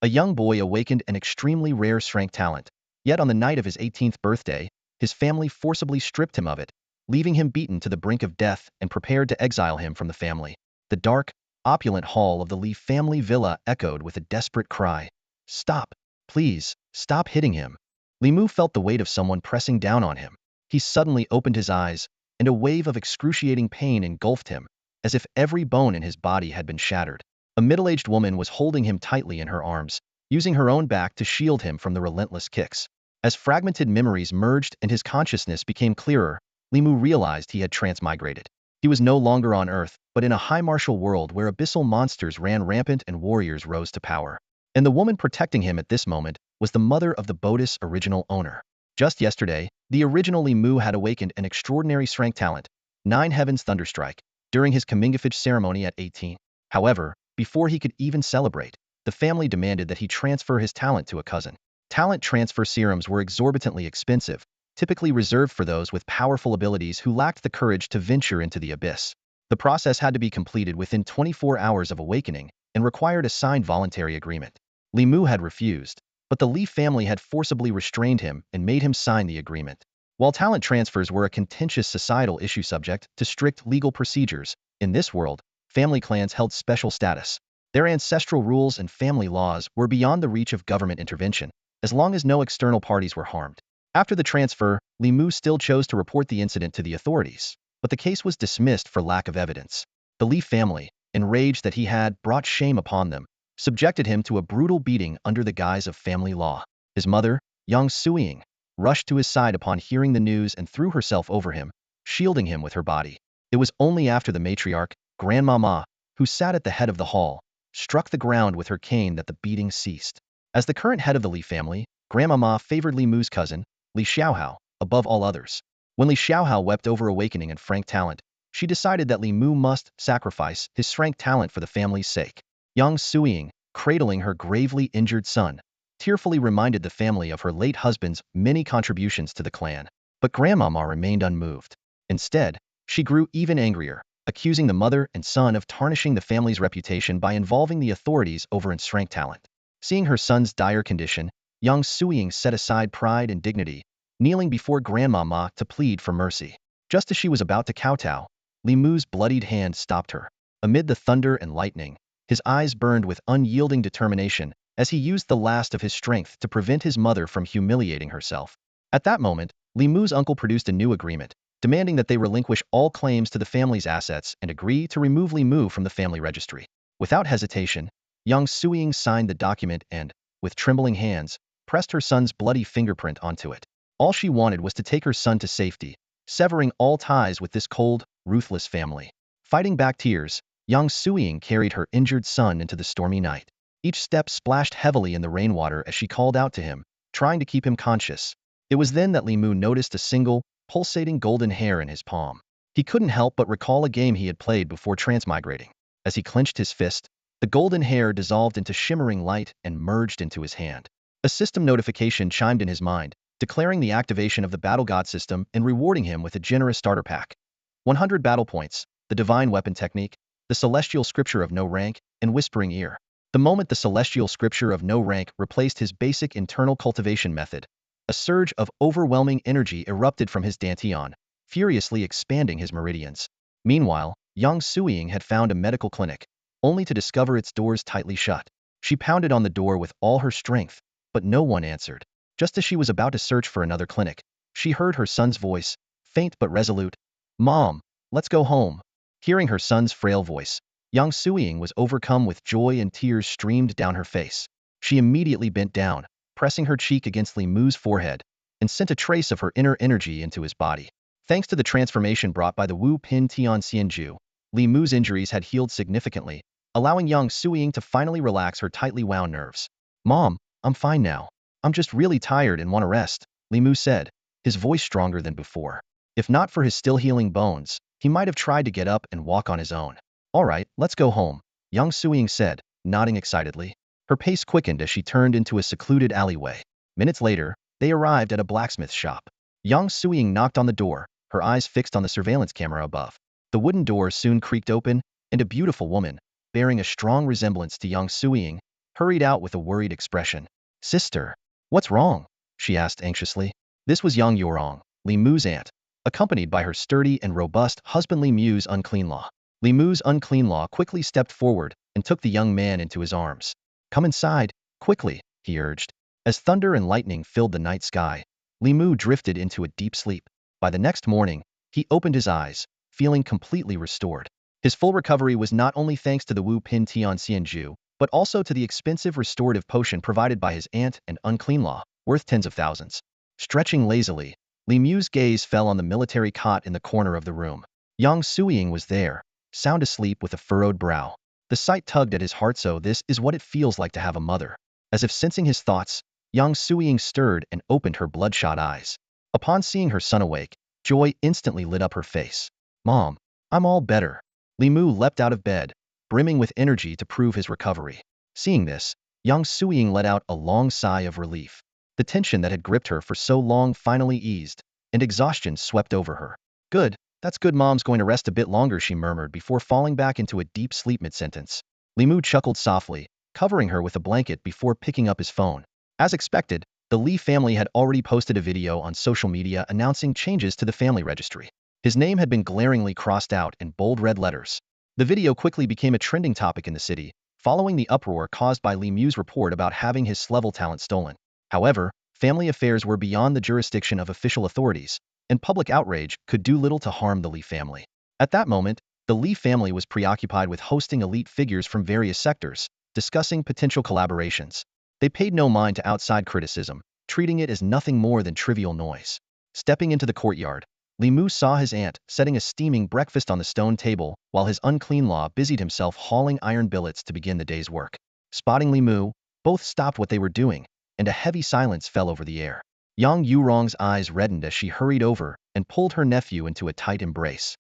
A young boy awakened an extremely rare strength talent. Yet on the night of his 18th birthday, his family forcibly stripped him of it, leaving him beaten to the brink of death and prepared to exile him from the family. The dark, opulent hall of the Li family villa echoed with a desperate cry. Stop! Please, stop hitting him. Li Mu felt the weight of someone pressing down on him. He suddenly opened his eyes, and a wave of excruciating pain engulfed him, as if every bone in his body had been shattered. A middle-aged woman was holding him tightly in her arms, using her own back to shield him from the relentless kicks. As fragmented memories merged and his consciousness became clearer, Li Mu realized he had transmigrated. He was no longer on Earth, but in a high martial world where abyssal monsters ran rampant and warriors rose to power. And the woman protecting him at this moment was the mother of the boat's original owner. Just yesterday, the original Li Mu had awakened an extraordinary strength talent, 9 Heavens Thunderstrike, during his comingafage ceremony at 18. However, before he could even celebrate, the family demanded that he transfer his talent to a cousin. Talent transfer serums were exorbitantly expensive, typically reserved for those with powerful abilities who lacked the courage to venture into the abyss. The process had to be completed within 24 hours of awakening and required a signed voluntary agreement. Li Mu had refused, but the Li family had forcibly restrained him and made him sign the agreement. While talent transfers were a contentious societal issue subject to strict legal procedures, in this world, family clans held special status. Their ancestral rules and family laws were beyond the reach of government intervention, as long as no external parties were harmed. After the transfer, Li Mu still chose to report the incident to the authorities, but the case was dismissed for lack of evidence. The Li family, enraged that he had brought shame upon them, subjected him to a brutal beating under the guise of family law. His mother, young Suiying, rushed to his side upon hearing the news and threw herself over him, shielding him with her body. It was only after the matriarch, Grandmama, who sat at the head of the hall, struck the ground with her cane that the beating ceased. As the current head of the Li family, Grandmama favored Li Mu's cousin, Li Xiaohao, above all others. When Li Xiaohao wept over awakening and frank talent, she decided that Li Mu must sacrifice his strength talent for the family's sake. Young Suiying, cradling her gravely injured son, tearfully reminded the family of her late husband's many contributions to the clan. But Grandmama remained unmoved. Instead, she grew even angrier, accusing the mother and son of tarnishing the family's reputation by involving the authorities over in strength talent. Seeing her son's dire condition, young Suiying set aside pride and dignity, kneeling before Grandmama to plead for mercy. Just as she was about to kowtow, Li Mu's bloodied hand stopped her. Amid the thunder and lightning, his eyes burned with unyielding determination as he used the last of his strength to prevent his mother from humiliating herself. At that moment, Li Mu's uncle produced a new agreement, demanding that they relinquish all claims to the family's assets and agree to remove Li Mu from the family registry. Without hesitation, young Suiying signed the document and, with trembling hands, pressed her son's bloody fingerprint onto it. All she wanted was to take her son to safety, severing all ties with this cold, ruthless family. Fighting back tears, young Suiying carried her injured son into the stormy night. Each step splashed heavily in the rainwater as she called out to him, trying to keep him conscious. It was then that Li Mu noticed a single, pulsating golden hair in his palm. He couldn't help but recall a game he had played before transmigrating. As he clenched his fist, the golden hair dissolved into shimmering light and merged into his hand. A system notification chimed in his mind, declaring the activation of the Battle God system and rewarding him with a generous starter pack. 100 battle points, the Divine Weapon Technique, the Celestial Scripture of No Rank, and Whispering Ear. The moment the Celestial Scripture of No Rank replaced his basic internal cultivation method, a surge of overwhelming energy erupted from his dantian, furiously expanding his meridians. Meanwhile, young Suiying had found a medical clinic, only to discover its doors tightly shut. She pounded on the door with all her strength, but no one answered. Just as she was about to search for another clinic, she heard her son's voice, faint but resolute. "Mom, let's go home." Hearing her son's frail voice, young Suiying was overcome with joy and tears streamed down her face. She immediately bent down, pressing her cheek against Li Mu's forehead, and sent a trace of her inner energy into his body. Thanks to the transformation brought by the Wu Pin Tian Xianju, Li Mu's injuries had healed significantly, allowing young Suiying to finally relax her tightly wound nerves. "Mom, I'm fine now. I'm just really tired and want to rest," Li Mu said, his voice stronger than before. If not for his still healing bones, he might have tried to get up and walk on his own. "All right, let's go home," young Suiying said, nodding excitedly. Her pace quickened as she turned into a secluded alleyway. Minutes later, they arrived at a blacksmith shop. Young Suiying knocked on the door, her eyes fixed on the surveillance camera above. The wooden door soon creaked open, and a beautiful woman, bearing a strong resemblance to young Suiying, hurried out with a worried expression. Sister, what's wrong? She asked anxiously. This was Yang Yurong, Li Mu's aunt, accompanied by her sturdy and robust husband Li Mu's unclean law. Li Mu's unclean law quickly stepped forward and took the young man into his arms. Come inside, quickly, he urged. As thunder and lightning filled the night sky, Li Mu drifted into a deep sleep. By the next morning, he opened his eyes, feeling completely restored. His full recovery was not only thanks to the Wu Pin Tian Xianju, but also to the expensive restorative potion provided by his aunt and unclean law, worth tens of thousands. Stretching lazily, Li Mu's gaze fell on the military cot in the corner of the room. Yang Suiying was there, sound asleep with a furrowed brow. The sight tugged at his heart. So this is what it feels like to have a mother. As if sensing his thoughts, Yang Suiying stirred and opened her bloodshot eyes. Upon seeing her son awake, joy instantly lit up her face. Mom, I'm all better. Li Mu leapt out of bed, brimming with energy to prove his recovery. Seeing this, Yang Suiying let out a long sigh of relief. The tension that had gripped her for so long finally eased, and exhaustion swept over her. Good, that's good. Mom's going to rest a bit longer, she murmured before falling back into a deep sleep mid-sentence. Li Mu chuckled softly, covering her with a blanket before picking up his phone. As expected, the Li family had already posted a video on social media announcing changes to the family registry. His name had been glaringly crossed out in bold red letters. The video quickly became a trending topic in the city, following the uproar caused by Li Mu's report about having his level talent stolen. However, family affairs were beyond the jurisdiction of official authorities, and public outrage could do little to harm the Li family. At that moment, the Li family was preoccupied with hosting elite figures from various sectors, discussing potential collaborations. They paid no mind to outside criticism, treating it as nothing more than trivial noise. Stepping into the courtyard, Li Mu saw his aunt setting a steaming breakfast on the stone table while his unclean law busied himself hauling iron billets to begin the day's work. Spotting Li Mu, both stopped what they were doing, and a heavy silence fell over the air. Yang Yurong's eyes reddened as she hurried over and pulled her nephew into a tight embrace.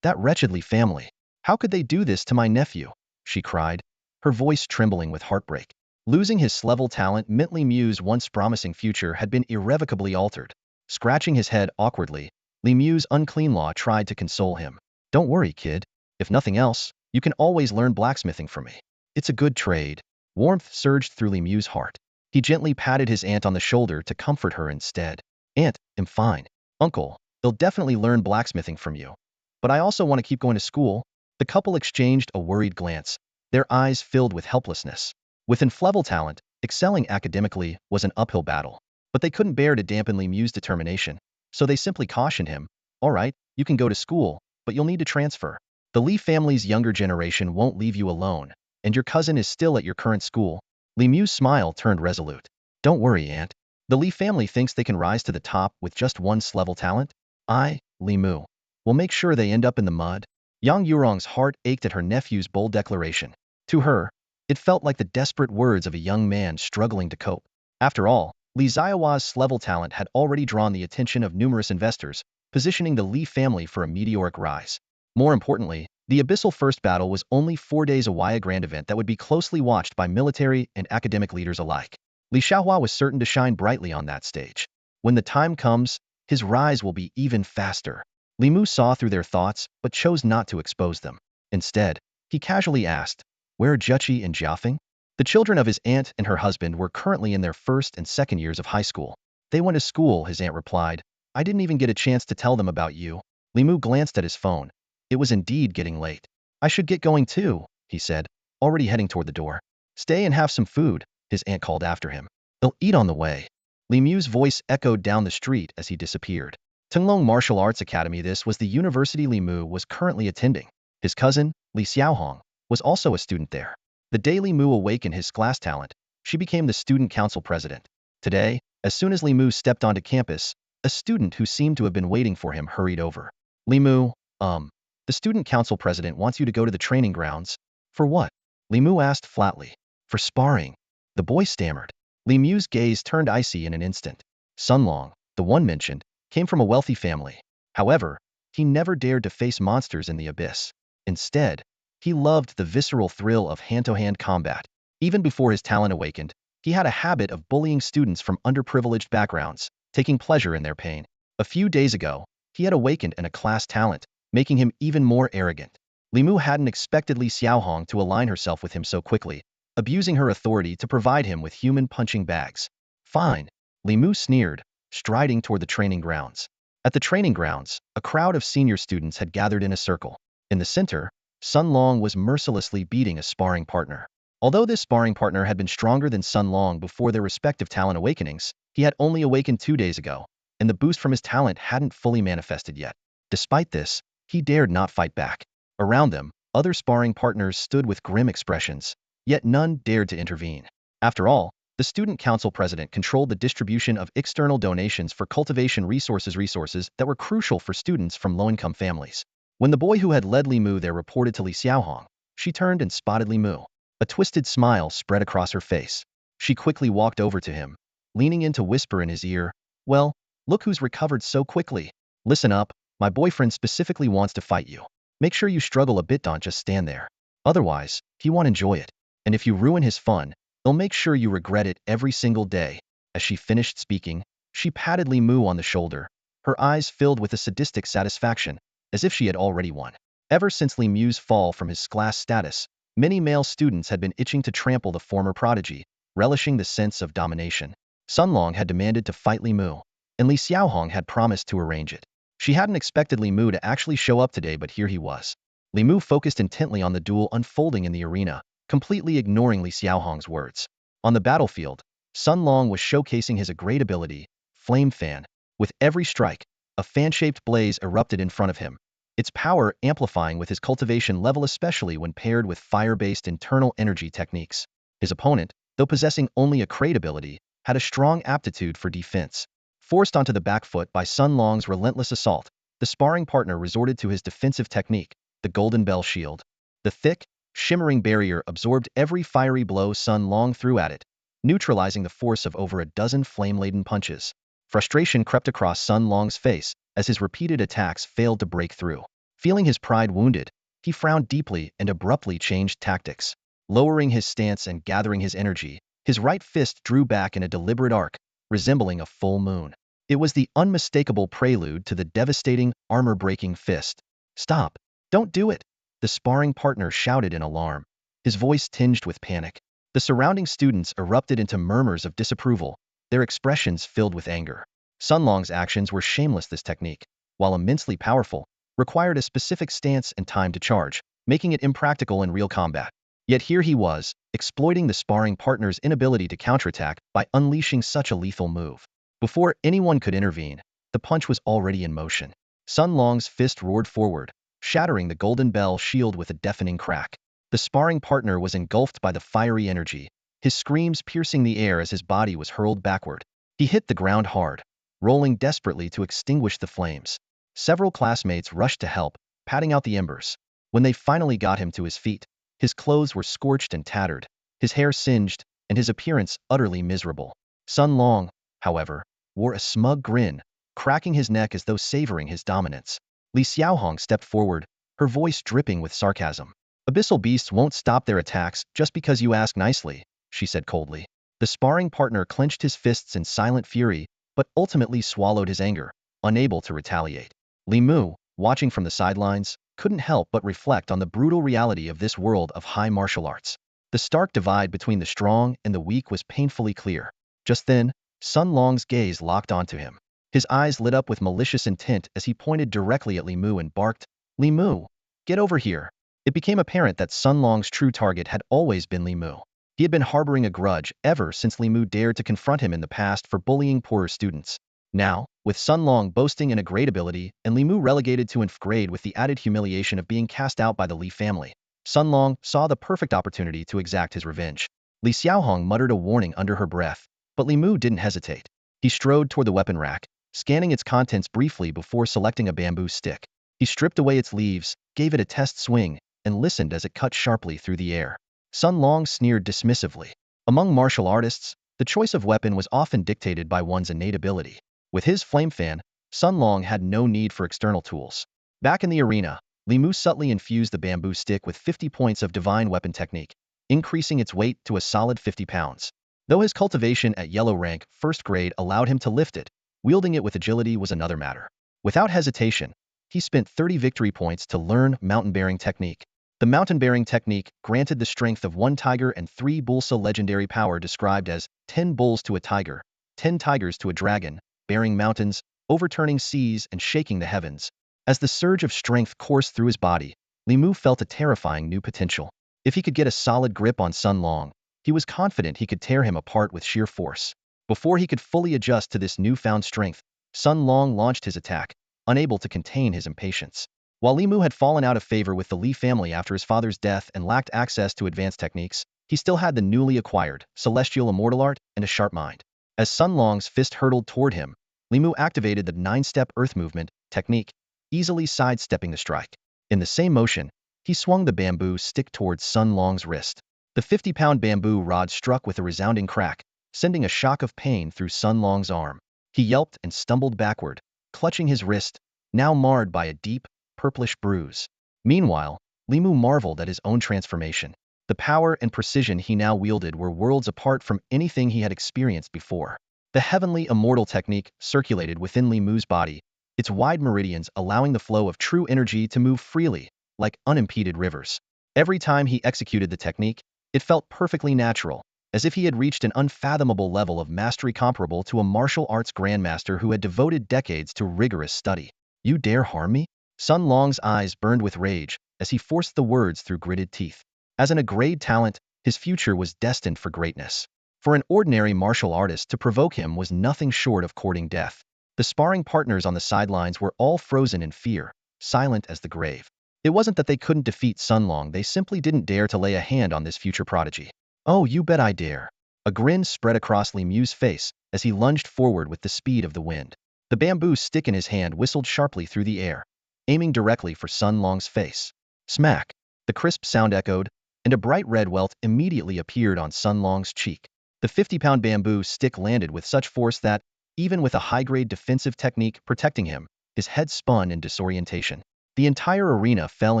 That wretched Li family! How could they do this to my nephew? She cried, her voice trembling with heartbreak. Losing his level talent meant Li Mu's once promising future had been irrevocably altered. Scratching his head awkwardly, Li Mu's unclean law tried to console him. Don't worry, kid. If nothing else, you can always learn blacksmithing from me. It's a good trade. Warmth surged through Li Mu's heart. He gently patted his aunt on the shoulder to comfort her instead. Aunt, I'm fine. Uncle, they'll definitely learn blacksmithing from you. But I also want to keep going to school. The couple exchanged a worried glance, their eyes filled with helplessness. With level talent, excelling academically was an uphill battle. But they couldn't bear to dampen Li Mu's determination, so they simply cautioned him. All right, you can go to school, but you'll need to transfer. The Li family's younger generation won't leave you alone, and your cousin is still at your current school. Li Mu's smile turned resolute. Don't worry, Aunt. The Li family thinks they can rise to the top with just one level talent. Li Mu, will make sure they end up in the mud. Yang Yurong's heart ached at her nephew's bold declaration. To her, it felt like the desperate words of a young man struggling to cope. After all, Li Ziawa's level talent had already drawn the attention of numerous investors, positioning the Li family for a meteoric rise. More importantly, the Abyssal First Battle was only 4 days away, a grand event that would be closely watched by military and academic leaders alike. Li Xiaohua was certain to shine brightly on that stage. When the time comes, his rise will be even faster. Li Mu saw through their thoughts, but chose not to expose them. Instead, he casually asked, where are Juchi and Jiafeng? The children of his aunt and her husband were currently in their first and second years of high school. They went to school, his aunt replied. I didn't even get a chance to tell them about you. Li Mu glanced at his phone. It was indeed getting late. I should get going too, he said, already heading toward the door. Stay and have some food, his aunt called after him. They'll eat on the way. Li Mu's voice echoed down the street as he disappeared. Tenglong Martial Arts Academy. This was the university Li Mu was currently attending. His cousin, Li Xiaohong, was also a student there. The day Li Mu awakened his class talent, she became the student council president. Today, as soon as Li Mu stepped onto campus, a student who seemed to have been waiting for him hurried over. Li Mu, the student council president wants you to go to the training grounds. For what? Li Mu asked flatly. For sparring. The boy stammered. Li Mu's gaze turned icy in an instant. Sun Long, the one mentioned, came from a wealthy family. However, he never dared to face monsters in the abyss. Instead, he loved the visceral thrill of hand-to-hand combat. Even before his talent awakened, he had a habit of bullying students from underprivileged backgrounds, taking pleasure in their pain. A few days ago, he had awakened a class talent, making him even more arrogant. Li Mu hadn't expected Li Xiaohong to align herself with him so quickly, abusing her authority to provide him with human punching bags. Fine, Li Mu sneered, striding toward the training grounds. At the training grounds, a crowd of senior students had gathered in a circle. In the center, Sun Long was mercilessly beating a sparring partner. Although this sparring partner had been stronger than Sun Long before their respective talent awakenings, he had only awakened 2 days ago, and the boost from his talent hadn't fully manifested yet. Despite this, he dared not fight back. Around them, other sparring partners stood with grim expressions, yet none dared to intervene. After all, the student council president controlled the distribution of external donations for cultivation resources that were crucial for students from low-income families. When the boy who had led Li Mu there reported to Li Xiaohong, she turned and spotted Li Mu. A twisted smile spread across her face. She quickly walked over to him, leaning in to whisper in his ear, "Well, look who's recovered so quickly. Listen up, my boyfriend specifically wants to fight you. Make sure you struggle a bit, don't just stand there. Otherwise, he won't enjoy it. And if you ruin his fun, he'll make sure you regret it every single day." As she finished speaking, she patted Li Mu on the shoulder, her eyes filled with a sadistic satisfaction, as if she had already won. Ever since Li Mu's fall from his class status, many male students had been itching to trample the former prodigy, relishing the sense of domination. Sun Long had demanded to fight Li Mu, and Li Xiaohong had promised to arrange it. She hadn't expected Li Mu to actually show up today, but here he was. Li Mu focused intently on the duel unfolding in the arena, completely ignoring Li Xiaohong's words. On the battlefield, Sun Long was showcasing his great ability, Flame Fan. With every strike, a fan-shaped blaze erupted in front of him, its power amplifying with his cultivation level, especially when paired with fire-based internal energy techniques. His opponent, though possessing only a crate ability, had a strong aptitude for defense. Forced onto the back foot by Sun Long's relentless assault, the sparring partner resorted to his defensive technique, the Golden Bell Shield. The thick, shimmering barrier absorbed every fiery blow Sun Long threw at it, neutralizing the force of over a dozen flame-laden punches. Frustration crept across Sun Long's face as his repeated attacks failed to break through. Feeling his pride wounded, he frowned deeply and abruptly changed tactics. Lowering his stance and gathering his energy, his right fist drew back in a deliberate arc, resembling a full moon. It was the unmistakable prelude to the devastating, armor-breaking fist. "Stop! Don't do it!" the sparring partner shouted in alarm, his voice tinged with panic. The surrounding students erupted into murmurs of disapproval, their expressions filled with anger. Sun Long's actions were shameless. This technique, while immensely powerful, required a specific stance and time to charge, making it impractical in real combat. Yet here he was, exploiting the sparring partner's inability to counterattack by unleashing such a lethal move. Before anyone could intervene, the punch was already in motion. Sun Long's fist roared forward, shattering the Golden Bell Shield with a deafening crack. The sparring partner was engulfed by the fiery energy, his screams piercing the air as his body was hurled backward. He hit the ground hard, rolling desperately to extinguish the flames. Several classmates rushed to help, patting out the embers. When they finally got him to his feet, his clothes were scorched and tattered, his hair singed, and his appearance utterly miserable. Sun Long, however, wore a smug grin, cracking his neck as though savoring his dominance. Li Xiaohong stepped forward, her voice dripping with sarcasm. "Abyssal beasts won't stop their attacks just because you ask nicely," she said coldly. The sparring partner clenched his fists in silent fury, but ultimately swallowed his anger, unable to retaliate. Li Mu, watching from the sidelines, couldn't help but reflect on the brutal reality of this world of high martial arts. The stark divide between the strong and the weak was painfully clear. Just then, Sun Long's gaze locked onto him. His eyes lit up with malicious intent as he pointed directly at Li Mu and barked, "Li Mu, get over here." It became apparent that Sun Long's true target had always been Li Mu. He had been harboring a grudge ever since Li Mu dared to confront him in the past for bullying poorer students. Now, with Sun Long boasting in a great ability and Li Mu relegated to Hmph grade with the added humiliation of being cast out by the Li family, Sun Long saw the perfect opportunity to exact his revenge. Li Xiaohong muttered a warning under her breath, but Li Mu didn't hesitate. He strode toward the weapon rack, scanning its contents briefly before selecting a bamboo stick. He stripped away its leaves, gave it a test swing, and listened as it cut sharply through the air. Sun Long sneered dismissively. Among martial artists, the choice of weapon was often dictated by one's innate ability. With his flame fan, Sun Long had no need for external tools. Back in the arena, Li Mu subtly infused the bamboo stick with 50 points of divine weapon technique, increasing its weight to a solid 50 pounds. Though his cultivation at yellow rank, first grade, allowed him to lift it, wielding it with agility was another matter. Without hesitation, he spent 30 victory points to learn mountain bearing technique. The mountain-bearing technique granted the strength of 1 tiger and 3 bulls, a legendary power described as 10 bulls to a tiger, 10 tigers to a dragon, bearing mountains, overturning seas, and shaking the heavens. As the surge of strength coursed through his body, Li Mu felt a terrifying new potential. If he could get a solid grip on Sun Long, he was confident he could tear him apart with sheer force. Before he could fully adjust to this newfound strength, Sun Long launched his attack, unable to contain his impatience. While Li Mu had fallen out of favor with the Li family after his father's death and lacked access to advanced techniques, he still had the newly acquired celestial immortal art and a sharp mind. As Sun Long's fist hurtled toward him, Li Mu activated the 9-step earth movement technique, easily sidestepping the strike. In the same motion, he swung the bamboo stick towards Sun Long's wrist. The 50-pound bamboo rod struck with a resounding crack, sending a shock of pain through Sun Long's arm. He yelped and stumbled backward, clutching his wrist, now marred by a deep, purplish bruise. Meanwhile, Li Mu marveled at his own transformation. The power and precision he now wielded were worlds apart from anything he had experienced before. The heavenly immortal technique circulated within Li Mu's body, its wide meridians allowing the flow of true energy to move freely, like unimpeded rivers. Every time he executed the technique, it felt perfectly natural, as if he had reached an unfathomable level of mastery comparable to a martial arts grandmaster who had devoted decades to rigorous study. "You dare harm me?" Sun Long's eyes burned with rage as he forced the words through gritted teeth. As an grade talent, his future was destined for greatness. For an ordinary martial artist to provoke him was nothing short of courting death. The sparring partners on the sidelines were all frozen in fear, silent as the grave. It wasn't that they couldn't defeat Sun Long, they simply didn't dare to lay a hand on this future prodigy. "Oh, you bet I dare." A grin spread across Li Mu's face as he lunged forward with the speed of the wind. The bamboo stick in his hand whistled sharply through the air, aiming directly for Sun Long's face. Smack! The crisp sound echoed, and a bright red welt immediately appeared on Sun Long's cheek. The 50-pound bamboo stick landed with such force that, even with a high-grade defensive technique protecting him, his head spun in disorientation. The entire arena fell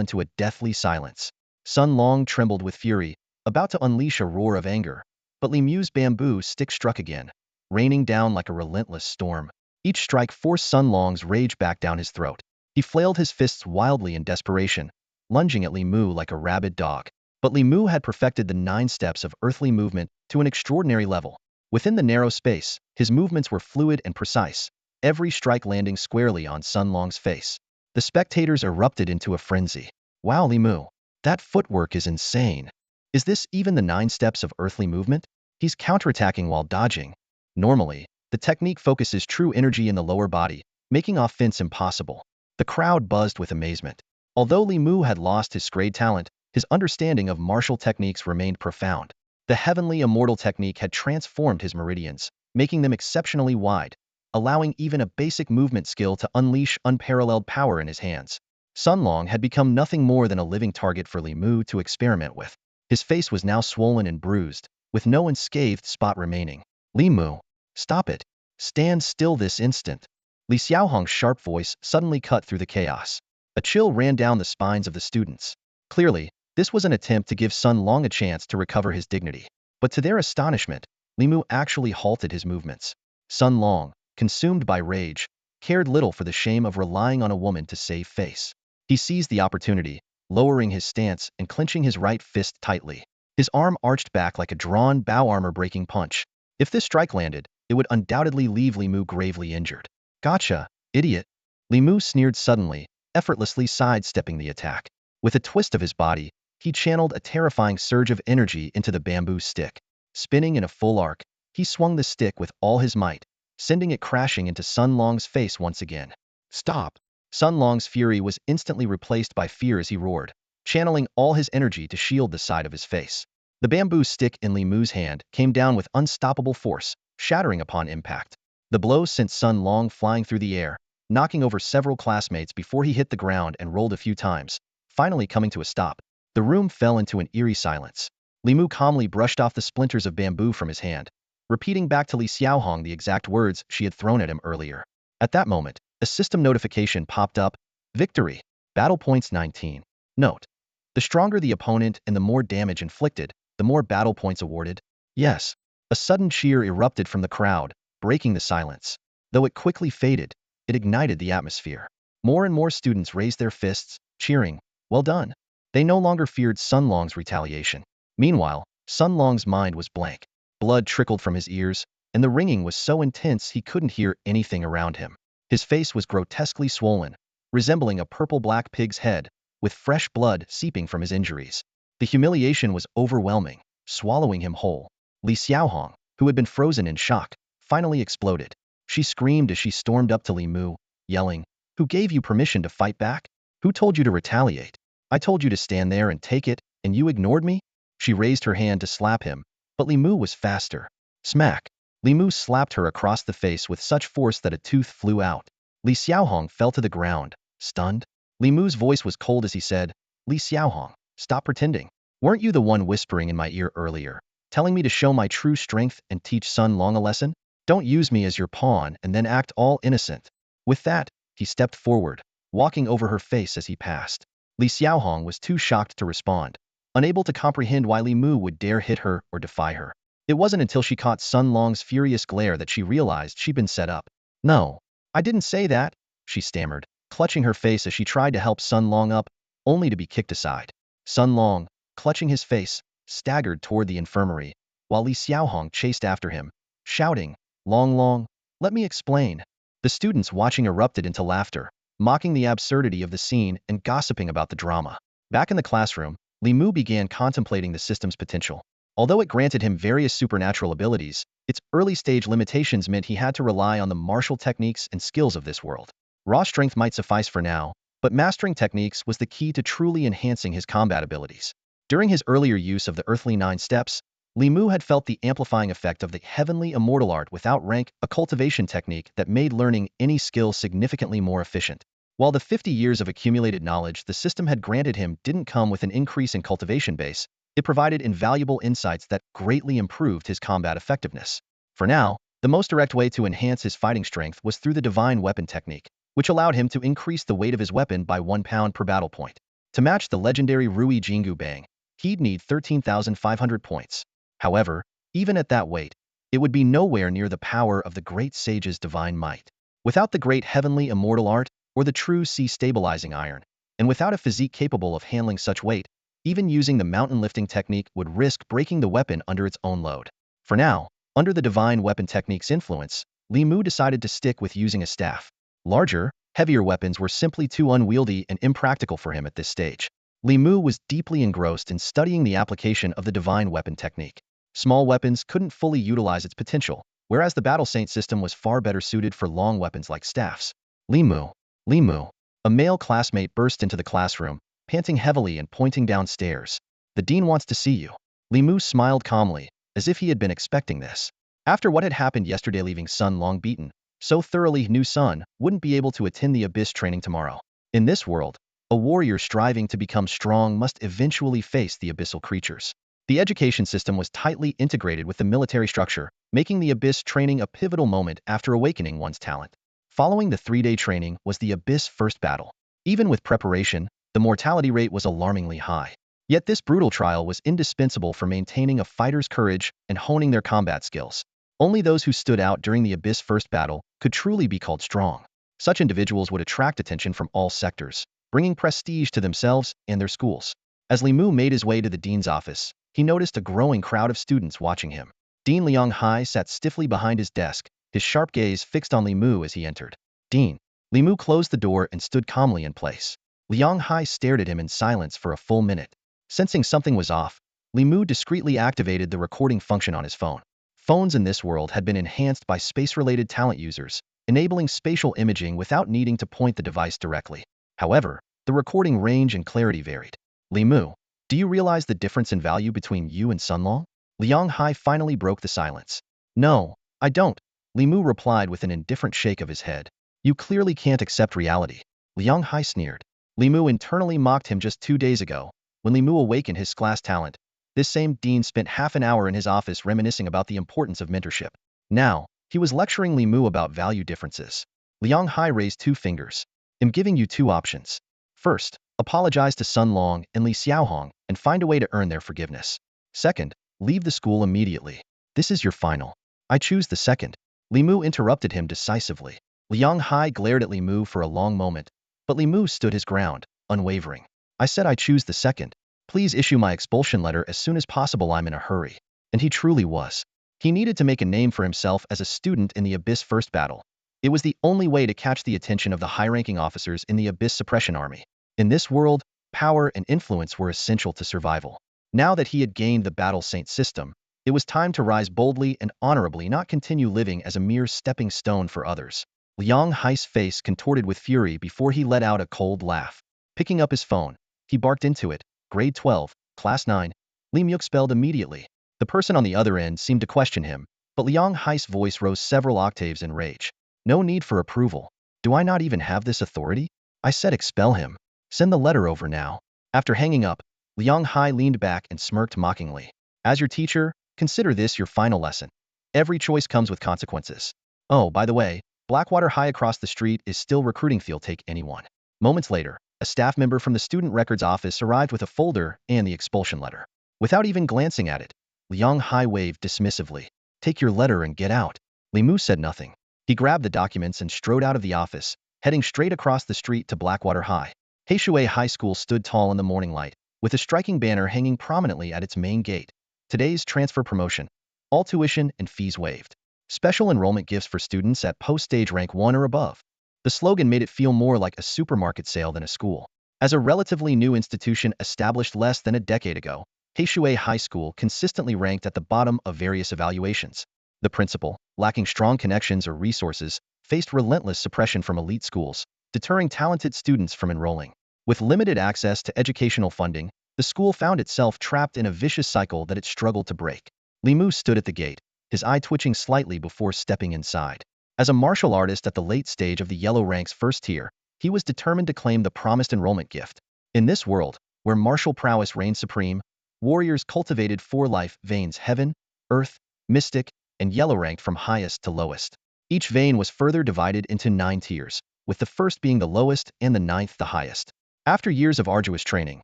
into a deathly silence. Sun Long trembled with fury, about to unleash a roar of anger, but Li Mu's bamboo stick struck again, raining down like a relentless storm. Each strike forced Sun Long's rage back down his throat. He flailed his fists wildly in desperation, lunging at Li Mu like a rabid dog. But Li Mu had perfected the 9 steps of earthly movement to an extraordinary level. Within the narrow space, his movements were fluid and precise, every strike landing squarely on Sun Long's face. The spectators erupted into a frenzy. "Wow, Li Mu, that footwork is insane. Is this even the 9 steps of earthly movement? He's counterattacking while dodging." Normally, the technique focuses true energy in the lower body, making offense impossible. The crowd buzzed with amazement. Although Li Mu had lost his grade talent, his understanding of martial techniques remained profound. The heavenly immortal technique had transformed his meridians, making them exceptionally wide, allowing even a basic movement skill to unleash unparalleled power in his hands. Sun Long had become nothing more than a living target for Li Mu to experiment with. His face was now swollen and bruised, with no unscathed spot remaining. "Li Mu, stop it. Stand still this instant." Li Xiaohong's sharp voice suddenly cut through the chaos. A chill ran down the spines of the students. Clearly, this was an attempt to give Sun Long a chance to recover his dignity. But to their astonishment, Li Mu actually halted his movements. Sun Long, consumed by rage, cared little for the shame of relying on a woman to save face. He seized the opportunity, lowering his stance and clenching his right fist tightly. His arm arched back like a drawn bow armor-breaking punch. If this strike landed, it would undoubtedly leave Li Mu gravely injured. "Gotcha, idiot." Li Mu sneered suddenly, effortlessly sidestepping the attack. With a twist of his body, he channeled a terrifying surge of energy into the bamboo stick. Spinning in a full arc, he swung the stick with all his might, sending it crashing into Sun Long's face once again. "Stop!" Sun Long's fury was instantly replaced by fear as he roared, channeling all his energy to shield the side of his face. The bamboo stick in Li Mu's hand came down with unstoppable force, shattering upon impact. The blow sent Sun Long flying through the air, knocking over several classmates before he hit the ground and rolled a few times, finally coming to a stop. The room fell into an eerie silence. Li Mu calmly brushed off the splinters of bamboo from his hand, repeating back to Li Xiaohong the exact words she had thrown at him earlier. At that moment, a system notification popped up. "Victory. Battle points 19. Note: the stronger the opponent and the more damage inflicted, the more battle points awarded." "Yes." A sudden cheer erupted from the crowd, breaking the silence. Though it quickly faded, it ignited the atmosphere. More and more students raised their fists, cheering, "Well done." They no longer feared Sun Long's retaliation. Meanwhile, Sun Long's mind was blank. Blood trickled from his ears, and the ringing was so intense he couldn't hear anything around him. His face was grotesquely swollen, resembling a purple-black pig's head, with fresh blood seeping from his injuries. The humiliation was overwhelming, swallowing him whole. Li Xiaohong, who had been frozen in shock, finally exploded. She screamed as she stormed up to Li Mu, yelling, "Who gave you permission to fight back? Who told you to retaliate? I told you to stand there and take it, and you ignored me?" She raised her hand to slap him, but Li Mu was faster. Smack! Li Mu slapped her across the face with such force that a tooth flew out. Li Xiaohong fell to the ground, stunned. Li Mu's voice was cold as he said, "Li Xiaohong, stop pretending. Weren't you the one whispering in my ear earlier, telling me to show my true strength and teach Sun Long a lesson? Don't use me as your pawn and then act all innocent." With that, he stepped forward, walking over her face as he passed. Li Xiaohong was too shocked to respond, unable to comprehend why Li Mu would dare hit her or defy her. It wasn't until she caught Sun Long's furious glare that she realized she'd been set up. "No, I didn't say that," she stammered, clutching her face as she tried to help Sun Long up, only to be kicked aside. Sun Long, clutching his face, staggered toward the infirmary, while Li Xiaohong chased after him, shouting, "Long Long, let me explain." The students watching erupted into laughter, mocking the absurdity of the scene and gossiping about the drama. Back in the classroom, Li Mu began contemplating the system's potential. Although it granted him various supernatural abilities, its early-stage limitations meant he had to rely on the martial techniques and skills of this world. Raw strength might suffice for now, but mastering techniques was the key to truly enhancing his combat abilities. During his earlier use of the earthly 9 steps, Li Mu had felt the amplifying effect of the heavenly immortal art without rank, a cultivation technique that made learning any skill significantly more efficient. While the 50 years of accumulated knowledge the system had granted him didn't come with an increase in cultivation base, it provided invaluable insights that greatly improved his combat effectiveness. For now, the most direct way to enhance his fighting strength was through the divine weapon technique, which allowed him to increase the weight of his weapon by 1 pound per battle point. To match the legendary Rui Jingu Bang, he'd need 13,500 points. However, even at that weight, it would be nowhere near the power of the great sage's divine might. Without the great heavenly immortal art, or the true sea-stabilizing iron, and without a physique capable of handling such weight, even using the mountain lifting technique would risk breaking the weapon under its own load. For now, under the divine weapon technique's influence, Li Mu decided to stick with using a staff. Larger, heavier weapons were simply too unwieldy and impractical for him at this stage. Li Mu was deeply engrossed in studying the application of the divine weapon technique. Small weapons couldn't fully utilize its potential, whereas the Battle Saint system was far better suited for long weapons like staffs. Li Mu, Li Mu. A male classmate burst into the classroom, panting heavily and pointing downstairs. "The dean wants to see you." Li Mu smiled calmly, as if he had been expecting this. After what had happened yesterday, leaving Sun Long beaten so thoroughly he knew Sun wouldn't be able to attend the Abyss training tomorrow. In this world, a warrior striving to become strong must eventually face the abyssal creatures. The education system was tightly integrated with the military structure, making the Abyss training a pivotal moment after awakening one's talent. Following the 3-day training was the Abyss first battle. Even with preparation, the mortality rate was alarmingly high. Yet this brutal trial was indispensable for maintaining a fighter's courage and honing their combat skills. Only those who stood out during the Abyss first battle could truly be called strong. Such individuals would attract attention from all sectors, bringing prestige to themselves and their schools. As Li Mu made his way to the dean's office, he noticed a growing crowd of students watching him. Dean Liang Hai sat stiffly behind his desk, his sharp gaze fixed on Li Mu as he entered. "Dean." Li Mu closed the door and stood calmly in place. Liang Hai stared at him in silence for a full minute. Sensing something was off, Li Mu discreetly activated the recording function on his phone. Phones in this world had been enhanced by space-related talent users, enabling spatial imaging without needing to point the device directly. However, the recording range and clarity varied. "Li Mu, do you realize the difference in value between you and Sun Long?" Liang Hai finally broke the silence. "No, I don't," Li Mu replied with an indifferent shake of his head. "You clearly can't accept reality." Liang Hai sneered. Li Mu internally mocked him just 2 days ago, when Li Mu awakened his class talent. This same dean spent half an hour in his office reminiscing about the importance of mentorship. Now, he was lecturing Li Mu about value differences. Liang Hai raised 2 fingers. "I'm giving you 2 options. First, apologize to Sun Long and Li Xiaohong and find a way to earn their forgiveness. Second, leave the school immediately. This is your final." "I choose the second." Li Mu interrupted him decisively. Liang Hai glared at Li Mu for a long moment, but Li Mu stood his ground, unwavering. I said I choose the second. Please issue my expulsion letter as soon as possible, I'm in a hurry. And he truly was. He needed to make a name for himself as a student in the Abyss First Battle. It was the only way to catch the attention of the high-ranking officers in the Abyss Suppression Army. In this world, power and influence were essential to survival. Now that he had gained the Battle Saint system, it was time to rise boldly and honorably, not continue living as a mere stepping stone for others. Liang Hai's face contorted with fury before he let out a cold laugh. Picking up his phone, he barked into it, Grade 12, Class 9. Li Mu expelled immediately. The person on the other end seemed to question him, but Liang Hai's voice rose several octaves in rage. No need for approval. Do I not even have this authority? I said expel him. Send the letter over now. After hanging up, Liang Hai leaned back and smirked mockingly. As your teacher, consider this your final lesson. Every choice comes with consequences. Oh, by the way, Blackwater High across the street is still recruiting field, take anyone. Moments later, a staff member from the student records office arrived with a folder and the expulsion letter. Without even glancing at it, Liang Hai waved dismissively. Take your letter and get out. Li Mu said nothing. He grabbed the documents and strode out of the office, heading straight across the street to Blackwater High. Hmph High School stood tall in the morning light, with a striking banner hanging prominently at its main gate. Today's transfer promotion. All tuition and fees waived. Special enrollment gifts for students at post-stage rank 1 or above. The slogan made it feel more like a supermarket sale than a school. As a relatively new institution established less than a decade ago, Hmph High School consistently ranked at the bottom of various evaluations. The principal, lacking strong connections or resources, faced relentless suppression from elite schools, deterring talented students from enrolling. With limited access to educational funding, the school found itself trapped in a vicious cycle that it struggled to break. Li Mu stood at the gate, his eye twitching slightly before stepping inside. As a martial artist at the late stage of the Yellow Rank's first tier, he was determined to claim the promised enrollment gift. In this world, where martial prowess reigned supreme, warriors cultivated 4 life veins: heaven, earth, mystic, and yellow ranked from highest to lowest. Each vein was further divided into 9 tiers, with the first being the lowest and the 9th the highest. After years of arduous training,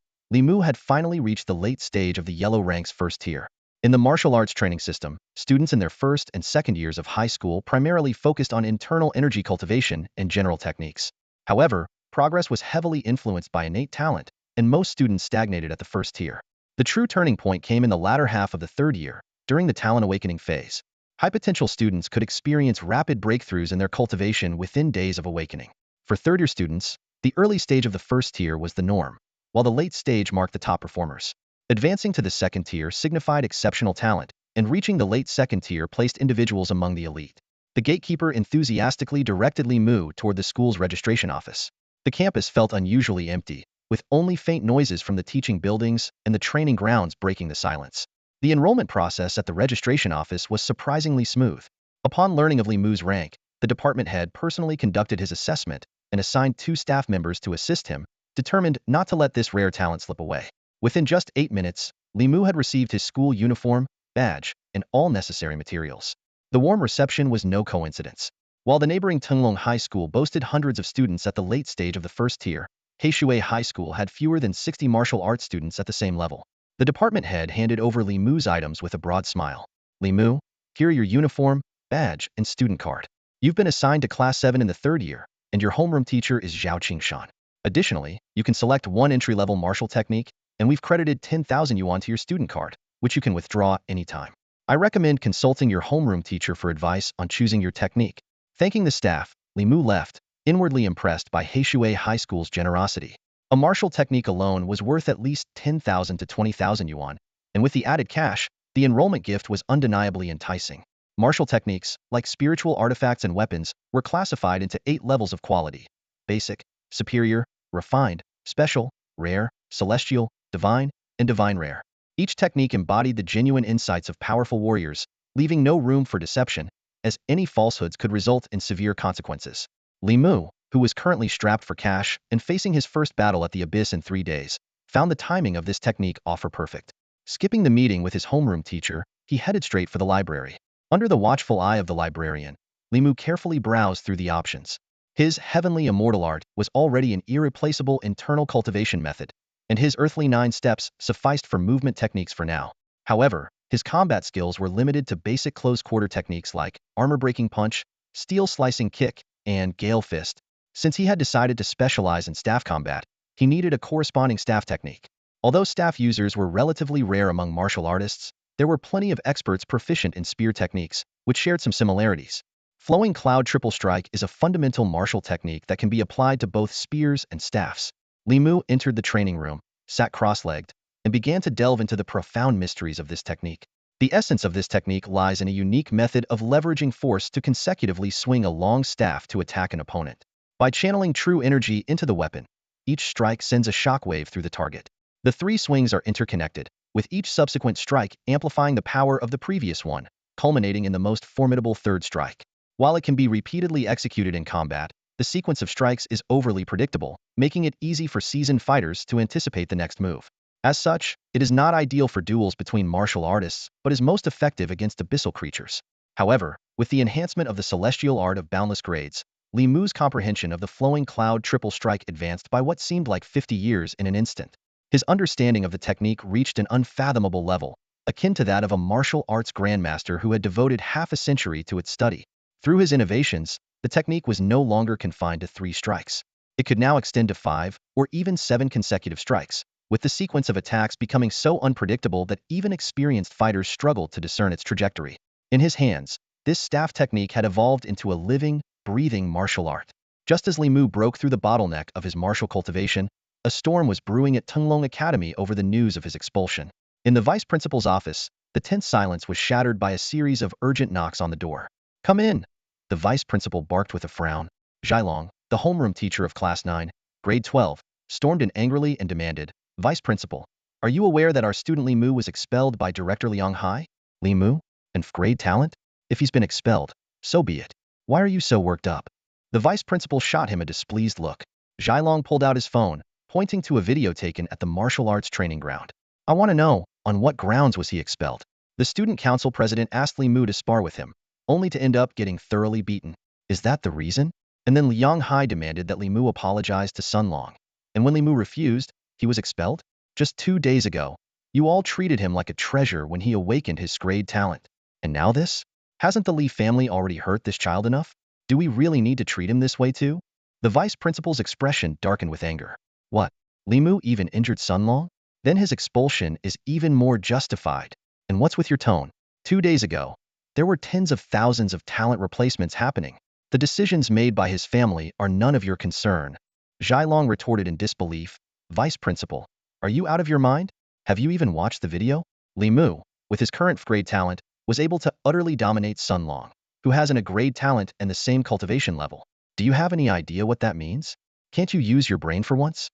Li Mu had finally reached the late stage of the Yellow Rank's first tier. In the martial arts training system, students in their first and second years of high school primarily focused on internal energy cultivation and general techniques. However, progress was heavily influenced by innate talent, and most students stagnated at the first tier. The true turning point came in the latter half of the third year, during the talent awakening phase. High-potential students could experience rapid breakthroughs in their cultivation within days of awakening. For third-year students, the early stage of the first tier was the norm, while the late stage marked the top performers. Advancing to the second tier signified exceptional talent, and reaching the late second tier placed individuals among the elite. The gatekeeper enthusiastically directed Li Mu toward the school's registration office. The campus felt unusually empty, with only faint noises from the teaching buildings and the training grounds breaking the silence. The enrollment process at the registration office was surprisingly smooth. Upon learning of Li Mu's rank, the department head personally conducted his assessment and assigned 2 staff members to assist him, determined not to let this rare talent slip away. Within just 8 minutes, Li Mu had received his school uniform, badge, and all necessary materials. The warm reception was no coincidence. While the neighboring Tenglong High School boasted hundreds of students at the late stage of the first tier, Hmph High School had fewer than 60 martial arts students at the same level. The department head handed over Li Mu's items with a broad smile. Li Mu, here are your uniform, badge, and student card. You've been assigned to Class 7 in the third year, and your homeroom teacher is Zhao Qingshan. Additionally, you can select 1 entry-level martial technique, and we've credited 10,000 yuan to your student card, which you can withdraw anytime. I recommend consulting your homeroom teacher for advice on choosing your technique. Thanking the staff, Li Mu left, inwardly impressed by Hmph High School's generosity. A martial technique alone was worth at least 10,000 to 20,000 yuan, and with the added cash, the enrollment gift was undeniably enticing. Martial techniques, like spiritual artifacts and weapons, were classified into 8 levels of quality: basic, superior, refined, special, rare, celestial, divine, and divine rare. Each technique embodied the genuine insights of powerful warriors, leaving no room for deception, as any falsehoods could result in severe consequences. Li Mu, who was currently strapped for cash and facing his first battle at the Abyss in 3 days, found the timing of this technique offer perfect. Skipping the meeting with his homeroom teacher, he headed straight for the library. Under the watchful eye of the librarian, Li Mu carefully browsed through the options. His heavenly immortal art was already an irreplaceable internal cultivation method, and his earthly 9 steps sufficed for movement techniques for now. However, his combat skills were limited to basic close-quarter techniques like armor-breaking punch, steel-slicing kick, and gale fist. Since he had decided to specialize in staff combat, he needed a corresponding staff technique. Although staff users were relatively rare among martial artists, there were plenty of experts proficient in spear techniques, which shared some similarities. Flowing cloud triple strike is a fundamental martial technique that can be applied to both spears and staffs. Li Mu entered the training room, sat cross-legged, and began to delve into the profound mysteries of this technique. The essence of this technique lies in a unique method of leveraging force to consecutively swing a long staff to attack an opponent. By channeling true energy into the weapon, each strike sends a shockwave through the target. The three swings are interconnected, with each subsequent strike amplifying the power of the previous one, culminating in the most formidable third strike. While it can be repeatedly executed in combat, the sequence of strikes is overly predictable, making it easy for seasoned fighters to anticipate the next move. As such, it is not ideal for duels between martial artists, but is most effective against abyssal creatures. However, with the enhancement of the celestial art of boundless grades, Li Mu's comprehension of the flowing cloud triple strike advanced by what seemed like 50 years in an instant. His understanding of the technique reached an unfathomable level, akin to that of a martial arts grandmaster who had devoted half a century to its study. Through his innovations, the technique was no longer confined to 3 strikes. It could now extend to 5 or even 7 consecutive strikes, with the sequence of attacks becoming so unpredictable that even experienced fighters struggled to discern its trajectory. In his hands, this staff technique had evolved into a living, breathing martial art. Just as Li Mu broke through the bottleneck of his martial cultivation, a storm was brewing at Tunglong Academy over the news of his expulsion. In the vice principal's office, the tense silence was shattered by a series of urgent knocks on the door. "Come in!" The vice principal barked with a frown. Zhenyuan, the homeroom teacher of Class 9, Grade 12, stormed in angrily and demanded, "Vice principal, are you aware that our student Li Mu was expelled by Director Liang Hai?" "Li Mu? Hmph grade talent? If he's been expelled, so be it. Why are you so worked up?" The vice principal shot him a displeased look. Zhenyuan pulled out his phone, pointing to a video taken at the martial arts training ground. "I want to know, on what grounds was he expelled?" The student council president asked Li Mu to spar with him, only to end up getting thoroughly beaten. "Is that the reason?" And then Liang Hai demanded that Li Mu apologize to Sun Long. And when Li Mu refused, he was expelled? Just 2 days ago, you all treated him like a treasure when he awakened his grade talent. And now this? Hasn't the Li family already hurt this child enough? Do we really need to treat him this way too? The vice principal's expression darkened with anger. What? Li Mu even injured Sun Long? Then his expulsion is even more justified. And what's with your tone? 2 days ago, there were tens of thousands of talent replacements happening. The decisions made by his family are none of your concern. Zhenyuan retorted in disbelief. Vice principal, are you out of your mind? Have you even watched the video? Li Mu, with his current grade talent, was able to utterly dominate Sun Long, who has a grade talent and the same cultivation level. Do you have any idea what that means? Can't you use your brain for once?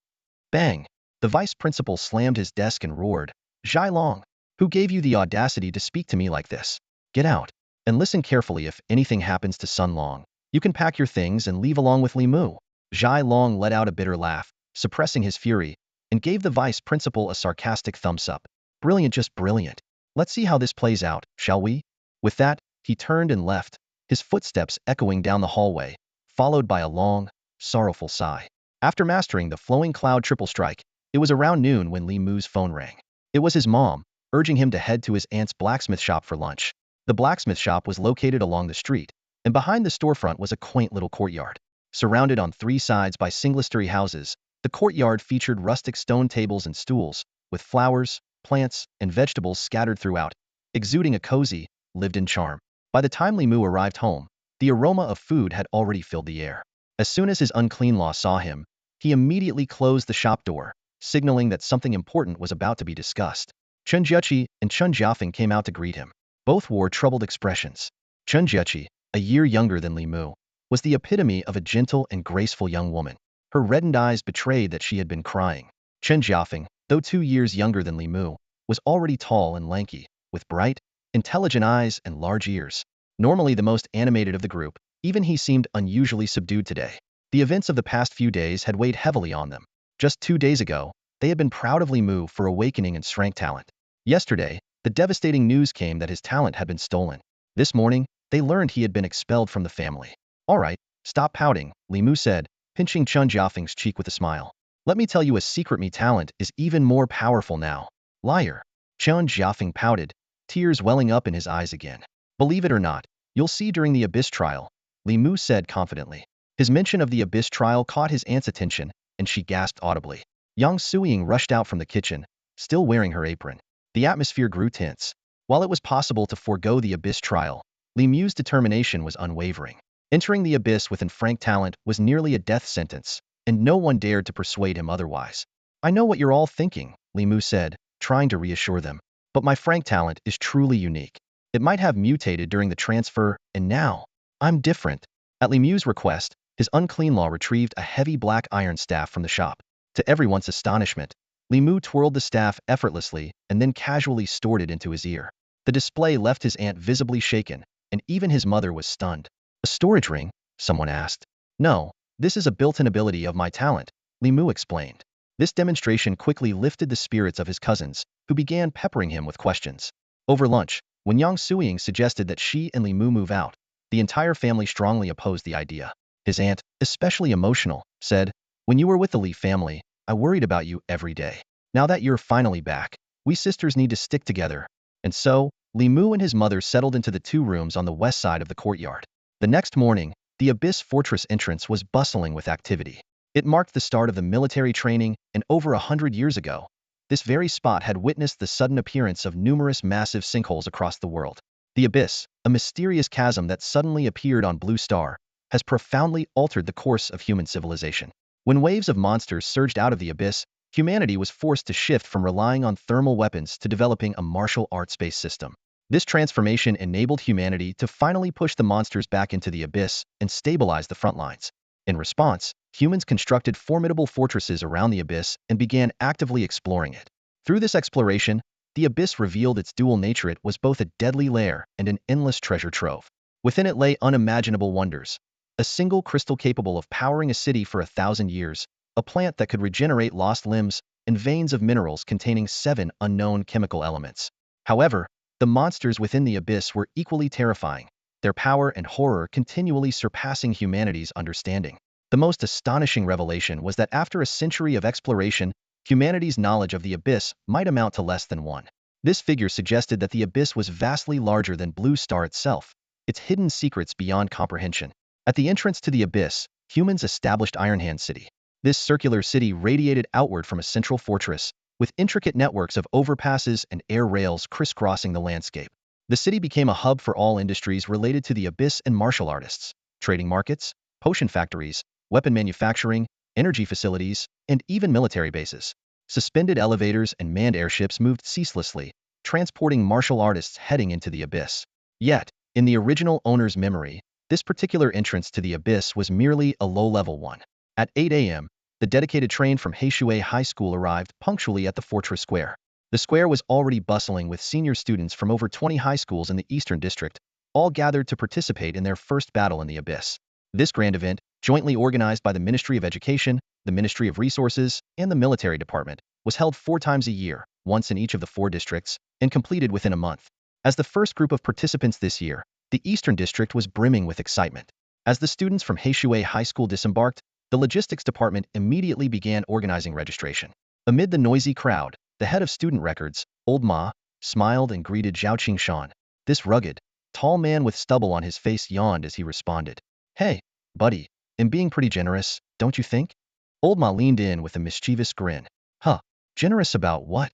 Bang! The vice principal slammed his desk and roared, "Zhenyuan, who gave you the audacity to speak to me like this? Get out, and listen carefully if anything happens to Sun Long. You can pack your things and leave along with Li Mu." Zhenyuan let out a bitter laugh, suppressing his fury, and gave the vice principal a sarcastic thumbs up. "Brilliant, just brilliant. Let's see how this plays out, shall we?" With that, he turned and left, his footsteps echoing down the hallway, followed by a long, sorrowful sigh. After mastering the flowing cloud triple strike, it was around noon when Li Mu's phone rang. It was his mom, urging him to head to his aunt's blacksmith shop for lunch. The blacksmith shop was located along the street, and behind the storefront was a quaint little courtyard. Surrounded on 3 sides by single-story houses, the courtyard featured rustic stone tables and stools, with flowers, plants, and vegetables scattered throughout, exuding a cozy, lived-in charm. By the time Li Mu arrived home, the aroma of food had already filled the air. As soon as his unclean law saw him, he immediately closed the shop door, signaling that something important was about to be discussed. Chen Jieqi and Chen Jiafeng came out to greet him. Both wore troubled expressions. Chen Jieqi, a year younger than Li Mu, was the epitome of a gentle and graceful young woman. Her reddened eyes betrayed that she had been crying. Chen Jiafeng, though 2 years younger than Li Mu, was already tall and lanky, with bright, intelligent eyes and large ears. Normally the most animated of the group, even he seemed unusually subdued today. The events of the past few days had weighed heavily on them. Just 2 days ago, they had been proud of Li Mu for awakening and strength talent. Yesterday, the devastating news came that his talent had been stolen. This morning, they learned he had been expelled from the family. "All right, stop pouting," Li Mu said, pinching Chen Jiafeng's cheek with a smile. "Let me tell you a secret, me talent is even more powerful now." "Liar." Chen Jiafeng pouted, tears welling up in his eyes again. "Believe it or not, you'll see during the Abyss trial," Li Mu said confidently. His mention of the Abyss trial caught his aunt's attention, and she gasped audibly. Yang Suying rushed out from the kitchen, still wearing her apron. The atmosphere grew tense. While it was possible to forego the Abyss trial, Li Mu's determination was unwavering. Entering the Abyss with frank talent was nearly a death sentence, and no one dared to persuade him otherwise. I know what you're all thinking, Li Mu said, trying to reassure them. But my frank talent is truly unique. It might have mutated during the transfer, and now, I'm different. At Li Mu's request, his unclean law retrieved a heavy black iron staff from the shop. To everyone's astonishment, Li Mu twirled the staff effortlessly and then casually stored it into his ear. The display left his aunt visibly shaken, and even his mother was stunned. A storage ring? Someone asked. No, this is a built-in ability of my talent, Li Mu explained. This demonstration quickly lifted the spirits of his cousins, who began peppering him with questions. Over lunch, when Yang Suying suggested that she and Li Mu move out, the entire family strongly opposed the idea. His aunt, especially emotional, said, "When you were with the Li family, I worried about you every day. Now that you're finally back, we sisters need to stick together." And so, Li Mu and his mother settled into the 2 rooms on the west side of the courtyard. The next morning, the Abyss Fortress entrance was bustling with activity. It marked the start of the military training, and over 100 years ago, this very spot had witnessed the sudden appearance of numerous massive sinkholes across the world. The Abyss, a mysterious chasm that suddenly appeared on Blue Star, has profoundly altered the course of human civilization. When waves of monsters surged out of the Abyss, humanity was forced to shift from relying on thermal weapons to developing a martial arts-based system. This transformation enabled humanity to finally push the monsters back into the Abyss and stabilize the front lines. In response, humans constructed formidable fortresses around the Abyss and began actively exploring it. Through this exploration, the Abyss revealed its dual nature. It was both a deadly lair and an endless treasure trove. Within it lay unimaginable wonders. A single crystal capable of powering a city for 1,000 years, a plant that could regenerate lost limbs, and veins of minerals containing 7 unknown chemical elements. However, the monsters within the Abyss were equally terrifying, their power and horror continually surpassing humanity's understanding. The most astonishing revelation was that after a century of exploration, humanity's knowledge of the Abyss might amount to less than 1. This figure suggested that the Abyss was vastly larger than Blue Star itself, its hidden secrets beyond comprehension. At the entrance to the Abyss, humans established Ironhand City. This circular city radiated outward from a central fortress, with intricate networks of overpasses and air rails crisscrossing the landscape. The city became a hub for all industries related to the Abyss and martial artists, trading markets, potion factories, weapon manufacturing, energy facilities, and even military bases. Suspended elevators and manned airships moved ceaselessly, transporting martial artists heading into the Abyss. Yet, in the original owner's memory, this particular entrance to the Abyss was merely a low-level one. At 8 a.m., the dedicated train from Hmph High School arrived punctually at the Fortress Square. The square was already bustling with senior students from over 20 high schools in the Eastern District, all gathered to participate in their first battle in the Abyss. This grand event, jointly organized by the Ministry of Education, the Ministry of Resources, and the Military Department, was held 4 times a year, once in each of the 4 districts, and completed within a month. As the first group of participants this year, the Eastern District was brimming with excitement. As the students from Hmph High School disembarked, the Logistics Department immediately began organizing registration. Amid the noisy crowd, the head of student records, Old Ma, smiled and greeted Zhao Qingshan. This rugged, tall man with stubble on his face yawned as he responded. "Hey, buddy, I'm being pretty generous, don't you think?" Old Ma leaned in with a mischievous grin. "Huh, generous about what?"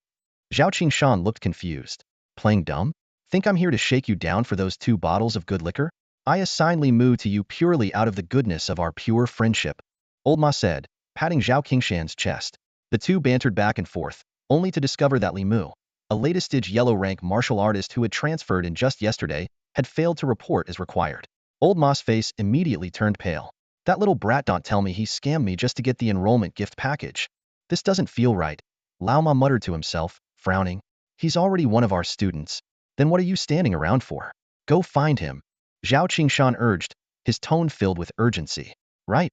Zhao Qingshan looked confused. "Playing dumb? Think I'm here to shake you down for those 2 bottles of good liquor? I assign Li Mu to you purely out of the goodness of our pure friendship," Old Ma said, patting Zhao Qingshan's chest. The 2 bantered back and forth, only to discover that Li Mu, a latest-stage yellow-rank martial artist who had transferred in just yesterday, had failed to report as required. Old Ma's face immediately turned pale. "That little brat don't tell me he scammed me just to get the enrollment gift package. This doesn't feel right," Lao Ma muttered to himself, frowning. "He's already one of our students. Then what are you standing around for? Go find him," Zhao Qingshan urged, his tone filled with urgency. Right.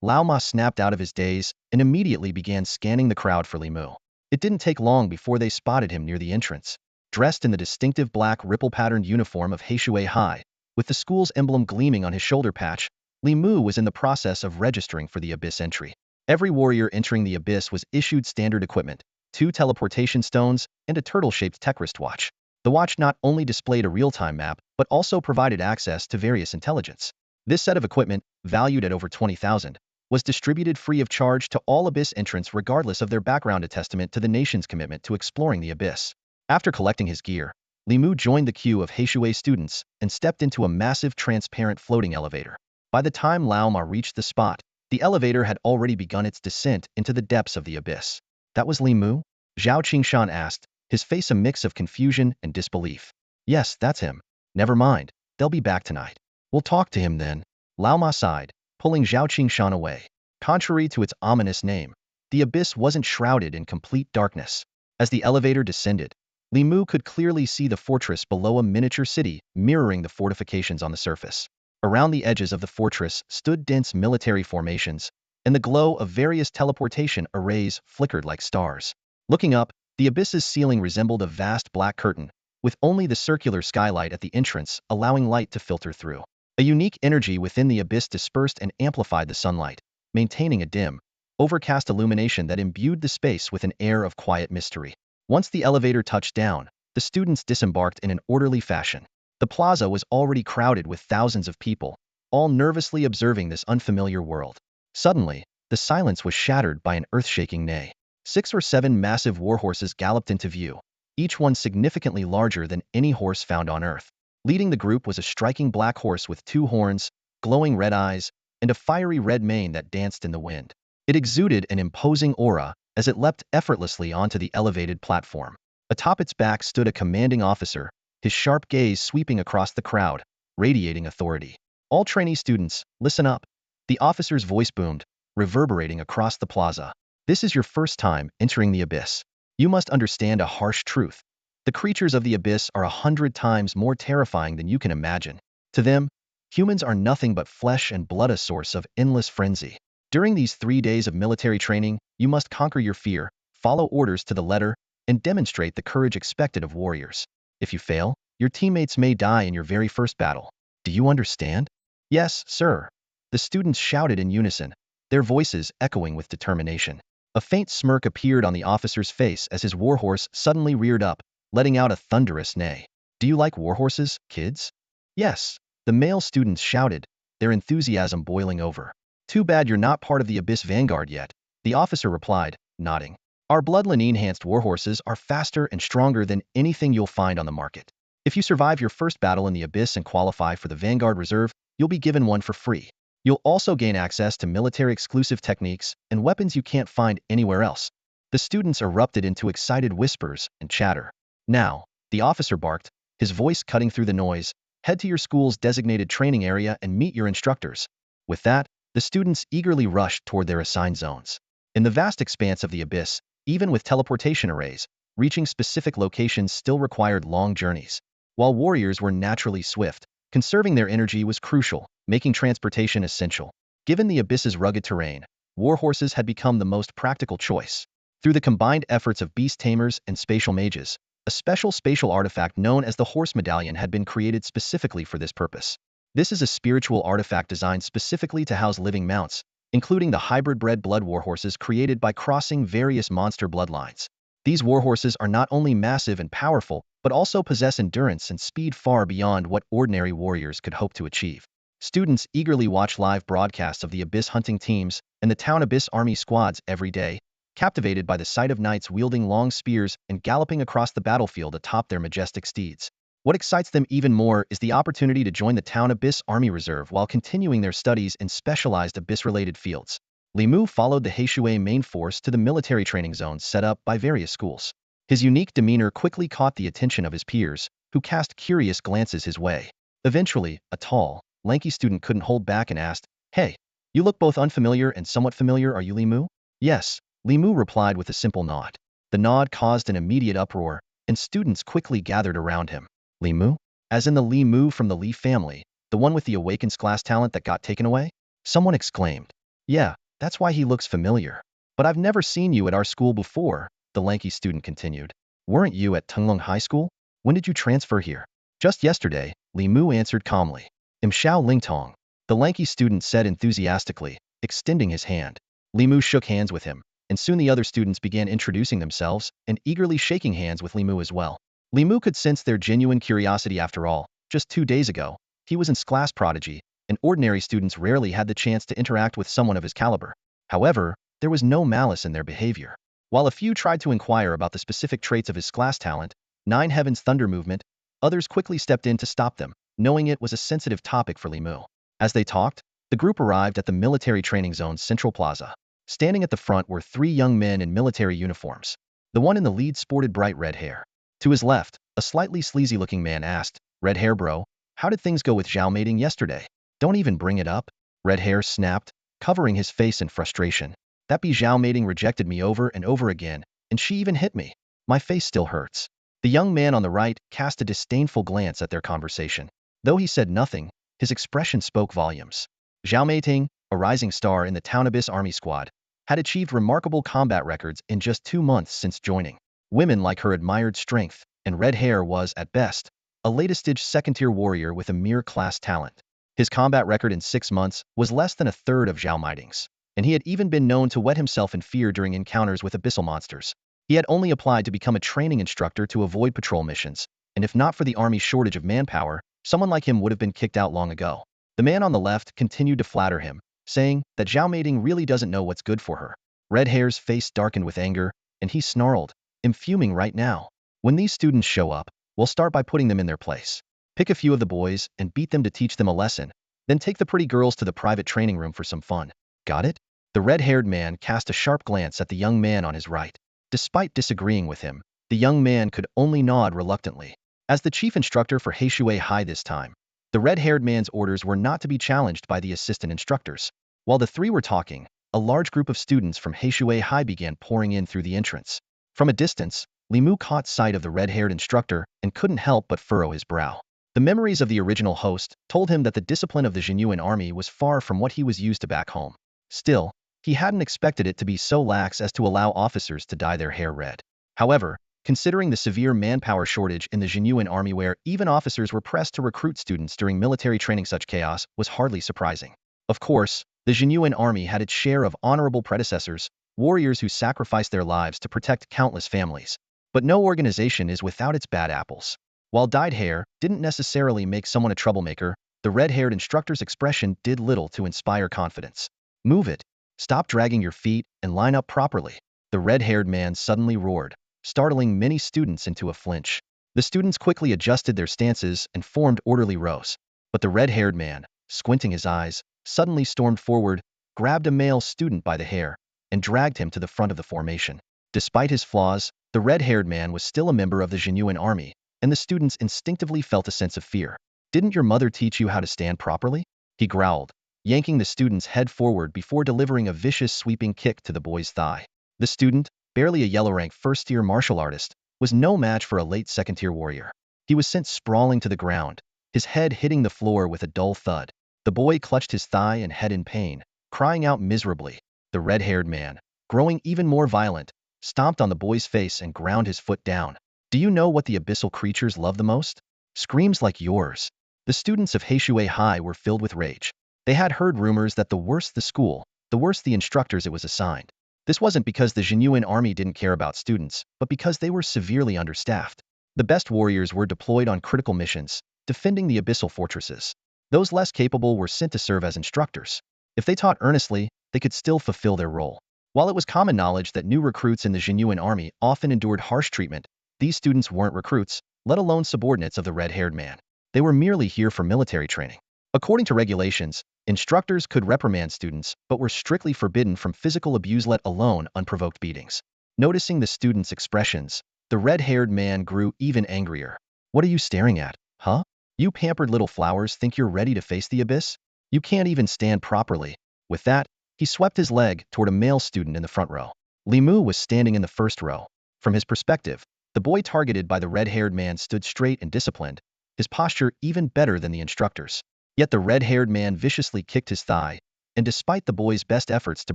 Lao Ma snapped out of his daze and immediately began scanning the crowd for Li Mu. It didn't take long before they spotted him near the entrance. Dressed in the distinctive black ripple-patterned uniform of Hmph High, with the school's emblem gleaming on his shoulder patch, Li Mu was in the process of registering for the Abyss entry. Every warrior entering the Abyss was issued standard equipment, 2 teleportation stones, and a turtle-shaped tech wristwatch. The watch not only displayed a real-time map, but also provided access to various intelligence. This set of equipment, valued at over 20,000, was distributed free of charge to all Abyss entrants regardless of their background, a testament to the nation's commitment to exploring the Abyss. After collecting his gear, Li Mu joined the queue of Heishui students and stepped into a massive transparent floating elevator. By the time Lao Ma reached the spot, the elevator had already begun its descent into the depths of the Abyss. That was Li Mu? Zhao Qingshan asked, his face a mix of confusion and disbelief. Yes, that's him. Never mind, they'll be back tonight. We'll talk to him then. Lao Ma sighed, pulling Zhao Qingshan away. Contrary to its ominous name, the Abyss wasn't shrouded in complete darkness. As the elevator descended, Li Mu could clearly see the fortress below, a miniature city mirroring the fortifications on the surface. Around the edges of the fortress stood dense military formations, and the glow of various teleportation arrays flickered like stars. Looking up, the Abyss's ceiling resembled a vast black curtain, with only the circular skylight at the entrance allowing light to filter through. A unique energy within the Abyss dispersed and amplified the sunlight, maintaining a dim, overcast illumination that imbued the space with an air of quiet mystery. Once the elevator touched down, the students disembarked in an orderly fashion. The plaza was already crowded with thousands of people, all nervously observing this unfamiliar world. Suddenly, the silence was shattered by an earth-shaking neigh. 6 or 7 massive warhorses galloped into view, each one significantly larger than any horse found on Earth. Leading the group was a striking black horse with 2 horns, glowing red eyes, and a fiery red mane that danced in the wind. It exuded an imposing aura as it leapt effortlessly onto the elevated platform. Atop its back stood a commanding officer, his sharp gaze sweeping across the crowd, radiating authority. All trainee students, listen up. The officer's voice boomed, reverberating across the plaza. This is your first time entering the Abyss. You must understand a harsh truth. The creatures of the Abyss are 100 times more terrifying than you can imagine. To them, humans are nothing but flesh and blood, a source of endless frenzy. During these 3 days of military training, you must conquer your fear, follow orders to the letter, and demonstrate the courage expected of warriors. If you fail, your teammates may die in your very first battle. Do you understand? Yes, sir. The students shouted in unison, their voices echoing with determination. A faint smirk appeared on the officer's face as his warhorse suddenly reared up, letting out a thunderous neigh. Do you like warhorses, kids? Yes, the male students shouted, their enthusiasm boiling over. Too bad you're not part of the Abyss Vanguard yet, the officer replied, nodding. Our bloodline-enhanced warhorses are faster and stronger than anything you'll find on the market. If you survive your first battle in the Abyss and qualify for the Vanguard Reserve, you'll be given one for free. You'll also gain access to military-exclusive techniques and weapons you can't find anywhere else. The students erupted into excited whispers and chatter. Now, the officer barked, his voice cutting through the noise, head to your school's designated training area and meet your instructors. With that, the students eagerly rushed toward their assigned zones. In the vast expanse of the Abyss, even with teleportation arrays, reaching specific locations still required long journeys. While warriors were naturally swift, conserving their energy was crucial, making transportation essential. Given the Abyss's rugged terrain, warhorses had become the most practical choice. Through the combined efforts of beast tamers and spatial mages, a special spatial artifact known as the Horse Medallion had been created specifically for this purpose. This is a spiritual artifact designed specifically to house living mounts, including the hybrid-bred blood warhorses created by crossing various monster bloodlines. These warhorses are not only massive and powerful, but also possess endurance and speed far beyond what ordinary warriors could hope to achieve. Students eagerly watch live broadcasts of the Abyss hunting teams and the town Abyss Army squads every day, captivated by the sight of knights wielding long spears and galloping across the battlefield atop their majestic steeds. What excites them even more is the opportunity to join the town Abyss Army Reserve while continuing their studies in specialized Abyss-related fields. Li Mu followed the Heishui main force to the military training zones set up by various schools. His unique demeanor quickly caught the attention of his peers, who cast curious glances his way. Eventually, a tall, lanky student couldn't hold back and asked, "Hey, you look both unfamiliar and somewhat familiar, are you Li Mu?" "Yes," Li Mu replied with a simple nod. The nod caused an immediate uproar, and students quickly gathered around him. Li Mu? As in the Li Mu from the Li family, the one with the Awakens class talent that got taken away? Someone exclaimed. "Yeah, that's why he looks familiar. But I've never seen you at our school before," the lanky student continued. "Weren't you at Tunglong High School? When did you transfer here?" "Just yesterday," Li Mu answered calmly. "Imshao Lingtong," the lanky student said enthusiastically, extending his hand. Li Mu shook hands with him, and soon the other students began introducing themselves and eagerly shaking hands with Li Mu as well. Li Mu could sense their genuine curiosity. After all, just 2 days ago, he was in class prodigy, and ordinary students rarely had the chance to interact with someone of his caliber. However, there was no malice in their behavior. While a few tried to inquire about the specific traits of his class talent, Nine Heaven's thunder movement, others quickly stepped in to stop them, knowing it was a sensitive topic for Li Mu. As they talked, the group arrived at the military training zone's central plaza. Standing at the front were three young men in military uniforms. The one in the lead sported bright red hair. To his left, a slightly sleazy-looking man asked, "Red hair bro, how did things go with Zhao mating yesterday? Don't even bring it up." Red hair snapped, covering his face in frustration. "That be Zhao mating rejected me over and over again, and she even hit me. My face still hurts." The young man on the right cast a disdainful glance at their conversation. Though he said nothing, his expression spoke volumes. Zhao Meiting, a rising star in the Town Abyss Army Squad, had achieved remarkable combat records in just 2 months since joining. Women like her admired strength, and red hair was, at best, a latest-stage second-tier warrior with a mere class talent. His combat record in 6 months was less than a third of Zhao Meiting's, and he had even been known to wet himself in fear during encounters with abyssal monsters. He had only applied to become a training instructor to avoid patrol missions, and if not for the army's shortage of manpower, someone like him would have been kicked out long ago. The man on the left continued to flatter him, saying that Zhao Meiting really doesn't know what's good for her. Red hair's face darkened with anger, and he snarled, "I'm fuming right now. When these students show up, we'll start by putting them in their place. Pick a few of the boys and beat them to teach them a lesson, then take the pretty girls to the private training room for some fun. Got it?" The red-haired man cast a sharp glance at the young man on his right. Despite disagreeing with him, the young man could only nod reluctantly. As the chief instructor for Heishui High this time, the red-haired man's orders were not to be challenged by the assistant instructors. While the three were talking, a large group of students from Heishui High began pouring in through the entrance. From a distance, Li Mu caught sight of the red-haired instructor and couldn't help but furrow his brow. The memories of the original host told him that the discipline of the Zhenyuan Army was far from what he was used to back home. Still, he hadn't expected it to be so lax as to allow officers to dye their hair red. However, considering the severe manpower shortage in the Zhenyuan Army where even officers were pressed to recruit students during military training, such chaos was hardly surprising. Of course, the Zhenyuan Army had its share of honorable predecessors, warriors who sacrificed their lives to protect countless families. But no organization is without its bad apples. While dyed hair didn't necessarily make someone a troublemaker, the red-haired instructor's expression did little to inspire confidence. "Move it. Stop dragging your feet and line up properly," the red-haired man suddenly roared, startling many students into a flinch. The students quickly adjusted their stances and formed orderly rows. But the red-haired man, squinting his eyes, suddenly stormed forward, grabbed a male student by the hair, and dragged him to the front of the formation. Despite his flaws, the red-haired man was still a member of the Zhenyuan Army, and the students instinctively felt a sense of fear. "Didn't your mother teach you how to stand properly?" he growled, yanking the student's head forward before delivering a vicious sweeping kick to the boy's thigh. The student, barely a yellow-rank first-tier martial artist, was no match for a late second-tier warrior. He was sent sprawling to the ground, his head hitting the floor with a dull thud. The boy clutched his thigh and head in pain, crying out miserably. The red-haired man, growing even more violent, stomped on the boy's face and ground his foot down. "Do you know what the abyssal creatures love the most? Screams like yours." The students of Heishui High were filled with rage. They had heard rumors that the worse the school, the worse the instructors it was assigned. This wasn't because the Zhenyuan Army didn't care about students, but because they were severely understaffed. The best warriors were deployed on critical missions, defending the abyssal fortresses. Those less capable were sent to serve as instructors. If they taught earnestly, they could still fulfill their role. While it was common knowledge that new recruits in the Zhenyuan Army often endured harsh treatment, these students weren't recruits, let alone subordinates of the red-haired man. They were merely here for military training. According to regulations, instructors could reprimand students, but were strictly forbidden from physical abuse, let alone unprovoked beatings. Noticing the students' expressions, the red-haired man grew even angrier. "What are you staring at, huh? You pampered little flowers think you're ready to face the abyss? You can't even stand properly." With that, he swept his leg toward a male student in the front row. Li Mu was standing in the first row. From his perspective, the boy targeted by the red-haired man stood straight and disciplined, his posture even better than the instructor's. Yet the red-haired man viciously kicked his thigh, and despite the boy's best efforts to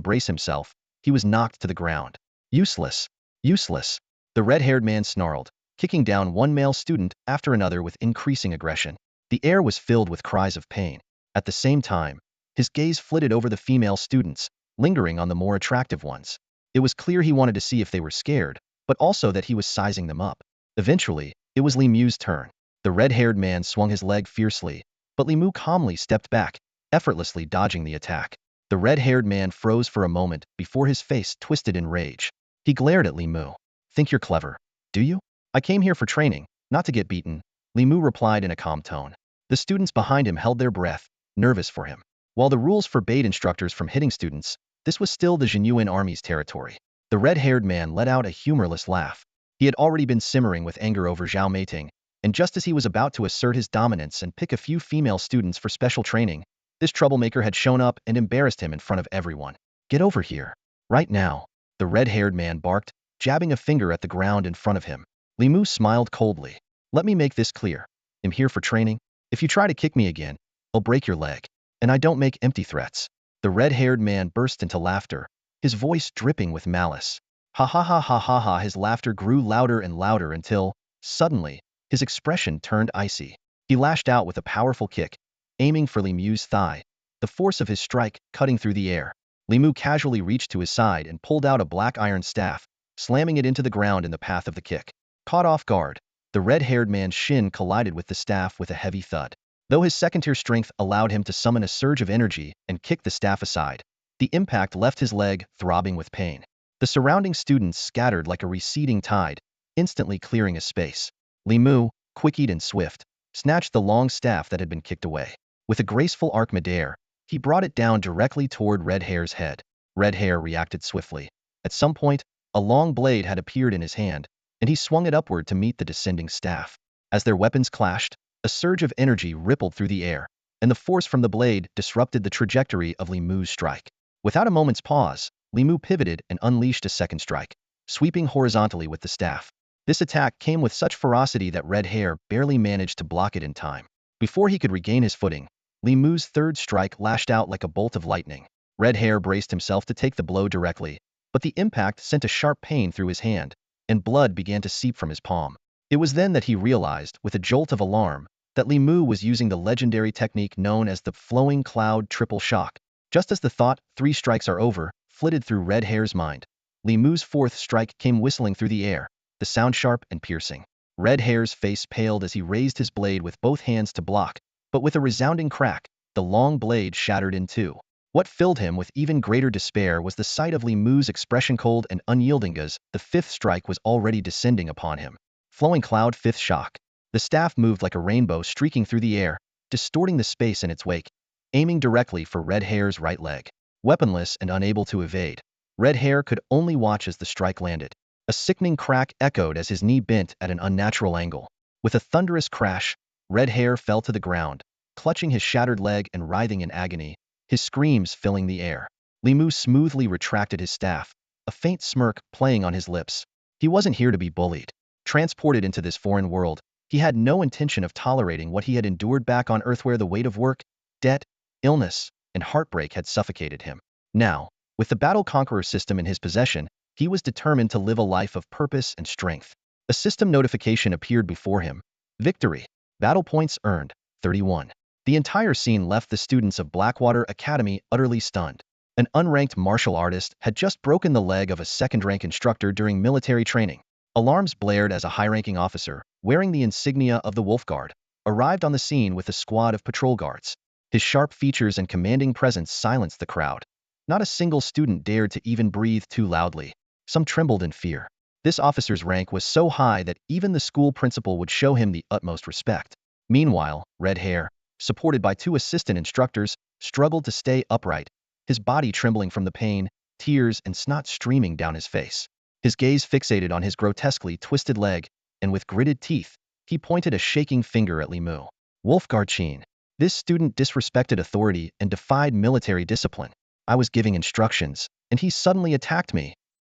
brace himself, he was knocked to the ground. "Useless! Useless!" the red-haired man snarled, kicking down one male student after another with increasing aggression. The air was filled with cries of pain. At the same time, his gaze flitted over the female students, lingering on the more attractive ones. It was clear he wanted to see if they were scared, but also that he was sizing them up. Eventually, it was Li Mu's turn. The red-haired man swung his leg fiercely, but Li Mu calmly stepped back, effortlessly dodging the attack. The red-haired man froze for a moment before his face twisted in rage. He glared at Li Mu. Think you're clever, do you? I came here for training, not to get beaten, Li Mu replied in a calm tone. The students behind him held their breath, nervous for him. While the rules forbade instructors from hitting students, this was still the Zhenyuan Army's territory. The red-haired man let out a humorless laugh. He had already been simmering with anger over Zhao Meiting, and just as he was about to assert his dominance and pick a few female students for special training, this troublemaker had shown up and embarrassed him in front of everyone. Get over here. Right now, the red-haired man barked, jabbing a finger at the ground in front of him. Li Mu smiled coldly. Let me make this clear. I'm here for training. If you try to kick me again, I'll break your leg. And I don't make empty threats. The red-haired man burst into laughter, his voice dripping with malice. Ha ha ha ha ha ha. His laughter grew louder and louder until, suddenly, his expression turned icy. He lashed out with a powerful kick, aiming for Li Mu's thigh, the force of his strike cutting through the air. Li Mu casually reached to his side and pulled out a black iron staff, slamming it into the ground in the path of the kick. Caught off guard, the red-haired man's shin collided with the staff with a heavy thud. Though his second-tier strength allowed him to summon a surge of energy and kick the staff aside, the impact left his leg throbbing with pain. The surrounding students scattered like a receding tide, instantly clearing a space. Li Mu, quick-eyed and swift, snatched the long staff that had been kicked away. With a graceful arc midair, he brought it down directly toward Red Hair's head. Red Hair reacted swiftly. At some point, a long blade had appeared in his hand, and he swung it upward to meet the descending staff. As their weapons clashed, a surge of energy rippled through the air, and the force from the blade disrupted the trajectory of Li Mu's strike. Without a moment's pause, Li Mu pivoted and unleashed a second strike, sweeping horizontally with the staff. This attack came with such ferocity that Red Hair barely managed to block it in time. Before he could regain his footing, Li Mu's third strike lashed out like a bolt of lightning. Red Hair braced himself to take the blow directly, but the impact sent a sharp pain through his hand, and blood began to seep from his palm. It was then that he realized, with a jolt of alarm, that Li Mu was using the legendary technique known as the flowing cloud triple shock. Just as the thought, 3 strikes are over, flitted through Red Hair's mind, Li Mu's fourth strike came whistling through the air, the sound sharp and piercing. Red Hair's face paled as he raised his blade with both hands to block, but with a resounding crack, the long blade shattered in two. What filled him with even greater despair was the sight of Li Mu's expression cold and unyielding as the fifth strike was already descending upon him. Flowing cloud fifth shock. The staff moved like a rainbow streaking through the air, distorting the space in its wake, aiming directly for Red Hair's right leg. Weaponless and unable to evade, Red Hair could only watch as the strike landed. A sickening crack echoed as his knee bent at an unnatural angle. With a thunderous crash, Red Hair fell to the ground, clutching his shattered leg and writhing in agony, his screams filling the air. Li Mu smoothly retracted his staff, a faint smirk playing on his lips. He wasn't here to be bullied. Transported into this foreign world, he had no intention of tolerating what he had endured back on Earth, where the weight of work, debt, illness, and heartbreak had suffocated him. Now, with the Battle Conqueror system in his possession, he was determined to live a life of purpose and strength. A system notification appeared before him. Victory. Battle points earned, 31. The entire scene left the students of Blackwater Academy utterly stunned. An unranked martial artist had just broken the leg of a second-rank instructor during military training. Alarms blared as a high-ranking officer, wearing the insignia of the Wolf Guard, arrived on the scene with a squad of patrol guards. His sharp features and commanding presence silenced the crowd. Not a single student dared to even breathe too loudly. Some trembled in fear. This officer's rank was so high that even the school principal would show him the utmost respect. Meanwhile, Red Hair, supported by 2 assistant instructors, struggled to stay upright, his body trembling from the pain, tears and snot streaming down his face. His gaze fixated on his grotesquely twisted leg, and with gritted teeth, he pointed a shaking finger at Li Mu. Wolfguard Chin. This student disrespected authority and defied military discipline. I was giving instructions, and he suddenly attacked me.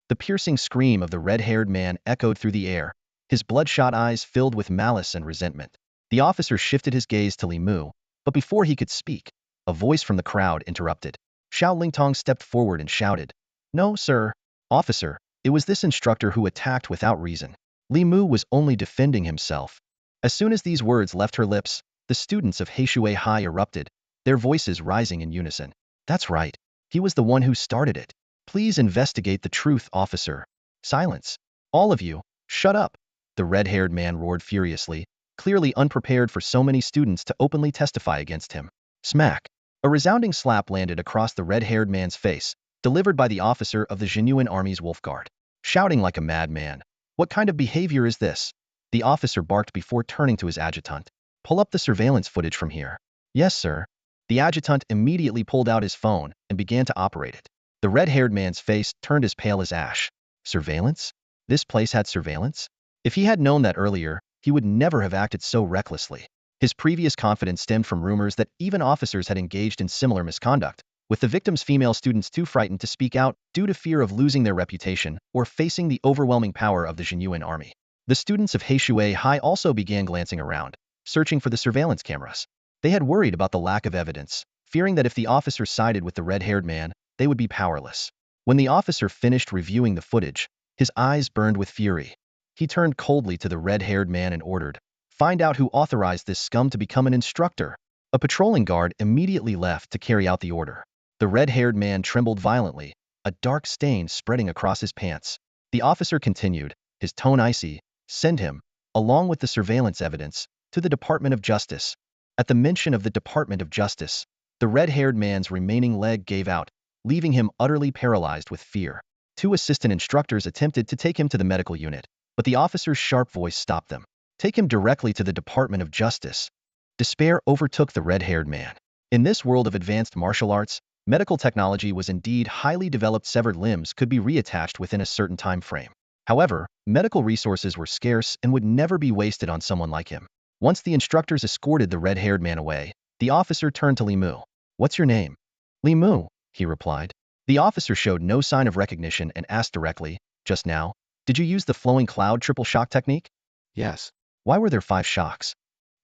The piercing scream of the red-haired man echoed through the air, his bloodshot eyes filled with malice and resentment. The officer shifted his gaze to Li Mu, but before he could speak, a voice from the crowd interrupted. Xiao Lingtong stepped forward and shouted, "No, sir. Officer, it was this instructor who attacked without reason." Li Mu was only defending himself. As soon as these words left her lips, the students of Heishui High erupted, their voices rising in unison. That's right. He was the one who started it. Please investigate the truth, officer. Silence. All of you, shut up. The red-haired man roared furiously, clearly unprepared for so many students to openly testify against him. Smack. A resounding slap landed across the red-haired man's face, delivered by the officer of the Zhenyuan Army's wolf guard. Shouting like a madman, "What kind of behavior is this?" The officer barked before turning to his adjutant. "Pull up the surveillance footage from here." "Yes, sir." The adjutant immediately pulled out his phone and began to operate it. The red-haired man's face turned as pale as ash. Surveillance? This place had surveillance? If he had known that earlier, he would never have acted so recklessly. His previous confidence stemmed from rumors that even officers had engaged in similar misconduct, with the victim's female students too frightened to speak out due to fear of losing their reputation or facing the overwhelming power of the Zhenyuan Army. The students of Heishui High also began glancing around, searching for the surveillance cameras. They had worried about the lack of evidence, fearing that if the officer sided with the red-haired man, they would be powerless. When the officer finished reviewing the footage, his eyes burned with fury. He turned coldly to the red-haired man and ordered, "Find out who authorized this scum to become an instructor." A patrolling guard immediately left to carry out the order. The red-haired man trembled violently, a dark stain spreading across his pants. The officer continued, his tone icy, "Send him, along with the surveillance evidence, to the Department of Justice." At the mention of the Department of Justice, the red-haired man's remaining leg gave out, leaving him utterly paralyzed with fear. Two assistant instructors attempted to take him to the medical unit, but the officer's sharp voice stopped them. "Take him directly to the Department of Justice." Despair overtook the red-haired man. In this world of advanced martial arts, medical technology was indeed highly developed. Severed limbs could be reattached within a certain time frame. However, medical resources were scarce and would never be wasted on someone like him. Once the instructors escorted the red-haired man away, the officer turned to Li Mu. "What's your name?" "Li Mu," he replied. The officer showed no sign of recognition and asked directly, "Just now, did you use the flowing cloud triple shock technique?" Yes. "Why were there 5 shocks?"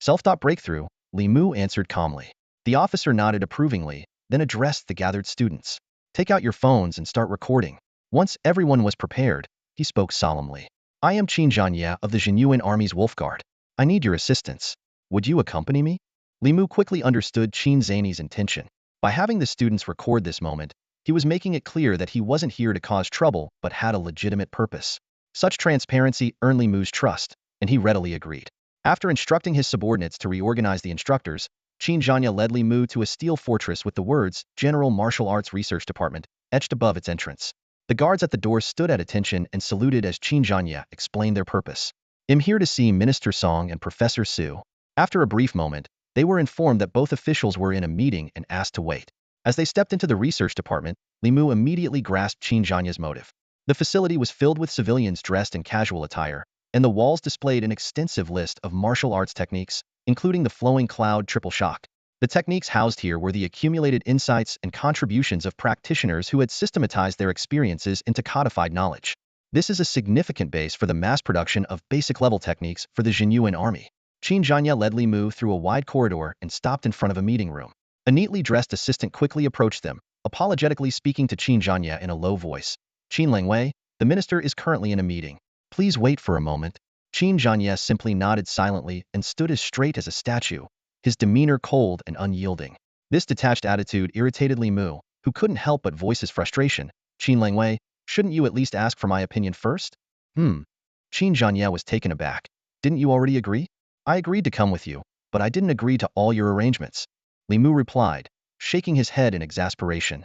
"Self-taught breakthrough," Li Mu answered calmly. The officer nodded approvingly, then addressed the gathered students. "Take out your phones and start recording." Once everyone was prepared, he spoke solemnly. "I am Zhenyuan of the Zhenyuan Army's Wolf Guard. I need your assistance. Would you accompany me?" Li Mu quickly understood Zhenyuan's intention. By having the students record this moment, he was making it clear that he wasn't here to cause trouble but had a legitimate purpose. Such transparency earned Li Mu's trust, and he readily agreed. After instructing his subordinates to reorganize the instructors, Zhenyuan led Li Mu to a steel fortress with the words "General Martial Arts Research Department" etched above its entrance. The guards at the door stood at attention and saluted as Zhenyuan explained their purpose. "I'm here to see Minister Song and Professor Su." After a brief moment, they were informed that both officials were in a meeting and asked to wait. As they stepped into the research department, Li Mu immediately grasped Zhenyuan's motive. The facility was filled with civilians dressed in casual attire, and the walls displayed an extensive list of martial arts techniques, including the flowing cloud triple shock. The techniques housed here were the accumulated insights and contributions of practitioners who had systematized their experiences into codified knowledge. This is a significant base for the mass production of basic-level techniques for the Zhenyuan Army. Zhenyuan led Li Mu through a wide corridor and stopped in front of a meeting room. A neatly dressed assistant quickly approached them, apologetically speaking to Zhenyuan in a low voice. "Qin Langwei, the minister is currently in a meeting. Please wait for a moment." Zhenyuan simply nodded silently and stood as straight as a statue, his demeanor cold and unyielding. This detached attitude irritated Li Mu, who couldn't help but voice his frustration. "Qin Langwei, shouldn't you at least ask for my opinion first?" Zhenyuan was taken aback. "Didn't you already agree?" "I agreed to come with you, but I didn't agree to all your arrangements," Li Mu replied, shaking his head in exasperation.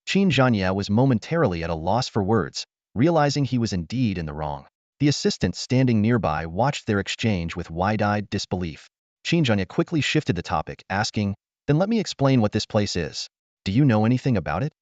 Zhenyuan was momentarily at a loss for words, realizing he was indeed in the wrong. The assistant standing nearby watched their exchange with wide-eyed disbelief. Zhenyuan quickly shifted the topic, asking, "Then let me explain what this place is. Do you know anything about it?"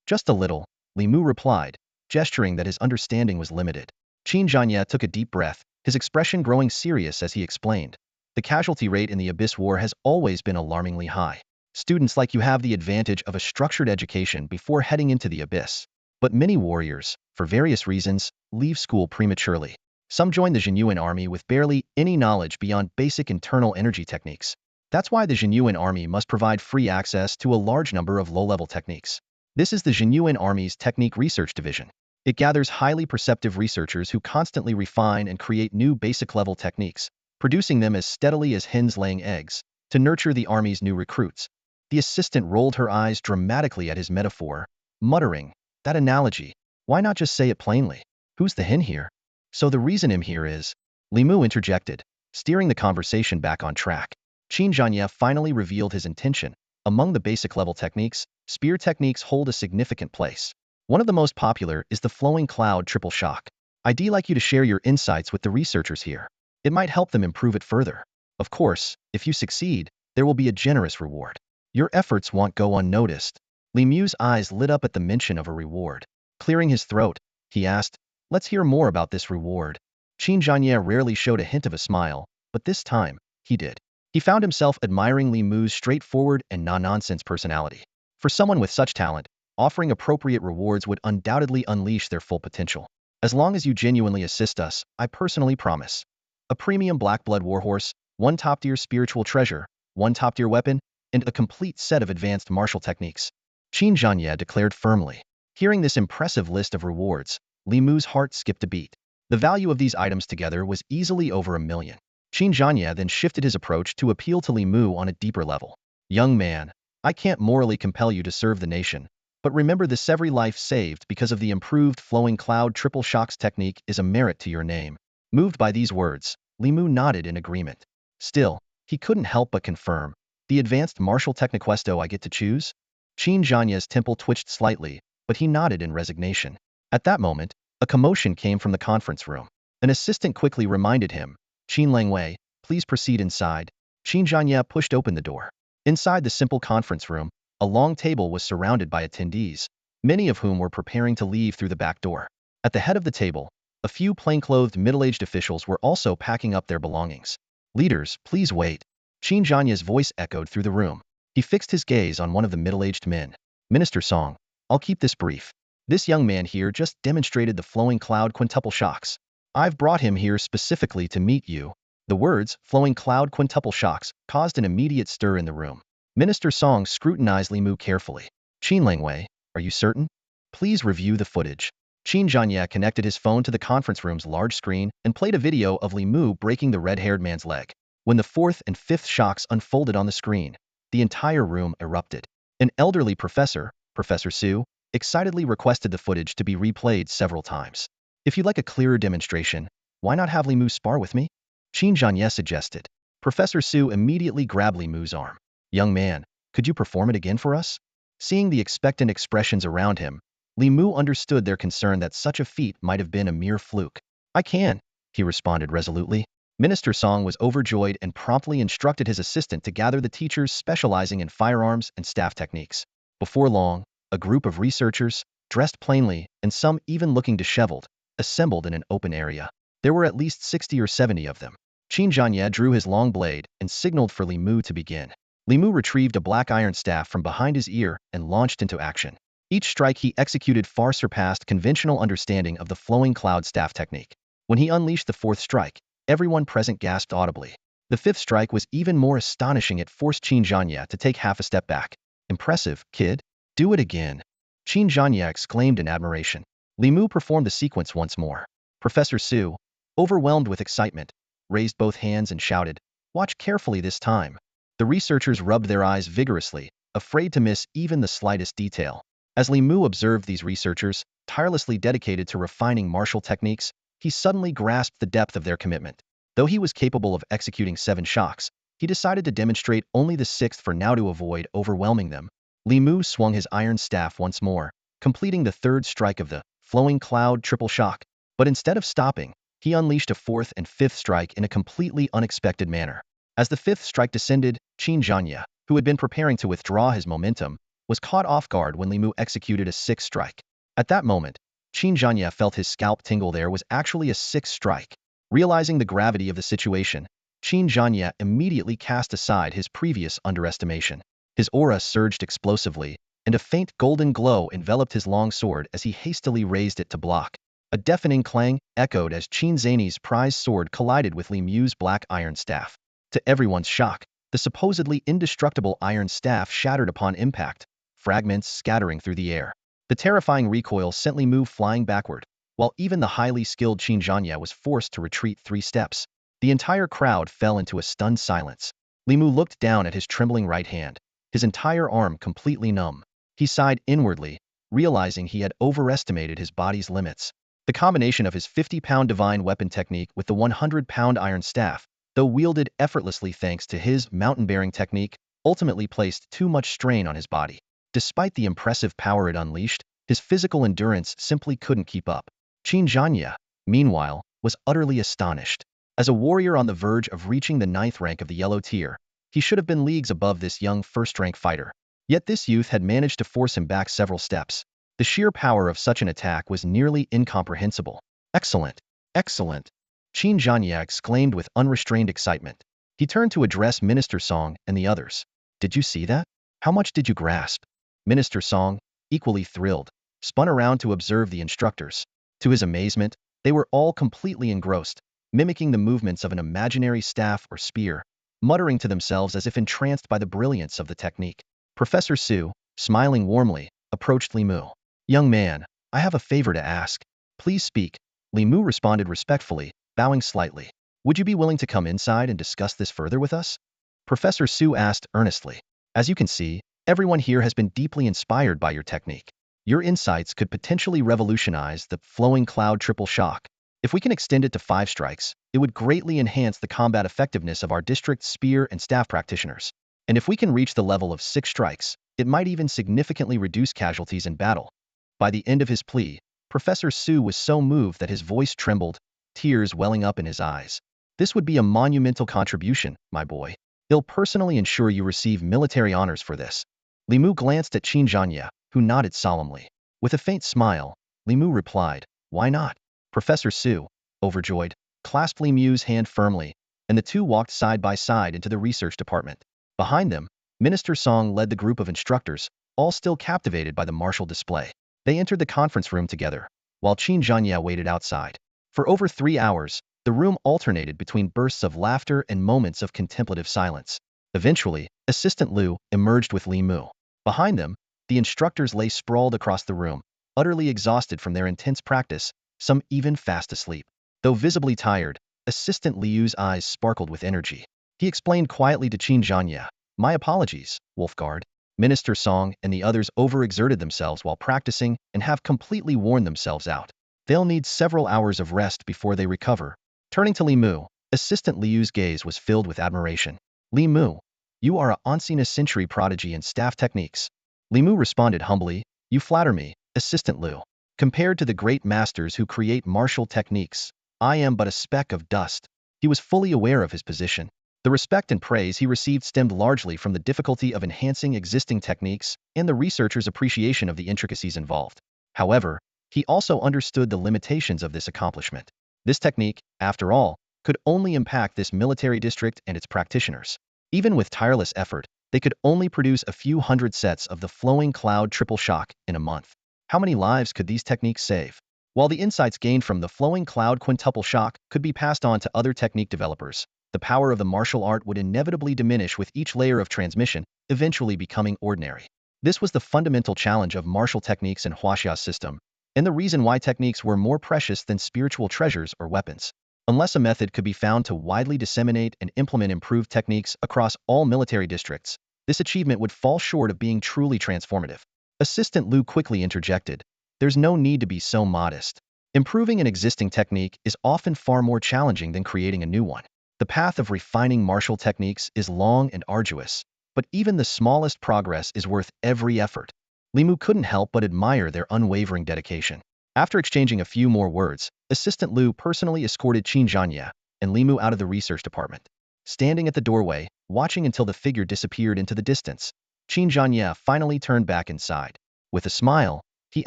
"Just a little," Li Mu replied, gesturing that his understanding was limited. Zhenyuan took a deep breath, his expression growing serious as he explained. "The casualty rate in the Abyss War has always been alarmingly high. Students like you have the advantage of a structured education before heading into the Abyss. But many warriors, for various reasons, leave school prematurely. Some join the Zhenyuan Army with barely any knowledge beyond basic internal energy techniques. That's why the Zhenyuan Army must provide free access to a large number of low-level techniques. This is the Zhenyuan Army's Technique Research Division. It gathers highly perceptive researchers who constantly refine and create new basic-level techniques, producing them as steadily as hens laying eggs, to nurture the Army's new recruits." The assistant rolled her eyes dramatically at his metaphor, muttering, "That analogy, why not just say it plainly? Who's the hen here?" "So the reason I'm here is," Li Mu interjected, steering the conversation back on track. Zhenyuan finally revealed his intention, a Among the basic level techniques, spear techniques hold a significant place. One of the most popular is the flowing cloud triple shock. I'd like you to share your insights with the researchers here. It might help them improve it further. Of course, if you succeed, there will be a generous reward. Your efforts won't go unnoticed. Li Mu's eyes lit up at the mention of a reward. Clearing his throat, he asked, let's hear more about this reward. Qin Zhanye rarely showed a hint of a smile, but this time, he did. He found himself admiring Li Mu's straightforward and no-nonsense personality. For someone with such talent, offering appropriate rewards would undoubtedly unleash their full potential. As long as you genuinely assist us, I personally promise. A premium black blood warhorse, one top-tier spiritual treasure, one top-tier weapon, and a complete set of advanced martial techniques. Qin Zhanye declared firmly. Hearing this impressive list of rewards, Li Mu's heart skipped a beat. The value of these items together was easily over $1 million. Qin Zhanye then shifted his approach to appeal to Li Mu on a deeper level. Young man, I can't morally compel you to serve the nation, but remember this: every life saved because of the improved flowing cloud triple shocks technique is a merit to your name. Moved by these words, Li Mu nodded in agreement. Still, he couldn't help but confirm, the advanced martial techniquesto I get to choose? Qin Zhanye's temple twitched slightly, but he nodded in resignation. At that moment, a commotion came from the conference room. An assistant quickly reminded him, Qin Langwei, please proceed inside. Qin Zhanye pushed open the door. Inside the simple conference room, a long table was surrounded by attendees, many of whom were preparing to leave through the back door. At the head of the table, a few plainclothed middle-aged officials were also packing up their belongings. Leaders, please wait. Qin Zhanye's voice echoed through the room. He fixed his gaze on one of the middle-aged men. Minister Song, I'll keep this brief. This young man here just demonstrated the flowing cloud quintuple shocks. I've brought him here specifically to meet you. The words, flowing cloud quintuple shocks, caused an immediate stir in the room. Minister Song scrutinized Li Mu carefully. Qin Langwei, are you certain? Please review the footage. Qin Zhanye connected his phone to the conference room's large screen and played a video of Li Mu breaking the red-haired man's leg. When the fourth and fifth shocks unfolded on the screen, the entire room erupted. An elderly professor, Professor Su, excitedly requested the footage to be replayed several times. If you'd like a clearer demonstration, why not have Li Mu spar with me? Qin Zhanye suggested. Professor Su immediately grabbed Li Mu's arm. Young man, could you perform it again for us? Seeing the expectant expressions around him, Li Mu understood their concern that such a feat might have been a mere fluke. I can, he responded resolutely. Minister Song was overjoyed and promptly instructed his assistant to gather the teachers specializing in firearms and staff techniques. Before long, a group of researchers, dressed plainly, and some even looking disheveled, assembled in an open area. There were at least 60 or 70 of them. Qin Zhanye drew his long blade and signaled for Li Mu to begin. Li Mu retrieved a black iron staff from behind his ear and launched into action. Each strike he executed far surpassed conventional understanding of the flowing cloud staff technique. When he unleashed the fourth strike, everyone present gasped audibly. The fifth strike was even more astonishing. It forced Qin Zhanye to take half a step back. Impressive, kid. Do it again. Qin Zhanye exclaimed in admiration. Li Mu performed the sequence once more. Professor Su, overwhelmed with excitement, raised both hands and shouted, watch carefully this time. The researchers rubbed their eyes vigorously, afraid to miss even the slightest detail. As Li Mu observed these researchers, tirelessly dedicated to refining martial techniques, he suddenly grasped the depth of their commitment. Though he was capable of executing 7 shocks, he decided to demonstrate only the 6th for now to avoid overwhelming them. Li Mu swung his iron staff once more, completing the 3rd strike of the flowing cloud triple shock. But instead of stopping, he unleashed a 4th and 5th strike in a completely unexpected manner. As the 5th strike descended, Qin Zhanye, who had been preparing to withdraw his momentum, was caught off guard when Li Mu executed a 6th strike. At that moment, Qin Zhanye felt his scalp tingle. There was actually a 6th strike. Realizing the gravity of the situation, Qin Zhanye immediately cast aside his previous underestimation. His aura surged explosively, and a faint golden glow enveloped his long sword as he hastily raised it to block. A deafening clang echoed as Qin Zhany's prized sword collided with Li Mu's black iron staff. To everyone's shock, the supposedly indestructible iron staff shattered upon impact, fragments scattering through the air. The terrifying recoil sent Li Mu flying backward, while even the highly skilled Qin Zhanye was forced to retreat 3 steps. The entire crowd fell into a stunned silence. Li Mu looked down at his trembling right hand, his entire arm completely numb. He sighed inwardly, realizing he had overestimated his body's limits. The combination of his 50-pound divine weapon technique with the 100-pound iron staff, though wielded effortlessly thanks to his mountain-bearing technique, ultimately placed too much strain on his body. Despite the impressive power it unleashed, his physical endurance simply couldn't keep up. Qin Zhanya, meanwhile, was utterly astonished. As a warrior on the verge of reaching the 9th rank of the yellow tier, he should have been leagues above this young first-rank fighter. Yet this youth had managed to force him back several steps. The sheer power of such an attack was nearly incomprehensible. Excellent! Excellent! Qin Zhanya exclaimed with unrestrained excitement. He turned to address Minister Song and the others. Did you see that? How much did you grasp? Minister Song, equally thrilled, spun around to observe the instructors. To his amazement, they were all completely engrossed, mimicking the movements of an imaginary staff or spear, muttering to themselves as if entranced by the brilliance of the technique. Professor Su, smiling warmly, approached Li Mu. Young man, I have a favor to ask. Please speak. Li Mu responded respectfully, bowing slightly. Would you be willing to come inside and discuss this further with us? Professor Su asked earnestly. As you can see, everyone here has been deeply inspired by your technique. Your insights could potentially revolutionize the flowing cloud triple shock. If we can extend it to 5 strikes, it would greatly enhance the combat effectiveness of our district's spear and staff practitioners. And if we can reach the level of 6 strikes, it might even significantly reduce casualties in battle. By the end of his plea, Professor Su was so moved that his voice trembled, tears welling up in his eyes. This would be a monumental contribution, my boy. He'll personally ensure you receive military honors for this. Li Mu glanced at Qin Zhanya, who nodded solemnly. With a faint smile, Li Mu replied, why not? Professor Su, overjoyed, clasped Li Mu's hand firmly, and the two walked side by side into the research department. Behind them, Minister Song led the group of instructors, all still captivated by the martial display. They entered the conference room together, while Qin Zhanya waited outside. For over 3 hours, the room alternated between bursts of laughter and moments of contemplative silence. Eventually, Assistant Liu emerged with Li Mu. Behind them, the instructors lay sprawled across the room, utterly exhausted from their intense practice, some even fast asleep. Though visibly tired, Assistant Liu's eyes sparkled with energy. He explained quietly to Qin Zhanya, my apologies, Wolfguard. Minister Song and the others overexerted themselves while practicing and have completely worn themselves out. They'll need several hours of rest before they recover. Turning to Li Mu, Assistant Liu's gaze was filled with admiration. Li Mu, you are a ancient century prodigy in staff techniques. Li Mu responded humbly, you flatter me, Assistant Liu. Compared to the great masters who create martial techniques, I am but a speck of dust. He was fully aware of his position. The respect and praise he received stemmed largely from the difficulty of enhancing existing techniques and the researcher's appreciation of the intricacies involved. However, he also understood the limitations of this accomplishment. This technique, after all, could only impact this military district and its practitioners. Even with tireless effort, they could only produce a few hundred sets of the flowing cloud triple shock in a month. How many lives could these techniques save? While the insights gained from the flowing cloud quintuple shock could be passed on to other technique developers, the power of the martial art would inevitably diminish with each layer of transmission, eventually becoming ordinary. This was the fundamental challenge of martial techniques in Huaxia's system, and the reason why techniques were more precious than spiritual treasures or weapons. Unless a method could be found to widely disseminate and implement improved techniques across all military districts, this achievement would fall short of being truly transformative. Assistant Liu quickly interjected, there's no need to be so modest. Improving an existing technique is often far more challenging than creating a new one. The path of refining martial techniques is long and arduous, but even the smallest progress is worth every effort. Li Mu couldn't help but admire their unwavering dedication. After exchanging a few more words, Assistant Liu personally escorted Qin Zhanya and Li Mu out of the research department. Standing at the doorway, watching until the figure disappeared into the distance, Qin Zhanya finally turned back inside. With a smile, he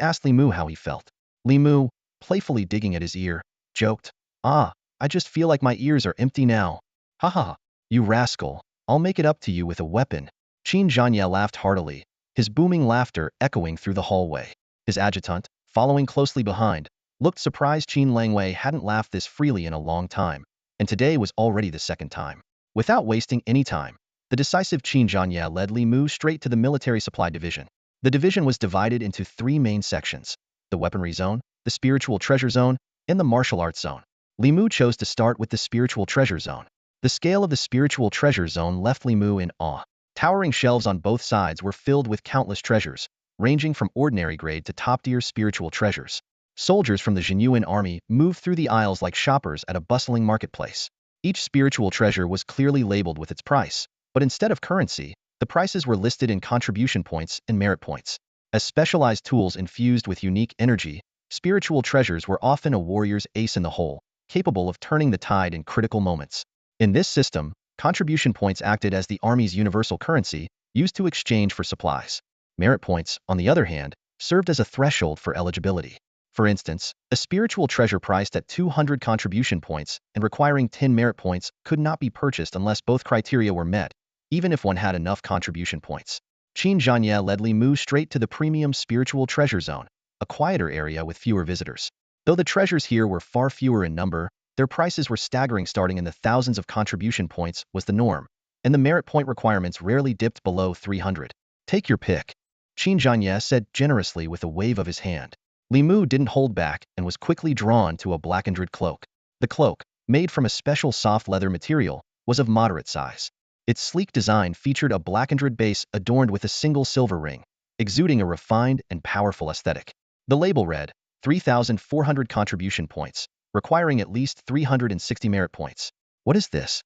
asked Li Mu how he felt. Li Mu, playfully digging at his ear, joked, I just feel like my ears are empty now. Ha ha ha, you rascal, I'll make it up to you with a weapon. Qin Zhanya laughed heartily, his booming laughter echoing through the hallway. His adjutant, following closely behind, looked surprised Qin Langwei hadn't laughed this freely in a long time, and today was already the second time. Without wasting any time, the decisive Qin Zhanya led Li Mu straight to the military supply division. The division was divided into 3 main sections: the weaponry zone, the spiritual treasure zone, and the martial arts zone. Li Mu chose to start with the spiritual treasure zone. The scale of the spiritual treasure zone left Li Mu in awe. Towering shelves on both sides were filled with countless treasures, ranging from ordinary grade to top-tier spiritual treasures. Soldiers from the Zhenyuan Army moved through the aisles like shoppers at a bustling marketplace. Each spiritual treasure was clearly labeled with its price, but instead of currency, the The prices were listed in contribution points and merit points. As specialized tools infused with unique energy, spiritual treasures were often a warrior's ace in the hole, capable of turning the tide in critical moments. In this system, contribution points acted as the army's universal currency, used to exchange for supplies. Merit points, on the other hand, served as a threshold for eligibility. For instance, a spiritual treasure priced at 200 contribution points and requiring 10 merit points could not be purchased unless both criteria were met, even if one had enough contribution points. Qin Zhanya led Li Mu straight to the premium spiritual treasure zone, a quieter area with fewer visitors. Though the treasures here were far fewer in number, their prices were staggering. Starting in the thousands of contribution points was the norm, and the merit point requirements rarely dipped below 300. Take your pick, Qin Zhanya said generously with a wave of his hand. Li Mu didn't hold back and was quickly drawn to a blackened cloak. The cloak, made from a special soft leather material, was of moderate size. Its sleek design featured a blackened base adorned with a single silver ring, exuding a refined and powerful aesthetic. The label read, 3,400 contribution points, requiring at least 360 merit points. What is this?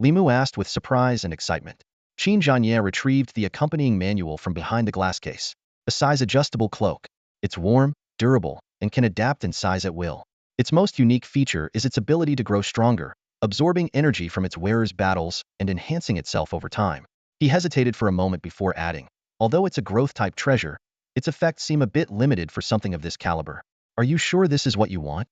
Li Mu asked with surprise and excitement. Qin Zhanya retrieved the accompanying manual from behind the glass case. A size-adjustable cloak. It's warm, durable, and can adapt in size at will. Its most unique feature is its ability to grow stronger, absorbing energy from its wearer's battles and enhancing itself over time. He hesitated for a moment before adding, although it's a growth-type treasure, its effects seem a bit limited for something of this caliber. Are you sure this is what you want?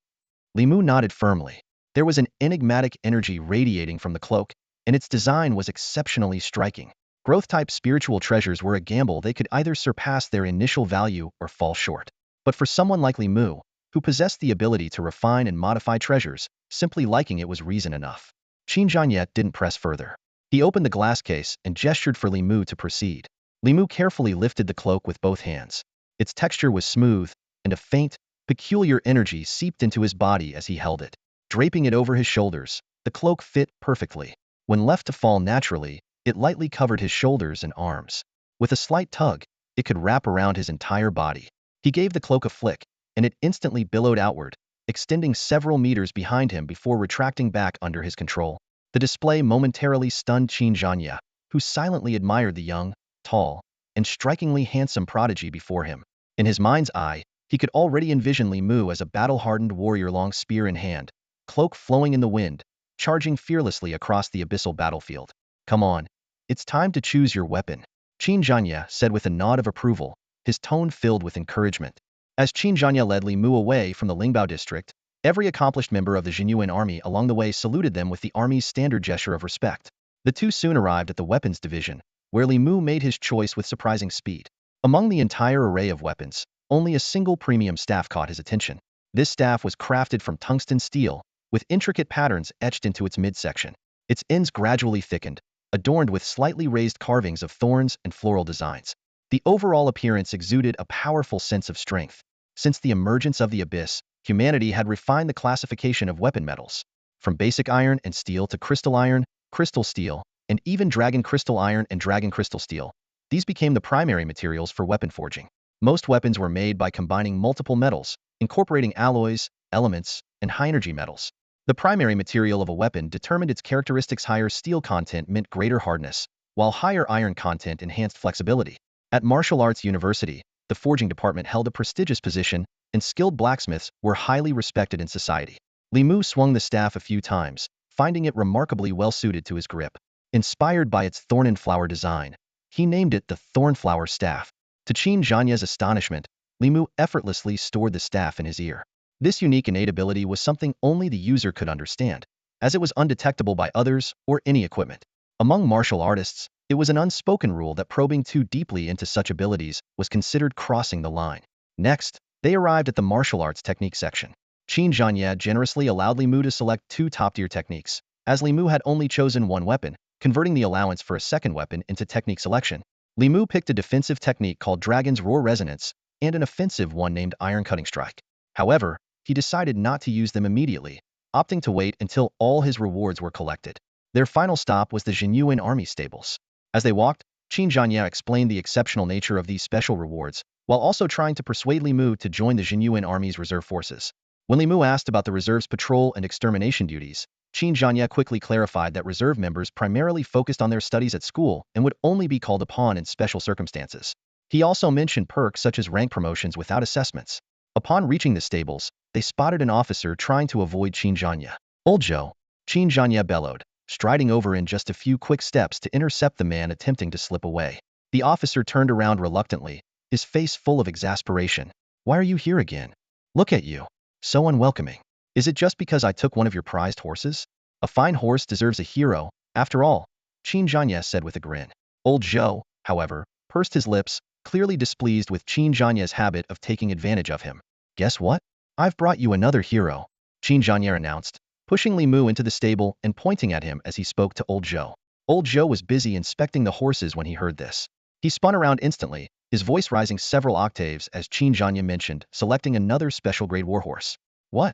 Li Mu nodded firmly. There was an enigmatic energy radiating from the cloak, and its design was exceptionally striking. Growth-type spiritual treasures were a gamble. They could either surpass their initial value or fall short. But for someone like Li Mu, who possessed the ability to refine and modify treasures, simply liking it was reason enough. Qin Zhanya didn't press further. He opened the glass case and gestured for Li Mu to proceed. Li Mu carefully lifted the cloak with both hands. Its texture was smooth, and a faint, peculiar energy seeped into his body as he held it. Draping it over his shoulders, the cloak fit perfectly. When left to fall naturally, it lightly covered his shoulders and arms. With a slight tug, it could wrap around his entire body. He gave the cloak a flick, and it instantly billowed outward, extending several meters behind him before retracting back under his control. The display momentarily stunned Qin Zhanya, who silently admired the young, tall, and strikingly handsome prodigy before him. In his mind's eye, he could already envision Li Mu as a battle-hardened warrior, long spear in hand, cloak flowing in the wind, charging fearlessly across the abyssal battlefield. Come on, it's time to choose your weapon, Qin Zhanya said with a nod of approval, his tone filled with encouragement. As Qin Zhanya led Li Mu away from the Lingbao district, every accomplished member of the Zhenyuan Army along the way saluted them with the army's standard gesture of respect. The two soon arrived at the weapons division, where Li Mu made his choice with surprising speed. Among the entire array of weapons, only a single premium staff caught his attention. This staff was crafted from tungsten steel, with intricate patterns etched into its midsection. Its ends gradually thickened, adorned with slightly raised carvings of thorns and floral designs. The overall appearance exuded a powerful sense of strength. Since the emergence of the Abyss, humanity had refined the classification of weapon metals. From basic iron and steel to crystal iron, crystal steel, and even dragon crystal iron and dragon crystal steel. These became the primary materials for weapon forging. Most weapons were made by combining multiple metals, incorporating alloys, elements, and high-energy metals. The primary material of a weapon determined its characteristics. Higher steel content meant greater hardness, while higher iron content enhanced flexibility. At Martial Arts University, the forging department held a prestigious position, and skilled blacksmiths were highly respected in society. Li Mu swung the staff a few times, finding it remarkably well-suited to his grip. Inspired by its thorn and flower design, he named it the Thornflower Staff. To Qin Zhanya's astonishment, Li Mu effortlessly stored the staff in his ear. This unique innate ability was something only the user could understand, as it was undetectable by others or any equipment. Among martial artists, it was an unspoken rule that probing too deeply into such abilities was considered crossing the line. Next, they arrived at the martial arts technique section. Qin Zhanya generously allowed Li Mu to select two top-tier techniques, as Li Mu had only chosen one weapon, converting the allowance for a second weapon into technique selection. Li Mu picked a defensive technique called Dragon's Roar Resonance and an offensive one named Iron Cutting Strike. However, he decided not to use them immediately, opting to wait until all his rewards were collected. Their final stop was the Zhenyuan Army stables. As they walked, Qin Zhanya explained the exceptional nature of these special rewards, while also trying to persuade Li Mu to join the Zhenyuan Army's reserve forces. When Li Mu asked about the reserve's patrol and extermination duties, Qin Zhanya quickly clarified that reserve members primarily focused on their studies at school and would only be called upon in special circumstances. He also mentioned perks such as rank promotions without assessments. Upon reaching the stables, they spotted an officer trying to avoid Qin Zhanya. Old Zhou, Qin Zhanya bellowed, striding over in just a few quick steps to intercept the man attempting to slip away. The officer turned around reluctantly, his face full of exasperation. Why are you here again? Look at you. So unwelcoming. Is it just because I took one of your prized horses? A fine horse deserves a hero, after all, Qin Zhanya said with a grin. Old Zhou, however, pursed his lips, clearly displeased with Qin Zhanya's habit of taking advantage of him. Guess what? I've brought you another hero, Qin Zhanya announced, pushing Li Mu into the stable and pointing at him as he spoke to Old Zhou. Old Zhou was busy inspecting the horses when he heard this. He spun around instantly, his voice rising several octaves as Qin Zhanya mentioned, selecting another special grade warhorse. What?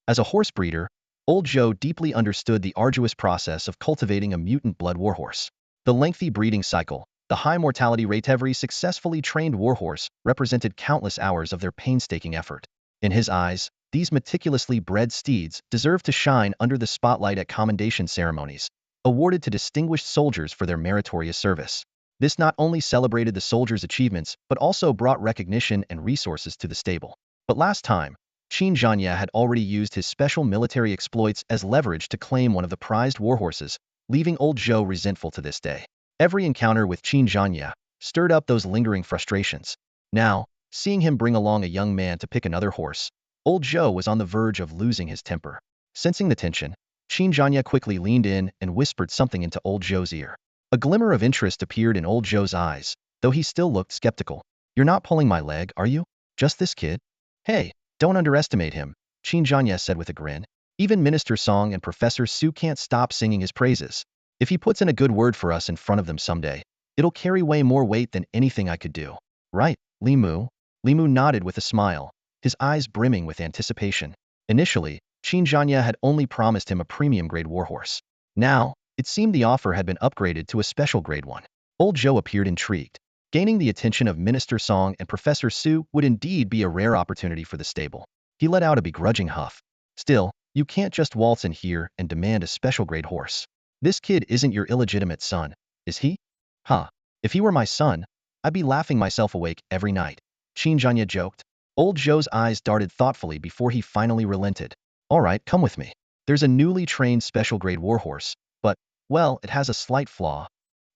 As a horse breeder, Old Zhou deeply understood the arduous process of cultivating a mutant blood warhorse. The lengthy breeding cycle, the high mortality rate. Every successfully trained warhorse represented countless hours of their painstaking effort. In his eyes, these meticulously bred steeds deserved to shine under the spotlight at commendation ceremonies, awarded to distinguished soldiers for their meritorious service. This not only celebrated the soldiers' achievements but also brought recognition and resources to the stable. But last time, Qin Zhanya had already used his special military exploits as leverage to claim one of the prized warhorses, leaving Old Zhou resentful to this day. Every encounter with Qin Zhanya stirred up those lingering frustrations. Now, seeing him bring along a young man to pick another horse, Old Zhou was on the verge of losing his temper. Sensing the tension, Qin Zhanya quickly leaned in and whispered something into Old Zhou's ear. A glimmer of interest appeared in Old Zhou's eyes, though he still looked skeptical. You're not pulling my leg, are you? Just this kid? Hey, don't underestimate him, Qin Zhanya said with a grin. Even Minister Song and Professor Su can't stop singing his praises. If he puts in a good word for us in front of them someday, it'll carry way more weight than anything I could do. Right, Li Mu? Li Mu nodded with a smile, his eyes brimming with anticipation. Initially, Qin Zhanya had only promised him a premium-grade warhorse. Now, it seemed the offer had been upgraded to a special-grade one. Old Zhou appeared intrigued. Gaining the attention of Minister Song and Professor Su would indeed be a rare opportunity for the stable. He let out a begrudging huff. Still, you can't just waltz in here and demand a special-grade horse. This kid isn't your illegitimate son, is he? Huh. If he were my son, I'd be laughing myself awake every night, Qin Zhanya joked. Old Zhou's eyes darted thoughtfully before he finally relented. All right, come with me. There's a newly trained special-grade warhorse, but, well, it has a slight flaw.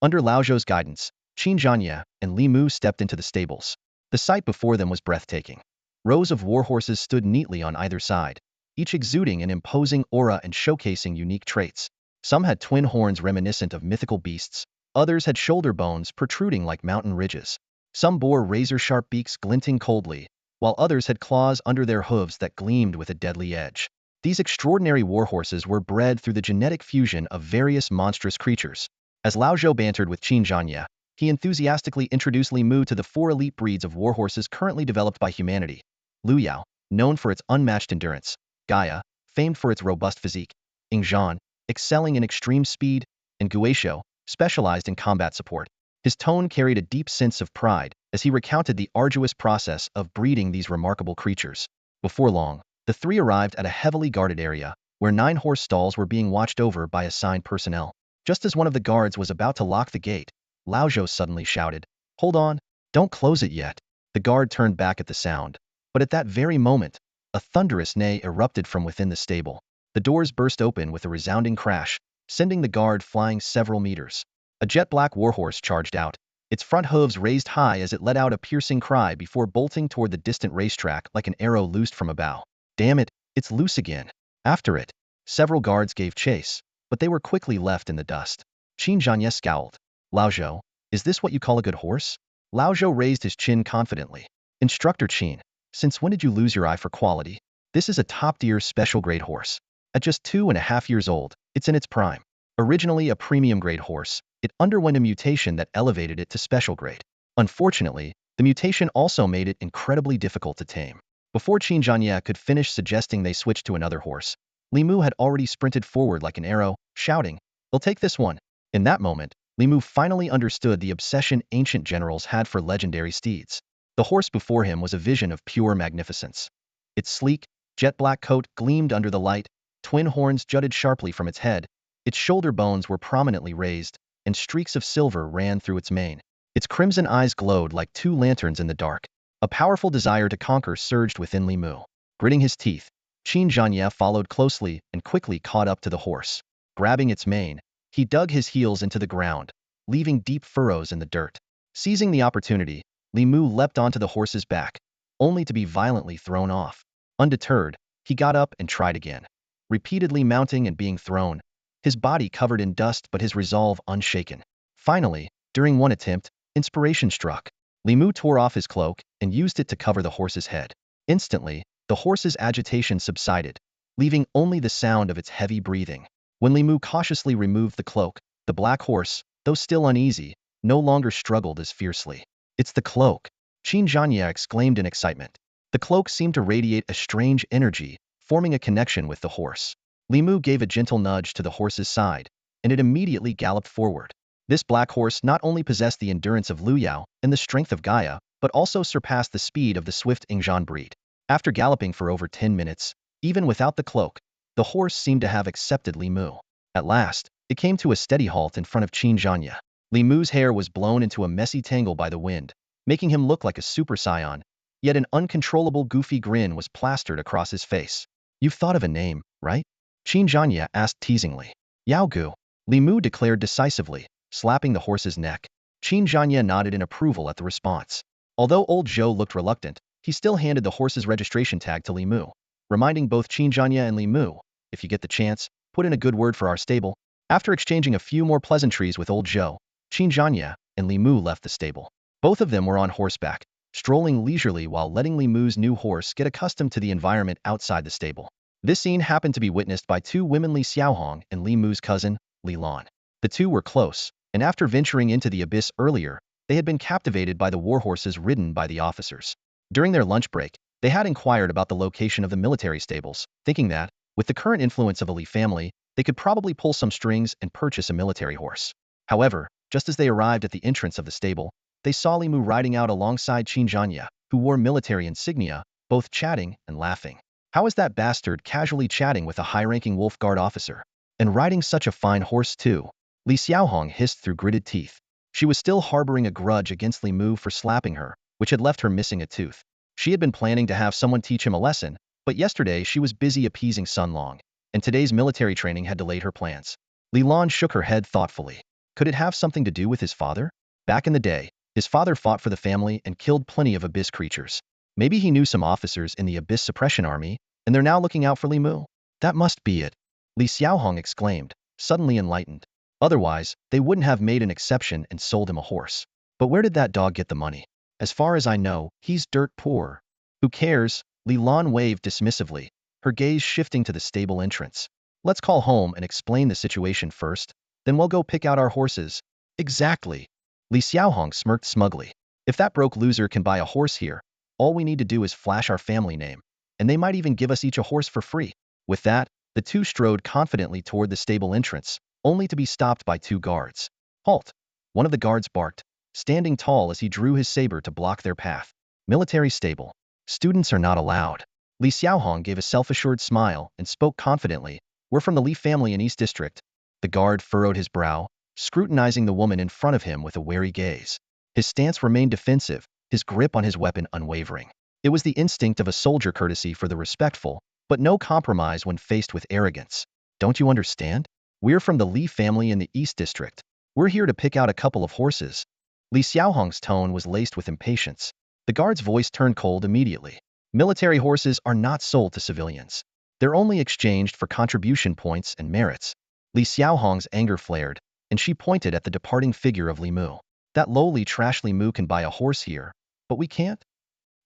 Under Lao Zhou's guidance, Qin Zhanya and Li Mu stepped into the stables. The sight before them was breathtaking. Rows of warhorses stood neatly on either side, each exuding an imposing aura and showcasing unique traits. Some had twin horns reminiscent of mythical beasts, others had shoulder bones protruding like mountain ridges. Some bore razor-sharp beaks glinting coldly, while others had claws under their hooves that gleamed with a deadly edge. These extraordinary warhorses were bred through the genetic fusion of various monstrous creatures. As Lao Zhou bantered with Qin Zhanya, he enthusiastically introduced Li Mu to the 4 elite breeds of warhorses currently developed by humanity. Luyao, known for its unmatched endurance, Gaia, famed for its robust physique, Ingzhan, excelling in extreme speed, and Guisho, specialized in combat support. His tone carried a deep sense of pride as he recounted the arduous process of breeding these remarkable creatures. Before long, the 3 arrived at a heavily guarded area, where 9 horse stalls were being watched over by assigned personnel. Just as one of the guards was about to lock the gate, Lao Zhou suddenly shouted, "Hold on, don't close it yet." The guard turned back at the sound, but at that very moment, a thunderous neigh erupted from within the stable. The doors burst open with a resounding crash, sending the guard flying several meters. A jet-black warhorse charged out, its front hooves raised high as it let out a piercing cry before bolting toward the distant racetrack like an arrow loosed from a bow. Damn it, it's loose again. After it, several guards gave chase, but they were quickly left in the dust. Qin Zhanya scowled. Lao Zhou, is this what you call a good horse? Lao Zhou raised his chin confidently. Instructor Qin, since when did you lose your eye for quality? This is a top-tier special-grade horse. At just 2.5 years old, it's in its prime. Originally a premium-grade horse, it underwent a mutation that elevated it to special grade. Unfortunately, the mutation also made it incredibly difficult to tame. Before Qin Zhanya could finish suggesting they switch to another horse, Li Mu had already sprinted forward like an arrow, shouting, "They'll take this one." In that moment, Li Mu finally understood the obsession ancient generals had for legendary steeds. The horse before him was a vision of pure magnificence. Its sleek, jet-black coat gleamed under the light, Twin horns jutted sharply from its head, its shoulder bones were prominently raised, and streaks of silver ran through its mane. Its crimson eyes glowed like two lanterns in the dark. A powerful desire to conquer surged within Li Mu. Gritting his teeth, Qin Zhanye followed closely and quickly caught up to the horse. Grabbing its mane, he dug his heels into the ground, leaving deep furrows in the dirt. Seizing the opportunity, Li Mu leapt onto the horse's back, only to be violently thrown off. Undeterred, he got up and tried again, repeatedly mounting and being thrown, his body covered in dust but his resolve unshaken. Finally, during one attempt, inspiration struck. Li Mu tore off his cloak and used it to cover the horse's head. Instantly, the horse's agitation subsided, leaving only the sound of its heavy breathing. When Li Mu cautiously removed the cloak, the black horse, though still uneasy, no longer struggled as fiercely. "It's the cloak!" Qin Zhanye exclaimed in excitement. The cloak seemed to radiate a strange energy, forming a connection with the horse. Li Mu gave a gentle nudge to the horse's side, and it immediately galloped forward. This black horse not only possessed the endurance of Liu Yao and the strength of Gaia, but also surpassed the speed of the swift Ingzhan breed. After galloping for over 10 minutes, even without the cloak, the horse seemed to have accepted Li Mu. At last, it came to a steady halt in front of Qin Zhanye. Li Mu's hair was blown into a messy tangle by the wind, making him look like a super saiyan, yet an uncontrollable goofy grin was plastered across his face. "You've thought of a name, right?" Qin Zhanye asked teasingly. "Yao Gu," Li Mu declared decisively, slapping the horse's neck. Qin Zhanye nodded in approval at the response. Although old Zhou looked reluctant, he still handed the horse's registration tag to Li Mu, reminding both Qin Zhanye and Li Mu, "If you get the chance, put in a good word for our stable." After exchanging a few more pleasantries with old Zhou, Qin Zhanye and Li Mu left the stable. Both of them were on horseback, strolling leisurely while letting Li Mu's new horse get accustomed to the environment outside the stable. This scene happened to be witnessed by two women, Li Xiaohong and Li Mu's cousin, Li Lan. The two were close, and after venturing into the abyss earlier, they had been captivated by the warhorses ridden by the officers. During their lunch break, they had inquired about the location of the military stables, thinking that, with the current influence of a Li family, they could probably pull some strings and purchase a military horse. However, just as they arrived at the entrance of the stable, they saw Li Mu riding out alongside Qin Zhanye, who wore military insignia, both chatting and laughing. How is that bastard casually chatting with a high-ranking Wolf Guard officer? And riding such a fine horse too? Li Xiaohong hissed through gritted teeth. She was still harboring a grudge against Li Mu for slapping her, which had left her missing a tooth. She had been planning to have someone teach him a lesson, but yesterday she was busy appeasing Sun Long, and today's military training had delayed her plans. Li Lan shook her head thoughtfully. Could it have something to do with his father? Back in the day, his father fought for the family and killed plenty of abyss creatures. Maybe he knew some officers in the Abyss Suppression Army, and they're now looking out for Li Mu. That must be it, Li Xiaohong exclaimed, suddenly enlightened. Otherwise, they wouldn't have made an exception and sold him a horse. But where did that dog get the money? As far as I know, he's dirt poor. Who cares? Li Lan waved dismissively, her gaze shifting to the stable entrance. Let's call home and explain the situation first, then we'll go pick out our horses. Exactly. Li Xiaohong smirked smugly. If that broke loser can buy a horse here, all we need to do is flash our family name, and they might even give us each a horse for free. With that, the two strode confidently toward the stable entrance, only to be stopped by two guards. Halt! One of the guards barked, standing tall as he drew his saber to block their path. Military stable. Students are not allowed. Li Xiaohong gave a self-assured smile and spoke confidently. We're from the Li family in East District. The guard furrowed his brow, scrutinizing the woman in front of him with a wary gaze. His stance remained defensive, his grip on his weapon unwavering. It was the instinct of a soldier, courtesy for the respectful, but no compromise when faced with arrogance. Don't you understand? We're from the Li family in the East District. We're here to pick out a couple of horses. Li Xiaohong's tone was laced with impatience. The guard's voice turned cold immediately. Military horses are not sold to civilians. They're only exchanged for contribution points and merits. Li Xiaohong's anger flared, and she pointed at the departing figure of Li Mu. That lowly trash Li Mu can buy a horse here, but we can't?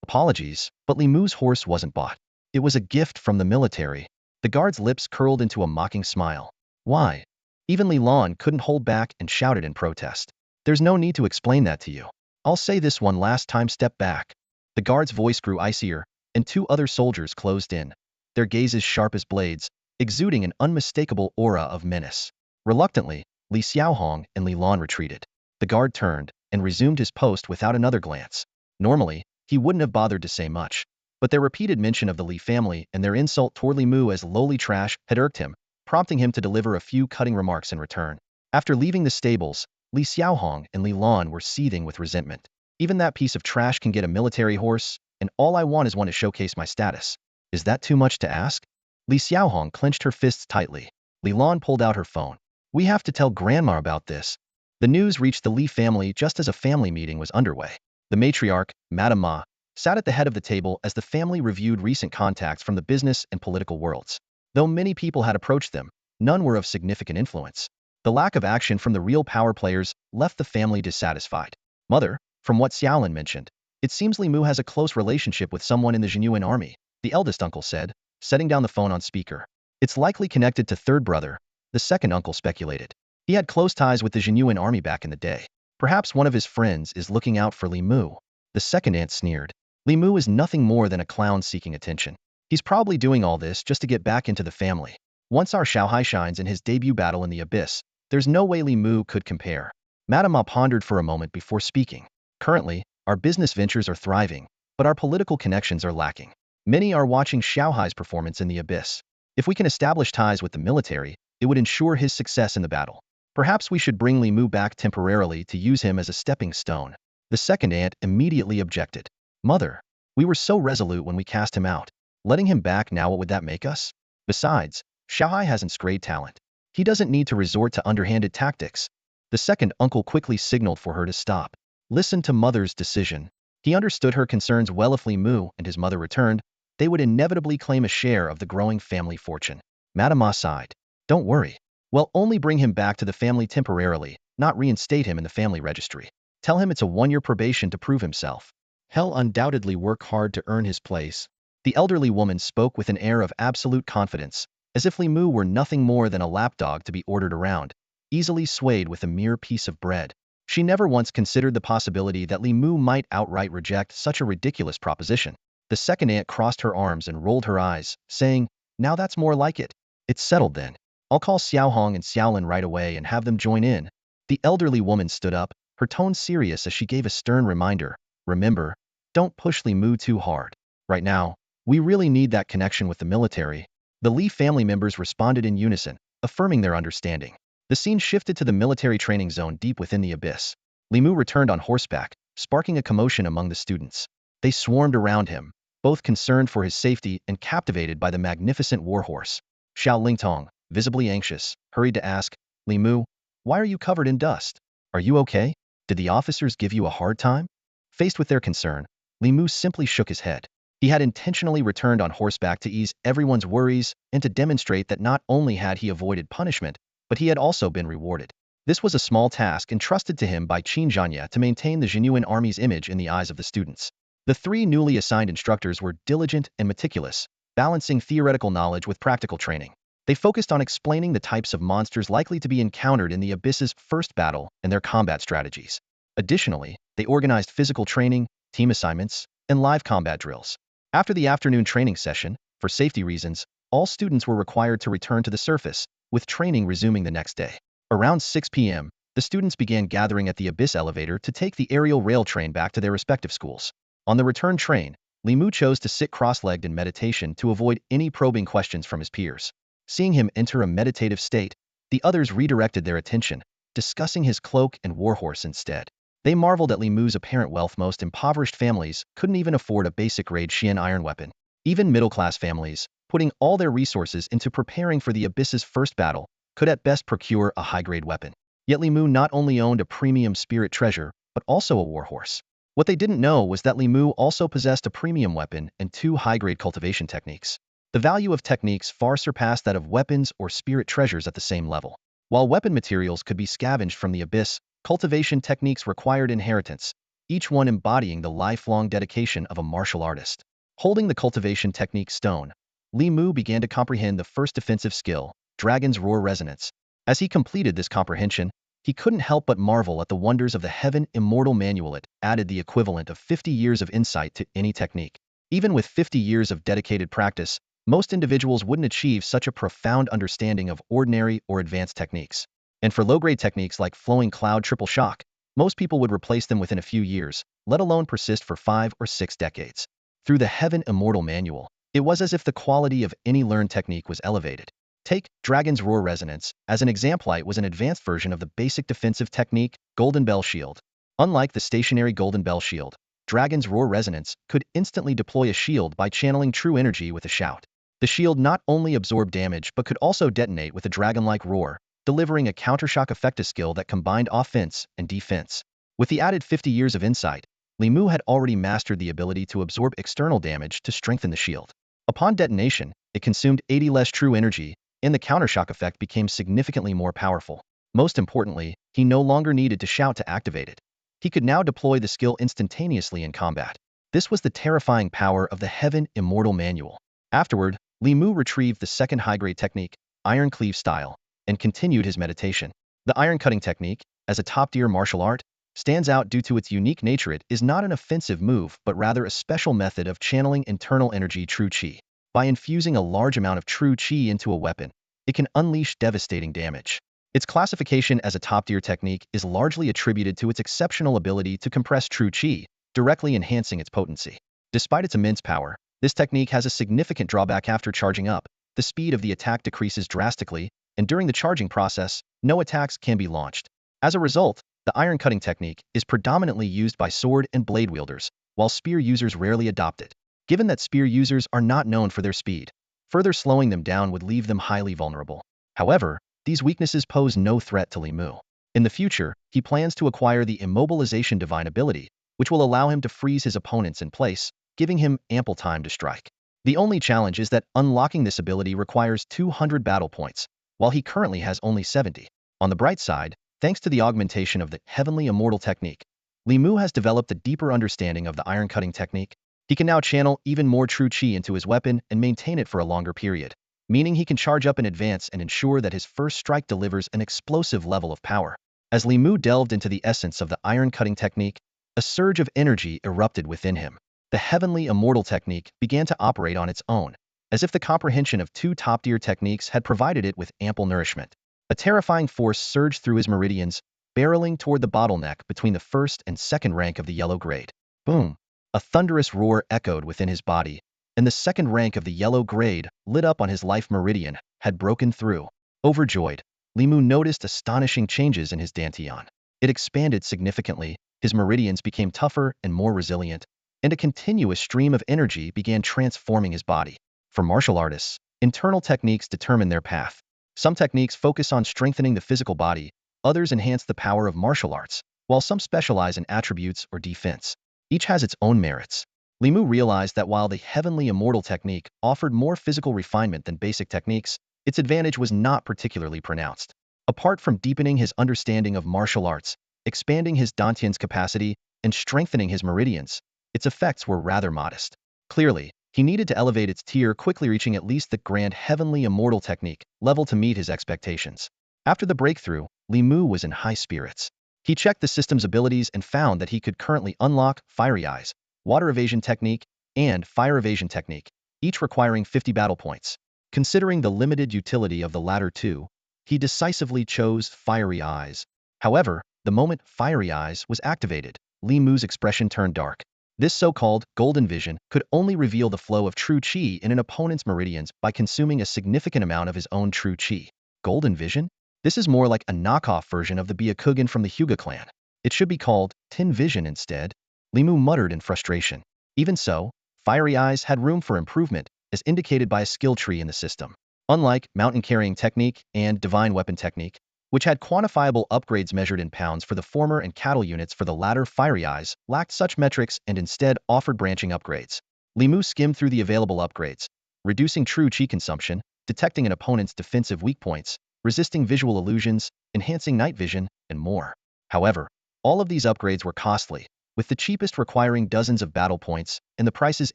Apologies, but Li Mu's horse wasn't bought. It was a gift from the military. The guard's lips curled into a mocking smile. Why? Even Li Lan couldn't hold back and shouted in protest. There's no need to explain that to you. I'll say this one last time, step back. The guard's voice grew icier, and two other soldiers closed in, their gazes sharp as blades, exuding an unmistakable aura of menace. Reluctantly, Li Xiaohong and Li Lan retreated. The guard turned and resumed his post without another glance. Normally, he wouldn't have bothered to say much, But their repeated mention of the Li family and their insult toward Li Mu as lowly trash had irked him, prompting him to deliver a few cutting remarks in return. After leaving the stables, Li Xiaohong and Li Lan were seething with resentment. Even that piece of trash can get a military horse, and all I want is one to showcase my status. Is that too much to ask? Li Xiaohong clenched her fists tightly. Li Lan pulled out her phone. We have to tell Grandma about this. The news reached the Li family just as a family meeting was underway. The matriarch, Madame Ma, sat at the head of the table as the family reviewed recent contacts from the business and political worlds. Though many people had approached them, none were of significant influence. The lack of action from the real power players left the family dissatisfied. Mother, from what Xiaolin mentioned, it seems Li Mu has a close relationship with someone in the Zhenyuan Army, the eldest uncle said, setting down the phone on speaker. It's likely connected to third brother, the second uncle speculated. He had close ties with the Zhenyuan Army back in the day. Perhaps one of his friends is looking out for Li Mu. The second aunt sneered. Li Mu is nothing more than a clown seeking attention. He's probably doing all this just to get back into the family. Once our Xiaohai shines in his debut battle in the Abyss, there's no way Li Mu could compare. Madame Ma pondered for a moment before speaking. Currently, our business ventures are thriving, but our political connections are lacking. Many are watching Xiaohai's performance in the Abyss. If we can establish ties with the military, it would ensure his success in the battle. Perhaps we should bring Li Mu back temporarily to use him as a stepping stone. The second aunt immediately objected. Mother, we were so resolute when we cast him out. Letting him back now, what would that make us? Besides, Xiaohai hasn't great talent. He doesn't need to resort to underhanded tactics. The second uncle quickly signaled for her to stop. Listen to mother's decision. He understood her concerns well. If Li Mu and his mother returned, they would inevitably claim a share of the growing family fortune. Madame Ma sighed. Don't worry. We'll only bring him back to the family temporarily, not reinstate him in the family registry. Tell him it's a one-year probation to prove himself. He'll undoubtedly work hard to earn his place. The elderly woman spoke with an air of absolute confidence, as if Li Mu were nothing more than a lapdog to be ordered around, easily swayed with a mere piece of bread. She never once considered the possibility that Li Mu might outright reject such a ridiculous proposition. The second aunt crossed her arms and rolled her eyes, saying, Now that's more like it. It's settled then. I'll call Xiaohong and Xiaolin right away and have them join in. The elderly woman stood up, her tone serious as she gave a stern reminder. Remember, don't push Li Mu too hard. Right now, we really need that connection with the military. The Li family members responded in unison, affirming their understanding. The scene shifted to the military training zone deep within the Abyss. Li Mu returned on horseback, sparking a commotion among the students. They swarmed around him, both concerned for his safety and captivated by the magnificent warhorse. Xiao Lingtong, visibly anxious, hurried to ask, Li Mu, why are you covered in dust? Are you okay? Did the officers give you a hard time? Faced with their concern, Li Mu simply shook his head. He had intentionally returned on horseback to ease everyone's worries and to demonstrate that not only had he avoided punishment, but he had also been rewarded. This was a small task entrusted to him by Qin Zhanya to maintain the Zhenyuan Army's image in the eyes of the students. The three newly assigned instructors were diligent and meticulous, balancing theoretical knowledge with practical training. They focused on explaining the types of monsters likely to be encountered in the Abyss's first battle and their combat strategies. Additionally, they organized physical training, team assignments, and live combat drills. After the afternoon training session, for safety reasons, all students were required to return to the surface, with training resuming the next day. Around 6 p.m., the students began gathering at the Abyss elevator to take the aerial rail train back to their respective schools. On the return train, Li Mu chose to sit cross-legged in meditation to avoid any probing questions from his peers. Seeing him enter a meditative state, the others redirected their attention, discussing his cloak and warhorse instead. They marveled at Li Mu's apparent wealth. Most impoverished families couldn't even afford a basic-grade Xian iron weapon. Even middle-class families, putting all their resources into preparing for the Abyss's first battle, could at best procure a high-grade weapon. Yet Li Mu not only owned a premium spirit treasure, but also a warhorse. What they didn't know was that Li Mu also possessed a premium weapon and 2 high-grade cultivation techniques. The value of techniques far surpassed that of weapons or spirit treasures at the same level. While weapon materials could be scavenged from the Abyss, cultivation techniques required inheritance, each one embodying the lifelong dedication of a martial artist. Holding the cultivation technique stone, Li Mu began to comprehend the first defensive skill, Dragon's Roar Resonance. As he completed this comprehension, he couldn't help but marvel at the wonders of the Heaven Immortal Manual. It added the equivalent of 50 years of insight to any technique. Even with 50 years of dedicated practice, most individuals wouldn't achieve such a profound understanding of ordinary or advanced techniques. And for low-grade techniques like Flowing Cloud Triple Shock, most people would replace them within a few years, let alone persist for 5 or 6 decades. Through the Heaven Immortal Manual, it was as if the quality of any learned technique was elevated. Take Dragon's Roar Resonance as an example. It was an advanced version of the basic defensive technique, Golden Bell Shield. Unlike the stationary Golden Bell Shield, Dragon's Roar Resonance could instantly deploy a shield by channeling true energy with a shout. The shield not only absorbed damage but could also detonate with a dragon-like roar, delivering a countershock effective skill that combined offense and defense. With the added 50 years of insight, Li Mu had already mastered the ability to absorb external damage to strengthen the shield. Upon detonation, it consumed 80 less true energy, and the countershock effect became significantly more powerful. Most importantly, he no longer needed to shout to activate it. He could now deploy the skill instantaneously in combat. This was the terrifying power of the Heaven Immortal Manual. Afterward, Li Mu retrieved the second high-grade technique, Iron Cleave Style, and continued his meditation. The iron cutting technique, as a top-tier martial art, stands out due to its unique nature. It is not an offensive move but rather a special method of channeling internal energy true qi. By infusing a large amount of true qi into a weapon, it can unleash devastating damage. Its classification as a top-tier technique is largely attributed to its exceptional ability to compress true qi, directly enhancing its potency. Despite its immense power, this technique has a significant drawback. After charging up, the speed of the attack decreases drastically, and during the charging process, no attacks can be launched. As a result, the iron cutting technique is predominantly used by sword and blade wielders, while spear users rarely adopt it. Given that spear users are not known for their speed, further slowing them down would leave them highly vulnerable. However, these weaknesses pose no threat to Li Mu. In the future, he plans to acquire the Immobilization divine ability, which will allow him to freeze his opponents in place, giving him ample time to strike. The only challenge is that unlocking this ability requires 200 battle points, while he currently has only 70. On the bright side, thanks to the augmentation of the Heavenly Immortal technique, Li Mu has developed a deeper understanding of the iron cutting technique. He can now channel even more true qi into his weapon and maintain it for a longer period, meaning he can charge up in advance and ensure that his first strike delivers an explosive level of power. As Li Mu delved into the essence of the iron cutting technique, a surge of energy erupted within him. The Heavenly Immortal technique began to operate on its own, as if the comprehension of two top-tier techniques had provided it with ample nourishment. A terrifying force surged through his meridians, barreling toward the bottleneck between the first and second rank of the yellow grade. Boom! A thunderous roar echoed within his body, and the second rank of the yellow grade, lit up on his life meridian, had broken through. Overjoyed, Li Mu noticed astonishing changes in his dantian. It expanded significantly, his meridians became tougher and more resilient, and a continuous stream of energy began transforming his body. For martial artists, internal techniques determine their path. Some techniques focus on strengthening the physical body, others enhance the power of martial arts, while some specialize in attributes or defense. Each has its own merits. Li Mu realized that while the Heavenly Immortal technique offered more physical refinement than basic techniques, its advantage was not particularly pronounced. Apart from deepening his understanding of martial arts, expanding his dantian's capacity, and strengthening his meridians, its effects were rather modest. Clearly, he needed to elevate its tier quickly, reaching at least the grand Heavenly Immortal technique level to meet his expectations. After the breakthrough, Li Mu was in high spirits. He checked the system's abilities and found that he could currently unlock Fiery Eyes, Water Evasion Technique, and Fire Evasion Technique, each requiring 50 battle points. Considering the limited utility of the latter two, he decisively chose Fiery Eyes. However, the moment Fiery Eyes was activated, Li Mu's expression turned dark. This so-called golden vision could only reveal the flow of true qi in an opponent's meridians by consuming a significant amount of his own true qi. Golden vision? This is more like a knockoff version of the Byakugan from the Hyuga clan. It should be called Tin Vision instead, Li Mu muttered in frustration. Even so, Fiery Eyes had room for improvement, as indicated by a skill tree in the system. Unlike Mountain Carrying Technique and Divine Weapon Technique, which had quantifiable upgrades measured in pounds for the former and cattle units for the latter, Fiery Eyes lacked such metrics and instead offered branching upgrades. Li Mu skimmed through the available upgrades, reducing true qi consumption, detecting an opponent's defensive weak points, resisting visual illusions, enhancing night vision, and more. However, all of these upgrades were costly, with the cheapest requiring dozens of battle points and the prices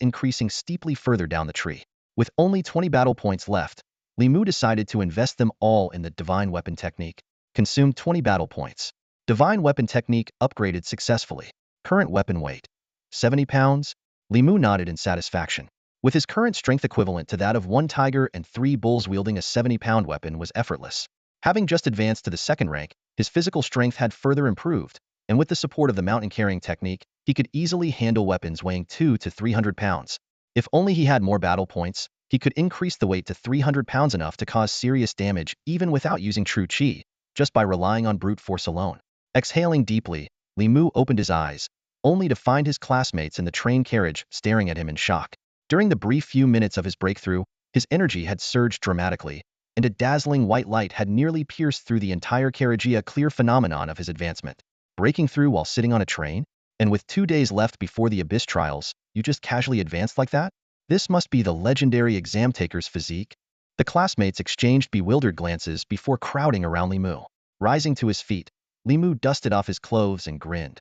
increasing steeply further down the tree. With only 20 battle points left, Li Mu decided to invest them all in the Divine Weapon Technique. Consumed 20 battle points. Divine Weapon Technique upgraded successfully. Current weapon weight: 70 pounds. Li Mu nodded in satisfaction. With his current strength equivalent to that of one tiger and 3 bulls, wielding a 70-pound weapon was effortless. Having just advanced to the second rank, his physical strength had further improved, and with the support of the mountain carrying technique, he could easily handle weapons weighing 200 to 300 pounds. If only he had more battle points, he could increase the weight to 300 pounds, enough to cause serious damage even without using true chi, just by relying on brute force alone. Exhaling deeply, Li Mu opened his eyes, only to find his classmates in the train carriage staring at him in shock. During the brief few minutes of his breakthrough, his energy had surged dramatically, and a dazzling white light had nearly pierced through the entire carriage, a clear phenomenon of his advancement. Breaking through while sitting on a train? And with 2 days left before the Abyss trials, you just casually advanced like that? This must be the legendary exam taker's physique. The classmates exchanged bewildered glances before crowding around Li Mu. Rising to his feet, Li Mu dusted off his clothes and grinned.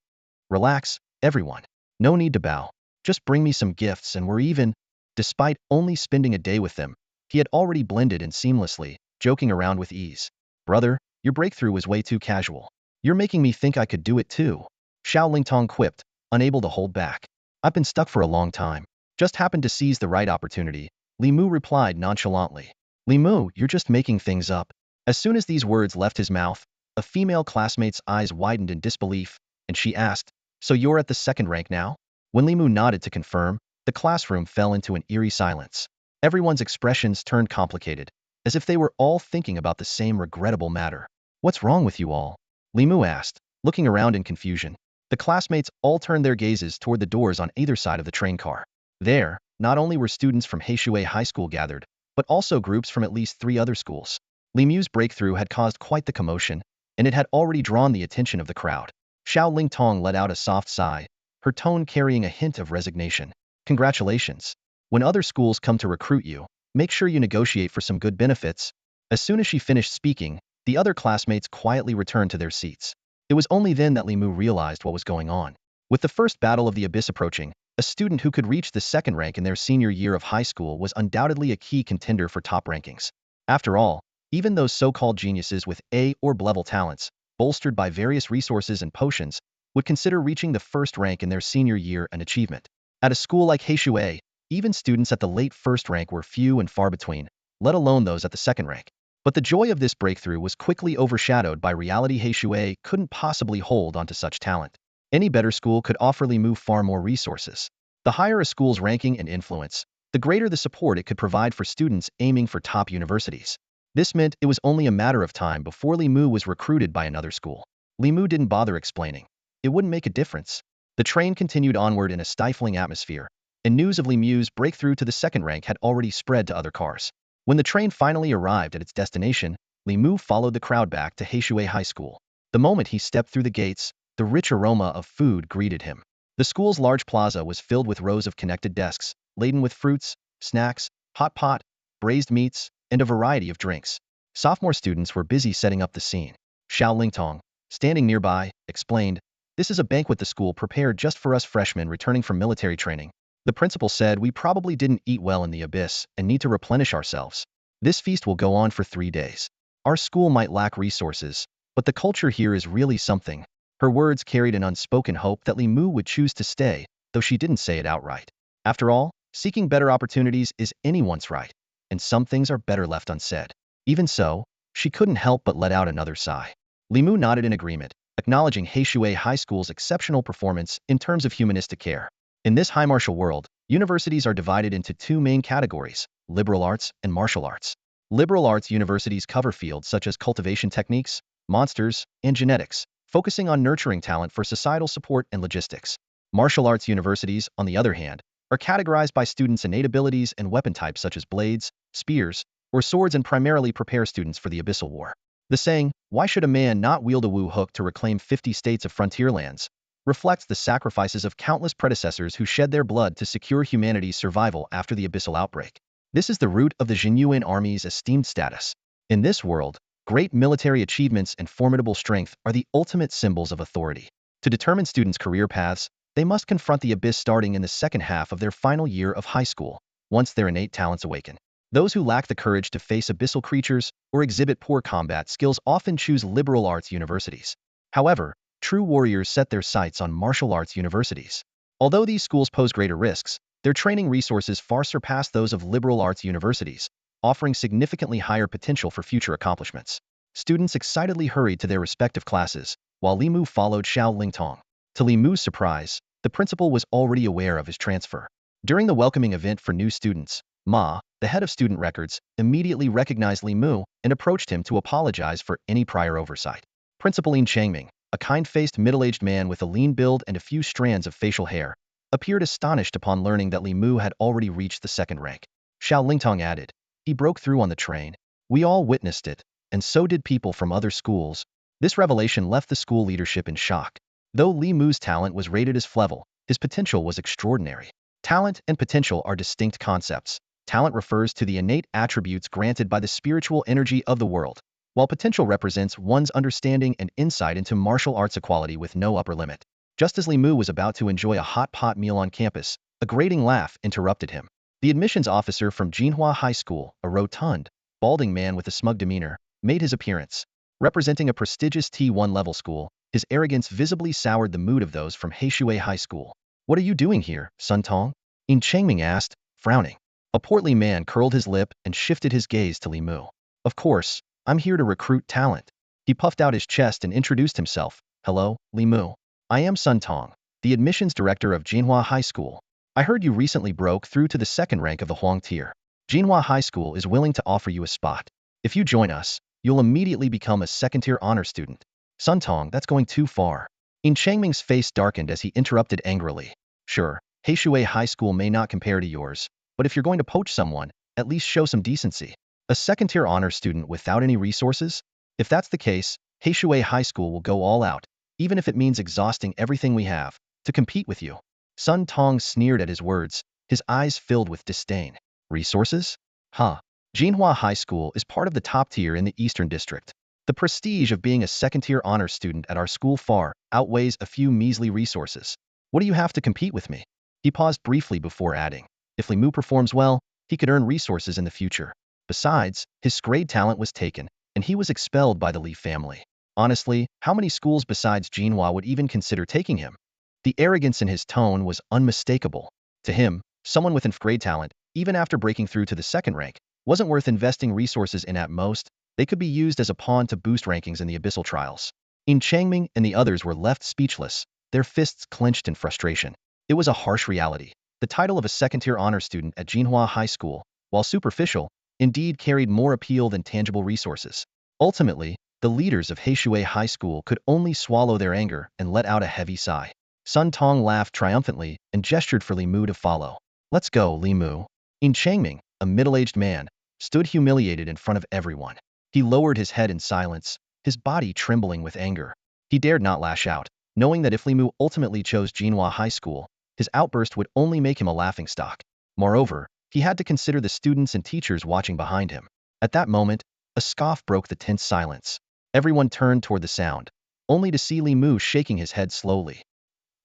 Relax, everyone. No need to bow. Just bring me some gifts and we're even. Despite only spending a day with them, he had already blended in seamlessly, joking around with ease. Brother, your breakthrough was way too casual. You're making me think I could do it too. Xiao Lingtong quipped, unable to hold back. I've been stuck for a long time. Just happened to seize the right opportunity, Li Mu replied nonchalantly. Li Mu, you're just making things up. As soon as these words left his mouth, a female classmate's eyes widened in disbelief, and she asked, so you're at the second rank now? When Li Mu nodded to confirm, the classroom fell into an eerie silence. Everyone's expressions turned complicated, as if they were all thinking about the same regrettable matter. What's wrong with you all? Li Mu asked, looking around in confusion. The classmates all turned their gazes toward the doors on either side of the train car. There, not only were students from Hmph High School gathered, but also groups from at least 3 other schools. Li Mu's breakthrough had caused quite the commotion, and it had already drawn the attention of the crowd. Xiao Lingtong let out a soft sigh, her tone carrying a hint of resignation. Congratulations. When other schools come to recruit you, make sure you negotiate for some good benefits. As soon as she finished speaking, the other classmates quietly returned to their seats. It was only then that Li Mu realized what was going on. With the first battle of the Abyss approaching, a student who could reach the second rank in their senior year of high school was undoubtedly a key contender for top rankings. After all, even those so-called geniuses with A or B-level talents, bolstered by various resources and potions, would consider reaching the first rank in their senior year an achievement. At a school like Hmph, even students at the late first rank were few and far between, let alone those at the second rank. But the joy of this breakthrough was quickly overshadowed by reality. Hmph couldn't possibly hold onto such talent. Any better school could offer Li Mu far more resources. The higher a school's ranking and influence, the greater the support it could provide for students aiming for top universities. This meant it was only a matter of time before Li Mu was recruited by another school. Li Mu didn't bother explaining. It wouldn't make a difference. The train continued onward in a stifling atmosphere, and news of Li Mu's breakthrough to the second rank had already spread to other cars. When the train finally arrived at its destination, Li Mu followed the crowd back to Hmph High School. The moment he stepped through the gates, the rich aroma of food greeted him. The school's large plaza was filled with rows of connected desks, laden with fruits, snacks, hot pot, braised meats, and a variety of drinks. Sophomore students were busy setting up the scene. Xiao Lingtong, standing nearby, explained, "This is a banquet the school prepared just for us freshmen returning from military training. The principal said we probably didn't eat well in the Abyss and need to replenish ourselves. This feast will go on for 3 days. Our school might lack resources, but the culture here is really something." Her words carried an unspoken hope that Li Mu would choose to stay, though she didn't say it outright. After all, seeking better opportunities is anyone's right, and some things are better left unsaid. Even so, she couldn't help but let out another sigh. Li Mu nodded in agreement, acknowledging Hmph High School's exceptional performance in terms of humanistic care. In this high martial world, universities are divided into 2 main categories, liberal arts and martial arts. Liberal arts universities cover fields such as cultivation techniques, monsters, and genetics, focusing on nurturing talent for societal support and logistics. Martial arts universities, on the other hand, are categorized by students' innate abilities and weapon types such as blades, spears, or swords, and primarily prepare students for the Abyssal War. The saying, "Why should a man not wield a wu hook to reclaim 50 states of frontier lands?" reflects the sacrifices of countless predecessors who shed their blood to secure humanity's survival after the Abyssal outbreak. This is the root of the Zhenyuan Army's esteemed status. In this world, great military achievements and formidable strength are the ultimate symbols of authority. To determine students' career paths, they must confront the Abyss starting in the second half of their final year of high school, once their innate talents awaken. Those who lack the courage to face abyssal creatures or exhibit poor combat skills often choose liberal arts universities. However, true warriors set their sights on martial arts universities. Although these schools pose greater risks, their training resources far surpass those of liberal arts universities, offering significantly higher potential for future accomplishments. Students excitedly hurried to their respective classes, while Li Mu followed Xiao Lingtong. To Li Mu's surprise, the principal was already aware of his transfer. During the welcoming event for new students, Ma, the head of student records, immediately recognized Li Mu and approached him to apologize for any prior oversight. Principal Lin Changming, a kind-faced middle-aged man with a lean build and a few strands of facial hair, appeared astonished upon learning that Li Mu had already reached the second rank. Xiao Lingtong added, "He broke through on the train. We all witnessed it, and so did people from other schools." This revelation left the school leadership in shock. Though Li Mu's talent was rated as Flevel, his potential was extraordinary. Talent and potential are distinct concepts. Talent refers to the innate attributes granted by the spiritual energy of the world, while potential represents one's understanding and insight into martial arts equality with no upper limit. Just as Li Mu was about to enjoy a hot pot meal on campus, a grating laugh interrupted him. The admissions officer from Zhenyuan High School, a rotund, balding man with a smug demeanor, made his appearance. Representing a prestigious T1 level school, his arrogance visibly soured the mood of those from Hmph High School. "What are you doing here, Sun Tong?" Yin Changming asked, frowning. A portly man curled his lip and shifted his gaze to Li Mu. "Of course, I'm here to recruit talent." He puffed out his chest and introduced himself. "Hello, Li Mu. I am Sun Tong, the admissions director of Zhenyuan High School. I heard you recently broke through to the second rank of the Huang tier. Zhenyuan High School is willing to offer you a spot. If you join us, you'll immediately become a second-tier honor student." "Sun Tong, that's going too far." Yin Changming's face darkened as he interrupted angrily. "Sure, Hmph High School may not compare to yours, but if you're going to poach someone, at least show some decency. A second-tier honor student without any resources? If that's the case, Hmph High School will go all out, even if it means exhausting everything we have, to compete with you." Sun Tong sneered at his words, his eyes filled with disdain. "Resources? Huh. Zhenyuan High School is part of the top tier in the Eastern District. The prestige of being a second-tier honor student at our school far outweighs a few measly resources. What do you have to compete with me?" He paused briefly before adding, "If Li Mu performs well, he could earn resources in the future. Besides, his grade talent was taken, and he was expelled by the Li family. Honestly, how many schools besides Zhenyuan would even consider taking him?" The arrogance in his tone was unmistakable. To him, someone with Hmph grade talent, even after breaking through to the second rank, wasn't worth investing resources in. At most, they could be used as a pawn to boost rankings in the abyssal trials. Yin Changming and the others were left speechless, their fists clenched in frustration. It was a harsh reality. The title of a second-tier honor student at Zhenyuan High School, while superficial, indeed carried more appeal than tangible resources. Ultimately, the leaders of Hmph High School could only swallow their anger and let out a heavy sigh. Sun Tong laughed triumphantly and gestured for Li Mu to follow. "Let's go, Li Mu." Yin Changming, a middle-aged man, stood humiliated in front of everyone. He lowered his head in silence, his body trembling with anger. He dared not lash out, knowing that if Li Mu ultimately chose Zhenyuan High School, his outburst would only make him a laughingstock. Moreover, he had to consider the students and teachers watching behind him. At that moment, a scoff broke the tense silence. Everyone turned toward the sound, only to see Li Mu shaking his head slowly.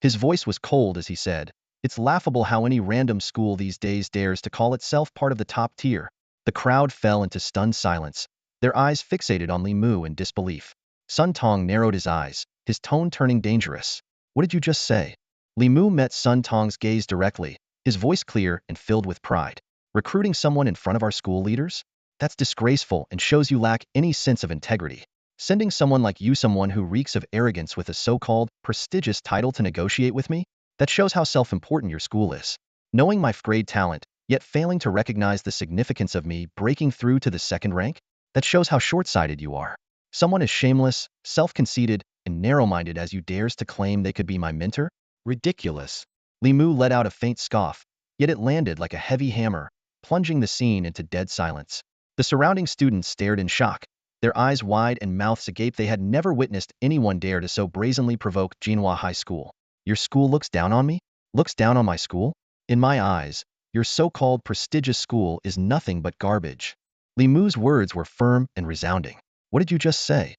His voice was cold as he said, "It's laughable how any random school these days dares to call itself part of the top tier." The crowd fell into stunned silence, their eyes fixated on Li Mu in disbelief. Sun Tong narrowed his eyes, his tone turning dangerous. "What did you just say?" Li Mu met Sun Tong's gaze directly, his voice clear and filled with pride. "Recruiting someone in front of our school leaders? That's disgraceful and shows you lack any sense of integrity. Sending someone like you, someone who reeks of arrogance with a so-called prestigious title to negotiate with me? That shows how self-important your school is. Knowing my grade talent, yet failing to recognize the significance of me breaking through to the second rank? That shows how short-sighted you are. Someone as shameless, self-conceited, and narrow-minded as you dares to claim they could be my mentor? Ridiculous." Li Mu let out a faint scoff, yet it landed like a heavy hammer, plunging the scene into dead silence. The surrounding students stared in shock, their eyes wide and mouths agape. They had never witnessed anyone dare to so brazenly provoke Zhenyuan High School. "Your school looks down on me? Looks down on my school? In my eyes, your so-called prestigious school is nothing but garbage." Li Mu's words were firm and resounding. "What did you just say?"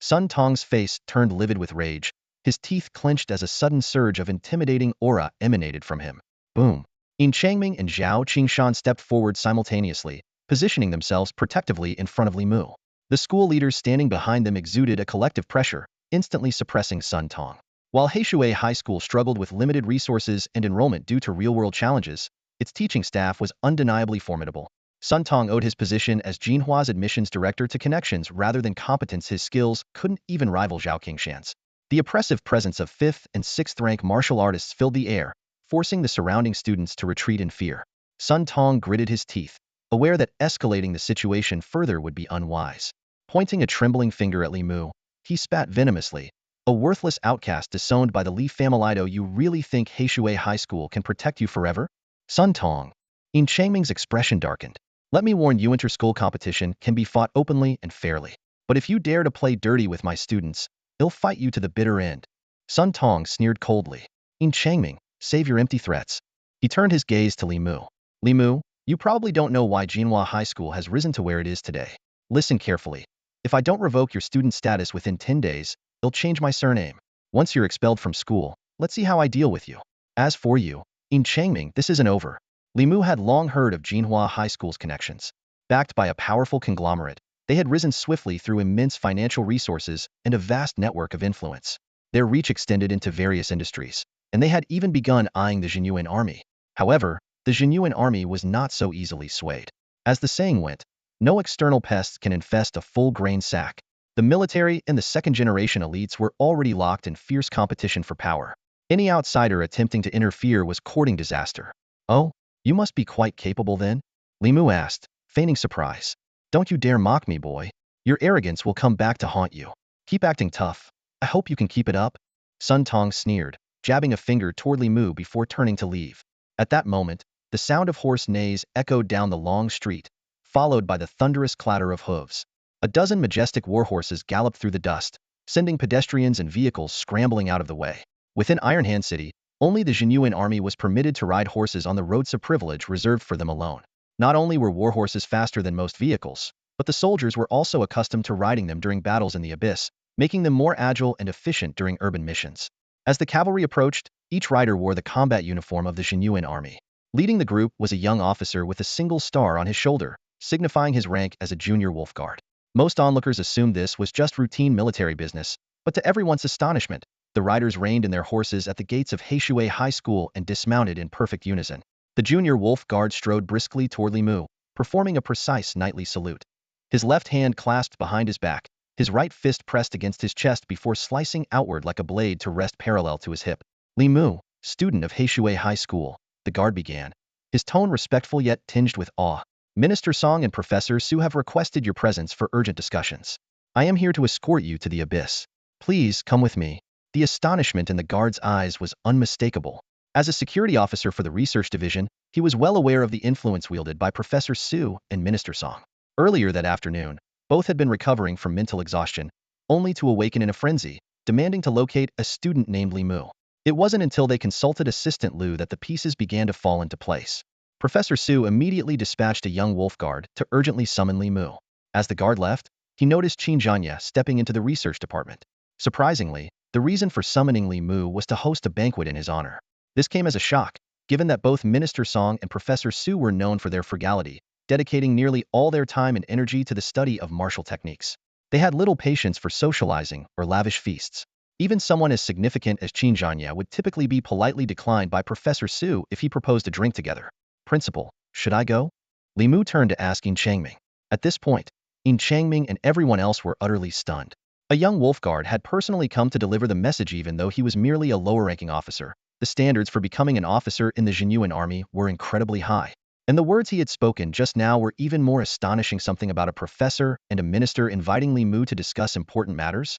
Sun Tong's face turned livid with rage, his teeth clenched as a sudden surge of intimidating aura emanated from him. Boom. Yin Changming and Zhao Qingshan stepped forward simultaneously, positioning themselves protectively in front of Li Mu. The school leaders standing behind them exuded a collective pressure, instantly suppressing Sun Tong. While Hmph High School struggled with limited resources and enrollment due to real-world challenges, its teaching staff was undeniably formidable. Sun Tong owed his position as Zhenyuan's admissions director to connections rather than competence. His skills couldn't even rival Zhao Qingshan's. The oppressive presence of 5th and 6th rank martial artists filled the air, forcing the surrounding students to retreat in fear. Sun Tong gritted his teeth, aware that escalating the situation further would be unwise. Pointing a trembling finger at Li Mu, he spat venomously. A worthless outcast disowned by the Li family. Do you really think Heishui High School can protect you forever? Sun Tong. In Changming's expression darkened. Let me warn you, inter-school competition can be fought openly and fairly. But if you dare to play dirty with my students, they'll fight you to the bitter end. Sun Tong sneered coldly. In Changming, save your empty threats. He turned his gaze to Li Mu. Li Mu, you probably don't know why Zhenyuan High School has risen to where it is today. Listen carefully. If I don't revoke your student status within 10 days, they'll change my surname. Once you're expelled from school, let's see how I deal with you. As for you, in Changming, this isn't over. Li Mu had long heard of Zhenyuan High School's connections. Backed by a powerful conglomerate, they had risen swiftly through immense financial resources and a vast network of influence. Their reach extended into various industries, and they had even begun eyeing the Zhenyuan Army. However, the Zhenyuan Army was not so easily swayed. As the saying went, no external pests can infest a full grain sack. The military and the second-generation elites were already locked in fierce competition for power. Any outsider attempting to interfere was courting disaster. Oh, you must be quite capable then? Li Mu asked, feigning surprise. Don't you dare mock me, boy. Your arrogance will come back to haunt you. Keep acting tough. I hope you can keep it up. Sun Tong sneered, jabbing a finger toward Li Mu before turning to leave. At that moment, the sound of horse neighs echoed down the long street, followed by the thunderous clatter of hooves. A dozen majestic warhorses galloped through the dust, sending pedestrians and vehicles scrambling out of the way. Within Iron Hand City, only the Zhenyuan Army was permitted to ride horses on the roads, a privilege reserved for them alone. Not only were warhorses faster than most vehicles, but the soldiers were also accustomed to riding them during battles in the abyss, making them more agile and efficient during urban missions. As the cavalry approached, each rider wore the combat uniform of the Zhenyuan Army. Leading the group was a young officer with a single star on his shoulder, signifying his rank as a junior wolf guard. Most onlookers assumed this was just routine military business, but to everyone's astonishment, the riders reined in their horses at the gates of Heishui High School and dismounted in perfect unison. The junior wolf guard strode briskly toward Li Mu, performing a precise knightly salute. His left hand clasped behind his back, his right fist pressed against his chest before slicing outward like a blade to rest parallel to his hip. Li Mu, student of Heishui High School, the guard began, his tone respectful yet tinged with awe. Minister Song and Professor Su have requested your presence for urgent discussions. I am here to escort you to the abyss. Please come with me. The astonishment in the guard's eyes was unmistakable. As a security officer for the research division, he was well aware of the influence wielded by Professor Su and Minister Song. Earlier that afternoon, both had been recovering from mental exhaustion, only to awaken in a frenzy, demanding to locate a student named Li Mu. It wasn't until they consulted Assistant Lu that the pieces began to fall into place. Professor Su immediately dispatched a young wolf guard to urgently summon Li Mu. As the guard left, he noticed Qin Zhanya stepping into the research department. Surprisingly, the reason for summoning Li Mu was to host a banquet in his honor. This came as a shock, given that both Minister Song and Professor Su were known for their frugality, dedicating nearly all their time and energy to the study of martial techniques. They had little patience for socializing or lavish feasts. Even someone as significant as Qin Zhanya would typically be politely declined by Professor Su if he proposed a drink together. Principal, should I go? Li Mu turned to ask In Changming. At this point, In Changming and everyone else were utterly stunned. A young wolf guard had personally come to deliver the message even though he was merely a lower-ranking officer. The standards for becoming an officer in the Zhenyuan Army were incredibly high. And the words he had spoken just now were even more astonishing, something about a professor and a minister inviting Li Mu to discuss important matters.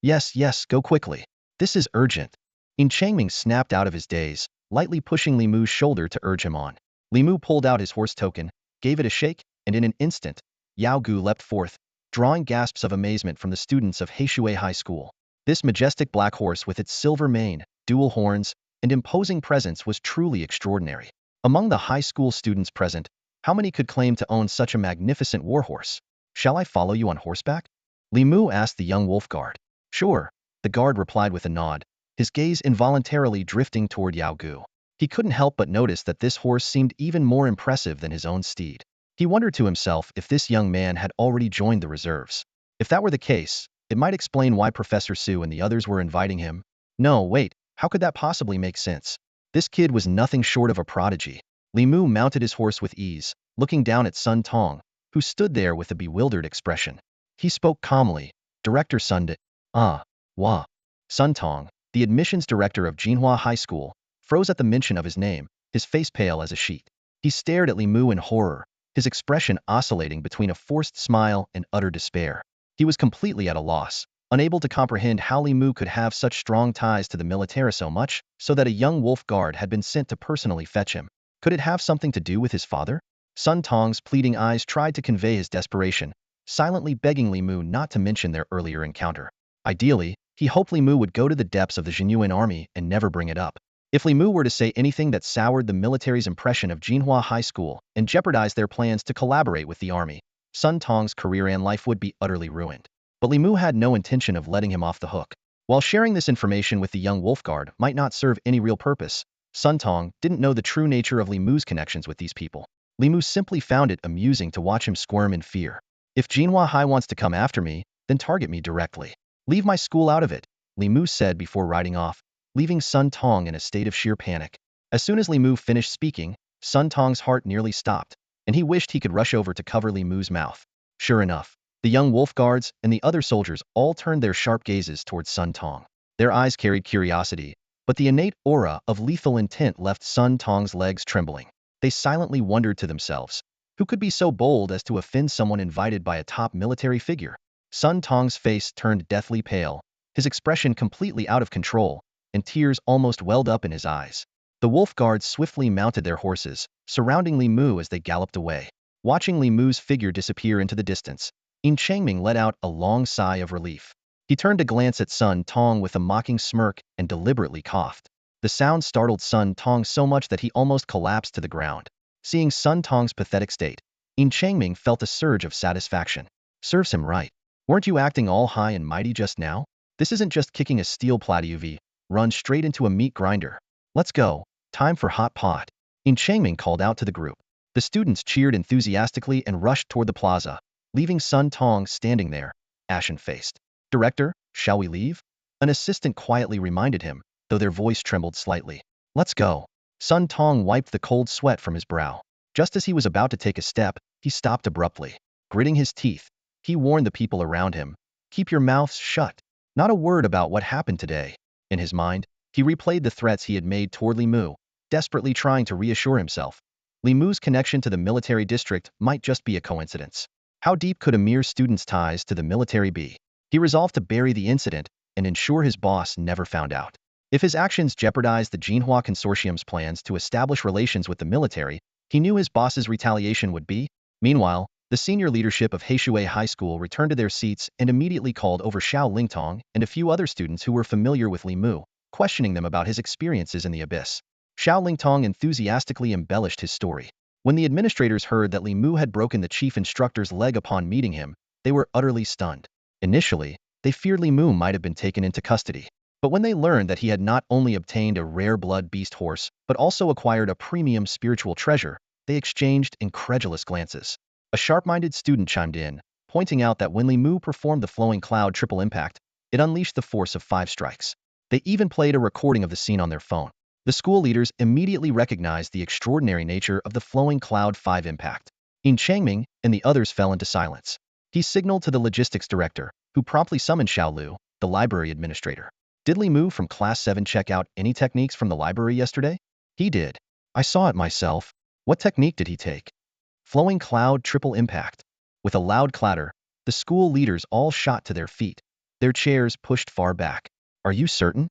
Yes, go quickly. This is urgent. In Changming snapped out of his daze, lightly pushing Li Mu's shoulder to urge him on. Li Mu pulled out his horse token, gave it a shake, and in an instant, Yao Gu leapt forth, drawing gasps of amazement from the students of Heishui High School. This majestic black horse with its silver mane, dual horns, and imposing presence was truly extraordinary. Among the high school students present, how many could claim to own such a magnificent warhorse? Shall I follow you on horseback? Li Mu asked the young wolf guard. Sure, the guard replied with a nod, his gaze involuntarily drifting toward Yao Gu. He couldn't help but notice that this horse seemed even more impressive than his own steed. He wondered to himself if this young man had already joined the reserves. If that were the case, it might explain why Professor Su and the others were inviting him. No, wait, how could that possibly make sense? This kid was nothing short of a prodigy. Li Mu mounted his horse with ease, looking down at Sun Tong, who stood there with a bewildered expression. He spoke calmly. Director Sun. Wah. Sun Tong, the admissions director of Zhenyuan High School, froze at the mention of his name, his face pale as a sheet. He stared at Li Mu in horror, his expression oscillating between a forced smile and utter despair. He was completely at a loss, unable to comprehend how Li Mu could have such strong ties to the military so much so that a young wolf guard had been sent to personally fetch him. Could it have something to do with his father? Sun Tong's pleading eyes tried to convey his desperation, silently begging Li Mu not to mention their earlier encounter. Ideally, he hoped Li Mu would go to the depths of the Zhenyuan Army and never bring it up. If Li Mu were to say anything that soured the military's impression of Zhenyuan High School and jeopardized their plans to collaborate with the army, Sun Tong's career and life would be utterly ruined. But Li Mu had no intention of letting him off the hook. While sharing this information with the young wolf guard might not serve any real purpose, Sun Tong didn't know the true nature of Li Mu's connections with these people. Li Mu simply found it amusing to watch him squirm in fear. If Zhenyuan High wants to come after me, then target me directly. Leave my school out of it, Li Mu said before riding off, leaving Sun Tong in a state of sheer panic. As soon as Li Mu finished speaking, Sun Tong's heart nearly stopped, and he wished he could rush over to cover Li Mu's mouth. Sure enough, the young wolf guards and the other soldiers all turned their sharp gazes towards Sun Tong. Their eyes carried curiosity, but the innate aura of lethal intent left Sun Tong's legs trembling. They silently wondered to themselves, who could be so bold as to offend someone invited by a top military figure? Sun Tong's face turned deathly pale, his expression completely out of control, and tears almost welled up in his eyes. The wolf guards swiftly mounted their horses, surrounding Li Mu as they galloped away. Watching Li Mu's figure disappear into the distance, Changming let out a long sigh of relief. He turned to glance at Sun Tong with a mocking smirk and deliberately coughed. The sound startled Sun Tong so much that he almost collapsed to the ground. Seeing Sun Tong's pathetic state, Changming felt a surge of satisfaction. Serves him right. Weren't you acting all high and mighty just now? This isn't just kicking a steel plate UV, run straight into a meat grinder. Let's go. Time for hot pot. Changming called out to the group. The students cheered enthusiastically and rushed toward the plaza, leaving Sun Tong standing there, ashen-faced. Director, shall we leave? An assistant quietly reminded him, though their voice trembled slightly. Let's go. Sun Tong wiped the cold sweat from his brow. Just as he was about to take a step, he stopped abruptly. Gritting his teeth, he warned the people around him, keep your mouths shut. Not a word about what happened today. In his mind, he replayed the threats he had made toward Li Mu, desperately trying to reassure himself. Li Mu's connection to the military district might just be a coincidence. How deep could a mere student's ties to the military be? He resolved to bury the incident and ensure his boss never found out. If his actions jeopardized the Zhenyuan Consortium's plans to establish relations with the military, he knew his boss's retaliation would be. Meanwhile, the senior leadership of Heishui High School returned to their seats and immediately called over Xiao Lingtong and a few other students who were familiar with Li Mu, questioning them about his experiences in the abyss. Xiao Lingtong enthusiastically embellished his story. When the administrators heard that Li Mu had broken the chief instructor's leg upon meeting him, they were utterly stunned. Initially, they feared Li Mu might have been taken into custody. But when they learned that he had not only obtained a rare blood beast horse, but also acquired a premium spiritual treasure, they exchanged incredulous glances. A sharp-minded student chimed in, pointing out that when Li Mu performed the flowing cloud triple impact, it unleashed the force of 5 strikes. They even played a recording of the scene on their phone. The school leaders immediately recognized the extraordinary nature of the flowing cloud 5 impact. Changming and the others fell into silence. He signaled to the logistics director, who promptly summoned Xiao Lu, the library administrator. Did Li Mu from Class 7 check out any techniques from the library yesterday? He did. I saw it myself. What technique did he take? Flowing cloud triple impact. With a loud clatter, the school leaders all shot to their feet, their chairs pushed far back. Are you certain?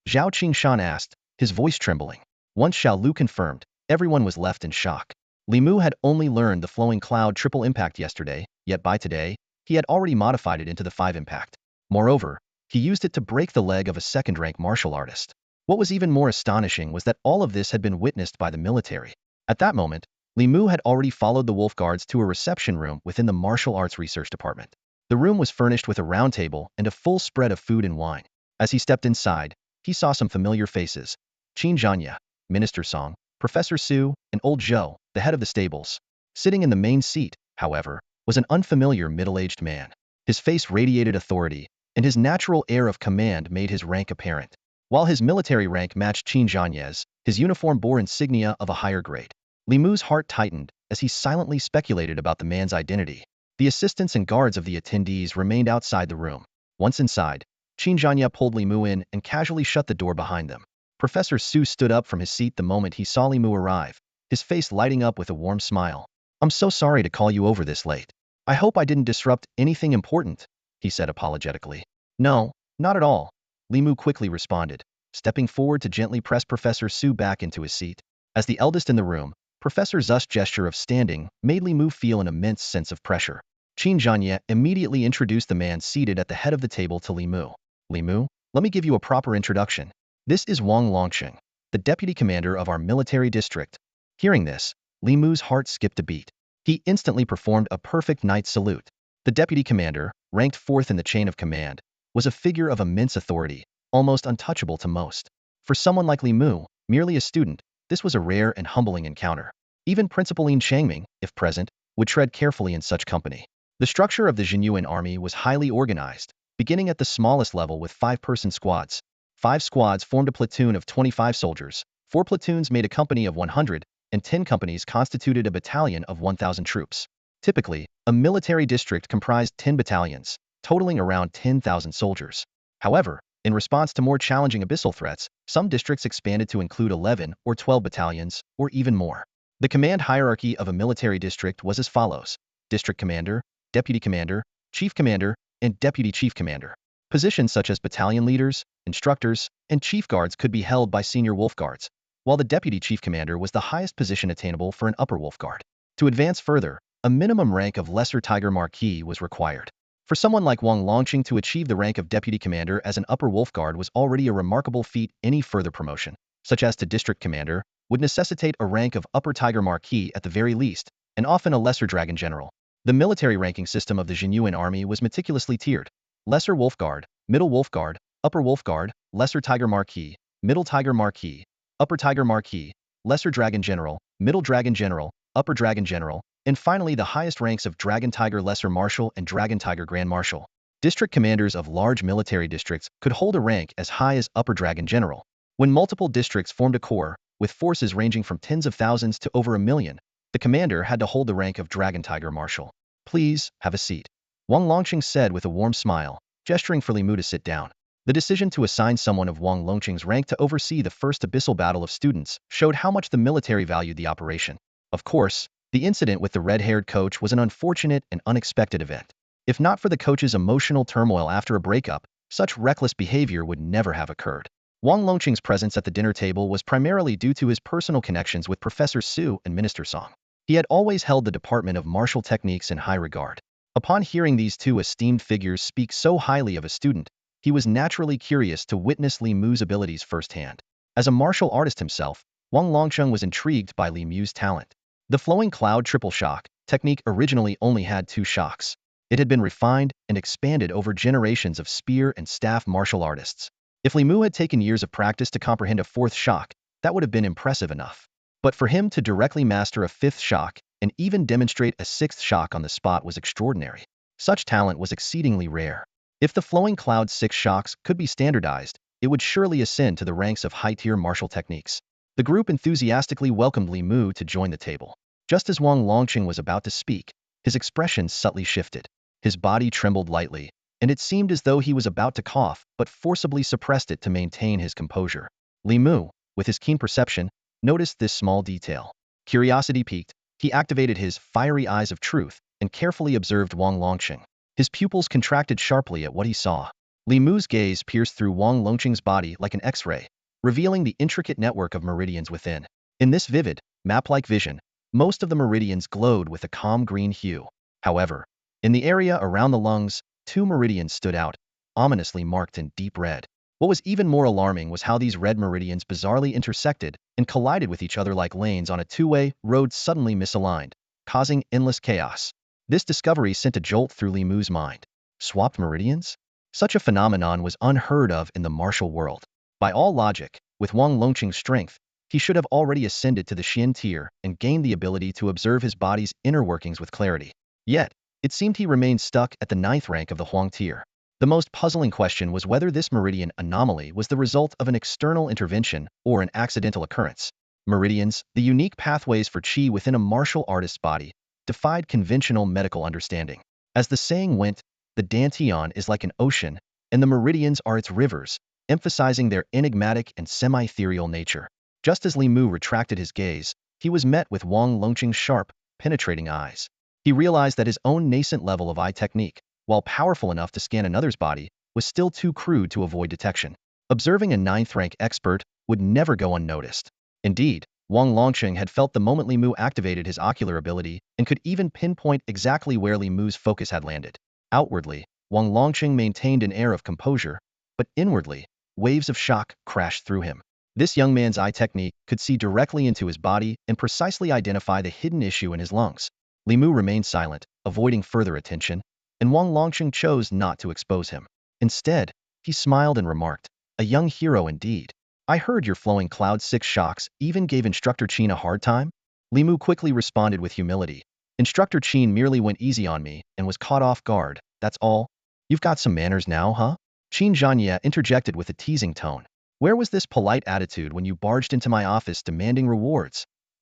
Zhao Qingshan asked, his voice trembling. Once Xiao Lu confirmed, everyone was left in shock. Li Mu had only learned the flowing cloud triple impact yesterday, yet by today, he had already modified it into the 5 impact. Moreover, he used it to break the leg of a second-rank martial artist. What was even more astonishing was that all of this had been witnessed by the military. At that moment, Li Mu had already followed the wolf guards to a reception room within the martial arts research department. The room was furnished with a round table and a full spread of food and wine. As he stepped inside, he saw some familiar faces. Qin Zhanya, Minister Song, Professor Su, and Old Zhou, the head of the stables. Sitting in the main seat, however, was an unfamiliar middle-aged man. His face radiated authority, and his natural air of command made his rank apparent. While his military rank matched Qin Zhanya's, his uniform bore insignia of a higher grade. Li Mu's heart tightened as he silently speculated about the man's identity. The assistants and guards of the attendees remained outside the room. Once inside, Qin Zhanya pulled Li Mu in and casually shut the door behind them. Professor Su stood up from his seat the moment he saw Li Mu arrive, his face lighting up with a warm smile. "I'm so sorry to call you over this late. I hope I didn't disrupt anything important," he said apologetically. "No, not at all," Li Mu quickly responded, stepping forward to gently press Professor Su back into his seat. As the eldest in the room, Professor Zu's gesture of standing made Li Mu feel an immense sense of pressure. Qin Zhanya immediately introduced the man seated at the head of the table to Li Mu. "Li Mu, let me give you a proper introduction. This is Wang Longqing, the deputy commander of our military district." Hearing this, Li Mu's heart skipped a beat. He instantly performed a perfect knight's salute. The deputy commander, ranked fourth in the chain of command, was a figure of immense authority, almost untouchable to most. For someone like Li Mu, merely a student, this was a rare and humbling encounter. Even Principal Lin Changming, if present, would tread carefully in such company. The structure of the Zhenyuan Army was highly organized, beginning at the smallest level with 5-person squads. 5 squads formed a platoon of 25 soldiers, 4 platoons made a company of 100, and 10 companies constituted a battalion of 1,000 troops. Typically, a military district comprised 10 battalions, totaling around 10,000 soldiers. However, in response to more challenging abyssal threats, some districts expanded to include 11 or 12 battalions, or even more. The command hierarchy of a military district was as follows: district commander, deputy commander, chief commander, and deputy chief commander. Positions such as battalion leaders, instructors, and chief guards could be held by senior wolf guards, while the deputy chief commander was the highest position attainable for an upper wolf guard. To advance further, a minimum rank of lesser tiger marquis was required. For someone like Wang Longqing to achieve the rank of deputy commander as an upper wolf guard was already a remarkable feat. Any further promotion, such as to district commander, would necessitate a rank of upper tiger marquis at the very least, and often a lesser dragon general. The military ranking system of the Zhenyuan Army was meticulously tiered: lesser wolf guard, middle wolf guard, upper wolf guard, lesser tiger marquis, middle tiger marquis, upper tiger marquis, lesser dragon general, middle dragon general, upper dragon general, and finally the highest ranks of dragon tiger lesser marshal and dragon tiger grand marshal. District commanders of large military districts could hold a rank as high as upper dragon general. When multiple districts formed a corps, with forces ranging from tens of thousands to over 1 million, the commander had to hold the rank of dragon tiger marshal. "Please, have a seat," Wang Longqing said with a warm smile, gesturing for Li Mu to sit down. The decision to assign someone of Wang Longqing's rank to oversee the first abyssal battle of students showed how much the military valued the operation. Of course, the incident with the red-haired coach was an unfortunate and unexpected event. If not for the coach's emotional turmoil after a breakup, such reckless behavior would never have occurred. Wang Longqing's presence at the dinner table was primarily due to his personal connections with Professor Su and Minister Song. He had always held the Department of Martial Techniques in high regard. Upon hearing these two esteemed figures speak so highly of a student, he was naturally curious to witness Li Mu's abilities firsthand. As a martial artist himself, Wang Longqing was intrigued by Li Mu's talent. The flowing cloud triple shock technique originally only had 2 shocks. It had been refined and expanded over generations of spear and staff martial artists. If Li Mu had taken years of practice to comprehend a 4th shock, that would have been impressive enough. But for him to directly master a 5th shock and even demonstrate a 6th shock on the spot was extraordinary. Such talent was exceedingly rare. If the flowing cloud's 6 shocks could be standardized, it would surely ascend to the ranks of high-tier martial techniques. The group enthusiastically welcomed Li Mu to join the table. Just as Wang Longqing was about to speak, his expression subtly shifted. His body trembled lightly, and it seemed as though he was about to cough, but forcibly suppressed it to maintain his composure. Li Mu, with his keen perception, noticed this small detail. Curiosity piqued, he activated his fiery eyes of truth and carefully observed Wang Longqing. His pupils contracted sharply at what he saw. Li Mu's gaze pierced through Wang Longqing's body like an X-ray, revealing the intricate network of meridians within. In this vivid, map-like vision, most of the meridians glowed with a calm green hue. However, in the area around the lungs, 2 meridians stood out, ominously marked in deep red. What was even more alarming was how these red meridians bizarrely intersected and collided with each other like lanes on a 2-way road suddenly misaligned, causing endless chaos. This discovery sent a jolt through Li Mu's mind. Swapped meridians? Such a phenomenon was unheard of in the martial world. By all logic, with Wang Longqing's strength, he should have already ascended to the Xian tier and gained the ability to observe his body's inner workings with clarity. Yet, it seemed he remained stuck at the 9th rank of the Huang tier. The most puzzling question was whether this meridian anomaly was the result of an external intervention or an accidental occurrence. Meridians, the unique pathways for qi within a martial artist's body, defied conventional medical understanding. As the saying went, the dantian is like an ocean, and the meridians are its rivers, emphasizing their enigmatic and semi-ethereal nature. Just as Li Mu retracted his gaze, he was met with Wang Longqing's sharp, penetrating eyes. He realized that his own nascent level of eye technique, while powerful enough to scan another's body, was still too crude to avoid detection. Observing a ninth-rank expert would never go unnoticed. Indeed, Wang Longqing had felt the moment Li Mu activated his ocular ability and could even pinpoint exactly where Li Mu's focus had landed. Outwardly, Wang Longqing maintained an air of composure, but inwardly, waves of shock crashed through him. This young man's eye technique could see directly into his body and precisely identify the hidden issue in his lungs. Li Mu remained silent, avoiding further attention, and Wang Longqing chose not to expose him. Instead, he smiled and remarked, "A young hero indeed. I heard your flowing cloud 6 shocks even gave Instructor Qin a hard time?" Li Mu quickly responded with humility. "Instructor Qin merely went easy on me and was caught off guard, that's all. You've got some manners now, huh?" Qin Zhanya interjected with a teasing tone. "Where was this polite attitude when you barged into my office demanding rewards?"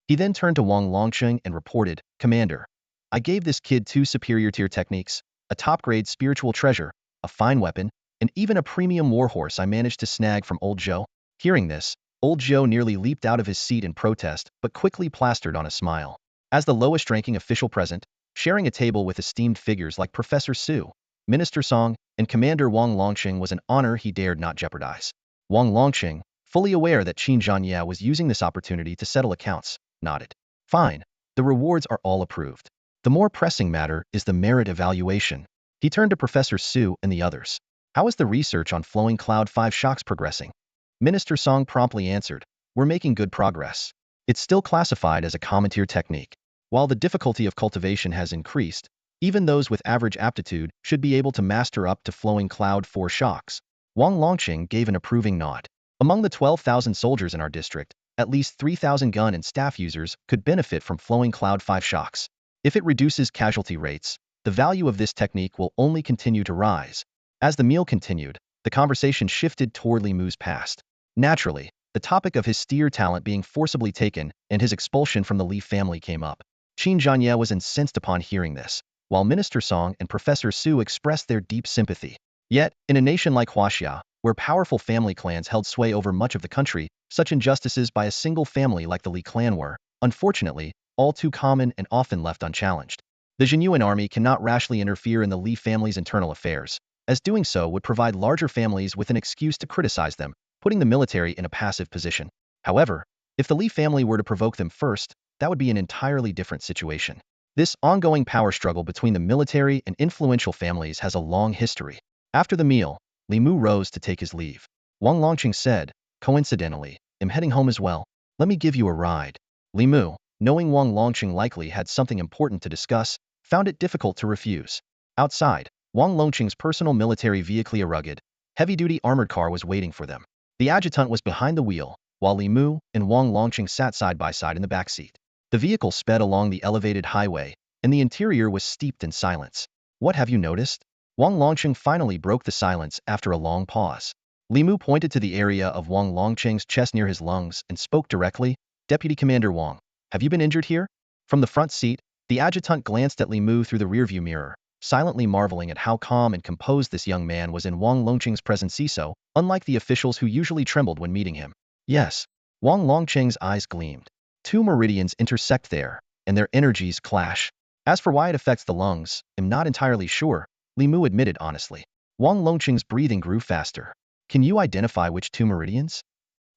He then turned to Wang Longqing and reported, "Commander, I gave this kid 2 superior tier techniques, a top-grade spiritual treasure, a fine weapon, and even a premium warhorse I managed to snag from old Zhou." Hearing this, old Zhou nearly leaped out of his seat in protest, but quickly plastered on a smile. As the lowest-ranking official present, sharing a table with esteemed figures like Professor Su, Minister Song, and Commander Wang Longqing was an honor he dared not jeopardize. Wang Longqing, fully aware that Qin Zhanya was using this opportunity to settle accounts, nodded. "Fine. The rewards are all approved. The more pressing matter is the merit evaluation." He turned to Professor Su and the others. "How is the research on flowing cloud 5 shocks progressing?" Minister Song promptly answered, "We're making good progress. It's still classified as a common tier technique. While the difficulty of cultivation has increased, even those with average aptitude should be able to master up to flowing cloud 4 shocks." Wang Longqing gave an approving nod. "Among the 12,000 soldiers in our district, at least 3,000 gun and staff users could benefit from flowing cloud 5 shocks. If it reduces casualty rates, the value of this technique will only continue to rise." As the meal continued, the conversation shifted toward Li Mu's past. Naturally, the topic of his steer talent being forcibly taken and his expulsion from the Li family came up. Qin Zhanya was incensed upon hearing this, while Minister Song and Professor Su expressed their deep sympathy. Yet, in a nation like Huaxia, where powerful family clans held sway over much of the country, such injustices by a single family like the Li clan were, unfortunately, all too common and often left unchallenged. The Zhenyuan Army cannot rashly interfere in the Li family's internal affairs, as doing so would provide larger families with an excuse to criticize them, putting the military in a passive position. However, if the Li family were to provoke them first, that would be an entirely different situation. This ongoing power struggle between the military and influential families has a long history. After the meal, Li Mu rose to take his leave. Wang Longqing said, "Coincidentally, I'm heading home as well. Let me give you a ride." Li Mu, knowing Wang Longqing likely had something important to discuss, found it difficult to refuse. Outside, Wang Longqing's personal military vehicle, a rugged, heavy-duty armored car, was waiting for them. The adjutant was behind the wheel, while Li Mu and Wang Longqing sat side by side in the back seat. The vehicle sped along the elevated highway, and the interior was steeped in silence. "What have you noticed?" Wang Longqing finally broke the silence after a long pause. Li Mu pointed to the area of Wang Longqing's chest near his lungs and spoke directly, "Deputy Commander Wang, have you been injured here?" From the front seat, the adjutant glanced at Li Mu through the rearview mirror, silently marveling at how calm and composed this young man was in Wang Longqing's presence, so unlike the officials who usually trembled when meeting him. "Yes." Wang Longqing's eyes gleamed. 2 meridians intersect there, and their energies clash. "As for why it affects the lungs, I'm not entirely sure," Li Mu admitted honestly. Wang Longqing's breathing grew faster. "Can you identify which 2 meridians?"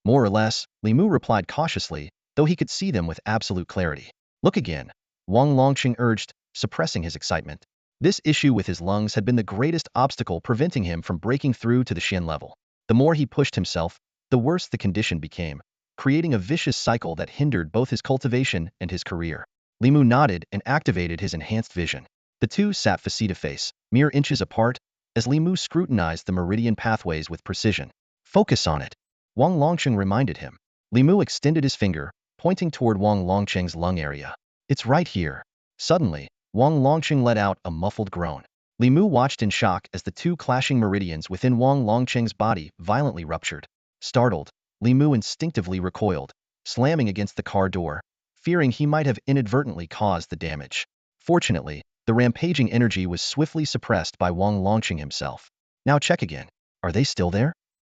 "More or less," Li Mu replied cautiously, though he could see them with absolute clarity. "Look again," Wang Longqing urged, suppressing his excitement. This issue with his lungs had been the greatest obstacle preventing him from breaking through to the Xian level. The more he pushed himself, the worse the condition became, creating a vicious cycle that hindered both his cultivation and his career. Li Mu nodded and activated his enhanced vision. The two sat face-to-face, mere inches apart, as Li Mu scrutinized the meridian pathways with precision. "Focus on it," Wang Longqing reminded him. Li Mu extended his finger, pointing toward Wang Longqing's lung area. "It's right here." Suddenly, Wang Longqing let out a muffled groan. Li Mu watched in shock as the 2 clashing meridians within Wang Longqing's body violently ruptured. Startled, Li Mu instinctively recoiled, slamming against the car door, fearing he might have inadvertently caused the damage. Fortunately, the rampaging energy was swiftly suppressed by Wang Longqing himself. Now check again. Are they still there?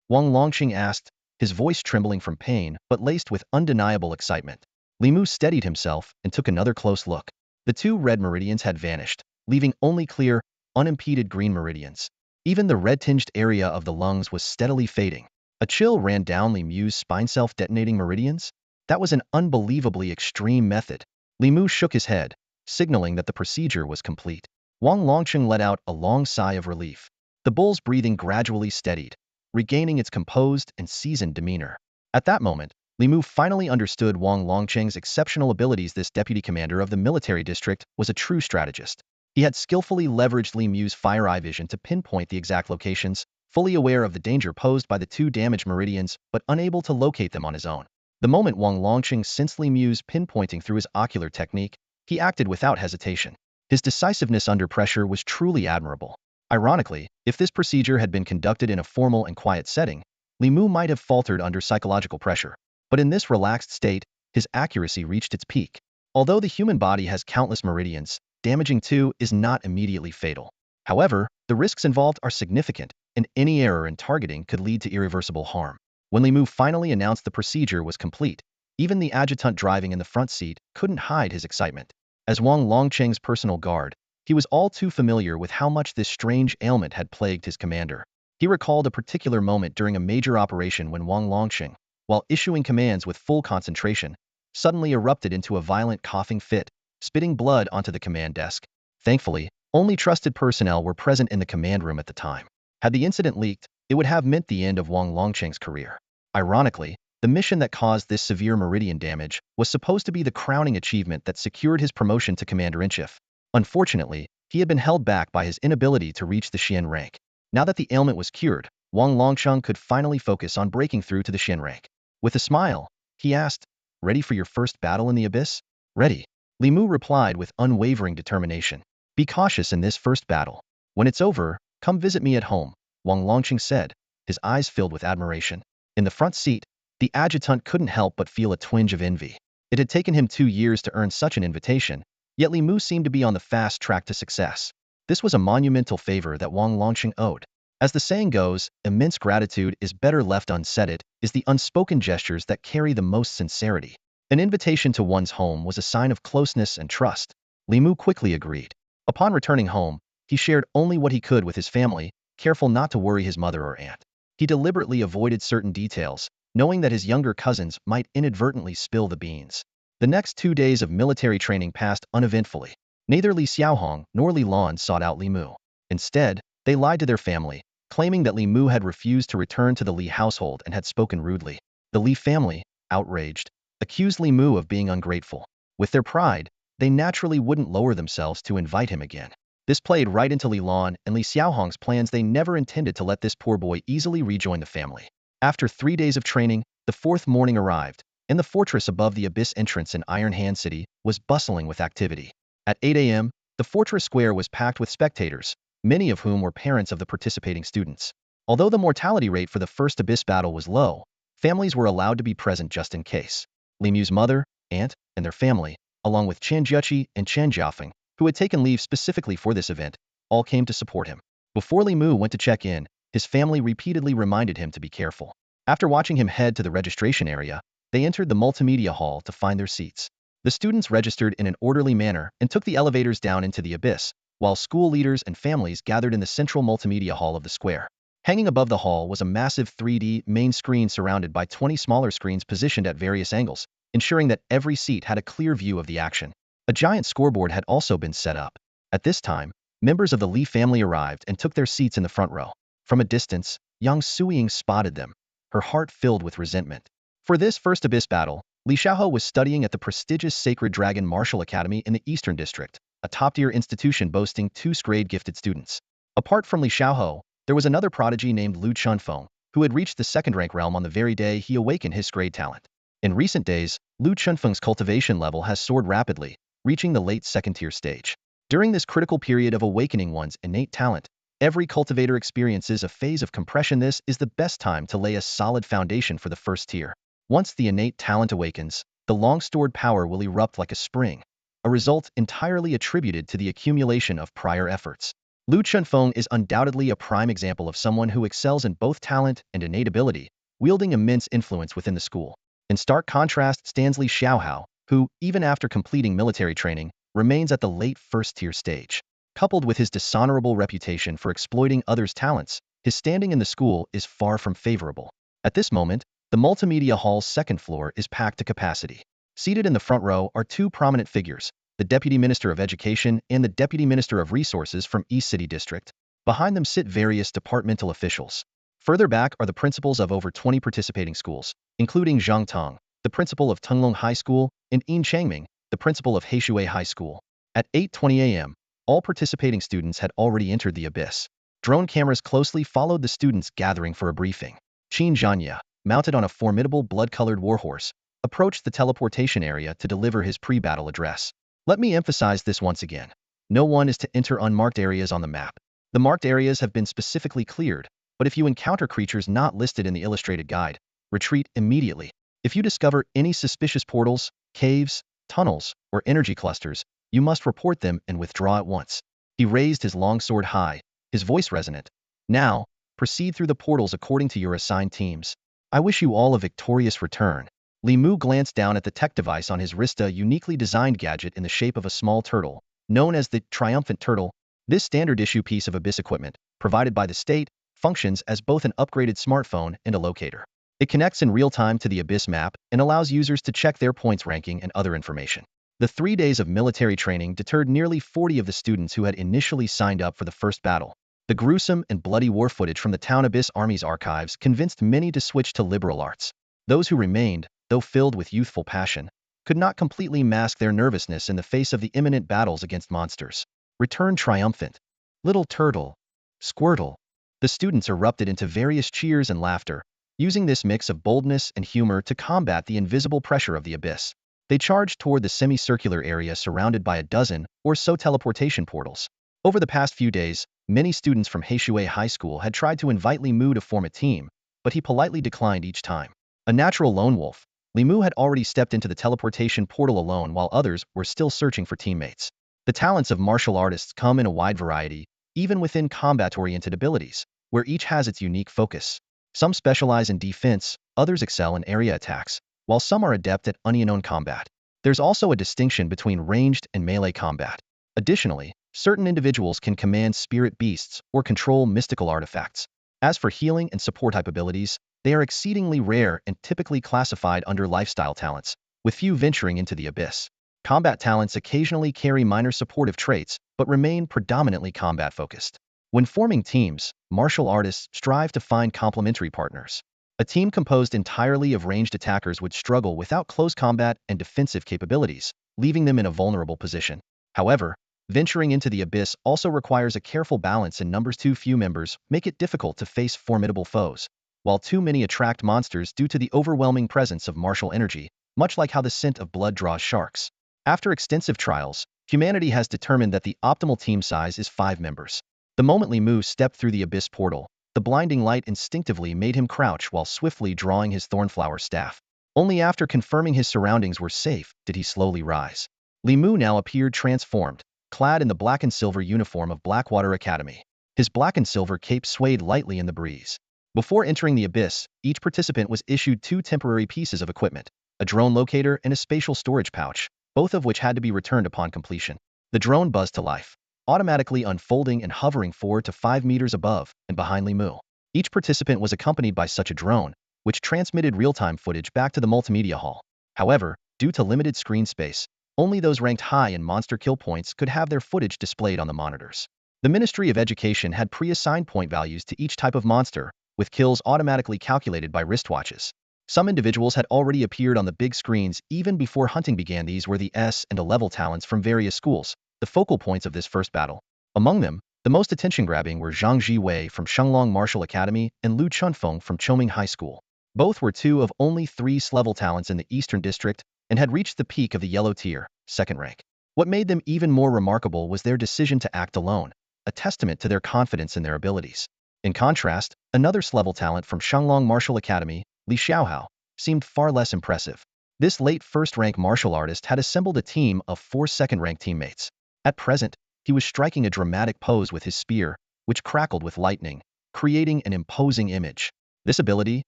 Wang Longqing asked, his voice trembling from pain but laced with undeniable excitement. Li Mu steadied himself and took another close look. The two red meridians had vanished, leaving only clear, unimpeded green meridians. Even the red-tinged area of the lungs was steadily fading. A chill ran down Li Mu's spine. Self-detonating meridians? That was an unbelievably extreme method. Li Mu shook his head, signaling that the procedure was complete. Wang Longqing let out a long sigh of relief. The bull's breathing gradually steadied, regaining its composed and seasoned demeanor. At that moment, Li Mu finally understood Wang Longqing's exceptional abilities. This deputy commander of the military district was a true strategist. He had skillfully leveraged Li Mu's fire eye vision to pinpoint the exact locations, fully aware of the danger posed by the two damaged meridians, but unable to locate them on his own. The moment Wang Longqing sensed Li Mu's pinpointing through his ocular technique, he acted without hesitation. His decisiveness under pressure was truly admirable. Ironically, if this procedure had been conducted in a formal and quiet setting, Li Mu might have faltered under psychological pressure. But in this relaxed state, his accuracy reached its peak. Although the human body has countless meridians, damaging two is not immediately fatal. However, the risks involved are significant, and any error in targeting could lead to irreversible harm. When Li Mu finally announced the procedure was complete, even the adjutant driving in the front seat couldn't hide his excitement. As Wang Longqing's personal guard, he was all too familiar with how much this strange ailment had plagued his commander. He recalled a particular moment during a major operation when Wang Longqing, while issuing commands with full concentration, suddenly erupted into a violent coughing fit, spitting blood onto the command desk. Thankfully, only trusted personnel were present in the command room at the time. Had the incident leaked, it would have meant the end of Wang Longqing's career. Ironically, the mission that caused this severe meridian damage was supposed to be the crowning achievement that secured his promotion to commander-in-chief. Unfortunately, he had been held back by his inability to reach the Xian rank. Now that the ailment was cured, Wang Longqing could finally focus on breaking through to the Xian rank. With a smile, he asked, "Ready for your first battle in the abyss?" "Ready," Li Mu replied with unwavering determination. "Be cautious in this first battle. When it's over, come visit me at home," Wang Longqing said, his eyes filled with admiration. In the front seat, the adjutant couldn't help but feel a twinge of envy. It had taken him 2 years to earn such an invitation, yet Li Mu seemed to be on the fast track to success. This was a monumental favor that Wang Longqing owed. As the saying goes, immense gratitude is better left unsaid. It is the unspoken gestures that carry the most sincerity. An invitation to one's home was a sign of closeness and trust. Li Mu quickly agreed. Upon returning home, he shared only what he could with his family, careful not to worry his mother or aunt. He deliberately avoided certain details, knowing that his younger cousins might inadvertently spill the beans. The next 2 days of military training passed uneventfully. Neither Li Xiaohong nor Li Lan sought out Li Mu. Instead, they lied to their family, claiming that Li Mu had refused to return to the Li household and had spoken rudely. The Li family, outraged, accused Li Mu of being ungrateful. With their pride, they naturally wouldn't lower themselves to invite him again. This played right into Li Lan and Li Xiaohong's plans. They never intended to let this poor boy easily rejoin the family. After 3 days of training, the 4th morning arrived, and the fortress above the abyss entrance in Iron Hand City was bustling with activity. At 8 a.m., the fortress square was packed with spectators, many of whom were parents of the participating students. Although the mortality rate for the first abyss battle was low, families were allowed to be present just in case. Li Mu's mother, aunt, and their family, along with Chen Jiuqi and Chen Jiafeng, who had taken leave specifically for this event, all came to support him. Before Li Mu went to check in, his family repeatedly reminded him to be careful. After watching him head to the registration area, they entered the multimedia hall to find their seats. The students registered in an orderly manner and took the elevators down into the abyss, while school leaders and families gathered in the central multimedia hall of the square. Hanging above the hall was a massive 3D main screen surrounded by 20 smaller screens positioned at various angles, ensuring that every seat had a clear view of the action. A giant scoreboard had also been set up. At this time, members of the Li family arrived and took their seats in the front row. From a distance, Yang Suying spotted them, her heart filled with resentment. For this first abyss battle, Li Xiaoho was studying at the prestigious Sacred Dragon Martial Academy in the Eastern District, a top-tier institution boasting 2 grade gifted students. Apart from Li Xiaoho, there was another prodigy named Lu Chunfeng, who had reached the 2nd rank realm on the very day he awakened his grade talent. In recent days, Lu Chunfeng's cultivation level has soared rapidly, reaching the late 2nd tier stage. During this critical period of awakening one's innate talent, every cultivator experiences a phase of compression. This is the best time to lay a solid foundation for the 1st tier. Once the innate talent awakens, the long-stored power will erupt like a spring, a result entirely attributed to the accumulation of prior efforts. Lu Chunfeng is undoubtedly a prime example of someone who excels in both talent and innate ability, wielding immense influence within the school. In stark contrast stands Li Xiaohao, who, even after completing military training, remains at the late first-tier stage. Coupled with his dishonorable reputation for exploiting others' talents, his standing in the school is far from favorable. At this moment, the multimedia hall's second floor is packed to capacity. Seated in the front row are two prominent figures, the Deputy Minister of Education and the Deputy Minister of Resources from East City District. Behind them sit various departmental officials. Further back are the principals of over 20 participating schools, including Zhang Tong, the principal of Tunglong High School, and Yin Changming, the principal of Heishui High School. At 8:20 a.m., all participating students had already entered the abyss. Drone cameras closely followed the students gathering for a briefing. Qin Zhanya, mounted on a formidable blood-colored warhorse, approached the teleportation area to deliver his pre-battle address. Let me emphasize this once again. No one is to enter unmarked areas on the map. The marked areas have been specifically cleared, but if you encounter creatures not listed in the illustrated guide, retreat immediately. If you discover any suspicious portals, caves, tunnels, or energy clusters, you must report them and withdraw at once. He raised his long sword high, his voice resonant. Now, proceed through the portals according to your assigned teams. I wish you all a victorious return. Li Mu glanced down at the tech device on his wrist, a uniquely designed gadget in the shape of a small turtle, known as the Triumphant Turtle. This standard-issue piece of abyss equipment, provided by the state, functions as both an upgraded smartphone and a locator. It connects in real time to the abyss map and allows users to check their points ranking and other information. The 3 days of military training deterred nearly 40 of the students who had initially signed up for the first battle. The gruesome and bloody war footage from the Town Abyss Army's archives convinced many to switch to liberal arts. Those who remained, though filled with youthful passion, could not completely mask their nervousness in the face of the imminent battles against monsters. Return triumphant. Little Turtle. Squirtle. The students erupted into various cheers and laughter, using this mix of boldness and humor to combat the invisible pressure of the abyss. They charged toward the semicircular area surrounded by a dozen or so teleportation portals. Over the past few days, many students from Heishui High School had tried to invite Li Mu to form a team, but he politely declined each time. A natural lone wolf, Li Mu had already stepped into the teleportation portal alone while others were still searching for teammates. The talents of martial artists come in a wide variety, even within combat-oriented abilities, where each has its unique focus. Some specialize in defense, others excel in area attacks, while some are adept at unknown combat. There's also a distinction between ranged and melee combat. Additionally, certain individuals can command spirit beasts or control mystical artifacts. As for healing and support-type abilities, they are exceedingly rare and typically classified under lifestyle talents, with few venturing into the abyss. Combat talents occasionally carry minor supportive traits, but remain predominantly combat-focused. When forming teams, martial artists strive to find complementary partners. A team composed entirely of ranged attackers would struggle without close combat and defensive capabilities, leaving them in a vulnerable position. However, venturing into the abyss also requires a careful balance, and numbers too few members make it difficult to face formidable foes, while too many attract monsters due to the overwhelming presence of martial energy, much like how the scent of blood draws sharks. After extensive trials, humanity has determined that the optimal team size is 5 members. The moment Li Mu stepped through the abyss portal, the blinding light instinctively made him crouch while swiftly drawing his thornflower staff. Only after confirming his surroundings were safe did he slowly rise. Li Mu now appeared transformed, clad in the black and silver uniform of Blackwater Academy. His black and silver cape swayed lightly in the breeze. Before entering the abyss, each participant was issued 2 temporary pieces of equipment, a drone locator and a spatial storage pouch, both of which had to be returned upon completion. The drone buzzed to life, automatically unfolding and hovering 4 to 5 meters above and behind Li Mu. Each participant was accompanied by such a drone, which transmitted real-time footage back to the multimedia hall. However, due to limited screen space, only those ranked high in monster kill points could have their footage displayed on the monitors. The Ministry of Education had pre-assigned point values to each type of monster, with kills automatically calculated by wristwatches. Some individuals had already appeared on the big screens even before hunting began. These were the S and A-level talents from various schools, the focal points of this first battle. Among them, the most attention-grabbing were Zhang Jiwei from Shenglong Martial Academy and Lu Chunfeng from Choming High School. Both were 2 of only 3 S-level talents in the Eastern District and had reached the peak of the yellow tier, second rank. What made them even more remarkable was their decision to act alone, a testament to their confidence in their abilities. In contrast, another S-level talent from Shenglong Martial Academy, Li Xiaohao, seemed far less impressive. This late first-rank martial artist had assembled a team of 4 second-rank teammates. At present, He was striking a dramatic pose with his spear, which crackled with lightning, creating an imposing image. This ability,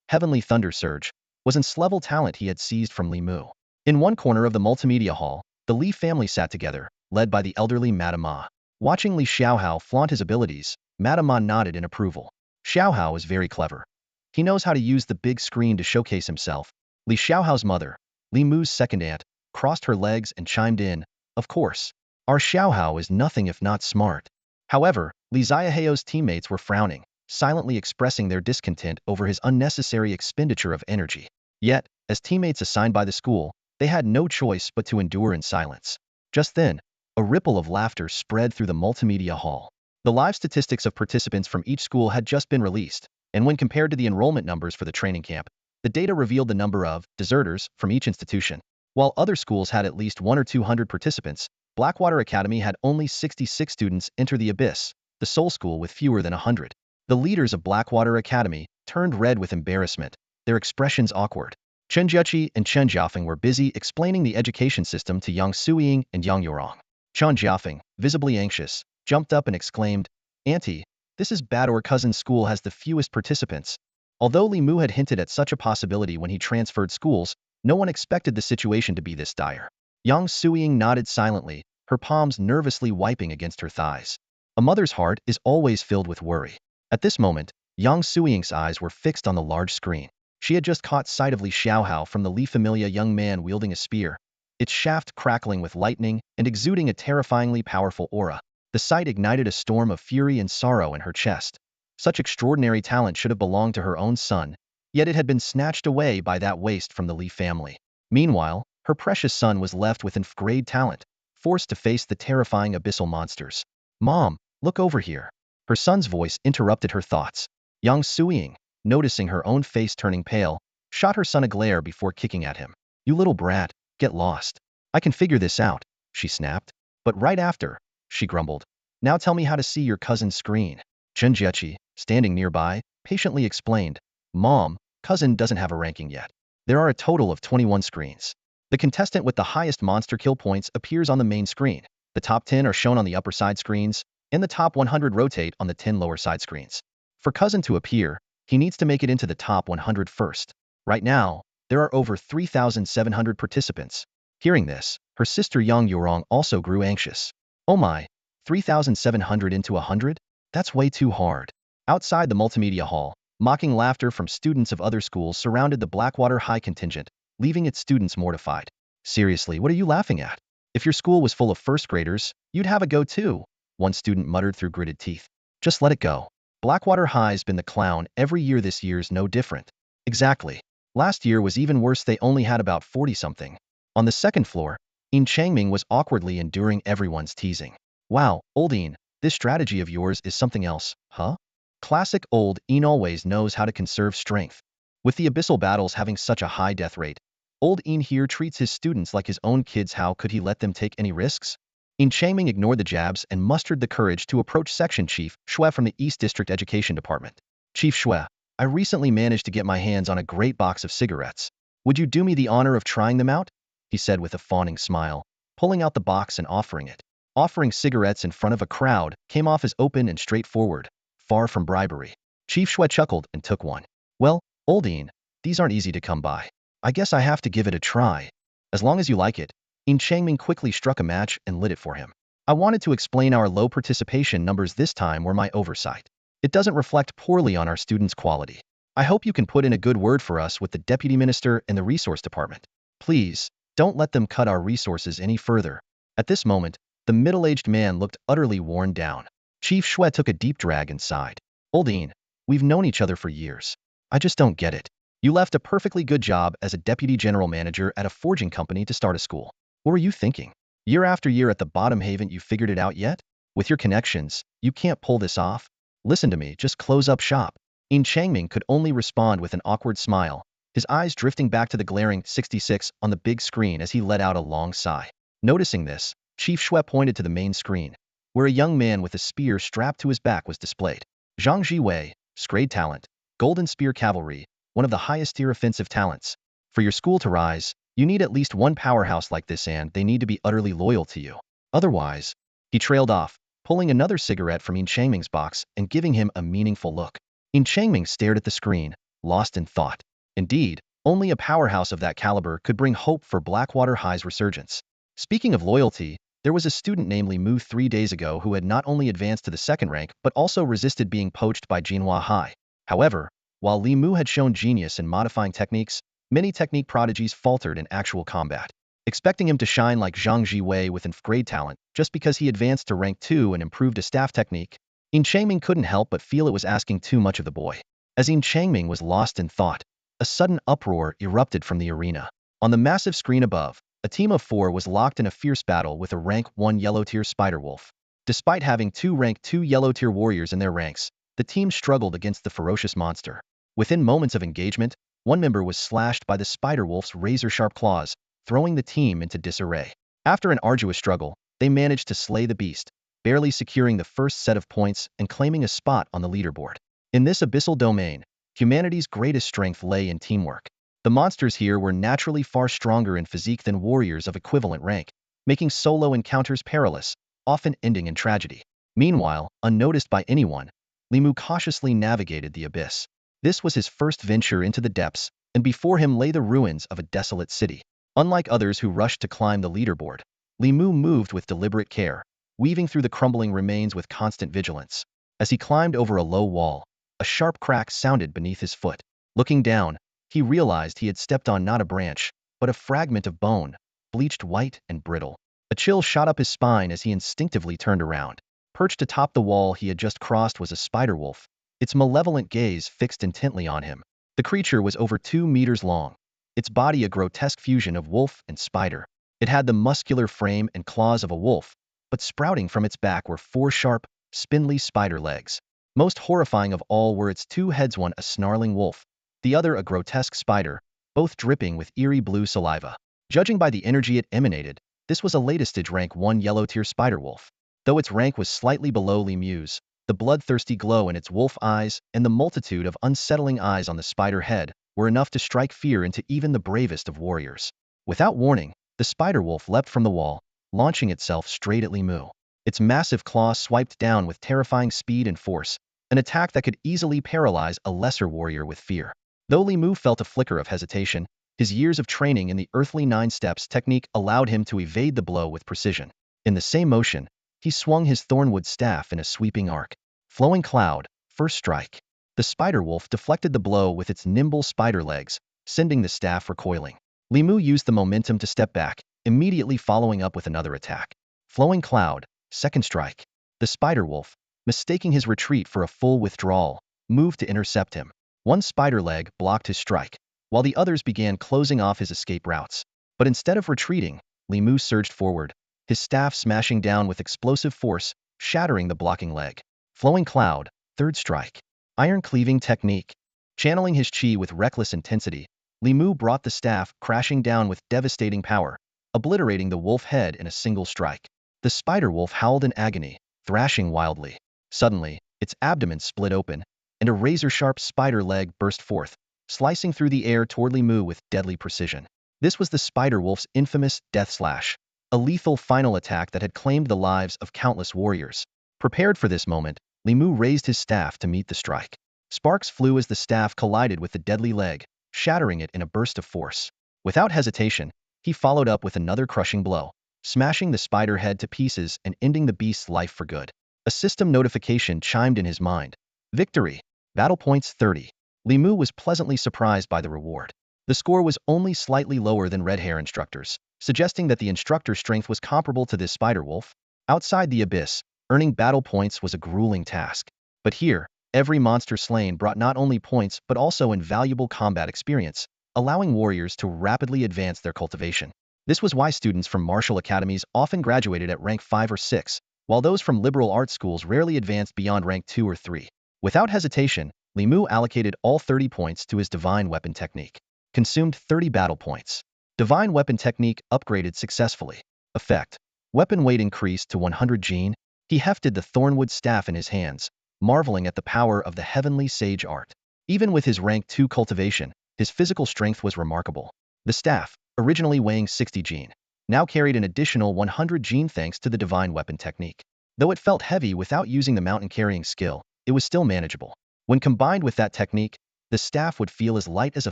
Heavenly Thunder Surge, was an S-level talent he had seized from Li Mu. In one corner of the multimedia hall, the Li family sat together, led by the elderly Madame Ma. Watching Li Xiaohao flaunt his abilities, Madame Ma nodded in approval. Xiaohao is very clever. He knows how to use the big screen to showcase himself. Li Xiaohao's mother, Li Mu's second aunt, crossed her legs and chimed in, of course. Our Xiaohao is nothing if not smart. However, Li Xiaohao's teammates were frowning, silently expressing their discontent over his unnecessary expenditure of energy. Yet, as teammates assigned by the school, they had no choice but to endure in silence. Just then, a ripple of laughter spread through the multimedia hall. The live statistics of participants from each school had just been released, and when compared to the enrollment numbers for the training camp, the data revealed the number of deserters from each institution. While other schools had at least 100 or 200 participants, Blackwater Academy had only 66 students enter the abyss, the sole school with fewer than 100. The leaders of Blackwater Academy turned red with embarrassment, their expressions awkward. Chen Jiaqi and Chen Jiafeng were busy explaining the education system to Yang Suiying and Yang Yorong. Chen Jiafeng, visibly anxious, jumped up and exclaimed, Auntie, this is bad. Our cousin's school has the fewest participants. Although Li Mu had hinted at such a possibility when he transferred schools, no one expected the situation to be this dire. Yang Suiying nodded silently, her palms nervously wiping against her thighs. A mother's heart is always filled with worry. At this moment, Yang Suiying's eyes were fixed on the large screen. She had just caught sight of Li Xiaohao from the Li familia, young man wielding a spear, its shaft crackling with lightning and exuding a terrifyingly powerful aura. The sight ignited a storm of fury and sorrow in her chest. Such extraordinary talent should have belonged to her own son, yet it had been snatched away by that waste from the Li family. Meanwhile, her precious son was left with Hmph grade talent, forced to face the terrifying abyssal monsters. Mom, look over here. Her son's voice interrupted her thoughts. Yang Suiying, noticing her own face turning pale, shot her son a glare before kicking at him. You little brat, get lost. I can figure this out, she snapped. But right after, she grumbled. Now tell me how to see your cousin's screen. Chen Jiaqi, standing nearby, patiently explained. Mom, cousin doesn't have a ranking yet. There are a total of 21 screens. The contestant with the highest monster kill points appears on the main screen. The top 10 are shown on the upper side screens, and the top 100 rotate on the 10 lower side screens. For cousin to appear, he needs to make it into the top 100 first. Right now, there are over 3,700 participants. Hearing this, her sister Yang Yorong also grew anxious. Oh my, 3,700 into 100? That's way too hard. Outside the multimedia hall, mocking laughter from students of other schools surrounded the Blackwater High contingent, leaving its students mortified. Seriously, what are you laughing at? If your school was full of first graders, you'd have a go too, one student muttered through gritted teeth. Just let it go. Blackwater High's been the clown every year. This year's no different. Exactly. Last year was even worse. They only had about 40-something. On the second floor, In Changming was awkwardly enduring everyone's teasing. Wow, Old In, this strategy of yours is something else, huh? Classic Old In always knows how to conserve strength. With the abyssal battles having such a high death rate, Old In here treats his students like his own kids. How could he let them take any risks? In Changming ignored the jabs and mustered the courage to approach Section Chief Shui from the East District Education Department. Chief Shui, I recently managed to get my hands on a great box of cigarettes. Would you do me the honor of trying them out? He said with a fawning smile, pulling out the box and offering it. Offering cigarettes in front of a crowd came off as open and straightforward, far from bribery. Chief Shui chuckled and took one. Well, Old In, these aren't easy to come by. I guess I have to give it a try. As long as you like it. In Changming quickly struck a match and lit it for him. I wanted to explain our low participation numbers this time were my oversight. It doesn't reflect poorly on our students' quality. I hope you can put in a good word for us with the Deputy Minister and the Resource Department. Please, don't let them cut our resources any further. At this moment, the middle-aged man looked utterly worn down. Chief Shui took a deep drag and sighed. Old In, we've known each other for years. I just don't get it. You left a perfectly good job as a deputy general manager at a forging company to start a school. What were you thinking? Year after year at the bottom, haven't you figured it out yet? With your connections, you can't pull this off. Listen to me, just close up shop. In Changming could only respond with an awkward smile, his eyes drifting back to the glaring 66 on the big screen as he let out a long sigh. Noticing this, Chief Shui pointed to the main screen, where a young man with a spear strapped to his back was displayed. Zhang Jiwei, grade talent, Golden Spear Cavalry, one of the highest tier offensive talents. For your school to rise, you need at least one powerhouse like this, and they need to be utterly loyal to you. Otherwise, He trailed off, pulling another cigarette from Yin Changming's box and giving him a meaningful look. Yin Changming stared at the screen, lost in thought. Indeed, only a powerhouse of that caliber could bring hope for Blackwater High's resurgence. Speaking of loyalty, there was a student named Li Mu 3 days ago who had not only advanced to the second rank but also resisted being poached by Zhenyuan High. However, while Li Mu had shown genius in modifying techniques, many technique prodigies faltered in actual combat. Expecting him to shine like Zhang Jiwei with Hmph grade talent just because he advanced to rank 2 and improved a staff technique, Yin Changming couldn't help but feel it was asking too much of the boy. As Yin Changming was lost in thought, a sudden uproar erupted from the arena. On the massive screen above, a team of 4 was locked in a fierce battle with a rank 1 yellow tier spider wolf. Despite having 2 rank 2 yellow tier warriors in their ranks, the team struggled against the ferocious monster. Within moments of engagement, one member was slashed by the spider wolf's razor-sharp claws, throwing the team into disarray. After an arduous struggle, they managed to slay the beast, barely securing the first set of points and claiming a spot on the leaderboard. In this abyssal domain, humanity's greatest strength lay in teamwork. The monsters here were naturally far stronger in physique than warriors of equivalent rank, making solo encounters perilous, often ending in tragedy. Meanwhile, unnoticed by anyone, Li Mu cautiously navigated the abyss. This was his first venture into the depths, and before him lay the ruins of a desolate city. Unlike others who rushed to climb the leaderboard, Li Mu moved with deliberate care, weaving through the crumbling remains with constant vigilance. As he climbed over a low wall, a sharp crack sounded beneath his foot. Looking down, he realized he had stepped on not a branch, but a fragment of bone, bleached white and brittle. A chill shot up his spine as he instinctively turned around. Perched atop the wall he had just crossed was a spider wolf, its malevolent gaze fixed intently on him. The creature was over 2 meters long, its body a grotesque fusion of wolf and spider. It had the muscular frame and claws of a wolf, but sprouting from its back were 4 sharp, spindly spider legs. Most horrifying of all were its 2 heads, one a snarling wolf, the other a grotesque spider, both dripping with eerie blue saliva. Judging by the energy it emanated, this was a latest rank 1 yellow tier spider wolf. Though its rank was slightly below Li Mu's, the bloodthirsty glow in its wolf eyes and the multitude of unsettling eyes on the spider head were enough to strike fear into even the bravest of warriors. Without warning, the spider wolf leapt from the wall, launching itself straight at Li Mu. Its massive claw swiped down with terrifying speed and force, an attack that could easily paralyze a lesser warrior with fear. Though Li Mu felt a flicker of hesitation, his years of training in the earthly 9 steps technique allowed him to evade the blow with precision. In the same motion, he swung his thornwood staff in a sweeping arc. Flowing cloud, first strike. The spider wolf deflected the blow with its nimble spider legs, sending the staff recoiling. Li Mu used the momentum to step back, immediately following up with another attack. Flowing cloud, second strike. The spider wolf, mistaking his retreat for a full withdrawal, moved to intercept him. One spider leg blocked his strike, while the others began closing off his escape routes. But instead of retreating, Li Mu surged forward, his staff smashing down with explosive force, shattering the blocking leg. Flowing cloud, third strike. Iron cleaving technique. Channeling his chi with reckless intensity, Li Mu brought the staff crashing down with devastating power, obliterating the wolf head in a single strike. The spider wolf howled in agony, thrashing wildly. Suddenly, its abdomen split open, and a razor-sharp spider leg burst forth, slicing through the air toward Li Mu with deadly precision. This was the spider wolf's infamous death slash, a lethal final attack that had claimed the lives of countless warriors. Prepared for this moment, Li Mu raised his staff to meet the strike. Sparks flew as the staff collided with the deadly leg, shattering it in a burst of force. Without hesitation, he followed up with another crushing blow, smashing the spider head to pieces and ending the beast's life for good. A system notification chimed in his mind. Victory. Battle points 30. Li Mu was pleasantly surprised by the reward. The score was only slightly lower than red hair instructors, suggesting that the instructor's strength was comparable to this spider wolf. Outside the abyss, earning battle points was a grueling task. But here, every monster slain brought not only points but also invaluable combat experience, allowing warriors to rapidly advance their cultivation. This was why students from martial academies often graduated at rank 5 or 6, while those from liberal arts schools rarely advanced beyond rank 2 or 3. Without hesitation, Li Mu allocated all 30 points to his divine weapon technique. Consumed 30 battle points. Divine weapon technique upgraded successfully. Effect. Weapon weight increased to 100 gene. He hefted the thornwood staff in his hands, marveling at the power of the heavenly sage art. Even with his rank 2 cultivation, his physical strength was remarkable. The staff, originally weighing 60 gene, now carried an additional 100 gene thanks to the divine weapon technique. Though it felt heavy without using the mountain carrying skill, it was still manageable. When combined with that technique, the staff would feel as light as a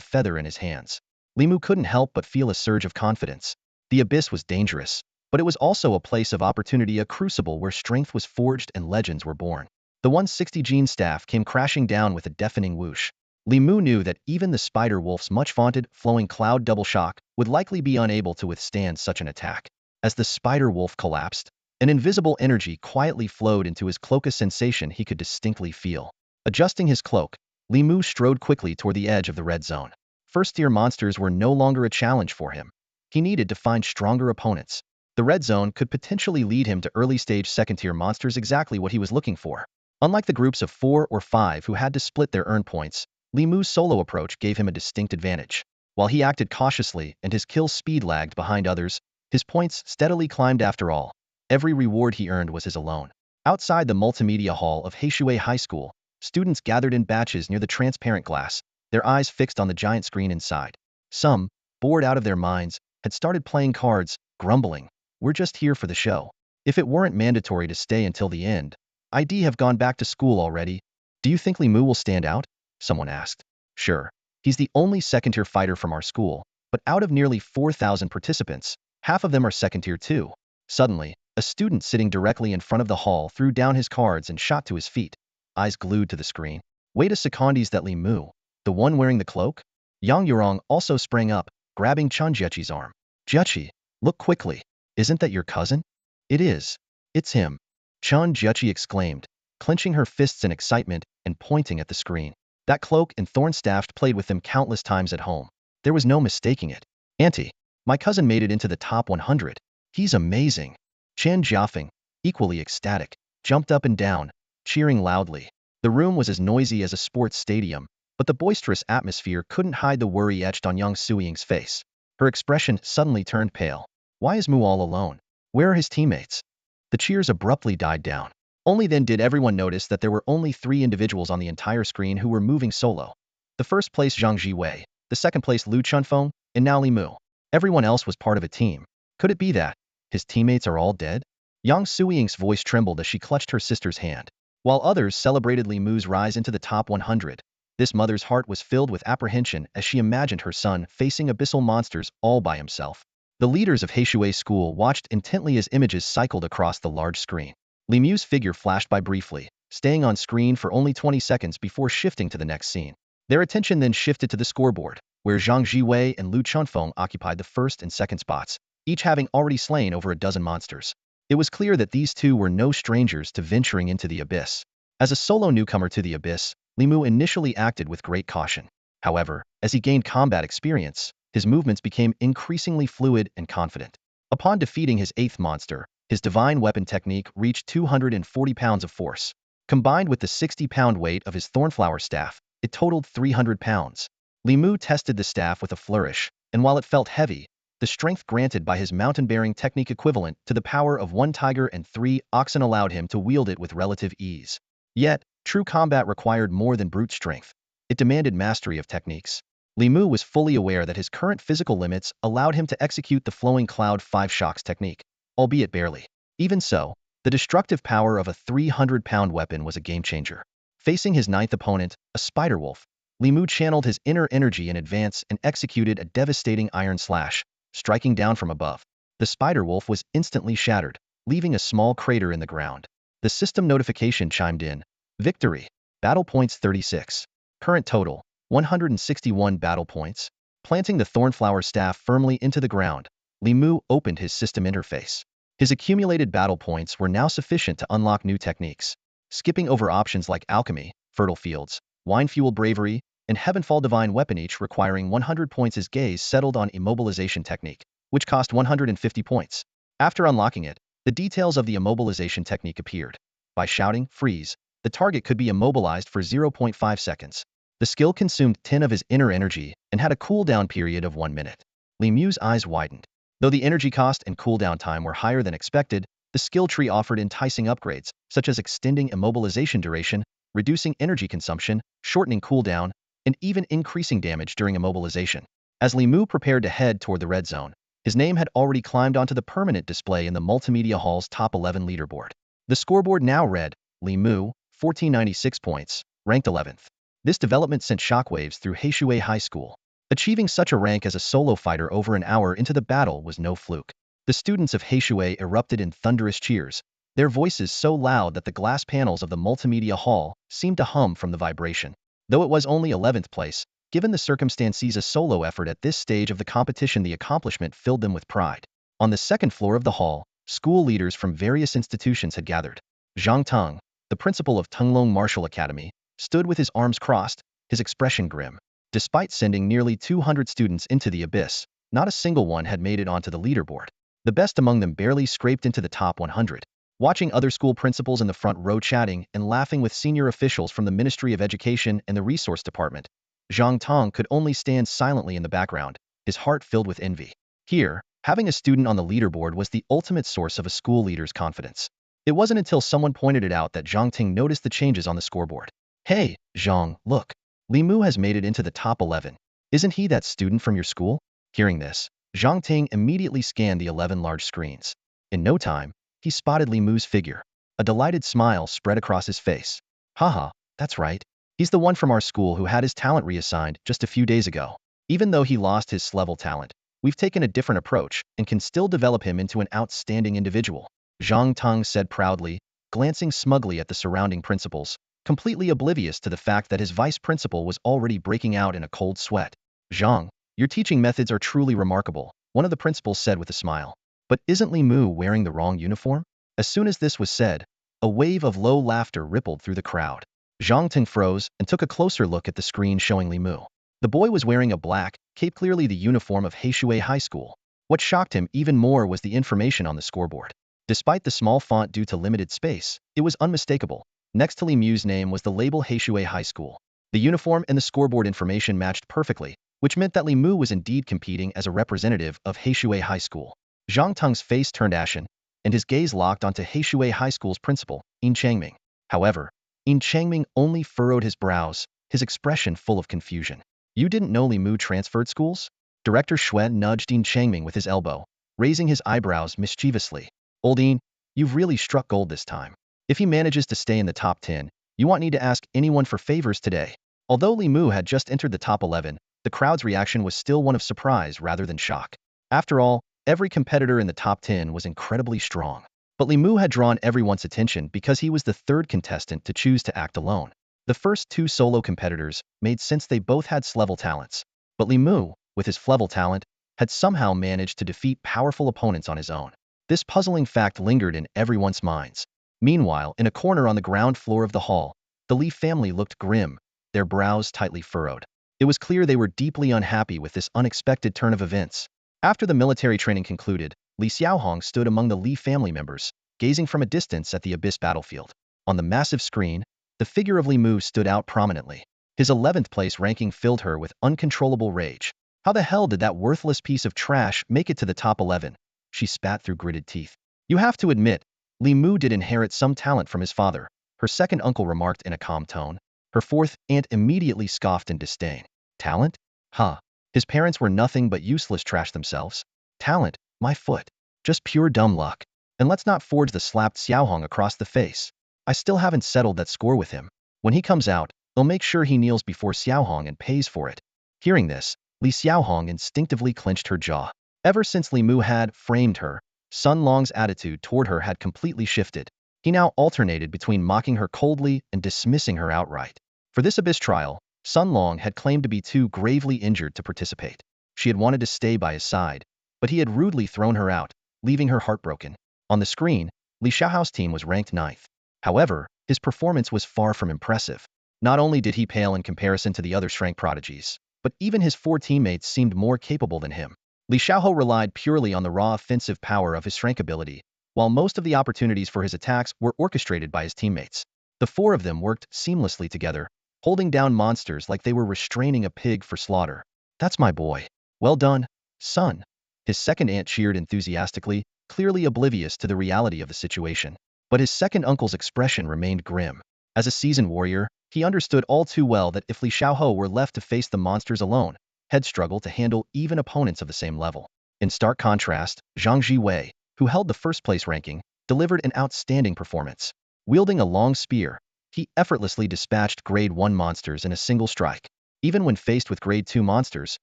feather in his hands. Li Mu couldn't help but feel a surge of confidence. The abyss was dangerous, but it was also a place of opportunity, a crucible where strength was forged and legends were born. The 160 gene staff came crashing down with a deafening whoosh. Li Mu knew that even the spider wolf's much vaunted, flowing cloud double shock would likely be unable to withstand such an attack. As the spider wolf collapsed, an invisible energy quietly flowed into his cloak, a sensation he could distinctly feel. Adjusting his cloak, Li Mu strode quickly toward the edge of the red zone. First-tier monsters were no longer a challenge for him. He needed to find stronger opponents. The red zone could potentially lead him to early-stage second-tier monsters, exactly what he was looking for. Unlike the groups of 4 or 5 who had to split their earn points, Li Mu's solo approach gave him a distinct advantage. While he acted cautiously and his kill speed lagged behind others, his points steadily climbed. After all, every reward he earned was his alone. Outside the multimedia hall of Hshui High School, students gathered in batches near the transparent glass, their eyes fixed on the giant screen inside. Some, bored out of their minds, had started playing cards, grumbling, "We're just here for the show. If it weren't mandatory to stay until the end, I'd have gone back to school already." "Do you think Li Mu will stand out?" someone asked. "Sure. He's the only second-tier fighter from our school, but out of nearly 4,000 participants, half of them are second-tier too." Suddenly, a student sitting directly in front of the hall threw down his cards and shot to his feet, eyes glued to the screen. "Wait a second, is that Li Mu, the one wearing the cloak?" Yang Yurong also sprang up, grabbing Chun Jiechi's arm. "Jiechi, look quickly. Isn't that your cousin?" "It is. It's him," Chun Jiechi exclaimed, clenching her fists in excitement and pointing at the screen. That cloak and thorn staff played with him countless times at home. There was no mistaking it. "Auntie, my cousin made it into the top 100. He's amazing." Chen Jiafeng, equally ecstatic, jumped up and down, cheering loudly. The room was as noisy as a sports stadium, but the boisterous atmosphere couldn't hide the worry etched on young Suying's face. Her expression suddenly turned pale. Why is Mu all alone? Where are his teammates? The cheers abruptly died down. Only then did everyone notice that there were only 3 individuals on the entire screen who were moving solo. The first place Zhang Jiwei, the second place Lu Chunfeng, and now Li Mu. Everyone else was part of a team. Could it be that his teammates are all dead? Yang Suying's voice trembled as she clutched her sister's hand. While others celebrated Li Mu's rise into the top 100, this mother's heart was filled with apprehension as she imagined her son facing abyssal monsters all by himself. The leaders of Hshui School watched intently as images cycled across the large screen. Li Mu's figure flashed by briefly, staying on screen for only 20 seconds before shifting to the next scene. Their attention then shifted to the scoreboard, where Zhang Jiwei and Lu Chunfeng occupied the first and second spots, each having already slain over a dozen monsters. It was clear that these two were no strangers to venturing into the abyss. As a solo newcomer to the abyss, Li Mu initially acted with great caution. However, as he gained combat experience, his movements became increasingly fluid and confident. Upon defeating his 8th monster, his divine weapon technique reached 240 pounds of force. Combined with the 60-pound weight of his thornflower staff, it totaled 300 pounds. Li Mu tested the staff with a flourish, and while it felt heavy, the strength granted by his mountain-bearing technique equivalent to the power of 1 tiger and 3 oxen allowed him to wield it with relative ease. Yet, true combat required more than brute strength. It demanded mastery of techniques. Li Mu was fully aware that his current physical limits allowed him to execute the flowing cloud 5 shocks technique, albeit barely. Even so, the destructive power of a 300-pound weapon was a game-changer. Facing his 9th opponent, a spider wolf, Li Mu channeled his inner energy in advance and executed a devastating iron slash, striking down from above. The spider wolf was instantly shattered, leaving a small crater in the ground. The system notification chimed in. Victory. Battle points 36. Current total, 161 battle points. Planting the thornflower staff firmly into the ground, Li Mu opened his system interface. His accumulated battle points were now sufficient to unlock new techniques. Skipping over options like alchemy, fertile fields, wine-fueled bravery, and heavenfall divine weapon, each requiring 100 points, his gaze settled on immobilization technique, which cost 150 points. After unlocking it, the details of the immobilization technique appeared. By shouting, "Freeze," the target could be immobilized for 0.5 seconds. The skill consumed 10 of his inner energy and had a cooldown period of 1 minute. Li Mu's eyes widened. Though the energy cost and cooldown time were higher than expected, the skill tree offered enticing upgrades, such as extending immobilization duration, reducing energy consumption, shortening cooldown, and even increasing damage during immobilization. As Li Mu prepared to head toward the red zone, His name had already climbed onto the permanent display in the multimedia hall's top 11 leaderboard. The scoreboard now read, Li Mu, 1496 points, ranked 11th. This development sent shockwaves through Heishui High School. Achieving such a rank as a solo fighter over an hour into the battle was no fluke. The students of Heishui erupted in thunderous cheers, their voices so loud that the glass panels of the multimedia hall seemed to hum from the vibration. Though it was only 11th place, given the circumstances a solo effort at this stage of the competition, the accomplishment filled them with pride. On the second floor of the hall, school leaders from various institutions had gathered. Zhang Teng, the principal of Tenglong Martial Academy, stood with his arms crossed, his expression grim. Despite sending nearly 200 students into the abyss, not a single one had made it onto the leaderboard. The best among them barely scraped into the top 100. Watching other school principals in the front row chatting and laughing with senior officials from the Ministry of Education and the Resource Department, Zhang Tong could only stand silently in the background, his heart filled with envy. Here, having a student on the leaderboard was the ultimate source of a school leader's confidence. It wasn't until someone pointed it out that Zhang Ting noticed the changes on the scoreboard. Hey, Zhang, look. Li Mu has made it into the top 11. Isn't he that student from your school? Hearing this, Zhang Ting immediately scanned the 11 large screens. In no time, he spotted Li Mu's figure. A delighted smile spread across his face. Haha, that's right. He's the one from our school who had his talent reassigned just a few days ago. Even though he lost his level talent, we've taken a different approach and can still develop him into an outstanding individual. Zhang Teng said proudly, glancing smugly at the surrounding principals, completely oblivious to the fact that his vice principal was already breaking out in a cold sweat. Zhang, your teaching methods are truly remarkable, one of the principals said with a smile. But isn't Li Mu wearing the wrong uniform? As soon as this was said, a wave of low laughter rippled through the crowd. Zhang Ting froze and took a closer look at the screen showing Li Mu. The boy was wearing a black cape, clearly the uniform of Heishui High School. What shocked him even more was the information on the scoreboard. Despite the small font due to limited space, it was unmistakable. Next to Li Mu's name was the label Heishui High School. The uniform and the scoreboard information matched perfectly, which meant that Li Mu was indeed competing as a representative of Heishui High School. Zhang Teng's face turned ashen, and his gaze locked onto Heishui High School's principal, Yin Changming. However, Yin Changming only furrowed his brows, his expression full of confusion. You didn't know Li Mu transferred schools? Director Xue nudged Yin Changming with his elbow, raising his eyebrows mischievously. Old Yin, you've really struck gold this time. If he manages to stay in the top 10, you won't need to ask anyone for favors today. Although Li Mu had just entered the top 11, the crowd's reaction was still one of surprise rather than shock. After all, every competitor in the top 10 was incredibly strong. But Li Mu had drawn everyone's attention because he was the third contestant to choose to act alone. The first two solo competitors made sense, they both had S-level talents. But Li Mu, with his F-level talent, had somehow managed to defeat powerful opponents on his own. This puzzling fact lingered in everyone's minds. Meanwhile, in a corner on the ground floor of the hall, the Li family looked grim, their brows tightly furrowed. It was clear they were deeply unhappy with this unexpected turn of events. After the military training concluded, Li Xiaohong stood among the Li family members, gazing from a distance at the Abyss battlefield. On the massive screen, the figure of Li Mu stood out prominently. His 11th place ranking filled her with uncontrollable rage. How the hell did that worthless piece of trash make it to the top 11? She spat through gritted teeth. You have to admit, Li Mu did inherit some talent from his father, her second uncle remarked in a calm tone. Her fourth aunt immediately scoffed in disdain. Talent? Huh. His parents were nothing but useless trash themselves. Talent, my foot. Just pure dumb luck. And let's not forge the slapped Xiaohong across the face. I still haven't settled that score with him. When he comes out, I'll make sure he kneels before Xiaohong and pays for it. Hearing this, Li Xiaohong instinctively clenched her jaw. Ever since Li Mu had framed her, Sun Long's attitude toward her had completely shifted. He now alternated between mocking her coldly and dismissing her outright. For this Abyss trial, Sun Long had claimed to be too gravely injured to participate. She had wanted to stay by his side, but he had rudely thrown her out, leaving her heartbroken. On the screen, Li Xiaohao's team was ranked 9th. However, his performance was far from impressive. Not only did he pale in comparison to the other strength prodigies, but even his 4 teammates seemed more capable than him. Li Xiaohao relied purely on the raw offensive power of his strength ability, while most of the opportunities for his attacks were orchestrated by his teammates. The 4 of them worked seamlessly together, holding down monsters like they were restraining a pig for slaughter. That's my boy. Well done, son. His second aunt cheered enthusiastically, clearly oblivious to the reality of the situation. But his second uncle's expression remained grim. As a seasoned warrior, he understood all too well that if Li Xiaohao were left to face the monsters alone, he'd struggle to handle even opponents of the same level. In stark contrast, Zhang Jiwei, who held the first-place ranking, delivered an outstanding performance. Wielding a long spear, he effortlessly dispatched Grade 1 monsters in a single strike. Even when faced with Grade 2 monsters,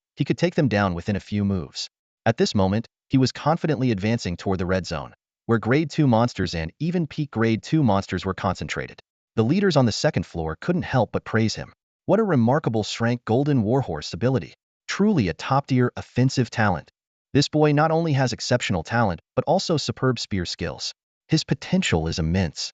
he could take them down within a few moves. At this moment, he was confidently advancing toward the red zone, where Grade 2 monsters and even peak Grade 2 monsters were concentrated. The leaders on the second floor couldn't help but praise him. What a remarkable Shrank Golden Warhorse ability. Truly a top-tier offensive talent. This boy not only has exceptional talent, but also superb spear skills. His potential is immense.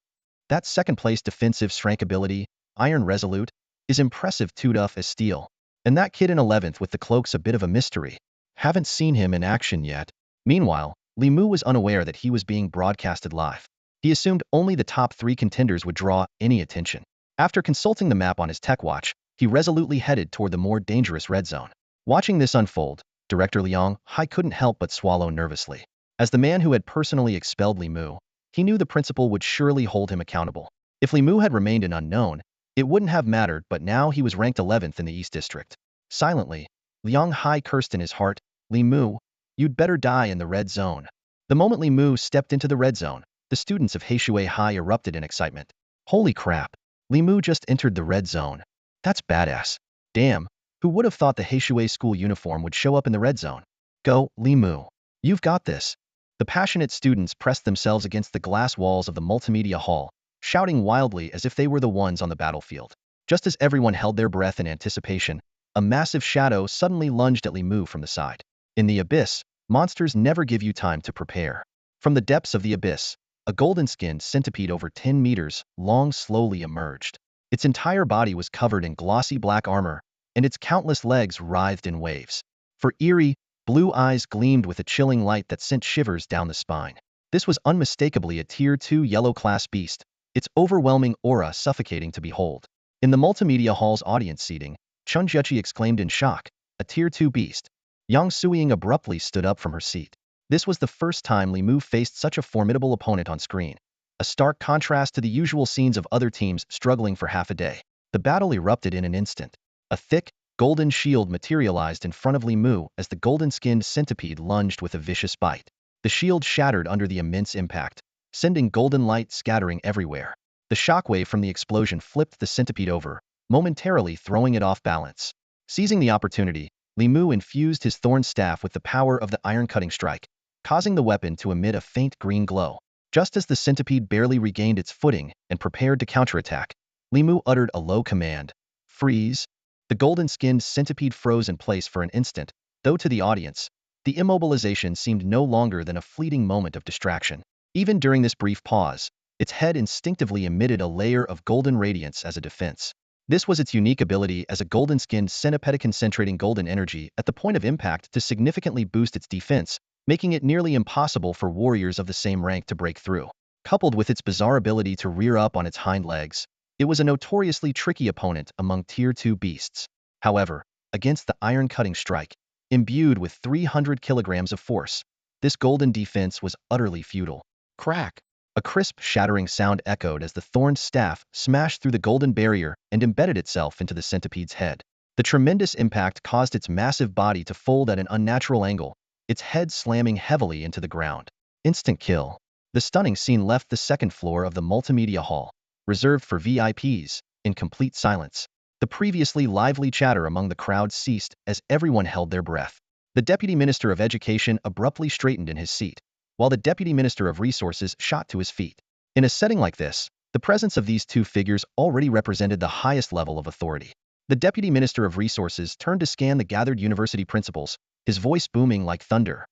That second-place defensive Shrank ability, Iron Resolute, is impressive tough as steel. And that kid in 11th with the cloak's a bit of a mystery. Haven't seen him in action yet. Meanwhile, Li Mu was unaware that he was being broadcasted live. He assumed only the top 3 contenders would draw any attention. After consulting the map on his tech watch, he resolutely headed toward the more dangerous red zone. Watching this unfold, Director Liang Hai couldn't help but swallow nervously. As the man who had personally expelled Li Mu, he knew the principal would surely hold him accountable. If Li Mu had remained an unknown, it wouldn't have mattered, but now he was ranked 11th in the East District. Silently, Liang Hai cursed in his heart, "Li Mu, you'd better die in the red zone." The moment Li Mu stepped into the red zone, the students of Heishui High erupted in excitement. Holy crap! Li Mu just entered the red zone. That's badass. Damn, who would have thought the Heishui school uniform would show up in the red zone? Go, Li Mu. You've got this. The passionate students pressed themselves against the glass walls of the multimedia hall, shouting wildly as if they were the ones on the battlefield. Just as everyone held their breath in anticipation, a massive shadow suddenly lunged at Li Mu from the side. In the abyss, monsters never give you time to prepare. From the depths of the abyss, a golden-skinned centipede over 10 meters long slowly emerged. Its entire body was covered in glossy black armor, and its countless legs writhed in waves. For eerie, blue eyes gleamed with a chilling light that sent shivers down the spine. This was unmistakably a Tier 2 yellow-class beast, its overwhelming aura suffocating to behold. In the multimedia hall's audience seating, Chun Jueqi exclaimed in shock, "A Tier 2 beast." Yang Suiying abruptly stood up from her seat. This was the first time Li Mu faced such a formidable opponent on screen. A stark contrast to the usual scenes of other teams struggling for half a day. The battle erupted in an instant. A thick, golden shield materialized in front of Li Mu as the golden-skinned centipede lunged with a vicious bite. The shield shattered under the immense impact, sending golden light scattering everywhere. The shockwave from the explosion flipped the centipede over, momentarily throwing it off balance. Seizing the opportunity, Li Mu infused his thorn staff with the power of the iron-cutting strike, causing the weapon to emit a faint green glow. Just as the centipede barely regained its footing and prepared to counterattack, Li Mu uttered a low command, "Freeze." The golden-skinned centipede froze in place for an instant, though to the audience, the immobilization seemed no longer than a fleeting moment of distraction. Even during this brief pause, its head instinctively emitted a layer of golden radiance as a defense. This was its unique ability as a golden-skinned centipede, concentrating golden energy at the point of impact to significantly boost its defense, making it nearly impossible for warriors of the same rank to break through. Coupled with its bizarre ability to rear up on its hind legs, it was a notoriously tricky opponent among Tier 2 beasts. However, against the iron-cutting strike, imbued with 300 kilograms of force, this golden defense was utterly futile. Crack! A crisp, shattering sound echoed as the thorned staff smashed through the golden barrier and embedded itself into the centipede's head. The tremendous impact caused its massive body to fold at an unnatural angle, its head slamming heavily into the ground. Instant kill. The stunning scene left the second floor of the multimedia hall, reserved for VIPs, in complete silence. The previously lively chatter among the crowd ceased as everyone held their breath. The Deputy Minister of Education abruptly straightened in his seat, while the Deputy Minister of Resources shot to his feet. In a setting like this, the presence of these two figures already represented the highest level of authority. The Deputy Minister of Resources turned to scan the gathered university principals, his voice booming like thunder.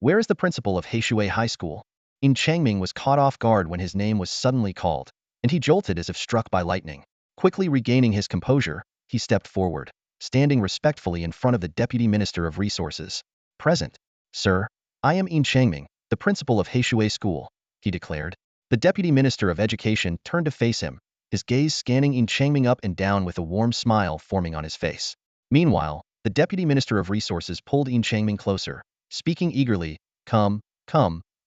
"Where is the principal of Heishui High School?" In Changming was caught off guard when his name was suddenly called, and he jolted as if struck by lightning. Quickly regaining his composure, he stepped forward, standing respectfully in front of the Deputy Minister of Resources. "Present, sir. I am In Changming, the principal of Heishui School," he declared. The Deputy Minister of Education turned to face him, his gaze scanning In Changming up and down with a warm smile forming on his face. Meanwhile, the Deputy Minister of Resources pulled In Changming closer, speaking eagerly, Come,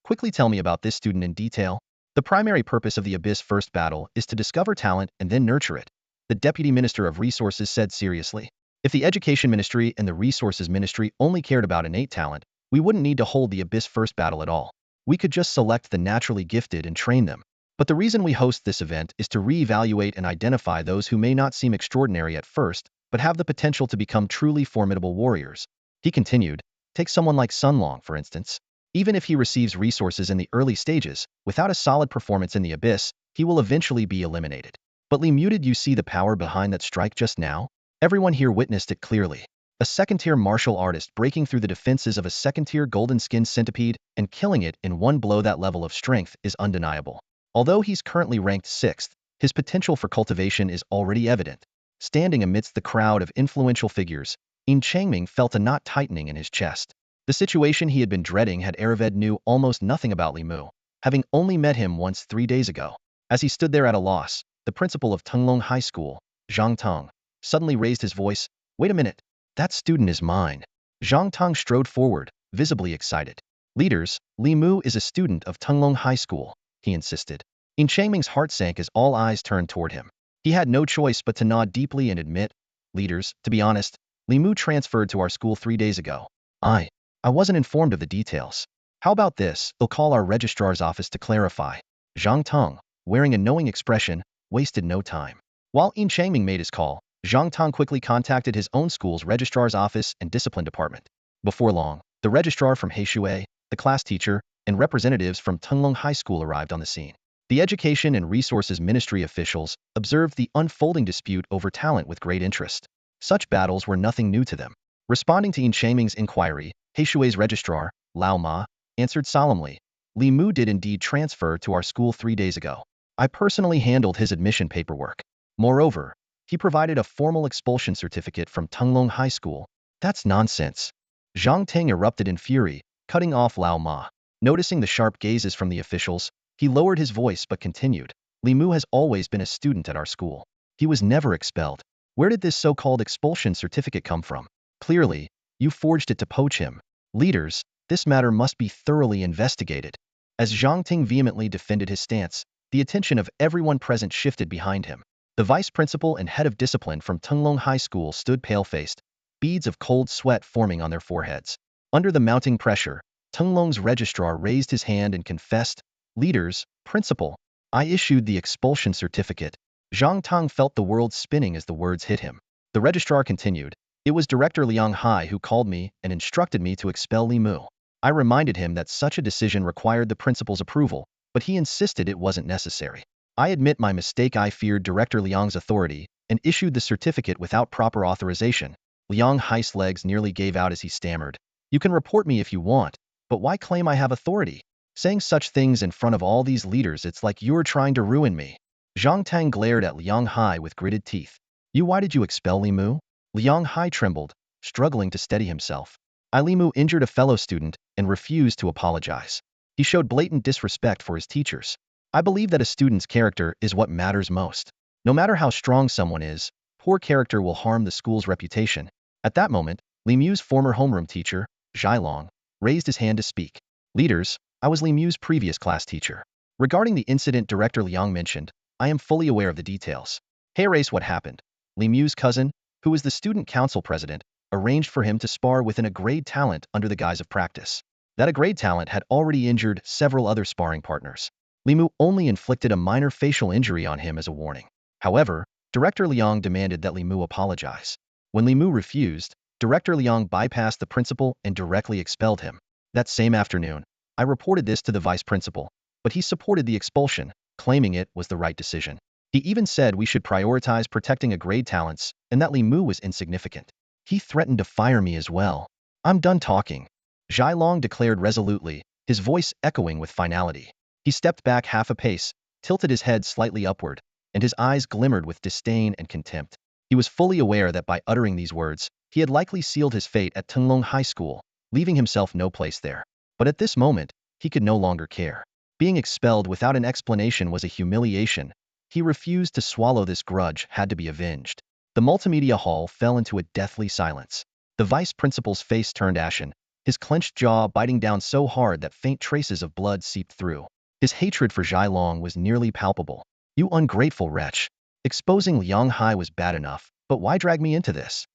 quickly tell me about this student in detail." The primary purpose of the Abyss First Battle is to discover talent and then nurture it, the Deputy Minister of Resources said seriously. If the Education Ministry and the Resources Ministry only cared about innate talent, We wouldn't need to hold the Abyss first battle at all. We could just select the naturally gifted and train them. But the reason we host this event is to reevaluate and identify those who may not seem extraordinary at first, but have the potential to become truly formidable warriors. He continued, take someone like Sun Long, for instance. Even if he receives resources in the early stages, without a solid performance in the Abyss, he will eventually be eliminated. But Li muted, you see the power behind that strike just now? Everyone here witnessed it clearly. A second-tier martial artist breaking through the defenses of a second-tier golden-skinned centipede and killing it in one blow. That level of strength is undeniable. Although he's currently ranked 6th, his potential for cultivation is already evident. Standing amidst the crowd of influential figures, Changming felt a knot tightening in his chest. The situation he had been dreading had Aravid knew almost nothing about Li Mu, having only met him once 3 days ago. As he stood there at a loss, the principal of Tunglong High School, Zhang Tong, suddenly raised his voice. Wait a minute. That student is mine. Zhang Tong strode forward, visibly excited. Leaders, Li Mu is a student of Tunglong High School, he insisted. Changming's heart sank as all eyes turned toward him. He had no choice but to nod deeply and admit, leaders, to be honest, Li Mu transferred to our school 3 days ago. I wasn't informed of the details. How about this? They'll call our registrar's office to clarify. Zhang Tong, wearing a knowing expression, wasted no time. While Changming made his call, Zhang Tong quickly contacted his own school's registrar's office and discipline department. Before long, the registrar from Heishui, the class teacher, and representatives from Tunglong High School arrived on the scene. The Education and Resources Ministry officials observed the unfolding dispute over talent with great interest. Such battles were nothing new to them. Responding to Changming's inquiry, Heishui's registrar, Lao Ma, answered solemnly, Li Mu did indeed transfer to our school 3 days ago. I personally handled his admission paperwork. Moreover, he provided a formal expulsion certificate from Tunglong High School. That's nonsense. Zhang Ting erupted in fury, cutting off Lao Ma. Noticing the sharp gazes from the officials, he lowered his voice but continued. Li Mu has always been a student at our school. He was never expelled. Where did this so-called expulsion certificate come from? Clearly, you forged it to poach him. Leaders, this matter must be thoroughly investigated. As Zhang Ting vehemently defended his stance, the attention of everyone present shifted behind him. The vice principal and head of discipline from Tunglong High School stood pale-faced, beads of cold sweat forming on their foreheads. Under the mounting pressure, Tunglong's registrar raised his hand and confessed, leaders, principal, I issued the expulsion certificate. Zhang Tong felt the world spinning as the words hit him. The registrar continued, it was Director Liang Hai who called me and instructed me to expel Li Mu. I reminded him that such a decision required the principal's approval, but he insisted it wasn't necessary. I admit my mistake. I feared Director Liang's authority and issued the certificate without proper authorization. Liang Hai's legs nearly gave out as he stammered. You can report me if you want, but why claim I have authority? Saying such things in front of all these leaders, it's like you're trying to ruin me. Zhang Tang glared at Liang Hai with gritted teeth. Why did you expel Li Mu? Liang Hai trembled, struggling to steady himself. Li Mu injured a fellow student and refused to apologize. He showed blatant disrespect for his teachers. I believe that a student's character is what matters most. No matter how strong someone is, poor character will harm the school's reputation. At that moment, Li Mu's former homeroom teacher, Zhai Long, raised his hand to speak. Leaders, I was Li Mu's previous class teacher. Regarding the incident Director Liang mentioned, I am fully aware of the details. Hey, erase what happened. Li Mu's cousin, who was the student council president, arranged for him to spar with a grade talent under the guise of practice. That a grade talent had already injured several other sparring partners. Li Mu only inflicted a minor facial injury on him as a warning. However, Director Liang demanded that Li Mu apologize. When Li Mu refused, Director Liang bypassed the principal and directly expelled him. That same afternoon, I reported this to the vice principal, but he supported the expulsion, claiming it was the right decision. He even said we should prioritize protecting a grade talents and that Li Mu was insignificant. He threatened to fire me as well. I'm done talking. Zhai Long declared resolutely, his voice echoing with finality. He stepped back half a pace, tilted his head slightly upward, and his eyes glimmered with disdain and contempt. He was fully aware that by uttering these words, he had likely sealed his fate at Tunglong High School, leaving himself no place there. But at this moment, he could no longer care. Being expelled without an explanation was a humiliation. He refused to swallow this grudge, had to be avenged. The multimedia hall fell into a deathly silence. The vice principal's face turned ashen, his clenched jaw biting down so hard that faint traces of blood seeped through. His hatred for Zhai Long was nearly palpable. You ungrateful wretch. Exposing Liang Hai was bad enough, but why drag me into this?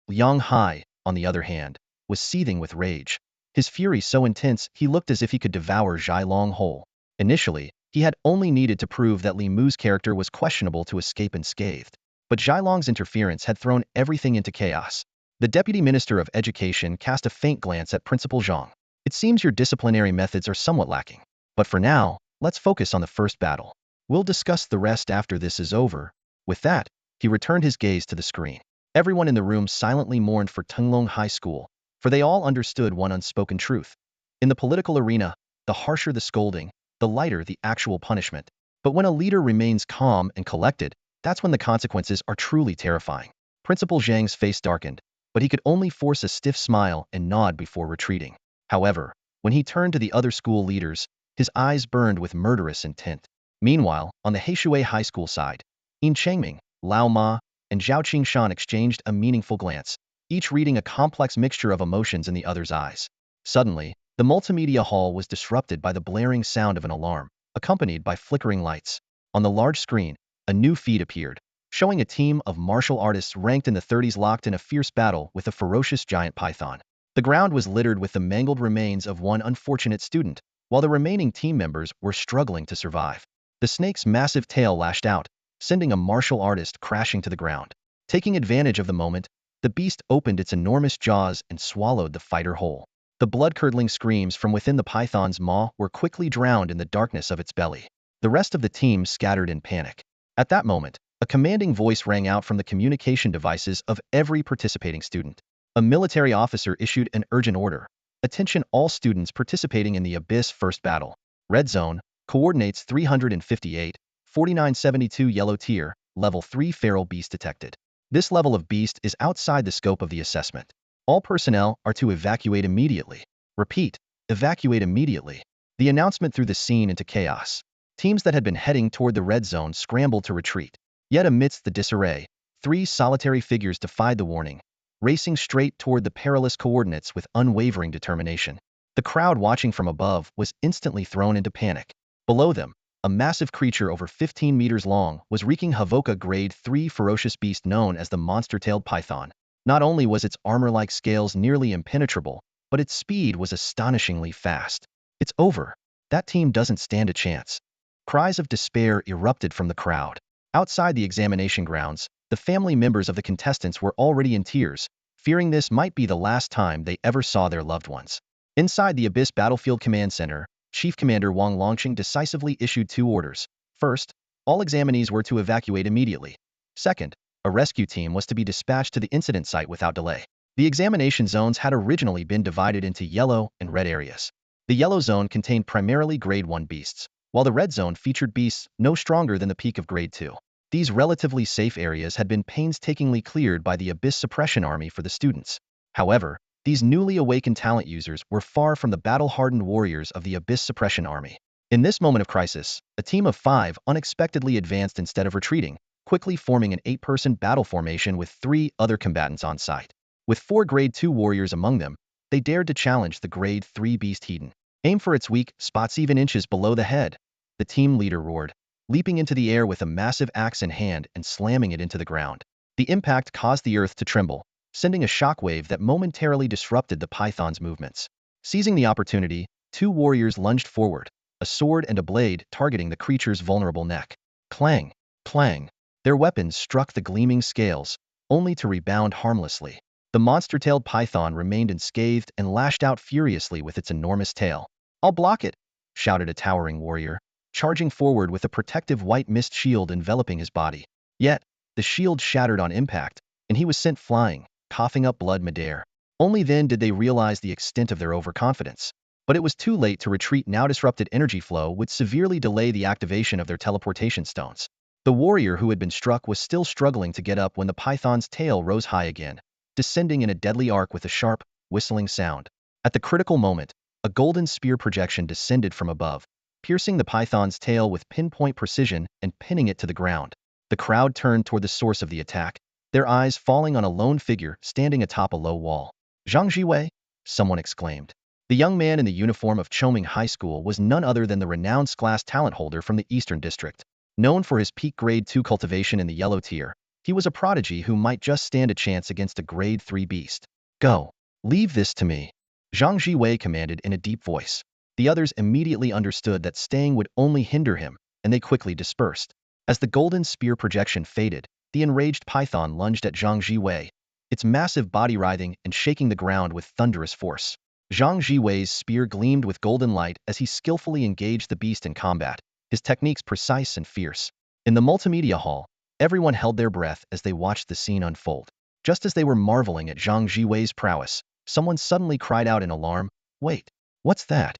Liang Hai, on the other hand, was seething with rage. his fury so intense he looked as if he could devour Zhenyuan whole. Initially, he had only needed to prove that Li Mu's character was questionable to escape unscathed. But Zhenyuan's interference had thrown everything into chaos. The Deputy Minister of Education cast a faint glance at Principal Zhang. It seems your disciplinary methods are somewhat lacking. But for now, let's focus on the first battle. We'll discuss the rest after this is over. With that, he returned his gaze to the screen. Everyone in the room silently mourned for Tunglong High School, for they all understood one unspoken truth. In the political arena, the harsher the scolding, the lighter the actual punishment. But when a leader remains calm and collected, that's when the consequences are truly terrifying. Principal Zhang's face darkened, but he could only force a stiff smile and nod before retreating. However, when he turned to the other school leaders, his eyes burned with murderous intent. Meanwhile, on the Heishui High School side, Yin Changming, Lao Ma, and Zhao Qingshan exchanged a meaningful glance, each reading a complex mixture of emotions in the other's eyes. Suddenly, the multimedia hall was disrupted by the blaring sound of an alarm, accompanied by flickering lights. On the large screen, a new feed appeared, showing a team of martial artists ranked in the 30s locked in a fierce battle with a ferocious giant python. The ground was littered with the mangled remains of one unfortunate student, while the remaining team members were struggling to survive. The snake's massive tail lashed out, sending a martial artist crashing to the ground. Taking advantage of the moment, the beast opened its enormous jaws and swallowed the fighter whole. The blood-curdling screams from within the python's maw were quickly drowned in the darkness of its belly. The rest of the team scattered in panic. At that moment, a commanding voice rang out from the communication devices of every participating student. A military officer issued an urgent order. Attention all students participating in the Abyss First Battle. Red Zone, coordinates 358, 4972 Yellow Tier, Level 3 Feral Beast detected. This level of beast is outside the scope of the assessment. All personnel are to evacuate immediately. Repeat, evacuate immediately. The announcement threw the scene into chaos. Teams that had been heading toward the red zone scrambled to retreat. Yet amidst the disarray, 3 solitary figures defied the warning, racing straight toward the perilous coordinates with unwavering determination. The crowd watching from above was instantly thrown into panic. Below them, a massive creature over 15 meters long was wreaking havoc, a grade 3 ferocious beast known as the monster-tailed python. Not only was its armor-like scales nearly impenetrable, but its speed was astonishingly fast. It's over. That team doesn't stand a chance. Cries of despair erupted from the crowd. Outside the examination grounds, the family members of the contestants were already in tears, fearing this might be the last time they ever saw their loved ones. Inside the Abyss Battlefield Command Center, Chief Commander Wang Longqing decisively issued 2 orders. First, all examinees were to evacuate immediately. Second, a rescue team was to be dispatched to the incident site without delay. The examination zones had originally been divided into yellow and red areas. The yellow zone contained primarily grade 1 beasts, while the red zone featured beasts no stronger than the peak of grade 2. These relatively safe areas had been painstakingly cleared by the Abyss Suppression Army for the students. However, these newly awakened talent users were far from the battle-hardened warriors of the Abyss Suppression Army. In this moment of crisis, a team of 5 unexpectedly advanced instead of retreating, quickly forming an 8-person battle formation with 3 other combatants on site. With 4 grade 2 warriors among them, they dared to challenge the grade 3 beast Hedon. Aim for its weak spots even inches below the head, the team leader roared, leaping into the air with a massive axe in hand and slamming it into the ground. The impact caused the earth to tremble, sending a shockwave that momentarily disrupted the python's movements. Seizing the opportunity, 2 warriors lunged forward, a sword and a blade targeting the creature's vulnerable neck. Clang! Clang! Their weapons struck the gleaming scales, only to rebound harmlessly. The monster-tailed python remained unscathed and lashed out furiously with its enormous tail. "I'll block it!" shouted a towering warrior, charging forward with a protective white mist shield enveloping his body. Yet, the shield shattered on impact, and he was sent flying, coughing up blood midair. Only then did they realize the extent of their overconfidence. But it was too late to retreat. Now disrupted energy flow would severely delay the activation of their teleportation stones. The warrior who had been struck was still struggling to get up when the python's tail rose high again, descending in a deadly arc with a sharp, whistling sound. At the critical moment, a golden spear projection descended from above, piercing the python's tail with pinpoint precision and pinning it to the ground. The crowd turned toward the source of the attack, their eyes falling on a lone figure standing atop a low wall. "Zhang Jiwei?" someone exclaimed. The young man in the uniform of Choming High School was none other than the renowned class talent holder from the Eastern District. Known for his peak grade 2 cultivation in the yellow tier, he was a prodigy who might just stand a chance against a grade 3 beast. "Go. Leave this to me." Zhang Jiwei commanded in a deep voice. The others immediately understood that staying would only hinder him, and they quickly dispersed. As the golden spear projection faded, the enraged python lunged at Zhang Jiwei, its massive body writhing and shaking the ground with thunderous force. Zhang Jiwei's spear gleamed with golden light as he skillfully engaged the beast in combat, his techniques precise and fierce. In the multimedia hall, everyone held their breath as they watched the scene unfold. Just as they were marveling at Zhang Jiwei's prowess, someone suddenly cried out in alarm, "Wait, what's that?"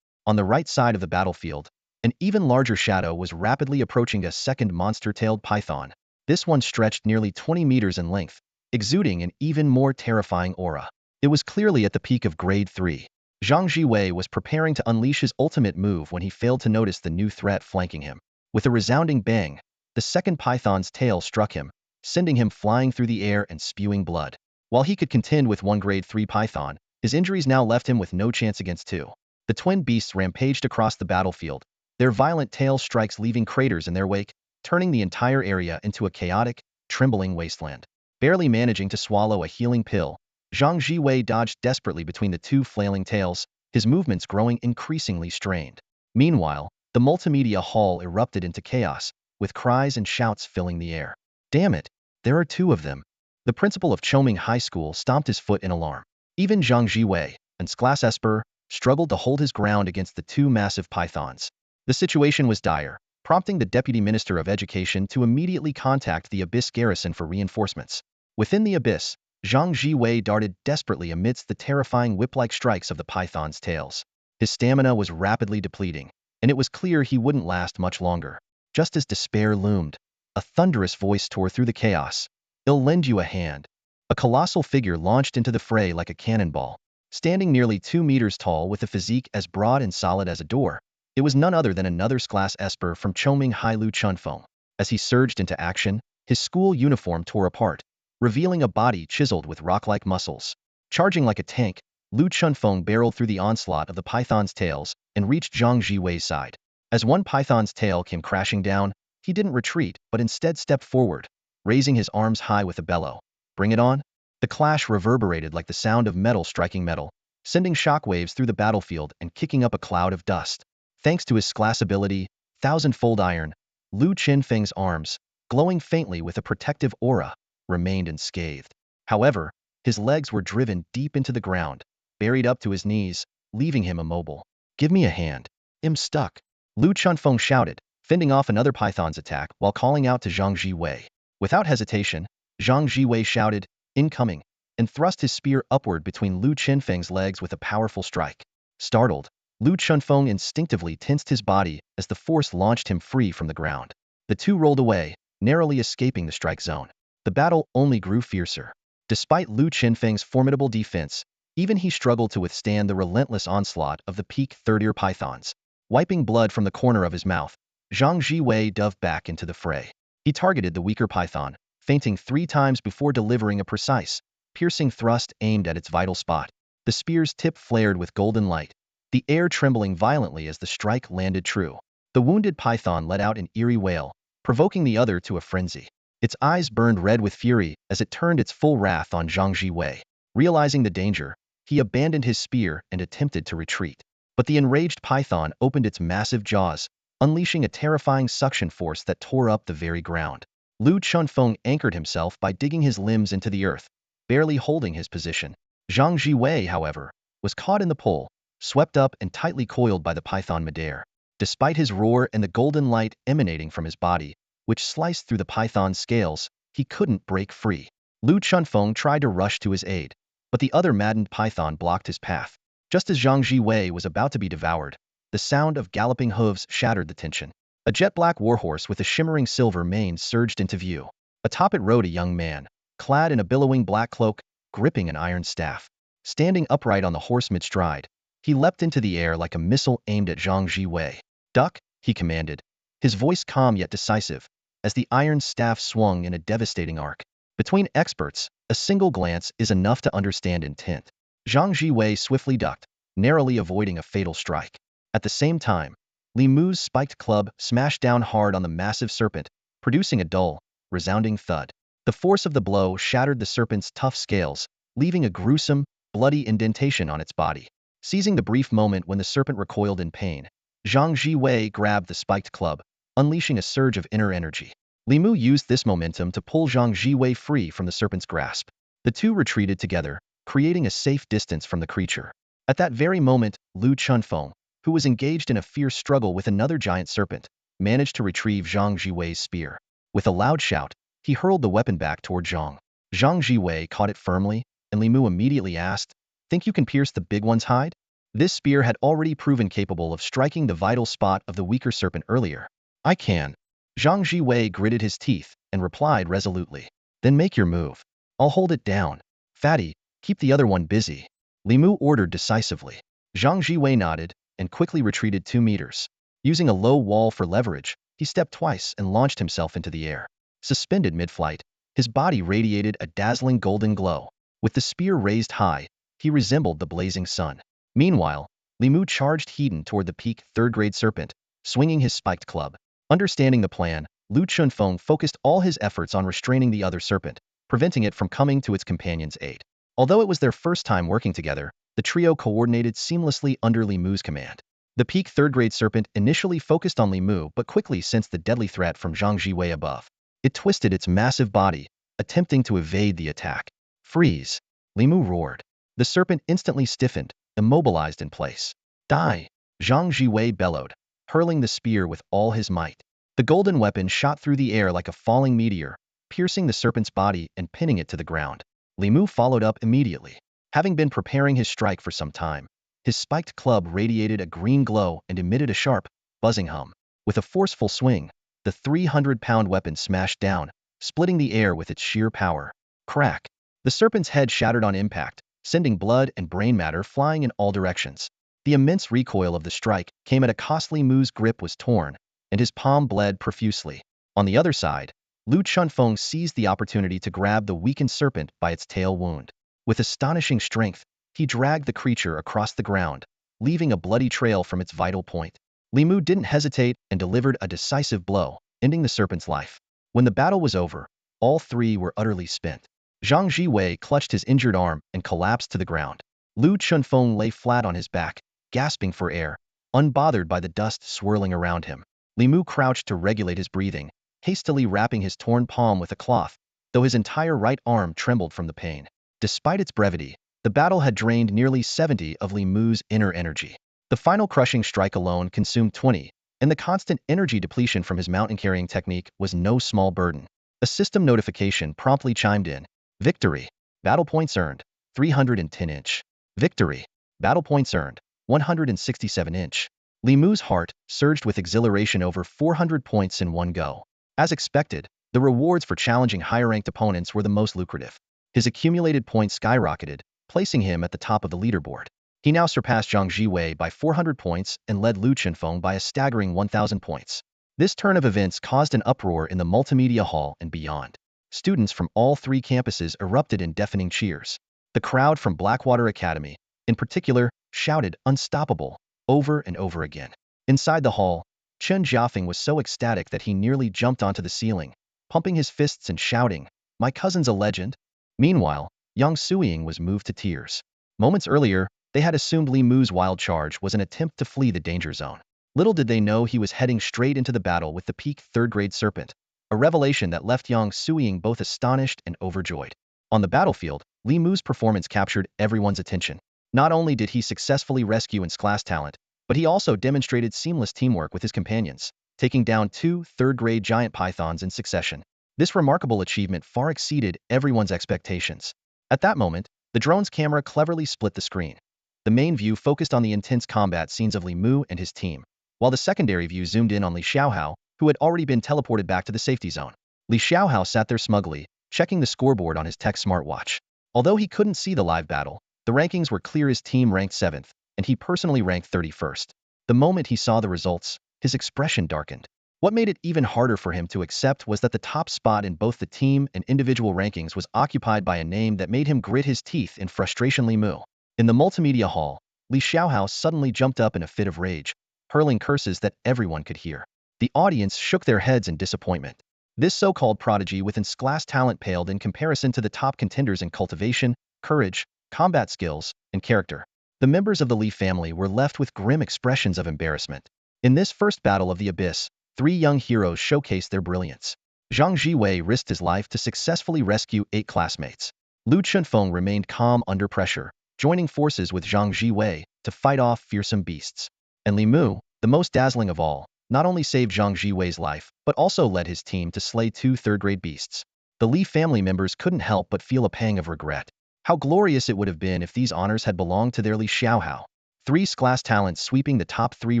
On the right side of the battlefield, an even larger shadow was rapidly approaching a second monster-tailed python. This one stretched nearly 20 meters in length, exuding an even more terrifying aura. It was clearly at the peak of Grade 3. Zhang Jiwei was preparing to unleash his ultimate move when he failed to notice the new threat flanking him. With a resounding bang, the second python's tail struck him, sending him flying through the air and spewing blood. While he could contend with one Grade 3 python, his injuries now left him with no chance against two. The twin beasts rampaged across the battlefield, their violent tail strikes leaving craters in their wake, turning the entire area into a chaotic, trembling wasteland. Barely managing to swallow a healing pill, Zhang Jiwei dodged desperately between the two flailing tails, his movements growing increasingly strained. Meanwhile, the multimedia hall erupted into chaos, with cries and shouts filling the air. "Damn it, there are two of them." The principal of Choming High School stomped his foot in alarm. Even Zhang Jiwei, an class esper, struggled to hold his ground against the two massive pythons. The situation was dire, prompting the Deputy Minister of Education to immediately contact the Abyss garrison for reinforcements. Within the Abyss, Zhang Jiwei darted desperately amidst the terrifying whip-like strikes of the python's tails. His stamina was rapidly depleting, and it was clear he wouldn't last much longer. Just as despair loomed, a thunderous voice tore through the chaos. "I'll lend you a hand." A colossal figure launched into the fray like a cannonball. Standing nearly 2 meters tall with a physique as broad and solid as a door, it was none other than another class esper from Choming High Lu Chunfeng. As he surged into action, his school uniform tore apart, revealing a body chiseled with rock-like muscles. Charging like a tank, Lu Chunfeng barreled through the onslaught of the python's tails and reached Zhang Jiwei's side. As one python's tail came crashing down, he didn't retreat but instead stepped forward, raising his arms high with a bellow. "Bring it on!" The clash reverberated like the sound of metal striking metal, sending shockwaves through the battlefield and kicking up a cloud of dust. Thanks to his class ability, Thousand-Fold Iron, Lu Qinfeng's arms, glowing faintly with a protective aura, remained unscathed. However, his legs were driven deep into the ground, buried up to his knees, leaving him immobile. "Give me a hand. I'm stuck," Lu Chunfeng shouted, fending off another python's attack while calling out to Zhang Jiwei. Without hesitation, Zhang Jiwei shouted, "Incoming," and thrust his spear upward between Lu Qinfeng's legs with a powerful strike. Startled, Lu Chunfeng instinctively tensed his body as the force launched him free from the ground. The two rolled away, narrowly escaping the strike zone. The battle only grew fiercer. Despite Lu Qinfeng's formidable defense, even he struggled to withstand the relentless onslaught of the peak third-ear pythons. Wiping blood from the corner of his mouth, Zhang Jiwei dove back into the fray. He targeted the weaker python, feinting 3 times before delivering a precise, piercing thrust aimed at its vital spot. The spear's tip flared with golden light, the air trembling violently as the strike landed true. The wounded python let out an eerie wail, provoking the other to a frenzy. Its eyes burned red with fury as it turned its full wrath on Zhang Jiwei. Realizing the danger, he abandoned his spear and attempted to retreat. But the enraged python opened its massive jaws, unleashing a terrifying suction force that tore up the very ground. Lu Chunfeng anchored himself by digging his limbs into the earth, barely holding his position. Zhang Jiwei, however, was caught in the pull, swept up and tightly coiled by the python midair. Despite his roar and the golden light emanating from his body, which sliced through the python's scales, he couldn't break free. Lu Chunfeng tried to rush to his aid, but the other maddened python blocked his path. Just as Zhang Jiwei was about to be devoured, the sound of galloping hooves shattered the tension. A jet-black warhorse with a shimmering silver mane surged into view. Atop it rode a young man, clad in a billowing black cloak, gripping an iron staff. Standing upright on the horse mid-stride, he leapt into the air like a missile aimed at Zhang Jiwei. "Duck," he commanded, his voice calm yet decisive, as the iron staff swung in a devastating arc. Between experts, a single glance is enough to understand intent. Zhang Jiwei swiftly ducked, narrowly avoiding a fatal strike. At the same time, Li Mu's spiked club smashed down hard on the massive serpent, producing a dull, resounding thud. The force of the blow shattered the serpent's tough scales, leaving a gruesome, bloody indentation on its body. Seizing the brief moment when the serpent recoiled in pain, Zhang Jiwei grabbed the spiked club, unleashing a surge of inner energy. Li Mu used this momentum to pull Zhang Jiwei free from the serpent's grasp. The two retreated together, creating a safe distance from the creature. At that very moment, Lu Chunfeng, who was engaged in a fierce struggle with another giant serpent, managed to retrieve Zhang Jiwei's spear. With a loud shout, he hurled the weapon back toward Zhang. Zhang Jiwei caught it firmly, and Li Mu immediately asked, "Think you can pierce the big one's hide?" This spear had already proven capable of striking the vital spot of the weaker serpent earlier. "I can." Zhang Jiwei gritted his teeth and replied resolutely. "Then make your move. I'll hold it down. Fatty, keep the other one busy." Li Mu ordered decisively. Zhang Jiwei nodded and quickly retreated 2 meters. Using a low wall for leverage, he stepped twice and launched himself into the air. Suspended mid-flight, his body radiated a dazzling golden glow. With the spear raised high, he resembled the blazing sun. Meanwhile, Li Mu charged Hedon toward the peak third-grade serpent, swinging his spiked club. Understanding the plan, Lu Chunfeng focused all his efforts on restraining the other serpent, preventing it from coming to its companion's aid. Although it was their first time working together, the trio coordinated seamlessly under Li Mu's command. The peak third-grade serpent initially focused on Li Mu but quickly sensed the deadly threat from Zhang Jiwei above. It twisted its massive body, attempting to evade the attack. "Freeze!" Li Mu roared. The serpent instantly stiffened, immobilized in place. "Die!" Zhang Jiwei bellowed, hurling the spear with all his might. The golden weapon shot through the air like a falling meteor, piercing the serpent's body and pinning it to the ground. Li Mu followed up immediately. Having been preparing his strike for some time, his spiked club radiated a green glow and emitted a sharp, buzzing hum. With a forceful swing, the 300-pound weapon smashed down, splitting the air with its sheer power. Crack! The serpent's head shattered on impact, sending blood and brain matter flying in all directions. The immense recoil of the strike came at a costly Mu's grip was torn, and his palm bled profusely. On the other side, Lu Chunfeng seized the opportunity to grab the weakened serpent by its tail wound. With astonishing strength, he dragged the creature across the ground, leaving a bloody trail from its vital point. Li Mu didn't hesitate and delivered a decisive blow, ending the serpent's life. When the battle was over, all three were utterly spent. Zhang Jiwei clutched his injured arm and collapsed to the ground. Lu Chunfeng lay flat on his back, gasping for air, unbothered by the dust swirling around him. Li Mu crouched to regulate his breathing, hastily wrapping his torn palm with a cloth, though his entire right arm trembled from the pain. Despite its brevity, the battle had drained nearly 70 of Li Mu's inner energy. The final crushing strike alone consumed 20, and the constant energy depletion from his mountain-carrying technique was no small burden. A system notification promptly chimed in. "Victory. Battle points earned, 310 inch. Victory. Battle points earned, 167 inch. Li Mu's heart surged with exhilaration over 400 points in one go. As expected, the rewards for challenging higher-ranked opponents were the most lucrative. His accumulated points skyrocketed, placing him at the top of the leaderboard. He now surpassed Zhang Jiwei by 400 points and led Lu Chunfeng by a staggering 1,000 points. This turn of events caused an uproar in the multimedia hall and beyond. Students from all three campuses erupted in deafening cheers. The crowd from Blackwater Academy, in particular, shouted "Unstoppable" over and over again. Inside the hall, Chen Jiafeng was so ecstatic that he nearly jumped onto the ceiling, pumping his fists and shouting, "My cousin's a legend." Meanwhile, Yang Suiying was moved to tears. Moments earlier, they had assumed Li Mu's wild charge was an attempt to flee the danger zone. Little did they know he was heading straight into the battle with the peak third-grade serpent, a revelation that left Yang Suiying both astonished and overjoyed. On the battlefield, Li Mu's performance captured everyone's attention. Not only did he successfully rescue and class talent, but he also demonstrated seamless teamwork with his companions, taking down 2 third-grade giant pythons in succession. This remarkable achievement far exceeded everyone's expectations. At that moment, the drone's camera cleverly split the screen. The main view focused on the intense combat scenes of Li Mu and his team, while the secondary view zoomed in on Li Xiaohao, who had already been teleported back to the safety zone. Li Xiaohao sat there smugly, checking the scoreboard on his tech smartwatch. Although he couldn't see the live battle, the rankings were clear. His team ranked 7th, and he personally ranked 31st. The moment he saw the results, his expression darkened. What made it even harder for him to accept was that the top spot in both the team and individual rankings was occupied by a name that made him grit his teeth in frustration: Li Mu. In the multimedia hall, Li Xiaohao suddenly jumped up in a fit of rage, hurling curses that everyone could hear. The audience shook their heads in disappointment. This so-called prodigy with class talent paled in comparison to the top contenders in cultivation, courage, combat skills, and character. The members of the Li family were left with grim expressions of embarrassment. In this first battle of the abyss, 3 young heroes showcased their brilliance. Zhang Jiwei risked his life to successfully rescue 8 classmates. Lu Chunfeng remained calm under pressure, joining forces with Zhang Jiwei to fight off fearsome beasts. And Li Mu, the most dazzling of all, not only saved Zhang Jiwei's life, but also led his team to slay 2 third-grade beasts. The Li family members couldn't help but feel a pang of regret. How glorious it would have been if these honors had belonged to their Li Xiaohao. 3 class talents sweeping the top 3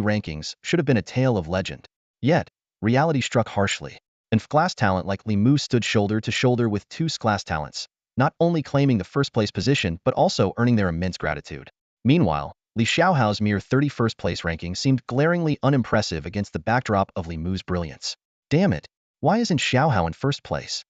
rankings should have been a tale of legend. Yet, reality struck harshly. An class talent like Li Mu stood shoulder to shoulder with 2 class talents, not only claiming the first-place position but also earning their immense gratitude. Meanwhile, Li Xiaohao's mere 31st place ranking seemed glaringly unimpressive against the backdrop of Li Mu's brilliance. Damn it, why isn't Xiaohao in first place?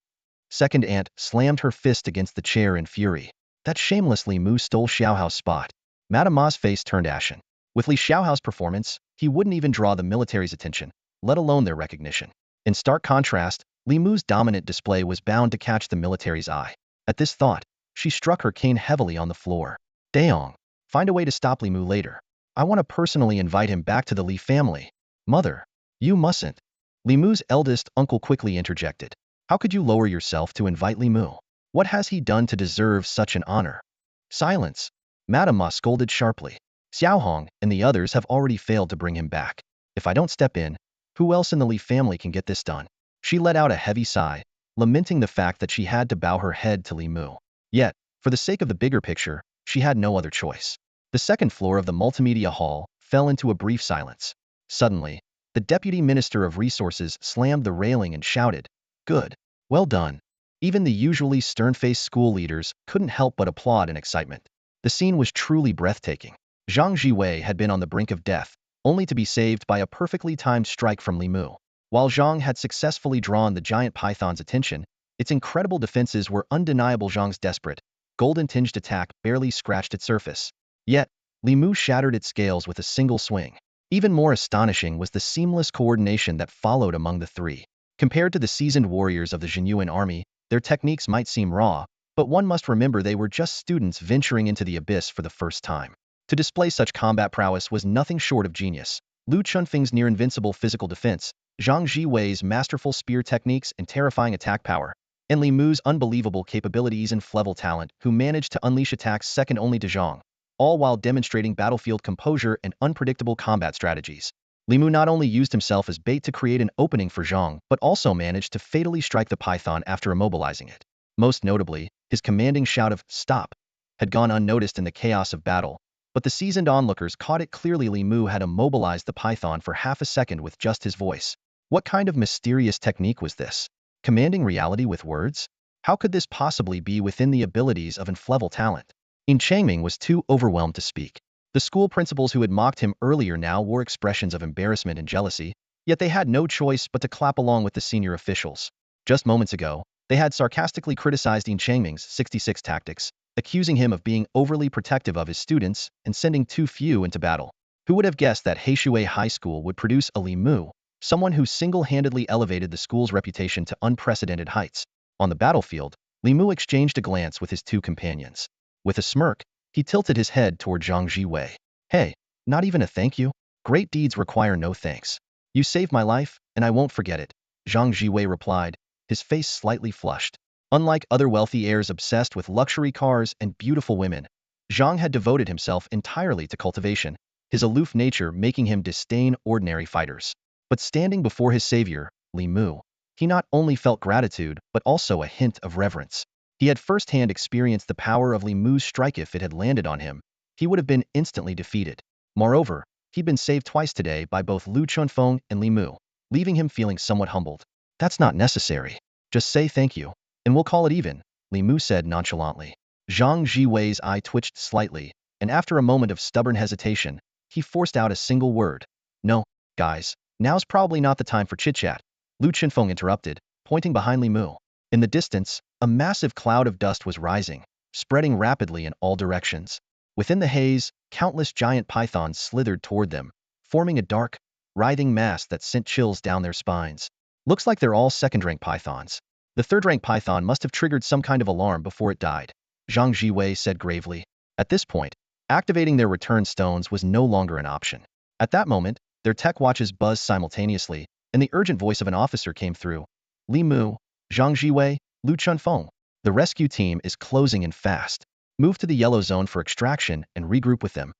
Second aunt slammed her fist against the chair in fury. That shameless Li Mu stole Xiaohao's spot. Madame Ma's face turned ashen. With Li Xiaohao's performance, he wouldn't even draw the military's attention, let alone their recognition. In stark contrast, Li Mu's dominant display was bound to catch the military's eye. At this thought, she struck her cane heavily on the floor. Daong, find a way to stop Li Mu later. I want to personally invite him back to the Li family. Mother, you mustn't. Li Mu's eldest uncle quickly interjected. How could you lower yourself to invite Li Mu? What has he done to deserve such an honor? Silence. Madame Ma scolded sharply. Xiaohong and the others have already failed to bring him back. If I don't step in, who else in the Li family can get this done? She let out a heavy sigh, lamenting the fact that she had to bow her head to Li Mu. Yet, for the sake of the bigger picture, she had no other choice. The second floor of the multimedia hall fell into a brief silence. Suddenly, the Deputy Minister of Resources slammed the railing and shouted, "Good. Well done." Even the usually stern-faced school leaders couldn't help but applaud in excitement. The scene was truly breathtaking. Zhang Jiwei had been on the brink of death, only to be saved by a perfectly timed strike from Li Mu. While Zhang had successfully drawn the giant python's attention, its incredible defenses were undeniable. Zhang's desperate, golden-tinged attack barely scratched its surface. Yet, Li Mu shattered its scales with a single swing. Even more astonishing was the seamless coordination that followed among the 3. Compared to the seasoned warriors of the Zhenyuan Army, their techniques might seem raw, but one must remember they were just students venturing into the abyss for the first time. To display such combat prowess was nothing short of genius. Lu Chunfeng's near-invincible physical defense, Zhang Jiwei's masterful spear techniques and terrifying attack power, and Li Mu's unbelievable capabilities and level talent, who managed to unleash attacks second only to Zhang, all while demonstrating battlefield composure and unpredictable combat strategies. Li Mu not only used himself as bait to create an opening for Zhang, but also managed to fatally strike the python after immobilizing it. Most notably, his commanding shout of "Stop!" had gone unnoticed in the chaos of battle, but the seasoned onlookers caught it clearly. Li Mu had immobilized the python for half a second with just his voice. What kind of mysterious technique was this? Commanding reality with words? How could this possibly be within the abilities of inflevel talent? In Changming was too overwhelmed to speak. The school principals who had mocked him earlier now wore expressions of embarrassment and jealousy, yet they had no choice but to clap along with the senior officials. Just moments ago, they had sarcastically criticized In Changming's 66 tactics, accusing him of being overly protective of his students and sending too few into battle. Who would have guessed that Heishui High School would produce a Li Mu, someone who single-handedly elevated the school's reputation to unprecedented heights? On the battlefield, Li Mu exchanged a glance with his 2 companions. With a smirk, he tilted his head toward Zhang Jiwei. Hey, not even a thank you? Great deeds require no thanks. You saved my life, and I won't forget it, Zhang Jiwei replied, his face slightly flushed. Unlike other wealthy heirs obsessed with luxury cars and beautiful women, Zhang had devoted himself entirely to cultivation, his aloof nature making him disdain ordinary fighters. But standing before his savior, Li Mu, he not only felt gratitude but also a hint of reverence. He had first-hand experienced the power of Li Mu's strike. If it had landed on him, he would have been instantly defeated. Moreover, he'd been saved twice today by both Lu Chunfeng and Li Mu, leaving him feeling somewhat humbled. That's not necessary. Just say thank you, and we'll call it even, Li Mu said nonchalantly. Zhang Jiwei's eye twitched slightly, and after a moment of stubborn hesitation, he forced out a single word. No, guys, now's probably not the time for chit-chat, Lu Chunfeng interrupted, pointing behind Li Mu. In the distance, a massive cloud of dust was rising, spreading rapidly in all directions. Within the haze, countless giant pythons slithered toward them, forming a dark, writhing mass that sent chills down their spines. Looks like they're all second-rank pythons. The third-rank python must have triggered some kind of alarm before it died, Zhang Jiwei said gravely. At this point, Activating their return stones was no longer an option. At that moment, their tech watches buzzed simultaneously, and the urgent voice of an officer came through. Li Mu, Zhang Jiwei, Lu Chunfeng. The rescue team is closing in fast. Move to the yellow zone for extraction and regroup with them.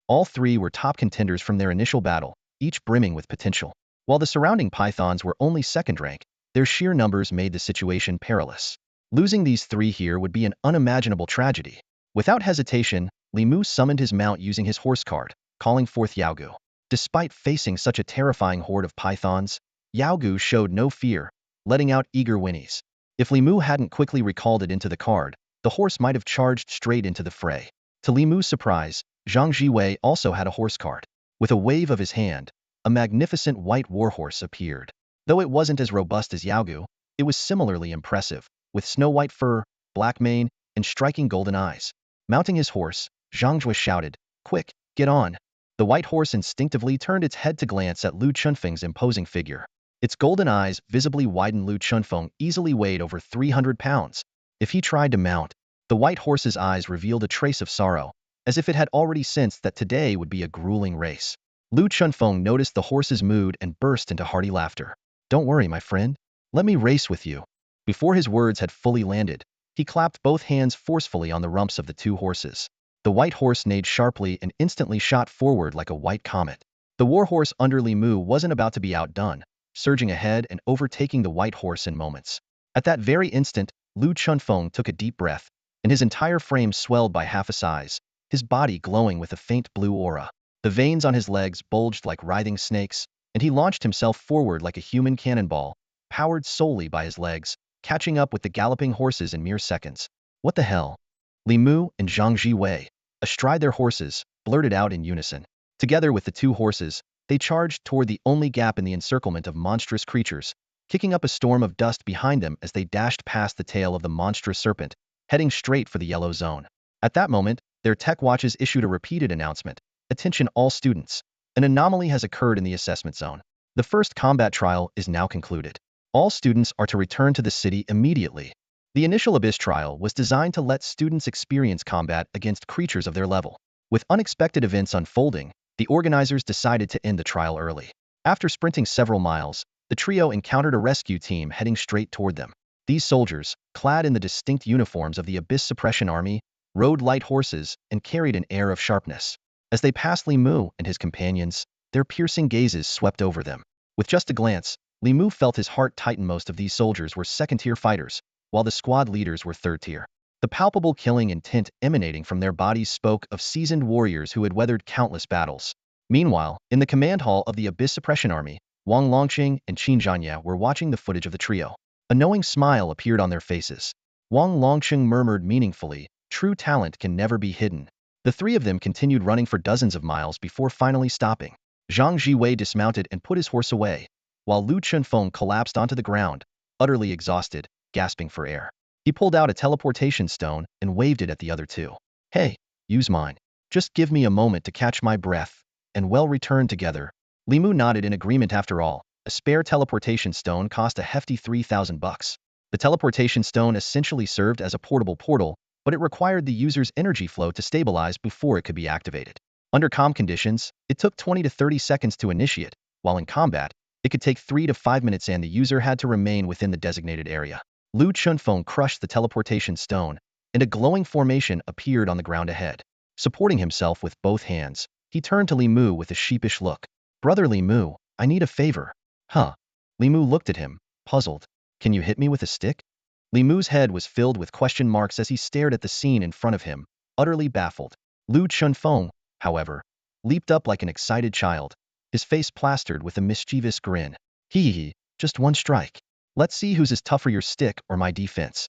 All three were top contenders from their initial battle, each brimming with potential. While the surrounding pythons were only second rank, their sheer numbers made the situation perilous. Losing these three here would be an unimaginable tragedy. Without hesitation, Li Mu summoned his mount using his horse card, calling forth Yaogu. Despite facing such a terrifying horde of pythons, Yaogu showed no fear, letting out eager whinnies. If Li Mu hadn't quickly recalled it into the card, the horse might have charged straight into the fray. To Li Mu's surprise, Zhang Jiwei also had a horse card. With a wave of his hand, a magnificent white warhorse appeared. Though it wasn't as robust as Yaogu, it was similarly impressive, with snow-white fur, black mane, and striking golden eyes. Mounting his horse, Zhang Jiwei shouted, "Quick, get on!" The white horse instinctively turned its head to glance at Lu Chunfeng's imposing figure. Its golden eyes visibly widened. Lu Chunfeng easily weighed over 300 pounds. If he tried to mount, the white horse's eyes revealed a trace of sorrow, as if it had already sensed that today would be a grueling race. Lu Chunfeng noticed the horse's mood and burst into hearty laughter. "Don't worry, my friend. Let me race with you." Before his words had fully landed, he clapped both hands forcefully on the rumps of the two horses. The white horse neighed sharply and instantly shot forward like a white comet. The warhorse under Li Mu wasn't about to be outdone, surging ahead and overtaking the white horse in moments. At that very instant, Lu Chunfeng took a deep breath, and his entire frame swelled by half a size, his body glowing with a faint blue aura. The veins on his legs bulged like writhing snakes, and he launched himself forward like a human cannonball, powered solely by his legs, catching up with the galloping horses in mere seconds. "What the hell?" Li Mu and Zhang Jiwei, astride their horses, blurted out in unison. Together with the two horses, they charged toward the only gap in the encirclement of monstrous creatures, kicking up a storm of dust behind them as they dashed past the tail of the monstrous serpent, heading straight for the yellow zone. At that moment, their tech watches issued a repeated announcement. "Attention all students. An anomaly has occurred in the assessment zone. The first combat trial is now concluded. All students are to return to the city immediately." The initial Abyss trial was designed to let students experience combat against creatures of their level. With unexpected events unfolding, the organizers decided to end the trial early. After sprinting several miles, the trio encountered a rescue team heading straight toward them. These soldiers, clad in the distinct uniforms of the Abyss Suppression Army, rode light horses and carried an air of sharpness. As they passed Li Mu and his companions, their piercing gazes swept over them. With just a glance, Li Mu felt his heart tighten. Most of these soldiers were second-tier fighters, while the squad leaders were third-tier. The palpable killing intent emanating from their bodies spoke of seasoned warriors who had weathered countless battles. Meanwhile, in the command hall of the Abyss Suppression Army, Wang Longqing and Qin Zhanya were watching the footage of the trio. A knowing smile appeared on their faces. Wang Longqing murmured meaningfully, "True talent can never be hidden." The three of them continued running for dozens of miles before finally stopping. Zhang Jiwei dismounted and put his horse away, while Lu Chunfeng collapsed onto the ground, utterly exhausted, gasping for air. He pulled out a teleportation stone and waved it at the other two. "Hey, use mine. Just give me a moment to catch my breath, and we'll return together." Li Mu nodded in agreement. After all, a spare teleportation stone cost a hefty 3,000 bucks. The teleportation stone essentially served as a portable portal, but it required the user's energy flow to stabilize before it could be activated. Under calm conditions, it took 20 to 30 seconds to initiate, while in combat, it could take 3 to 5 minutes and the user had to remain within the designated area. Lu Chunfeng crushed the teleportation stone, and a glowing formation appeared on the ground ahead. Supporting himself with both hands, he turned to Li Mu with a sheepish look. "Brother Li Mu, I need a favor." "Huh?" Li Mu looked at him, puzzled. "Can you hit me with a stick?" Li Mu's head was filled with question marks as he stared at the scene in front of him, utterly baffled. Lu Chunfeng, however, leaped up like an excited child, his face plastered with a mischievous grin. "Hee, just one strike. Let's see who's as tough for your stick or my defense."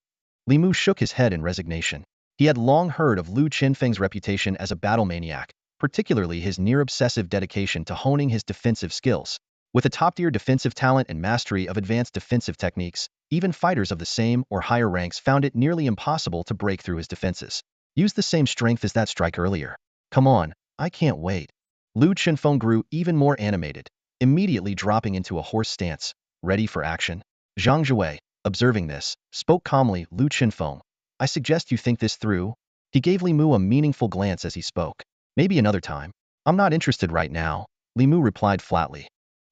Li Mu shook his head in resignation. He had long heard of Lu Chunfeng's reputation as a battle maniac, particularly his near-obsessive dedication to honing his defensive skills. With a top-tier defensive talent and mastery of advanced defensive techniques, even fighters of the same or higher ranks found it nearly impossible to break through his defenses. "Use the same strength as that strike earlier. Come on, I can't wait." Lu Chunfeng grew even more animated, immediately dropping into a horse stance, ready for action. Zhang Jiwei, observing this, spoke calmly. "Lu Chunfeng, I suggest you think this through." He gave Li Mu a meaningful glance as he spoke. Maybe another time. I'm not interested right now, Li Mu replied flatly.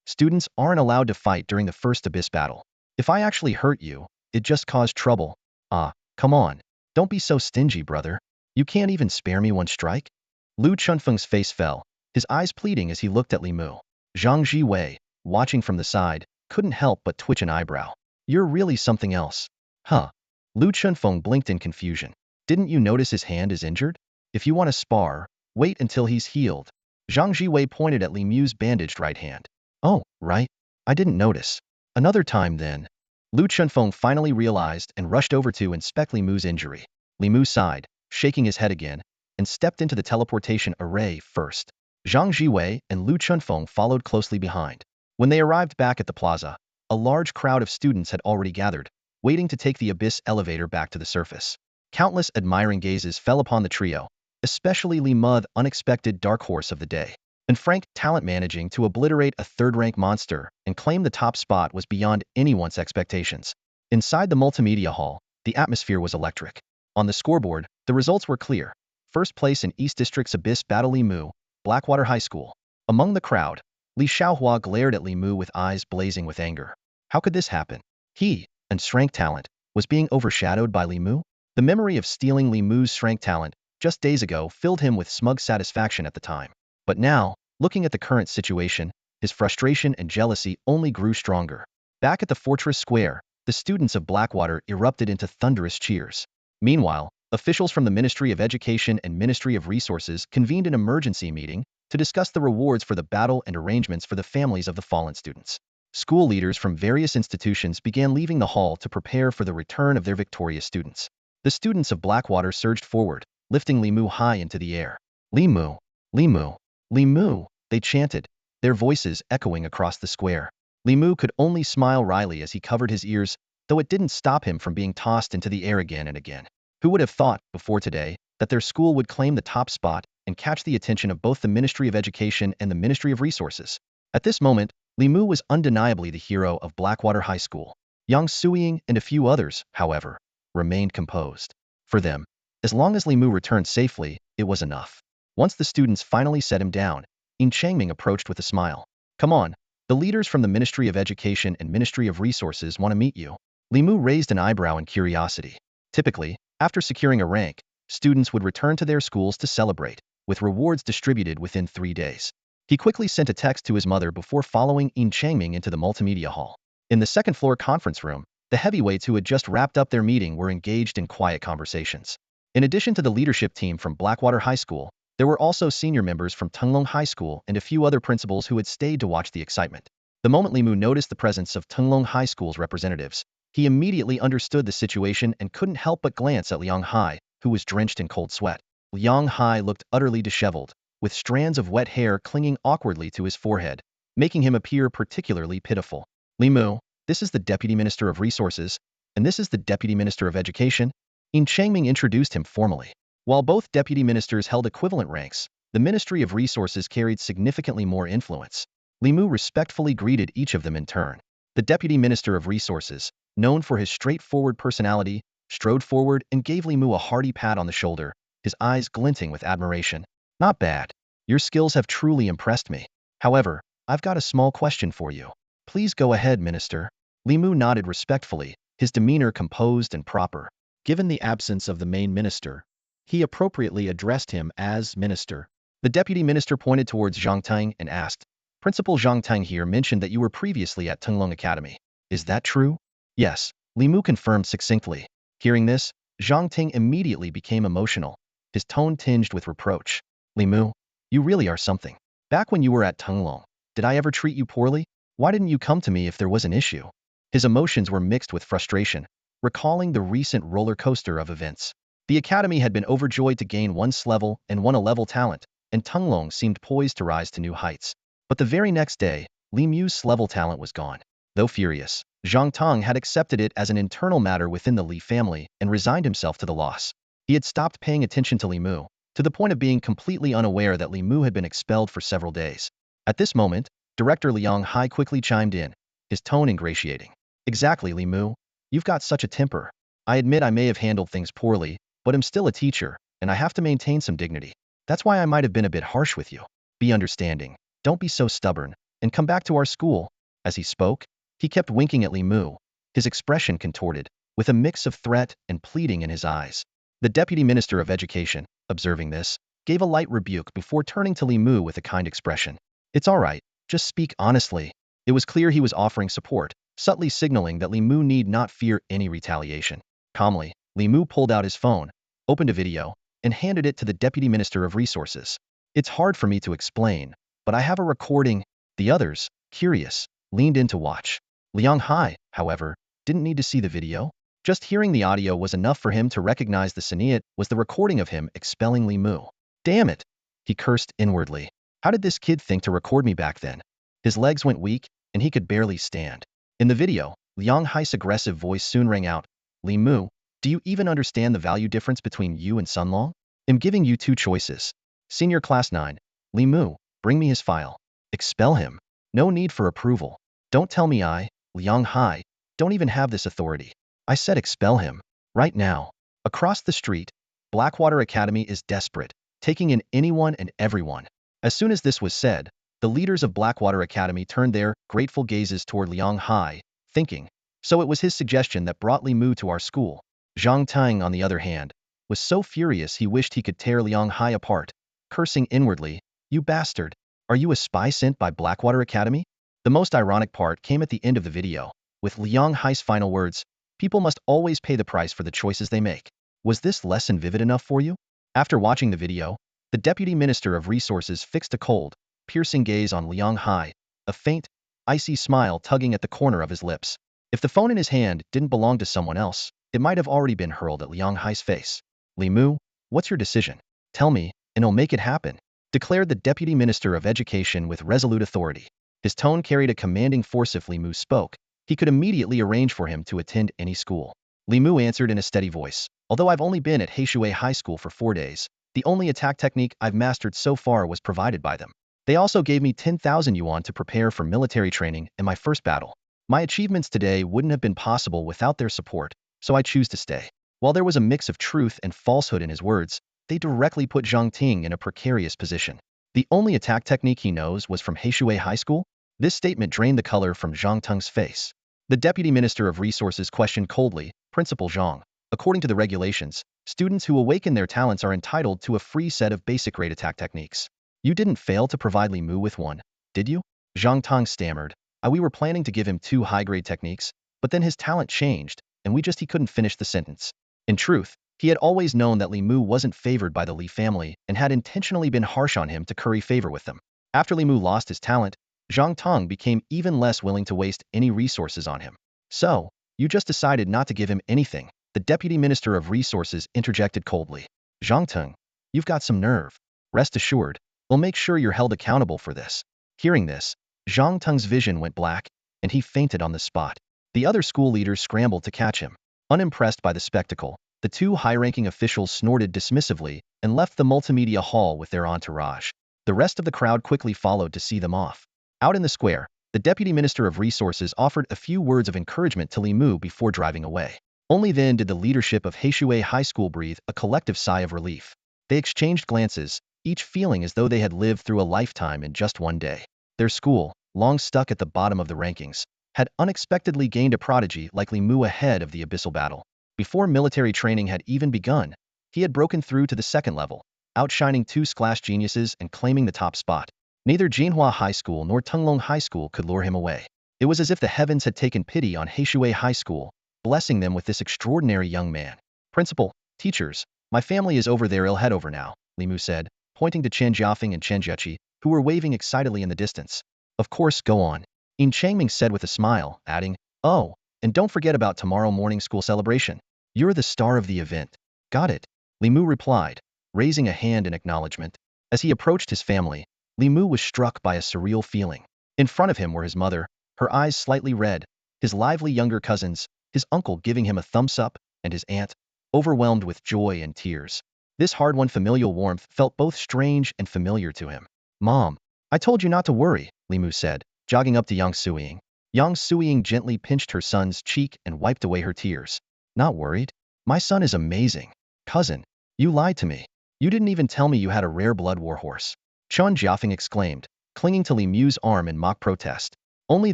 Students aren't allowed to fight during the first abyss battle. If I actually hurt you, it just caused trouble. Ah, come on. Don't be so stingy, brother. You can't even spare me one strike? Lu Chunfeng's face fell, his eyes pleading as he looked at Li Mu. Zhang Jiwei, watching from the side, couldn't help but twitch an eyebrow. You're really something else. Huh. Lu Chunfeng blinked in confusion. Didn't you notice his hand is injured? If you want to spar, wait until he's healed. Zhang Jiwei pointed at Li Mu's bandaged right hand. Oh, right. I didn't notice. Another time then. Lu Chunfeng finally realized and rushed over to inspect Li Mu's injury. Li Mu sighed, shaking his head again, and stepped into the teleportation array first. Zhang Jiwei and Lu Chunfeng followed closely behind. When they arrived back at the plaza, a large crowd of students had already gathered, waiting to take the abyss elevator back to the surface. Countless admiring gazes fell upon the trio, especially Li Mu, the unexpected dark horse of the day. And Frank, talent managing to obliterate a third-rank monster and claim the top spot was beyond anyone's expectations. Inside the multimedia hall, the atmosphere was electric. On the scoreboard, the results were clear. First place in East District's Abyss Battle Li Mu, Blackwater High School. Among the crowd, Li Xiaohua glared at Li Mu with eyes blazing with anger. How could this happen? He, and strength talent, was being overshadowed by Li Mu? The memory of stealing Li Mu's strength talent just days ago filled him with smug satisfaction at the time. But now, looking at the current situation, his frustration and jealousy only grew stronger. Back at the fortress square, the students of Blackwater erupted into thunderous cheers. Meanwhile, officials from the Ministry of Education and Ministry of Resources convened an emergency meeting to discuss the rewards for the battle and arrangements for the families of the fallen students. School leaders from various institutions began leaving the hall to prepare for the return of their victorious students. The students of Blackwater surged forward, lifting Li Mu high into the air. Li Mu, Li Mu, Li Mu, they chanted, their voices echoing across the square. Li Mu could only smile wryly as he covered his ears, though it didn't stop him from being tossed into the air again and again. Who would have thought, before today, that their school would claim the top spot and catch the attention of both the Ministry of Education and the Ministry of Resources? At this moment, Li Mu was undeniably the hero of Blackwater High School. Yang Suying and a few others, however, remained composed. For them, as long as Li Mu returned safely, it was enough. Once the students finally set him down, Yin Changming approached with a smile. Come on, the leaders from the Ministry of Education and Ministry of Resources want to meet you. Li Mu raised an eyebrow in curiosity. Typically, after securing a rank, students would return to their schools to celebrate, with rewards distributed within 3 days. He quickly sent a text to his mother before following Yin Changming into the multimedia hall. In the second-floor conference room, the heavyweights who had just wrapped up their meeting were engaged in quiet conversations. In addition to the leadership team from Blackwater High School, there were also senior members from Tunglong High School and a few other principals who had stayed to watch the excitement. The moment Li Mu noticed the presence of Tunglong High School's representatives, he immediately understood the situation and couldn't help but glance at Liang Hai, who was drenched in cold sweat. Liang Hai looked utterly disheveled, with strands of wet hair clinging awkwardly to his forehead, making him appear particularly pitiful. Li Mu, this is the Deputy Minister of Resources, and this is the Deputy Minister of Education. Yin Changming introduced him formally. While both deputy ministers held equivalent ranks, the Ministry of Resources carried significantly more influence. Li Mu respectfully greeted each of them in turn. The Deputy Minister of Resources, known for his straightforward personality, strode forward and gave Li Mu a hearty pat on the shoulder, his eyes glinting with admiration. Not bad. Your skills have truly impressed me. However, I've got a small question for you. Please go ahead, Minister. Li Mu nodded respectfully, his demeanor composed and proper. Given the absence of the main minister, he appropriately addressed him as Minister. The Deputy Minister pointed towards Zhang Tang and asked, Principal Zhang Tang here mentioned that you were previously at Tunglong Academy. Is that true? Yes, Li Mu confirmed succinctly. Hearing this, Zhang Tang immediately became emotional, his tone tinged with reproach. Li Mu, you really are something. Back when you were at Tunglong, did I ever treat you poorly? Why didn't you come to me if there was an issue? His emotions were mixed with frustration, recalling the recent roller coaster of events. The academy had been overjoyed to gain one's level and won a level talent, and Tunglong seemed poised to rise to new heights. But the very next day, Li Mu's level talent was gone. Though furious, Zhang Tang had accepted it as an internal matter within the Li family and resigned himself to the loss. He had stopped paying attention to Li Mu, to the point of being completely unaware that Li Mu had been expelled for several days. At this moment, Director Liang Hai quickly chimed in, his tone ingratiating. Exactly, Li Mu. You've got such a temper. I admit I may have handled things poorly, but I'm still a teacher, and I have to maintain some dignity. That's why I might have been a bit harsh with you. Be understanding. Don't be so stubborn, and come back to our school. As he spoke, he kept winking at Li Mu, his expression contorted, with a mix of threat and pleading in his eyes. The Deputy Minister of Education, observing this, gave a light rebuke before turning to Li Mu with a kind expression. It's all right, just speak honestly. It was clear he was offering support, subtly signaling that Li Mu need not fear any retaliation. Calmly, Li Mu pulled out his phone, opened a video, and handed it to the Deputy Minister of Resources. It's hard for me to explain, but I have a recording. The others, curious, leaned in to watch. Liang Hai, however, didn't need to see the video. Just hearing the audio was enough for him to recognize the Siniat was the recording of him expelling Li Mu. Damn it! He cursed inwardly. How did this kid think to record me back then? His legs went weak, and he could barely stand. In the video, Liang Hai's aggressive voice soon rang out. Li Mu, do you even understand the value difference between you and Sun Long? I'm giving you two choices. Senior Class 9, Li Mu, bring me his file. Expel him. No need for approval. Don't tell me I, Liang Hai, don't even have this authority. I said expel him. Right now. Across the street, Blackwater Academy is desperate, taking in anyone and everyone. As soon as this was said, the leaders of Blackwater Academy turned their grateful gazes toward Liang Hai, thinking, so it was his suggestion that brought Li Mu to our school. Zhang Tang, on the other hand, was so furious he wished he could tear Liang Hai apart, cursing inwardly, you bastard, are you a spy sent by Blackwater Academy? The most ironic part came at the end of the video, with Liang Hai's final words, people must always pay the price for the choices they make. Was this lesson vivid enough for you? After watching the video, the Deputy Minister of Resources fixed a cold, piercing gaze on Liang Hai, a faint, icy smile tugging at the corner of his lips. If the phone in his hand didn't belong to someone else, it might have already been hurled at Liang Hai's face. Li Mu, what's your decision? Tell me, and I'll make it happen, declared the Deputy Minister of Education with resolute authority. His tone carried a commanding force. If Li Mu spoke, he could immediately arrange for him to attend any school. Li Mu answered in a steady voice, although I've only been at Hmph High School for 4 days, the only attack technique I've mastered so far was provided by them. They also gave me 10,000 yuan to prepare for military training in my first battle. My achievements today wouldn't have been possible without their support, so I choose to stay. While there was a mix of truth and falsehood in his words, they directly put Zhang Ting in a precarious position. The only attack technique he knows was from Hmph High School? This statement drained the color from Zhang Teng's face. The Deputy Minister of Resources questioned coldly, Principal Zhang, according to the regulations, students who awaken their talents are entitled to a free set of basic grade attack techniques. You didn't fail to provide Li Mu with one, did you? Zhang Teng stammered. We were planning to give him 2 high-grade techniques, but then his talent changed, and he couldn't finish the sentence. In truth, he had always known that Li Mu wasn't favored by the Li family and had intentionally been harsh on him to curry favor with them. After Li Mu lost his talent, Zhang Teng became even less willing to waste any resources on him. So, you just decided not to give him anything, the Deputy Minister of Resources interjected coldly. Zhang Teng, you've got some nerve. Rest assured, we'll make sure you're held accountable for this. Hearing this, Zhang Teng's vision went black, and he fainted on the spot. The other school leaders scrambled to catch him. Unimpressed by the spectacle, the 2 high-ranking officials snorted dismissively and left the multimedia hall with their entourage. The rest of the crowd quickly followed to see them off. Out in the square, the Deputy Minister of Resources offered a few words of encouragement to Li Mu before driving away. Only then did the leadership of Hmph High School breathe a collective sigh of relief. They exchanged glances, each feeling as though they had lived through a lifetime in just one day. Their school, long stuck at the bottom of the rankings, had unexpectedly gained a prodigy like Li Mu ahead of the abyssal battle. Before military training had even begun, he had broken through to the 2nd level, outshining 2 splash geniuses and claiming the top spot. Neither Zhenyuan High School nor Tunglong High School could lure him away. It was as if the heavens had taken pity on Hmph High School, blessing them with this extraordinary young man. Principal, teachers, my family is over there. I'll head over now, Li Mu said, pointing to Chen Jiafeng and Chen Jieqi, who were waving excitedly in the distance. Of course, go on, Yin Changming said with a smile, adding, oh, and don't forget about tomorrow morning school celebration. You're the star of the event. Got it, Li Mu replied, raising a hand in acknowledgement. As he approached his family, Li Mu was struck by a surreal feeling. In front of him were his mother, her eyes slightly red, his lively younger cousins, his uncle giving him a thumbs up, and his aunt, overwhelmed with joy and tears. This hard-won familial warmth felt both strange and familiar to him. Mom, I told you not to worry, Li Mu said, jogging up to Yang Suying. Yang Suying gently pinched her son's cheek and wiped away her tears. Not worried? My son is amazing. Cousin, you lied to me. You didn't even tell me you had a rare blood warhorse. Chun Jiafeng exclaimed, clinging to Li Mu's arm in mock protest. Only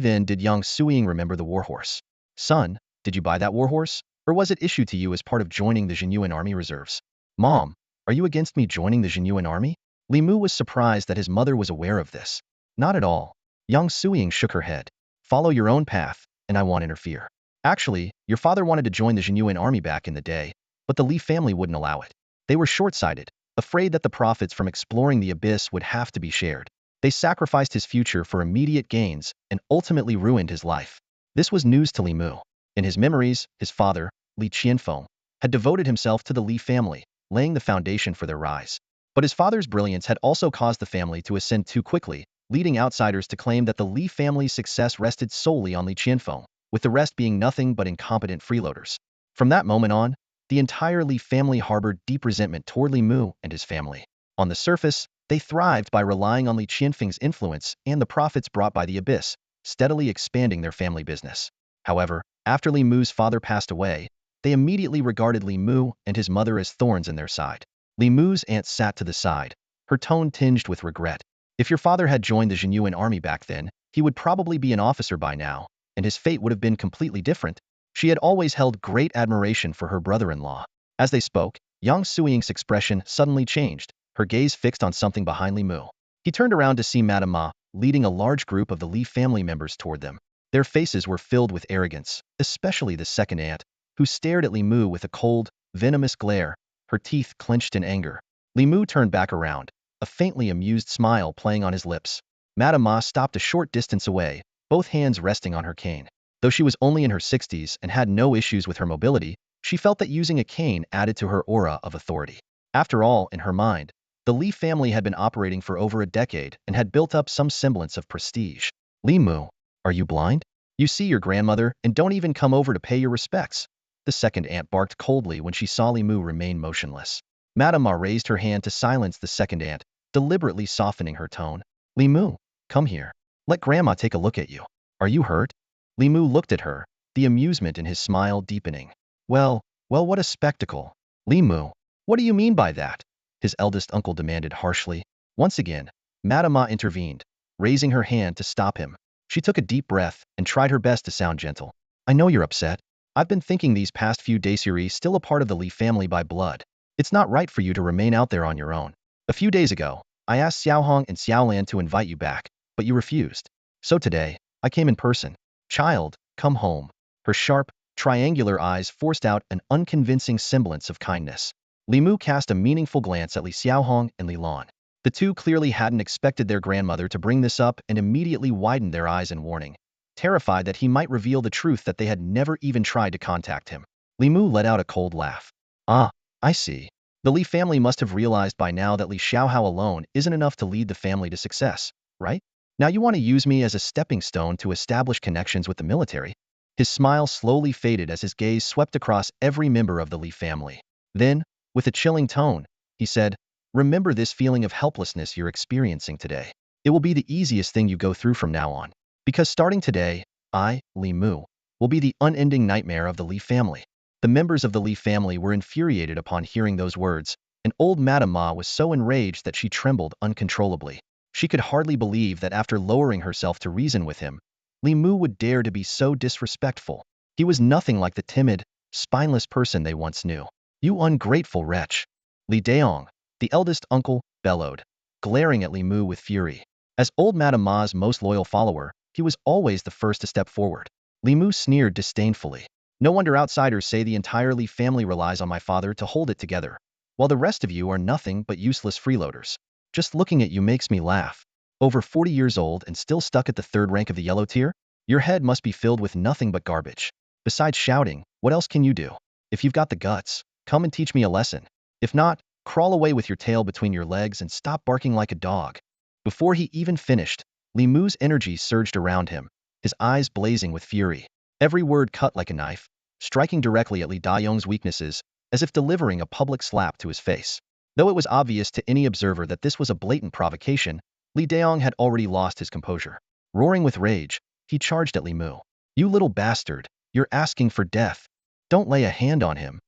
then did Yang Suiying remember the warhorse. Son, did you buy that warhorse? Or was it issued to you as part of joining the Zhenyuan Army reserves? Mom, are you against me joining the Zhenyuan Army? Li Mu was surprised that his mother was aware of this. Not at all. Yang Suiying shook her head. Follow your own path, and I won't interfere. Actually, your father wanted to join the Zhenyuan Army back in the day, but the Li family wouldn't allow it. They were short-sighted, afraid that the profits from exploring the abyss would have to be shared. They sacrificed his future for immediate gains and ultimately ruined his life. This was news to Li Mu. In his memories, his father, Li Qianfeng, had devoted himself to the Li family, laying the foundation for their rise. But his father's brilliance had also caused the family to ascend too quickly, leading outsiders to claim that the Li family's success rested solely on Li Qianfeng, with the rest being nothing but incompetent freeloaders. From that moment on, the entire Li family harbored deep resentment toward Li Mu and his family. On the surface, they thrived by relying on Li Qianfeng's influence and the profits brought by the abyss, steadily expanding their family business. However, after Li Mu's father passed away, they immediately regarded Li Mu and his mother as thorns in their side. Li Mu's aunt sat to the side, her tone tinged with regret. If your father had joined the Zhenyuan Army back then, he would probably be an officer by now, and his fate would have been completely different. She had always held great admiration for her brother-in-law. As they spoke, Yang Suiying's expression suddenly changed, her gaze fixed on something behind Li Mu. He turned around to see Madame Ma, leading a large group of the Li family members toward them. Their faces were filled with arrogance, especially the second aunt, who stared at Li Mu with a cold, venomous glare, her teeth clenched in anger. Li Mu turned back around, a faintly amused smile playing on his lips. Madame Ma stopped a short distance away, both hands resting on her cane. Though she was only in her 60s and had no issues with her mobility, she felt that using a cane added to her aura of authority. After all, in her mind, the Li family had been operating for over a decade and had built up some semblance of prestige. Li Mu, are you blind? You see your grandmother and don't even come over to pay your respects. The second aunt barked coldly when she saw Li Mu remain motionless. Madame Ma raised her hand to silence the second aunt, deliberately softening her tone. Li Mu, come here. Let Grandma take a look at you. Are you hurt? Li Mu looked at her, the amusement in his smile deepening. Well, what a spectacle. Li Mu, what do you mean by that? His eldest uncle demanded harshly. Once again, Madame Ma intervened, raising her hand to stop him. She took a deep breath and tried her best to sound gentle. I know you're upset. I've been thinking these past few days you're still a part of the Li family by blood. It's not right for you to remain out there on your own. A few days ago, I asked Xiaohong and Xiaolan to invite you back, but you refused. So today, I came in person. Child, come home. Her sharp, triangular eyes forced out an unconvincing semblance of kindness. Li Mu cast a meaningful glance at Li Xiaohong and Li Lan. The two clearly hadn't expected their grandmother to bring this up and immediately widened their eyes in warning, terrified that he might reveal the truth that they had never even tried to contact him. Li Mu let out a cold laugh. Ah, I see. The Li family must have realized by now that Li Xiaohao alone isn't enough to lead the family to success, right? Now you want to use me as a stepping stone to establish connections with the military? His smile slowly faded as his gaze swept across every member of the Li family. Then, with a chilling tone, he said, remember this feeling of helplessness you're experiencing today. It will be the easiest thing you go through from now on. Because starting today, I, Li Mu, will be the unending nightmare of the Li family. The members of the Li family were infuriated upon hearing those words, and old Madame Ma was so enraged that she trembled uncontrollably. She could hardly believe that after lowering herself to reason with him, Li Mu would dare to be so disrespectful. He was nothing like the timid, spineless person they once knew. You ungrateful wretch. Li Daong, the eldest uncle, bellowed, glaring at Li Mu with fury. As old Madame Ma's most loyal follower, he was always the first to step forward. Li Mu sneered disdainfully. No wonder outsiders say the entire Li family relies on my father to hold it together, while the rest of you are nothing but useless freeloaders. Just looking at you makes me laugh. Over 40 years old and still stuck at the third rank of the yellow tier? Your head must be filled with nothing but garbage. Besides shouting, what else can you do? If you've got the guts, come and teach me a lesson. If not, crawl away with your tail between your legs and stop barking like a dog. Before he even finished, Li Mu's energy surged around him, his eyes blazing with fury. Every word cut like a knife, striking directly at Li Dayong's weaknesses, as if delivering a public slap to his face. Though it was obvious to any observer that this was a blatant provocation, Li Daong had already lost his composure. Roaring with rage, he charged at Li Mu. You little bastard, you're asking for death. Don't lay a hand on him.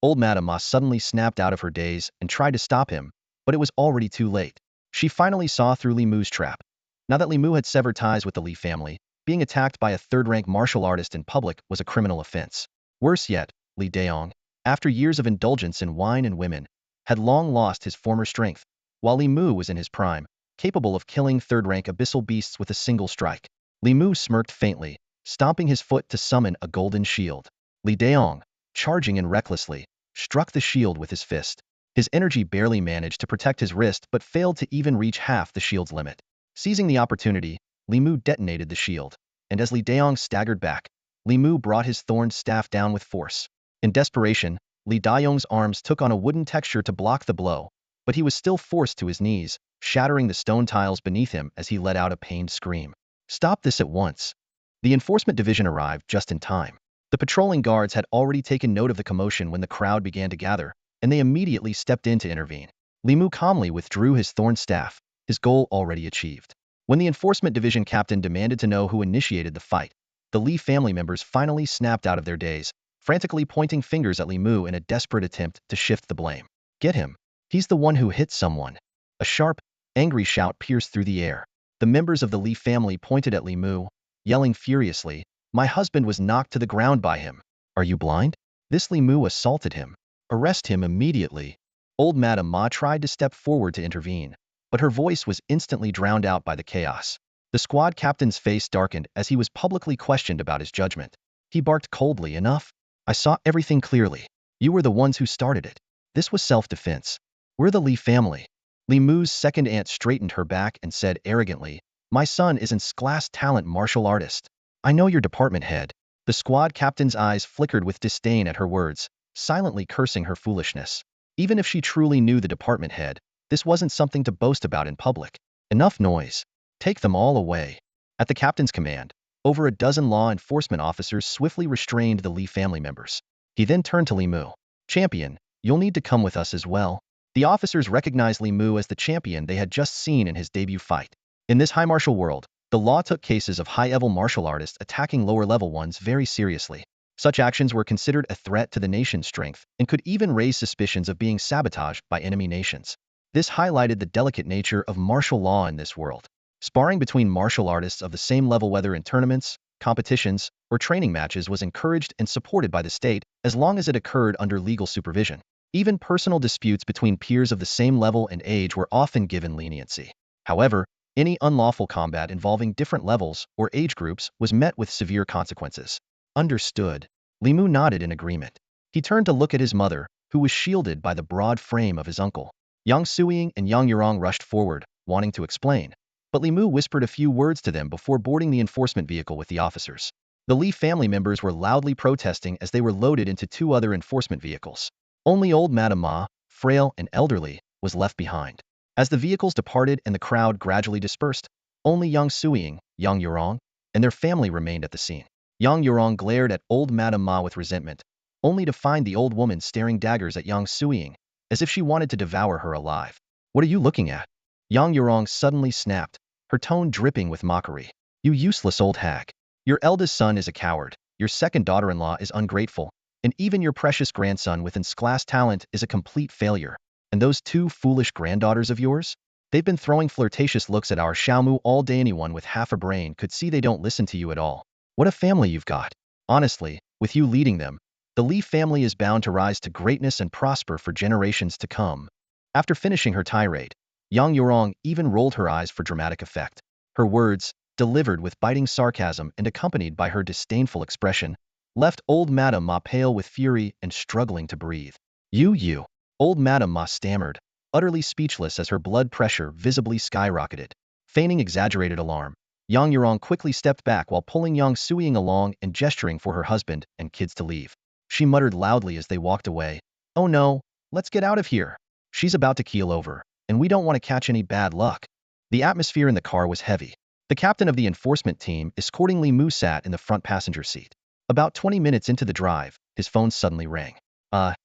Old Madame Ma suddenly snapped out of her daze and tried to stop him, but it was already too late. She finally saw through Li Mu's trap. Now that Li Mu had severed ties with the Li family, being attacked by a third-rank martial artist in public was a criminal offense. Worse yet, Li Daong, after years of indulgence in wine and women, had long lost his former strength, while Li Mu was in his prime, capable of killing third-rank abyssal beasts with a single strike. Li Mu smirked faintly, stomping his foot to summon a golden shield. Li Daong, charging in recklessly, struck the shield with his fist. His energy barely managed to protect his wrist but failed to even reach half the shield's limit. Seizing the opportunity, Li Mu detonated the shield, and as Li Daong staggered back, Li Mu brought his thorn staff down with force. In desperation, Li Daong's arms took on a wooden texture to block the blow, but he was still forced to his knees, shattering the stone tiles beneath him as he let out a pained scream. Stop this at once. The enforcement division arrived just in time. The patrolling guards had already taken note of the commotion when the crowd began to gather, and they immediately stepped in to intervene. Li Mu calmly withdrew his thorn staff, his goal already achieved. When the enforcement division captain demanded to know who initiated the fight, the Li family members finally snapped out of their daze, frantically pointing fingers at Li Mu in a desperate attempt to shift the blame. Get him. He's the one who hit someone. A sharp, angry shout pierced through the air. The members of the Li family pointed at Li Mu, yelling furiously, "My husband was knocked to the ground by him. Are you blind? This Li Mu assaulted him. Arrest him immediately." Old Madame Ma tried to step forward to intervene, but her voice was instantly drowned out by the chaos. The squad captain's face darkened as he was publicly questioned about his judgment. He barked coldly, "Enough. I saw everything clearly. You were the ones who started it. This was self-defense. We're the Li family." Li Mu's second aunt straightened her back and said arrogantly, "My son is an class talent martial artist. I know your department head." The squad captain's eyes flickered with disdain at her words, silently cursing her foolishness. Even if she truly knew the department head, this wasn't something to boast about in public. Enough noise. Take them all away. At the captain's command, over a dozen law enforcement officers swiftly restrained the Li family members. He then turned to Li Mu. "Champion, you'll need to come with us as well." The officers recognized Li Mu as the champion they had just seen in his debut fight. In this high martial world, the law took cases of high-level martial artists attacking lower-level ones very seriously. Such actions were considered a threat to the nation's strength and could even raise suspicions of being sabotaged by enemy nations. This highlighted the delicate nature of martial law in this world. Sparring between martial artists of the same level, whether in tournaments, competitions, or training matches, was encouraged and supported by the state as long as it occurred under legal supervision. Even personal disputes between peers of the same level and age were often given leniency. However, any unlawful combat involving different levels or age groups was met with severe consequences. Understood. Li Mu nodded in agreement. He turned to look at his mother, who was shielded by the broad frame of his uncle. Yang Suiying and Yang Yurong rushed forward, wanting to explain, but Li Mu whispered a few words to them before boarding the enforcement vehicle with the officers. The Li family members were loudly protesting as they were loaded into two other enforcement vehicles. Only old Madame Ma, frail and elderly, was left behind. As the vehicles departed and the crowd gradually dispersed, only Yang Suiying, Yang Yurong, and their family remained at the scene. Yang Yurong glared at old Madame Ma with resentment, only to find the old woman staring daggers at Yang Suiying, as if she wanted to devour her alive. "What are you looking at?" Yang Yurong suddenly snapped, her tone dripping with mockery. "You useless old hag. Your eldest son is a coward, your second daughter-in-law is ungrateful, and even your precious grandson with class talent is a complete failure. And those two foolish granddaughters of yours? They've been throwing flirtatious looks at our Xiaomu all day. Anyone with half a brain could see they don't listen to you at all. What a family you've got. Honestly, with you leading them, the Li family is bound to rise to greatness and prosper for generations to come." After finishing her tirade, Yang Yurong even rolled her eyes for dramatic effect. Her words, delivered with biting sarcasm and accompanied by her disdainful expression, left old Madame Ma pale with fury and struggling to breathe. You. Old Madame Ma stammered, utterly speechless as her blood pressure visibly skyrocketed. Feigning exaggerated alarm, Yang Yurong quickly stepped back while pulling Yang Suiying along and gesturing for her husband and kids to leave. She muttered loudly as they walked away, "Oh no, let's get out of here. She's about to keel over, and we don't want to catch any bad luck." The atmosphere in the car was heavy. The captain of the enforcement team escorting Li Mu sat in the front passenger seat. About 20 minutes into the drive, his phone suddenly rang.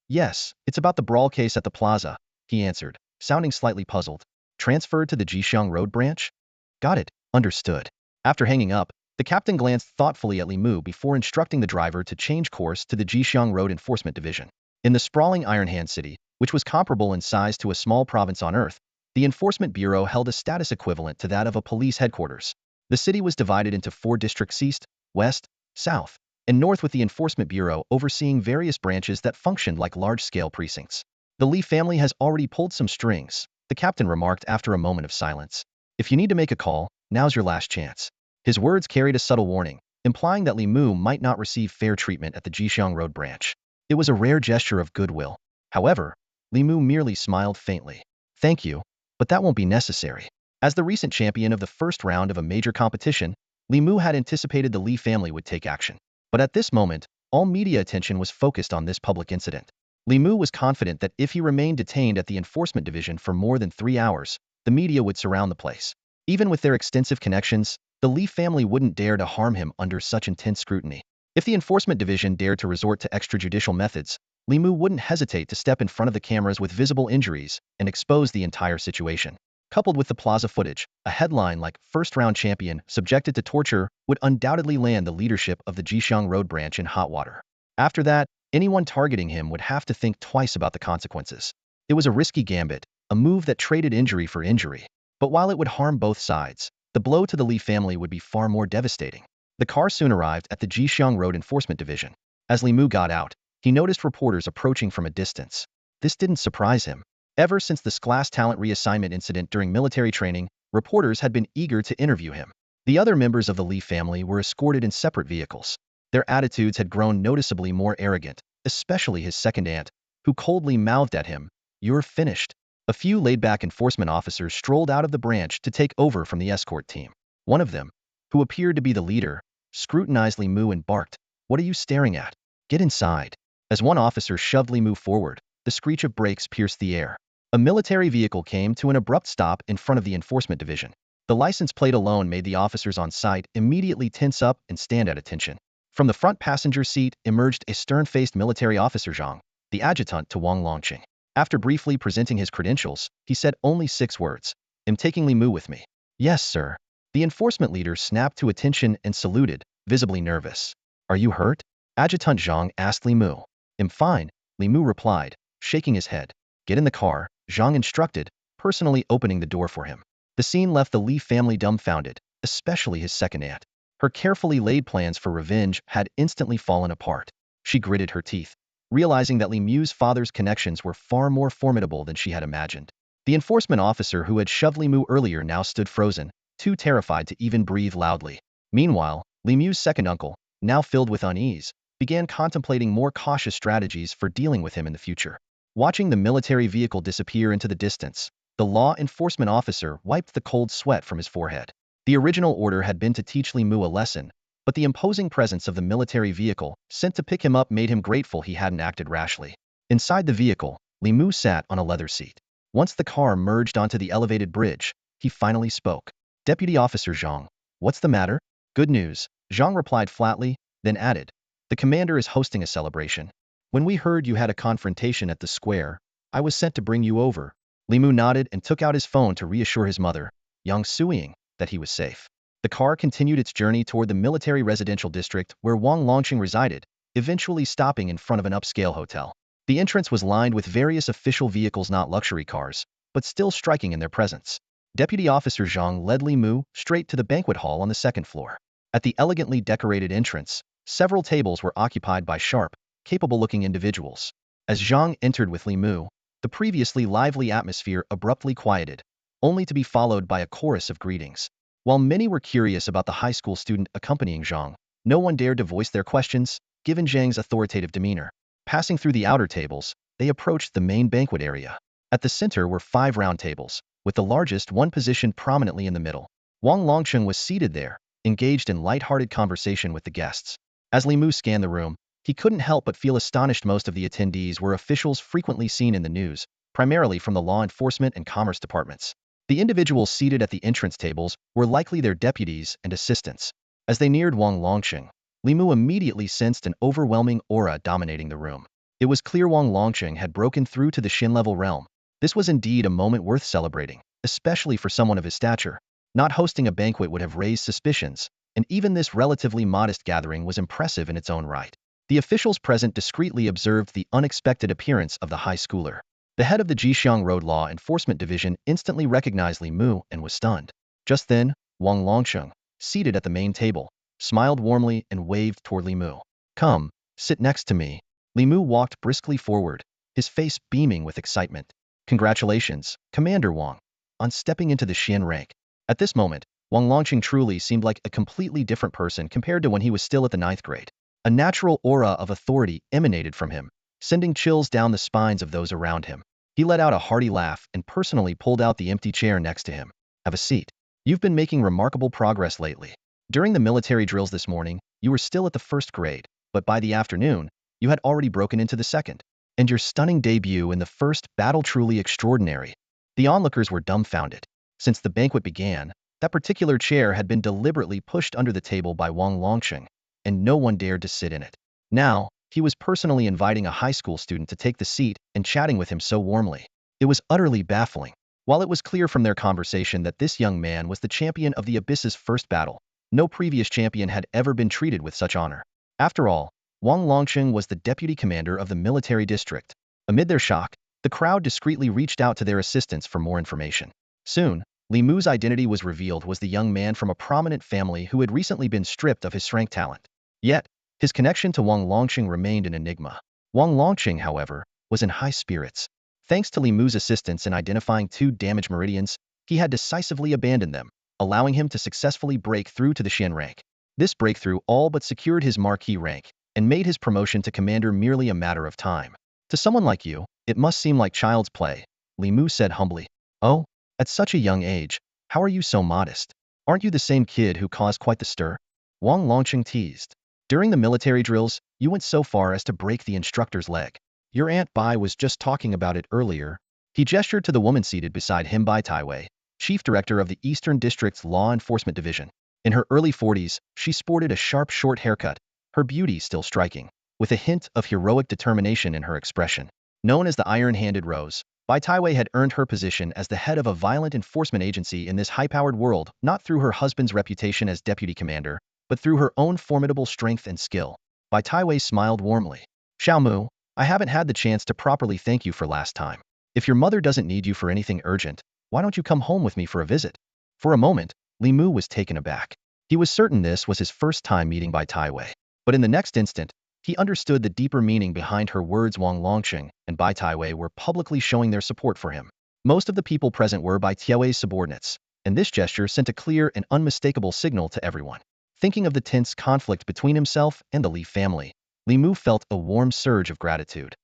Yes, it's about the brawl case at the plaza," he answered, sounding slightly puzzled. "Transferred to the Jixiang Road branch?" "Got it, understood." After hanging up, the captain glanced thoughtfully at Li Mu before instructing the driver to change course to the Jixiang Road Enforcement Division. In the sprawling Iron Hand city, which was comparable in size to a small province on Earth, the Enforcement Bureau held a status equivalent to that of a police headquarters. The city was divided into 4 districts: east, west, south, and north, with the Enforcement Bureau overseeing various branches that functioned like large-scale precincts. The Li family has already pulled some strings, the captain remarked after a moment of silence. If you need to make a call, now's your last chance. His words carried a subtle warning, implying that Li Mu might not receive fair treatment at the Jixiang Road branch. It was a rare gesture of goodwill. However, Li Mu merely smiled faintly. Thank you, but that won't be necessary. As the recent champion of the first round of a major competition, Li Mu had anticipated the Li family would take action. But at this moment, all media attention was focused on this public incident. Li Mu was confident that if he remained detained at the enforcement division for more than 3 hours, the media would surround the place. Even with their extensive connections, the Li family wouldn't dare to harm him under such intense scrutiny. If the enforcement division dared to resort to extrajudicial methods, Li Mu wouldn't hesitate to step in front of the cameras with visible injuries and expose the entire situation. Coupled with the plaza footage, a headline like "First-round champion subjected to torture" would undoubtedly land the leadership of the Jixiang Road branch in hot water. After that, anyone targeting him would have to think twice about the consequences. It was a risky gambit, a move that traded injury for injury. But while it would harm both sides, the blow to the Li family would be far more devastating. The car soon arrived at the Jixiang Road Enforcement Division. As Li Mu got out, he noticed reporters approaching from a distance. This didn't surprise him. Ever since the class talent reassignment incident during military training, reporters had been eager to interview him. The other members of the Li family were escorted in separate vehicles. Their attitudes had grown noticeably more arrogant, especially his second aunt, who coldly mouthed at him, "You're finished." A few laid-back enforcement officers strolled out of the branch to take over from the escort team. One of them, who appeared to be the leader, scrutinized Li Mu and barked, "What are you staring at? Get inside." As one officer shoved Li Mu forward, the screech of brakes pierced the air. A military vehicle came to an abrupt stop in front of the enforcement division. The license plate alone made the officers on site immediately tense up and stand at attention. From the front passenger seat emerged a stern-faced military officer, Zhang, the adjutant to Wang Longqing. After briefly presenting his credentials, he said only 6 words, "I'm taking Li Mu with me." "Yes, sir." The enforcement leader snapped to attention and saluted, visibly nervous. "Are you hurt?" Adjutant Zhang asked Li Mu. "I'm fine," Li Mu replied, shaking his head. "Get in the car," Zhang instructed, personally opening the door for him. The scene left the Li family dumbfounded, especially his second aunt. Her carefully laid plans for revenge had instantly fallen apart. She gritted her teeth, realizing that Li Mu's father's connections were far more formidable than she had imagined. The enforcement officer who had shoved Li Mu earlier now stood frozen, too terrified to even breathe loudly. Meanwhile, Li Mu's second uncle, now filled with unease, began contemplating more cautious strategies for dealing with him in the future. Watching the military vehicle disappear into the distance, the law enforcement officer wiped the cold sweat from his forehead. The original order had been to teach Li Mu a lesson, but the imposing presence of the military vehicle sent to pick him up made him grateful he hadn't acted rashly. Inside the vehicle, Li Mu sat on a leather seat. Once the car merged onto the elevated bridge, he finally spoke. "Deputy Officer Zhang, what's the matter?" "Good news," Zhang replied flatly, then added, "The commander is hosting a celebration. When we heard you had a confrontation at the square, I was sent to bring you over." Li Mu nodded and took out his phone to reassure his mother, Yang Suying, that he was safe. The car continued its journey toward the military residential district where Wang Longqing resided, eventually stopping in front of an upscale hotel. The entrance was lined with various official vehicles, not luxury cars, but still striking in their presence. Deputy Officer Zhang led Li Mu straight to the banquet hall on the 2nd floor. At the elegantly decorated entrance, several tables were occupied by sharp, capable-looking individuals. As Zhang entered with Li Mu, the previously lively atmosphere abruptly quieted, only to be followed by a chorus of greetings. While many were curious about the high school student accompanying Zhang, no one dared to voice their questions, given Zhang's authoritative demeanor. Passing through the outer tables, they approached the main banquet area. At the center were 5 round tables, with the largest one positioned prominently in the middle. Wang Longqing was seated there, engaged in light-hearted conversation with the guests. As Li Mu scanned the room, he couldn't help but feel astonished. Most of the attendees were officials frequently seen in the news, primarily from the law enforcement and commerce departments. The individuals seated at the entrance tables were likely their deputies and assistants. As they neared Wang Longqing, Li Mu immediately sensed an overwhelming aura dominating the room. It was clear Wang Longqing had broken through to the Xin-level realm. This was indeed a moment worth celebrating, especially for someone of his stature. Not hosting a banquet would have raised suspicions, and even this relatively modest gathering was impressive in its own right. The officials present discreetly observed the unexpected appearance of the high schooler. The head of the Jixiang Road Law Enforcement Division instantly recognized Li Mu and was stunned. Just then, Wang Longsheng, seated at the main table, smiled warmly and waved toward Li Mu. Come, sit next to me. Li Mu walked briskly forward, his face beaming with excitement. Congratulations, Commander Wang, on stepping into the Xian rank. At this moment, Wang Longqing truly seemed like a completely different person compared to when he was still at the 9th grade. A natural aura of authority emanated from him, sending chills down the spines of those around him. He let out a hearty laugh and personally pulled out the empty chair next to him. Have a seat. You've been making remarkable progress lately. During the military drills this morning, you were still at the 1st grade, but by the afternoon, you had already broken into the 2nd. And your stunning debut in the 1st battle truly extraordinary. The onlookers were dumbfounded. Since the banquet began, that particular chair had been deliberately pushed under the table by Wang Longsheng, and no one dared to sit in it. Now, he was personally inviting a high school student to take the seat and chatting with him so warmly. It was utterly baffling. While it was clear from their conversation that this young man was the champion of the Abyss's 1st battle, no previous champion had ever been treated with such honor. After all, Wang Longsheng was the deputy commander of the military district. Amid their shock, the crowd discreetly reached out to their assistants for more information. Soon, Li Mu's identity was revealed was the young man from a prominent family who had recently been stripped of his strength talent. Yet, his connection to Wang Longsheng remained an enigma. Wang Longsheng, however, was in high spirits. Thanks to Li Mu's assistance in identifying 2 damaged meridians, he had decisively abandoned them, allowing him to successfully break through to the Xian rank. This breakthrough all but secured his marquee rank, and made his promotion to commander merely a matter of time. To someone like you, it must seem like child's play, Li Mu said humbly. Oh, at such a young age, how are you so modest? Aren't you the same kid who caused quite the stir? Wang Longsheng teased. During the military drills, you went so far as to break the instructor's leg. Your Aunt Bai was just talking about it earlier. He gestured to the woman seated beside him, Bai Taiwei, chief director of the Eastern District's Law Enforcement Division. In her early 40s, she sported a sharp short haircut, her beauty still striking, with a hint of heroic determination in her expression. Known as the Iron-Handed Rose, Bai Taiwei had earned her position as the head of a violent enforcement agency in this high-powered world not through her husband's reputation as deputy commander, but through her own formidable strength and skill. Bai Taiwei smiled warmly. Xiaomu, I haven't had the chance to properly thank you for last time. If your mother doesn't need you for anything urgent, why don't you come home with me for a visit? For a moment, Li Mu was taken aback. He was certain this was his first time meeting Bai Taiwei. But in the next instant, he understood the deeper meaning behind her words. Wang Longsheng and Bai Taiwei were publicly showing their support for him. Most of the people present were Bai Taiwei's subordinates, and this gesture sent a clear and unmistakable signal to everyone. Thinking of the tense conflict between himself and the Li family, Li Mu felt a warm surge of gratitude.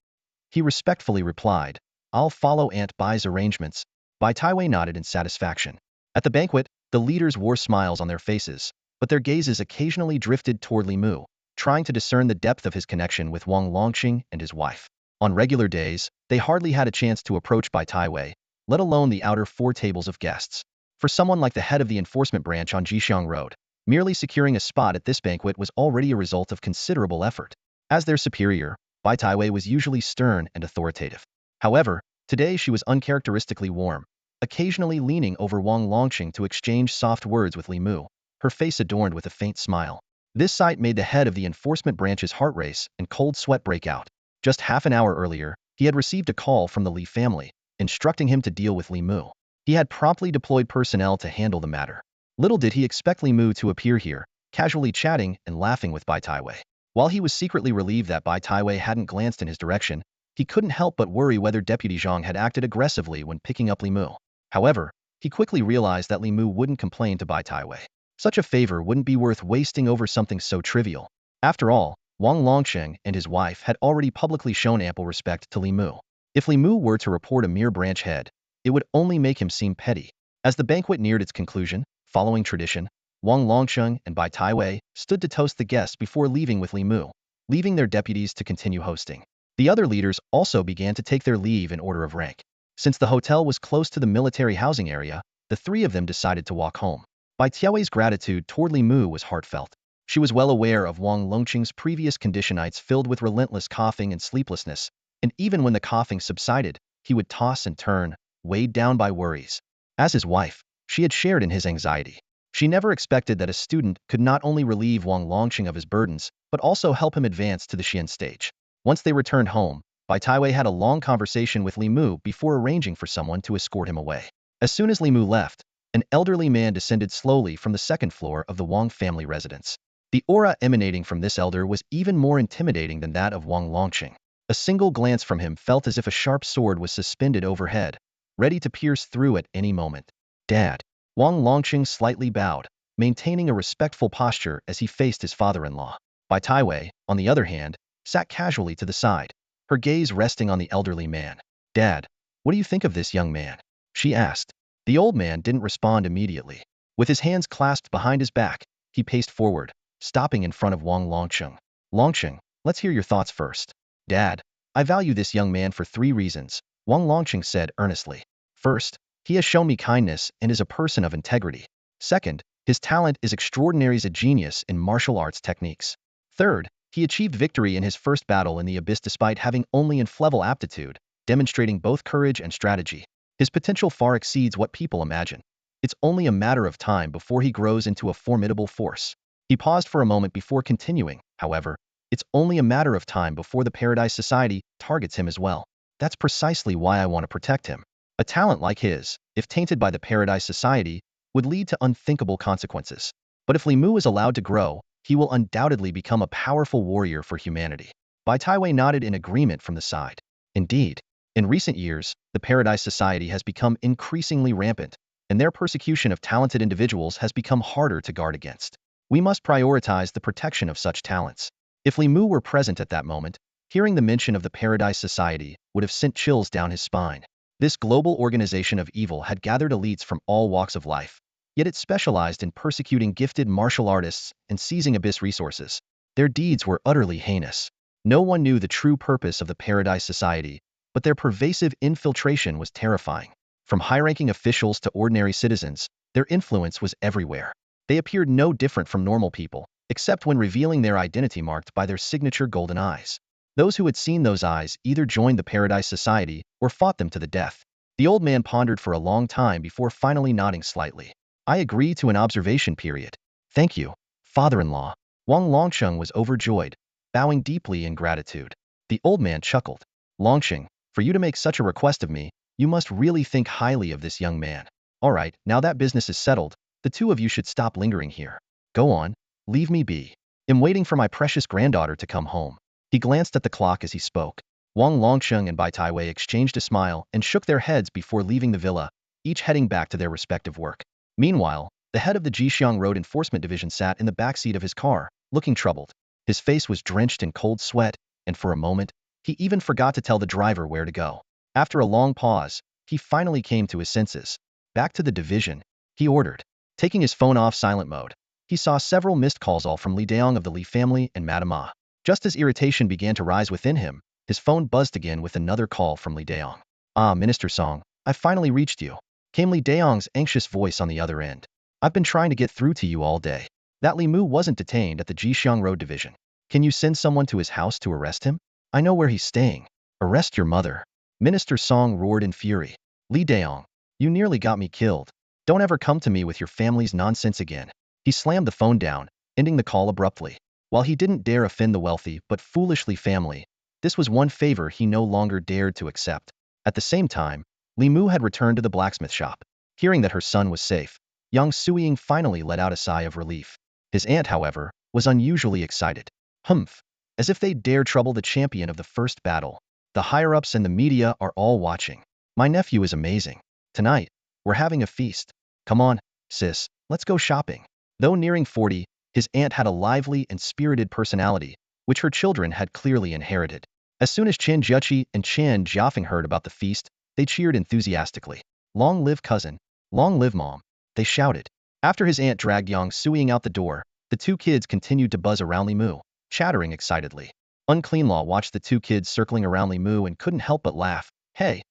He respectfully replied, I'll follow Aunt Bai's arrangements. Bai Taiwei nodded in satisfaction. At the banquet, the leaders wore smiles on their faces, but their gazes occasionally drifted toward Li Mu, trying to discern the depth of his connection with Wang Longsheng and his wife. On regular days, they hardly had a chance to approach Bai Taiwei, let alone the outer 4 tables of guests. For someone like the head of the enforcement branch on Jixiang Road, merely securing a spot at this banquet was already a result of considerable effort. As their superior, Bai Taiwei was usually stern and authoritative. However, today she was uncharacteristically warm, occasionally leaning over Wang Longsheng to exchange soft words with Li Mu, her face adorned with a faint smile. This sight made the head of the enforcement branch's heart race and cold sweat break out. Just half an hour earlier, he had received a call from the Li family, instructing him to deal with Li Mu. He had promptly deployed personnel to handle the matter. Little did he expect Li Mu to appear here, casually chatting and laughing with Bai Taiwei. While he was secretly relieved that Bai Taiwei hadn't glanced in his direction, he couldn't help but worry whether Deputy Zhang had acted aggressively when picking up Li Mu. However, he quickly realized that Li Mu wouldn't complain to Bai Taiwei. Such a favor wouldn't be worth wasting over something so trivial. After all, Wang Longsheng and his wife had already publicly shown ample respect to Li Mu. If Li Mu were to report a mere branch head, it would only make him seem petty. As the banquet neared its conclusion, following tradition, Wang Longsheng and Bai Taiwei stood to toast the guests before leaving with Li Mu, leaving their deputies to continue hosting. The other leaders also began to take their leave in order of rank. Since the hotel was close to the military housing area, the 3 of them decided to walk home. Bai Taiwei's gratitude toward Li Mu was heartfelt. She was well aware of Wang Longqing's previous condition nights filled with relentless coughing and sleeplessness, and even when the coughing subsided, he would toss and turn, weighed down by worries. As his wife, she had shared in his anxiety. She never expected that a student could not only relieve Wang Longqing of his burdens, but also help him advance to the Xian stage. Once they returned home, Bai Taiwei had a long conversation with Li Mu before arranging for someone to escort him away. As soon as Li Mu left, an elderly man descended slowly from the second floor of the Wang family residence. The aura emanating from this elder was even more intimidating than that of Wang Longqing. A single glance from him felt as if a sharp sword was suspended overhead, ready to pierce through at any moment. Dad. Wang Longqing slightly bowed, maintaining a respectful posture as he faced his father-in-law. Bai Taiwei, on the other hand, sat casually to the side, her gaze resting on the elderly man. Dad, what do you think of this young man? She asked. The old man didn't respond immediately. With his hands clasped behind his back, he paced forward, stopping in front of Wang Longqing. Longqing, let's hear your thoughts first. Dad, I value this young man for 3 reasons, Wang Longqing said earnestly. First, he has shown me kindness and is a person of integrity. Second, his talent is extraordinary as a genius in martial arts techniques. Third, he achieved victory in his first battle in the abyss despite having only inflexible aptitude, demonstrating both courage and strategy. His potential far exceeds what people imagine. It's only a matter of time before he grows into a formidable force. He paused for a moment before continuing, however, it's only a matter of time before the Paradise Society targets him as well. That's precisely why I want to protect him. A talent like his, if tainted by the Paradise Society, would lead to unthinkable consequences. But if Li Mu is allowed to grow, he will undoubtedly become a powerful warrior for humanity. Bai Taiwei nodded in agreement from the side. Indeed, in recent years, the Paradise Society has become increasingly rampant, and their persecution of talented individuals has become harder to guard against. We must prioritize the protection of such talents. If Li Mu were present at that moment, hearing the mention of the Paradise Society would have sent chills down his spine. This global organization of evil had gathered elites from all walks of life, yet it specialized in persecuting gifted martial artists and seizing abyss resources. Their deeds were utterly heinous. No one knew the true purpose of the Paradise Society, but their pervasive infiltration was terrifying. From high-ranking officials to ordinary citizens, their influence was everywhere. They appeared no different from normal people, except when revealing their identity marked by their signature golden eyes. Those who had seen those eyes either joined the Paradise Society or fought them to the death. The old man pondered for a long time before finally nodding slightly. I agree to an observation period. Thank you, father-in-law. Wang Longqing was overjoyed, bowing deeply in gratitude. The old man chuckled. Longqing, for you to make such a request of me, you must really think highly of this young man. All right, now that business is settled, the two of you should stop lingering here. Go on, leave me be. I'm waiting for my precious granddaughter to come home. He glanced at the clock as he spoke. Wang Longqing and Bai Taiwei exchanged a smile and shook their heads before leaving the villa, each heading back to their respective work. Meanwhile, the head of the Jixiang Road Enforcement Division sat in the backseat of his car, looking troubled. His face was drenched in cold sweat, and for a moment, he even forgot to tell the driver where to go. After a long pause, he finally came to his senses. Back to the division, he ordered. Taking his phone off silent mode, he saw several missed calls all from Li Daong of the Li family and Madame Ma. Just as irritation began to rise within him, his phone buzzed again with another call from Li Daong. Ah, Minister Song, I finally reached you, came Li Daong's anxious voice on the other end. I've been trying to get through to you all day. That Li Mu wasn't detained at the Jixiang Road Division. Can you send someone to his house to arrest him? I know where he's staying. Arrest your mother. Minister Song roared in fury. Li Daong, you nearly got me killed. Don't ever come to me with your family's nonsense again. He slammed the phone down, ending the call abruptly. While he didn't dare offend the wealthy but foolish Li family, this was one favor he no longer dared to accept. At the same time, Li Mu had returned to the blacksmith shop. Hearing that her son was safe, Yang Suying finally let out a sigh of relief. His aunt, however, was unusually excited. Hmph, as if they'd dare trouble the champion of the first battle. The higher-ups and the media are all watching. My nephew is amazing. Tonight, we're having a feast. Come on, sis, let's go shopping. Though nearing 40, his aunt had a lively and spirited personality, which her children had clearly inherited. As soon as Chen Jiaqi and Chen Jiafeng heard about the feast, they cheered enthusiastically. Long live cousin, long live mom, they shouted. After his aunt dragged Yang Suying out the door, the two kids continued to buzz around Li Mu, chattering excitedly. Unclean Law watched the two kids circling around Li Mu and couldn't help but laugh. Hey,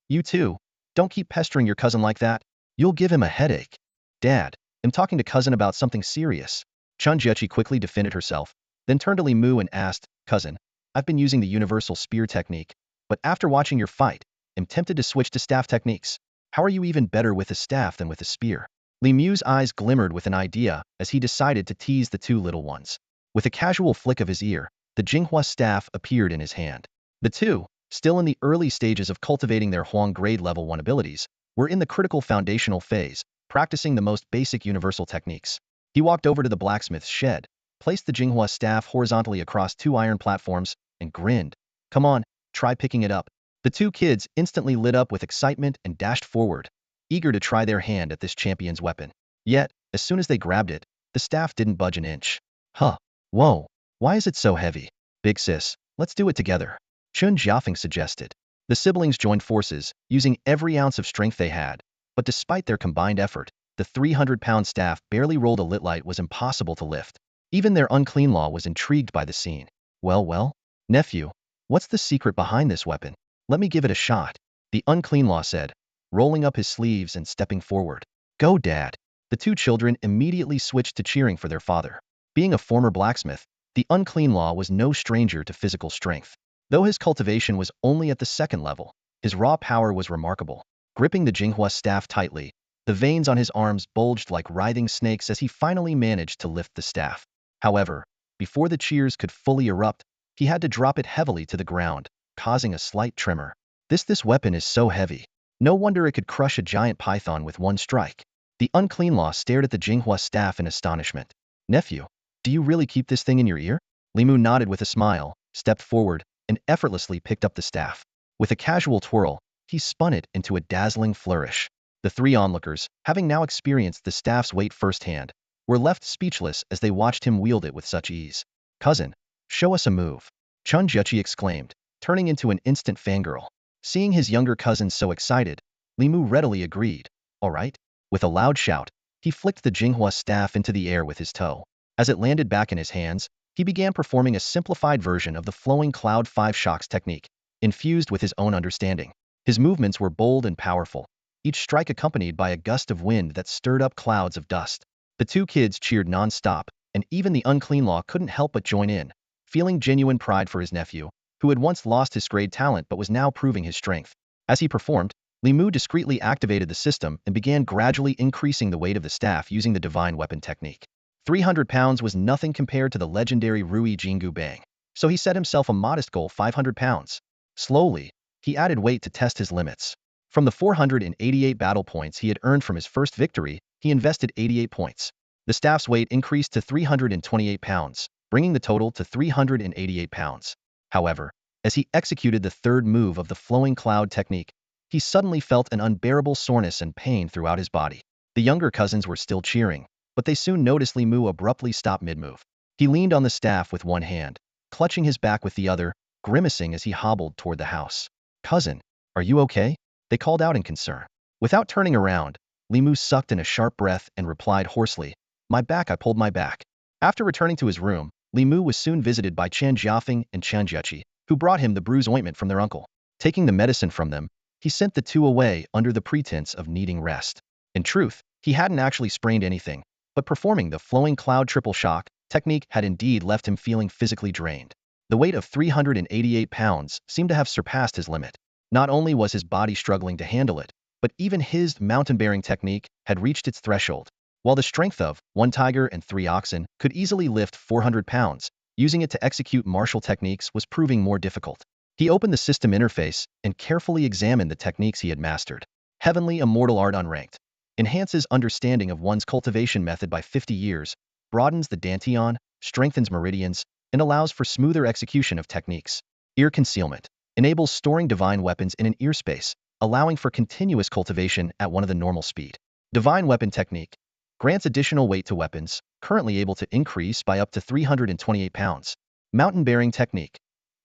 you two, don't keep pestering your cousin like that. You'll give him a headache. Dad, I'm talking to cousin about something serious. Chen Jiaqi quickly defended herself, then turned to Li Mu and asked, Cousin, I've been using the universal spear technique, but after watching your fight, I'm tempted to switch to staff techniques. How are you even better with a staff than with a spear? Li Mu's eyes glimmered with an idea as he decided to tease the two little ones. With a casual flick of his ear, the Jinghua staff appeared in his hand. The two, still in the early stages of cultivating their Huang grade level 1 abilities, were in the critical foundational phase, practicing the most basic universal techniques. He walked over to the blacksmith's shed, placed the Jinghua staff horizontally across two iron platforms, and grinned. Come on, try picking it up. The two kids instantly lit up with excitement and dashed forward, eager to try their hand at this champion's weapon. Yet, as soon as they grabbed it, the staff didn't budge an inch. Huh. Whoa. Why is it so heavy? Big sis, let's do it together. Chun Jiafeng suggested. The siblings joined forces, using every ounce of strength they had, but despite their combined effort, the 300-pound staff barely rolled a lit light was impossible to lift. Even their unclean law was intrigued by the scene. Well, nephew, what's the secret behind this weapon? Let me give it a shot, the unclean law said, rolling up his sleeves and stepping forward. Go, Dad. The two children immediately switched to cheering for their father. Being a former blacksmith, the unclean law was no stranger to physical strength. Though his cultivation was only at the second level, his raw power was remarkable. Gripping the Jinghua staff tightly, the veins on his arms bulged like writhing snakes as he finally managed to lift the staff. However, before the cheers could fully erupt, he had to drop it heavily to the ground, causing a slight tremor. This weapon is so heavy. No wonder it could crush a giant python with one strike. The unclean law stared at the Jinghua staff in astonishment. Nephew, do you really keep this thing in your ear? Li Mu nodded with a smile, stepped forward, and effortlessly picked up the staff. With a casual twirl, he spun it into a dazzling flourish. The three onlookers, having now experienced the staff's weight firsthand, were left speechless as they watched him wield it with such ease. Cousin, show us a move. Chun Jiachi exclaimed, turning into an instant fangirl. Seeing his younger cousin so excited, Li Mu readily agreed. All right. With a loud shout, he flicked the Jinghua staff into the air with his toe. As it landed back in his hands, he began performing a simplified version of the flowing Cloud 5 shocks technique, infused with his own understanding. His movements were bold and powerful, each strike accompanied by a gust of wind that stirred up clouds of dust. The two kids cheered non-stop, and even the unclean law couldn't help but join in, feeling genuine pride for his nephew, who had once lost his grade talent but was now proving his strength. As he performed, Li Mu discreetly activated the system and began gradually increasing the weight of the staff using the divine weapon technique. 300 pounds was nothing compared to the legendary Rui Jingu Bang, so he set himself a modest goal: 500 pounds. Slowly, he added weight to test his limits. From the 488 battle points he had earned from his first victory, he invested 88 points. The staff's weight increased to 328 pounds, bringing the total to 388 pounds. However, as he executed the third move of the flowing cloud technique, he suddenly felt an unbearable soreness and pain throughout his body. The younger cousins were still cheering, but they soon noticed Li Mu abruptly stop mid-move. He leaned on the staff with one hand, clutching his back with the other, grimacing as he hobbled toward the house. Cousin, are you okay? They called out in concern. Without turning around, Li Mu sucked in a sharp breath and replied hoarsely, I pulled my back. After returning to his room, Li Mu was soon visited by Chan Jiafeng and Chan Jiechi, who brought him the bruise ointment from their uncle. Taking the medicine from them, he sent the two away under the pretense of needing rest. In truth, he hadn't actually sprained anything, but performing the flowing cloud triple shock technique had indeed left him feeling physically drained. The weight of 388 pounds seemed to have surpassed his limit. Not only was his body struggling to handle it, but even his mountain-bearing technique had reached its threshold. While the strength of 1 tiger and 3 oxen could easily lift 400 pounds, using it to execute martial techniques was proving more difficult. He opened the system interface and carefully examined the techniques he had mastered. Heavenly Immortal Art Unranked enhances understanding of one's cultivation method by 50 years, broadens the dantian, strengthens meridians, and allows for smoother execution of techniques. Ear Concealment enables storing divine weapons in an ear space, allowing for continuous cultivation at one of the normal speed. Divine Weapon Technique grants additional weight to weapons, currently able to increase by up to 328 pounds. Mountain Bearing Technique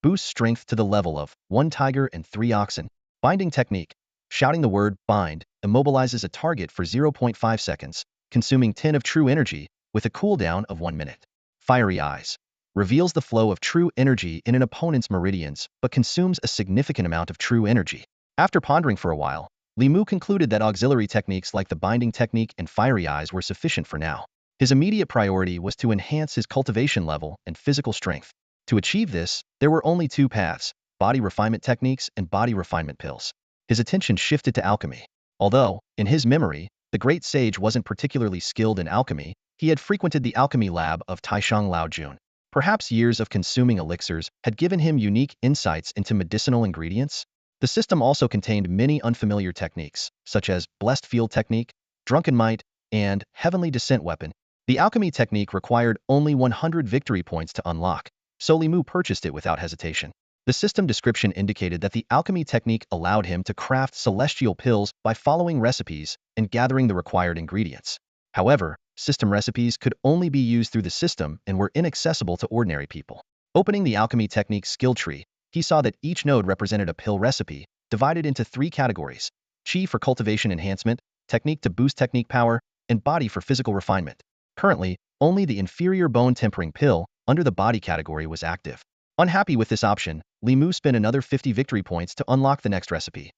boosts strength to the level of 1 tiger and 3 oxen. Binding Technique shouting the word bind immobilizes a target for 0.5 seconds, consuming 10 of true energy with a cooldown of 1 minute. Fiery Eyes reveals the flow of true energy in an opponent's meridians, but consumes a significant amount of true energy. After pondering for a while, Li Mu concluded that auxiliary techniques like the binding technique and fiery eyes were sufficient for now. His immediate priority was to enhance his cultivation level and physical strength. To achieve this, there were only two paths: body refinement techniques and body refinement pills. His attention shifted to alchemy. Although, in his memory, The great sage wasn't particularly skilled in alchemy. He had frequented the alchemy lab of Taishang Laojun. Perhaps years of consuming elixirs had given him unique insights into medicinal ingredients. The system also contained many unfamiliar techniques, such as blessed field technique, drunken might, and heavenly descent weapon. The alchemy technique required only 100 victory points to unlock, so Li Mu purchased it without hesitation. The system description indicated that the alchemy technique allowed him to craft celestial pills by following recipes and gathering the required ingredients. However, system recipes could only be used through the system and were inaccessible to ordinary people. Opening the alchemy technique skill tree, he saw that each node represented a pill recipe, divided into 3 categories: Qi for cultivation enhancement, technique to boost technique power, and body for physical refinement. Currently, only the inferior bone tempering pill, under the body category, was active. Unhappy with this option, Li Mu spent another 50 victory points to unlock the next recipe: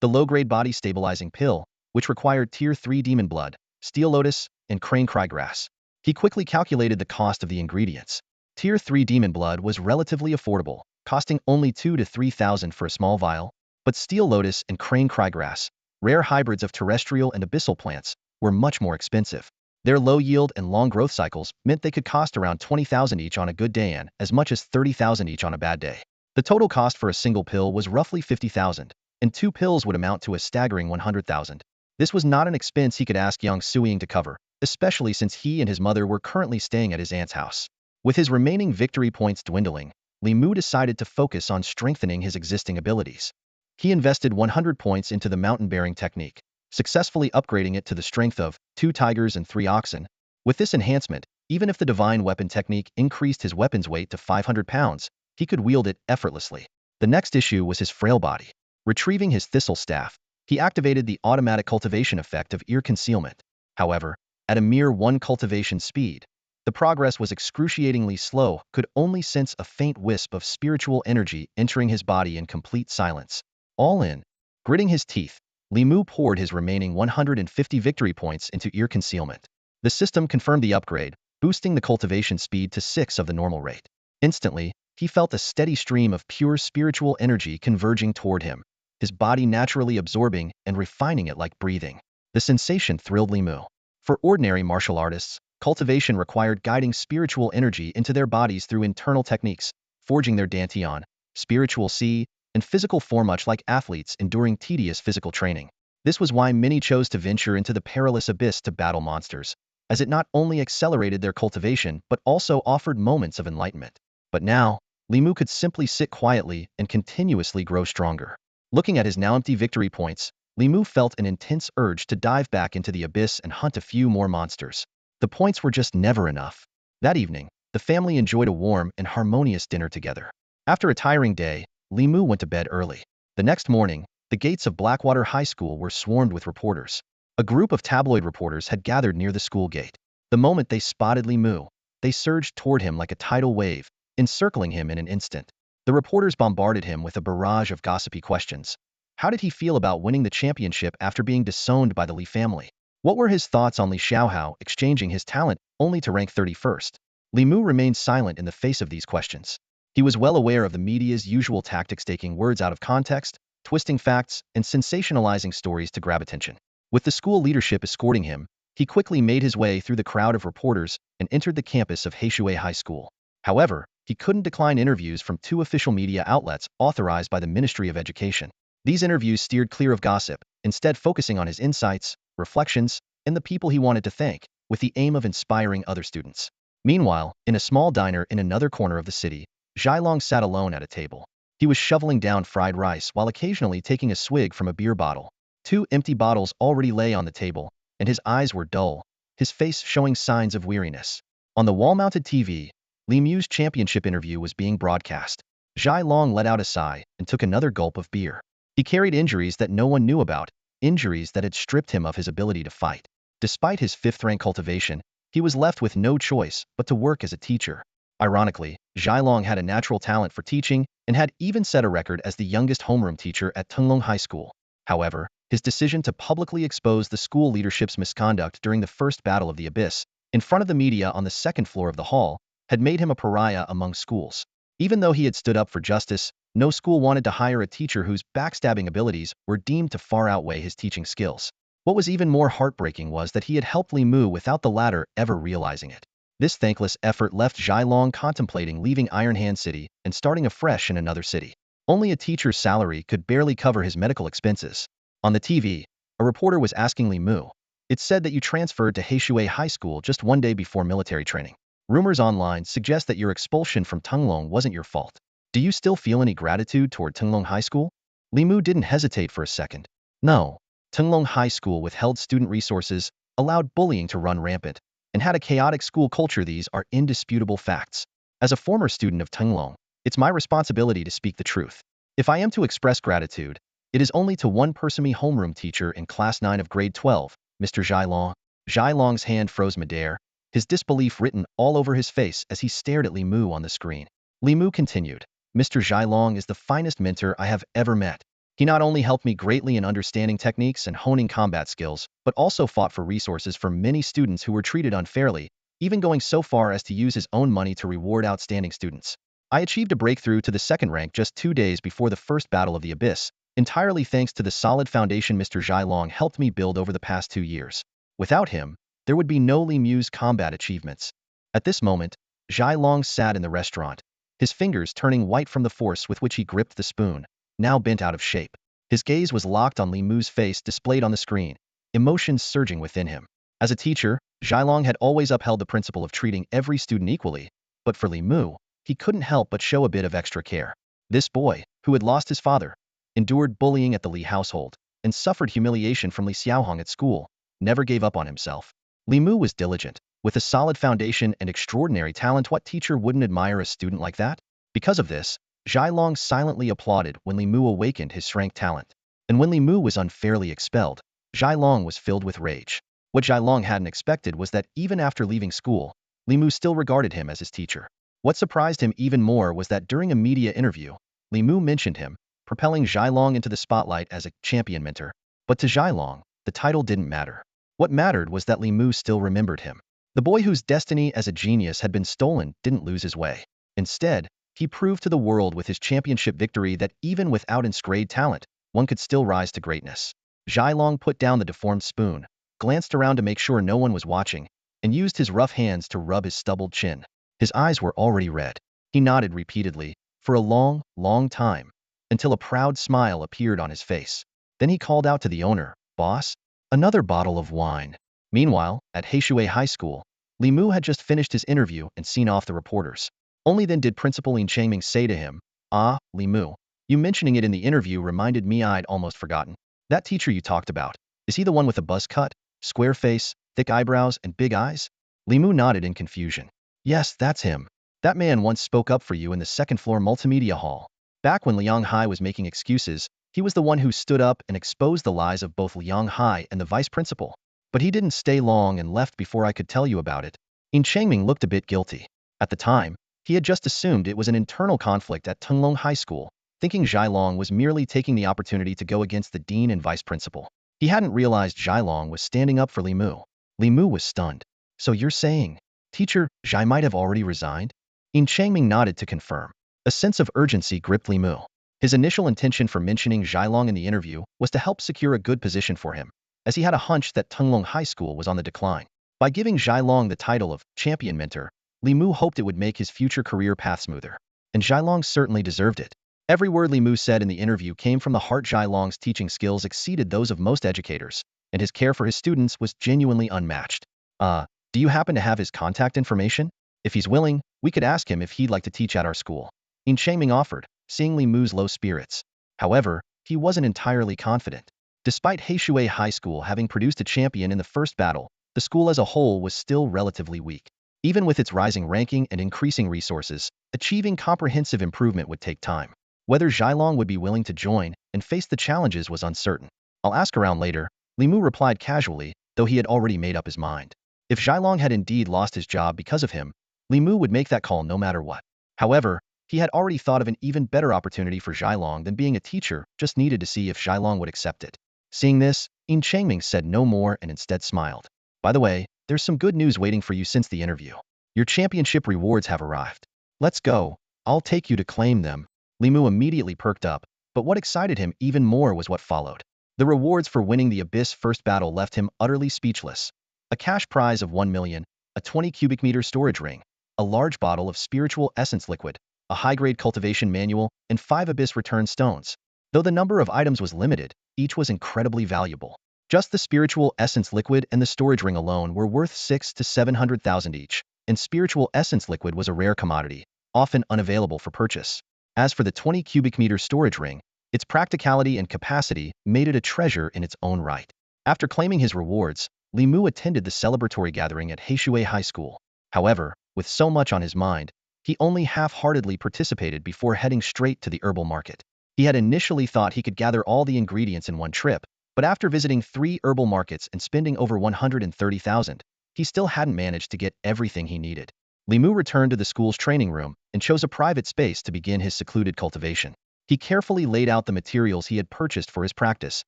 the low-grade body stabilizing pill, which required Tier 3 demon blood, steel lotus, and crane craygrass. He quickly calculated the cost of the ingredients. Tier 3 demon blood was relatively affordable, costing only 2,000 to 3,000 for a small vial, but steel lotus and crane craygrass, rare hybrids of terrestrial and abyssal plants, were much more expensive. Their low yield and long growth cycles meant they could cost around 20,000 each on a good day and as much as 30,000 each on a bad day. The total cost for a single pill was roughly 50,000, and 2 pills would amount to a staggering 100,000. This was not an expense he could ask young Suiying to cover, especially since he and his mother were currently staying at his aunt's house. With his remaining victory points dwindling, Li Mu decided to focus on strengthening his existing abilities. He invested 100 points into the mountain-bearing technique, successfully upgrading it to the strength of 2 tigers and 3 oxen. With this enhancement, even if the divine weapon technique increased his weapon's weight to 500 pounds, he could wield it effortlessly. The next issue was his frail body. Retrieving his thistle staff, he activated the automatic cultivation effect of ear concealment. However, at a mere 1 cultivation speed, the progress was excruciatingly slow, could only sense a faint wisp of spiritual energy entering his body in complete silence. All in, gritting his teeth, Li Mu poured his remaining 150 victory points into ear concealment. The system confirmed the upgrade, boosting the cultivation speed to 6 of the normal rate. Instantly, he felt a steady stream of pure spiritual energy converging toward him, his body naturally absorbing and refining it like breathing. The sensation thrilled Li Mu. For ordinary martial artists, cultivation required guiding spiritual energy into their bodies through internal techniques, forging their dantian, spiritual si, and physical form, much like athletes enduring tedious physical training. This was why many chose to venture into the perilous abyss to battle monsters, as it not only accelerated their cultivation but also offered moments of enlightenment. But now, Li Mu could simply sit quietly and continuously grow stronger. Looking at his now empty victory points, Li Mu felt an intense urge to dive back into the abyss and hunt a few more monsters. The points were just never enough. That evening, the family enjoyed a warm and harmonious dinner together. After a tiring day, Li Mu went to bed early. The next morning, the gates of Blackwater High School were swarmed with reporters. A group of tabloid reporters had gathered near the school gate. The moment they spotted Li Mu, they surged toward him like a tidal wave, encircling him in an instant. The reporters bombarded him with a barrage of gossipy questions. How did he feel about winning the championship after being disowned by the Li family? What were his thoughts on Li Xiaohao exchanging his talent only to rank 31st? Li Mu remained silent in the face of these questions. He was well aware of the media's usual tactics, taking words out of context, twisting facts, and sensationalizing stories to grab attention. With the school leadership escorting him, he quickly made his way through the crowd of reporters and entered the campus of Heishui High School. However, he couldn't decline interviews from 2 official media outlets authorized by the Ministry of Education. These interviews steered clear of gossip, instead focusing on his insights, reflections, and the people he wanted to thank, with the aim of inspiring other students. Meanwhile, in a small diner in another corner of the city, Zhailong sat alone at a table. He was shoveling down fried rice while occasionally taking a swig from a beer bottle. 2 empty bottles already lay on the table, and his eyes were dull, his face showing signs of weariness. On the wall-mounted TV, Li Mu's championship interview was being broadcast. Zhailong let out a sigh and took another gulp of beer. He carried injuries that no one knew about, injuries that had stripped him of his ability to fight. Despite his 5th-rank cultivation, he was left with no choice but to work as a teacher. Ironically, Zhailong had a natural talent for teaching and had even set a record as the youngest homeroom teacher at Tenglong High School. However, his decision to publicly expose the school leadership's misconduct during the first battle of the Abyss, in front of the media on the 2nd floor of the hall, had made him a pariah among schools. Even though he had stood up for justice, no school wanted to hire a teacher whose backstabbing abilities were deemed to far outweigh his teaching skills. What was even more heartbreaking was that he had helped Li Mu without the latter ever realizing it. This thankless effort left Zhai Long contemplating leaving Iron Hand City and starting afresh in another city. Only a teacher's salary could barely cover his medical expenses. On the TV, a reporter was asking Li Mu, "It's said that you transferred to Heishui High School just one day before military training. Rumors online suggest that your expulsion from Tenglong wasn't your fault. Do you still feel any gratitude toward Tenglong High School?" Li Mu didn't hesitate for a second. No. Tenglong High School withheld student resources, allowed bullying to run rampant, and had a chaotic school culture. These are indisputable facts. As a former student of Tenglong, it's my responsibility to speak the truth. If I am to express gratitude, it is only to one person, me homeroom teacher in class 9 of grade 12, Mr. Zhai Long. Zhai Long's hand froze midair, his disbelief written all over his face as he stared at Li Mu on the screen. Li Mu continued, "Mr. Zhai Long is the finest mentor I have ever met. He not only helped me greatly in understanding techniques and honing combat skills, but also fought for resources for many students who were treated unfairly, even going so far as to use his own money to reward outstanding students. I achieved a breakthrough to the second rank just 2 days before the first Battle of the Abyss, entirely thanks to the solid foundation Mr. Zhai Long helped me build over the past 2 years. Without him, there would be no Li Mu's combat achievements." At this moment, Zhai Long sat in the restaurant, his fingers turning white from the force with which he gripped the spoon, now bent out of shape. His gaze was locked on Li Mu's face displayed on the screen, emotions surging within him. As a teacher, Zhai Long had always upheld the principle of treating every student equally, but for Li Mu, he couldn't help but show a bit of extra care. This boy, who had lost his father, endured bullying at the Li household, and suffered humiliation from Li Xiaohong at school, never gave up on himself. Li Mu was diligent, with a solid foundation and extraordinary talent. What teacher wouldn't admire a student like that? Because of this, Zhai Long silently applauded when Li Mu awakened his strength talent. And when Li Mu was unfairly expelled, Zhai Long was filled with rage. What Zhai Long hadn't expected was that even after leaving school, Li Mu still regarded him as his teacher. What surprised him even more was that during a media interview, Li Mu mentioned him, propelling Zhai Long into the spotlight as a champion mentor. But to Zhai Long, the title didn't matter. What mattered was that Li Mu still remembered him. The boy whose destiny as a genius had been stolen didn't lose his way. Instead, he proved to the world with his championship victory that even without inscrutable talent, one could still rise to greatness. Zhai Long put down the deformed spoon, glanced around to make sure no one was watching, and used his rough hands to rub his stubbled chin. His eyes were already red. He nodded repeatedly, for a long, long time, until a proud smile appeared on his face. Then he called out to the owner, "Boss, another bottle of wine." Meanwhile, at Heishui High School, Li Mu had just finished his interview and seen off the reporters. Only then did Principal Lin Changming say to him, "Ah, Li Mu, you mentioning it in the interview reminded me I'd almost forgotten. That teacher you talked about, is he the one with a buzz cut, square face, thick eyebrows, and big eyes?" Li Mu nodded in confusion. "Yes, that's him. That man once spoke up for you in the second-floor multimedia hall. Back when Liang Hai was making excuses, he was the one who stood up and exposed the lies of both Liang Hai and the vice principal. But he didn't stay long and left before I could tell you about it." Lin Changming looked a bit guilty. At the time, he had just assumed it was an internal conflict at Tenglong High School, thinking Zhai Long was merely taking the opportunity to go against the dean and vice principal. He hadn't realized Zhai Long was standing up for Li Mu. Li Mu was stunned. "So you're saying, Teacher, Zhai might have already resigned?" Lin Changming nodded to confirm. A sense of urgency gripped Li Mu. His initial intention for mentioning Zhai Long in the interview was to help secure a good position for him, as he had a hunch that Tenglong High School was on the decline. By giving Zhai Long the title of champion mentor, Li Mu hoped it would make his future career path smoother. And Zhai Long certainly deserved it. Every word Li Mu said in the interview came from the heart. Zhai Long's teaching skills exceeded those of most educators, and his care for his students was genuinely unmatched. Do you happen to have his contact information? If he's willing, we could ask him if he'd like to teach at our school." Lin Changming offered, seeing Li Mu's low spirits. However, he wasn't entirely confident. Despite Heishui High School having produced a champion in the first battle, the school as a whole was still relatively weak. Even with its rising ranking and increasing resources, achieving comprehensive improvement would take time. Whether Zhai Long would be willing to join and face the challenges was uncertain. "I'll ask around later," Li Mu replied casually, though he had already made up his mind. If Zhai Long had indeed lost his job because of him, Li Mu would make that call no matter what. However, he had already thought of an even better opportunity for Zhai Long than being a teacher, just needed to see if Zhai Long would accept it. Seeing this, Lin Changming said no more and instead smiled. "By the way, there's some good news waiting for you since the interview. Your championship rewards have arrived. Let's go. I'll take you to claim them." Li Mu immediately perked up, but what excited him even more was what followed. The rewards for winning the Abyss first battle left him utterly speechless. A cash prize of 1 million, a 20 cubic meter storage ring, a large bottle of spiritual essence liquid, a high-grade cultivation manual, and 5 Abyss return stones. Though the number of items was limited, each was incredibly valuable. Just the spiritual essence liquid and the storage ring alone were worth 6 to 700,000 each, and spiritual essence liquid was a rare commodity, often unavailable for purchase. As for the 20 cubic meter storage ring, its practicality and capacity made it a treasure in its own right. After claiming his rewards, Li Mu attended the celebratory gathering at Hshui High School. However, with so much on his mind, he only half-heartedly participated before heading straight to the herbal market. He had initially thought he could gather all the ingredients in one trip, but after visiting 3 herbal markets and spending over 130,000, he still hadn't managed to get everything he needed. Li Mu returned to the school's training room and chose a private space to begin his secluded cultivation. He carefully laid out the materials he had purchased for his practice,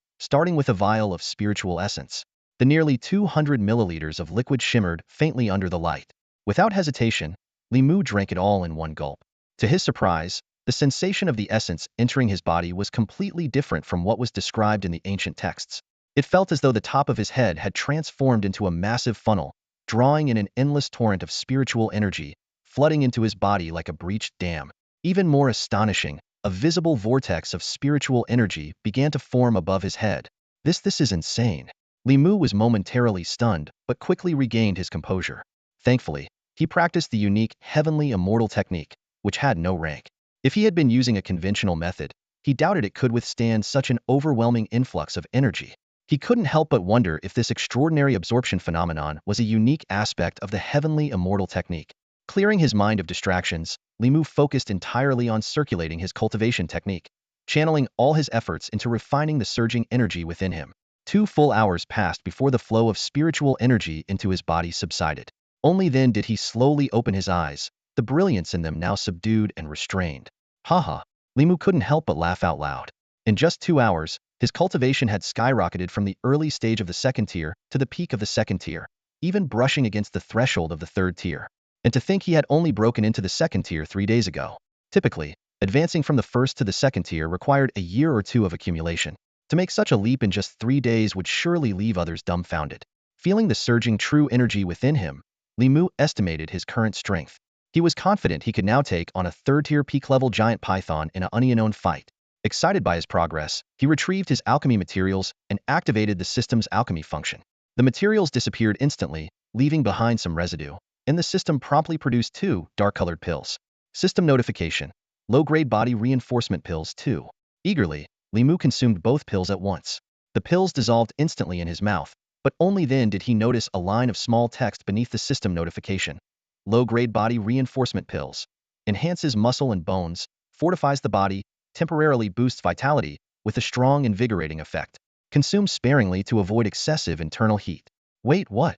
starting with a vial of spiritual essence. The nearly 200 milliliters of liquid shimmered faintly under the light. Without hesitation, Li Mu drank it all in one gulp. To his surprise, the sensation of the essence entering his body was completely different from what was described in the ancient texts. It felt as though the top of his head had transformed into a massive funnel, drawing in an endless torrent of spiritual energy, flooding into his body like a breached dam. Even more astonishing, a visible vortex of spiritual energy began to form above his head. This is insane. Li Mu was momentarily stunned, but quickly regained his composure. Thankfully, he practiced the unique heavenly immortal technique, which had no rank. If he had been using a conventional method, he doubted it could withstand such an overwhelming influx of energy. He couldn't help but wonder if this extraordinary absorption phenomenon was a unique aspect of the heavenly immortal technique. Clearing his mind of distractions, Li Mu focused entirely on circulating his cultivation technique, channeling all his efforts into refining the surging energy within him. 2 full hours passed before the flow of spiritual energy into his body subsided. Only then did he slowly open his eyes, the brilliance in them now subdued and restrained. Haha, Li Mu couldn't help but laugh out loud. In just 2 hours, his cultivation had skyrocketed from the early stage of the 2nd tier to the peak of the 2nd tier, even brushing against the threshold of the 3rd tier. And to think he had only broken into the 2nd tier 3 days ago. Typically, advancing from the 1st to the 2nd tier required a year or 2 of accumulation. To make such a leap in just 3 days would surely leave others dumbfounded. Feeling the surging true energy within him, Li Mu estimated his current strength. He was confident he could now take on a 3rd tier peak level giant python in an unknown fight. Excited by his progress, he retrieved his alchemy materials and activated the system's alchemy function. The materials disappeared instantly, leaving behind some residue, and the system promptly produced 2 dark-colored pills. System notification: low-grade body reinforcement pills 2. Eagerly, Li Mu consumed both pills at once. The pills dissolved instantly in his mouth, but only then did he notice a line of small text beneath the system notification. Low-grade body reinforcement pills. Enhances muscle and bones, fortifies the body, temporarily boosts vitality, with a strong invigorating effect. Consume sparingly to avoid excessive internal heat. Wait, what?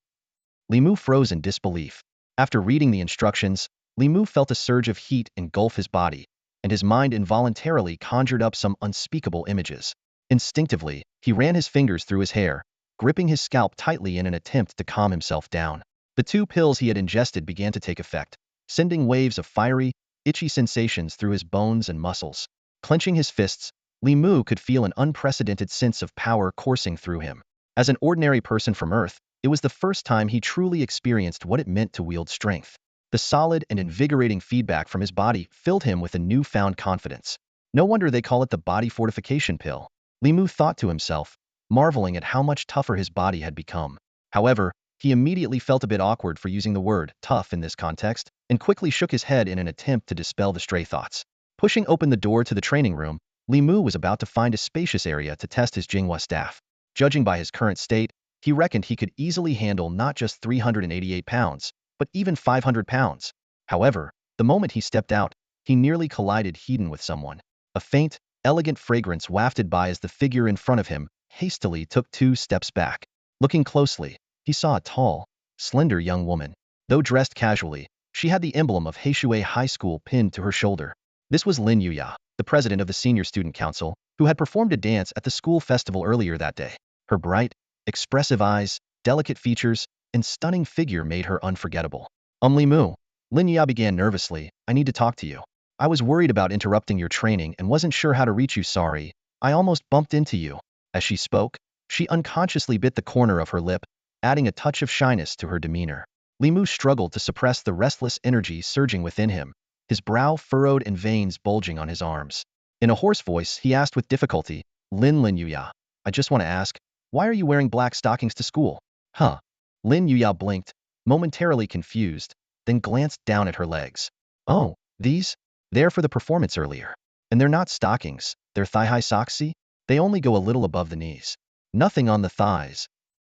Li Mu froze in disbelief. After reading the instructions, Li Mu felt a surge of heat engulf his body, and his mind involuntarily conjured up some unspeakable images. Instinctively, he ran his fingers through his hair, gripping his scalp tightly in an attempt to calm himself down. The 2 pills he had ingested began to take effect, sending waves of fiery, itchy sensations through his bones and muscles. Clenching his fists, Li Mu could feel an unprecedented sense of power coursing through him. As an ordinary person from Earth, it was the first time he truly experienced what it meant to wield strength. The solid and invigorating feedback from his body filled him with a newfound confidence. No wonder they call it the body fortification pill, Li Mu thought to himself, marveling at how much tougher his body had become. However, he immediately felt a bit awkward for using the word tough in this context, and quickly shook his head in an attempt to dispel the stray thoughts. Pushing open the door to the training room, Li Mu was about to find a spacious area to test his Zhenghua staff. Judging by his current state, he reckoned he could easily handle not just 388 pounds, but even 500 pounds. However, the moment he stepped out, he nearly collided head-on with someone. A faint, elegant fragrance wafted by as the figure in front of him hastily took 2 steps back. Looking closely, he saw a tall, slender young woman. Though dressed casually, she had the emblem of Hshui High School pinned to her shoulder. This was Lin Yuya, the president of the Senior Student Council, who had performed a dance at the school festival earlier that day. Her bright, expressive eyes, delicate features, and stunning figure made her unforgettable. Li Mu, Lin Yuya began nervously, I need to talk to you. I was worried about interrupting your training and wasn't sure how to reach you. Sorry, I almost bumped into you. As she spoke, she unconsciously bit the corner of her lip, adding a touch of shyness to her demeanor. Li Mu struggled to suppress the restless energy surging within him, his brow furrowed and veins bulging on his arms. In a hoarse voice, he asked with difficulty, Lin Yuya, I just want to ask, why are you wearing black stockings to school? Huh? Lin Yuya blinked, momentarily confused, then glanced down at her legs. Oh, these? They're for the performance earlier. And they're not stockings, they're thigh-high socks, see? They only go a little above the knees. Nothing on the thighs.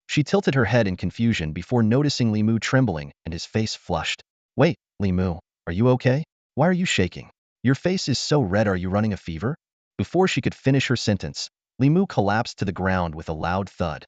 She tilted her head in confusion before noticing Li Mu trembling and his face flushed. Wait, Li Mu, are you okay? Why are you shaking? Your face is so red, are you running a fever? Before she could finish her sentence, Li Mu collapsed to the ground with a loud thud.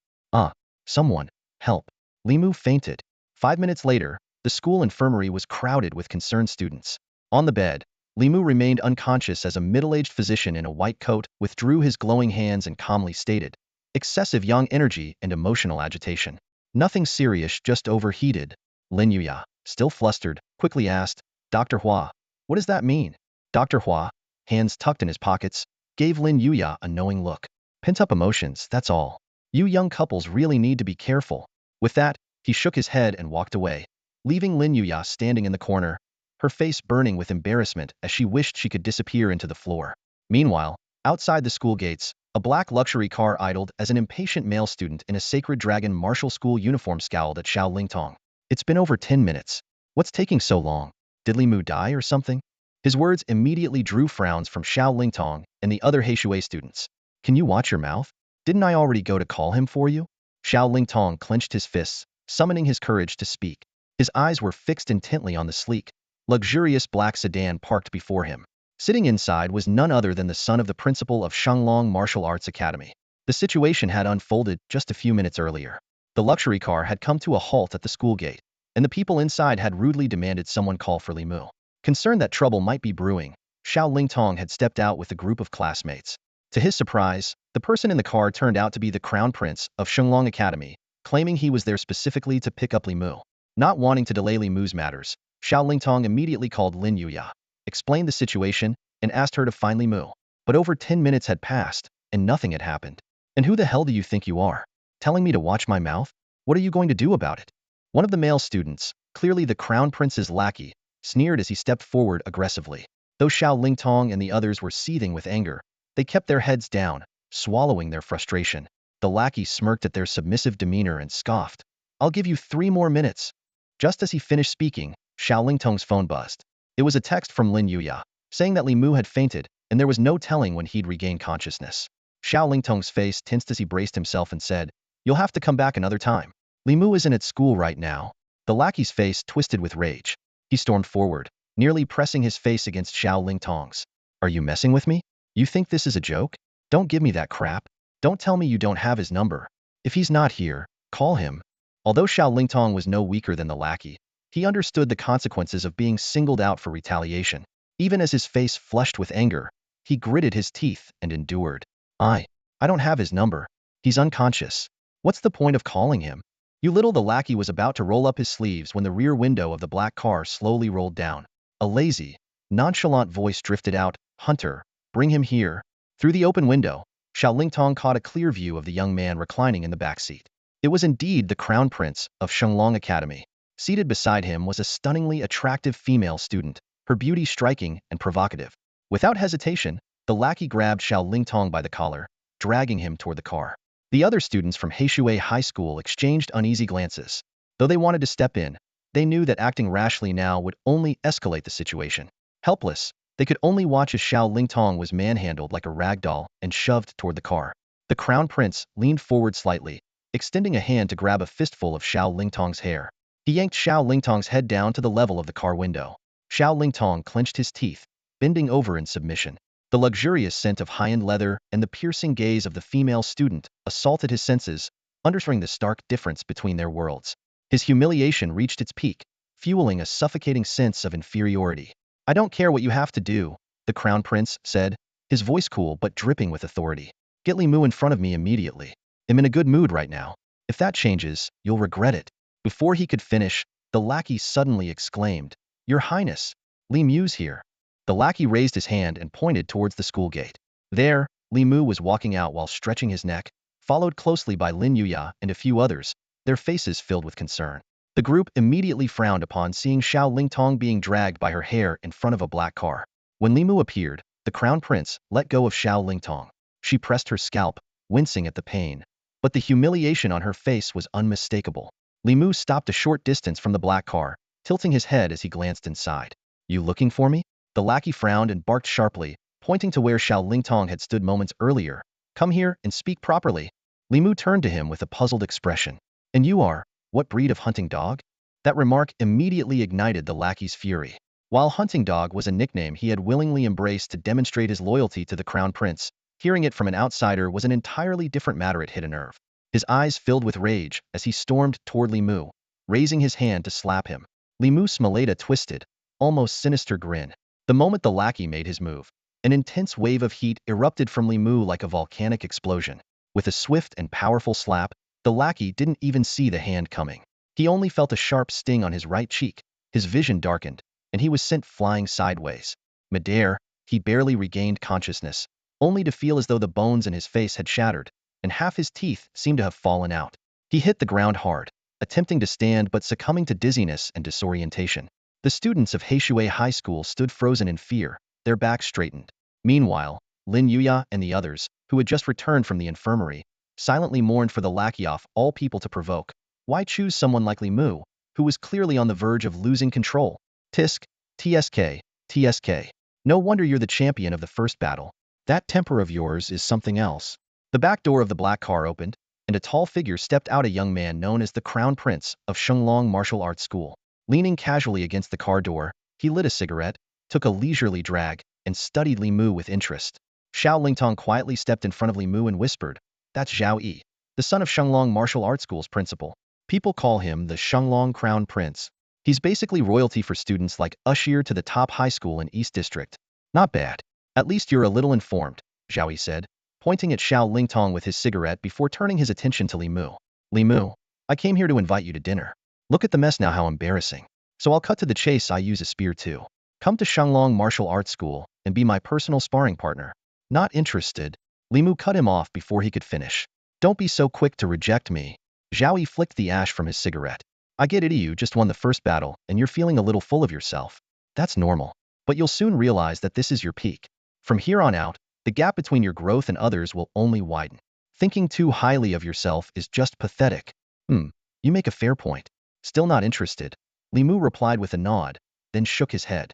Someone, help. Li Mu fainted. 5 minutes later, the school infirmary was crowded with concerned students. On the bed, Li Mu remained unconscious as a middle-aged physician in a white coat withdrew his glowing hands and calmly stated, excessive young energy and emotional agitation. Nothing serious, just overheated. Lin Yuya, still flustered, quickly asked, Dr. Hua, what does that mean? Dr. Hua, hands tucked in his pockets, gave Lin Yuya a knowing look. Pent-up emotions, that's all. You young couples really need to be careful. With that, he shook his head and walked away, leaving Lin Yuya standing in the corner, her face burning with embarrassment as she wished she could disappear into the floor. Meanwhile, outside the school gates, a black luxury car idled as an impatient male student in a Sacred Dragon Marshal School uniform scowled at Xiao Lingtong. It's been over 10 minutes. What's taking so long? Did Li Mu die or something? His words immediately drew frowns from Xiao Lingtong and the other Heishui students. Can you watch your mouth? Didn't I already go to call him for you? Xiao Lingtong clenched his fists, summoning his courage to speak. His eyes were fixed intently on the sleek, luxurious black sedan parked before him. Sitting inside was none other than the son of the principal of Shanglong Martial Arts Academy. The situation had unfolded just a few minutes earlier. The luxury car had come to a halt at the school gate, and the people inside had rudely demanded someone call for Li Mu. Concerned that trouble might be brewing, Xiao Lingtong had stepped out with a group of classmates. To his surprise, the person in the car turned out to be the Crown Prince of Shanglong Academy, claiming he was there specifically to pick up Li Mu. Not wanting to delay Li Mu's matters, Xiao Lingtong immediately called Lin Yuya, explained the situation, and asked her to find Li Mu. But over 10 minutes had passed, and nothing had happened. And who the hell do you think you are? Telling me to watch my mouth? What are you going to do about it? One of the male students, clearly the Crown Prince's lackey, sneered as he stepped forward aggressively. Though Xiao Lingtong and the others were seething with anger, they kept their heads down, swallowing their frustration. The lackey smirked at their submissive demeanor and scoffed. I'll give you 3 more minutes. Just as he finished speaking, Xiao Lingtong's phone buzzed. It was a text from Lin Yuya, saying that Li Mu had fainted, and there was no telling when he'd regain consciousness. Xiao Lingtong's face tensed as he braced himself and said, You'll have to come back another time. Li Mu isn't at school right now. The lackey's face twisted with rage. He stormed forward, nearly pressing his face against Xiao Lingtong's. Are you messing with me? You think this is a joke? Don't give me that crap. Don't tell me you don't have his number. If he's not here, call him. Although Xiao Lingtong was no weaker than the lackey, he understood the consequences of being singled out for retaliation. Even as his face flushed with anger, he gritted his teeth and endured. I don't have his number. He's unconscious. What's the point of calling him? You little. The lackey was about to roll up his sleeves when the rear window of the black car slowly rolled down. A lazy, nonchalant voice drifted out, Hunter, bring him here. Through the open window, Xiao Lingtong caught a clear view of the young man reclining in the back seat. It was indeed the Crown Prince of Shanglong Academy. Seated beside him was a stunningly attractive female student, her beauty striking and provocative. Without hesitation, the lackey grabbed Xiao Lingtong by the collar, dragging him toward the car. The other students from Heishui High School exchanged uneasy glances. Though they wanted to step in, they knew that acting rashly now would only escalate the situation. Helpless, they could only watch as Xiao Lingtong was manhandled like a rag doll and shoved toward the car. The Crown Prince leaned forward slightly, extending a hand to grab a fistful of Xiao Lingtong's hair. He yanked Xiao Lingtong's head down to the level of the car window. Xiao Lingtong clenched his teeth, bending over in submission. The luxurious scent of high-end leather and the piercing gaze of the female student assaulted his senses, underscoring the stark difference between their worlds. His humiliation reached its peak, fueling a suffocating sense of inferiority. I don't care what you have to do, the Crown Prince said, his voice cool but dripping with authority. Get Li Mu in front of me immediately. I'm in a good mood right now. If that changes, you'll regret it. Before he could finish, the lackey suddenly exclaimed, Your Highness, Li Mu's here. The lackey raised his hand and pointed towards the school gate. There, Li Mu was walking out while stretching his neck, followed closely by Lin Yuya and a few others, their faces filled with concern. The group immediately frowned upon seeing Xiao Lingtong being dragged by her hair in front of a black car. When Li Mu appeared, the crown prince let go of Xiao Lingtong. She pressed her scalp, wincing at the pain. But the humiliation on her face was unmistakable. Li Mu stopped a short distance from the black car, tilting his head as he glanced inside. You looking for me? The lackey frowned and barked sharply, pointing to where Xiao Lingtong had stood moments earlier. Come here and speak properly. Li Mu turned to him with a puzzled expression. And you are, what breed of hunting dog? That remark immediately ignited the lackey's fury. While hunting dog was a nickname he had willingly embraced to demonstrate his loyalty to the crown prince, hearing it from an outsider was an entirely different matter. It hit a nerve. His eyes filled with rage as he stormed toward Li Mu, raising his hand to slap him. Li Mu smiled a twisted, almost sinister grin. The moment the lackey made his move, an intense wave of heat erupted from Li Mu like a volcanic explosion. With a swift and powerful slap, the lackey didn't even see the hand coming. He only felt a sharp sting on his right cheek. His vision darkened, and he was sent flying sideways. Midair, he barely regained consciousness, only to feel as though the bones in his face had shattered, and half his teeth seemed to have fallen out. He hit the ground hard, attempting to stand but succumbing to dizziness and disorientation. The students of Heishui High School stood frozen in fear, their backs straightened. Meanwhile, Lin Yuya and the others, who had just returned from the infirmary, silently mourned for the lackey of all people to provoke. Why choose someone like Li Mu, who was clearly on the verge of losing control? Tisk, TSK, TSK. No wonder you're the champion of the first battle. That temper of yours is something else. The back door of the black car opened, and a tall figure stepped out, a young man known as the Crown Prince of Shenglong Martial Arts School. Leaning casually against the car door, he lit a cigarette, took a leisurely drag, and studied Li Mu with interest. Xiao Lingtong quietly stepped in front of Li Mu and whispered, That's Zhao Yi, the son of Shenglong Martial Arts School's principal. People call him the Shenglong Crown Prince. He's basically royalty for students like Usher to the top high school in East District. Not bad. At least you're a little informed, Zhao Yi said, pointing at Xiao Lingtong with his cigarette before turning his attention to Li Mu. Li Mu, I came here to invite you to dinner. Look at the mess now, how embarrassing. So I'll cut to the chase. I use a spear too. Come to Shenglong Martial Arts School and be my personal sparring partner. Not interested. Li Mu cut him off before he could finish. Don't be so quick to reject me. Zhao Yi flicked the ash from his cigarette. I get it, you just won the first battle and you're feeling a little full of yourself. That's normal. But you'll soon realize that this is your peak. From here on out, the gap between your growth and others will only widen. Thinking too highly of yourself is just pathetic. You make a fair point. Still not interested. Li Mu replied with a nod, then shook his head.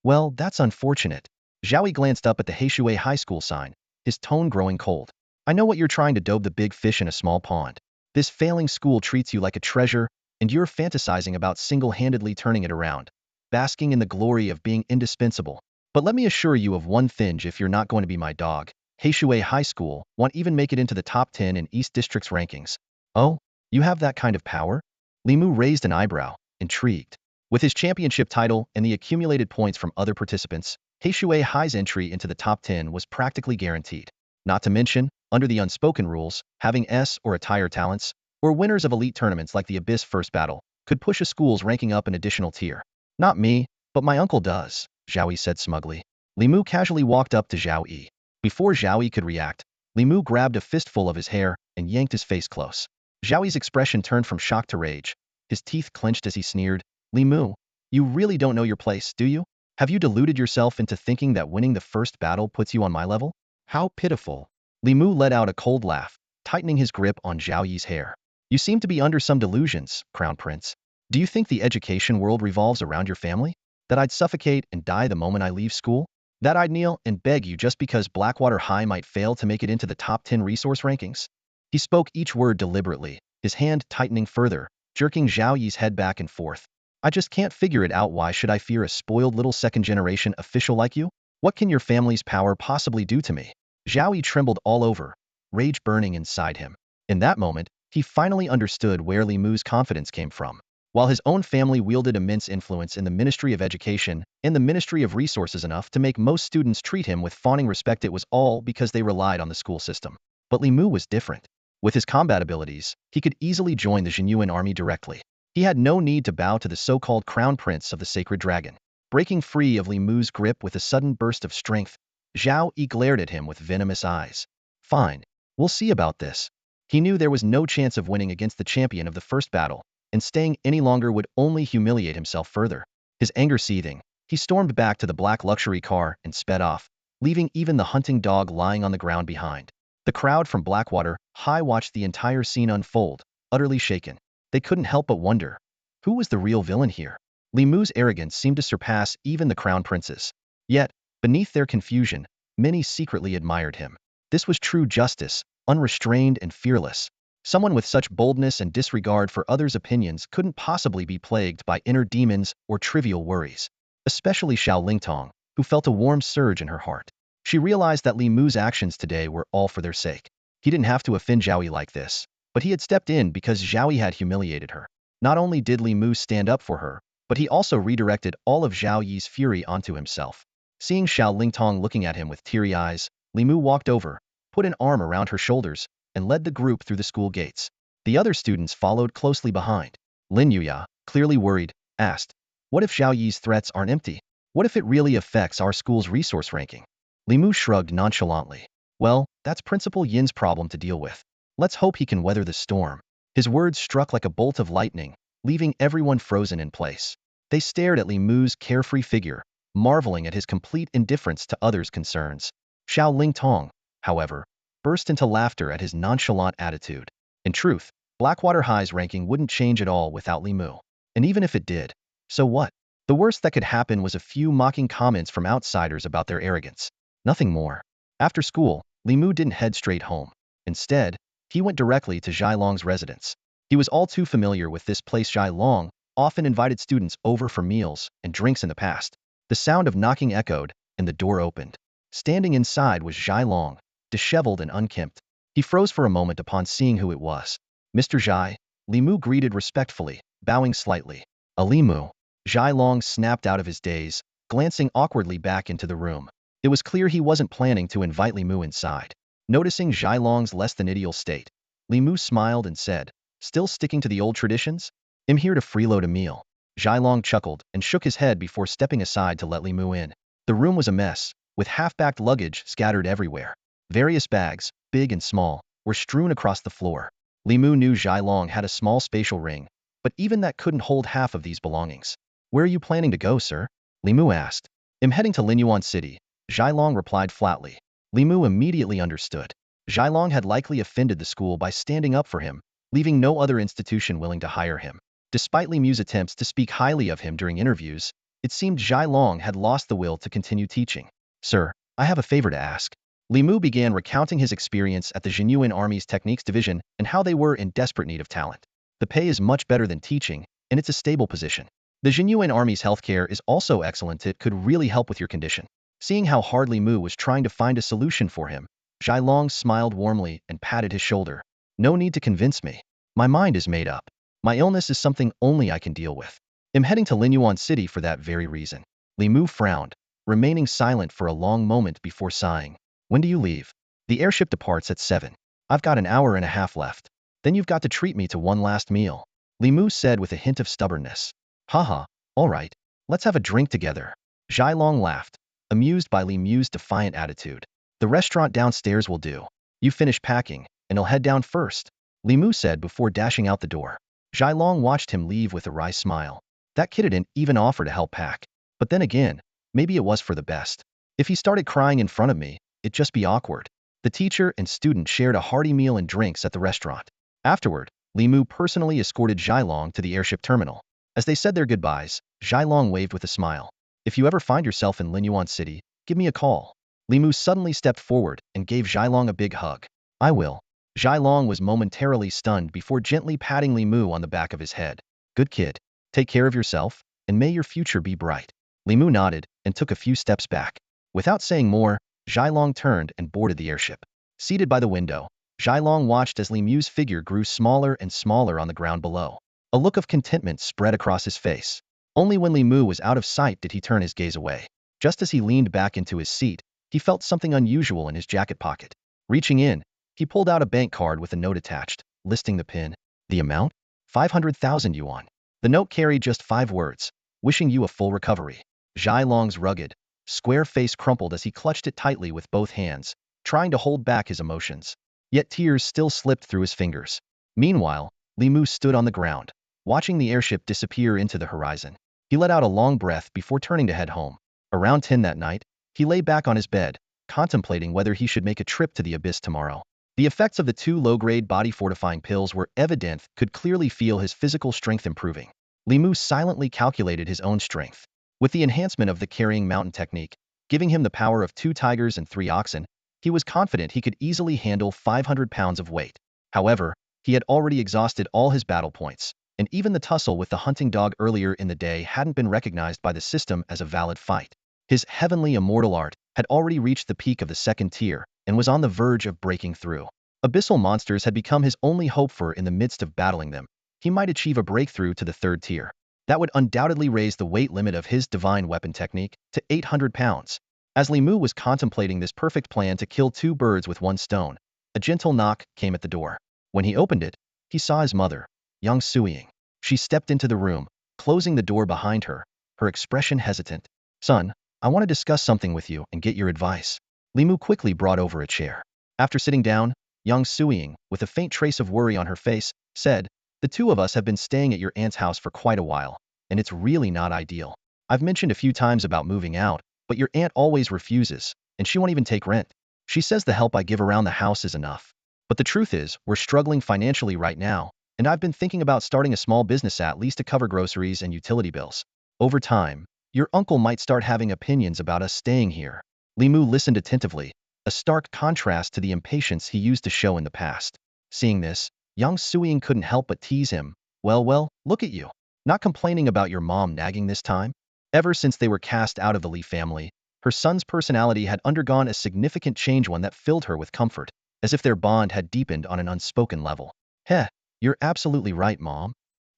Well, that's unfortunate. Zhao Yi glanced up at the Heishui High School sign, his tone growing cold. I know what you're trying to do, the big fish in a small pond. This failing school treats you like a treasure, and you're fantasizing about single-handedly turning it around, basking in the glory of being indispensable. But let me assure you of one thing, if you're not going to be my dog, Heishui High School won't even make it into the top 10 in East District's rankings. Oh, you have that kind of power? Li Mu raised an eyebrow, intrigued. With his championship title and the accumulated points from other participants, Heishui High's entry into the top 10 was practically guaranteed. Not to mention, under the unspoken rules, having S or attire talents, or winners of elite tournaments like the Abyss First Battle, could push a school's ranking up an additional tier. Not me, but my uncle does, Zhao Yi said smugly. Li Mu casually walked up to Zhao Yi. Before Zhao Yi could react, Li Mu grabbed a fistful of his hair and yanked his face close. Zhao Yi's expression turned from shock to rage. His teeth clenched as he sneered, Li Mu, you really don't know your place, do you? Have you deluded yourself into thinking that winning the first battle puts you on my level? How pitiful. Li Mu let out a cold laugh, tightening his grip on Zhao Yi's hair. You seem to be under some delusions, Crown Prince. Do you think the education world revolves around your family? That I'd suffocate and die the moment I leave school? That I'd kneel and beg you just because Blackwater High might fail to make it into the top 10 resource rankings? He spoke each word deliberately, his hand tightening further, jerking Zhao Yi's head back and forth. I just can't figure it out. Why should I fear a spoiled little second-generation official like you? What can your family's power possibly do to me? Zhao Yi trembled all over, rage burning inside him. In that moment, he finally understood where Li Mu's confidence came from. While his own family wielded immense influence in the Ministry of Education and the Ministry of Resources enough to make most students treat him with fawning respect, it was all because they relied on the school system. But Li Mu was different. With his combat abilities, he could easily join the Zhenyuan Army directly. He had no need to bow to the so-called Crown Prince of the Sacred Dragon. Breaking free of Li Mu's grip with a sudden burst of strength, Zhao Yi glared at him with venomous eyes. Fine. We'll see about this. He knew there was no chance of winning against the champion of the first battle, and staying any longer would only humiliate himself further. His anger seething, he stormed back to the black luxury car and sped off, leaving even the hunting dog lying on the ground behind. The crowd from Blackwater High watched the entire scene unfold, utterly shaken. They couldn't help but wonder, who was the real villain here? Li Mu's arrogance seemed to surpass even the crown prince's. Yet, beneath their confusion, many secretly admired him. This was true justice, unrestrained and fearless. Someone with such boldness and disregard for others' opinions couldn't possibly be plagued by inner demons or trivial worries. Especially Xiao Lingtong, who felt a warm surge in her heart. She realized that Li Mu's actions today were all for their sake. He didn't have to offend Zhao Yi like this, but he had stepped in because Zhao Yi had humiliated her. Not only did Li Mu stand up for her, but he also redirected all of Zhao Yi's fury onto himself. Seeing Xiao Lingtong looking at him with teary eyes, Li Mu walked over, put an arm around her shoulders, and led the group through the school gates. The other students followed closely behind. Lin Yuya, clearly worried, asked, "What if Zhao Yi's threats aren't empty? What if it really affects our school's resource ranking?" Li Mu shrugged nonchalantly. "Well, that's Principal Yin's problem to deal with. Let's hope he can weather the storm." His words struck like a bolt of lightning, leaving everyone frozen in place. They stared at Li Mu's carefree figure, marveling at his complete indifference to others' concerns. Xiao Lingtong, however, burst into laughter at his nonchalant attitude. In truth, Blackwater High's ranking wouldn't change at all without Li Mu. And even if it did, so what? The worst that could happen was a few mocking comments from outsiders about their arrogance. Nothing more. After school, Li Mu didn't head straight home. Instead, he went directly to Zhai Long's residence. He was all too familiar with this place. Zhai Long often invited students over for meals and drinks in the past. The sound of knocking echoed, and the door opened. Standing inside was Zhai Long, disheveled and unkempt. He froze for a moment upon seeing who it was. "Mr. Zhai," Li Mu greeted respectfully, bowing slightly. "A Li Mu." Zhai Long snapped out of his daze, glancing awkwardly back into the room. It was clear he wasn't planning to invite Li Mu inside. Noticing Zhai Long's less than ideal state, Li Mu smiled and said, "Still sticking to the old traditions? I'm here to freeload a meal." Zhai Long chuckled and shook his head before stepping aside to let Li Mu in. The room was a mess, with half-packed luggage scattered everywhere. Various bags, big and small, were strewn across the floor. Li Mu knew Zhai Long had a small spatial ring, but even that couldn't hold half of these belongings. "Where are you planning to go, sir?" Li Mu asked. "I'm heading to Linyuan City," Zhai Long replied flatly. Li Mu immediately understood. Zhai Long had likely offended the school by standing up for him, leaving no other institution willing to hire him. Despite Li Mu's attempts to speak highly of him during interviews, it seemed Zhai Long had lost the will to continue teaching. "Sir, I have a favor to ask." Li Mu began recounting his experience at the Zhenyuan Army's Techniques Division and how they were in desperate need of talent. The pay is much better than teaching, and it's a stable position. The Zhenyuan Army's healthcare is also excellent. It could really help with your condition. Seeing how hard Li Mu was trying to find a solution for him, Zhai Long smiled warmly and patted his shoulder. "No need to convince me. My mind is made up. My illness is something only I can deal with. I'm heading to Linyuan City for that very reason." Li Mu frowned, remaining silent for a long moment before sighing. "When do you leave?" "The airship departs at 7. I've got an hour and a half left. Then you've got to treat me to one last meal," Li Mu said with a hint of stubbornness. "Haha, all right. Let's have a drink together." Zhai Long laughed, amused by Li Mu's defiant attitude. "The restaurant downstairs will do. You finish packing, and I'll head down first," Li Mu said before dashing out the door. Zhai Long watched him leave with a wry smile. That kid didn't even offer to help pack. But then again, maybe it was for the best. If he started crying in front of me, it'd just be awkward. The teacher and student shared a hearty meal and drinks at the restaurant. Afterward, Li Mu personally escorted Zhai Long to the airship terminal. As they said their goodbyes, Zhai Long waved with a smile. "If you ever find yourself in Linyuan City, give me a call." Li Mu suddenly stepped forward and gave Zhai Long a big hug. "I will." Zhai Long was momentarily stunned before gently patting Li Mu on the back of his head. "Good kid. Take care of yourself, and may your future be bright." Li Mu nodded and took a few steps back. Without saying more, Zhai Long turned and boarded the airship. Seated by the window, Zhai Long watched as Li Mu's figure grew smaller and smaller on the ground below. A look of contentment spread across his face. Only when Li Mu was out of sight did he turn his gaze away. Just as he leaned back into his seat, he felt something unusual in his jacket pocket. Reaching in, he pulled out a bank card with a note attached, listing the PIN. The amount? 500,000 yuan. The note carried just 5 words, "Wishing you a full recovery." Zhai Long's rugged, square face crumpled as he clutched it tightly with both hands, trying to hold back his emotions. yet tears still slipped through his fingers. Meanwhile, Li Mu stood on the ground, watching the airship disappear into the horizon. He let out a long breath before turning to head home. Around 10 that night, he lay back on his bed, contemplating whether he should make a trip to the abyss tomorrow. The effects of the 2 low-grade body-fortifying pills were evident, could clearly feel his physical strength improving. Li Mu silently calculated his own strength. With the enhancement of the carrying mountain technique, giving him the power of 2 tigers and 3 oxen, he was confident he could easily handle 500 pounds of weight. However, he had already exhausted all his battle points, and even the tussle with the hunting dog earlier in the day hadn't been recognized by the system as a valid fight. His heavenly immortal art had already reached the peak of the 2nd tier and was on the verge of breaking through. Abyssal monsters had become his only hope for in the midst of battling them. He might achieve a breakthrough to the 3rd tier. That would undoubtedly raise the weight limit of his divine weapon technique to 800 pounds. As Li Mu was contemplating this perfect plan to kill 2 birds with 1 stone, a gentle knock came at the door. When he opened it, he saw his mother, young Suying. She stepped into the room, closing the door behind her, her expression hesitant. "Son, I want to discuss something with you and get your advice." Li Mu quickly brought over a chair. After sitting down, young Suying, with a faint trace of worry on her face, said, "The 2 of us have been staying at your aunt's house for quite a while, and it's really not ideal. I've mentioned a few times about moving out, but your aunt always refuses, and she won't even take rent. She says the help I give around the house is enough. But the truth is, we're struggling financially right now, and I've been thinking about starting a small business at least to cover groceries and utility bills. Over time, your uncle might start having opinions about us staying here." Li Mu listened attentively, a stark contrast to the impatience he used to show in the past. Seeing this, young Suying couldn't help but tease him. Well, look at you. Not complaining about your mom nagging this time?" Ever since they were cast out of the Li family, her son's personality had undergone a significant change, one that filled her with comfort, as if their bond had deepened on an unspoken level. "Heh, you're absolutely right, Mom."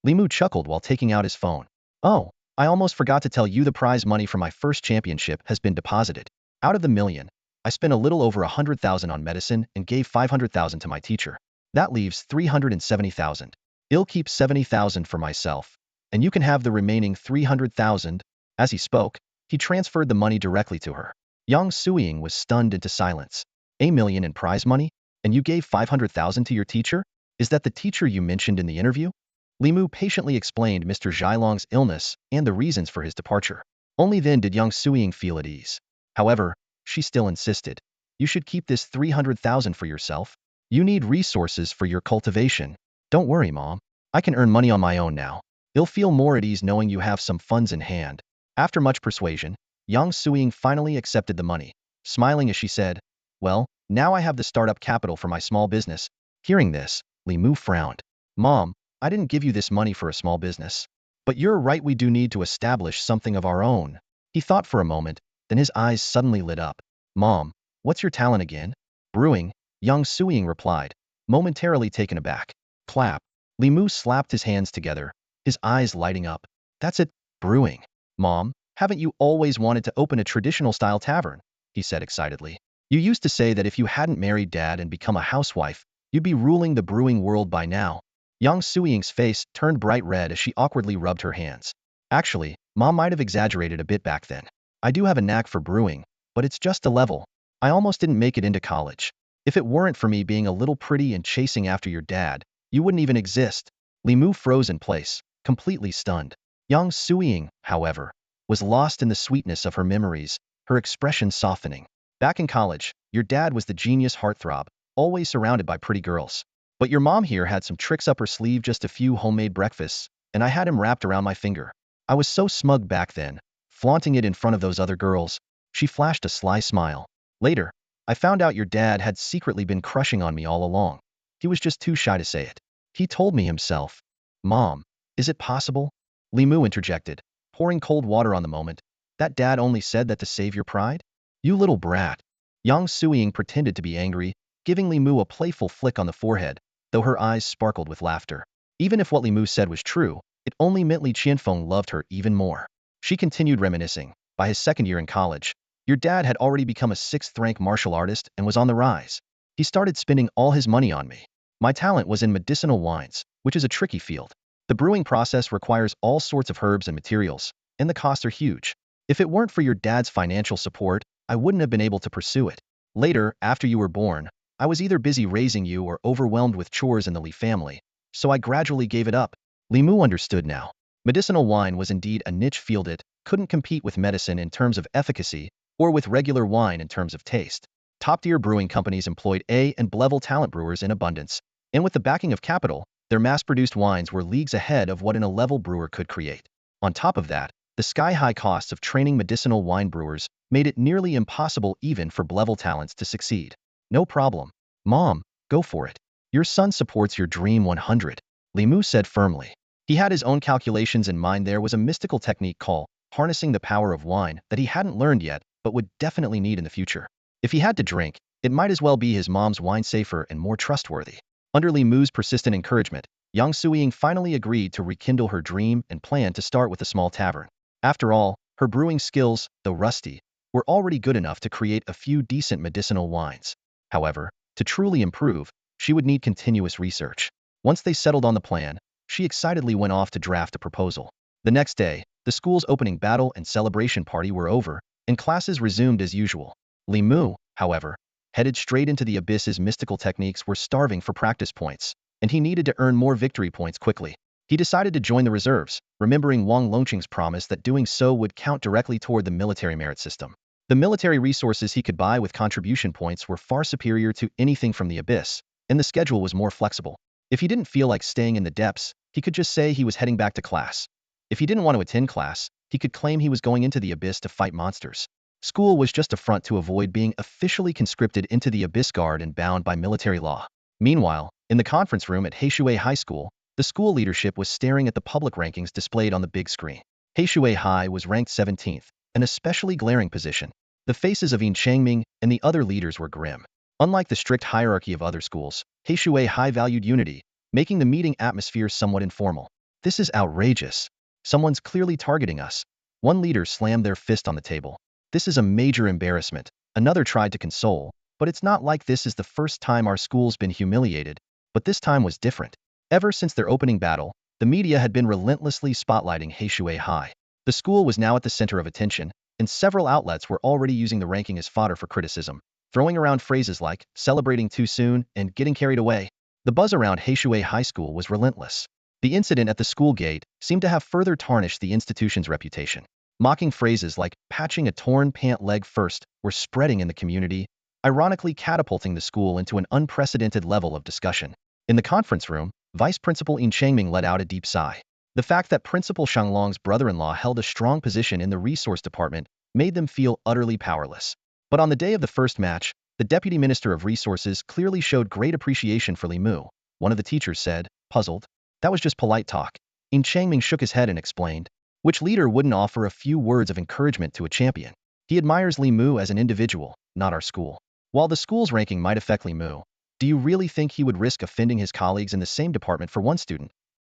Li Mu chuckled while taking out his phone. "Oh, I almost forgot to tell you the prize money for my first championship has been deposited. Out of the million, I spent a little over 100,000 on medicine and gave 500,000 to my teacher. That leaves 370,000. I'll keep 70,000 for myself, and you can have the remaining 300,000. As he spoke, he transferred the money directly to her. Yang Suying was stunned into silence. "A million in prize money? And you gave 500,000 to your teacher? Is that the teacher you mentioned in the interview?" Li Mu patiently explained Mr. Zhailong's illness and the reasons for his departure. Only then did Yang Suying feel at ease. However, she still insisted. "You should keep this 300,000 for yourself. You need resources for your cultivation." "Don't worry, Mom. I can earn money on my own now. You'll feel more at ease knowing you have some funds in hand." After much persuasion, Yang Suying finally accepted the money, smiling as she said, "Well, now I have the startup capital for my small business." Hearing this, Li Mu frowned. "Mom, I didn't give you this money for a small business. But you're right, we do need to establish something of our own." He thought for a moment, then his eyes suddenly lit up. "Mom, what's your talent again?" "Brewing," Yang Suying replied, momentarily taken aback. Clap. Li Mu slapped his hands together, his eyes lighting up. "That's it, brewing. Mom, haven't you always wanted to open a traditional-style tavern?" he said excitedly. "You used to say that if you hadn't married Dad and become a housewife, you'd be ruling the brewing world by now." Yang Suying's face turned bright red as she awkwardly rubbed her hands. "Actually, Mom might have exaggerated a bit back then. I do have a knack for brewing, but it's just a level. I almost didn't make it into college. If it weren't for me being a little pretty and chasing after your dad, you wouldn't even exist." Li Mu froze in place, completely stunned. Yang Suying, however, was lost in the sweetness of her memories, her expression softening. "Back in college, your dad was the genius heartthrob, always surrounded by pretty girls. But your mom here had some tricks up her sleeve, just a few homemade breakfasts, and I had him wrapped around my finger. I was so smug back then, flaunting it in front of those other girls." She flashed a sly smile. "Later, I found out your dad had secretly been crushing on me all along. He was just too shy to say it. He told me himself." "Mom, is it possible?" Li Mu interjected, pouring cold water on the moment. "That dad only said that to save your pride? You little brat." Yang Suying pretended to be angry, giving Li Mu a playful flick on the forehead, though her eyes sparkled with laughter. Even if what Li Mu said was true, it only meant Li Qianfeng loved her even more. She continued reminiscing. "By his 2nd year in college, your dad had already become a 6th-rank martial artist and was on the rise. He started spending all his money on me. My talent was in medicinal wines, which is a tricky field. The brewing process requires all sorts of herbs and materials, and the costs are huge. If it weren't for your dad's financial support, I wouldn't have been able to pursue it. Later, after you were born, I was either busy raising you or overwhelmed with chores in the Li family, so I gradually gave it up. Li Mu understood now. Medicinal wine was indeed a niche field. It couldn't compete with medicine in terms of efficacy or with regular wine in terms of taste. Top-tier brewing companies employed A and B-level talent brewers in abundance, and with the backing of capital, their mass-produced wines were leagues ahead of what an A-level brewer could create. On top of that, the sky-high costs of training medicinal wine brewers made it nearly impossible even for B-level talents to succeed. No problem. Mom, go for it. Your son supports your dream 100, Li Mu said firmly. He had his own calculations in mind. There was a mystical technique called harnessing the power of wine that he hadn't learned yet but would definitely need in the future. If he had to drink, it might as well be his mom's wine, safer and more trustworthy. Under Li Mu's persistent encouragement, Yang Suiying finally agreed to rekindle her dream and planned to start with a small tavern. After all, her brewing skills, though rusty, were already good enough to create a few decent medicinal wines. However, to truly improve, she would need continuous research. Once they settled on the plan, she excitedly went off to draft a proposal. The next day, the school's opening battle and celebration party were over, and classes resumed as usual. Li Mu, however, headed straight into the abyss. His mystical techniques were starving for practice points, and he needed to earn more victory points quickly. He decided to join the reserves, remembering Wang Longqing's promise that doing so would count directly toward the military merit system. The military resources he could buy with contribution points were far superior to anything from the abyss, and the schedule was more flexible. If he didn't feel like staying in the depths, he could just say he was heading back to class. If he didn't want to attend class, he could claim he was going into the abyss to fight monsters. School was just a front to avoid being officially conscripted into the Abyss Guard and bound by military law. Meanwhile, in the conference room at Hmph High School, the school leadership was staring at the public rankings displayed on the big screen. Hmph High was ranked 17th, an especially glaring position. The faces of Changming and the other leaders were grim. Unlike the strict hierarchy of other schools, Hmph High valued unity, making the meeting atmosphere somewhat informal. This is outrageous. Someone's clearly targeting us. One leader slammed their fist on the table. This is a major embarrassment. Another tried to console, but it's not like this is the first time our school's been humiliated, but this time was different. Ever since their opening battle, the media had been relentlessly spotlighting Hmph High. The school was now at the center of attention, and several outlets were already using the ranking as fodder for criticism, throwing around phrases like celebrating too soon and getting carried away. The buzz around Hmph High School was relentless. The incident at the school gate seemed to have further tarnished the institution's reputation. Mocking phrases like patching a torn pant leg first were spreading in the community, ironically catapulting the school into an unprecedented level of discussion. In the conference room, Vice Principal Changming let out a deep sigh. The fact that Principal Shanglong's brother-in-law held a strong position in the resource department made them feel utterly powerless. But on the day of the first match, the Deputy Minister of Resources clearly showed great appreciation for Li Mu. One of the teachers said, puzzled, "That was just polite talk." Changming shook his head and explained, which leader wouldn't offer a few words of encouragement to a champion? He admires Li Mu as an individual, not our school. While the school's ranking might affect Li Mu, do you really think he would risk offending his colleagues in the same department for one student?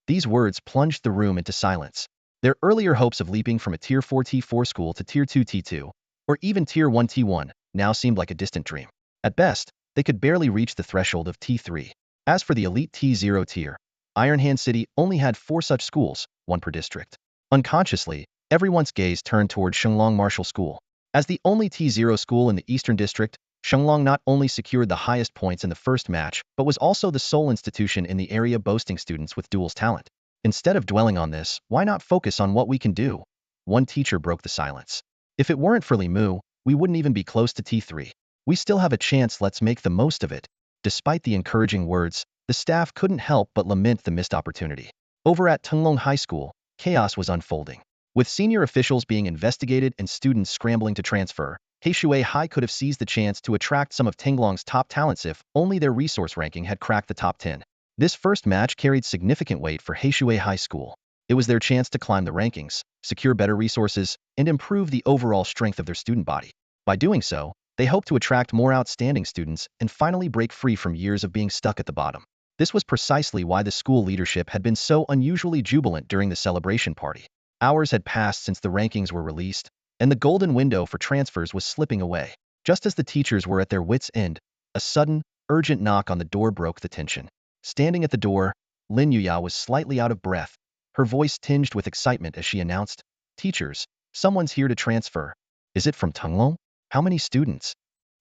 These words plunged the room into silence. Their earlier hopes of leaping from a Tier 4 T4 school to Tier 2 T2, or even Tier 1 T1, now seemed like a distant dream. At best, they could barely reach the threshold of T3. As for the elite T0 tier, Iron Hand City only had 4 such schools, 1 per district. Unconsciously, everyone's gaze turned toward Shenglong Marshal School. As the only T0 school in the Eastern District, Shenglong not only secured the highest points in the first match, but was also the sole institution in the area boasting students with duel's talent. Instead of dwelling on this, why not focus on what we can do? One teacher broke the silence. If it weren't for Li Mu, we wouldn't even be close to T3. We still have a chance, let's make the most of it. Despite the encouraging words, the staff couldn't help but lament the missed opportunity. Over at Tenglong High School, chaos was unfolding. With senior officials being investigated and students scrambling to transfer, Hmph High could have seized the chance to attract some of Tenglong's top talents if only their resource ranking had cracked the top 10. This first match carried significant weight for Hmph High School. It was their chance to climb the rankings, secure better resources, and improve the overall strength of their student body. By doing so, they hoped to attract more outstanding students and finally break free from years of being stuck at the bottom. This was precisely why the school leadership had been so unusually jubilant during the celebration party. Hours had passed since the rankings were released, and the golden window for transfers was slipping away. Just as the teachers were at their wits' end, a sudden, urgent knock on the door broke the tension. Standing at the door, Lin Yuya was slightly out of breath, her voice tinged with excitement as she announced, "Teachers, someone's here to transfer." "Is it from Tenglong? How many students?"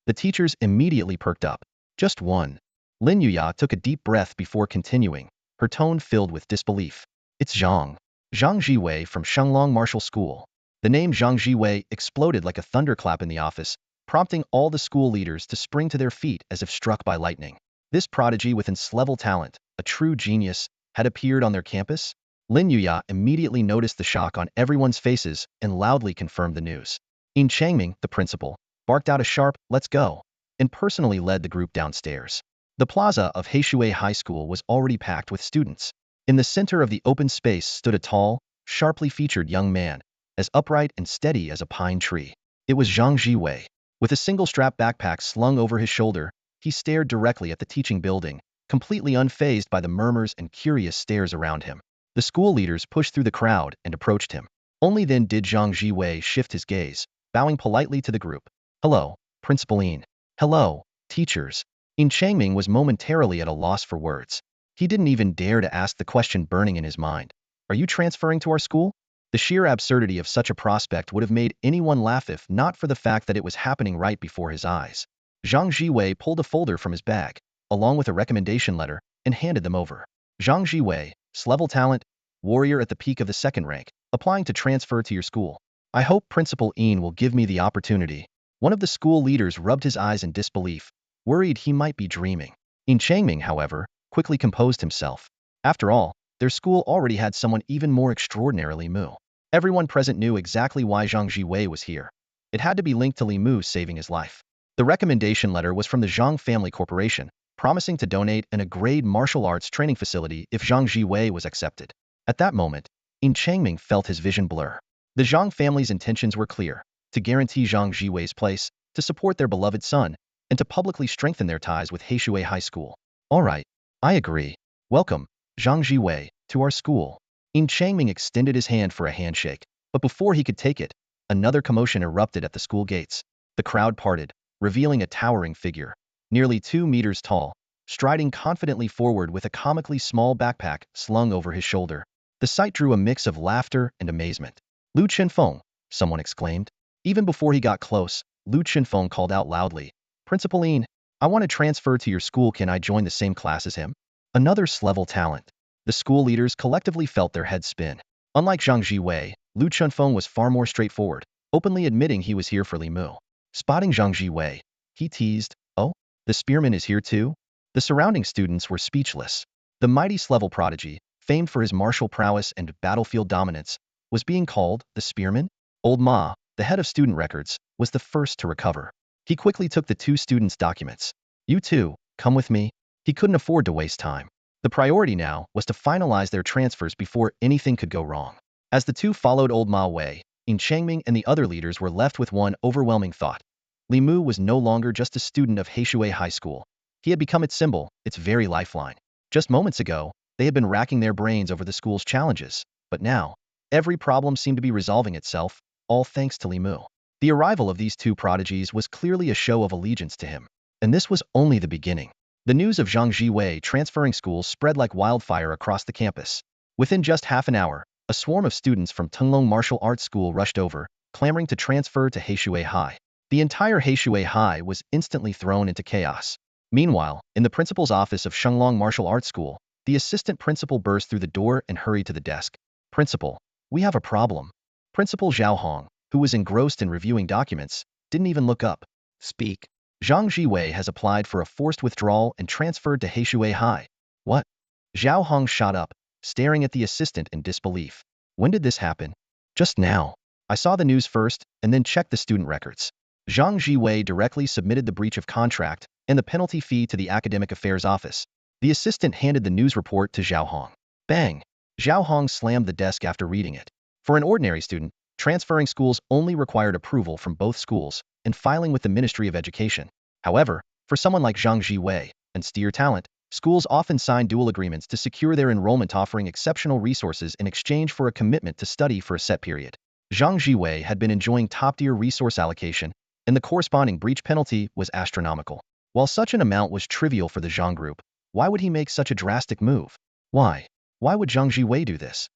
The teachers immediately perked up. Just one. Lin Yuya took a deep breath before continuing, her tone filled with disbelief. It's Zhang. Zhang Jiwei from Shenglong Martial School. The name Zhang Jiwei exploded like a thunderclap in the office, prompting all the school leaders to spring to their feet as if struck by lightning. This prodigy with immense-level talent, a true genius, had appeared on their campus? Lin Yuya immediately noticed the shock on everyone's faces and loudly confirmed the news. Yin Changming, the principal, barked out a sharp, "Let's go," and personally led the group downstairs. The plaza of Heishui High School was already packed with students. In the center of the open space stood a tall, sharply featured young man, as upright and steady as a pine tree. It was Zhang Jiwei. With a single-strap backpack slung over his shoulder, he stared directly at the teaching building, completely unfazed by the murmurs and curious stares around him. The school leaders pushed through the crowd and approached him. Only then did Zhang Jiwei shift his gaze, bowing politely to the group. "Hello, Principal Yin. Hello, teachers." Yin Changming was momentarily at a loss for words. He didn't even dare to ask the question burning in his mind. "Are you transferring to our school?" The sheer absurdity of such a prospect would have made anyone laugh if not for the fact that it was happening right before his eyes. Zhang Jiwei pulled a folder from his bag, along with a recommendation letter, and handed them over. "Zhang Jiwei, S-level talent, warrior at the peak of the second rank, applying to transfer to your school. I hope Principal Yin will give me the opportunity." One of the school leaders rubbed his eyes in disbelief, worried he might be dreaming. Yin Changming, however, quickly composed himself. After all, their school already had someone even more extraordinarily Mu. Everyone present knew exactly why Zhang Jiwei was here. It had to be linked to Li Mu saving his life. The recommendation letter was from the Zhang Family Corporation, promising to donate an A-grade martial arts training facility if Zhang Jiwei was accepted. At that moment, Yin Changming felt his vision blur. The Zhang family's intentions were clear: to guarantee Zhang Jiwei's place, to support their beloved son, and to publicly strengthen their ties with Heishui High School. "All right, I agree. Welcome, Zhang Jiwei, to our school." Yin Changming extended his hand for a handshake, but before he could take it, another commotion erupted at the school gates. The crowd parted, revealing a towering figure, nearly 2 meters tall, striding confidently forward with a comically small backpack slung over his shoulder. The sight drew a mix of laughter and amazement. "Lu Chenfeng," someone exclaimed. Even before he got close, Lu Chenfeng called out loudly, "Principal Yin, I want to transfer to your school. Can I join the same class as him?" Another S-level talent. The school leaders collectively felt their heads spin. Unlike Zhang Jiwei, Lu Chenfeng was far more straightforward, openly admitting he was here for Li Mu. Spotting Zhang Jiwei, he teased, "Oh, the spearman is here too?" The surrounding students were speechless. The mighty S-level prodigy, famed for his martial prowess and battlefield dominance, was being called the spearman? Old Ma, the head of student records, was the first to recover. He quickly took the two students' documents. "You two, come with me." He couldn't afford to waste time. The priority now was to finalize their transfers before anything could go wrong. As the two followed Old Ma Wei, Yin Changming and the other leaders were left with one overwhelming thought. Li Mu was no longer just a student of Heishui High School. He had become its symbol, its very lifeline. Just moments ago, they had been racking their brains over the school's challenges, but now, every problem seemed to be resolving itself, all thanks to Li Mu. The arrival of these two prodigies was clearly a show of allegiance to him. And this was only the beginning. The news of Zhang Jiwei transferring schools spread like wildfire across the campus. Within just half an hour, a swarm of students from Tenglong Martial Arts School rushed over, clamoring to transfer to Heishui High. The entire Heishui High was instantly thrown into chaos. Meanwhile, in the principal's office of Shenglong Martial Arts School, the assistant principal burst through the door and hurried to the desk. "Principal, we have a problem." Principal Zhao Hong, who was engrossed in reviewing documents, didn't even look up. "Speak." "Zhang Jiwei has applied for a forced withdrawal and transferred to Heishui High." "What?" Zhao Hong shot up, staring at the assistant in disbelief. "When did this happen?" "Just now. I saw the news first, and then checked the student records." Zhang Jiwei directly submitted the breach of contract and the penalty fee to the Academic Affairs Office. The assistant handed the news report to Zhao Hong. Bang! Zhao Hong slammed the desk after reading it. For an ordinary student, transferring schools only required approval from both schools and filing with the Ministry of Education. However, for someone like Zhang Jiwei, and steer talent, schools often sign dual agreements to secure their enrollment, offering exceptional resources in exchange for a commitment to study for a set period. Zhang Jiwei had been enjoying top-tier resource allocation, and the corresponding breach penalty was astronomical. While such an amount was trivial for the Zhang group, why would he make such a drastic move? Why? Why would Zhang Jiwei do this?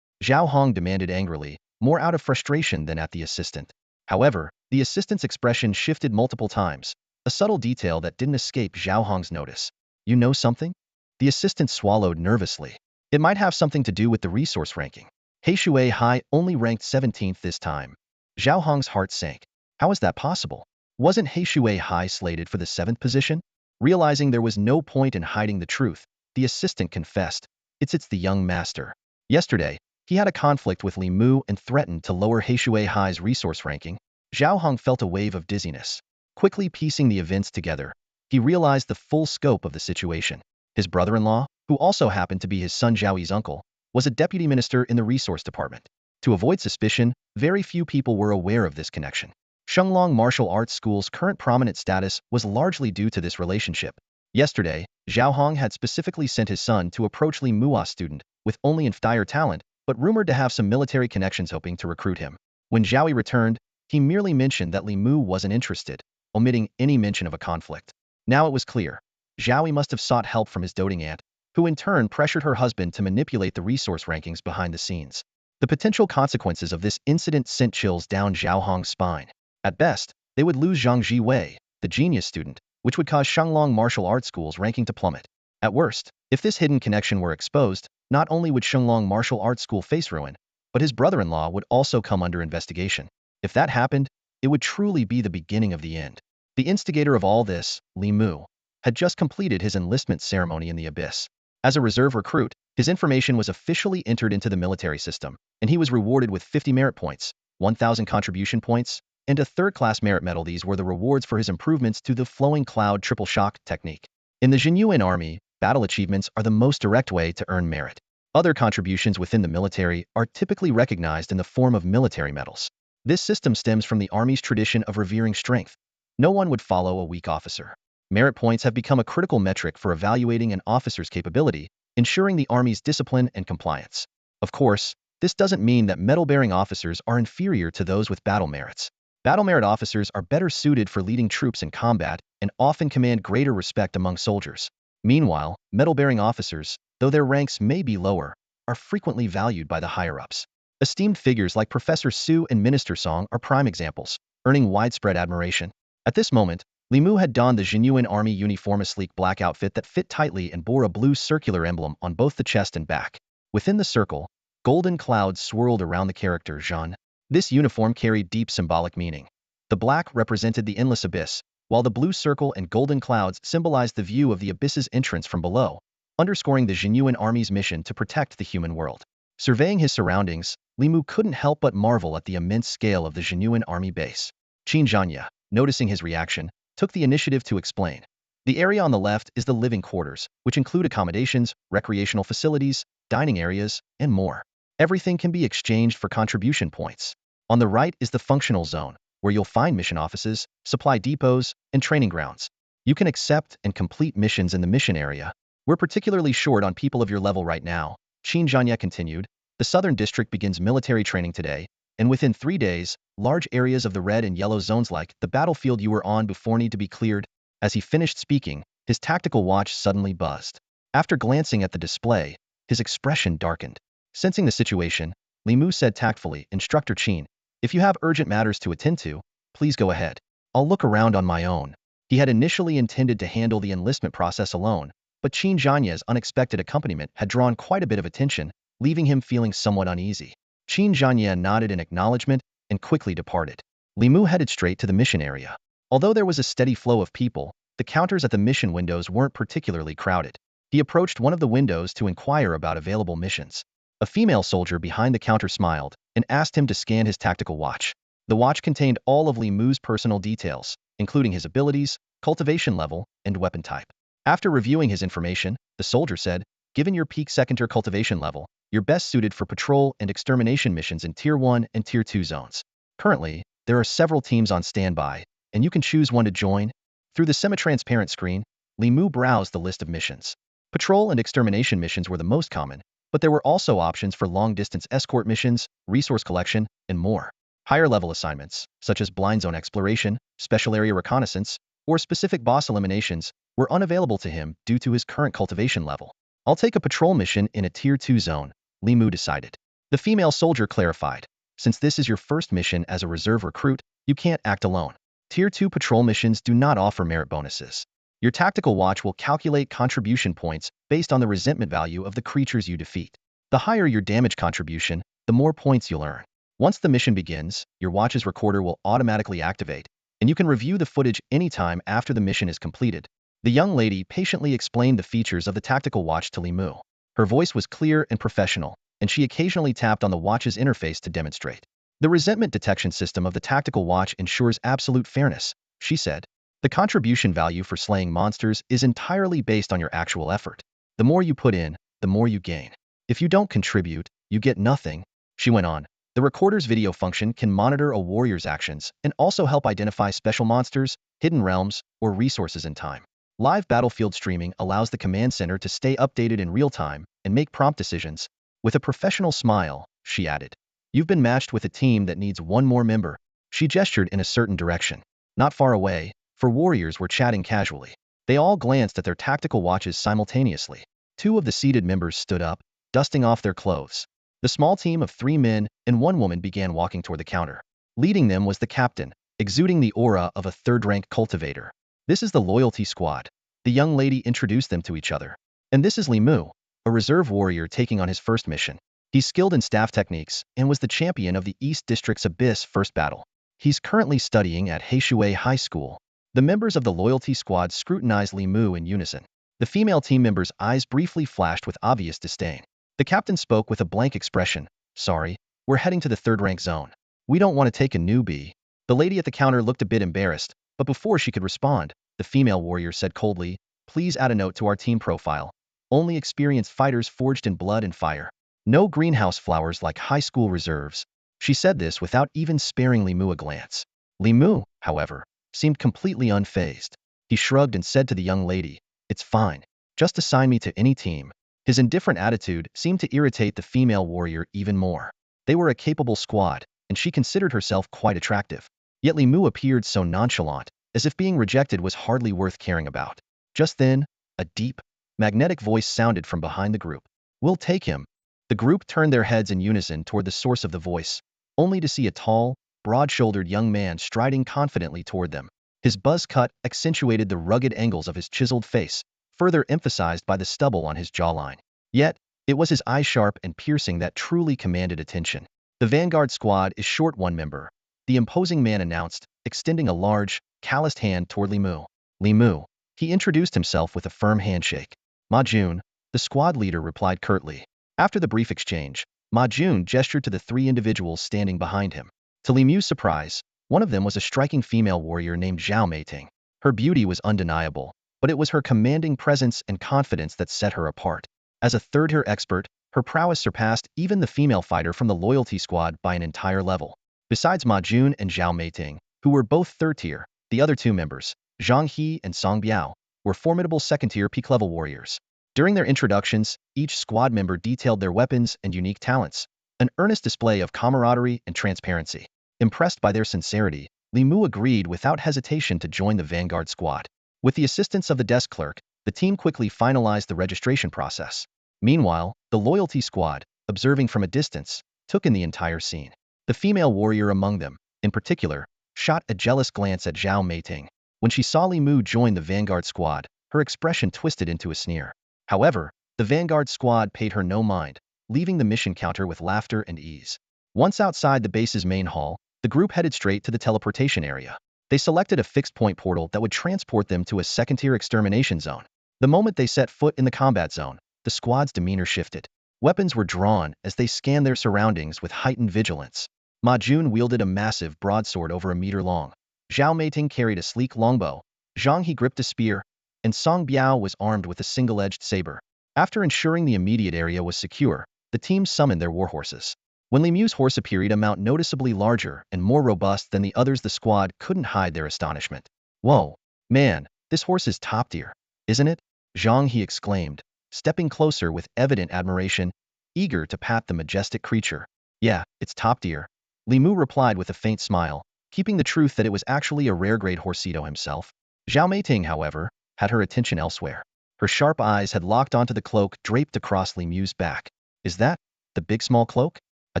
Zhao Hong demanded angrily, more out of frustration than at the assistant. However, the assistant's expression shifted multiple times, a subtle detail that didn't escape Zhao Hong's notice. You know something? The assistant swallowed nervously. It might have something to do with the resource ranking. Heishui Hai only ranked 17th this time. Zhao Hong's heart sank. How is that possible? Wasn't Heishui Hai slated for the 7th position? Realizing there was no point in hiding the truth, the assistant confessed. It's the young master. Yesterday, he had a conflict with Li Mu and threatened to lower Heishui Hai's resource ranking. Zhao Hong felt a wave of dizziness. Quickly piecing the events together, he realized the full scope of the situation. His brother-in-law, who also happened to be his son Zhaoyi's uncle, was a deputy minister in the resource department. To avoid suspicion, very few people were aware of this connection. Shenglong Martial Arts School's current prominent status was largely due to this relationship. Yesterday, Zhao Hong had specifically sent his son to approach Li Mua's student, with only inferior talent, but rumored to have some military connections hoping to recruit him. When Zhaoyi returned, he merely mentioned that Li Mu wasn't interested, omitting any mention of a conflict. Now it was clear. Zhaoyi must have sought help from his doting aunt, who in turn pressured her husband to manipulate the resource rankings behind the scenes. The potential consequences of this incident sent chills down Zhao Hong's spine. At best, they would lose Zhang Jiwei, the genius student, which would cause Shenglong Martial Arts School's ranking to plummet. At worst, if this hidden connection were exposed, not only would Shenglong Martial Arts School face ruin, but his brother-in-law would also come under investigation. If that happened, it would truly be the beginning of the end. The instigator of all this, Li Mu, had just completed his enlistment ceremony in the Abyss. As a reserve recruit, his information was officially entered into the military system, and he was rewarded with 50 merit points, 1,000 contribution points, and a third-class merit medal. These were the rewards for his improvements to the flowing cloud triple shock technique. In the Zhenyuan Army, battle achievements are the most direct way to earn merit. Other contributions within the military are typically recognized in the form of military medals. This system stems from the Army's tradition of revering strength. No one would follow a weak officer. Merit points have become a critical metric for evaluating an officer's capability, ensuring the Army's discipline and compliance. Of course, this doesn't mean that medal-bearing officers are inferior to those with battle merits. Battle merit officers are better suited for leading troops in combat and often command greater respect among soldiers. Meanwhile, medal-bearing officers, though their ranks may be lower, are frequently valued by the higher-ups. Esteemed figures like Professor Su and Minister Song are prime examples, earning widespread admiration. At this moment, Li Mu had donned the Zhenyuan Army uniform, a sleek black outfit that fit tightly and bore a blue circular emblem on both the chest and back. Within the circle, golden clouds swirled around the character Zhen. This uniform carried deep symbolic meaning. The black represented the endless abyss, while the blue circle and golden clouds symbolized the view of the abyss's entrance from below, underscoring the Zhenyuan Army's mission to protect the human world. Surveying his surroundings, Li Mu couldn't help but marvel at the immense scale of the Zhenyuan Army base. Qin Zhanya, noticing his reaction, took the initiative to explain. The area on the left is the living quarters, which include accommodations, recreational facilities, dining areas, and more. Everything can be exchanged for contribution points. On the right is the functional zone, where you'll find mission offices, supply depots, and training grounds. You can accept and complete missions in the mission area. We're particularly short on people of your level right now, Qin Zhanya continued. The Southern District begins military training today, and within 3 days, large areas of the red and yellow zones like the battlefield you were on before need to be cleared. As he finished speaking, his tactical watch suddenly buzzed. After glancing at the display, his expression darkened. Sensing the situation, Li Mu said tactfully, Instructor Qin, if you have urgent matters to attend to, please go ahead. I'll look around on my own. He had initially intended to handle the enlistment process alone, but Qin Zhanya's unexpected accompaniment had drawn quite a bit of attention, leaving him feeling somewhat uneasy. Qin Zhanya nodded in acknowledgement and quickly departed. Li Mu headed straight to the mission area. Although there was a steady flow of people, the counters at the mission windows weren't particularly crowded. He approached one of the windows to inquire about available missions. A female soldier behind the counter smiled and asked him to scan his tactical watch. The watch contained all of Li Mu's personal details, including his abilities, cultivation level, and weapon type. After reviewing his information, the soldier said, given your peak secondary cultivation level, you're best suited for patrol and extermination missions in Tier 1 and Tier 2 zones. Currently, there are several teams on standby, and you can choose one to join. Through the semi-transparent screen, Li Mu browsed the list of missions. Patrol and extermination missions were the most common, but there were also options for long-distance escort missions, resource collection, and more. Higher-level assignments, such as blind zone exploration, special area reconnaissance, or specific boss eliminations, were unavailable to him due to his current cultivation level. I'll take a patrol mission in a Tier 2 zone, Li Mu decided. The female soldier clarified, since this is your first mission as a reserve recruit, you can't act alone. Tier 2 patrol missions do not offer merit bonuses. Your tactical watch will calculate contribution points based on the resentment value of the creatures you defeat. The higher your damage contribution, the more points you'll earn. Once the mission begins, your watch's recorder will automatically activate, and you can review the footage anytime after the mission is completed. The young lady patiently explained the features of the tactical watch to Li Mu. Her voice was clear and professional, and she occasionally tapped on the watch's interface to demonstrate. The resentment detection system of the tactical watch ensures absolute fairness, she said. The contribution value for slaying monsters is entirely based on your actual effort. The more you put in, the more you gain. If you don't contribute, you get nothing, she went on. The recorder's video function can monitor a warrior's actions and also help identify special monsters, hidden realms, or resources in time. Live battlefield streaming allows the command center to stay updated in real time and make prompt decisions. With a professional smile, she added, "You've been matched with a team that needs one more member." She gestured in a certain direction. Not far away, four warriors were chatting casually. They all glanced at their tactical watches simultaneously. Two of the seated members stood up, dusting off their clothes. The small team of 3 men and 1 woman began walking toward the counter. Leading them was the captain, exuding the aura of a third-rank cultivator. "This is the loyalty squad." The young lady introduced them to each other. "And this is Li Mu, a reserve warrior taking on his first mission. He's skilled in staff techniques and was the champion of the East District's Abyss first battle. He's currently studying at Heishui High School." The members of the loyalty squad scrutinized Li Mu in unison. The female team member's eyes briefly flashed with obvious disdain. The captain spoke with a blank expression. "Sorry, we're heading to the third-rank zone. We don't want to take a newbie." The lady at the counter looked a bit embarrassed, but before she could respond, the female warrior said coldly, "Please add a note to our team profile. Only experienced fighters forged in blood and fire. No greenhouse flowers like high school reserves." She said this without even sparing Li Mu a glance. Li Mu, however, seemed completely unfazed. He shrugged and said to the young lady, "It's fine. Just assign me to any team." His indifferent attitude seemed to irritate the female warrior even more. They were a capable squad, and she considered herself quite attractive. Yet Li Mu appeared so nonchalant, as if being rejected was hardly worth caring about. Just then, a deep, magnetic voice sounded from behind the group. "We'll take him." The group turned their heads in unison toward the source of the voice, only to see a tall, broad-shouldered young man striding confidently toward them. His buzz cut accentuated the rugged angles of his chiseled face, further emphasized by the stubble on his jawline. Yet, it was his eyes sharp and piercing that truly commanded attention. "The Vanguard squad is short one member," the imposing man announced, extending a large, calloused hand toward Li Mu. "Li Mu." He introduced himself with a firm handshake. "Ma Jun," the squad leader replied curtly. After the brief exchange, Ma Jun gestured to the 3 individuals standing behind him. To Li Mu's surprise, one of them was a striking female warrior named Zhao Meiting. Her beauty was undeniable, but it was her commanding presence and confidence that set her apart. As a third-tier expert, her prowess surpassed even the female fighter from the loyalty squad by an entire level. Besides Ma Jun and Zhao Meiting, who were both third-tier, the other 2 members, Zhang He and Song Biao, were formidable second-tier peak-level warriors. During their introductions, each squad member detailed their weapons and unique talents, an earnest display of camaraderie and transparency. Impressed by their sincerity, Li Mu agreed without hesitation to join the Vanguard squad. With the assistance of the desk clerk, the team quickly finalized the registration process. Meanwhile, the loyalty squad, observing from a distance, took in the entire scene. The female warrior among them, in particular, shot a jealous glance at Zhao Meiting. When she saw Li Mu join the Vanguard squad, her expression twisted into a sneer. However, the Vanguard squad paid her no mind, leaving the mission counter with laughter and ease. Once outside the base's main hall, the group headed straight to the teleportation area. They selected a fixed-point portal that would transport them to a second-tier extermination zone. The moment they set foot in the combat zone, the squad's demeanor shifted. Weapons were drawn as they scanned their surroundings with heightened vigilance. Ma Jun wielded a massive broadsword over a meter long. Zhao Meiting carried a sleek longbow. Zhang He gripped a spear, and Song Biao was armed with a single-edged saber. After ensuring the immediate area was secure, the team summoned their warhorses. When Li Mu's horse appeared a mount noticeably larger and more robust than the others, the squad couldn't hide their astonishment. "Whoa, man, this horse is top tier, isn't it?" Zhang He exclaimed, stepping closer with evident admiration, eager to pat the majestic creature. "Yeah, it's top tier," Li Mu replied with a faint smile, keeping the truth that it was actually a rare-grade horsito himself. Zhao Meiting, however, had her attention elsewhere. Her sharp eyes had locked onto the cloak draped across Li Mu's back. "Is that the big small cloak? A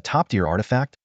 top-tier artifact?"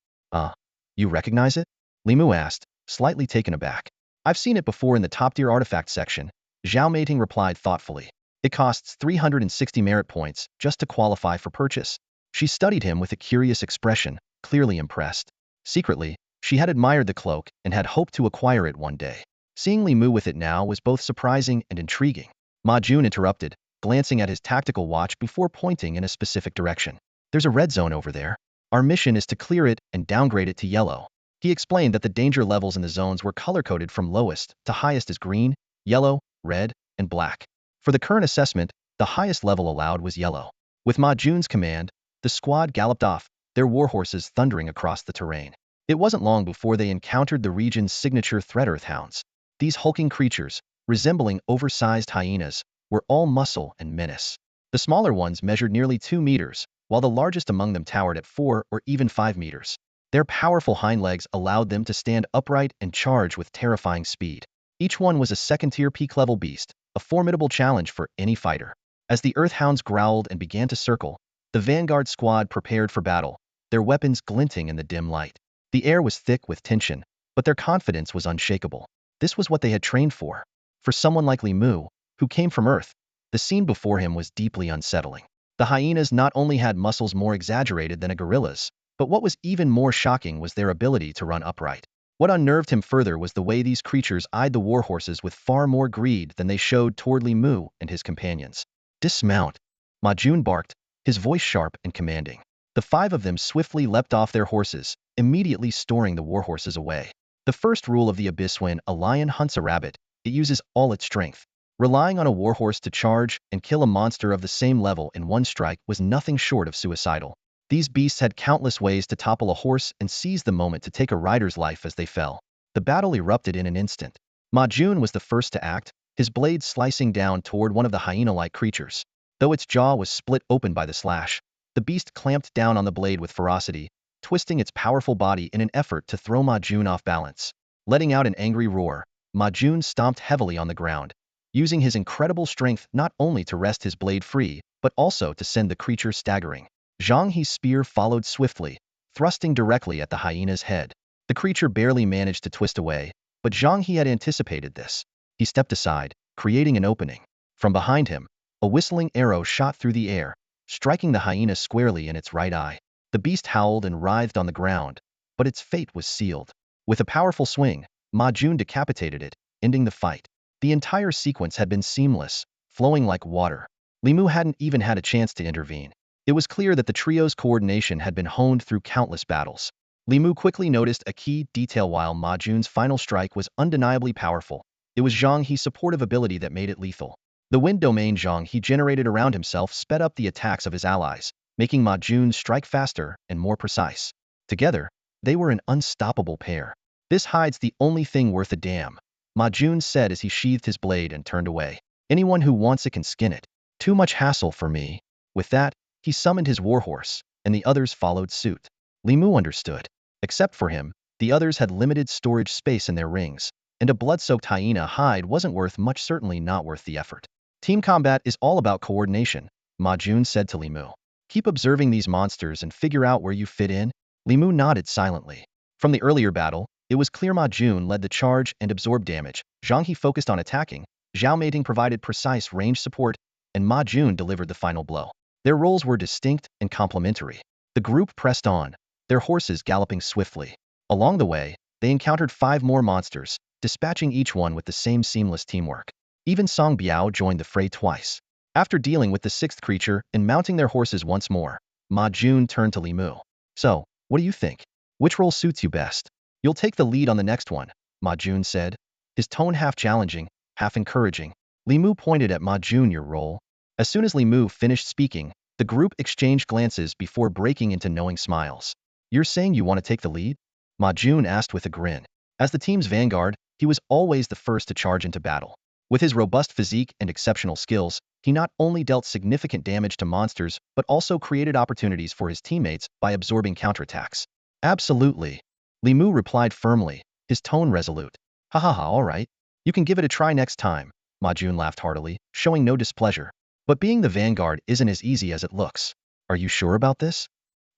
You recognize it?" Li Mu asked, slightly taken aback. I've seen it before in the top-tier artifact section, Zhao Meiting replied thoughtfully. It costs 360 merit points just to qualify for purchase. She studied him with a curious expression, clearly impressed. Secretly, she had admired the cloak and had hoped to acquire it one day. Seeing Li Mu with it now was both surprising and intriguing. Ma Jun interrupted, glancing at his tactical watch before pointing in a specific direction. There's a red zone over there. Our mission is to clear it and downgrade it to yellow. He explained that the danger levels in the zones were color-coded from lowest to highest as green, yellow, red, and black. For the current assessment, the highest level allowed was yellow. With Ma Jun's command, the squad galloped off, their warhorses thundering across the terrain. It wasn't long before they encountered the region's signature threat earthhounds. These hulking creatures, resembling oversized hyenas, were all muscle and menace. The smaller ones measured nearly 2 meters, while the largest among them towered at 4 or even 5 meters. Their powerful hind legs allowed them to stand upright and charge with terrifying speed. Each one was a second-tier peak-level beast, a formidable challenge for any fighter. As the earthhounds growled and began to circle, the vanguard squad prepared for battle, their weapons glinting in the dim light. The air was thick with tension, but their confidence was unshakable. This was what they had trained for. For someone like Li Mu, who came from Earth, the scene before him was deeply unsettling. The hyenas not only had muscles more exaggerated than a gorilla's, but what was even more shocking was their ability to run upright. What unnerved him further was the way these creatures eyed the warhorses with far more greed than they showed toward Li Mu and his companions. Dismount! Ma Jun barked, his voice sharp and commanding. The 5 of them swiftly leapt off their horses, immediately storing the warhorses away. The first rule of the abyss: when a lion hunts a rabbit, it uses all its strength. Relying on a warhorse to charge and kill a monster of the same level in one strike was nothing short of suicidal. These beasts had countless ways to topple a horse and seize the moment to take a rider's life as they fell. The battle erupted in an instant. Ma Jun was the first to act, his blade slicing down toward one of the hyena-like creatures. Though its jaw was split open by the slash, the beast clamped down on the blade with ferocity, twisting its powerful body in an effort to throw Ma Jun off balance. Letting out an angry roar, Ma Jun stomped heavily on the ground, using his incredible strength not only to wrest his blade free, but also to send the creature staggering. Zhang He's spear followed swiftly, thrusting directly at the hyena's head. The creature barely managed to twist away, but Zhang He had anticipated this. He stepped aside, creating an opening. From behind him, a whistling arrow shot through the air, striking the hyena squarely in its right eye. The beast howled and writhed on the ground, but its fate was sealed. With a powerful swing, Ma Jun decapitated it, ending the fight. The entire sequence had been seamless, flowing like water. Li Mu hadn't even had a chance to intervene. It was clear that the trio's coordination had been honed through countless battles. Li Mu quickly noticed a key detail. While Ma Jun's final strike was undeniably powerful, it was Zhang He's supportive ability that made it lethal. The wind domain Zhang He generated around himself sped up the attacks of his allies, making Ma Jun's strike faster and more precise. Together, they were an unstoppable pair. This hides the only thing worth a damn, Ma Jun said as he sheathed his blade and turned away. Anyone who wants it can skin it. Too much hassle for me. With that, he summoned his warhorse, and the others followed suit. Li Mu understood. Except for him, the others had limited storage space in their rings, and a blood-soaked hyena hide wasn't worth much, certainly not worth the effort. Team combat is all about coordination, Ma Jun said to Li Mu. Keep observing these monsters and figure out where you fit in. Li Mu nodded silently. From the earlier battle, it was clear Ma Jun led the charge and absorbed damage. Zhang He focused on attacking, Zhao Meiting provided precise range support, and Ma Jun delivered the final blow. Their roles were distinct and complementary. The group pressed on, their horses galloping swiftly. Along the way, they encountered 5 more monsters, dispatching each one with the same seamless teamwork. Even Song Biao joined the fray twice. After dealing with the 6th creature and mounting their horses once more, Ma Jun turned to Li Mu. So, what do you think? Which role suits you best? You'll take the lead on the next one, Ma Jun said, his tone half challenging, half encouraging. Li Mu pointed at Ma Jun. Your role? As soon as Li Mu finished speaking, the group exchanged glances before breaking into knowing smiles. You're saying you want to take the lead? Ma Jun asked with a grin. As the team's vanguard, he was always the first to charge into battle. With his robust physique and exceptional skills, he not only dealt significant damage to monsters but also created opportunities for his teammates by absorbing counterattacks. Absolutely. Li Mu replied firmly, his tone resolute. Ha ha ha, all right. You can give it a try next time. Ma Jun laughed heartily, showing no displeasure. But being the vanguard isn't as easy as it looks. Are you sure about this?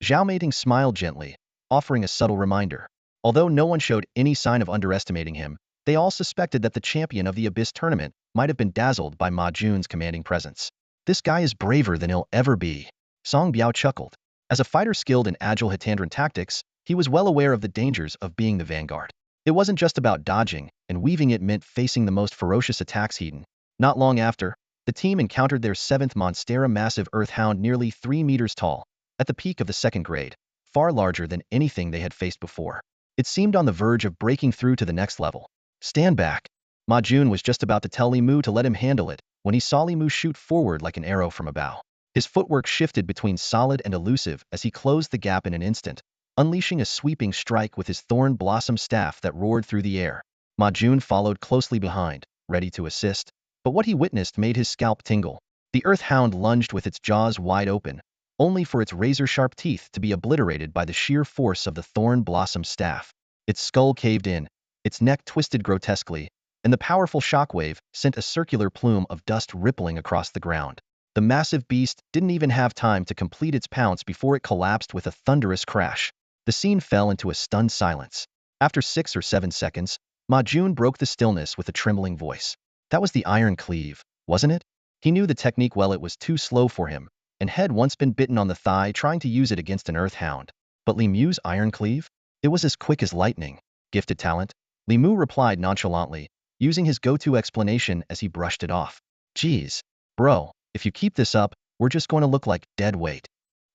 Zhao Meiting smiled gently, offering a subtle reminder. Although no one showed any sign of underestimating him, They all suspected that the champion of the Abyss tournament might have been dazzled by Ma Jun's commanding presence. This guy is braver than he'll ever be. Song Biao chuckled. As a fighter skilled in agile Hitandran tactics, he was well aware of the dangers of being the vanguard. It wasn't just about dodging, and weaving it meant facing the most ferocious attacks he'd. Not long after, the team encountered their 7th Monstera massive earth hound nearly 3 meters tall, at the peak of the 2nd grade, far larger than anything they had faced before. It seemed on the verge of breaking through to the next level. Stand back. Ma Jun was just about to tell Li Mu to let him handle it, when he saw Li Mu shoot forward like an arrow from a bow. His footwork shifted between solid and elusive as he closed the gap in an instant, unleashing a sweeping strike with his thorn blossom staff that roared through the air. Ma Jun followed closely behind, ready to assist, but what he witnessed made his scalp tingle. The earth hound lunged with its jaws wide open, only for its razor-sharp teeth to be obliterated by the sheer force of the thorn blossom staff. Its skull caved in, its neck twisted grotesquely, and the powerful shockwave sent a circular plume of dust rippling across the ground. The massive beast didn't even have time to complete its pounce before it collapsed with a thunderous crash. The scene fell into a stunned silence. After 6 or 7 seconds, Ma Jun broke the stillness with a trembling voice. That was the iron cleave, wasn't it? He knew the technique well. It was too slow for him, and had once been bitten on the thigh trying to use it against an earth hound. But Li Mu's iron cleave? It was as quick as lightning. Gifted talent? Li Mu replied nonchalantly, using his go-to explanation as he brushed it off. Geez, bro, if you keep this up, we're just going to look like dead weight.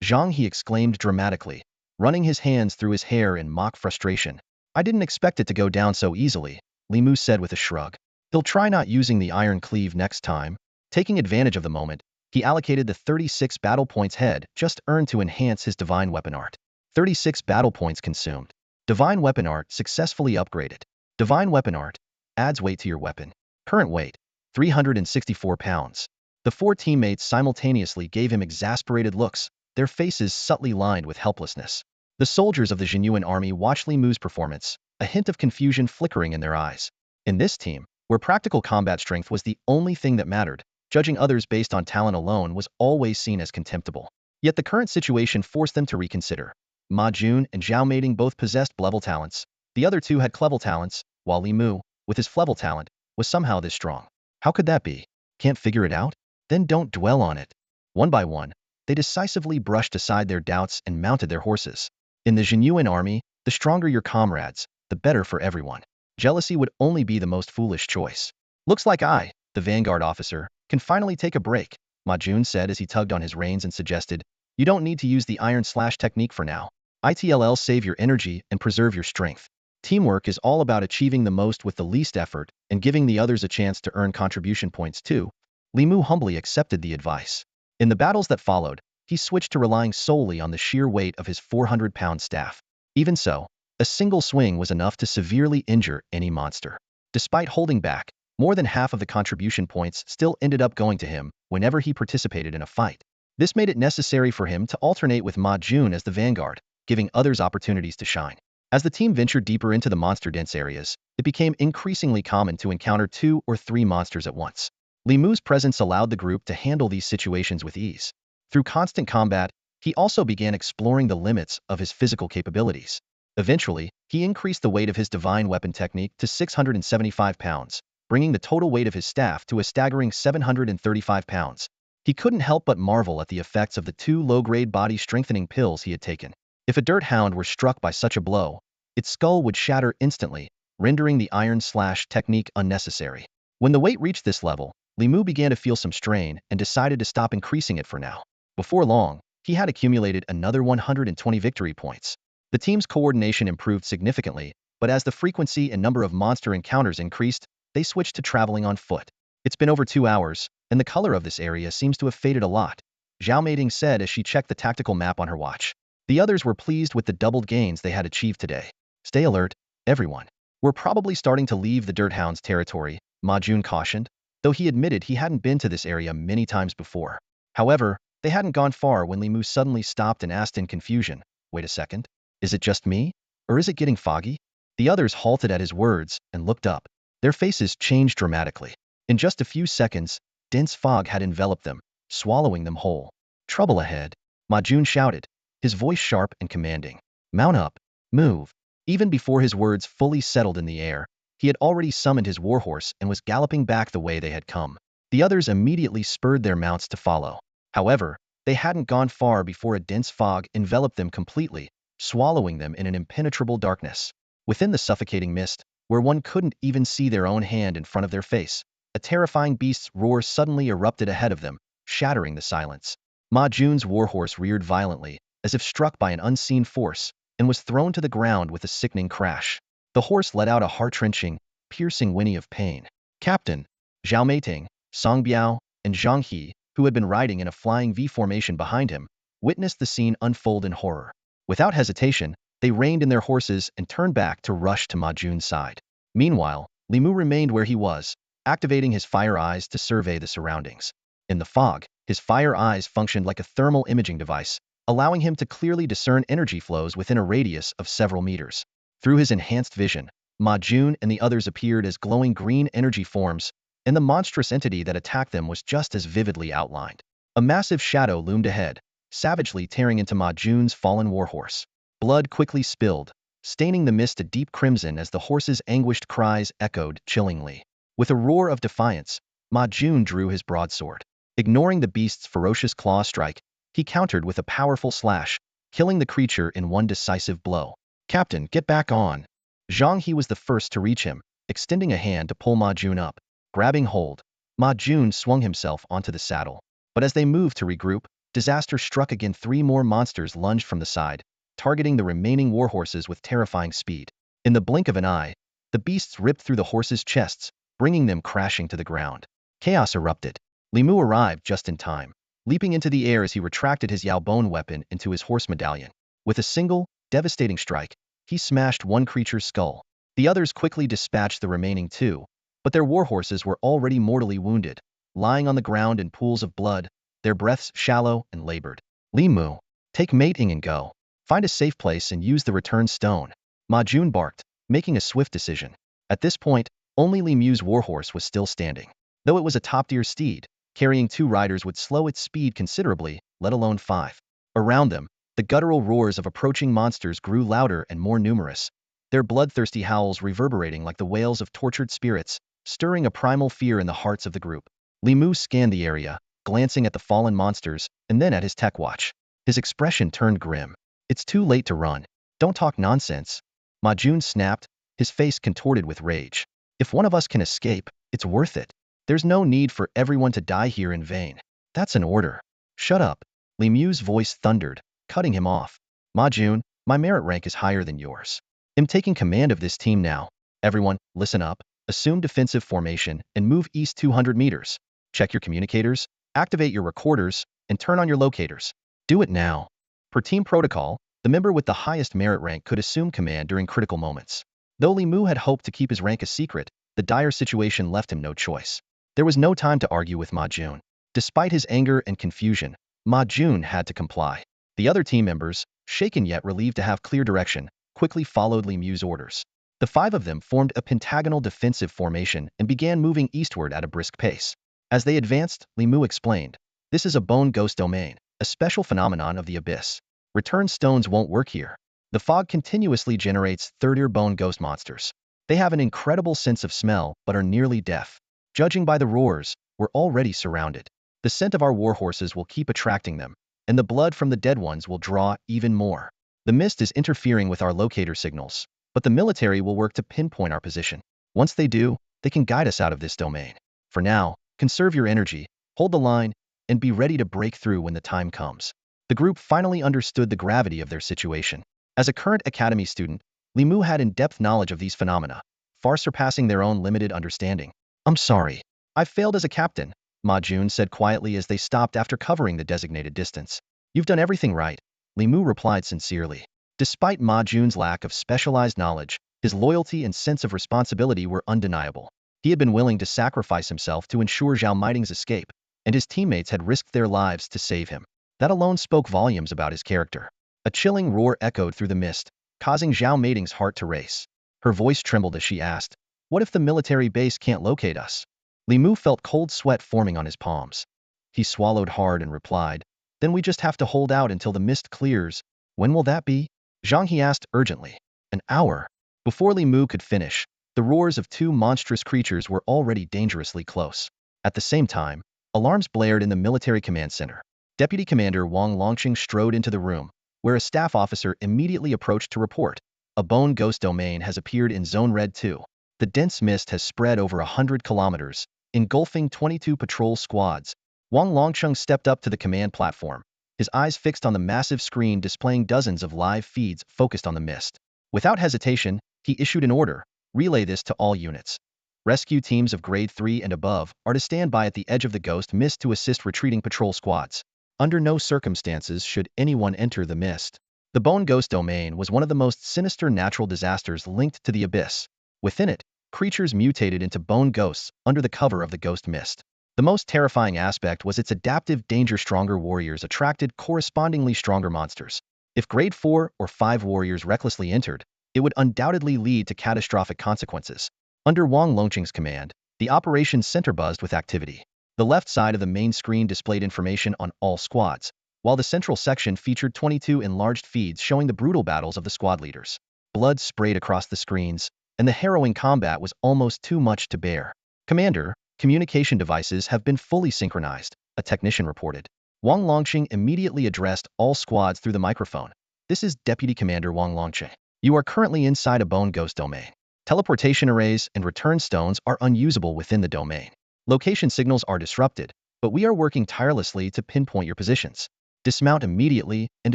Zhang He exclaimed dramatically, running his hands through his hair in mock frustration. I didn't expect it to go down so easily, Li Mu said with a shrug. He'll try not using the iron cleave next time. Taking advantage of the moment, he allocated the 36 battle points head just earned to enhance his divine weapon art. 36 battle points consumed. Divine weapon art successfully upgraded. Divine weapon art adds weight to your weapon. Current weight, 364 pounds. The 4 teammates simultaneously gave him exasperated looks, their faces subtly lined with helplessness. The soldiers of the Zhenyuan Army watched Li Mu's performance, a hint of confusion flickering in their eyes. In this team, where practical combat strength was the only thing that mattered, judging others based on talent alone was always seen as contemptible. Yet the current situation forced them to reconsider. Ma Jun and Zhao Meiding both possessed Blevel talents. The other two had Clevel talents, while Li Mu, with his Flevel talent, was somehow this strong. How could that be? Can't figure it out? Then don't dwell on it. One by one, they decisively brushed aside their doubts and mounted their horses. In the Zhenyuan Army, the stronger your comrades, the better for everyone. Jealousy would only be the most foolish choice. Looks like I, the vanguard officer, can finally take a break, Ma Jun said as he tugged on his reins and suggested, you don't need to use the iron slash technique for now. ITLL save your energy and preserve your strength. Teamwork is all about achieving the most with the least effort and giving the others a chance to earn contribution points too. Li Mu humbly accepted the advice. In the battles that followed, he switched to relying solely on the sheer weight of his 400-pound staff. Even so, a single swing was enough to severely injure any monster. Despite holding back, more than half of the contribution points still ended up going to him whenever he participated in a fight. This made it necessary for him to alternate with Ma Jun as the vanguard, giving others opportunities to shine. As the team ventured deeper into the monster-dense areas, it became increasingly common to encounter 2 or 3 monsters at once. Li Mu's presence allowed the group to handle these situations with ease. Through constant combat, he also began exploring the limits of his physical capabilities. Eventually, he increased the weight of his divine weapon technique to 675 pounds, bringing the total weight of his staff to a staggering 735 pounds. He couldn't help but marvel at the effects of the 2 low-grade body-strengthening pills he had taken. If a dirt hound were struck by such a blow, its skull would shatter instantly, rendering the iron slash technique unnecessary. When the weight reached this level, Li Mu began to feel some strain and decided to stop increasing it for now. Before long, he had accumulated another 120 victory points. The team's coordination improved significantly, but as the frequency and number of monster encounters increased, they switched to traveling on foot. It's been over 2 hours, and the color of this area seems to have faded a lot, Zhao Meiding said as she checked the tactical map on her watch. The others were pleased with the doubled gains they had achieved today. Stay alert, everyone. We're probably starting to leave the Dirt Hound's territory, Ma Jun cautioned, though he admitted he hadn't been to this area many times before. However, they hadn't gone far when Li Mu suddenly stopped and asked in confusion, wait a second, is it just me? Or is it getting foggy? The others halted at his words and looked up. Their faces changed dramatically. In just a few seconds, dense fog had enveloped them, swallowing them whole. Trouble ahead, Ma Jun shouted, his voice sharp and commanding. Mount up, move. Even before his words fully settled in the air, He had already summoned his warhorse and was galloping back the way they had come. The others immediately spurred their mounts to follow. However, they hadn't gone far before a dense fog enveloped them completely, swallowing them in an impenetrable darkness. Within the suffocating mist, where one couldn't even see their own hand in front of their face, a terrifying beast's roar suddenly erupted ahead of them, shattering the silence. Ma Jun's warhorse reared violently, as if struck by an unseen force, and was thrown to the ground with a sickening crash. The horse let out a heart-wrenching, piercing whinny of pain. Captain Zhao Meiting, Song Biao, and Zhang He, who had been riding in a flying V formation behind him, witnessed the scene unfold in horror. Without hesitation, they reined in their horses and turned back to rush to Ma Jun's side. Meanwhile, Li Mu remained where he was, activating his fire eyes to survey the surroundings. In the fog, his fire eyes functioned like a thermal imaging device, allowing him to clearly discern energy flows within a radius of several meters. Through his enhanced vision, Ma Jun and the others appeared as glowing green energy forms, and the monstrous entity that attacked them was just as vividly outlined. A massive shadow loomed ahead, savagely tearing into Ma Jun's fallen warhorse. Blood quickly spilled, staining the mist a deep crimson as the horse's anguished cries echoed chillingly. With a roar of defiance, Ma Jun drew his broadsword. Ignoring the beast's ferocious claw strike, he countered with a powerful slash, killing the creature in one decisive blow. Captain, get back on. Zhang He was the first to reach him, extending a hand to pull Ma Jun up. Grabbing hold, Ma Jun swung himself onto the saddle. But as they moved to regroup, disaster struck again. 3 more monsters lunged from the side, targeting the remaining warhorses with terrifying speed. In the blink of an eye, the beasts ripped through the horses' chests, bringing them crashing to the ground. Chaos erupted. Li Mu arrived just in time, leaping into the air as he retracted his Yaobone weapon into his horse medallion. With a single, devastating strike, he smashed one creature's skull. The others quickly dispatched the remaining 2, but their warhorses were already mortally wounded, lying on the ground in pools of blood, their breaths shallow and labored. Li Mu, take Meiting and go. Find a safe place and use the return stone. Ma Jun barked, making a swift decision. At this point, only Li Mu's warhorse was still standing. Though it was a top-tier steed, carrying 2 riders would slow its speed considerably, let alone 5. Around them, the guttural roars of approaching monsters grew louder and more numerous, their bloodthirsty howls reverberating like the wails of tortured spirits, stirring a primal fear in the hearts of the group. Li Mu scanned the area, glancing at the fallen monsters, and then at his tech watch. His expression turned grim. It's too late to run. Don't talk nonsense. Ma Jun snapped, his face contorted with rage. If one of us can escape, it's worth it. There's no need for everyone to die here in vain. That's an order. Shut up. Li Mu's voice thundered, cutting him off. Ma Jun, my merit rank is higher than yours. I'm taking command of this team now. Everyone, listen up, assume defensive formation, and move east 200 meters. Check your communicators, activate your recorders, and turn on your locators. Do it now. Per team protocol, the member with the highest merit rank could assume command during critical moments. Though Li Mu had hoped to keep his rank a secret, the dire situation left him no choice. There was no time to argue with Ma Jun. Despite his anger and confusion, Ma Jun had to comply. The other team members, shaken yet relieved to have clear direction, quickly followed Li Mu's orders. The 5 of them formed a pentagonal defensive formation and began moving eastward at a brisk pace. As they advanced, Li Mu explained, "This is a bone ghost domain, a special phenomenon of the abyss. Return stones won't work here. The fog continuously generates third-ear bone ghost monsters. They have an incredible sense of smell, but are nearly deaf. Judging by the roars, we're already surrounded. The scent of our warhorses will keep attracting them, and the blood from the dead ones will draw even more. The mist is interfering with our locator signals, but the military will work to pinpoint our position. Once they do, they can guide us out of this domain. For now, conserve your energy, hold the line, and be ready to break through when the time comes." The group finally understood the gravity of their situation. As a current academy student, Li Mu had in-depth knowledge of these phenomena, far surpassing their own limited understanding. "I'm sorry. I failed as a captain," Ma Jun said quietly as they stopped after covering the designated distance. "You've done everything right," Li Mu replied sincerely. Despite Ma Jun's lack of specialized knowledge, his loyalty and sense of responsibility were undeniable. He had been willing to sacrifice himself to ensure Zhao Meiting's escape, and his teammates had risked their lives to save him. That alone spoke volumes about his character. A chilling roar echoed through the mist, causing Zhao Meiting's heart to race. Her voice trembled as she asked, "What if the military base can't locate us?" Li Mu felt cold sweat forming on his palms. He swallowed hard and replied, "Then we just have to hold out until the mist clears. When will that be?" Zhang He asked urgently. "An hour." Before Li Mu could finish, The roars of two monstrous creatures were already dangerously close. At the same time, alarms blared in the military command center. Deputy Commander Wang Longqing strode into the room, where a staff officer immediately approached to report. A bone ghost domain has appeared in Zone Red 2. The dense mist has spread over 100 kilometers, engulfing 22 patrol squads. Wang Longqing stepped up to the command platform, his eyes fixed on the massive screen displaying dozens of live feeds focused on the mist. Without hesitation, he issued an order: relay this to all units. Rescue teams of Grade 3 and above are to stand by at the edge of the ghost mist to assist retreating patrol squads. Under no circumstances should anyone enter the mist. The Bone Ghost Domain was one of the most sinister natural disasters linked to the abyss. Within it, creatures mutated into bone ghosts under the cover of the ghost mist. The most terrifying aspect was its adaptive danger. Stronger warriors attracted correspondingly stronger monsters. If Grade 4 or 5 warriors recklessly entered, it would undoubtedly lead to catastrophic consequences. Under Wang Longqing's command, the operations center buzzed with activity. The left side of the main screen displayed information on all squads, while the central section featured 22 enlarged feeds showing the brutal battles of the squad leaders. Blood sprayed across the screens, and the harrowing combat was almost too much to bear. Commander, communication devices have been fully synchronized, a technician reported. Wang Longqing immediately addressed all squads through the microphone. This is Deputy Commander Wang Longqing. You are currently inside a bone ghost domain. Teleportation arrays and return stones are unusable within the domain. Location signals are disrupted, but we are working tirelessly to pinpoint your positions. Dismount immediately and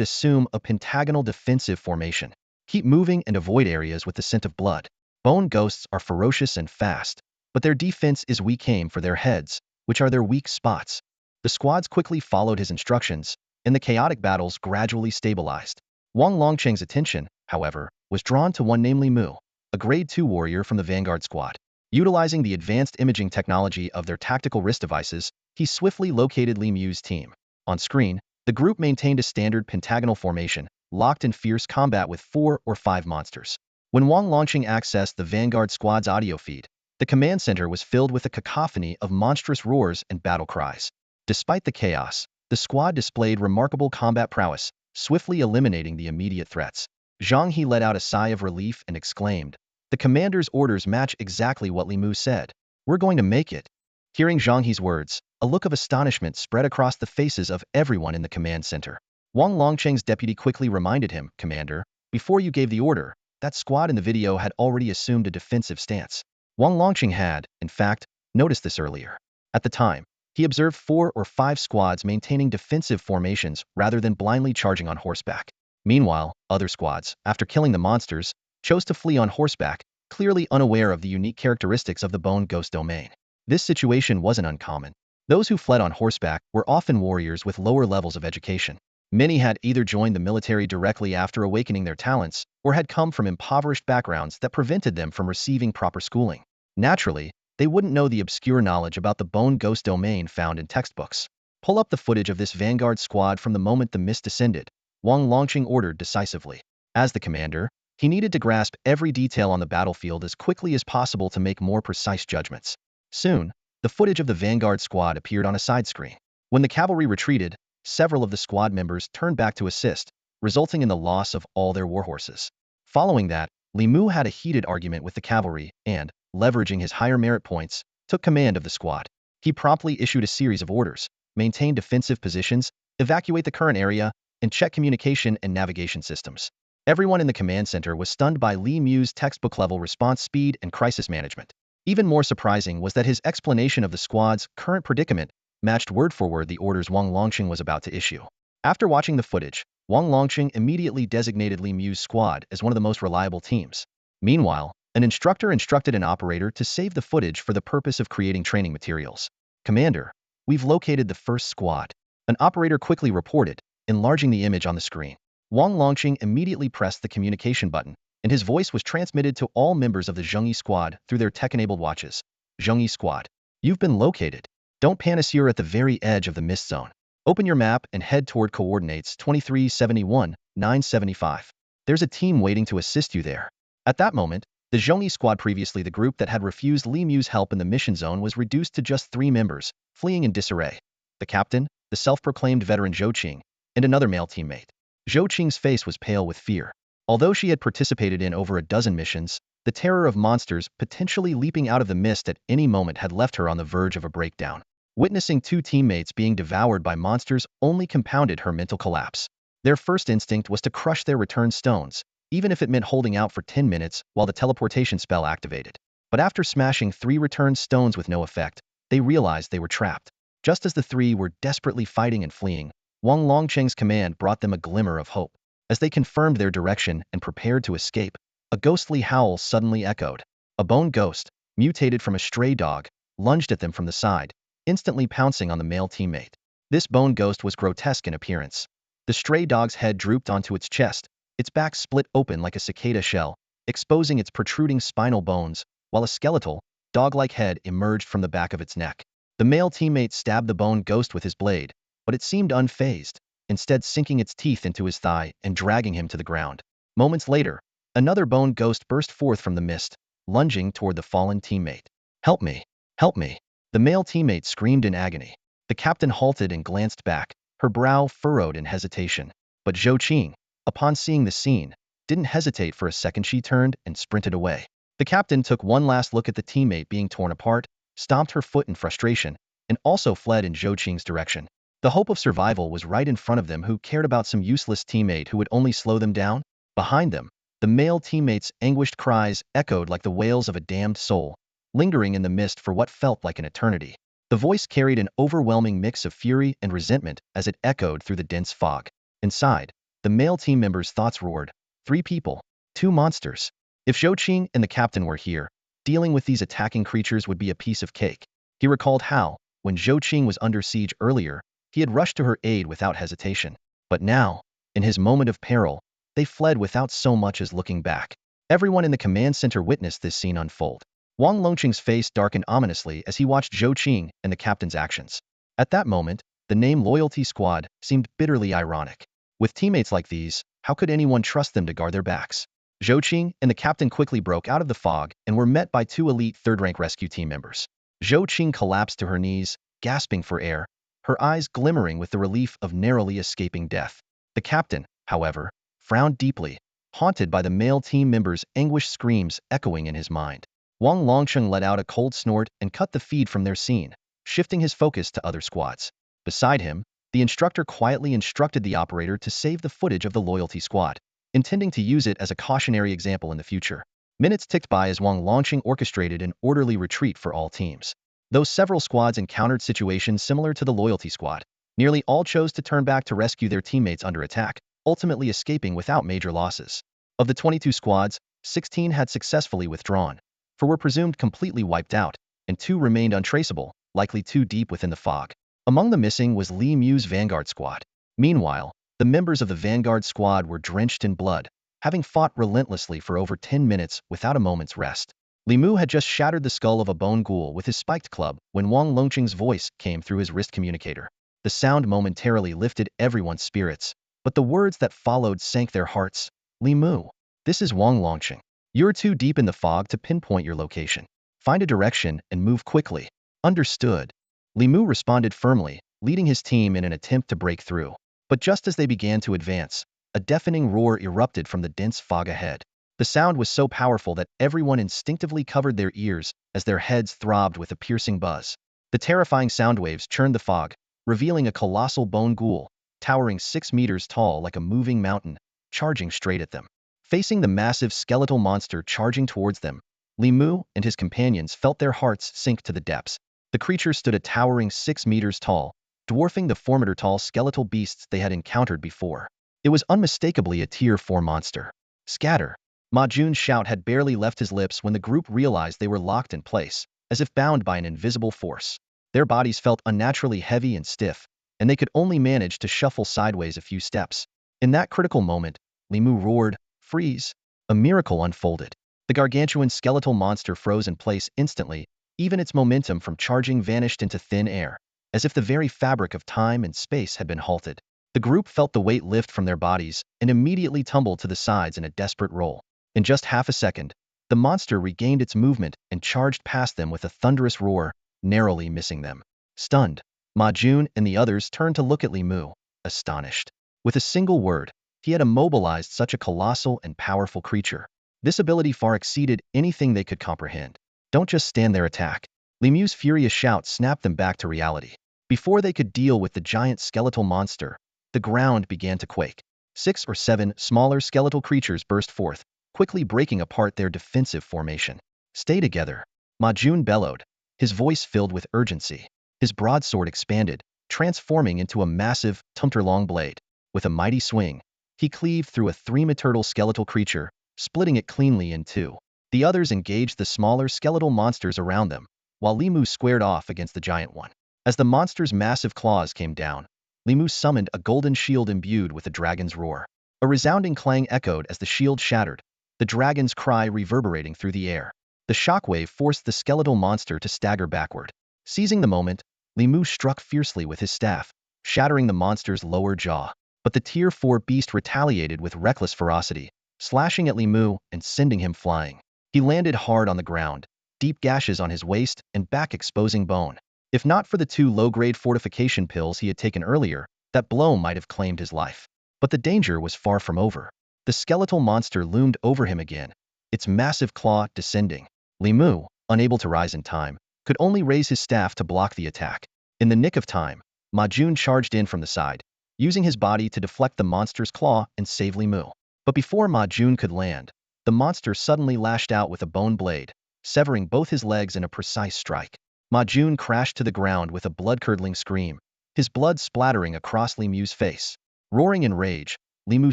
assume a pentagonal defensive formation. Keep moving and avoid areas with the scent of blood. Bone ghosts are ferocious and fast, but their defense is weak. Aim for their heads, which are their weak spots. The squads quickly followed his instructions, and the chaotic battles gradually stabilized. Wang Longqing's attention, however, was drawn to one, namely Mu, a Grade 2 warrior from the Vanguard squad. Utilizing the advanced imaging technology of their tactical wrist devices, he swiftly located Li Mu's team. On screen, the group maintained a standard pentagonal formation, locked in fierce combat with 4 or 5 monsters. When Wang Longqing accessed the Vanguard squad's audio feed, the command center was filled with a cacophony of monstrous roars and battle cries. Despite the chaos, the squad displayed remarkable combat prowess, swiftly eliminating the immediate threats. Zhang He let out a sigh of relief and exclaimed, "The commander's orders match exactly what Li Mu said. We're going to make it." Hearing Zhang He's words, a look of astonishment spread across the faces of everyone in the command center. Wang Longqing's deputy quickly reminded him, "Commander, before you gave the order, that squad in the video had already assumed a defensive stance." Wang Longqing had, in fact, noticed this earlier. At the time, he observed 4 or 5 squads maintaining defensive formations rather than blindly charging on horseback. Meanwhile, other squads, after killing the monsters, chose to flee on horseback, clearly unaware of the unique characteristics of the Bone Ghost domain. This situation wasn't uncommon. Those who fled on horseback were often warriors with lower levels of education. Many had either joined the military directly after awakening their talents, or had come from impoverished backgrounds that prevented them from receiving proper schooling. Naturally, they wouldn't know the obscure knowledge about the Bone Ghost domain found in textbooks. Pull up the footage of this Vanguard squad from the moment the mist descended, Wang Longqing ordered decisively. As the commander, he needed to grasp every detail on the battlefield as quickly as possible to make more precise judgments. Soon, the footage of the Vanguard squad appeared on a side screen. When the cavalry retreated, several of the squad members turned back to assist, resulting in the loss of all their warhorses. Following that, Li Mu had a heated argument with the cavalry and, leveraging his higher merit points, took command of the squad. He promptly issued a series of orders: maintain defensive positions, evacuate the current area, and check communication and navigation systems. Everyone in the command center was stunned by Li Mu's textbook-level response speed and crisis management. Even more surprising was that his explanation of the squad's current predicament matched word for word the orders Wang Longqing was about to issue. After watching the footage, Wang Longqing immediately designated Li Mu's squad as one of the most reliable teams. Meanwhile, an instructor instructed an operator to save the footage for the purpose of creating training materials. "Commander, we've located the first squad," an operator quickly reported, enlarging the image on the screen. Wang Longqing immediately pressed the communication button, and his voice was transmitted to all members of the Zhengyi squad through their tech-enabled watches. "Zhengyi squad, you've been located. Don't panic, you're at the very edge of the mist zone. Open your map and head toward coordinates 2371, 975. There's a team waiting to assist you there." At that moment, the Zhengyi squad, previously the group that had refused Li Mu's help in the mission zone, was reduced to just 3 members, fleeing in disarray. The captain, the self-proclaimed veteran Zhou Qing, and another male teammate. Zhou Qing's face was pale with fear. Although she had participated in over a dozen missions, The terror of monsters potentially leaping out of the mist at any moment had left her on the verge of a breakdown. Witnessing two teammates being devoured by monsters only compounded her mental collapse. Their first instinct was to crush their return stones, even if it meant holding out for 10 minutes while the teleportation spell activated. But after smashing 3 returned stones with no effect, they realized they were trapped. Just as the three were desperately fighting and fleeing, Wang Longcheng's command brought them a glimmer of hope. As they confirmed their direction and prepared to escape, a ghostly howl suddenly echoed. A bone ghost, mutated from a stray dog, lunged at them from the side, instantly pouncing on the male teammate. This bone ghost was grotesque in appearance. The stray dog's head drooped onto its chest, its back split open like a cicada shell, exposing its protruding spinal bones, while a skeletal, dog-like head emerged from the back of its neck. The male teammate stabbed the bone ghost with his blade, but it seemed unfazed, instead sinking its teeth into his thigh and dragging him to the ground. Moments later, another bone ghost burst forth from the mist, lunging toward the fallen teammate. "Help me! Help me!" The male teammate screamed in agony. The captain halted and glanced back, her brow furrowed in hesitation. But Zhou Qing, upon seeing the scene, didn't hesitate for a second. She turned and sprinted away. The captain took one last look at the teammate being torn apart, stomped her foot in frustration, and also fled in Zhou Qing's direction. The hope of survival was right in front of them. Who cared about some useless teammate who would only slow them down? Behind them, the male teammate's anguished cries echoed like the wails of a damned soul, lingering in the mist for what felt like an eternity. The voice carried an overwhelming mix of fury and resentment as it echoed through the dense fog. Inside, the male team member's thoughts roared. 3 people, 2 monsters. If Zhou Qing and the captain were here, dealing with these attacking creatures would be a piece of cake. He recalled how, when Zhou Qing was under siege earlier, he had rushed to her aid without hesitation. But now, in his moment of peril, they fled without so much as looking back. Everyone in the command center witnessed this scene unfold. Wang Longqing's face darkened ominously as he watched Zhou Qing and the captain's actions. At that moment, the name Loyalty Squad seemed bitterly ironic. With teammates like these, how could anyone trust them to guard their backs? Zhou Qing and the captain quickly broke out of the fog and were met by 2 elite third-rank rescue team members. Zhou Qing collapsed to her knees, gasping for air, her eyes glimmering with the relief of narrowly escaping death. The captain, however, frowned deeply, haunted by the male team member's anguished screams echoing in his mind. Wang Longcheng let out a cold snort and cut the feed from their scene, shifting his focus to other squads. Beside him, the instructor quietly instructed the operator to save the footage of the Loyalty Squad, intending to use it as a cautionary example in the future. Minutes ticked by as Wang Longqing orchestrated an orderly retreat for all teams. Though several squads encountered situations similar to the Loyalty Squad, nearly all chose to turn back to rescue their teammates under attack, ultimately escaping without major losses. Of the 22 squads, 16 had successfully withdrawn, 4 were presumed completely wiped out, and 2 remained untraceable, likely too deep within the fog. Among the missing was Li Mu's Vanguard Squad. Meanwhile, the members of the Vanguard Squad were drenched in blood, having fought relentlessly for over 10 minutes without a moment's rest. Li Mu had just shattered the skull of a bone ghoul with his spiked club when Wang Longqing's voice came through his wrist communicator. The sound momentarily lifted everyone's spirits, but the words that followed sank their hearts. "Li Mu, this is Wang Longqing. You're too deep in the fog to pinpoint your location. Find a direction and move quickly." "Understood." Li Mu responded firmly, leading his team in an attempt to break through. But just as they began to advance, a deafening roar erupted from the dense fog ahead. The sound was so powerful that everyone instinctively covered their ears as their heads throbbed with a piercing buzz. The terrifying sound waves churned the fog, revealing a colossal bone ghoul, towering 6 meters tall like a moving mountain, charging straight at them. Facing the massive skeletal monster charging towards them, Li Mu and his companions felt their hearts sink to the depths. The creature stood a towering 6 meters tall, dwarfing the formidable skeletal beasts they had encountered before. It was unmistakably a Tier 4 monster. "Scatter!" Ma Jun's shout had barely left his lips when the group realized they were locked in place, as if bound by an invisible force. Their bodies felt unnaturally heavy and stiff, and they could only manage to shuffle sideways a few steps. In that critical moment, Li Mu roared, "Freeze!" A miracle unfolded. The gargantuan skeletal monster froze in place instantly, even its momentum from charging vanished into thin air, as if the very fabric of time and space had been halted. The group felt the weight lift from their bodies and immediately tumbled to the sides in a desperate roll. In just half a second, the monster regained its movement and charged past them with a thunderous roar, narrowly missing them. Stunned, Ma Jun and the others turned to look at Li Mu, astonished. With a single word, he had immobilized such a colossal and powerful creature. This ability far exceeded anything they could comprehend. Don't just stand there, attack. Li Mu's furious shout snapped them back to reality. Before they could deal with the giant skeletal monster, the ground began to quake. 6 or 7 smaller skeletal creatures burst forth, quickly breaking apart their defensive formation. Stay together, Ma Jun bellowed, his voice filled with urgency. His broadsword expanded, transforming into a massive, tumter-long blade. With a mighty swing, he cleaved through a 3-meter skeletal creature, splitting it cleanly in two. The others engaged the smaller skeletal monsters around them, while Li Mu squared off against the giant one. As the monster's massive claws came down, Li Mu summoned a golden shield imbued with a dragon's roar. A resounding clang echoed as the shield shattered, the dragon's cry reverberating through the air. The shockwave forced the skeletal monster to stagger backward. Seizing the moment, Li Mu struck fiercely with his staff, shattering the monster's lower jaw. But the Tier 4 beast retaliated with reckless ferocity, slashing at Li Mu and sending him flying. He landed hard on the ground, deep gashes on his waist and back exposing bone. If not for the 2 low-grade fortification pills he had taken earlier, that blow might have claimed his life. But the danger was far from over. The skeletal monster loomed over him again, its massive claw descending. Li Mu, unable to rise in time, could only raise his staff to block the attack. In the nick of time, Ma Jun charged in from the side, using his body to deflect the monster's claw and save Li Mu. But before Ma Jun could land, the monster suddenly lashed out with a bone blade, severing both his legs in a precise strike. Ma Jun crashed to the ground with a blood-curdling scream, his blood splattering across Li Mu's face. Roaring in rage, Li Mu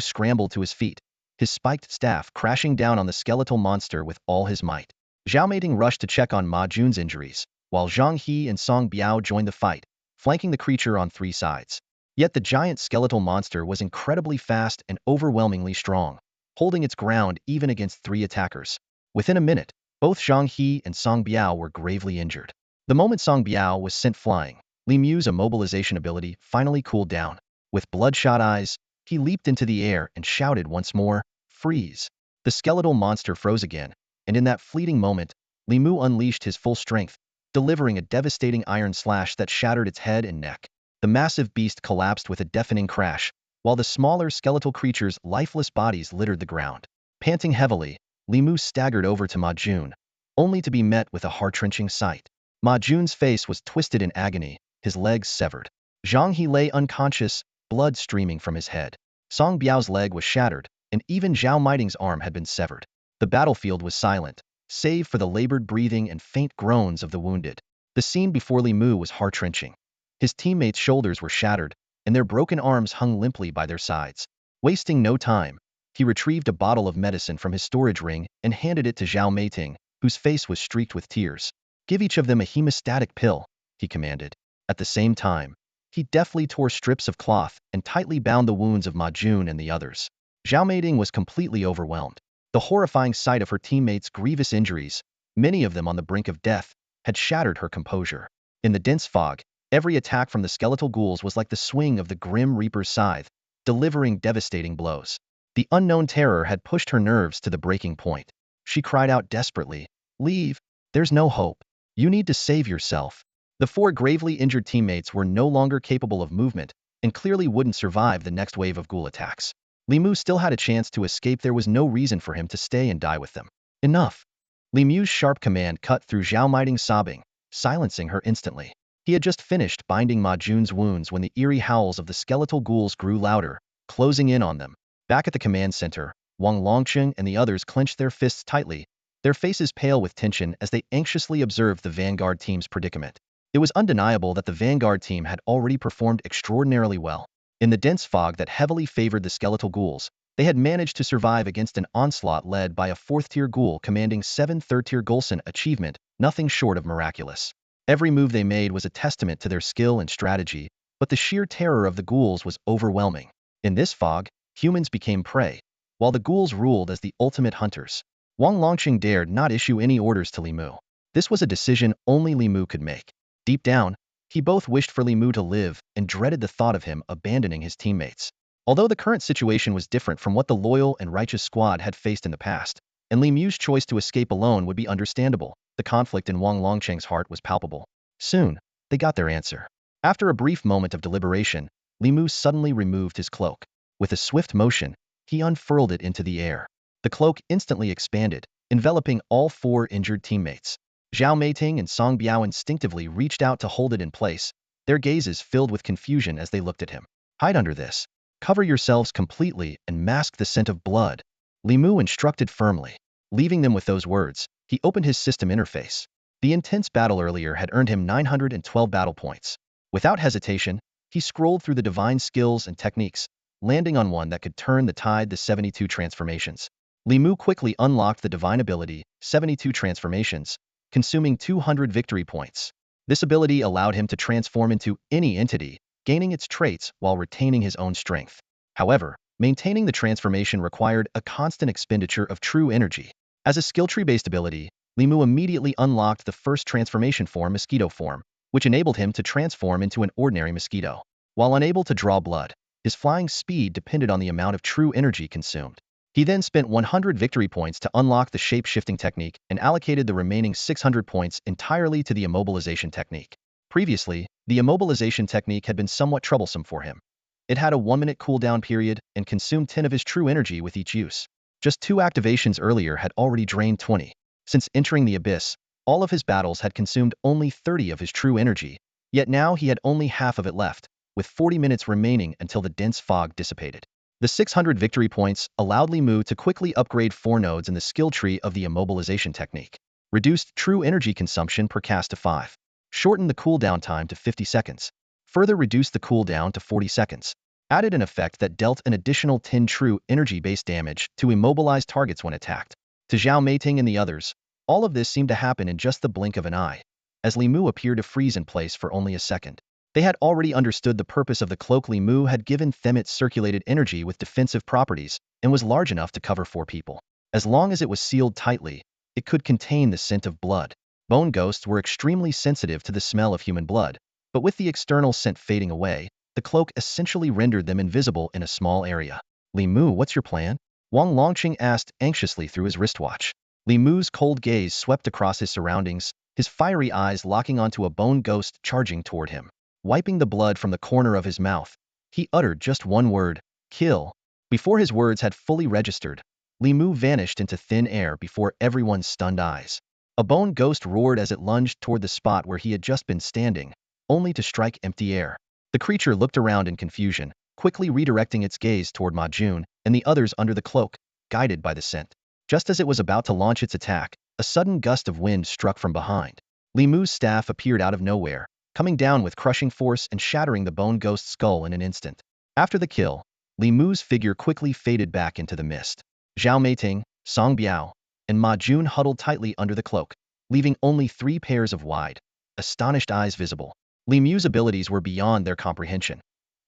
scrambled to his feet, his spiked staff crashing down on the skeletal monster with all his might. Zhao Meiting rushed to check on Ma Jun's injuries, while Zhang He and Song Biao joined the fight, flanking the creature on 3 sides. Yet the giant skeletal monster was incredibly fast and overwhelmingly strong, holding its ground even against 3 attackers. Within a minute, both Zhang He and Song Biao were gravely injured. The moment Song Biao was sent flying, Li Mu's immobilization ability finally cooled down. With bloodshot eyes, he leaped into the air and shouted once more, "Freeze!" The skeletal monster froze again, and in that fleeting moment, Li Mu unleashed his full strength, delivering a devastating iron slash that shattered its head and neck. The massive beast collapsed with a deafening crash, while the smaller skeletal creature's lifeless bodies littered the ground. Panting heavily, Li Mu staggered over to Ma Jun, only to be met with a heart-wrenching sight. Ma Jun's face was twisted in agony, his legs severed. Zhang He lay unconscious, blood streaming from his head. Song Biao's leg was shattered, and even Zhao Meiting's arm had been severed. The battlefield was silent, save for the labored breathing and faint groans of the wounded. The scene before Li Mu was heart-wrenching. His teammates' shoulders were shattered, and their broken arms hung limply by their sides. Wasting no time, he retrieved a bottle of medicine from his storage ring and handed it to Zhao Meiting, whose face was streaked with tears. "Give each of them a hemostatic pill," he commanded. At the same time, he deftly tore strips of cloth and tightly bound the wounds of Ma Jun and the others. Zhao Meiting was completely overwhelmed. The horrifying sight of her teammates' grievous injuries, many of them on the brink of death, had shattered her composure. In the dense fog, every attack from the skeletal ghouls was like the swing of the Grim Reaper's scythe, delivering devastating blows. The unknown terror had pushed her nerves to the breaking point. She cried out desperately, "Leave! There's no hope. You need to save yourself." The 4 gravely injured teammates were no longer capable of movement, and clearly wouldn't survive the next wave of ghoul attacks. Li Mu still had a chance to escape. There was no reason for him to stay and die with them. "Enough!" Li Mu's sharp command cut through Zhao Meiting's sobbing, silencing her instantly. He had just finished binding Ma Jun's wounds when the eerie howls of the skeletal ghouls grew louder, closing in on them. Back at the command center, Wang Longcheng and the others clenched their fists tightly, their faces pale with tension as they anxiously observed the Vanguard team's predicament. It was undeniable that the Vanguard team had already performed extraordinarily well. In the dense fog that heavily favored the skeletal ghouls, they had managed to survive against an onslaught led by a 4th-tier ghoul commanding 7 3rd-tier Gulson achievement, nothing short of miraculous. Every move they made was a testament to their skill and strategy, but the sheer terror of the ghouls was overwhelming. In this fog, humans became prey, while the ghouls ruled as the ultimate hunters. Wang Longqing dared not issue any orders to Li Mu. This was a decision only Li Mu could make. Deep down, he both wished for Li Mu to live and dreaded the thought of him abandoning his teammates. Although the current situation was different from what the loyal and righteous squad had faced in the past, and Li Mu's choice to escape alone would be understandable, the conflict in Wang Longqing's heart was palpable. Soon, they got their answer. After a brief moment of deliberation, Li Mu suddenly removed his cloak. With a swift motion, he unfurled it into the air. The cloak instantly expanded, enveloping all 4 injured teammates. Zhao Meiting and Song Biao instinctively reached out to hold it in place, their gazes filled with confusion as they looked at him. Hide under this. Cover yourselves completely and mask the scent of blood, Li Mu instructed firmly. Leaving them with those words, he opened his system interface. The intense battle earlier had earned him 912 battle points. Without hesitation, he scrolled through the divine skills and techniques, landing on one that could turn the tide: the 72 transformations. Li Mu quickly unlocked the divine ability, 72 transformations, consuming 200 victory points. This ability allowed him to transform into any entity, gaining its traits while retaining his own strength. However, maintaining the transformation required a constant expenditure of true energy. As a skill tree-based ability, Li Mu immediately unlocked the first transformation form, mosquito form, which enabled him to transform into an ordinary mosquito. While unable to draw blood, his flying speed depended on the amount of true energy consumed. He then spent 100 victory points to unlock the shape-shifting technique and allocated the remaining 600 points entirely to the immobilization technique. Previously, the immobilization technique had been somewhat troublesome for him. It had a 1-minute cooldown period and consumed 10 of his true energy with each use. Just 2 activations earlier had already drained 20. Since entering the abyss, all of his battles had consumed only 30 of his true energy, yet now he had only half of it left, with 40 minutes remaining until the dense fog dissipated. The 600 victory points allowed Li Mu to quickly upgrade 4 nodes in the skill tree of the immobilization technique. Reduced true energy consumption per cast to 5. Shortened the cooldown time to 50 seconds. Further reduced the cooldown to 40 seconds. Added an effect that dealt an additional 10 true energy-based damage to immobilized targets when attacked. To Zhao Meiting and the others, all of this seemed to happen in just the blink of an eye, as Li Mu appeared to freeze in place for only a second. They had already understood the purpose of the cloak. Li Mu had given them its circulated energy with defensive properties and was large enough to cover 4 people. As long as it was sealed tightly, it could contain the scent of blood. Bone ghosts were extremely sensitive to the smell of human blood, but with the external scent fading away, the cloak essentially rendered them invisible in a small area. Li Mu, what's your plan? Wang Longqing asked anxiously through his wristwatch. Li Mu's cold gaze swept across his surroundings, his fiery eyes locking onto a bone ghost charging toward him. Wiping the blood from the corner of his mouth, he uttered just one word: kill. Before his words had fully registered, Li Mu vanished into thin air before everyone's stunned eyes. A bone ghost roared as it lunged toward the spot where he had just been standing, only to strike empty air. The creature looked around in confusion, quickly redirecting its gaze toward Ma Jun and the others under the cloak, guided by the scent. Just as it was about to launch its attack, a sudden gust of wind struck from behind. Li Mu's staff appeared out of nowhere, coming down with crushing force and shattering the bone ghost's skull in an instant. After the kill, Li Mu's figure quickly faded back into the mist. Zhao Meiting, Song Biao, and Ma Jun huddled tightly under the cloak, leaving only 3 pairs of wide, astonished eyes visible. Li Mu's abilities were beyond their comprehension.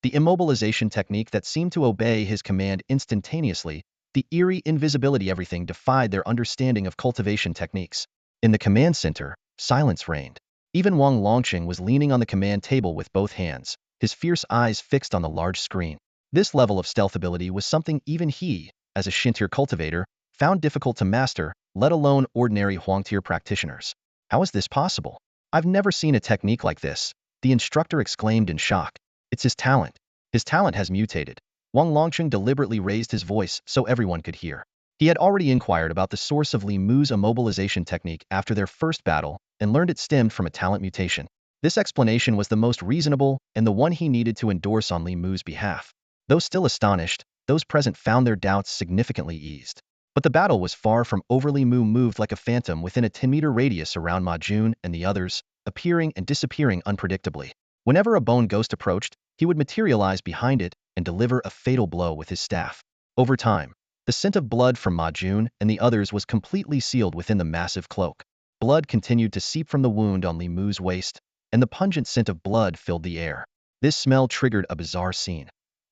The immobilization technique that seemed to obey his command instantaneously, the eerie invisibility, everything defied their understanding of cultivation techniques. In the command center, silence reigned. Even Wang Longqing was leaning on the command table with both hands, his fierce eyes fixed on the large screen. This level of stealth ability was something even he, as a Shintier cultivator, found difficult to master, let alone ordinary Huangtier practitioners. How is this possible? I've never seen a technique like this, the instructor exclaimed in shock. It's his talent. His talent has mutated. Wang Longqing deliberately raised his voice so everyone could hear. He had already inquired about the source of Li Mu's immobilization technique after their first battle and learned it stemmed from a talent mutation. This explanation was the most reasonable and the one he needed to endorse on Li Mu's behalf. Though still astonished, those present found their doubts significantly eased. But the battle was far from over. Li Mu moved like a phantom within a 10-meter radius around Ma Jun and the others, appearing and disappearing unpredictably. Whenever a bone ghost approached, he would materialize behind it and deliver a fatal blow with his staff. Over time, the scent of blood from Ma Jun and the others was completely sealed within the massive cloak. Blood continued to seep from the wound on Li Mu's waist, and the pungent scent of blood filled the air. This smell triggered a bizarre scene.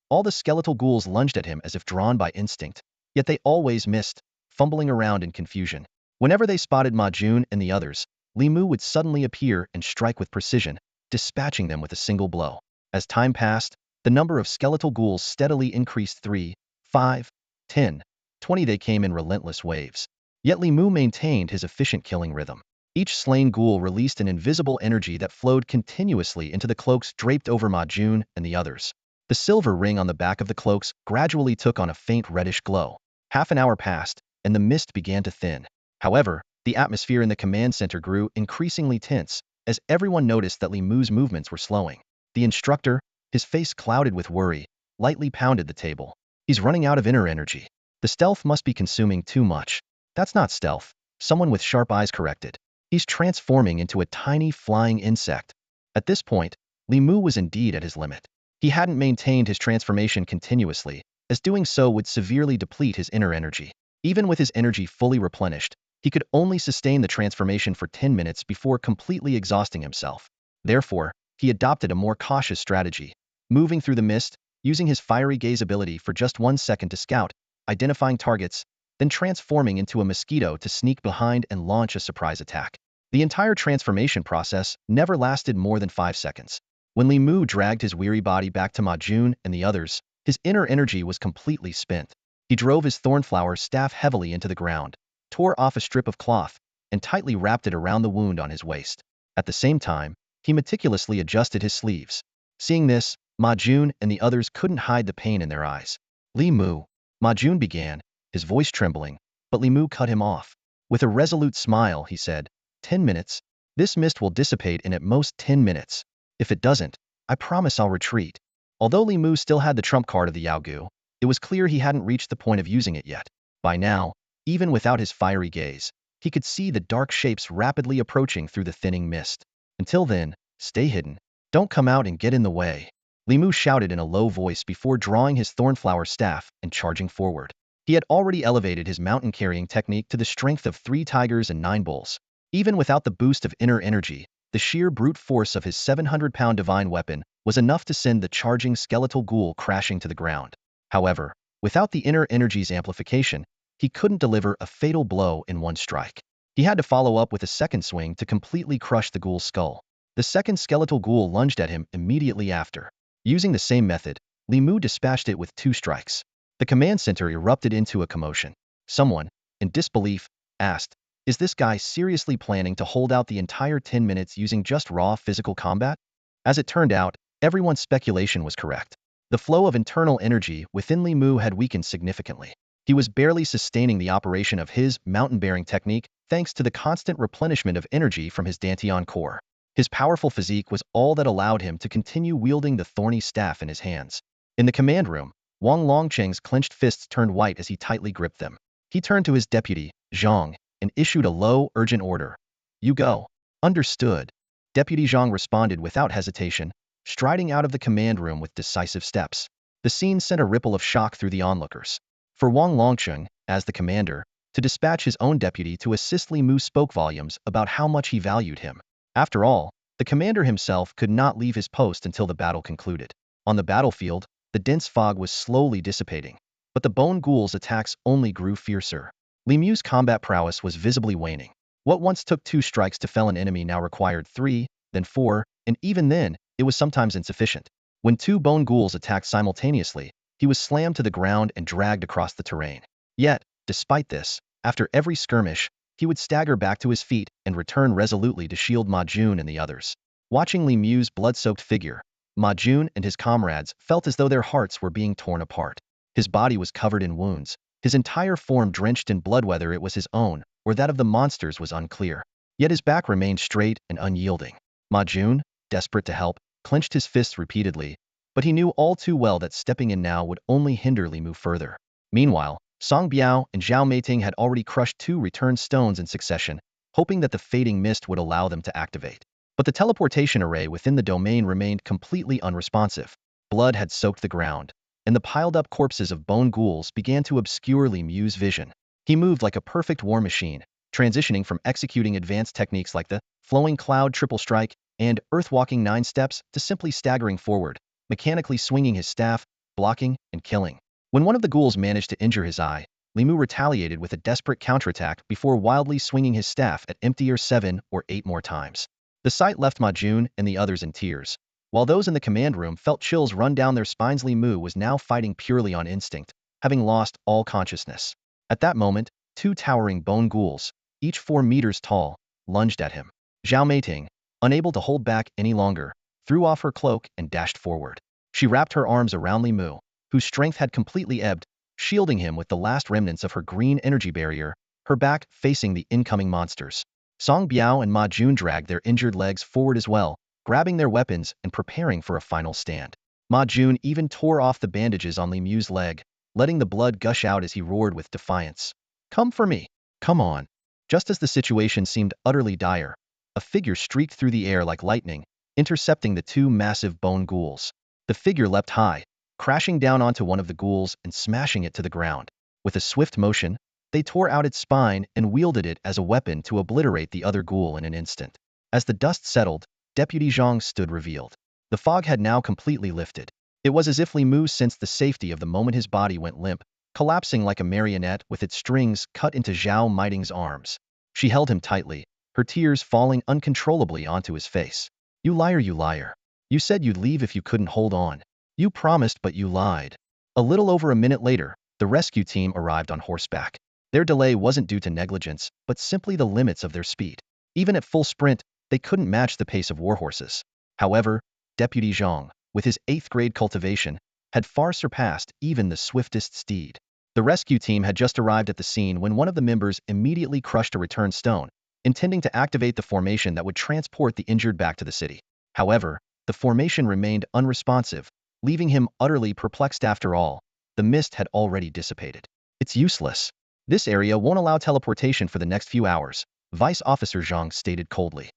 All the skeletal ghouls lunged at him as if drawn by instinct, yet they always missed, fumbling around in confusion. Whenever they spotted Ma Jun and the others, Li Mu would suddenly appear and strike with precision, dispatching them with a single blow. As time passed, the number of skeletal ghouls steadily increased: 3, 5, 10, 20. They came in relentless waves. Yet Li Mu maintained his efficient killing rhythm. Each slain ghoul released an invisible energy that flowed continuously into the cloaks draped over Ma Jun and the others. The silver ring on the back of the cloaks gradually took on a faint reddish glow. Half an hour passed, and the mist began to thin. However, the atmosphere in the command center grew increasingly tense as everyone noticed that Li Mu's movements were slowing. The instructor, his face clouded with worry, lightly pounded the table. He's running out of inner energy. The stealth must be consuming too much. That's not stealth, someone with sharp eyes corrected. He's transforming into a tiny flying insect. At this point, Li Mu was indeed at his limit. He hadn't maintained his transformation continuously, as doing so would severely deplete his inner energy. Even with his energy fully replenished, he could only sustain the transformation for 10 minutes before completely exhausting himself. Therefore, he adopted a more cautious strategy, moving through the mist, using his fiery gaze ability for just 1 second to scout, identifying targets, then transforming into a mosquito to sneak behind and launch a surprise attack. The entire transformation process never lasted more than 5 seconds. When Li Mu dragged his weary body back to Ma Jun and the others, his inner energy was completely spent. He drove his thornflower staff heavily into the ground, tore off a strip of cloth, and tightly wrapped it around the wound on his waist. At the same time, he meticulously adjusted his sleeves. Seeing this, Ma Jun and the others couldn't hide the pain in their eyes. Li Mu, Ma Jun began, his voice trembling, but Li Mu cut him off. With a resolute smile, he said, 10 minutes? This mist will dissipate in at most 10 minutes. If it doesn't, I promise I'll retreat. Although Li Mu still had the trump card of the Yaogu, it was clear he hadn't reached the point of using it yet. By now, even without his fiery gaze, he could see the dark shapes rapidly approaching through the thinning mist. Until then, stay hidden. Don't come out and get in the way. Li Mu shouted in a low voice before drawing his thornflower staff and charging forward. He had already elevated his mountain carrying technique to the strength of 3 tigers and 9 bulls. Even without the boost of inner energy, the sheer brute force of his 700-pound divine weapon was enough to send the charging skeletal ghoul crashing to the ground. However, without the inner energy's amplification, he couldn't deliver a fatal blow in one strike. He had to follow up with a second swing to completely crush the ghoul's skull. The second skeletal ghoul lunged at him immediately after. Using the same method, Li Mu dispatched it with 2 strikes. The command center erupted into a commotion. Someone, in disbelief, asked, "Is this guy seriously planning to hold out the entire 10 minutes using just raw physical combat?" As it turned out, everyone's speculation was correct. The flow of internal energy within Li Mu had weakened significantly. He was barely sustaining the operation of his mountain-bearing technique thanks to the constant replenishment of energy from his Dantian core. His powerful physique was all that allowed him to continue wielding the thorny staff in his hands. In the command room, Wang Longcheng's clenched fists turned white as he tightly gripped them. He turned to his deputy, Zhang, and issued a low, urgent order. "You go." "Understood." Deputy Zhang responded without hesitation, striding out of the command room with decisive steps. The scene sent a ripple of shock through the onlookers. For Wang Longcheng, as the commander, to dispatch his own deputy to assist Li Mu spoke volumes about how much he valued him. After all, the commander himself could not leave his post until the battle concluded. On the battlefield, the dense fog was slowly dissipating, but the bone ghoul's attacks only grew fiercer. Li Mu's combat prowess was visibly waning. What once took 2 strikes to fell an enemy now required 3, then 4, and even then, it was sometimes insufficient. When 2 bone ghouls attacked simultaneously, he was slammed to the ground and dragged across the terrain. Yet, despite this, after every skirmish, he would stagger back to his feet and return resolutely to shield Ma Jun and the others. Watching Li Mu's blood-soaked figure, Ma Jun and his comrades felt as though their hearts were being torn apart. His body was covered in wounds, his entire form drenched in blood. Whether it was his own or that of the monsters was unclear. Yet his back remained straight and unyielding. Ma Jun, desperate to help, clenched his fists repeatedly, but he knew all too well that stepping in now would only hinder Li Mu further. Meanwhile, Song Biao and Zhao Meiting had already crushed 2 return stones in succession, hoping that the fading mist would allow them to activate. But the teleportation array within the domain remained completely unresponsive. Blood had soaked the ground, and the piled-up corpses of bone ghouls began to obscure Li Mu's vision. He moved like a perfect war machine, transitioning from executing advanced techniques like the flowing cloud triple strike and earthwalking 9 steps to simply staggering forward, mechanically swinging his staff, blocking, and killing. When one of the ghouls managed to injure his eye, Li Mu retaliated with a desperate counterattack before wildly swinging his staff at emptier 7 or 8 more times. The sight left Ma Jun and the others in tears. While those in the command room felt chills run down their spines, Li Mu was now fighting purely on instinct, having lost all consciousness. At that moment, 2 towering bone ghouls, each 4 meters tall, lunged at him. Zhao Meiting, unable to hold back any longer, threw off her cloak and dashed forward. She wrapped her arms around Li Mu, whose strength had completely ebbed, shielding him with the last remnants of her green energy barrier, her back facing the incoming monsters. Song Biao and Ma Jun dragged their injured legs forward as well, grabbing their weapons and preparing for a final stand. Ma Jun even tore off the bandages on Li Mu's leg, letting the blood gush out as he roared with defiance. "Come for me! Come on!" Just as the situation seemed utterly dire, a figure streaked through the air like lightning, intercepting the two massive bone ghouls. The figure leapt high, crashing down onto one of the ghouls and smashing it to the ground. With a swift motion, they tore out its spine and wielded it as a weapon to obliterate the other ghoul in an instant. As the dust settled, Deputy Zhang stood revealed. The fog had now completely lifted. It was as if Li Mu sensed the safety of the moment his body went limp, collapsing like a marionette with its strings cut into Zhao Miting's arms. She held him tightly, her tears falling uncontrollably onto his face. "You liar, you liar. You said you'd leave if you couldn't hold on. You promised, but you lied." A little over a minute later, the rescue team arrived on horseback. Their delay wasn't due to negligence, but simply the limits of their speed. Even at full sprint, they couldn't match the pace of warhorses. However, Deputy Zhang, with his 8th grade cultivation, had far surpassed even the swiftest steed. The rescue team had just arrived at the scene when one of the members immediately crushed a return stone, intending to activate the formation that would transport the injured back to the city. However, the formation remained unresponsive, leaving him utterly perplexed. After all, the mist had already dissipated. "It's useless. This area won't allow teleportation for the next few hours," Vice Officer Zhang stated coldly.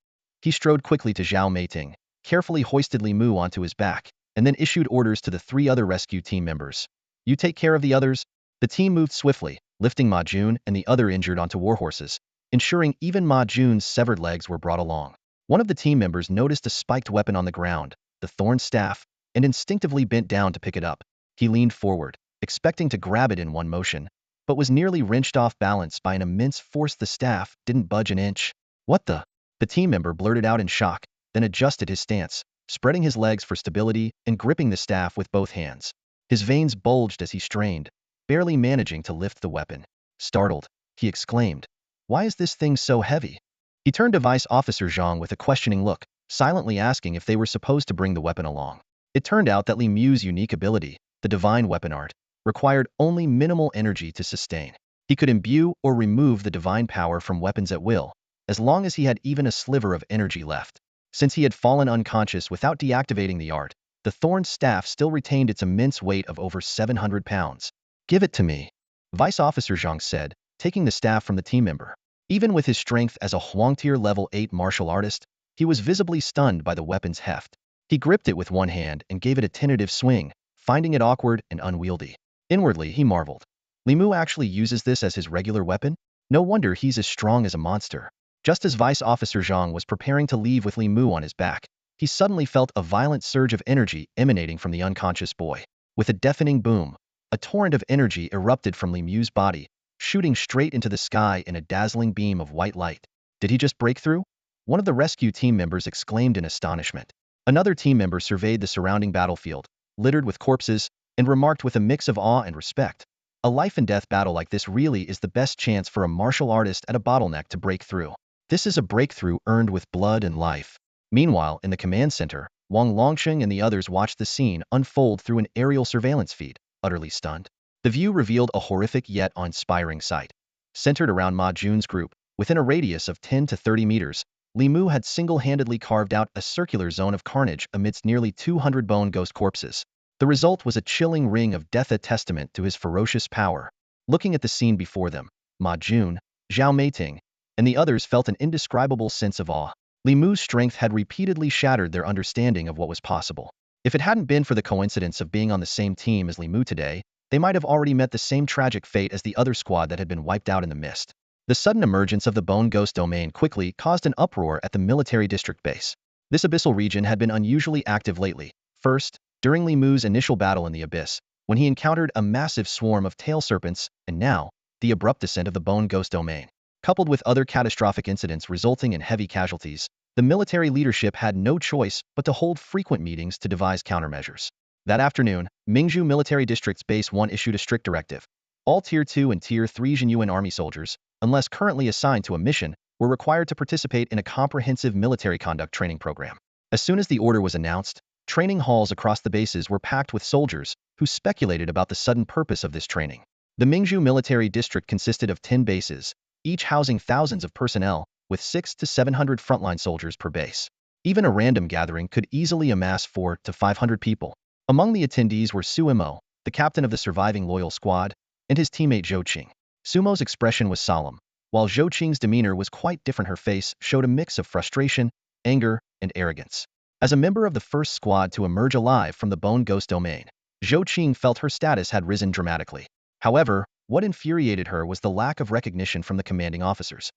He strode quickly to Zhao Meiting, carefully hoisted Li Mu onto his back, and then issued orders to the 3 other rescue team members. "You take care of the others." The team moved swiftly, lifting Ma Jun and the other injured onto warhorses, ensuring even Ma Jun's severed legs were brought along. One of the team members noticed a spiked weapon on the ground, the thorn staff, and instinctively bent down to pick it up. He leaned forward, expecting to grab it in one motion, but was nearly wrenched off balance by an immense force. The staff didn't budge an inch. "What the?" the team member blurted out in shock, then adjusted his stance, spreading his legs for stability and gripping the staff with both hands. His veins bulged as he strained, barely managing to lift the weapon. Startled, he exclaimed, "Why is this thing so heavy?" He turned to Vice Officer Zhang with a questioning look, silently asking if they were supposed to bring the weapon along. It turned out that Li Mu's unique ability, the divine weapon art, required only minimal energy to sustain. He could imbue or remove the divine power from weapons at will, as long as he had even a sliver of energy left. Since he had fallen unconscious without deactivating the art, the thorn staff still retained its immense weight of over 700 pounds. "Give it to me," Vice Officer Zhang said, taking the staff from the team member. Even with his strength as a Huangtier level 8 martial artist, he was visibly stunned by the weapon's heft. He gripped it with one hand and gave it a tentative swing, finding it awkward and unwieldy. Inwardly, he marveled. Li Mu actually uses this as his regular weapon? No wonder he's as strong as a monster. Just as Vice Officer Zhang was preparing to leave with Li Mu on his back, he suddenly felt a violent surge of energy emanating from the unconscious boy. With a deafening boom, a torrent of energy erupted from Li Mu's body, shooting straight into the sky in a dazzling beam of white light. "Did he just break through?" one of the rescue team members exclaimed in astonishment. Another team member surveyed the surrounding battlefield, littered with corpses, and remarked with a mix of awe and respect, "A life-and-death battle like this really is the best chance for a martial artist at a bottleneck to break through. This is a breakthrough earned with blood and life." Meanwhile, in the command center, Wang Longsheng and the others watched the scene unfold through an aerial surveillance feed, utterly stunned. The view revealed a horrific yet awe-inspiring sight. Centered around Ma Jun's group, within a radius of 10 to 30 meters, Li Mu had single-handedly carved out a circular zone of carnage amidst nearly 200 bone ghost corpses. The result was a chilling ring of death, a testament to his ferocious power. Looking at the scene before them, Ma Jun, Zhao Meiting, and the others felt an indescribable sense of awe. Li Mu's strength had repeatedly shattered their understanding of what was possible. If it hadn't been for the coincidence of being on the same team as Li Mu today, they might have already met the same tragic fate as the other squad that had been wiped out in the mist. The sudden emergence of the Bone Ghost domain quickly caused an uproar at the military district base. This abyssal region had been unusually active lately. First, during Li Mu's initial battle in the abyss, when he encountered a massive swarm of tail serpents, and now, the abrupt descent of the Bone Ghost domain. Coupled with other catastrophic incidents resulting in heavy casualties, the military leadership had no choice but to hold frequent meetings to devise countermeasures. That afternoon, Mingzhu Military District's Base 1 issued a strict directive. All Tier 2 and Tier 3 Zhenyuan Army soldiers, unless currently assigned to a mission, were required to participate in a comprehensive military conduct training program. As soon as the order was announced, training halls across the bases were packed with soldiers, who speculated about the sudden purpose of this training. The Mingzhu military district consisted of 10 bases, each housing thousands of personnel, with 600 to 700 frontline soldiers per base. Even a random gathering could easily amass 400 to 500 people. Among the attendees were Sumo, the captain of the surviving loyal squad, and his teammate Zhou Qing. Sumo's expression was solemn, while Zhou Qing's demeanor was quite different. Her face showed a mix of frustration, anger, and arrogance. As a member of the first squad to emerge alive from the Bone Ghost domain, Zhou Qing felt her status had risen dramatically. However, what infuriated her was the lack of recognition from the commanding officers.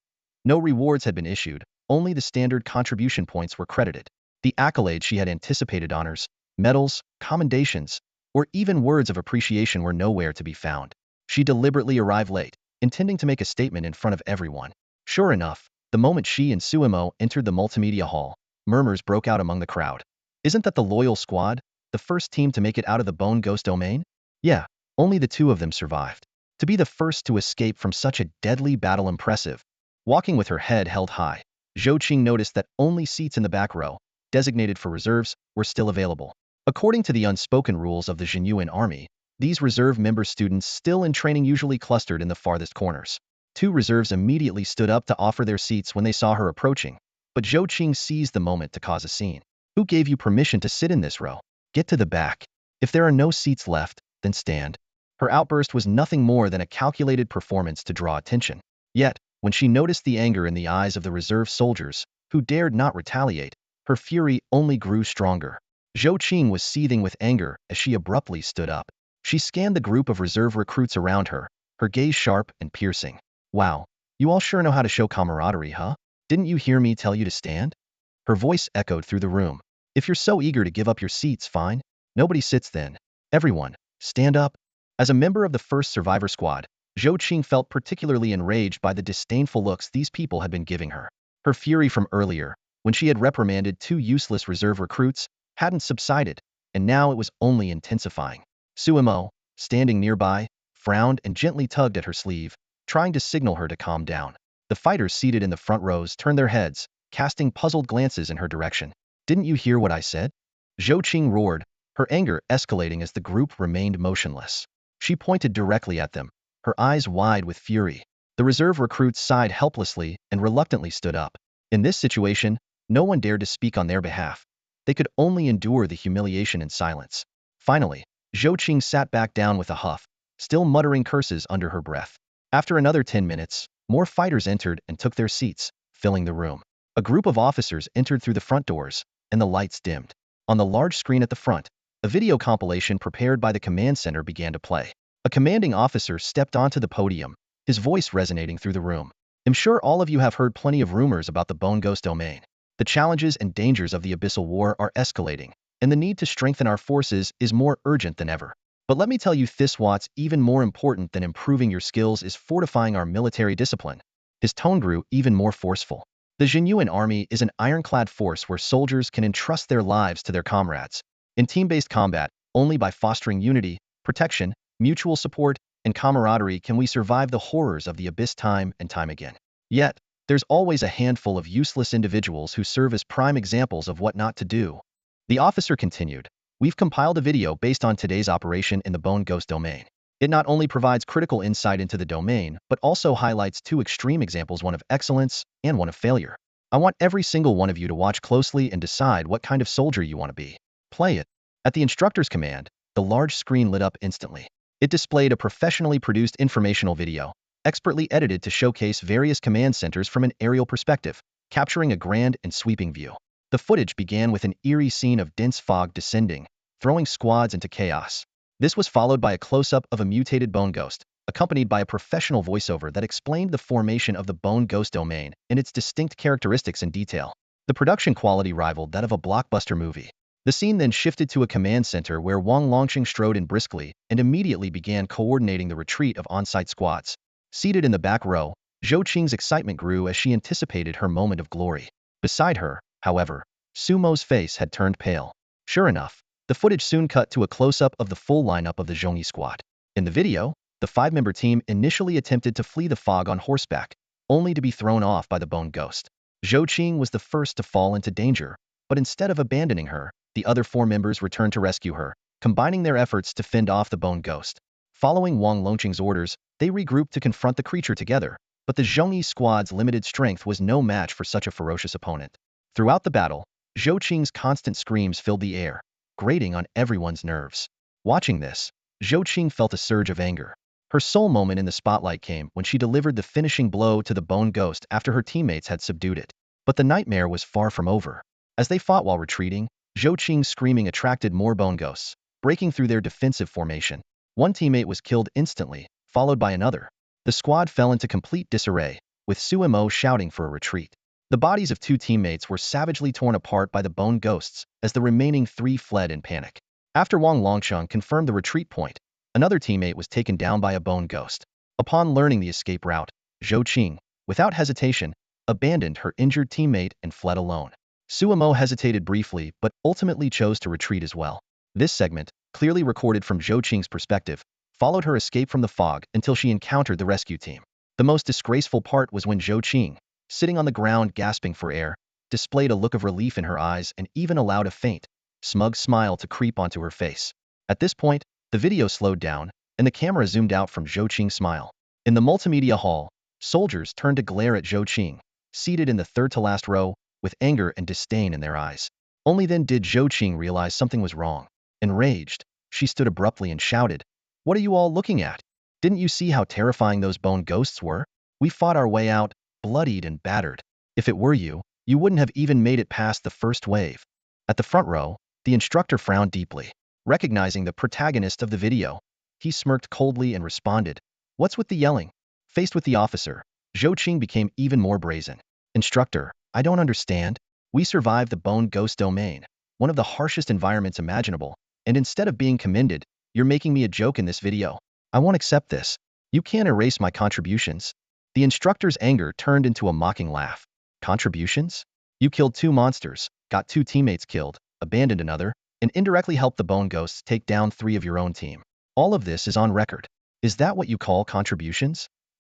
No rewards had been issued, only the standard contribution points were credited. The accolades she had anticipated, honors, medals, commendations, or even words of appreciation, were nowhere to be found. She deliberately arrived late, intending to make a statement in front of everyone. Sure enough, the moment she and Suimo entered the multimedia hall, murmurs broke out among the crowd. Isn't that the loyal squad, the first team to make it out of the Bone Ghost domain? Yeah, only the two of them survived. To be the first to escape from such a deadly battle, impressive. Walking with her head held high, Zhou Qing noticed that only seats in the back row, designated for reserves, were still available. According to the unspoken rules of the Zhenyuan Army, these reserve member students still in training usually clustered in the farthest corners. Two reserves immediately stood up to offer their seats when they saw her approaching, but Zhou Qing seized the moment to cause a scene. Who gave you permission to sit in this row? Get to the back. If there are no seats left, then stand. Her outburst was nothing more than a calculated performance to draw attention. Yet, when she noticed the anger in the eyes of the reserve soldiers, who dared not retaliate, her fury only grew stronger. Zhou Qing was seething with anger as she abruptly stood up. She scanned the group of reserve recruits around her, her gaze sharp and piercing. Wow, you all sure know how to show camaraderie, huh? Didn't you hear me tell you to stand? Her voice echoed through the room. If you're so eager to give up your seats, fine. Nobody sits then. Everyone, stand up. As a member of the first survivor squad, Zhou Qing felt particularly enraged by the disdainful looks these people had been giving her. Her fury from earlier, when she had reprimanded two useless reserve recruits, hadn't subsided, and now it was only intensifying. Suimo, standing nearby, frowned and gently tugged at her sleeve, trying to signal her to calm down. The fighters seated in the front rows turned their heads, casting puzzled glances in her direction. Didn't you hear what I said? Zhou Qing roared, her anger escalating as the group remained motionless. She pointed directly at them, her eyes wide with fury. The reserve recruits sighed helplessly and reluctantly stood up. In this situation, no one dared to speak on their behalf. They could only endure the humiliation in silence. Finally, Zhou Qing sat back down with a huff, still muttering curses under her breath. After another 10 minutes, more fighters entered and took their seats, filling the room. A group of officers entered through the front doors, and the lights dimmed. On the large screen at the front, a video compilation prepared by the command center began to play. A commanding officer stepped onto the podium, his voice resonating through the room. I'm sure all of you have heard plenty of rumors about the Bone Ghost domain. The challenges and dangers of the Abyssal War are escalating, and the need to strengthen our forces is more urgent than ever. But let me tell you this: what's even more important than improving your skills is fortifying our military discipline. His tone grew even more forceful. The Zhenyuan Army is an ironclad force where soldiers can entrust their lives to their comrades. In team-based combat, only by fostering unity, protection, mutual support, and camaraderie can we survive the horrors of the abyss time and time again. Yet, there's always a handful of useless individuals who serve as prime examples of what not to do. The officer continued, we've compiled a video based on today's operation in the Bone Ghost domain. It not only provides critical insight into the domain, but also highlights two extreme examples, one of excellence and one of failure. I want every single one of you to watch closely and decide what kind of soldier you want to be. Play it. At the instructor's command, the large screen lit up instantly. It displayed a professionally produced informational video, expertly edited to showcase various command centers from an aerial perspective, capturing a grand and sweeping view. The footage began with an eerie scene of dense fog descending, throwing squads into chaos. This was followed by a close-up of a mutated bone ghost, accompanied by a professional voiceover that explained the formation of the Bone Ghost domain and its distinct characteristics in detail. The production quality rivaled that of a blockbuster movie. The scene then shifted to a command center where Wang Longqing strode in briskly and immediately began coordinating the retreat of on-site squads. Seated in the back row, Zhou Qing's excitement grew as she anticipated her moment of glory. Beside her, however, Sumo's face had turned pale. Sure enough, the footage soon cut to a close-up of the full lineup of the Zhongyi squad. In the video, the 5-member team initially attempted to flee the fog on horseback, only to be thrown off by the Bone Ghost. Zhou Qing was the first to fall into danger, but instead of abandoning her, the other 4 members returned to rescue her, combining their efforts to fend off the bone ghost. Following Wang Longqing's orders, they regrouped to confront the creature together, but the Zhongyi squad's limited strength was no match for such a ferocious opponent. Throughout the battle, Zhou Qing's constant screams filled the air, grating on everyone's nerves. Watching this, Zhou Qing felt a surge of anger. Her sole moment in the spotlight came when she delivered the finishing blow to the bone ghost after her teammates had subdued it. But the nightmare was far from over. As they fought while retreating, Zhou Qing's screaming attracted more bone ghosts, breaking through their defensive formation. One teammate was killed instantly, followed by another. The squad fell into complete disarray, with Hmph shouting for a retreat. The bodies of two teammates were savagely torn apart by the bone ghosts as the remaining three fled in panic. After Wang Longqing confirmed the retreat point, another teammate was taken down by a bone ghost. Upon learning the escape route, Zhou Qing, without hesitation, abandoned her injured teammate and fled alone. Hmph hesitated briefly but ultimately chose to retreat as well. This segment, clearly recorded from Zhou Qing's perspective, followed her escape from the fog until she encountered the rescue team. The most disgraceful part was when Zhou Qing, sitting on the ground gasping for air, displayed a look of relief in her eyes and even allowed a faint, smug smile to creep onto her face. At this point, the video slowed down, and the camera zoomed out from Zhou Qing's smile. In the multimedia hall, soldiers turned to glare at Zhou Qing, seated in the third-to-last row, with anger and disdain in their eyes. Only then did Zhou Qing realize something was wrong. Enraged, she stood abruptly and shouted, "What are you all looking at? Didn't you see how terrifying those bone ghosts were? We fought our way out, bloodied and battered. If it were you, you wouldn't have even made it past the first wave." At the front row, the instructor frowned deeply. Recognizing the protagonist of the video, he smirked coldly and responded, "What's with the yelling?" Faced with the officer, Zhou Qing became even more brazen. "Instructor, I don't understand. We survived the bone ghost domain, one of the harshest environments imaginable, and instead of being commended, you're making me a joke in this video. I won't accept this. You can't erase my contributions." The instructor's anger turned into a mocking laugh. "Contributions? You killed two monsters, got two teammates killed, abandoned another, and indirectly helped the bone ghosts take down three of your own team. All of this is on record. Is that what you call contributions?"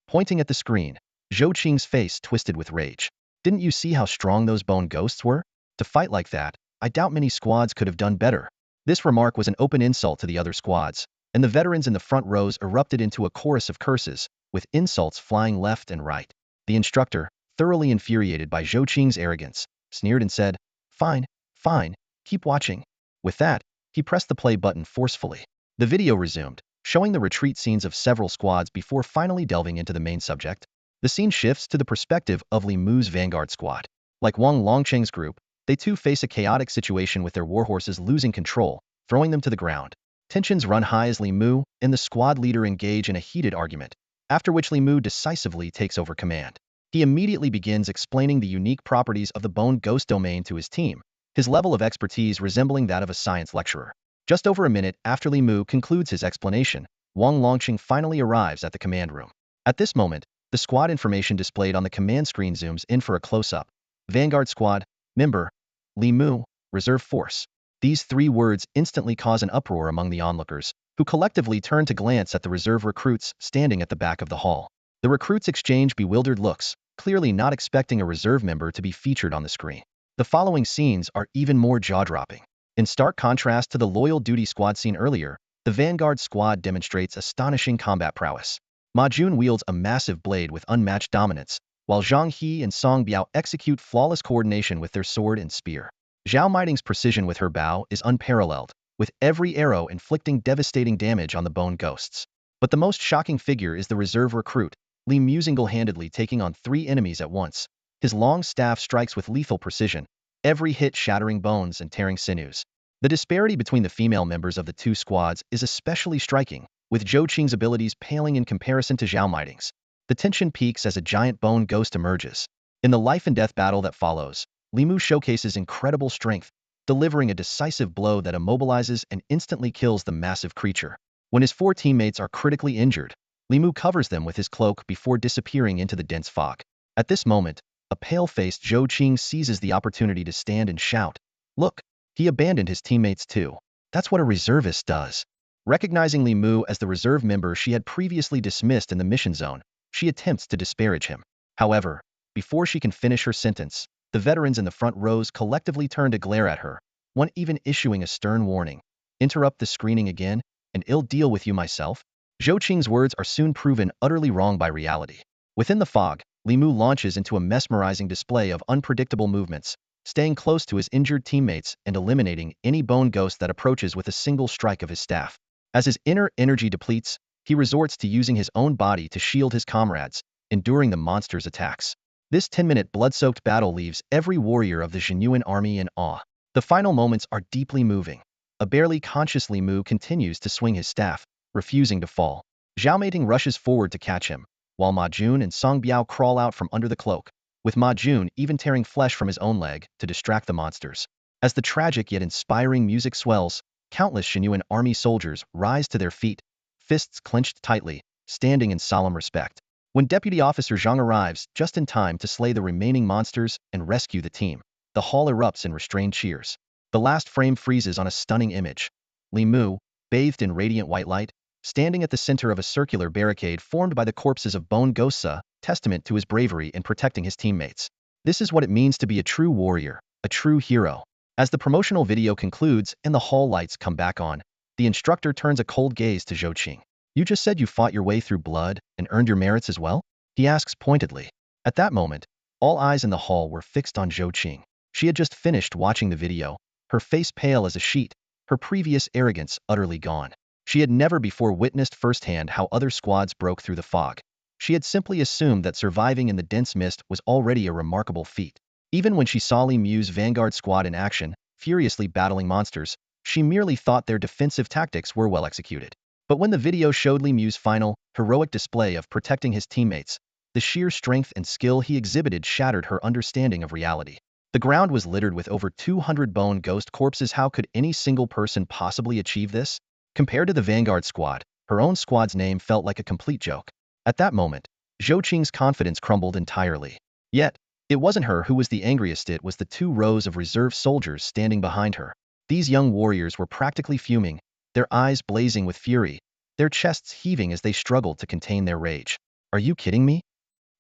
Pointing at the screen, Zhou Qing's face twisted with rage. "Didn't you see how strong those bone ghosts were? To fight like that, I doubt many squads could have done better." This remark was an open insult to the other squads, and the veterans in the front rows erupted into a chorus of curses, with insults flying left and right. The instructor, thoroughly infuriated by Zhou Qing's arrogance, sneered and said, "Fine, fine, keep watching." With that, he pressed the play button forcefully. The video resumed, showing the retreat scenes of several squads before finally delving into the main subject. The scene shifts to the perspective of Li Mu's vanguard squad. Like Wang Longqing's group, they too face a chaotic situation with their warhorses losing control, throwing them to the ground. Tensions run high as Li Mu and the squad leader engage in a heated argument, after which Li Mu decisively takes over command. He immediately begins explaining the unique properties of the bone ghost domain to his team, his level of expertise resembling that of a science lecturer. Just over a minute after Li Mu concludes his explanation, Wang Longqing finally arrives at the command room. At this moment, the squad information displayed on the command screen zooms in for a close-up. Vanguard Squad, Member, Li Mu, Reserve Force. These three words instantly cause an uproar among the onlookers, who collectively turn to glance at the reserve recruits standing at the back of the hall. The recruits exchange bewildered looks, clearly not expecting a reserve member to be featured on the screen. The following scenes are even more jaw-dropping. In stark contrast to the loyal duty squad scene earlier, the Vanguard Squad demonstrates astonishing combat prowess. Ma Jun wields a massive blade with unmatched dominance, while Zhang He and Song Biao execute flawless coordination with their sword and spear. Zhao Miting's precision with her bow is unparalleled, with every arrow inflicting devastating damage on the bone ghosts. But the most shocking figure is the reserve recruit, Li Mu single-handedly taking on three enemies at once. His long staff strikes with lethal precision, every hit shattering bones and tearing sinews. The disparity between the female members of the two squads is especially striking, with Zhou Qing's abilities paling in comparison to Zhao Miting's. The tension peaks as a giant bone ghost emerges. In the life-and-death battle that follows, Li Mu showcases incredible strength, delivering a decisive blow that immobilizes and instantly kills the massive creature. When his four teammates are critically injured, Li Mu covers them with his cloak before disappearing into the dense fog. At this moment, a pale-faced Zhou Qing seizes the opportunity to stand and shout, "Look, he abandoned his teammates too. That's what a reservist does." Recognizing Li Mu as the reserve member she had previously dismissed in the mission zone, she attempts to disparage him. However, before she can finish her sentence, the veterans in the front rows collectively turn to glare at her, one even issuing a stern warning. Interrupt the screening again, and I'll deal with you myself? Zhou Qing's words are soon proven utterly wrong by reality. Within the fog, Li Mu launches into a mesmerizing display of unpredictable movements, staying close to his injured teammates and eliminating any bone ghost that approaches with a single strike of his staff. As his inner energy depletes, he resorts to using his own body to shield his comrades, enduring the monster's attacks. This 10-minute blood-soaked battle leaves every warrior of the Zhenyuan Army in awe. The final moments are deeply moving. A barely conscious Li Mu continues to swing his staff, refusing to fall. Zhao Meiting rushes forward to catch him, while Ma Jun and Song Biao crawl out from under the cloak, with Ma Jun even tearing flesh from his own leg to distract the monsters. As the tragic yet inspiring music swells, countless Zhenyuan Army soldiers rise to their feet, fists clenched tightly, standing in solemn respect. When Deputy Officer Zhang arrives just in time to slay the remaining monsters and rescue the team, the hall erupts in restrained cheers. The last frame freezes on a stunning image. Li Mu, bathed in radiant white light, standing at the center of a circular barricade formed by the corpses of bone ghosts, testament to his bravery in protecting his teammates. This is what it means to be a true warrior, a true hero. As the promotional video concludes and the hall lights come back on, the instructor turns a cold gaze to Zhou Qing. You just said you fought your way through blood and earned your merits as well? He asks pointedly. At that moment, all eyes in the hall were fixed on Zhou Qing. She had just finished watching the video, her face pale as a sheet, her previous arrogance utterly gone. She had never before witnessed firsthand how other squads broke through the fog. She had simply assumed that surviving in the dense mist was already a remarkable feat. Even when she saw Li Mu's vanguard squad in action, furiously battling monsters, she merely thought their defensive tactics were well executed. But when the video showed Li Mu's final, heroic display of protecting his teammates, the sheer strength and skill he exhibited shattered her understanding of reality. The ground was littered with over 200 bone ghost corpses. How could any single person possibly achieve this? Compared to the vanguard squad, her own squad's name felt like a complete joke. At that moment, Zhou Qing's confidence crumbled entirely. Yet, it wasn't her who was the angriest, it was the 2 rows of reserve soldiers standing behind her. These young warriors were practically fuming, their eyes blazing with fury, their chests heaving as they struggled to contain their rage. Are you kidding me?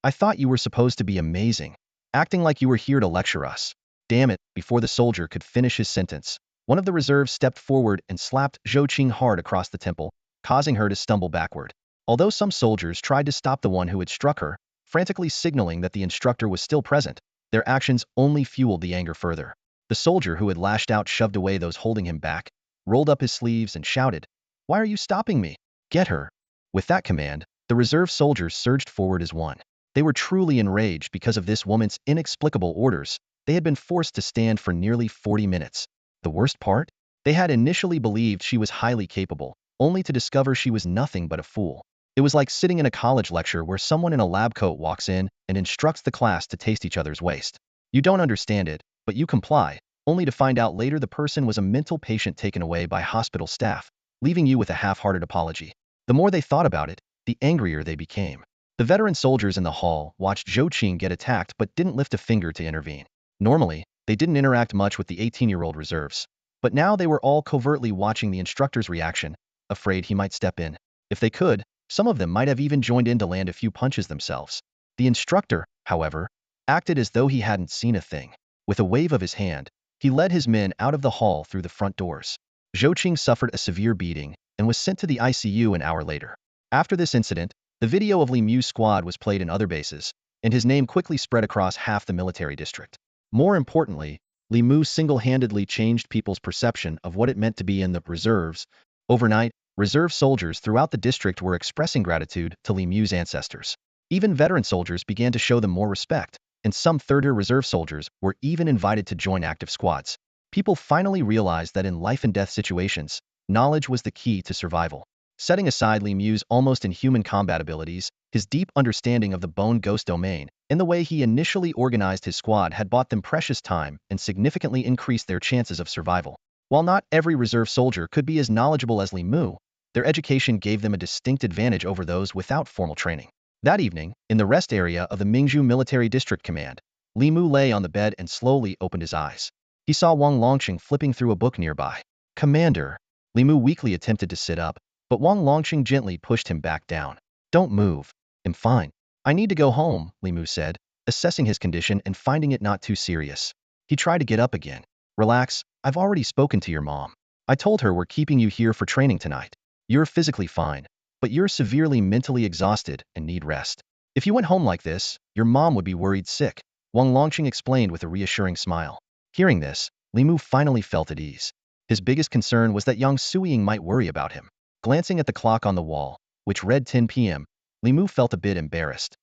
I thought you were supposed to be amazing, acting like you were here to lecture us. Damn it, before the soldier could finish his sentence, one of the reserves stepped forward and slapped Zhou Qing hard across the temple, causing her to stumble backward. Although some soldiers tried to stop the one who had struck her, frantically signaling that the instructor was still present, their actions only fueled the anger further. The soldier who had lashed out shoved away those holding him back, rolled up his sleeves and shouted, "Why are you stopping me? Get her!" With that command, the reserve soldiers surged forward as one. They were truly enraged because of this woman's inexplicable orders. They had been forced to stand for nearly 40 minutes. The worst part? They had initially believed she was highly capable, only to discover she was nothing but a fool. It was like sitting in a college lecture where someone in a lab coat walks in and instructs the class to taste each other's waste. You don't understand it, but you comply, only to find out later the person was a mental patient taken away by hospital staff, leaving you with a half-hearted apology. The more they thought about it, the angrier they became. The veteran soldiers in the hall watched Zhou Qing get attacked but didn't lift a finger to intervene. Normally, they didn't interact much with the 18-year-old reserves, but now they were all covertly watching the instructor's reaction, afraid he might step in. If they could, some of them might have even joined in to land a few punches themselves. The instructor, however, acted as though he hadn't seen a thing. With a wave of his hand, he led his men out of the hall through the front doors. Zhou Qing suffered a severe beating and was sent to the ICU an hour later. After this incident, the video of Li Mu's squad was played in other bases, and his name quickly spread across half the military district. More importantly, Li Mu single-handedly changed people's perception of what it meant to be in the reserves. Overnight, reserve soldiers throughout the district were expressing gratitude to Li Mu's ancestors. Even veteran soldiers began to show them more respect, and some third-year reserve soldiers were even invited to join active squads. People finally realized that in life-and-death situations, knowledge was the key to survival. Setting aside Li Mu's almost inhuman combat abilities, his deep understanding of the bone ghost domain, and the way he initially organized his squad had bought them precious time and significantly increased their chances of survival. While not every reserve soldier could be as knowledgeable as Li Mu, their education gave them a distinct advantage over those without formal training. That evening, in the rest area of the Mingzhu Military District Command, Li Mu lay on the bed and slowly opened his eyes. He saw Wang Longqing flipping through a book nearby. "Commander." Li Mu weakly attempted to sit up, but Wang Longqing gently pushed him back down. "Don't move. I'm fine. I need to go home," Li Mu said, assessing his condition and finding it not too serious. He tried to get up again. "Relax, I've already spoken to your mom." I told her we're keeping you here for training tonight. You're physically fine, but you're severely mentally exhausted and need rest. If you went home like this, your mom would be worried sick, Wang Longqing explained with a reassuring smile. Hearing this, Li Mu finally felt at ease. His biggest concern was that Yang Suiying might worry about him. Glancing at the clock on the wall, which read 10 p.m., Li Mu felt a bit embarrassed.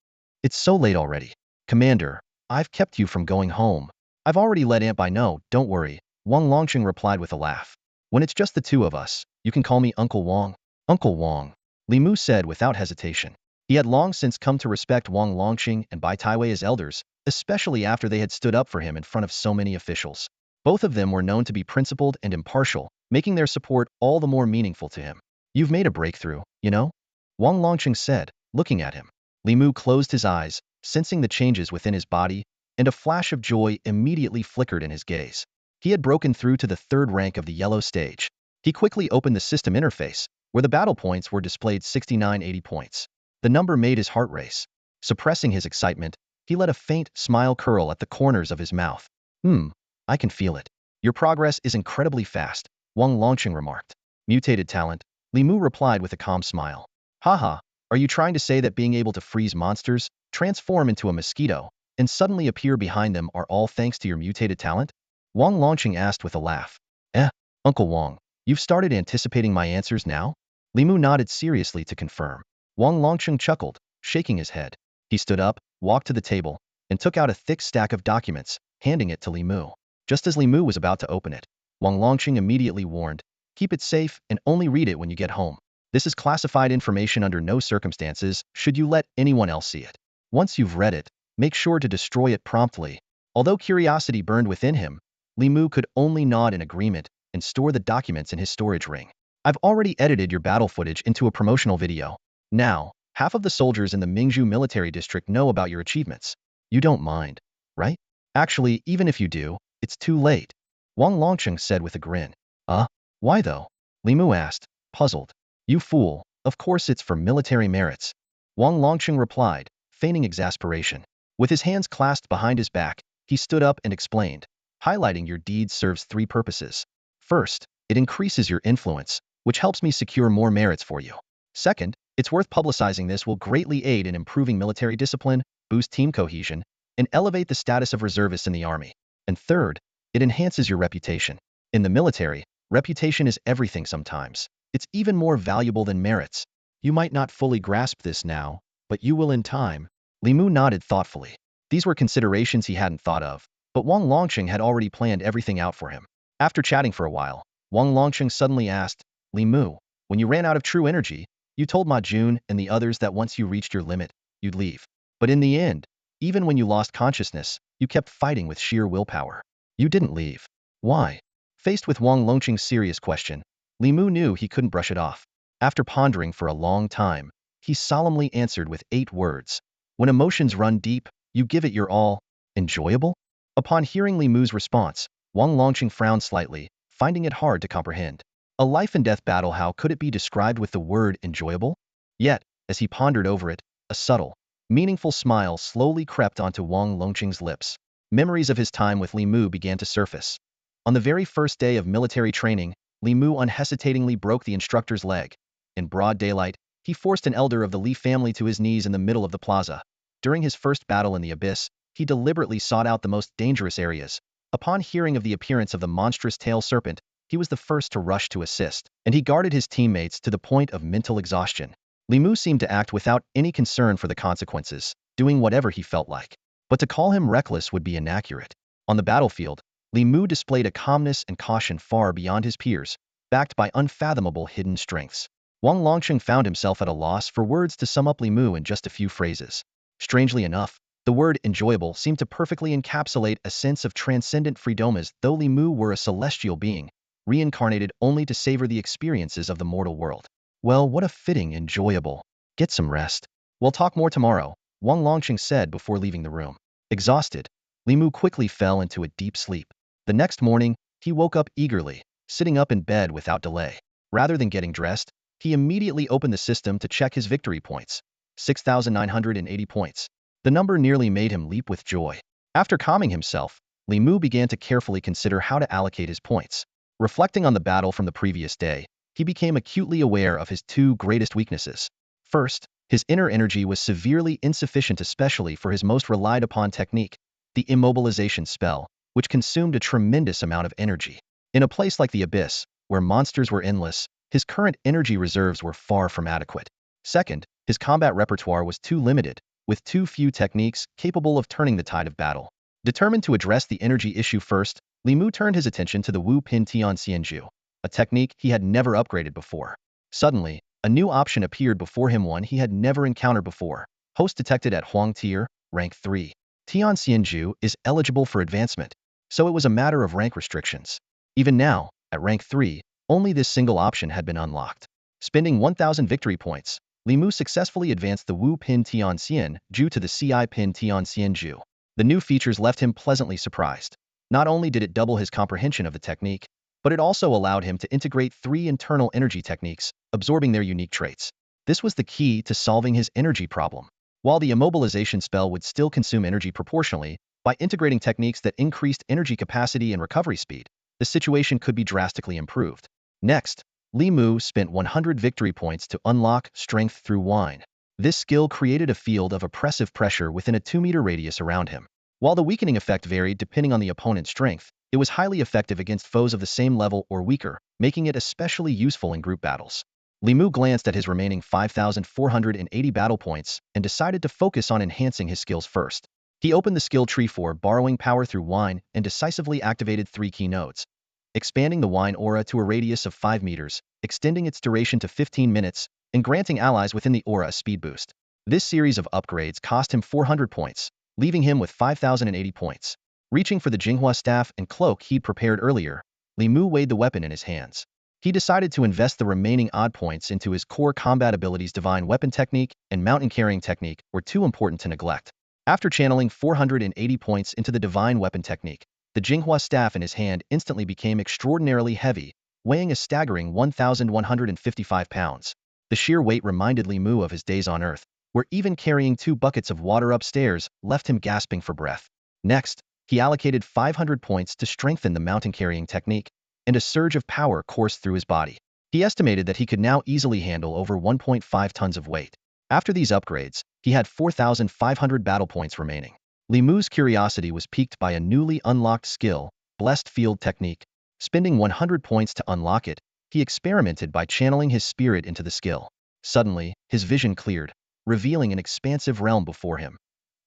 It's so late already. Commander, I've kept you from going home. I've already let Aunt Bai know, don't worry, Wang Longqing replied with a laugh. When it's just the two of us, you can call me Uncle Wang. Uncle Wang, Li Mu said without hesitation. He had long since come to respect Wang Longqing and Bai Taiwei as elders, especially after they had stood up for him in front of so many officials. Both of them were known to be principled and impartial, making their support all the more meaningful to him. You've made a breakthrough, you know? Wang Longqing said, looking at him. Li Mu closed his eyes, sensing the changes within his body, and a flash of joy immediately flickered in his gaze. He had broken through to the third rank of the yellow stage. He quickly opened the system interface, where the battle points were displayed 6980 points. The number made his heart race. Suppressing his excitement, he let a faint smile curl at the corners of his mouth. I can feel it. Your progress is incredibly fast, Wang Longqing remarked. Mutated talent, Li Mu replied with a calm smile. Haha, are you trying to say that being able to freeze monsters, transform into a mosquito, and suddenly appear behind them are all thanks to your mutated talent? Wang Longqing asked with a laugh. Uncle Wang, you've started anticipating my answers now? Li Mu nodded seriously to confirm. Wang Longqing chuckled, shaking his head. He stood up, walked to the table, and took out a thick stack of documents, handing it to Li Mu. Just as Li Mu was about to open it, Wang Longqing immediately warned, keep it safe and only read it when you get home. This is classified information. Under no circumstances should you let anyone else see it. Once you've read it, make sure to destroy it promptly. Although curiosity burned within him, Li Mu could only nod in agreement and store the documents in his storage ring. I've already edited your battle footage into a promotional video. Now, half of the soldiers in the Mingzhu military district know about your achievements. You don't mind, right? Actually, even if you do, it's too late, Wang Longqing said with a grin. Why though? Li Mu asked, puzzled. You fool, of course it's for military merits, Wang Longqing replied, feigning exasperation. With his hands clasped behind his back, he stood up and explained. Highlighting your deeds serves three purposes. First, it increases your influence, which helps me secure more merits for you. Second, it's worth publicizing. This will greatly aid in improving military discipline, boost team cohesion, and elevate the status of reservists in the army. And third, it enhances your reputation. In the military, reputation is everything sometimes. It's even more valuable than merits. You might not fully grasp this now, but you will in time. Li Mu nodded thoughtfully. These were considerations he hadn't thought of, but Wang Longqing had already planned everything out for him. After chatting for a while, Wang Longqing suddenly asked, Li Mu, when you ran out of true energy, you told Ma Jun and the others that once you reached your limit, you'd leave. But in the end, even when you lost consciousness, you kept fighting with sheer willpower. You didn't leave. Why? Faced with Wang Longqing's serious question, Li Mu knew he couldn't brush it off. After pondering for a long time, he solemnly answered with 8 words. When emotions run deep, you give it your all. Enjoyable? Upon hearing Li Mu's response, Wang Longqing frowned slightly, finding it hard to comprehend. A life-and-death battle, how could it be described with the word enjoyable? Yet, as he pondered over it, a subtle, meaningful smile slowly crept onto Wang Longqing's lips. Memories of his time with Li Mu began to surface. On the very first day of military training, Li Mu unhesitatingly broke the instructor's leg. In broad daylight, he forced an elder of the Li family to his knees in the middle of the plaza. During his first battle in the abyss, he deliberately sought out the most dangerous areas. Upon hearing of the appearance of the monstrous tail serpent, he was the first to rush to assist, and he guarded his teammates to the point of mental exhaustion. Li Mu seemed to act without any concern for the consequences, doing whatever he felt like. But to call him reckless would be inaccurate. On the battlefield, Li Mu displayed a calmness and caution far beyond his peers, backed by unfathomable hidden strengths. Wang Longqing found himself at a loss for words to sum up Li Mu in just a few phrases. Strangely enough, the word enjoyable seemed to perfectly encapsulate a sense of transcendent freedom, as though Li Mu were a celestial being, reincarnated only to savor the experiences of the mortal world. Well, what a fitting enjoyable. Get some rest. We'll talk more tomorrow, Wang Longqing said before leaving the room. Exhausted, Li Mu quickly fell into a deep sleep. The next morning, he woke up eagerly, sitting up in bed without delay. Rather than getting dressed, he immediately opened the system to check his victory points. 6,980 points. The number nearly made him leap with joy. After calming himself, Li Mu began to carefully consider how to allocate his points. Reflecting on the battle from the previous day, he became acutely aware of his two greatest weaknesses. First, his inner energy was severely insufficient, especially for his most relied upon technique, the immobilization spell, which consumed a tremendous amount of energy. In a place like the Abyss, where monsters were endless, his current energy reserves were far from adequate. Second, his combat repertoire was too limited, with too few techniques capable of turning the tide of battle. Determined to address the energy issue first, Li Mu turned his attention to the Wu Pin Tian Xianju, a technique he had never upgraded before. Suddenly, a new option appeared before him, one he had never encountered before. Host detected at Huang Tier, rank 3. Tian Xianju is eligible for advancement, so it was a matter of rank restrictions. Even now, at rank 3, only this single option had been unlocked. Spending 1,000 victory points, Li Mu successfully advanced the Wu Pin Tian Xianju to the Ci Pin Tian Xianju. The new features left him pleasantly surprised. Not only did it double his comprehension of the technique, but it also allowed him to integrate 3 internal energy techniques, absorbing their unique traits. This was the key to solving his energy problem. While the immobilization spell would still consume energy proportionally, by integrating techniques that increased energy capacity and recovery speed, the situation could be drastically improved. Next, Li Mu spent 100 victory points to unlock Strength Through Wine. This skill created a field of oppressive pressure within a 2-meter radius around him. While the weakening effect varied depending on the opponent's strength, it was highly effective against foes of the same level or weaker, making it especially useful in group battles. Li Mu glanced at his remaining 5,480 battle points and decided to focus on enhancing his skills first. He opened the skill tree for borrowing power through wine and decisively activated 3 key nodes, expanding the wine aura to a radius of 5 meters, extending its duration to 15 minutes, and granting allies within the aura a speed boost. This series of upgrades cost him 400 points, leaving him with 5,080 points. Reaching for the Jinghua staff and cloak he'd prepared earlier, Li Mu weighed the weapon in his hands. He decided to invest the remaining odd points into his core combat abilities. Divine Weapon Technique and Mountain Carrying Technique were too important to neglect. After channeling 480 points into the Divine Weapon Technique, the Jinghua staff in his hand instantly became extraordinarily heavy, weighing a staggering 1,155 pounds. The sheer weight reminded Li Mu of his days on Earth, where even carrying 2 buckets of water upstairs left him gasping for breath. Next, he allocated 500 points to strengthen the mountain carrying technique, and a surge of power coursed through his body. He estimated that he could now easily handle over 1.5 tons of weight. After these upgrades, he had 4,500 battle points remaining. Li Mu's curiosity was piqued by a newly unlocked skill, Blessed Field Technique. Spending 100 points to unlock it, he experimented by channeling his spirit into the skill. Suddenly, his vision cleared, revealing an expansive realm before him.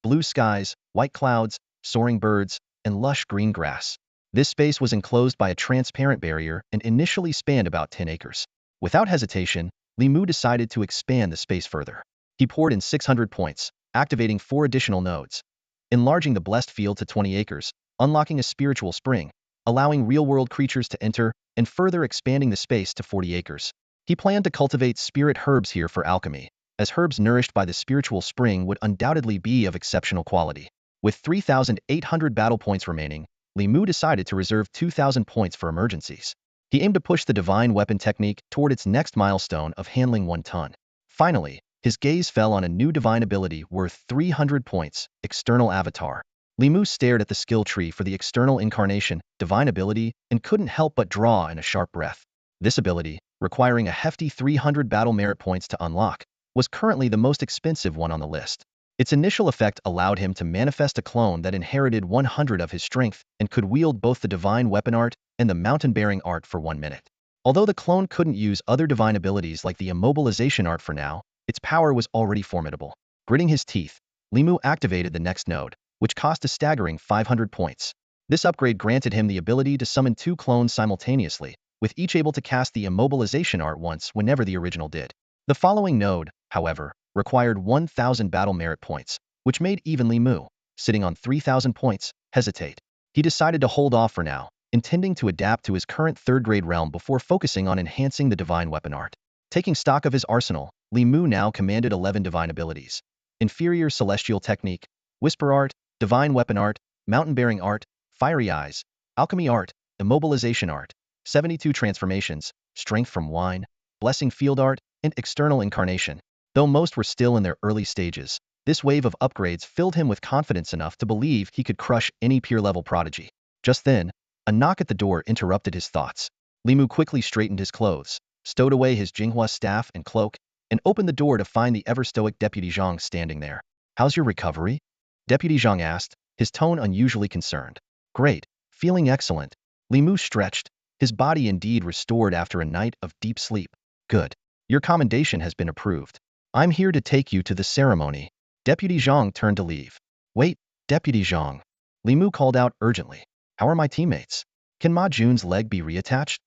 Blue skies, white clouds, soaring birds, and lush green grass. This space was enclosed by a transparent barrier and initially spanned about 10 acres. Without hesitation, Li Mu decided to expand the space further. He poured in 600 points, activating 4 additional nodes, enlarging the blessed field to 20 acres, unlocking a spiritual spring, allowing real-world creatures to enter, and further expanding the space to 40 acres. He planned to cultivate spirit herbs here for alchemy, as herbs nourished by the spiritual spring would undoubtedly be of exceptional quality. With 3,800 battle points remaining, Li Mu decided to reserve 2,000 points for emergencies. He aimed to push the Divine Weapon Technique toward its next milestone of handling 1 ton. Finally, his gaze fell on a new divine ability worth 300 points, External Avatar. Li Mu stared at the skill tree for the external incarnation, divine ability, and couldn't help but draw in a sharp breath. This ability, requiring a hefty 300 battle merit points to unlock, was currently the most expensive one on the list. Its initial effect allowed him to manifest a clone that inherited 100 of his strength and could wield both the divine weapon art and the mountain-bearing art for 1 minute. Although the clone couldn't use other divine abilities like the immobilization art for now, its power was already formidable. Gritting his teeth, Li Mu activated the next node, which cost a staggering 500 points. This upgrade granted him the ability to summon 2 clones simultaneously, with each able to cast the immobilization art once whenever the original did. The following node, however, required 1,000 battle merit points, which made even Li Mu, sitting on 3,000 points, hesitate. He decided to hold off for now, intending to adapt to his current 3rd-grade realm before focusing on enhancing the divine weapon art. Taking stock of his arsenal, Li Mu now commanded 11 divine abilities: Inferior Celestial Technique, Whisper Art, Divine Weapon Art, Mountain-Bearing Art, Fiery Eyes, Alchemy Art, Immobilization Art, 72 Transformations, Strength from Wine, Blessing Field Art, and External Incarnation. Though most were still in their early stages, this wave of upgrades filled him with confidence enough to believe he could crush any peer-level prodigy. Just then, a knock at the door interrupted his thoughts. Li Mu quickly straightened his clothes, stowed away his Jinghua staff and cloak, and opened the door to find the ever-stoic Deputy Zhang standing there. How's your recovery? Deputy Zhang asked, his tone unusually concerned. Great, feeling excellent. Li Mu stretched, his body indeed restored after a night of deep sleep. Good. Your commendation has been approved. I'm here to take you to the ceremony. Deputy Zhang turned to leave. Wait, Deputy Zhang. Li Mu called out urgently. How are my teammates? Can Ma Jun's leg be reattached?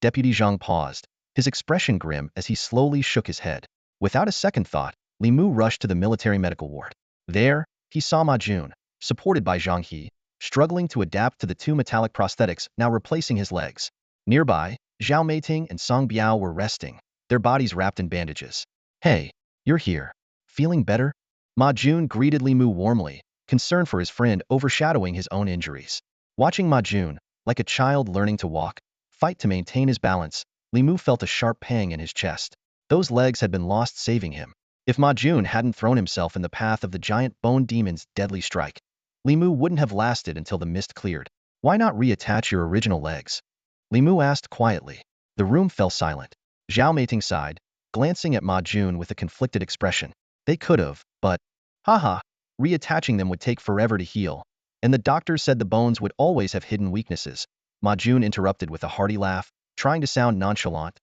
Deputy Zhang paused, his expression grim as he slowly shook his head. Without a second thought, Li Mu rushed to the military medical ward. There, he saw Ma Jun, supported by Zhang He, struggling to adapt to the two metallic prosthetics now replacing his legs. Nearby, Zhao Meiting and Song Biao were resting, their bodies wrapped in bandages. Hey, you're here. Feeling better? Ma Jun greeted Li Mu warmly, concern for his friend overshadowing his own injuries. Watching Ma Jun, like a child learning to walk, fight to maintain his balance, Li Mu felt a sharp pang in his chest. Those legs had been lost saving him. If Ma Jun hadn't thrown himself in the path of the giant bone demon's deadly strike, Li Mu wouldn't have lasted until the mist cleared. Why not reattach your original legs? Li Mu asked quietly. The room fell silent. Zhao Meiting sighed, glancing at Ma Jun with a conflicted expression. They could have, but, haha, reattaching them would take forever to heal, and the doctors said the bones would always have hidden weaknesses. Ma Jun interrupted with a hearty laugh, trying to sound nonchalant.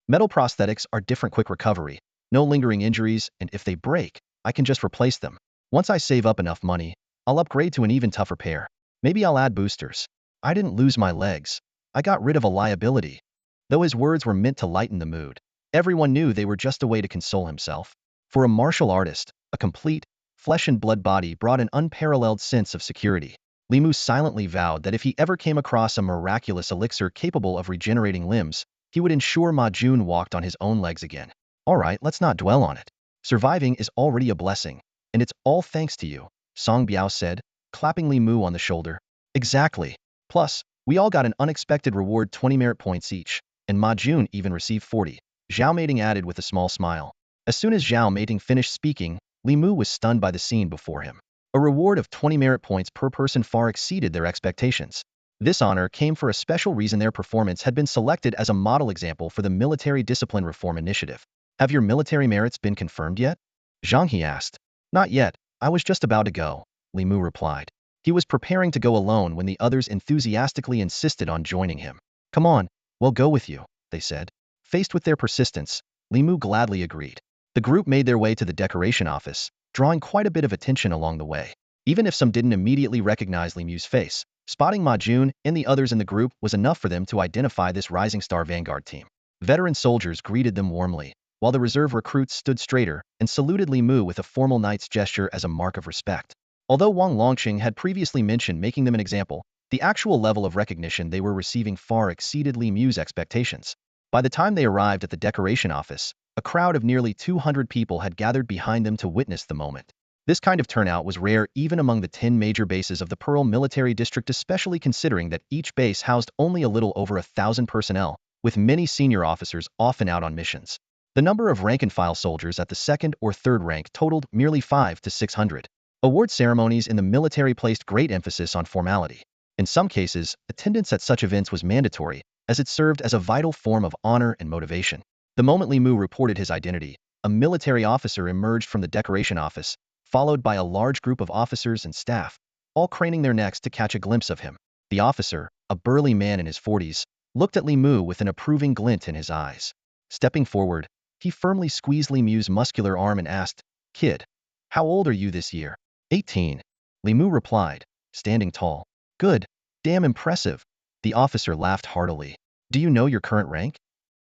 Metal prosthetics are different, quick recovery, no lingering injuries, and if they break, I can just replace them. Once I save up enough money, I'll upgrade to an even tougher pair. Maybe I'll add boosters. I didn't lose my legs. I got rid of a liability. Though his words were meant to lighten the mood, everyone knew they were just a way to console himself. For a martial artist, a complete, flesh and blood body brought an unparalleled sense of security. Li Mu silently vowed that if he ever came across a miraculous elixir capable of regenerating limbs, he would ensure Ma Jun walked on his own legs again. Alright, let's not dwell on it. Surviving is already a blessing, and it's all thanks to you, Song Biao said, clapping Li Mu on the shoulder. Exactly. Plus, we all got an unexpected reward, 20 merit points each, and Ma Jun even received 40. Zhao Meiting added with a small smile. As soon as Zhao Meiting finished speaking, Li Mu was stunned by the scene before him. A reward of 20 merit points per person far exceeded their expectations. This honor came for a special reason: their performance had been selected as a model example for the Military Discipline Reform Initiative. Have your military merits been confirmed yet? Zhang He asked. Not yet, I was just about to go, Li Mu replied. He was preparing to go alone when the others enthusiastically insisted on joining him. Come on, we'll go with you, they said. Faced with their persistence, Li Mu gladly agreed. The group made their way to the decoration office, drawing quite a bit of attention along the way. Even if some didn't immediately recognize Li Mu's face, spotting Ma Jun and the others in the group was enough for them to identify this Rising Star Vanguard team. Veteran soldiers greeted them warmly, while the reserve recruits stood straighter and saluted Li Mu with a formal knight's gesture as a mark of respect. Although Wang Longqing had previously mentioned making them an example, the actual level of recognition they were receiving far exceeded Li Mu's expectations. By the time they arrived at the decoration office, a crowd of nearly 200 people had gathered behind them to witness the moment. This kind of turnout was rare even among the 10 major bases of the Pearl Military District, especially considering that each base housed only a little over 1,000 personnel, with many senior officers often out on missions. The number of rank-and-file soldiers at the second or third rank totaled merely 500 to 600. Award ceremonies in the military placed great emphasis on formality. In some cases, attendance at such events was mandatory, as it served as a vital form of honor and motivation. The moment Li Mu reported his identity, a military officer emerged from the decoration office, followed by a large group of officers and staff, all craning their necks to catch a glimpse of him. The officer, a burly man in his 40s, looked at Li Mu with an approving glint in his eyes. Stepping forward, he firmly squeezed Li Mu's muscular arm and asked, Kid, how old are you this year? 18. Li Mu replied, standing tall. Good. Damn impressive. The officer laughed heartily. Do you know your current rank?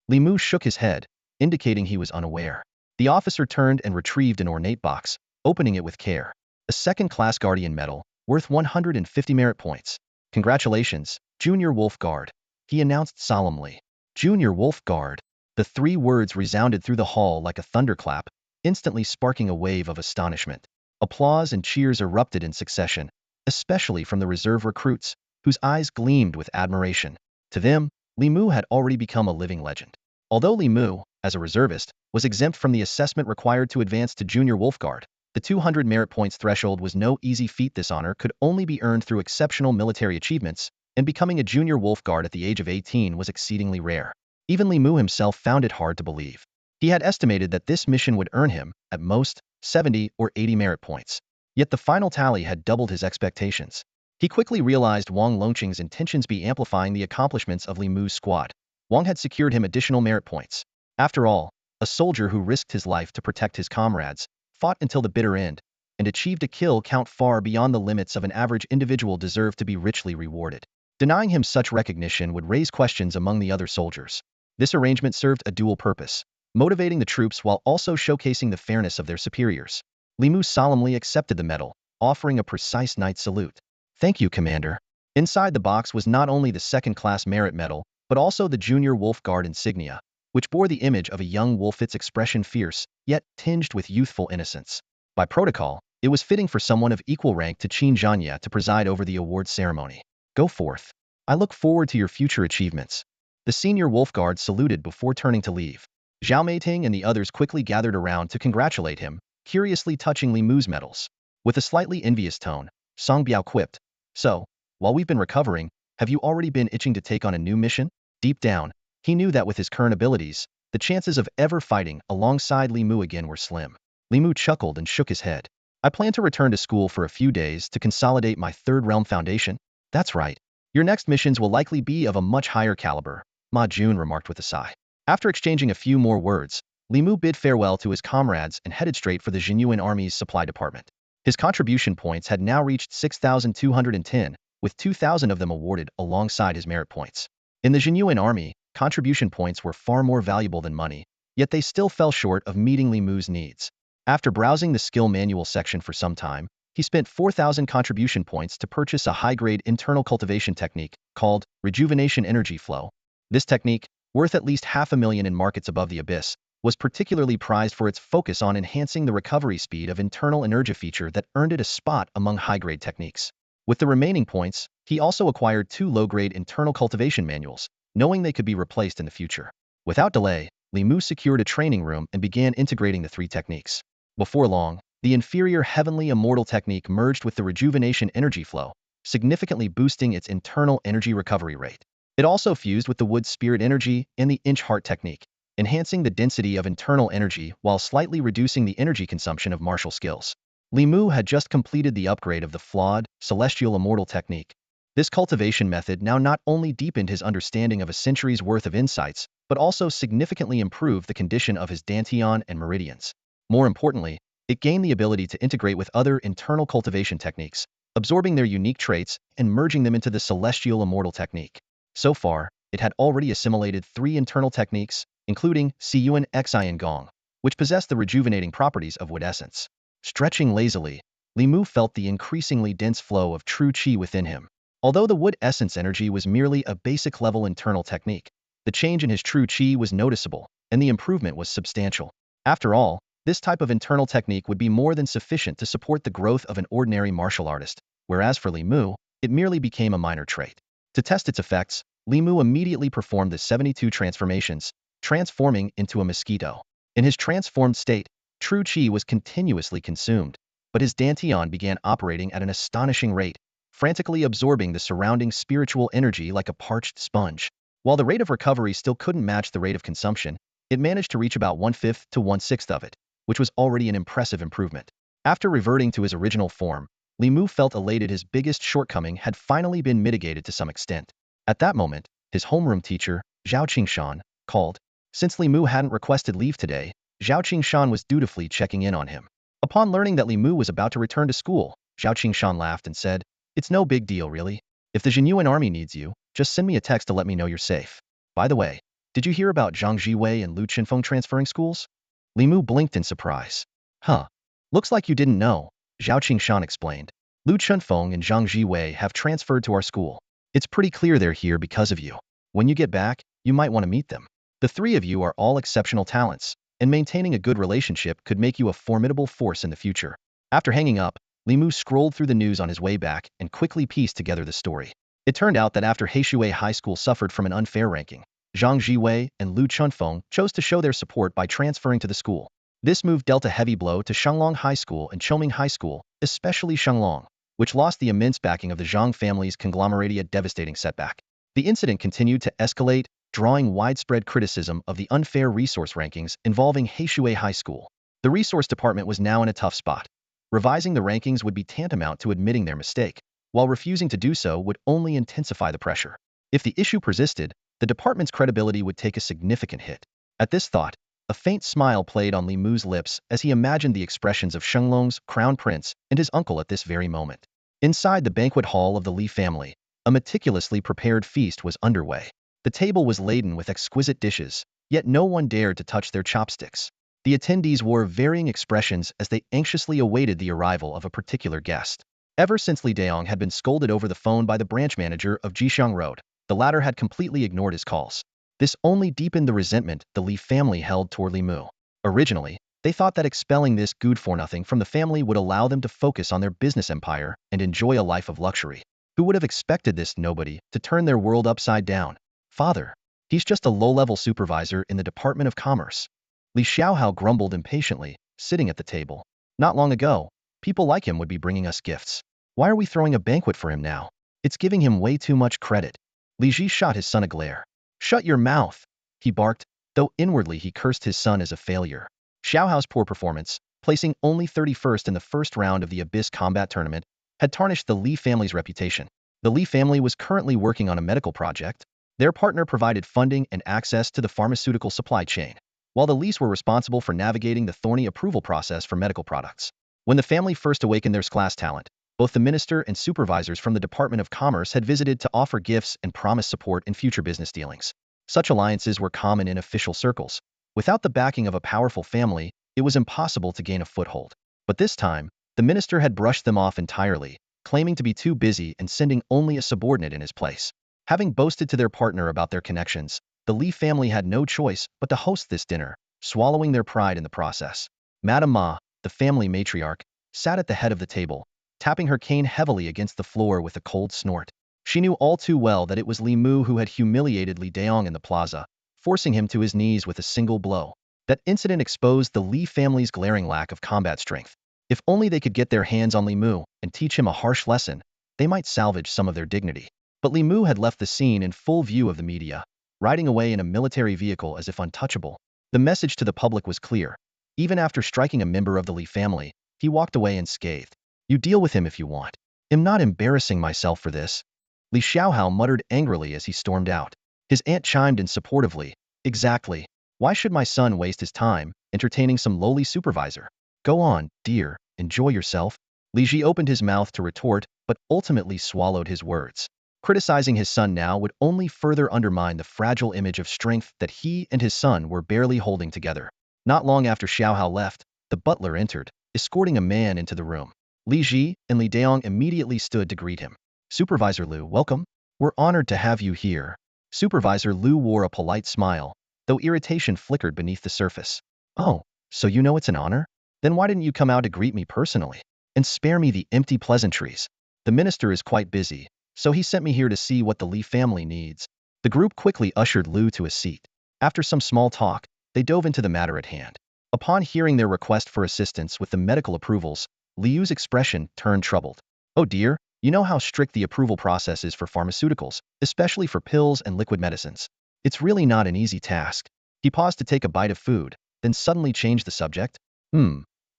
Li Mu shook his head, indicating he was unaware. The officer turned and retrieved an ornate box, opening it with care. A second-class Guardian medal, worth 150 merit points. Congratulations, Junior Wolf Guard, he announced solemnly. Junior Wolf Guard. The 3 words resounded through the hall like a thunderclap, instantly sparking a wave of astonishment. Applause and cheers erupted in succession, especially from the reserve recruits, whose eyes gleamed with admiration. To them, Li Mu had already become a living legend. Although Li Mu, as a reservist, was exempt from the assessment required to advance to Junior Wolf Guard, the 200 merit points threshold was no easy feat. This honor could only be earned through exceptional military achievements, and becoming a junior wolf guard at the age of 18 was exceedingly rare. Even Li Mu himself found it hard to believe. He had estimated that this mission would earn him, at most, 70 or 80 merit points. Yet the final tally had doubled his expectations. He quickly realized Wang Longqing's intentions be amplifying the accomplishments of Li Mu's squad. Wang had secured him additional merit points. After all, a soldier who risked his life to protect his comrades, fought until the bitter end, and achieved a kill count far beyond the limits of an average individual deserved to be richly rewarded. Denying him such recognition would raise questions among the other soldiers. This arrangement served a dual purpose, motivating the troops while also showcasing the fairness of their superiors. Li Mu solemnly accepted the medal, offering a precise knight salute. "Thank you, Commander." Inside the box was not only the second-class merit medal, but also the Junior Wolf Guard insignia, which bore the image of a young wolf, its expression fierce, yet tinged with youthful innocence. By protocol, it was fitting for someone of equal rank to Qin Zhanya to preside over the awards ceremony. "Go forth. I look forward to your future achievements." The senior wolf guard saluted before turning to leave. Zhao Meiting and the others quickly gathered around to congratulate him, curiously touching Li Mu's medals. With a slightly envious tone, Song Biao quipped, "So, while we've been recovering, have you already been itching to take on a new mission?" Deep down, he knew that with his current abilities, the chances of ever fighting alongside Li Mu again were slim. Li Mu chuckled and shook his head. "I plan to return to school for a few days to consolidate my third realm foundation." "That's right. Your next missions will likely be of a much higher caliber," Ma Jun remarked with a sigh. After exchanging a few more words, Li Mu bid farewell to his comrades and headed straight for the Zhenyuan Army's supply department. His contribution points had now reached 6,210, with 2,000 of them awarded alongside his merit points. In the Zhenyuan Army, contribution points were far more valuable than money, yet they still fell short of meeting Li Mu's needs. After browsing the skill manual section for some time, he spent 4,000 contribution points to purchase a high-grade internal cultivation technique called rejuvenation energy flow. This technique, worth at least 500,000 in markets above the abyss, was particularly prized for its focus on enhancing the recovery speed of internal energy feature that earned it a spot among high-grade techniques. With the remaining points, he also acquired 2 low-grade internal cultivation manuals, knowing they could be replaced in the future. Without delay, Li Mu secured a training room and began integrating the 3 techniques. Before long, the inferior heavenly immortal technique merged with the rejuvenation energy flow, significantly boosting its internal energy recovery rate. It also fused with the wood spirit energy and the inch heart technique, enhancing the density of internal energy while slightly reducing the energy consumption of martial skills. Li Mu had just completed the upgrade of the flawed, celestial immortal technique. This cultivation method now not only deepened his understanding of a century's worth of insights, but also significantly improved the condition of his dantian and meridians. More importantly, it gained the ability to integrate with other internal cultivation techniques, absorbing their unique traits and merging them into the celestial immortal technique. So far, it had already assimilated 3 internal techniques, including Zhenyuan Xian Gong, which possessed the rejuvenating properties of wood essence. Stretching lazily, Li Mu felt the increasingly dense flow of true qi within him. Although the wood essence energy was merely a basic-level internal technique, the change in his true qi was noticeable, and the improvement was substantial. After all, this type of internal technique would be more than sufficient to support the growth of an ordinary martial artist, whereas for Li Mu, it merely became a minor trait. To test its effects, Li Mu immediately performed the 72 transformations, transforming into a mosquito. In his transformed state, true qi was continuously consumed, but his dantian began operating at an astonishing rate, frantically absorbing the surrounding spiritual energy like a parched sponge. While the rate of recovery still couldn't match the rate of consumption, it managed to reach about 1/5 to 1/6 of it, which was already an impressive improvement. After reverting to his original form, Li Mu felt elated his biggest shortcoming had finally been mitigated to some extent. At that moment, his homeroom teacher, Zhao Qingshan, called. Since Li Mu hadn't requested leave today, Zhao Qingshan was dutifully checking in on him. Upon learning that Li Mu was about to return to school, Zhao Qingshan laughed and said, "It's no big deal really. If the Zhenyuan Army needs you, just send me a text to let me know you're safe. By the way, did you hear about Zhang Jiwei and Lu Qinfeng transferring schools?" Li Mu blinked in surprise. "Huh. Looks like you didn't know," Zhao Qingshan explained. "Lu Qinfeng and Zhang Jiwei have transferred to our school. It's pretty clear they're here because of you. When you get back, you might want to meet them. The 3 of you are all exceptional talents, and maintaining a good relationship could make you a formidable force in the future." After hanging up, Li Mu scrolled through the news on his way back and quickly pieced together the story. It turned out that after Heishui High School suffered from an unfair ranking, Zhang Jiwei and Lu Qinfeng chose to show their support by transferring to the school. This move dealt a heavy blow to Shanglong High School and Choming High School, especially Shanglong. which lost the immense backing of the Zhang family's conglomerate, a devastating setback. The incident continued to escalate, drawing widespread criticism of the unfair resource rankings involving Heishui High School. The resource department was now in a tough spot. Revising the rankings would be tantamount to admitting their mistake, while refusing to do so would only intensify the pressure. If the issue persisted, the department's credibility would take a significant hit. At this thought, a faint smile played on Li Mu's lips as he imagined the expressions of Shenglong's crown prince and his uncle at this very moment. Inside the banquet hall of the Li family, a meticulously prepared feast was underway. The table was laden with exquisite dishes, yet no one dared to touch their chopsticks. The attendees wore varying expressions as they anxiously awaited the arrival of a particular guest. Ever since Li Daong had been scolded over the phone by the branch manager of Jixiang Road, the latter had completely ignored his calls. This only deepened the resentment the Li family held toward Li Mu. Originally, they thought that expelling this good-for-nothing from the family would allow them to focus on their business empire and enjoy a life of luxury. Who would have expected this nobody to turn their world upside down? Father, he's just a low-level supervisor in the Department of Commerce. Li Xiaohao grumbled impatiently, sitting at the table. Not long ago, people like him would be bringing us gifts. Why are we throwing a banquet for him now? It's giving him way too much credit. Li Ji shot his son a glare. Shut your mouth, he barked, though inwardly he cursed his son as a failure. Xiaohao's poor performance, placing only 31st in the first round of the Abyss Combat Tournament, had tarnished the Li family's reputation. The Li family was currently working on a medical project. Their partner provided funding and access to the pharmaceutical supply chain, while the Lis were responsible for navigating the thorny approval process for medical products. When the family first awakened their class talent, both the minister and supervisors from the Department of Commerce had visited to offer gifts and promise support in future business dealings. Such alliances were common in official circles. Without the backing of a powerful family, it was impossible to gain a foothold. But this time, the minister had brushed them off entirely, claiming to be too busy and sending only a subordinate in his place. Having boasted to their partner about their connections, the Li family had no choice but to host this dinner, swallowing their pride in the process. Madame Ma, the family matriarch, sat at the head of the table, tapping her cane heavily against the floor with a cold snort. She knew all too well that it was Li Mu who had humiliated Li Daong in the plaza, forcing him to his knees with a single blow. That incident exposed the Li family's glaring lack of combat strength. If only they could get their hands on Li Mu and teach him a harsh lesson, they might salvage some of their dignity. But Li Mu had left the scene in full view of the media, riding away in a military vehicle as if untouchable. The message to the public was clear. Even after striking a member of the Li family, he walked away unscathed. You deal with him if you want. I'm not embarrassing myself for this. Li Xiaohao muttered angrily as he stormed out. His aunt chimed in supportively. Exactly. Why should my son waste his time entertaining some lowly supervisor? Go on, dear, enjoy yourself. Li Ji opened his mouth to retort, but ultimately swallowed his words. Criticizing his son now would only further undermine the fragile image of strength that he and his son were barely holding together. Not long after Xiaohao left, the butler entered, escorting a man into the room. Li Ji and Li Daong immediately stood to greet him. Supervisor Liu, welcome. We're honored to have you here. Supervisor Liu wore a polite smile, though irritation flickered beneath the surface. Oh, so you know it's an honor? Then why didn't you come out to greet me personally? And spare me the empty pleasantries. The minister is quite busy, so he sent me here to see what the Li family needs. The group quickly ushered Liu to a seat. After some small talk, they dove into the matter at hand. Upon hearing their request for assistance with the medical approvals, Liu's expression turned troubled. Oh dear, you know how strict the approval process is for pharmaceuticals, especially for pills and liquid medicines. It's really not an easy task. He paused to take a bite of food, then suddenly changed the subject.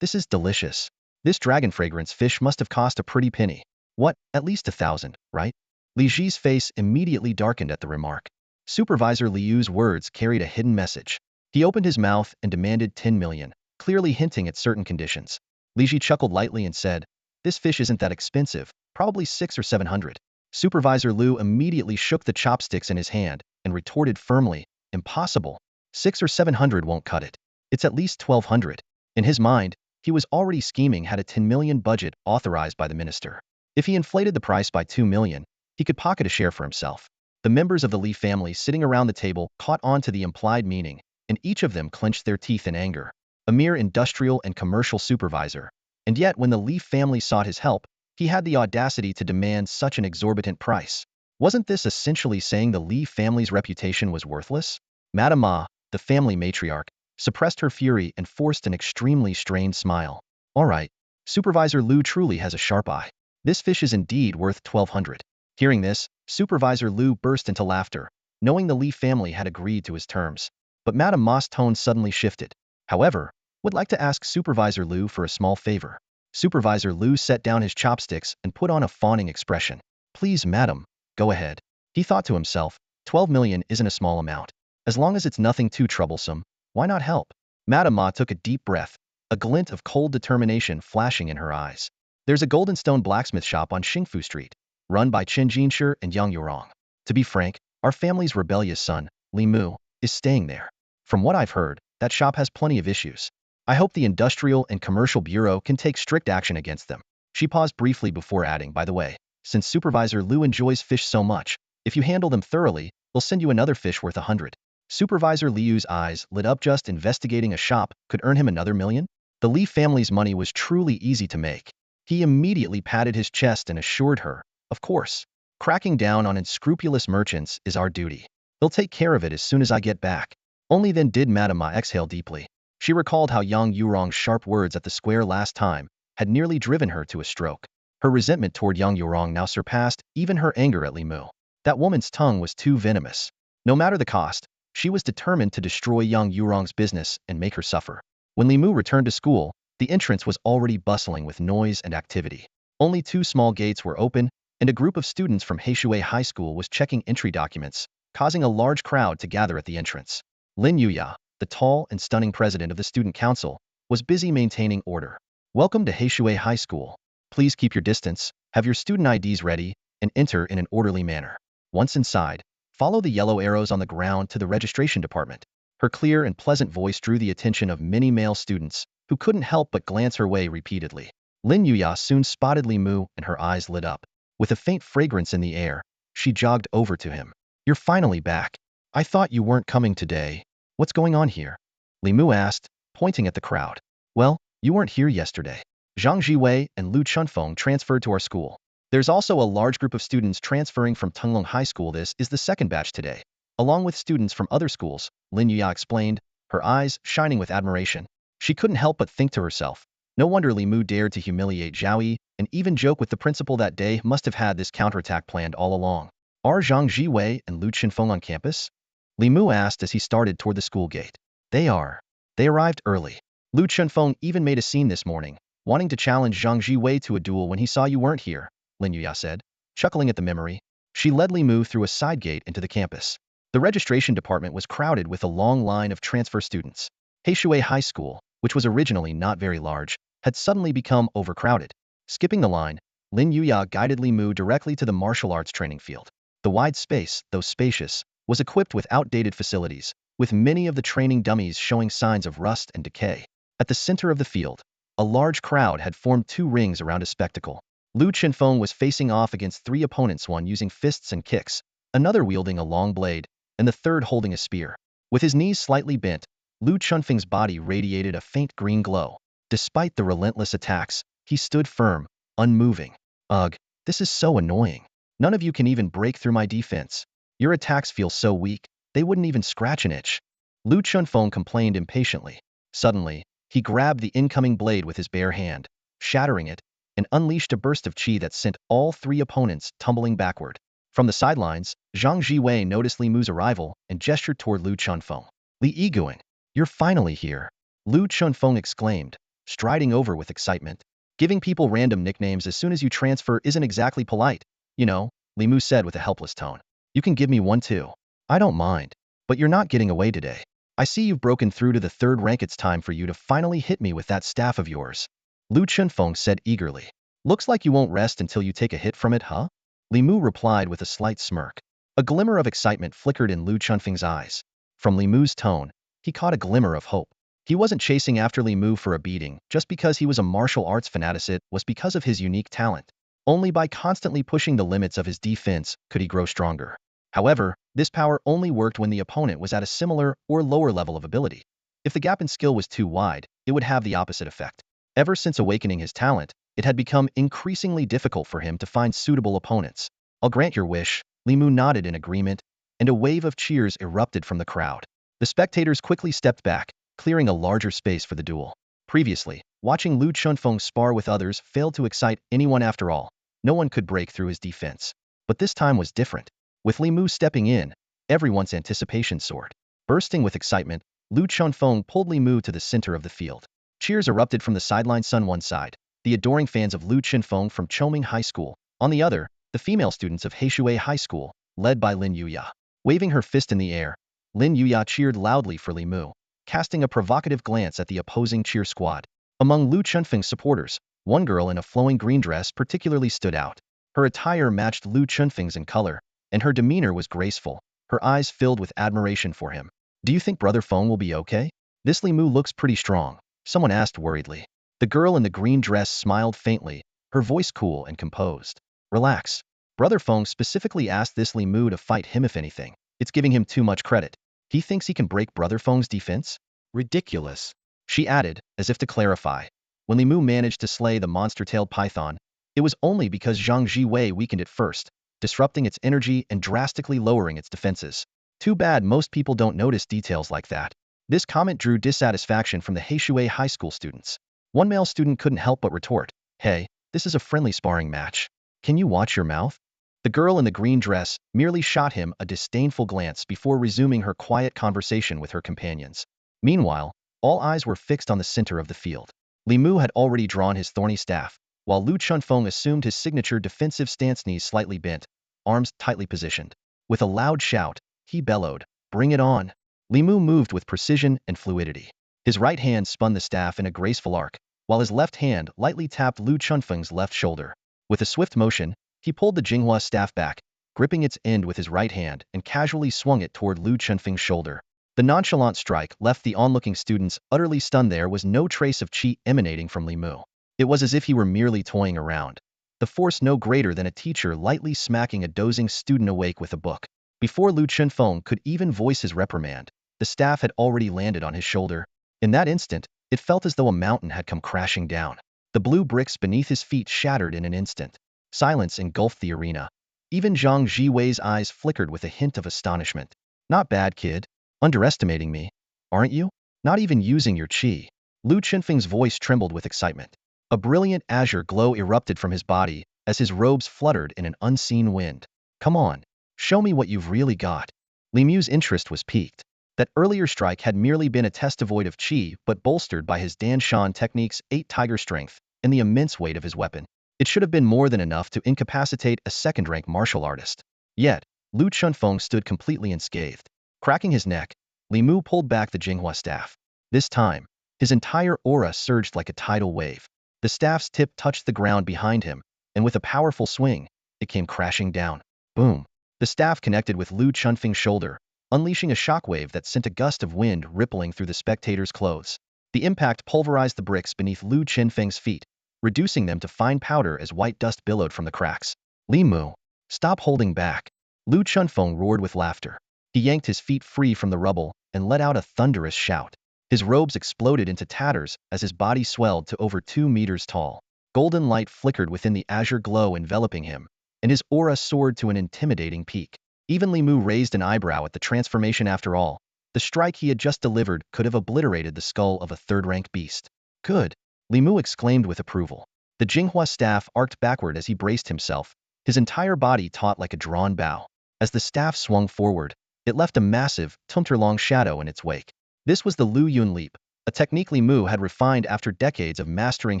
This is delicious. This dragon fragrance fish must have cost a pretty penny. What, at least 1,000, right? Li Ji's face immediately darkened at the remark. Supervisor Liu's words carried a hidden message. He opened his mouth and demanded 10 million, clearly hinting at certain conditions. Li Ji chuckled lightly and said, this fish isn't that expensive, probably 600 or 700. Supervisor Liu immediately shook the chopsticks in his hand and retorted firmly, impossible. 600 or 700 won't cut it. It's at least 1,200. In his mind, he was already scheming had a 10 million budget authorized by the minister. If he inflated the price by 2 million, he could pocket a share for himself. The members of the Li family sitting around the table caught on to the implied meaning, and each of them clenched their teeth in anger. A mere industrial and commercial supervisor. And yet when the Li family sought his help, he had the audacity to demand such an exorbitant price. Wasn't this essentially saying the Li family's reputation was worthless? Madame Ma, the family matriarch, suppressed her fury and forced an extremely strained smile. All right, Supervisor Liu truly has a sharp eye. This fish is indeed worth 1,200. Hearing this, Supervisor Liu burst into laughter, knowing the Li family had agreed to his terms. But Madame Ma's tone suddenly shifted. However, would like to ask Supervisor Liu for a small favor. Supervisor Liu set down his chopsticks and put on a fawning expression. Please, madam, go ahead. He thought to himself, 12 million isn't a small amount. As long as it's nothing too troublesome, why not help? Madame Ma took a deep breath, a glint of cold determination flashing in her eyes. There's a golden stone blacksmith shop on Hmph Street, run by Chen Jinshi and Yang Yurong. To be frank, our family's rebellious son, Li Mu, is staying there. From what I've heard, that shop has plenty of issues. I hope the Industrial and Commercial Bureau can take strict action against them. She paused briefly before adding, by the way, since Supervisor Liu enjoys fish so much, if you handle them thoroughly, we'll send you another fish worth 100. Supervisor Liu's eyes lit up. Just investigating a shop could earn him another million? The Li family's money was truly easy to make. He immediately patted his chest and assured her, of course. Cracking down on unscrupulous merchants is our duty. They'll take care of it as soon as I get back. Only then did Madame Ma exhale deeply. She recalled how Yang Yurong's sharp words at the square last time had nearly driven her to a stroke. Her resentment toward Yang Yurong now surpassed even her anger at Li Mu. That woman's tongue was too venomous. No matter the cost, she was determined to destroy Yang Yurong's business and make her suffer. When Li Mu returned to school, the entrance was already bustling with noise and activity. Only 2 small gates were open, and a group of students from Hmph High School was checking entry documents, causing a large crowd to gather at the entrance. Lin Yuya, the tall and stunning president of the student council, was busy maintaining order. Welcome to Hmph High School. Please keep your distance, have your student IDs ready, and enter in an orderly manner. Once inside, follow the yellow arrows on the ground to the registration department. Her clear and pleasant voice drew the attention of many male students, who couldn't help but glance her way repeatedly. Lin Yuya soon spotted Li Mu and her eyes lit up. With a faint fragrance in the air, she jogged over to him. You're finally back. I thought you weren't coming today. What's going on here? Li Mu asked, pointing at the crowd. Well, you weren't here yesterday. Zhang Jiwei and Lu Chunfeng transferred to our school. There's also a large group of students transferring from Tunglong High School. This is the second batch today. Along with students from other schools, Lin Yuya explained, her eyes shining with admiration. She couldn't help but think to herself, no wonder Li Mu dared to humiliate Zhao Yi and even joke with the principal that day. Must have had this counterattack planned all along. Are Zhang Jiwei and Lu Chunfeng on campus? Li Mu asked as he started toward the school gate. They are. They arrived early. Lu Chunfeng even made a scene this morning, wanting to challenge Zhang Jiwei to a duel when he saw you weren't here, Lin Yuya said, chuckling at the memory. She led Li Mu through a side gate into the campus. The registration department was crowded with a long line of transfer students. Hmph High School, which was originally not very large, had suddenly become overcrowded. Skipping the line, Lin Yuya guided Li Mu directly to the martial arts training field. The wide space, though spacious, was equipped with outdated facilities, with many of the training dummies showing signs of rust and decay. At the center of the field, a large crowd had formed 2 rings around a spectacle. Lu Chunfeng was facing off against 3 opponents, one using fists and kicks, another wielding a long blade, and the third holding a spear. With his knees slightly bent, Lu Chunfeng's body radiated a faint green glow. Despite the relentless attacks, he stood firm, unmoving. Ugh, this is so annoying. None of you can even break through my defense. Your attacks feel so weak, they wouldn't even scratch an itch. Lu Chunfeng complained impatiently. Suddenly, he grabbed the incoming blade with his bare hand, shattering it, and unleashed a burst of chi that sent all 3 opponents tumbling backward. From the sidelines, Zhang Jiwei noticed Li Mu's arrival and gestured toward Lu Chunfeng. Li Yiguan, you're finally here, Lu Chunfeng exclaimed, striding over with excitement. Giving people random nicknames as soon as you transfer isn't exactly polite, you know, Li Mu said with a helpless tone. You can give me one too. I don't mind. But you're not getting away today. I see you've broken through to the 3rd rank. It's time for you to finally hit me with that staff of yours, Lu Chunfeng said eagerly. Looks like you won't rest until you take a hit from it, huh? Li Mu replied with a slight smirk. A glimmer of excitement flickered in Lu Chunfeng's eyes. From Li Mu's tone, he caught a glimmer of hope. He wasn't chasing after Li Mu for a beating just because he was a martial arts fanatic. It was because of his unique talent. Only by constantly pushing the limits of his defense could he grow stronger. However, this power only worked when the opponent was at a similar or lower level of ability. If the gap in skill was too wide, it would have the opposite effect. Ever since awakening his talent, it had become increasingly difficult for him to find suitable opponents. I'll grant your wish, Li Mu nodded in agreement, and a wave of cheers erupted from the crowd. The spectators quickly stepped back, clearing a larger space for the duel. Previously, watching Lu Chunfeng spar with others failed to excite anyone after all. no one could break through his defense. But this time was different. With Li Mu stepping in, everyone's anticipation soared. Bursting with excitement, Lu Chunfeng pulled Li Mu to the center of the field. Cheers erupted from the sideline on one side, the adoring fans of Lu Chunfeng from Choming High School. On the other, the female students of Heishui High School, led by Lin Yuya. Waving her fist in the air, Lin Yuya cheered loudly for Li Mu, casting a provocative glance at the opposing cheer squad. Among Lu Chunfeng's supporters, one girl in a flowing green dress particularly stood out. Her attire matched Lu Chunfeng's in color, and her demeanor was graceful, her eyes filled with admiration for him. Do you think Brother Feng will be okay? This Li Mu looks pretty strong, someone asked worriedly. The girl in the green dress smiled faintly, her voice cool and composed. Relax. Brother Feng specifically asked this Li Mu to fight him if anything. It's giving him too much credit. He thinks he can break Brother Feng's defense? Ridiculous. She added, as if to clarify. When Li Mu managed to slay the monster-tailed python, it was only because Zhang Jiwei weakened it first, disrupting its energy and drastically lowering its defenses. Too bad most people don't notice details like that. This comment drew dissatisfaction from the Heishui High School students. One male student couldn't help but retort, "Hey, this is a friendly sparring match. Can you watch your mouth?" The girl in the green dress merely shot him a disdainful glance before resuming her quiet conversation with her companions. Meanwhile, all eyes were fixed on the center of the field. Li Mu had already drawn his thorny staff, while Lu Chunfeng assumed his signature defensive stance, knees slightly bent, arms tightly positioned. With a loud shout, he bellowed, "Bring it on!" Li Mu moved with precision and fluidity. His right hand spun the staff in a graceful arc, while his left hand lightly tapped Lu Chunfeng's left shoulder. With a swift motion, he pulled the Jinghua staff back, gripping its end with his right hand and casually swung it toward Lu Chunfeng's shoulder. The nonchalant strike left the onlooking students utterly stunned. There was no trace of qi emanating from Li Mu. It was as if he were merely toying around, the force no greater than a teacher lightly smacking a dozing student awake with a book. Before Lu Chunfeng could even voice his reprimand, the staff had already landed on his shoulder. In that instant, it felt as though a mountain had come crashing down. The blue bricks beneath his feet shattered in an instant. Silence engulfed the arena. Even Zhang Jiwei's eyes flickered with a hint of astonishment. "Not bad, kid. Underestimating me, aren't you? Not even using your qi." Lu Chunfeng's voice trembled with excitement. A brilliant azure glow erupted from his body as his robes fluttered in an unseen wind. "Come on, show me what you've really got." Li Mu's interest was piqued. That earlier strike had merely been a test devoid of qi, but bolstered by his Dan Shan technique's 8 tiger strength and the immense weight of his weapon. It should have been more than enough to incapacitate a second-rank martial artist. Yet, Lu Chunfeng stood completely unscathed. Cracking his neck, Li Mu pulled back the Jinghua staff. This time, his entire aura surged like a tidal wave. The staff's tip touched the ground behind him, and with a powerful swing, it came crashing down. Boom! The staff connected with Lu Chunfeng's shoulder, unleashing a shockwave that sent a gust of wind rippling through the spectators' clothes. The impact pulverized the bricks beneath Lu Chunfeng's feet, reducing them to fine powder as white dust billowed from the cracks. "Li Mu, stop holding back!" Lu Chunfeng roared with laughter. He yanked his feet free from the rubble and let out a thunderous shout. His robes exploded into tatters as his body swelled to over 2 meters tall. Golden light flickered within the azure glow enveloping him, and his aura soared to an intimidating peak. Even Li Mu raised an eyebrow at the transformation. After all, the strike he had just delivered could have obliterated the skull of a third-rank beast. "Good," Li Mu exclaimed with approval. The Jinghua staff arced backward as he braced himself, his entire body taut like a drawn bow. As the staff swung forward, it left a massive, tumter-long shadow in its wake. This was the Lu Yun Leap, a technique Li Mu had refined after decades of mastering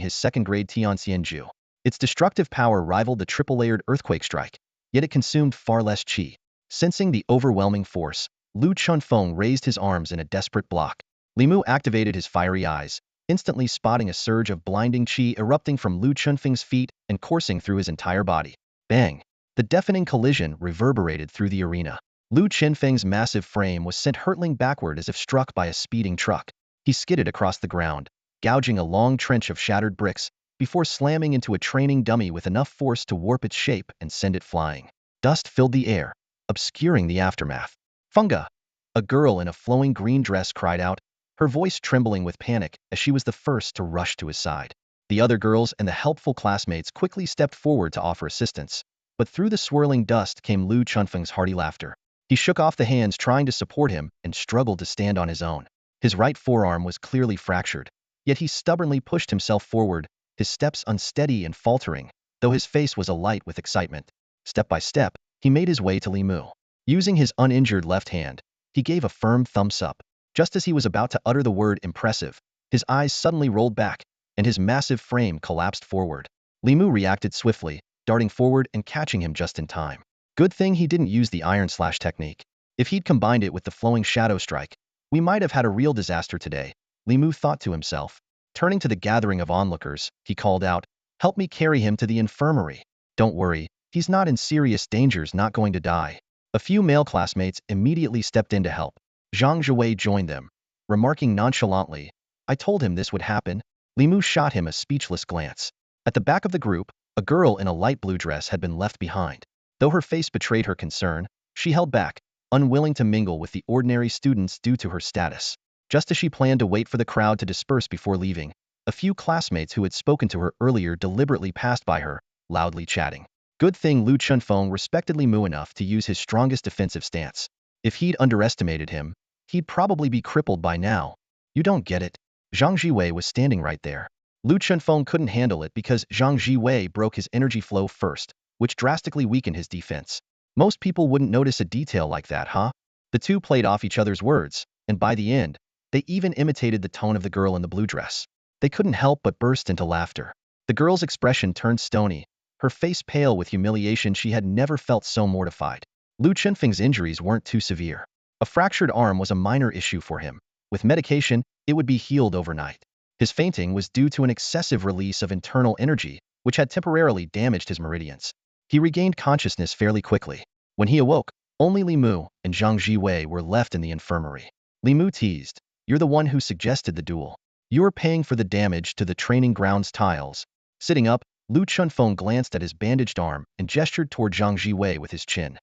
his second-grade Tianxianju. Its destructive power rivaled the triple-layered earthquake strike, yet it consumed far less qi. Sensing the overwhelming force, Lu Chunfeng raised his arms in a desperate block. Li Mu activated his fiery eyes, instantly spotting a surge of blinding qi erupting from Lu Chunfeng's feet and coursing through his entire body. Bang! The deafening collision reverberated through the arena. Lu Chunfeng's massive frame was sent hurtling backward as if struck by a speeding truck. He skidded across the ground, gouging a long trench of shattered bricks, before slamming into a training dummy with enough force to warp its shape and send it flying. Dust filled the air, obscuring the aftermath. "Funga!" A girl in a flowing green dress cried out, her voice trembling with panic as she was the first to rush to his side. The other girls and the helpful classmates quickly stepped forward to offer assistance, but through the swirling dust came Lu Chunfeng's hearty laughter. He shook off the hands trying to support him and struggled to stand on his own. His right forearm was clearly fractured, yet he stubbornly pushed himself forward, his steps unsteady and faltering, though his face was alight with excitement. Step by step, he made his way to Li Mu. Using his uninjured left hand, he gave a firm thumbs up. Just as he was about to utter the word impressive, his eyes suddenly rolled back, and his massive frame collapsed forward. Li Mu reacted swiftly, darting forward and catching him just in time. Good thing he didn't use the iron slash technique. If he'd combined it with the flowing shadow strike, we might have had a real disaster today, Li Mu thought to himself. Turning to the gathering of onlookers, he called out, "Help me carry him to the infirmary." "Don't worry, he's not in serious danger's not going to die." A few male classmates immediately stepped in to help. Zhang Zhiwei joined them, remarking nonchalantly, "I told him this would happen." Li Mu shot him a speechless glance. At the back of the group, a girl in a light blue dress had been left behind. Though her face betrayed her concern, she held back, unwilling to mingle with the ordinary students due to her status. Just as she planned to wait for the crowd to disperse before leaving, a few classmates who had spoken to her earlier deliberately passed by her, loudly chatting. Good thing Lu Chunfeng respected Li Mu enough to use his strongest defensive stance. If he'd underestimated him, he'd probably be crippled by now. "You don't get it." Zhang Zhiwei was standing right there. Lu Chunfeng couldn't handle it because Zhang Zhiwei broke his energy flow first, which drastically weakened his defense. Most people wouldn't notice a detail like that, huh? The two played off each other's words, and by the end, they even imitated the tone of the girl in the blue dress. They couldn't help but burst into laughter. The girl's expression turned stony, her face pale with humiliation. She had never felt so mortified. Lu Chunfeng's injuries weren't too severe. A fractured arm was a minor issue for him. With medication, it would be healed overnight. His fainting was due to an excessive release of internal energy, which had temporarily damaged his meridians. He regained consciousness fairly quickly. When he awoke, only Li Mu and Zhang Zhiwei were left in the infirmary. Li Mu teased, "You're the one who suggested the duel. You're paying for the damage to the training grounds tiles." Sitting up, Lu Chunfeng glanced at his bandaged arm and gestured toward Zhang Zhiwei with his chin.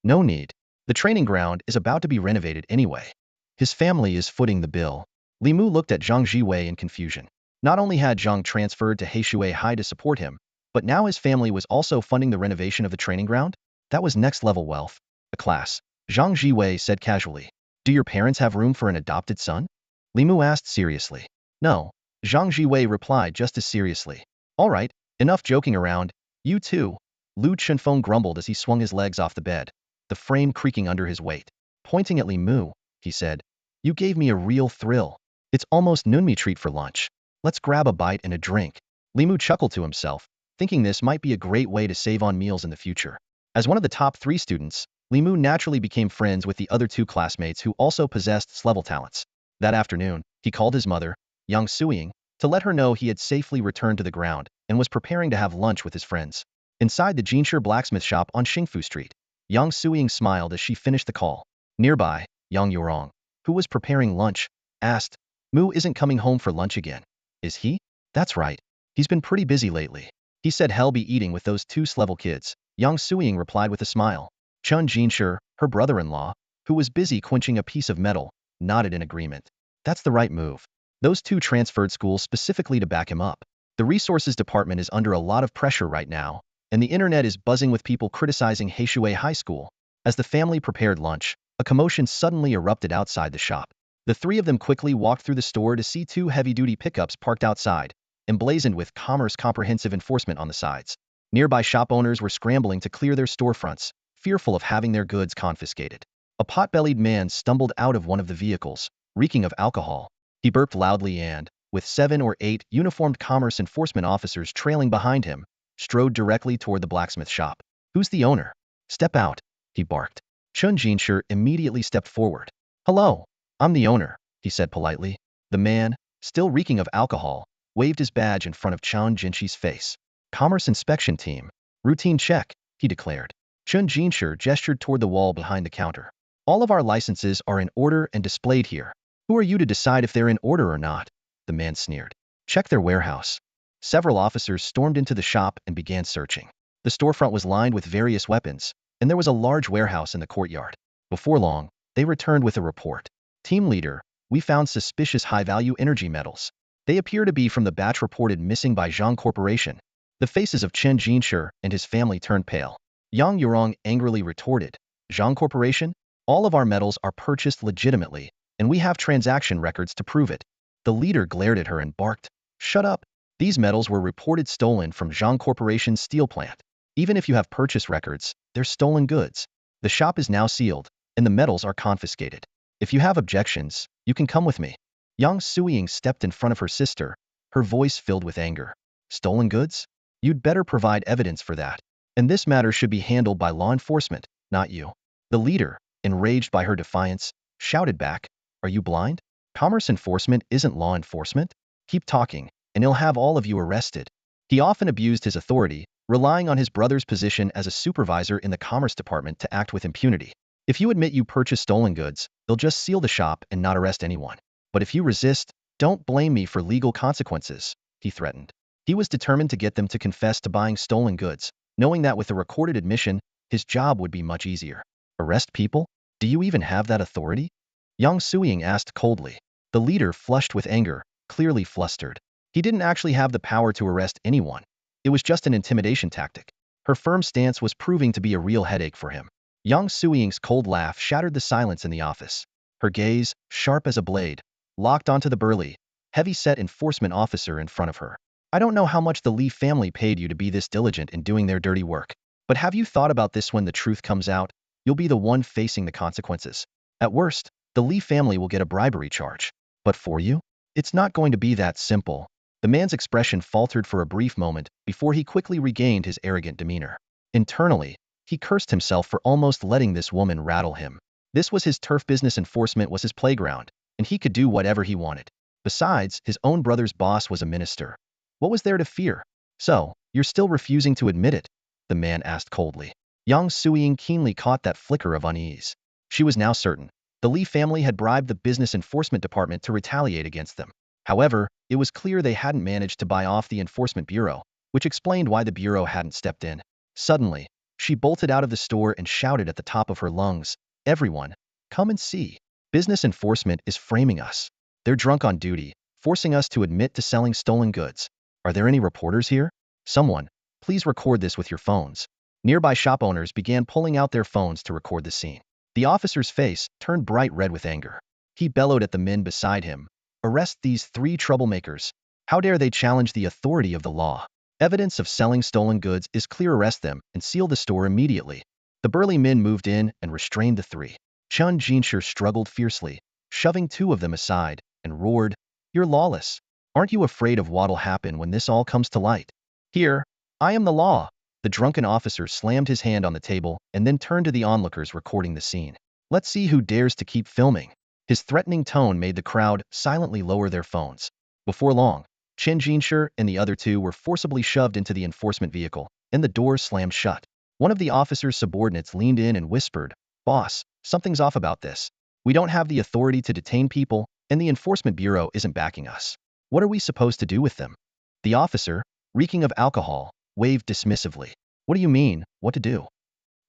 "No need. The training ground is about to be renovated anyway. His family is footing the bill." Li Mu looked at Zhang Zhiwei in confusion. Not only had Zhang transferred to Heishui High to support him, but now his family was also funding the renovation of the training ground? That was next-level wealth. "A class," Zhang Zhiwei said casually. "Do your parents have room for an adopted son?" Li Mu asked seriously. "No," Zhang Zhiwei replied just as seriously. "All right, enough joking around. You too." Lu Chunfeng grumbled as he swung his legs off the bed, the frame creaking under his weight. Pointing at Li Mu, he said, "You gave me a real thrill. It's almost noon. Treat for lunch. Let's grab a bite and a drink." Li Mu chuckled to himself, thinking this might be a great way to save on meals in the future. As one of the top 3 students, Li Mu naturally became friends with the other 2 classmates who also possessed S-level talents. That afternoon, he called his mother, Yang Suying, to let her know he had safely returned to the ground and was preparing to have lunch with his friends. Inside the Jinsher blacksmith shop on Xingfu Street, Yang Suying smiled as she finished the call. Nearby, Yang Yurong, who was preparing lunch, asked, "Mu isn't coming home for lunch again, is he?" "That's right. He's been pretty busy lately. He said he'll be eating with those 2 S-level kids." Yang Suying replied with a smile. Chun Jinsher, her brother-in-law, who was busy quenching a piece of metal, nodded in agreement. "That's the right move. Those 2 transferred schools specifically to back him up. The resources department is under a lot of pressure right now, and the internet is buzzing with people criticizing Heishui High School." As the family prepared lunch, a commotion suddenly erupted outside the shop. The 3 of them quickly walked through the store to see 2 heavy-duty pickups parked outside, emblazoned with Commerce Comprehensive Enforcement on the sides. Nearby shop owners were scrambling to clear their storefronts, fearful of having their goods confiscated. A pot-bellied man stumbled out of one of the vehicles, reeking of alcohol. He burped loudly and, with 7 or 8 uniformed commerce enforcement officers trailing behind him, strode directly toward the blacksmith shop. "Who's the owner? Step out," he barked. Chun Jinsher immediately stepped forward. "Hello, I'm the owner," he said politely. The man, still reeking of alcohol, waved his badge in front of Chun Jinshi's face. "Commerce inspection team. Routine check," he declared. Chun Jinsher gestured toward the wall behind the counter. "All of our licenses are in order and displayed here. Who are you to decide if they're in order or not?" The man sneered. "Check their warehouse." Several officers stormed into the shop and began searching. The storefront was lined with various weapons, and there was a large warehouse in the courtyard. Before long, they returned with a report. "Team leader, we found suspicious high-value energy metals. They appear to be from the batch reported missing by Zhang Corporation." The faces of Chen Jinsher and his family turned pale. Yang Yurong angrily retorted, "Zhang Corporation? All of our metals are purchased legitimately, and we have transaction records to prove it." The leader glared at her and barked, "Shut up. These metals were reported stolen from Zhang Corporation's steel plant. Even if you have purchase records, they're stolen goods. The shop is now sealed, and the metals are confiscated. If you have objections, you can come with me. Yang Suiying stepped in front of her sister, her voice filled with anger. Stolen goods? You'd better provide evidence for that. And this matter should be handled by law enforcement, not you. The leader, enraged by her defiance, shouted back, Are you blind? Commerce enforcement isn't law enforcement. Keep talking, and he'll have all of you arrested. He often abused his authority, relying on his brother's position as a supervisor in the Commerce Department to act with impunity. If you admit you purchased stolen goods, they'll just seal the shop and not arrest anyone. But if you resist, don't blame me for legal consequences, he threatened. He was determined to get them to confess to buying stolen goods, knowing that with a recorded admission, his job would be much easier. Arrest people? Do you even have that authority? Yang Suiying asked coldly. The leader flushed with anger, clearly flustered. He didn't actually have the power to arrest anyone. It was just an intimidation tactic. Her firm stance was proving to be a real headache for him. Yang Suiying's cold laugh shattered the silence in the office. Her gaze, sharp as a blade, locked onto the burly, heavy-set enforcement officer in front of her. I don't know how much the Li family paid you to be this diligent in doing their dirty work. But have you thought about this? When the truth comes out, you'll be the one facing the consequences. At worst, the Li family will get a bribery charge. But for you? It's not going to be that simple. The man's expression faltered for a brief moment before he quickly regained his arrogant demeanor. Internally, he cursed himself for almost letting this woman rattle him. This was his turf. Business enforcement was his playground, and he could do whatever he wanted. Besides, his own brother's boss was a minister. What was there to fear? So, you're still refusing to admit it? The man asked coldly. Yang Suiying keenly caught that flicker of unease. She was now certain. The Li family had bribed the business enforcement department to retaliate against them. However, it was clear they hadn't managed to buy off the enforcement bureau, which explained why the bureau hadn't stepped in. Suddenly, she bolted out of the store and shouted at the top of her lungs, Everyone, come and see. Business enforcement is framing us. They're drunk on duty, forcing us to admit to selling stolen goods. Are there any reporters here? Someone, please record this with your phones. Nearby shop owners began pulling out their phones to record the scene. The officer's face turned bright red with anger. He bellowed at the men beside him. Arrest these 3 troublemakers. How dare they challenge the authority of the law? Evidence of selling stolen goods is clear. Arrest them and seal the store immediately. The burly men moved in and restrained the 3. Chen Jinsher struggled fiercely, shoving 2 of them aside, and roared, You're lawless. Aren't you afraid of what'll happen when this all comes to light? Here, I am the law. The drunken officer slammed his hand on the table and then turned to the onlookers recording the scene. Let's see who dares to keep filming. His threatening tone made the crowd silently lower their phones. Before long, Chen Jinsher and the other 2 were forcibly shoved into the enforcement vehicle, and the door slammed shut. One of the officer's subordinates leaned in and whispered, Boss, something's off about this. We don't have the authority to detain people, and the enforcement bureau isn't backing us. What are we supposed to do with them? The officer, reeking of alcohol, waved dismissively. What do you mean, what to do?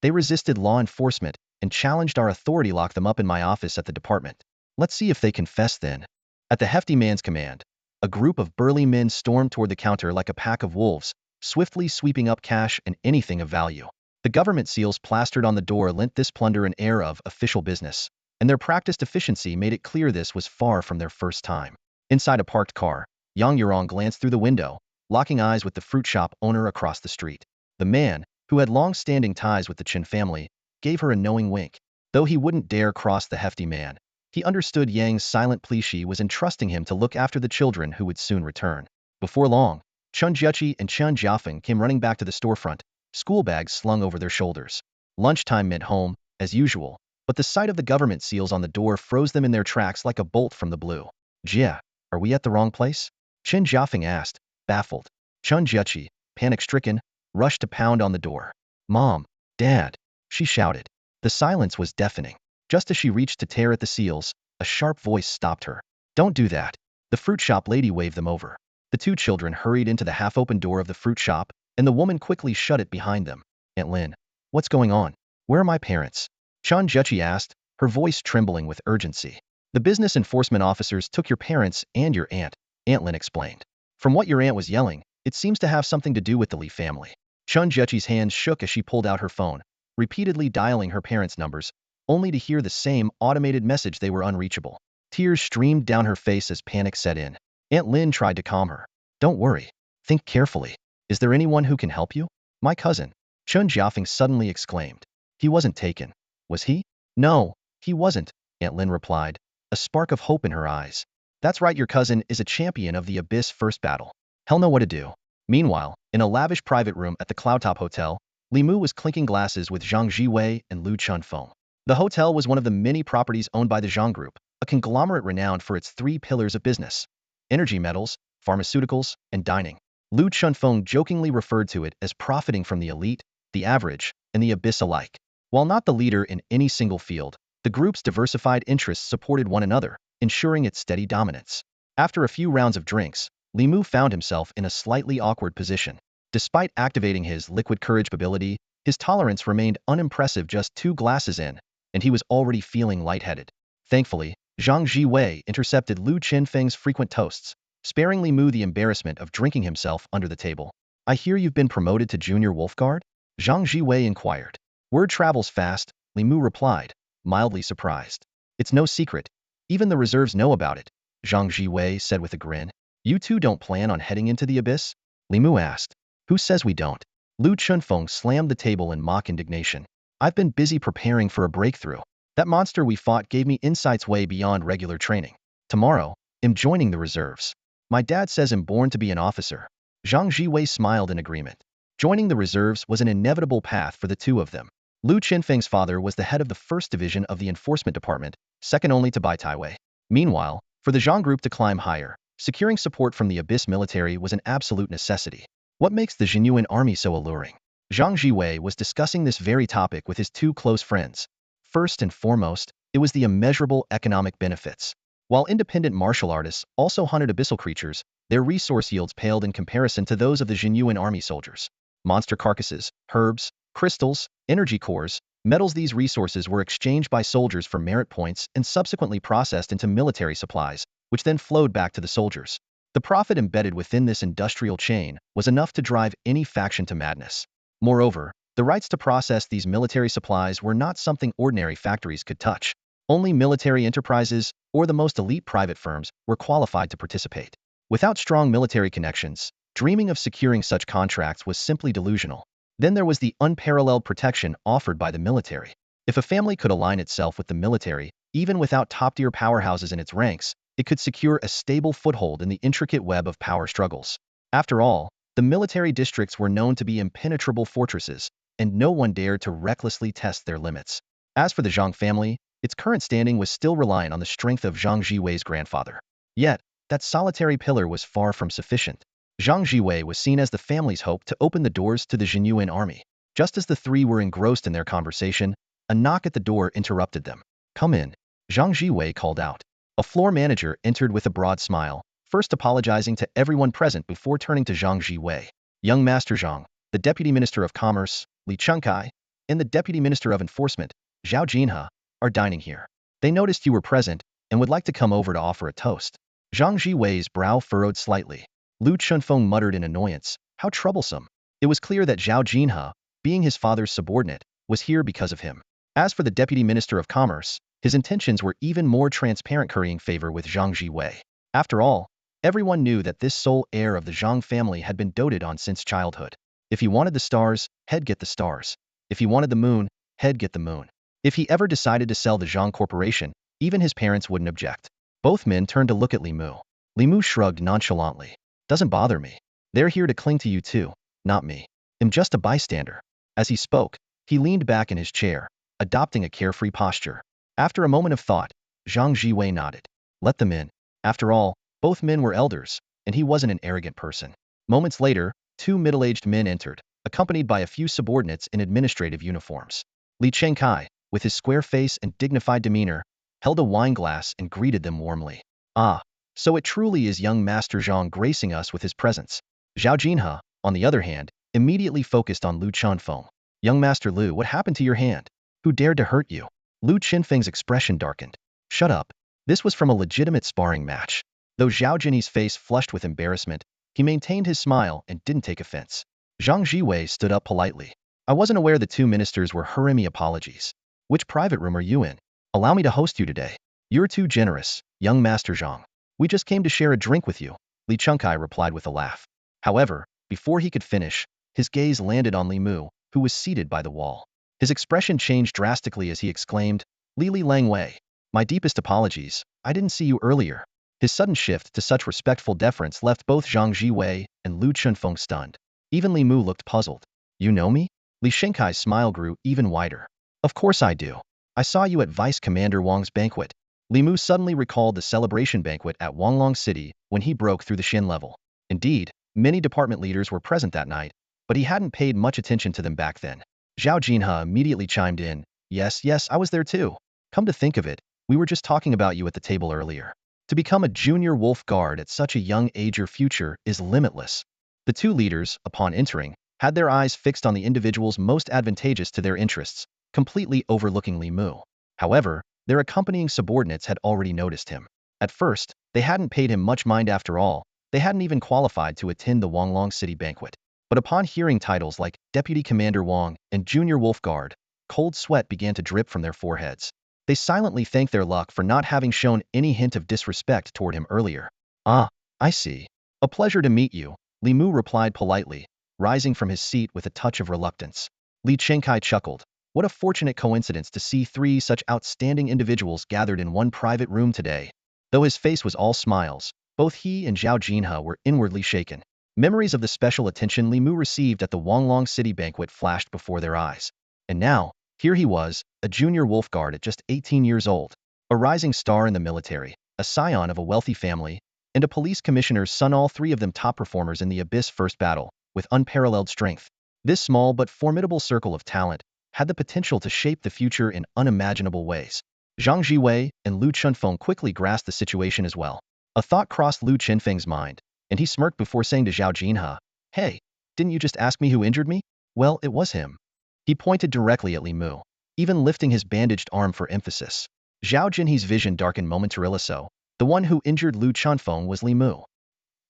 They resisted law enforcement and challenged our authority. Lock them up in my office at the department. Let's see if they confess then. At the hefty man's command, a group of burly men stormed toward the counter like a pack of wolves, swiftly sweeping up cash and anything of value. The government seals plastered on the door lent this plunder an air of official business, and their practiced efficiency made it clear this was far from their first time. Inside a parked car, Yang Yurong glanced through the window, locking eyes with the fruit shop owner across the street. The man, who had long-standing ties with the Chen family, gave her a knowing wink. Though he wouldn't dare cross the hefty man, he understood Yang's silent plea. She was entrusting him to look after the children who would soon return. Before long, Chen Jiachi and Chen Jiafeng came running back to the storefront, school bags slung over their shoulders. Lunchtime meant home, as usual, but the sight of the government seals on the door froze them in their tracks like a bolt from the blue. Jia, are we at the wrong place? Chen Jiafeng asked, baffled. Chen Jiachi, panic-stricken, rushed to pound on the door. Mom, Dad, she shouted. The silence was deafening. Just as she reached to tear at the seals, a sharp voice stopped her. Don't do that. The fruit shop lady waved them over. The 2 children hurried into the half-open door of the fruit shop, and the woman quickly shut it behind them. Aunt Lin, what's going on? Where are my parents? Chen Jiachi asked, her voice trembling with urgency. The business enforcement officers took your parents and your aunt, Aunt Lin explained. From what your aunt was yelling, it seems to have something to do with the Li family. Chen Jiachi's hands shook as she pulled out her phone, repeatedly dialing her parents' numbers, only to hear the same automated message: they were unreachable. Tears streamed down her face as panic set in. Aunt Lin tried to calm her. Don't worry. Think carefully. Is there anyone who can help you? My cousin. Chun Jiafeng suddenly exclaimed. He wasn't taken. Was he? No, he wasn't, Aunt Lin replied, a spark of hope in her eyes. That's right, your cousin is a champion of the Abyss first battle. He'll know what to do. Meanwhile, in a lavish private room at the Cloudtop Hotel, Li Mu was clinking glasses with Zhang Jiwei and Lu Chunfeng. The hotel was one of the many properties owned by the Zhang Group, a conglomerate renowned for its three pillars of business: energy metals, pharmaceuticals, and dining. Lu Chunfeng jokingly referred to it as profiting from the elite, the average, and the abyss alike. While not the leader in any single field, the group's diversified interests supported one another, ensuring its steady dominance. After a few rounds of drinks, Li Mu found himself in a slightly awkward position. Despite activating his liquid courage ability, his tolerance remained unimpressive just 2 glasses in, and he was already feeling lightheaded. Thankfully, Zhang Jiwei intercepted Lu Qinfeng's frequent toasts, sparing Li Mu the embarrassment of drinking himself under the table. I hear you've been promoted to Junior Wolf Guard? Zhang Jiwei inquired. Word travels fast, Li Mu replied, mildly surprised. It's no secret. Even the reserves know about it, Zhang Jiwei said with a grin. You two don't plan on heading into the abyss? Li Mu asked. Who says we don't? Lu Chunfeng slammed the table in mock indignation. I've been busy preparing for a breakthrough. That monster we fought gave me insights way beyond regular training. Tomorrow, I'm joining the reserves. My dad says I'm born to be an officer. Zhang Jiwei smiled in agreement. Joining the reserves was an inevitable path for the two of them. Lu Qinfeng's father was the head of the 1st Division of the Enforcement Department, second only to Bai Taiwei. Meanwhile, for the Zhang Group to climb higher, securing support from the Abyss military was an absolute necessity. What makes the Zhenyuan Army so alluring? Zhang Jiwei was discussing this very topic with his 2 close friends. First and foremost, it was the immeasurable economic benefits. While independent martial artists also hunted abyssal creatures, their resource yields paled in comparison to those of the Zhenyuan Army soldiers. Monster carcasses, herbs, crystals, energy cores, metals. These resources were exchanged by soldiers for merit points and subsequently processed into military supplies, which then flowed back to the soldiers. The profit embedded within this industrial chain was enough to drive any faction to madness. Moreover, the rights to process these military supplies were not something ordinary factories could touch. Only military enterprises or the most elite private firms were qualified to participate. Without strong military connections, dreaming of securing such contracts was simply delusional. Then there was the unparalleled protection offered by the military. If a family could align itself with the military, even without top-tier powerhouses in its ranks, it could secure a stable foothold in the intricate web of power struggles. After all, the military districts were known to be impenetrable fortresses, and no one dared to recklessly test their limits. As for the Zhang family, its current standing was still reliant on the strength of Zhang Jiwei's grandfather. Yet, that solitary pillar was far from sufficient. Zhang Jiwei was seen as the family's hope to open the doors to the Zhenyuan Army. Just as the three were engrossed in their conversation, a knock at the door interrupted them. Come in, Zhang Jiwei called out. A floor manager entered with a broad smile, first apologizing to everyone present before turning to Zhang Jiwei. Young Master Zhang, the Deputy Minister of Commerce, Li Chengkai, and the Deputy Minister of Enforcement, Zhao Jinhe, are dining here. They noticed you were present and would like to come over to offer a toast. Zhang Jiwei's brow furrowed slightly. Lu Chunfeng muttered in annoyance, how troublesome. It was clear that Zhao Jinhe, being his father's subordinate, was here because of him. As for the Deputy Minister of Commerce, his intentions were even more transparent, currying favor with Zhang Jiwei. After all, everyone knew that this sole heir of the Zhang family had been doted on since childhood. If he wanted the stars, he'd get the stars. If he wanted the moon, he'd get the moon. If he ever decided to sell the Zhang Corporation, even his parents wouldn't object. Both men turned to look at Li Mu. Li Mu shrugged nonchalantly. Doesn't bother me. They're here to cling to you too, not me. I'm just a bystander. As he spoke, he leaned back in his chair, adopting a carefree posture. After a moment of thought, Zhang Jiwei nodded. Let them in. After all, both men were elders, and he wasn't an arrogant person. Moments later, 2 middle-aged men entered, accompanied by a few subordinates in administrative uniforms. Li Chengkai, with his square face and dignified demeanor, held a wine glass and greeted them warmly. Ah, so it truly is young Master Zhang gracing us with his presence. Zhao Jinhe, on the other hand, immediately focused on Lu Chunfeng. Young Master Lu, what happened to your hand? Who dared to hurt you? Lu Qinfeng's expression darkened. Shut up. This was from a legitimate sparring match. Though Zhao Jinhe's face flushed with embarrassment, he maintained his smile and didn't take offense. Zhang Jiwei stood up politely. I wasn't aware the 2 ministers were Hmph. Apologies. Which private room are you in? Allow me to host you today. You're too generous, young Master Zhang. We just came to share a drink with you, Li Chengkai replied with a laugh. However, before he could finish, his gaze landed on Li Mu, who was seated by the wall. His expression changed drastically as he exclaimed, "Li Lang Wei, my deepest apologies, I didn't see you earlier." His sudden shift to such respectful deference left both Zhang Jiwei and Lu Chunfeng stunned. Even Li Mu looked puzzled. "You know me?" Li Shenkai's smile grew even wider. "Of course I do. I saw you at Vice Commander Wang's banquet." Li Mu suddenly recalled the celebration banquet at Wanglong City when he broke through the Xin level. Indeed, many department leaders were present that night, but he hadn't paid much attention to them back then. Zhao Jinhe immediately chimed in, Yes, I was there too. Come to think of it, we were just talking about you at the table earlier. To become a junior wolf guard at such a young age, your future is limitless." The two leaders, upon entering, had their eyes fixed on the individuals most advantageous to their interests, completely overlooking Li Mu. However, their accompanying subordinates had already noticed him. At first, they hadn't paid him much mind after all, they hadn't even qualified to attend the Wanglong City banquet. But upon hearing titles like Deputy Commander Wang and Junior Wolf Guard, cold sweat began to drip from their foreheads. They silently thanked their luck for not having shown any hint of disrespect toward him earlier. "Ah, I see. A pleasure to meet you," Li Mu replied politely, rising from his seat with a touch of reluctance. Li Chenkai chuckled. What a fortunate coincidence to see three such outstanding individuals gathered in one private room today. Though his face was all smiles, both he and Zhao Jinhe were inwardly shaken. Memories of the special attention Li Mu received at the Wanglong City banquet flashed before their eyes. And now, here he was, a junior wolf guard at just 18 years old, a rising star in the military, a scion of a wealthy family, and a police commissioner's son, all three of them top performers in the Abyss First Battle, with unparalleled strength. This small but formidable circle of talent had the potential to shape the future in unimaginable ways. Zhang Jiwei and Lu Chunfeng quickly grasped the situation as well. A thought crossed Lu Chenfeng's mind, and he smirked before saying to Zhao Jinhe, "Hey, didn't you just ask me who injured me? Well, it was him." He pointed directly at Li Mu, even lifting his bandaged arm for emphasis. Zhao Jinhe's vision darkened momentarily. So, the one who injured Lu Chunfeng was Li Mu.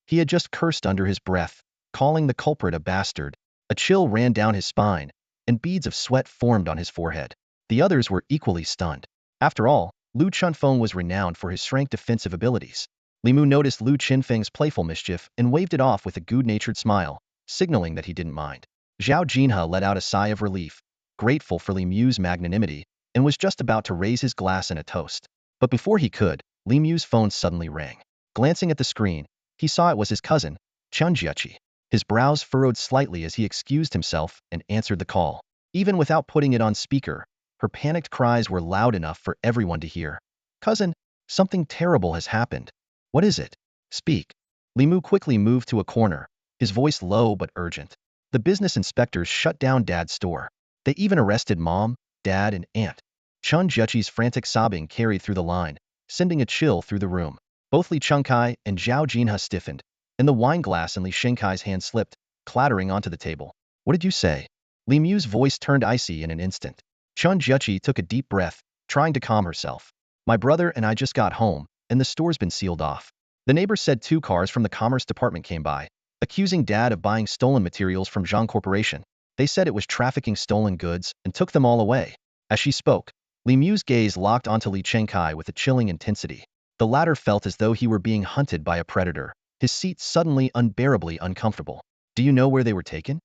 He had just cursed under his breath, calling the culprit a bastard. A chill ran down his spine, and beads of sweat formed on his forehead. The others were equally stunned. After all, Lu Chunfeng was renowned for his strength defensive abilities. Li Mu noticed Lu Chenfeng's playful mischief and waved it off with a good-natured smile, signaling that he didn't mind. Zhao Jinhe let out a sigh of relief, grateful for Li Mu's magnanimity, and was just about to raise his glass in a toast. But before he could, Li Mu's phone suddenly rang. Glancing at the screen, he saw it was his cousin, Chun Jiachi. His brows furrowed slightly as he excused himself and answered the call. Even without putting it on speaker, her panicked cries were loud enough for everyone to hear. "Cousin, something terrible has happened." "What is it? Speak." Li Mu quickly moved to a corner, his voice low but urgent. The business inspectors shut down Dad's store. They even arrested Mom, Dad, and Aunt. Chun Jiachi's frantic sobbing carried through the line, sending a chill through the room. Both Li Chengkai and Zhao Jinhe stiffened, and the wine glass in Li Shenkai's hand slipped, clattering onto the table. "What did you say?" Li Mu's voice turned icy in an instant. Chun Jiachi took a deep breath, trying to calm herself. "My brother and I just got home, and the store's been sealed off." The neighbor said 2 cars from the Commerce Department came by, accusing Dad of buying stolen materials from Zhang Corporation. They said it was trafficking stolen goods and took them all away. As she spoke, Li Mu's gaze locked onto Li Chengkai with a chilling intensity. The latter felt as though he were being hunted by a predator, his seat suddenly unbearably uncomfortable. "Do you know where they were taken?"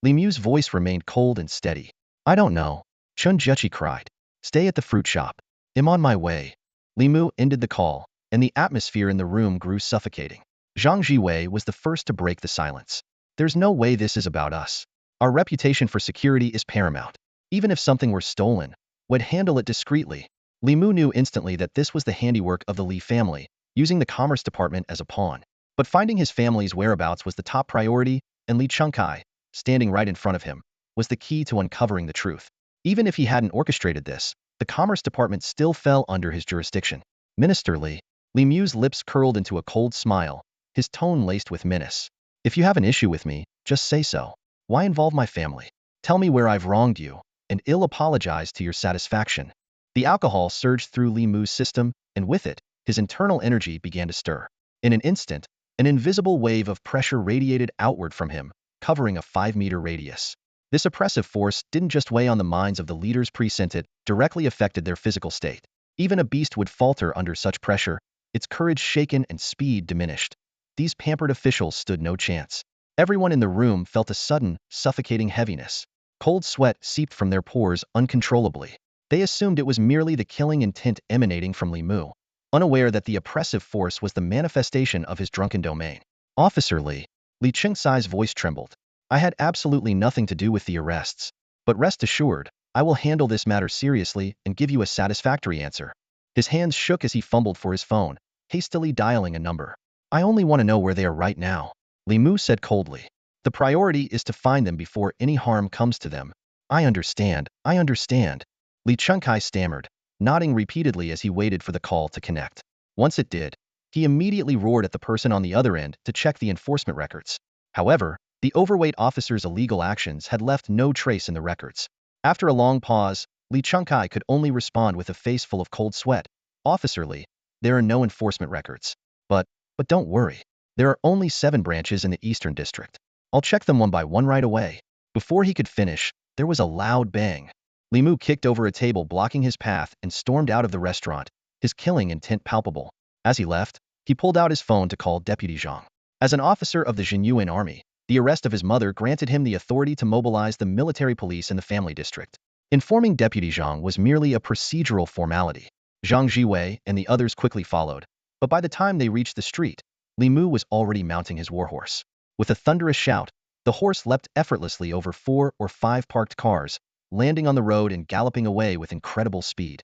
Li Mu's voice remained cold and steady. "I don't know," Chun Jiachi cried. "Stay at the fruit shop. I'm on my way." Li Mu ended the call, and the atmosphere in the room grew suffocating. Zhang Jiwei was the first to break the silence. "There's no way this is about us. Our reputation for security is paramount. Even if something were stolen, we'd handle it discreetly." Li Mu knew instantly that this was the handiwork of the Li family, using the Commerce Department as a pawn. But finding his family's whereabouts was the top priority, and Li Chengkai, standing right in front of him, was the key to uncovering the truth. Even if he hadn't orchestrated this, the Commerce Department still fell under his jurisdiction. "Minister Li." Li Mu's lips curled into a cold smile, his tone laced with menace. "If you have an issue with me, just say so. Why involve my family? Tell me where I've wronged you, and I'll apologize to your satisfaction." The alcohol surged through Li Mu's system, and with it, his internal energy began to stir. In an instant, an invisible wave of pressure radiated outward from him, covering a 5-meter radius. This oppressive force didn't just weigh on the minds of the leaders present, it directly affected their physical state. Even a beast would falter under such pressure, its courage shaken and speed diminished. These pampered officials stood no chance. Everyone in the room felt a sudden, suffocating heaviness. Cold sweat seeped from their pores uncontrollably. They assumed it was merely the killing intent emanating from Li Mu, unaware that the oppressive force was the manifestation of his drunken domain. Officer Li. Li Chengsai's voice trembled. I had absolutely nothing to do with the arrests. But rest assured, I will handle this matter seriously and give you a satisfactory answer. His hands shook as he fumbled for his phone, hastily dialing a number. I only want to know where they are right now, Li Mu said coldly. The priority is to find them before any harm comes to them. I understand, Li Chengkai stammered, nodding repeatedly as he waited for the call to connect. Once it did, he immediately roared at the person on the other end to check the enforcement records. However, the overweight officer's illegal actions had left no trace in the records. After a long pause, Li Chengkai could only respond with a face full of cold sweat. Officer Li, there are no enforcement records. But don't worry. There are only 7 branches in the Eastern District. I'll check them one by one right away. Before he could finish, there was a loud bang. Li Mu kicked over a table blocking his path and stormed out of the restaurant, his killing intent palpable. As he left, he pulled out his phone to call Deputy Zhang. As an officer of the Zhenyuan Army, the arrest of his mother granted him the authority to mobilize the military police in the family district. Informing Deputy Zhang was merely a procedural formality. Zhang Jiwei and the others quickly followed, but by the time they reached the street, Li Mu was already mounting his warhorse. With a thunderous shout, the horse leapt effortlessly over 4 or 5 parked cars, landing on the road and galloping away with incredible speed.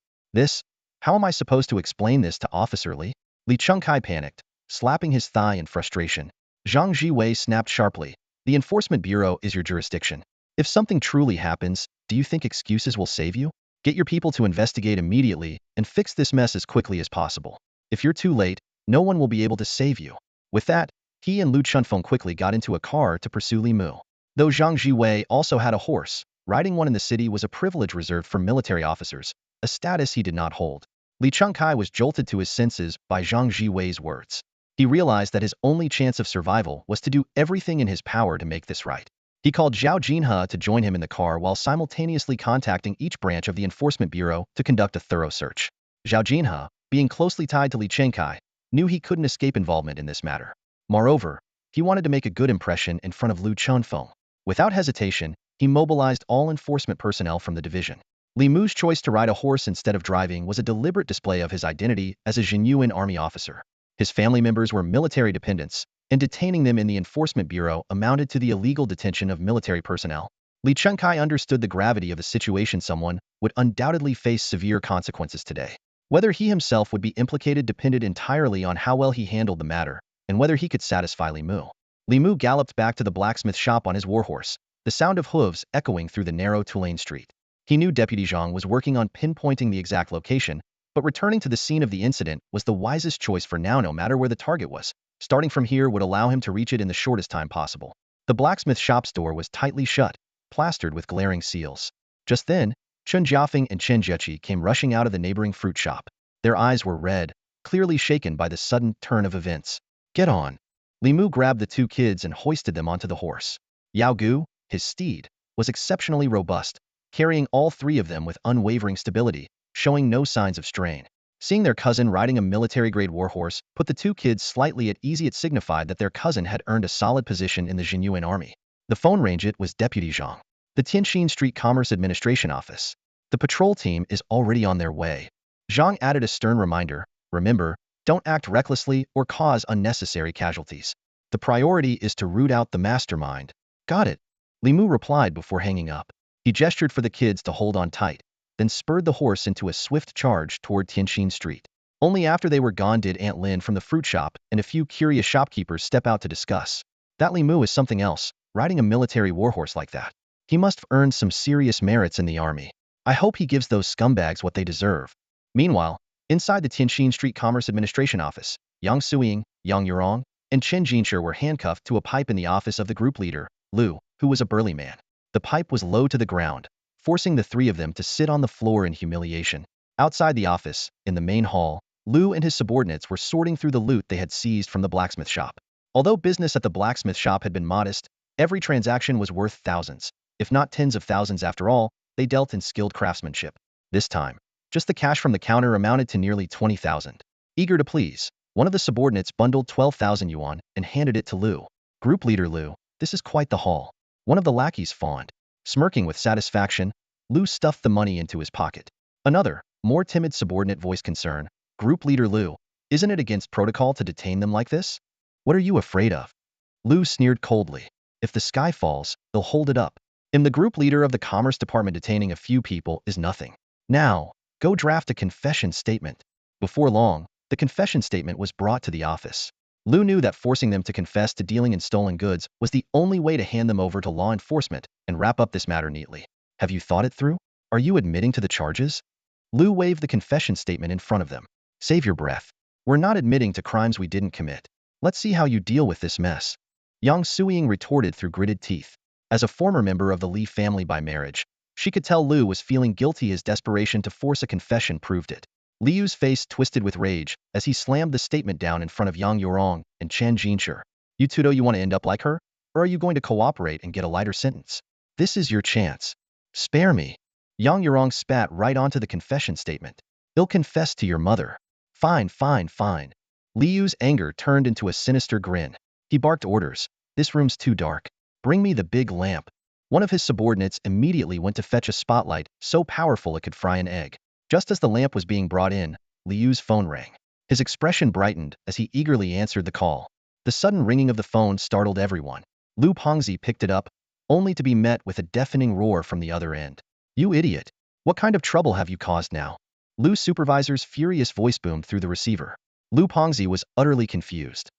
How am I supposed to explain this to Officer Li? Li Chengkai panicked, slapping his thigh in frustration. Zhang Jiwei snapped sharply. The Enforcement Bureau is your jurisdiction. If something truly happens, do you think excuses will save you? Get your people to investigate immediately and fix this mess as quickly as possible. If you're too late, no one will be able to save you. With that, he and Lu Chunfeng quickly got into a car to pursue Li Mu. Though Zhang Jiwei also had a horse, riding one in the city was a privilege reserved for military officers, a status he did not hold. Li Chengkai was jolted to his senses by Zhang Jiwei's words. He realized that his only chance of survival was to do everything in his power to make this right. He called Zhao Jinhe to join him in the car while simultaneously contacting each branch of the Enforcement Bureau to conduct a thorough search. Zhao Jinhe, being closely tied to Li Chengkai, knew he couldn't escape involvement in this matter. Moreover, he wanted to make a good impression in front of Lu Chunfeng. Without hesitation, he mobilized all enforcement personnel from the division. Li Mu's choice to ride a horse instead of driving was a deliberate display of his identity as a Zhenyuan Army officer. His family members were military dependents, and detaining them in the Enforcement Bureau amounted to the illegal detention of military personnel. Li Chengkai understood the gravity of the situation. Someone would undoubtedly face severe consequences today. Whether he himself would be implicated depended entirely on how well he handled the matter, and whether he could satisfy Li Mu. Li Mu galloped back to the blacksmith shop on his warhorse, the sound of hooves echoing through the narrow two-lane street. He knew Deputy Zhang was working on pinpointing the exact location, but returning to the scene of the incident was the wisest choice for now. No matter where the target was, starting from here would allow him to reach it in the shortest time possible. The blacksmith shop's door was tightly shut, plastered with glaring seals. Just then, Chun Jiafeng and Chen Jiechi came rushing out of the neighboring fruit shop. Their eyes were red, clearly shaken by the sudden turn of events. Get on. Li Mu grabbed the 2 kids and hoisted them onto the horse. Yao Gu, his steed, was exceptionally robust, carrying all 3 of them with unwavering stability, showing no signs of strain. Seeing their cousin riding a military-grade warhorse put the 2 kids slightly at ease. It signified that their cousin had earned a solid position in the Zhenyuan Army. The phone rang. It was Deputy Zhang. The Tianxin Street Commerce Administration Office. The patrol team is already on their way. Zhang added a stern reminder. Remember, don't act recklessly or cause unnecessary casualties. The priority is to root out the mastermind. Got it. Li Mu replied before hanging up. He gestured for the kids to hold on tight, then spurred the horse into a swift charge toward Tianxin Street. Only after they were gone did Aunt Lin from the fruit shop and a few curious shopkeepers step out to discuss. That Li Mu is something else, riding a military warhorse like that. He must have earned some serious merits in the army. I hope he gives those scumbags what they deserve. Meanwhile, inside the Tianxin Street Commerce Administration Office, Yang Suiying, Yang Yurong, and Chen Jinshi were handcuffed to a pipe in the office of the group leader, Lu, who was a burly man. The pipe was low to the ground, forcing the 3 of them to sit on the floor in humiliation. Outside the office, in the main hall, Lu and his subordinates were sorting through the loot they had seized from the blacksmith shop. Although business at the blacksmith shop had been modest, every transaction was worth thousands, if not tens of thousands. After all, they dealt in skilled craftsmanship. This time, just the cash from the counter amounted to nearly 20,000. Eager to please, one of the subordinates bundled 12,000 yuan and handed it to Lu. Group leader Lu, this is quite the haul. One of the lackeys fawned. Smirking with satisfaction, Lu stuffed the money into his pocket. Another, more timid subordinate voiced concern. Group leader Lu, isn't it against protocol to detain them like this? What are you afraid of? Lu sneered coldly. If the sky falls, they'll hold it up. The group leader of the Commerce Department detaining a few people is nothing. Now, go draft a confession statement. Before long, the confession statement was brought to the office. Lu knew that forcing them to confess to dealing in stolen goods was the only way to hand them over to law enforcement and wrap up this matter neatly. Have you thought it through? Are you admitting to the charges? Lu waved the confession statement in front of them. Save your breath. We're not admitting to crimes we didn't commit. Let's see how you deal with this mess. Yang Suiying retorted through gritted teeth. As a former member of the Li family by marriage, she could tell Lu was feeling guilty as desperation to force a confession proved it. Liu's face twisted with rage as he slammed the statement down in front of Yang Yorong and Chen Jinshi. You two, you want to end up like her? Or are you going to cooperate and get a lighter sentence? This is your chance. Spare me. Yang Yorong spat right onto the confession statement. He'll confess to your mother. Fine, fine, fine. Liu's anger turned into a sinister grin. He barked orders. This room's too dark. Bring me the big lamp. One of his subordinates immediately went to fetch a spotlight so powerful it could fry an egg. Just as the lamp was being brought in, Liu's phone rang. His expression brightened as he eagerly answered the call. The sudden ringing of the phone startled everyone. Lu Pengzi picked it up, only to be met with a deafening roar from the other end. You idiot! What kind of trouble have you caused now? Lu's supervisor's furious voice boomed through the receiver. Lu Pengzi was utterly confused.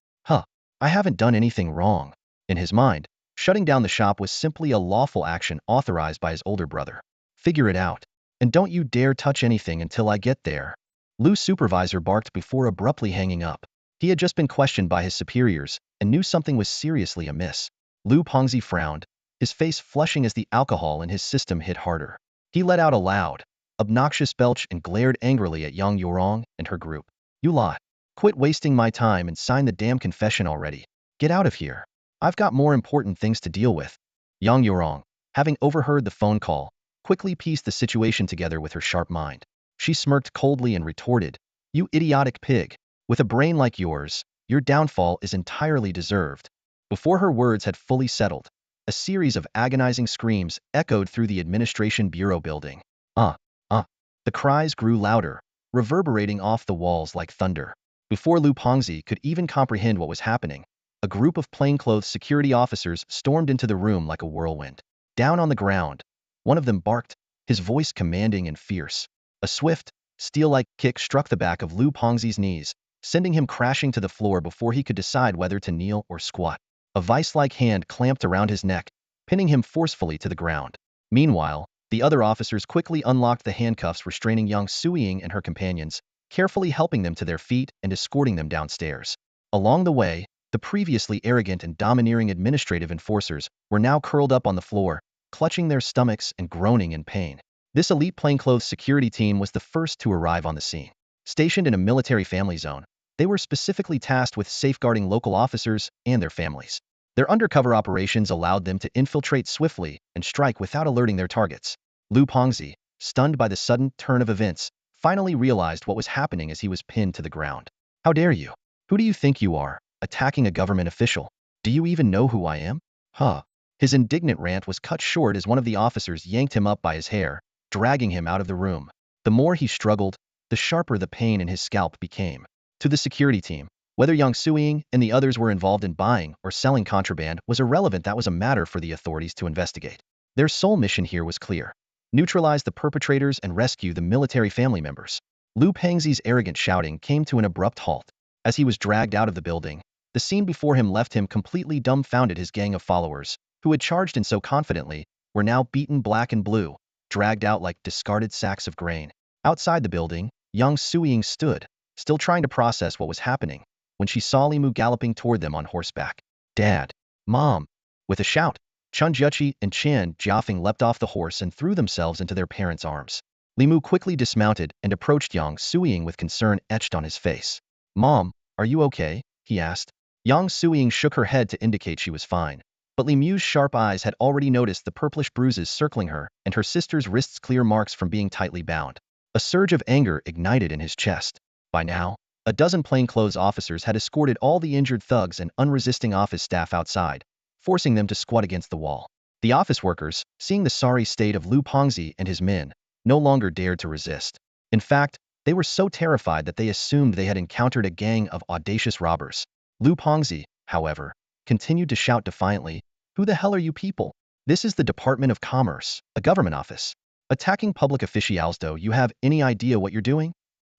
I haven't done anything wrong. In his mind, shutting down the shop was simply a lawful action authorized by his older brother. Figure it out. And don't you dare touch anything until I get there. Lu's supervisor barked before abruptly hanging up. He had just been questioned by his superiors and knew something was seriously amiss. Lu Pengzi frowned, his face flushing as the alcohol in his system hit harder. He let out a loud, obnoxious belch and glared angrily at Yang Yorong and her group. You lot. Quit wasting my time and sign the damn confession already. Get out of here. I've got more important things to deal with. Yang Yorong, having overheard the phone call, quickly pieced the situation together with her sharp mind. She smirked coldly and retorted, You idiotic pig. With a brain like yours, your downfall is entirely deserved. Before her words had fully settled, a series of agonizing screams echoed through the administration bureau building. The cries grew louder, reverberating off the walls like thunder. Before Lu Pengzi could even comprehend what was happening, a group of plainclothes security officers stormed into the room like a whirlwind. Down on the ground, one of them barked, his voice commanding and fierce. A swift, steel-like kick struck the back of Lu Pengzi's knees, sending him crashing to the floor before he could decide whether to kneel or squat. A vice-like hand clamped around his neck, pinning him forcefully to the ground. Meanwhile, the other officers quickly unlocked the handcuffs restraining Yang Suiying and her companions, carefully helping them to their feet and escorting them downstairs. Along the way, the previously arrogant and domineering administrative enforcers were now curled up on the floor, clutching their stomachs and groaning in pain. This elite plainclothes security team was the first to arrive on the scene. Stationed in a military family zone, they were specifically tasked with safeguarding local officers and their families. Their undercover operations allowed them to infiltrate swiftly and strike without alerting their targets. Lu Pengzi, stunned by the sudden turn of events, finally realized what was happening as he was pinned to the ground. How dare you? Who do you think you are, attacking a government official? Do you even know who I am? His indignant rant was cut short as one of the officers yanked him up by his hair, dragging him out of the room. The more he struggled, the sharper the pain in his scalp became. To the security team, whether Yang Suiying and the others were involved in buying or selling contraband was irrelevant. That was a matter for the authorities to investigate. Their sole mission here was clear: neutralize the perpetrators and rescue the military family members. Lu Pengzi's arrogant shouting came to an abrupt halt. As he was dragged out of the building, the scene before him left him completely dumbfounded. His gang of followers, who had charged in so confidently, were now beaten black and blue, dragged out like discarded sacks of grain. Outside the building, Yang Suiying stood, still trying to process what was happening, when she saw Li Mu galloping toward them on horseback. Dad! Mom! With a shout, Chun Juchi and Chen Jiafeng leapt off the horse and threw themselves into their parents' arms. Li Mu quickly dismounted and approached Yang Suiying with concern etched on his face. Mom, are you okay? He asked. Yang Suiying shook her head to indicate she was fine, but Li Mu's sharp eyes had already noticed the purplish bruises circling her and her sister's wrists clear marks from being tightly bound. A surge of anger ignited in his chest. By now, a dozen plainclothes officers had escorted all the injured thugs and unresisting office staff outside, forcing them to squat against the wall. The office workers, seeing the sorry state of Lu Pengzi and his men, no longer dared to resist. In fact, they were so terrified that they assumed they had encountered a gang of audacious robbers. Lu Pengzi, however, continued to shout defiantly, "Who the hell are you people? This is the Department of Commerce, a government office. Attacking public officials, do you have any idea what you're doing?"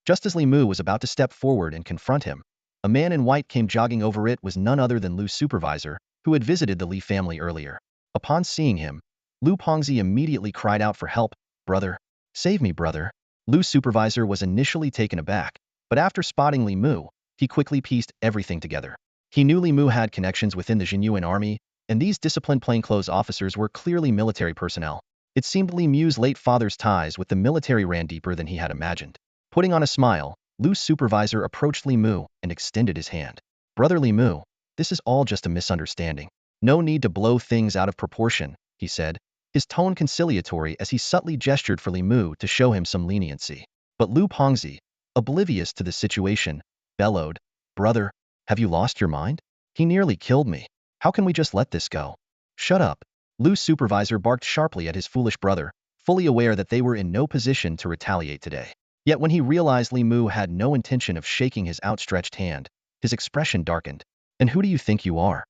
Just as Li Mu was about to step forward and confront him, a man in white came jogging over. It was none other than Lu's supervisor, who had visited the Li family earlier. Upon seeing him, Lu Pengzi immediately cried out for help. "Brother, save me, brother." Lu's supervisor was initially taken aback, but after spotting Li Mu, he quickly pieced everything together. He knew Li Mu had connections within the Zhenyuan Army, and these disciplined plainclothes officers were clearly military personnel. It seemed Li Mu's late father's ties with the military ran deeper than he had imagined. Putting on a smile, Lu's supervisor approached Li Mu and extended his hand. "Brother Li Mu, this is all just a misunderstanding. No need to blow things out of proportion," he said, his tone conciliatory as he subtly gestured for Li Mu to show him some leniency. But Lu Pengzi, oblivious to the situation, bellowed, "Brother, have you lost your mind? He nearly killed me. How can we just let this go?" "Shut up." Lu's supervisor barked sharply at his foolish brother, fully aware that they were in no position to retaliate today. Yet when he realized Li Mu had no intention of shaking his outstretched hand, his expression darkened. "And who do you think you are?"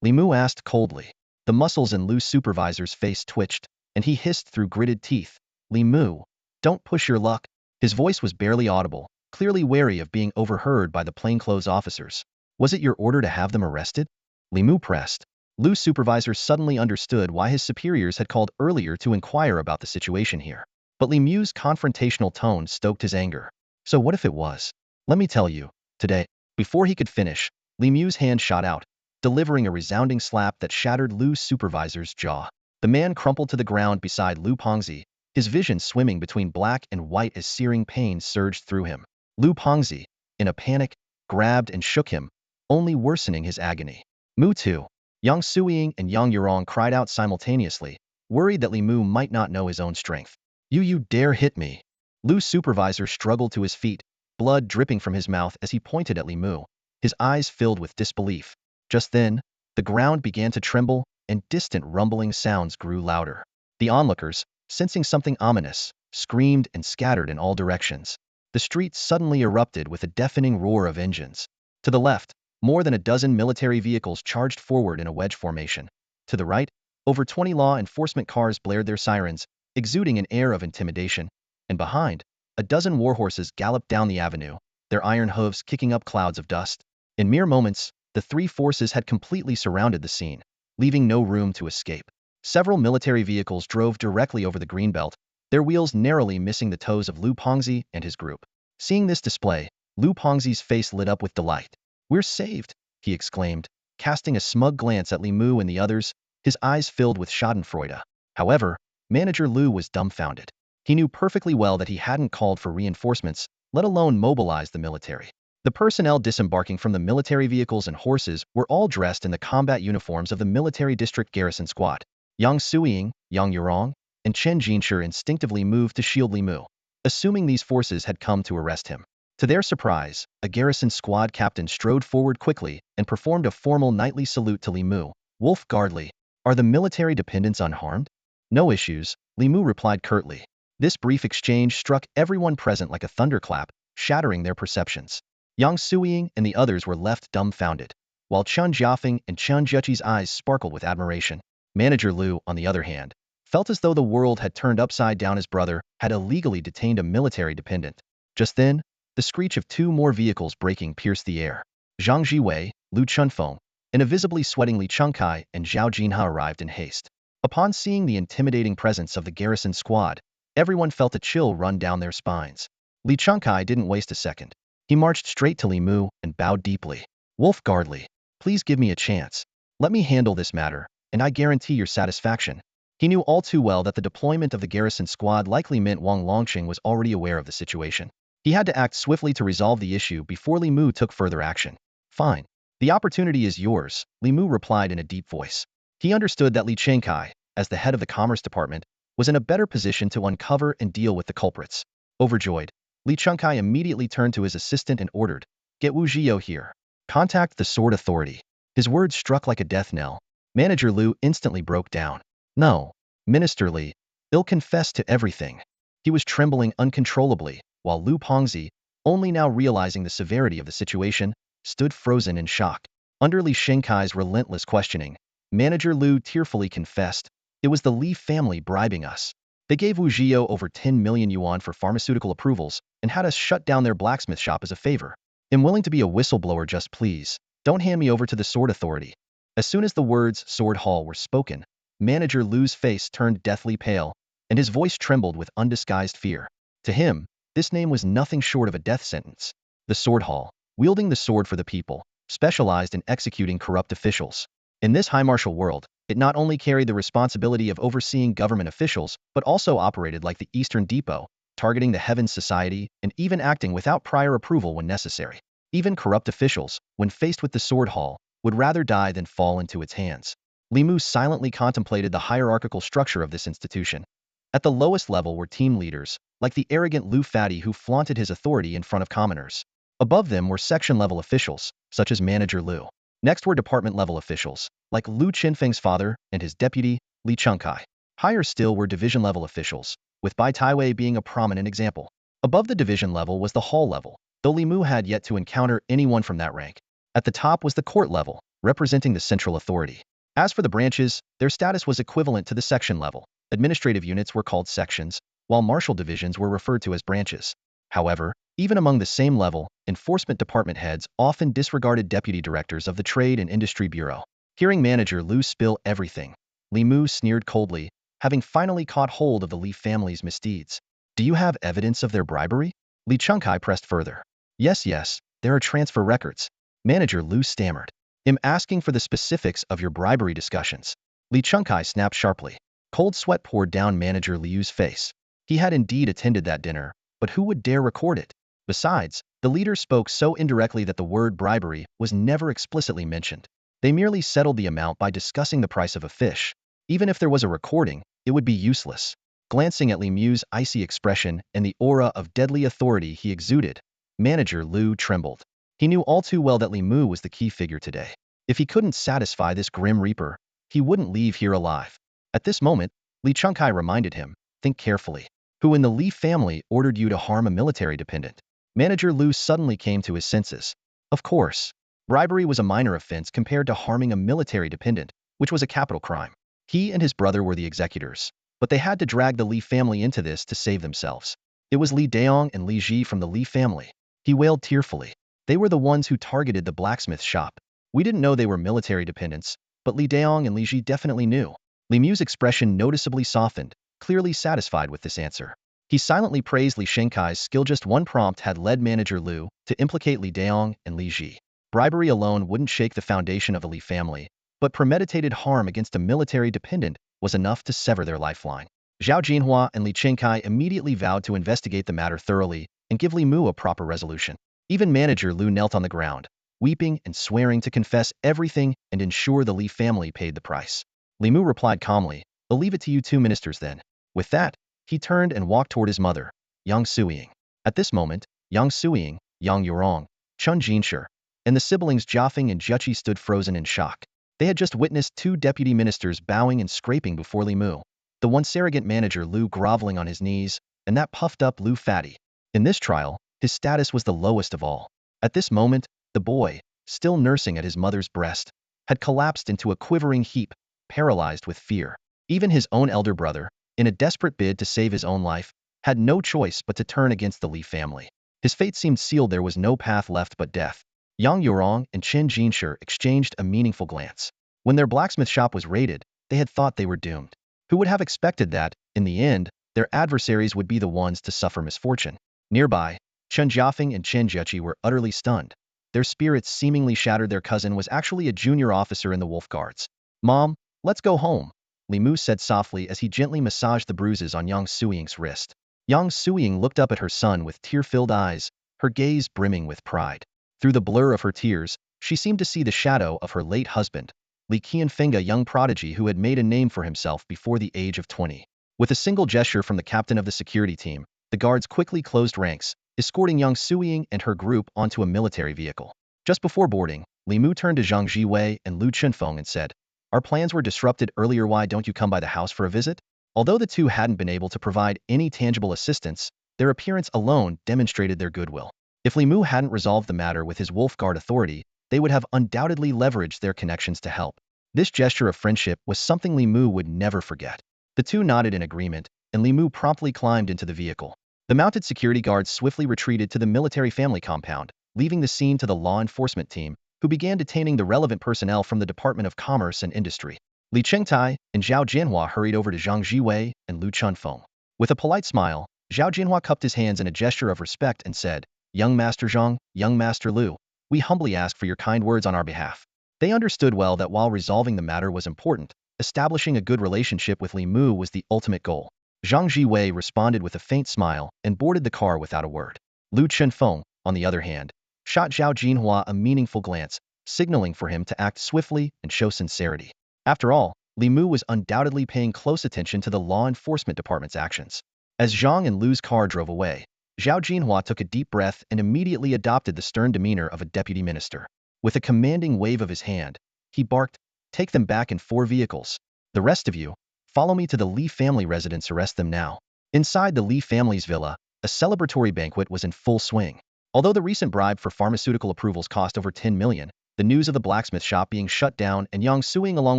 Li Mu asked coldly. The muscles in Lu's supervisor's face twitched, and he hissed through gritted teeth, "Li Mu, don't push your luck." His voice was barely audible, clearly wary of being overheard by the plainclothes officers. "Was it your order to have them arrested?" Li Mu pressed. Lu's supervisor suddenly understood why his superiors had called earlier to inquire about the situation here. But Li Mu's confrontational tone stoked his anger. "So what if it was? Let me tell you, today." Before he could finish, Li Mu's hand shot out, delivering a resounding slap that shattered Lu's supervisor's jaw. The man crumpled to the ground beside Lu Pengzi, his vision swimming between black and white as searing pain surged through him. Lu Pengzi, in a panic, grabbed and shook him, only worsening his agony. "Mu too." Yang Suiying and Yang Yurong cried out simultaneously, worried that Li Mu might not know his own strength. You dare hit me." Lu's supervisor struggled to his feet, blood dripping from his mouth as he pointed at Li Mu, his eyes filled with disbelief. Just then, the ground began to tremble, and distant rumbling sounds grew louder. The onlookers, sensing something ominous, screamed and scattered in all directions. The streets suddenly erupted with a deafening roar of engines. To the left, more than a dozen military vehicles charged forward in a wedge formation. To the right, over 20 law enforcement cars blared their sirens, exuding an air of intimidation. And behind, a dozen warhorses galloped down the avenue, their iron hooves kicking up clouds of dust. In mere moments, the three forces had completely surrounded the scene, leaving no room to escape. Several military vehicles drove directly over the greenbelt, their wheels narrowly missing the toes of Lu Pengzi and his group. Seeing this display, Lu Pengzi's face lit up with delight. "We're saved," he exclaimed, casting a smug glance at Li Mu and the others, his eyes filled with schadenfreude. However, Manager Lu was dumbfounded. He knew perfectly well that he hadn't called for reinforcements, let alone mobilized the military. The personnel disembarking from the military vehicles and horses were all dressed in the combat uniforms of the military district garrison squad. Yang Suiying, Yang Yurong, and Chen Jinshi instinctively moved to shield Li Mu, assuming these forces had come to arrest him. To their surprise, a garrison squad captain strode forward quickly and performed a formal knightly salute to Li Mu. "Wolf Guardly, are the military dependents unharmed?" "No issues," Li Mu replied curtly. This brief exchange struck everyone present like a thunderclap, shattering their perceptions. Yang Suiying and the others were left dumbfounded, while Chen Jiafeng and Chen Zheqi's eyes sparkled with admiration. Manager Lu, on the other hand, felt as though the world had turned upside down. His brother had illegally detained a military dependent. Just then, the screech of two more vehicles braking pierced the air. Zhang Jiwei, Lu Chunfeng, and a visibly sweating Li Chengkai and Zhao Jinha arrived in haste. Upon seeing the intimidating presence of the garrison squad, everyone felt a chill run down their spines. Li Chengkai didn't waste a second. He marched straight to Li Mu and bowed deeply. "Wolf Guardly, please give me a chance. Let me handle this matter, and I guarantee your satisfaction." He knew all too well that the deployment of the garrison squad likely meant Wang Longqing was already aware of the situation. He had to act swiftly to resolve the issue before Li Mu took further action. "Fine. The opportunity is yours," Li Mu replied in a deep voice. He understood that Li Chengkai, as the head of the Commerce Department, was in a better position to uncover and deal with the culprits. Overjoyed, Li Chengkai immediately turned to his assistant and ordered, "Get Wu Zhiyo here. Contact the Sword Authority." His words struck like a death knell, Manager Lu instantly broke down. No, Minister Li. Il confessed to everything. He was trembling uncontrollably, while Lu Pengzi, only now realizing the severity of the situation, stood frozen in shock. Under Li Shenkai's relentless questioning, Manager Lu tearfully confessed, "It was the Li family bribing us. They gave Wu Zhio over 10 million yuan for pharmaceutical approvals and had us shut down their blacksmith shop as a favor. I'm willing to be a whistleblower, just please. Don't hand me over to the Sword Authority." As soon as the words Sword Hall were spoken, Manager Lu's face turned deathly pale, and his voice trembled with undisguised fear. To him, this name was nothing short of a death sentence. The Sword Hall, wielding the sword for the people, specialized in executing corrupt officials. In this high martial world, it not only carried the responsibility of overseeing government officials, but also operated like the Eastern Depot, targeting the Heavens Society and even acting without prior approval when necessary. Even corrupt officials, when faced with the Sword Hall, would rather die than fall into its hands. Li Mu silently contemplated the hierarchical structure of this institution. At the lowest level were team leaders, like the arrogant Lu Fati who flaunted his authority in front of commoners. Above them were section-level officials, such as Manager Lu. Next were department-level officials, like Lu Qinfeng's father and his deputy, Li Chengkai. Higher still were division-level officials, with Bai Taiwei being a prominent example. Above the division level was the hall level, though Li Mu had yet to encounter anyone from that rank. At the top was the court level, representing the central authority. As for the branches, their status was equivalent to the section level. Administrative units were called sections, while martial divisions were referred to as branches. However, even among the same level, enforcement department heads often disregarded deputy directors of the Trade and Industry Bureau. Hearing Manager Lu spill everything, Li Mu sneered coldly, having finally caught hold of the Li family's misdeeds. "Do you have evidence of their bribery?" Li Chengkai pressed further. Yes, there are transfer records." Manager Lu stammered. "I'm asking for the specifics of your bribery discussions." Li Chengkai snapped sharply. Cold sweat poured down Manager Liu's face. He had indeed attended that dinner, but who would dare record it? Besides, the leader spoke so indirectly that the word bribery was never explicitly mentioned. They merely settled the amount by discussing the price of a fish. Even if there was a recording, it would be useless. Glancing at Li Mu's icy expression and the aura of deadly authority he exuded, Manager Lu trembled. He knew all too well that Li Mu was the key figure today. If he couldn't satisfy this grim reaper, he wouldn't leave here alive. At this moment, Li Chengkai reminded him, "Think carefully. Who in the Li family ordered you to harm a military dependent?" Manager Lu suddenly came to his senses. Of course, bribery was a minor offense compared to harming a military dependent, which was a capital crime. He and his brother were the executors, but they had to drag the Li family into this to save themselves. It was Li Daong and Li Ji from the Li family. He wailed tearfully. They were the ones who targeted the blacksmith shop. We didn't know they were military dependents, but Li Daong and Li Ji definitely knew. Li Mu's expression noticeably softened, clearly satisfied with this answer. He silently praised Li Shenkai's skill. Just one prompt had led Manager Lu to implicate Li Daong and Li Ji. Bribery alone wouldn't shake the foundation of the Li family, but premeditated harm against a military dependent was enough to sever their lifeline. Zhao Jinhua and Li Chengkai immediately vowed to investigate the matter thoroughly and give Li Mu a proper resolution. Even Manager Lu knelt on the ground, weeping and swearing to confess everything and ensure the Li family paid the price. Li Mu replied calmly, "I'll leave it to you two ministers then." With that, he turned and walked toward his mother, Yang Suying. At this moment, Yang Suying, Yang Yurong, Chun Jinshi, and the siblings Jiafeng and Jiachi stood frozen in shock. They had just witnessed two deputy ministers bowing and scraping before Li Mu, the once arrogant Manager Lu groveling on his knees, and that puffed-up Lu Fati. In this trial, his status was the lowest of all. At this moment, the boy, still nursing at his mother's breast, had collapsed into a quivering heap, paralyzed with fear. Even his own elder brother, in a desperate bid to save his own life, had no choice but to turn against the Li family. His fate seemed sealed. There was no path left but death. Yang Yurong and Chen Jinshi exchanged a meaningful glance. When their blacksmith shop was raided, they had thought they were doomed. Who would have expected that, in the end, their adversaries would be the ones to suffer misfortune? Nearby, Chen Jiafeng and Chen Jiachi were utterly stunned. Their spirits seemingly shattered. Their cousin was actually a junior officer in the Wolf Guards. "Mom, let's go home," Li Mu said softly as he gently massaged the bruises on Yang Suying's wrist. Yang Suying looked up at her son with tear-filled eyes, her gaze brimming with pride. Through the blur of her tears, she seemed to see the shadow of her late husband, Li Qianfeng, a young prodigy who had made a name for himself before the age of 20. With a single gesture from the captain of the security team, the guards quickly closed ranks, escorting Yang Suying and her group onto a military vehicle. Just before boarding, Li Mu turned to Zhang Jiwei and Lu Chunfeng and said, Our plans were disrupted earlier. Why don't you come by the house for a visit? Although the two hadn't been able to provide any tangible assistance, their appearance alone demonstrated their goodwill. If Li Mu hadn't resolved the matter with his Wolf Guard authority, they would have undoubtedly leveraged their connections to help. This gesture of friendship was something Li Mu would never forget. The two nodded in agreement, and Li Mu promptly climbed into the vehicle. The mounted security guards swiftly retreated to the military family compound, leaving the scene to the law enforcement team, who began detaining the relevant personnel from the Department of Commerce and Industry. Li Chengtai and Zhao Jianhua hurried over to Zhang Jiwei and Lu Chunfeng. With a polite smile, Zhao Jianhua cupped his hands in a gesture of respect and said, "Young Master Zhang, young Master Lu, we humbly ask for your kind words on our behalf." They understood well that while resolving the matter was important, establishing a good relationship with Li Mu was the ultimate goal. Zhang Jiwei responded with a faint smile and boarded the car without a word. Lu Chunfeng, on the other hand, shot Zhao Jianhua a meaningful glance, signaling for him to act swiftly and show sincerity. After all, Li Mu was undoubtedly paying close attention to the law enforcement department's actions. As Zhang and Lu's car drove away, Zhao Jianhua took a deep breath and immediately adopted the stern demeanor of a deputy minister. With a commanding wave of his hand, he barked, "Take them back in 4 vehicles. The rest of you, follow me to the Li family residence. Arrest them now." Inside the Li family's villa, a celebratory banquet was in full swing. Although the recent bribe for pharmaceutical approvals cost over 10 million, the news of the blacksmith shop being shut down and Yang Suing along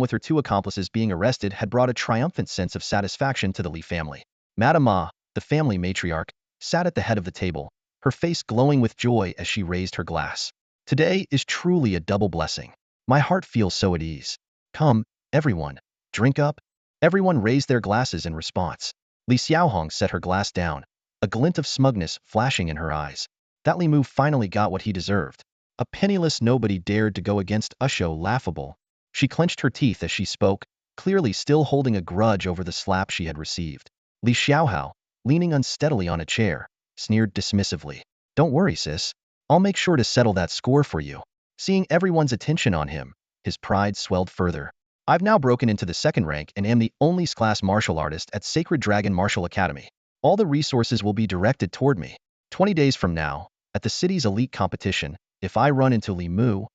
with her 2 accomplices being arrested had brought a triumphant sense of satisfaction to the Li family. Madame Ma, the family matriarch, sat at the head of the table, her face glowing with joy as she raised her glass. "Today is truly a double blessing. My heart feels so at ease. Come, everyone, drink up." Everyone raised their glasses in response. Li Xiaohong set her glass down, a glint of smugness flashing in her eyes. That Li Mu finally got what he deserved. A penniless nobody dared to go against Usho. Laughable. She clenched her teeth as she spoke, clearly still holding a grudge over the slap she had received. Li Xiaohao, leaning unsteadily on a chair, sneered dismissively. "Don't worry, sis. I'll make sure to settle that score for you." Seeing everyone's attention on him, his pride swelled further. "I've now broken into the 2nd rank and am the only class martial artist at Sacred Dragon Martial Academy. All the resources will be directed toward me. 20 days from now, at the city's elite competition, if I run into Li Mu..."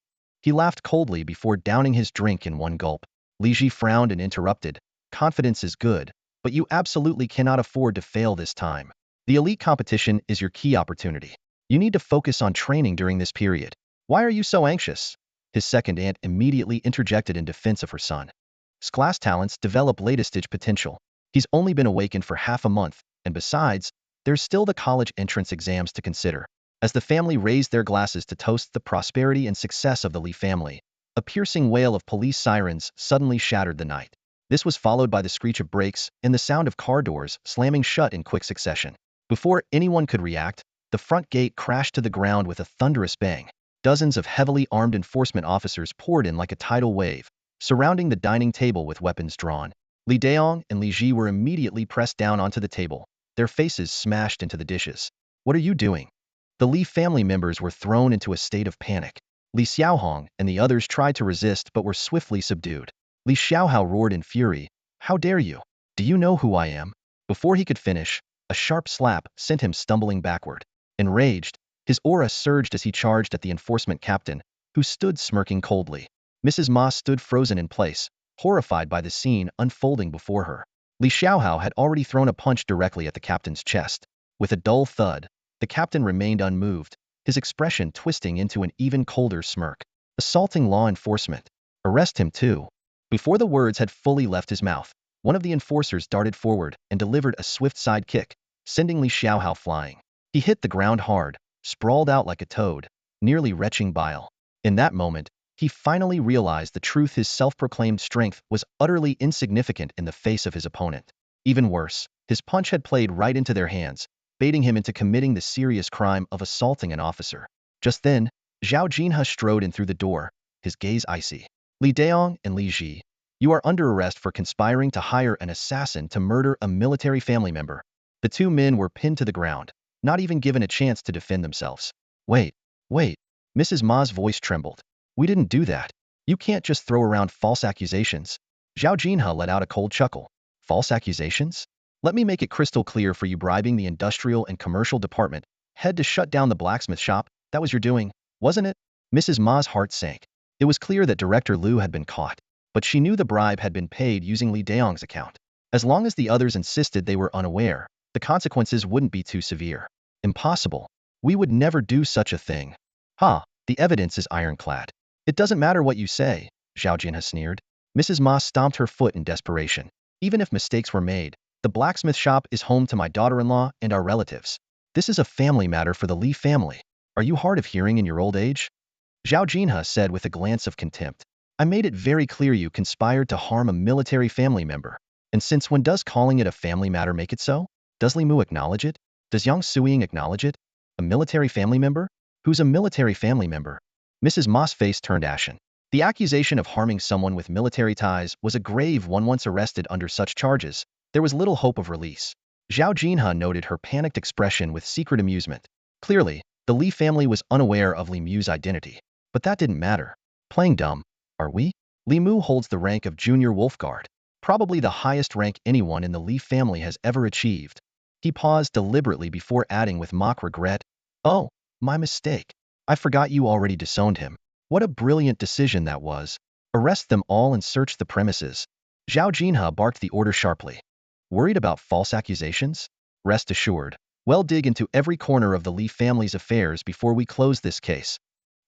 He laughed coldly before downing his drink in one gulp. Li Ji frowned and interrupted, "Confidence is good, but you absolutely cannot afford to fail this time. The elite competition is your key opportunity. You need to focus on training during this period. Why are you so anxious?" His second aunt immediately interjected in defense of her son. "Class talents develop later-stage potential. He's only been awakened for half a month, and besides, there's still the college entrance exams to consider." As the family raised their glasses to toast the prosperity and success of the Li family, a piercing wail of police sirens suddenly shattered the night. This was followed by the screech of brakes and the sound of car doors slamming shut in quick succession. Before anyone could react, the front gate crashed to the ground with a thunderous bang. Dozens of heavily armed enforcement officers poured in like a tidal wave, surrounding the dining table with weapons drawn. Li Daong and Li Ji were immediately pressed down onto the table, their faces smashed into the dishes. "What are you doing?" The Li family members were thrown into a state of panic. Li Xiaohong and the others tried to resist but were swiftly subdued. Li Xiaohao roared in fury, "How dare you? Do you know who I am?" Before he could finish, a sharp slap sent him stumbling backward. Enraged, his aura surged as he charged at the enforcement captain, who stood smirking coldly. Mrs. Ma stood frozen in place, horrified by the scene unfolding before her. Li Xiaohao had already thrown a punch directly at the captain's chest. With a dull thud, the captain remained unmoved, his expression twisting into an even colder smirk. "Assaulting law enforcement. Arrest him too." Before the words had fully left his mouth, one of the enforcers darted forward and delivered a swift side kick, sending Li Xiaohao flying. He hit the ground hard, sprawled out like a toad, nearly retching bile. In that moment, he finally realized the truth: his self-proclaimed strength was utterly insignificant in the face of his opponent. Even worse, his punch had played right into their hands, baiting him into committing the serious crime of assaulting an officer. Just then, Zhao Jinhe strode in through the door, his gaze icy. "Li Daong and Li Ji, you are under arrest for conspiring to hire an assassin to murder a military family member." The 2 men were pinned to the ground, not even given a chance to defend themselves. Wait. Mrs. Ma's voice trembled. "We didn't do that. You can't just throw around false accusations." Zhao Jinhe let out a cold chuckle. "False accusations? Let me make it crystal clear for you: bribing the industrial and commercial department head to shut down the blacksmith shop, that was your doing, wasn't it?" Mrs. Ma's heart sank. It was clear that Director Lu had been caught. but she knew the bribe had been paid using Li Daong's account. As long as the others insisted they were unaware, the consequences wouldn't be too severe. Impossible. We would never do such a thing. Ha, the evidence is ironclad. It doesn't matter what you say, Zhao Jinhe sneered. Mrs. Ma stomped her foot in desperation. Even if mistakes were made, the blacksmith shop is home to my daughter-in-law and our relatives. This is a family matter for the Li family. Are you hard of hearing in your old age? Zhao Jinhe said with a glance of contempt. I made it very clear you conspired to harm a military family member. And since when does calling it a family matter make it so? Does Li Mu acknowledge it? Does Yang Suiying acknowledge it? A military family member? Who's a military family member? Mrs. Ma's face turned ashen. The accusation of harming someone with military ties was a grave one. Once arrested under such charges, there was little hope of release. Zhao Jinhe noted her panicked expression with secret amusement. Clearly, the Li family was unaware of Li Mu's identity. But that didn't matter. Playing dumb, are we? Li Mu holds the rank of Junior Wolf Guard, probably the highest rank anyone in the Li family has ever achieved. He paused deliberately before adding with mock regret, Oh, my mistake. I forgot you already disowned him. What a brilliant decision that was. Arrest them all and search the premises. Zhao Jinhe barked the order sharply. Worried about false accusations? Rest assured. We'll dig into every corner of the Li family's affairs before we close this case.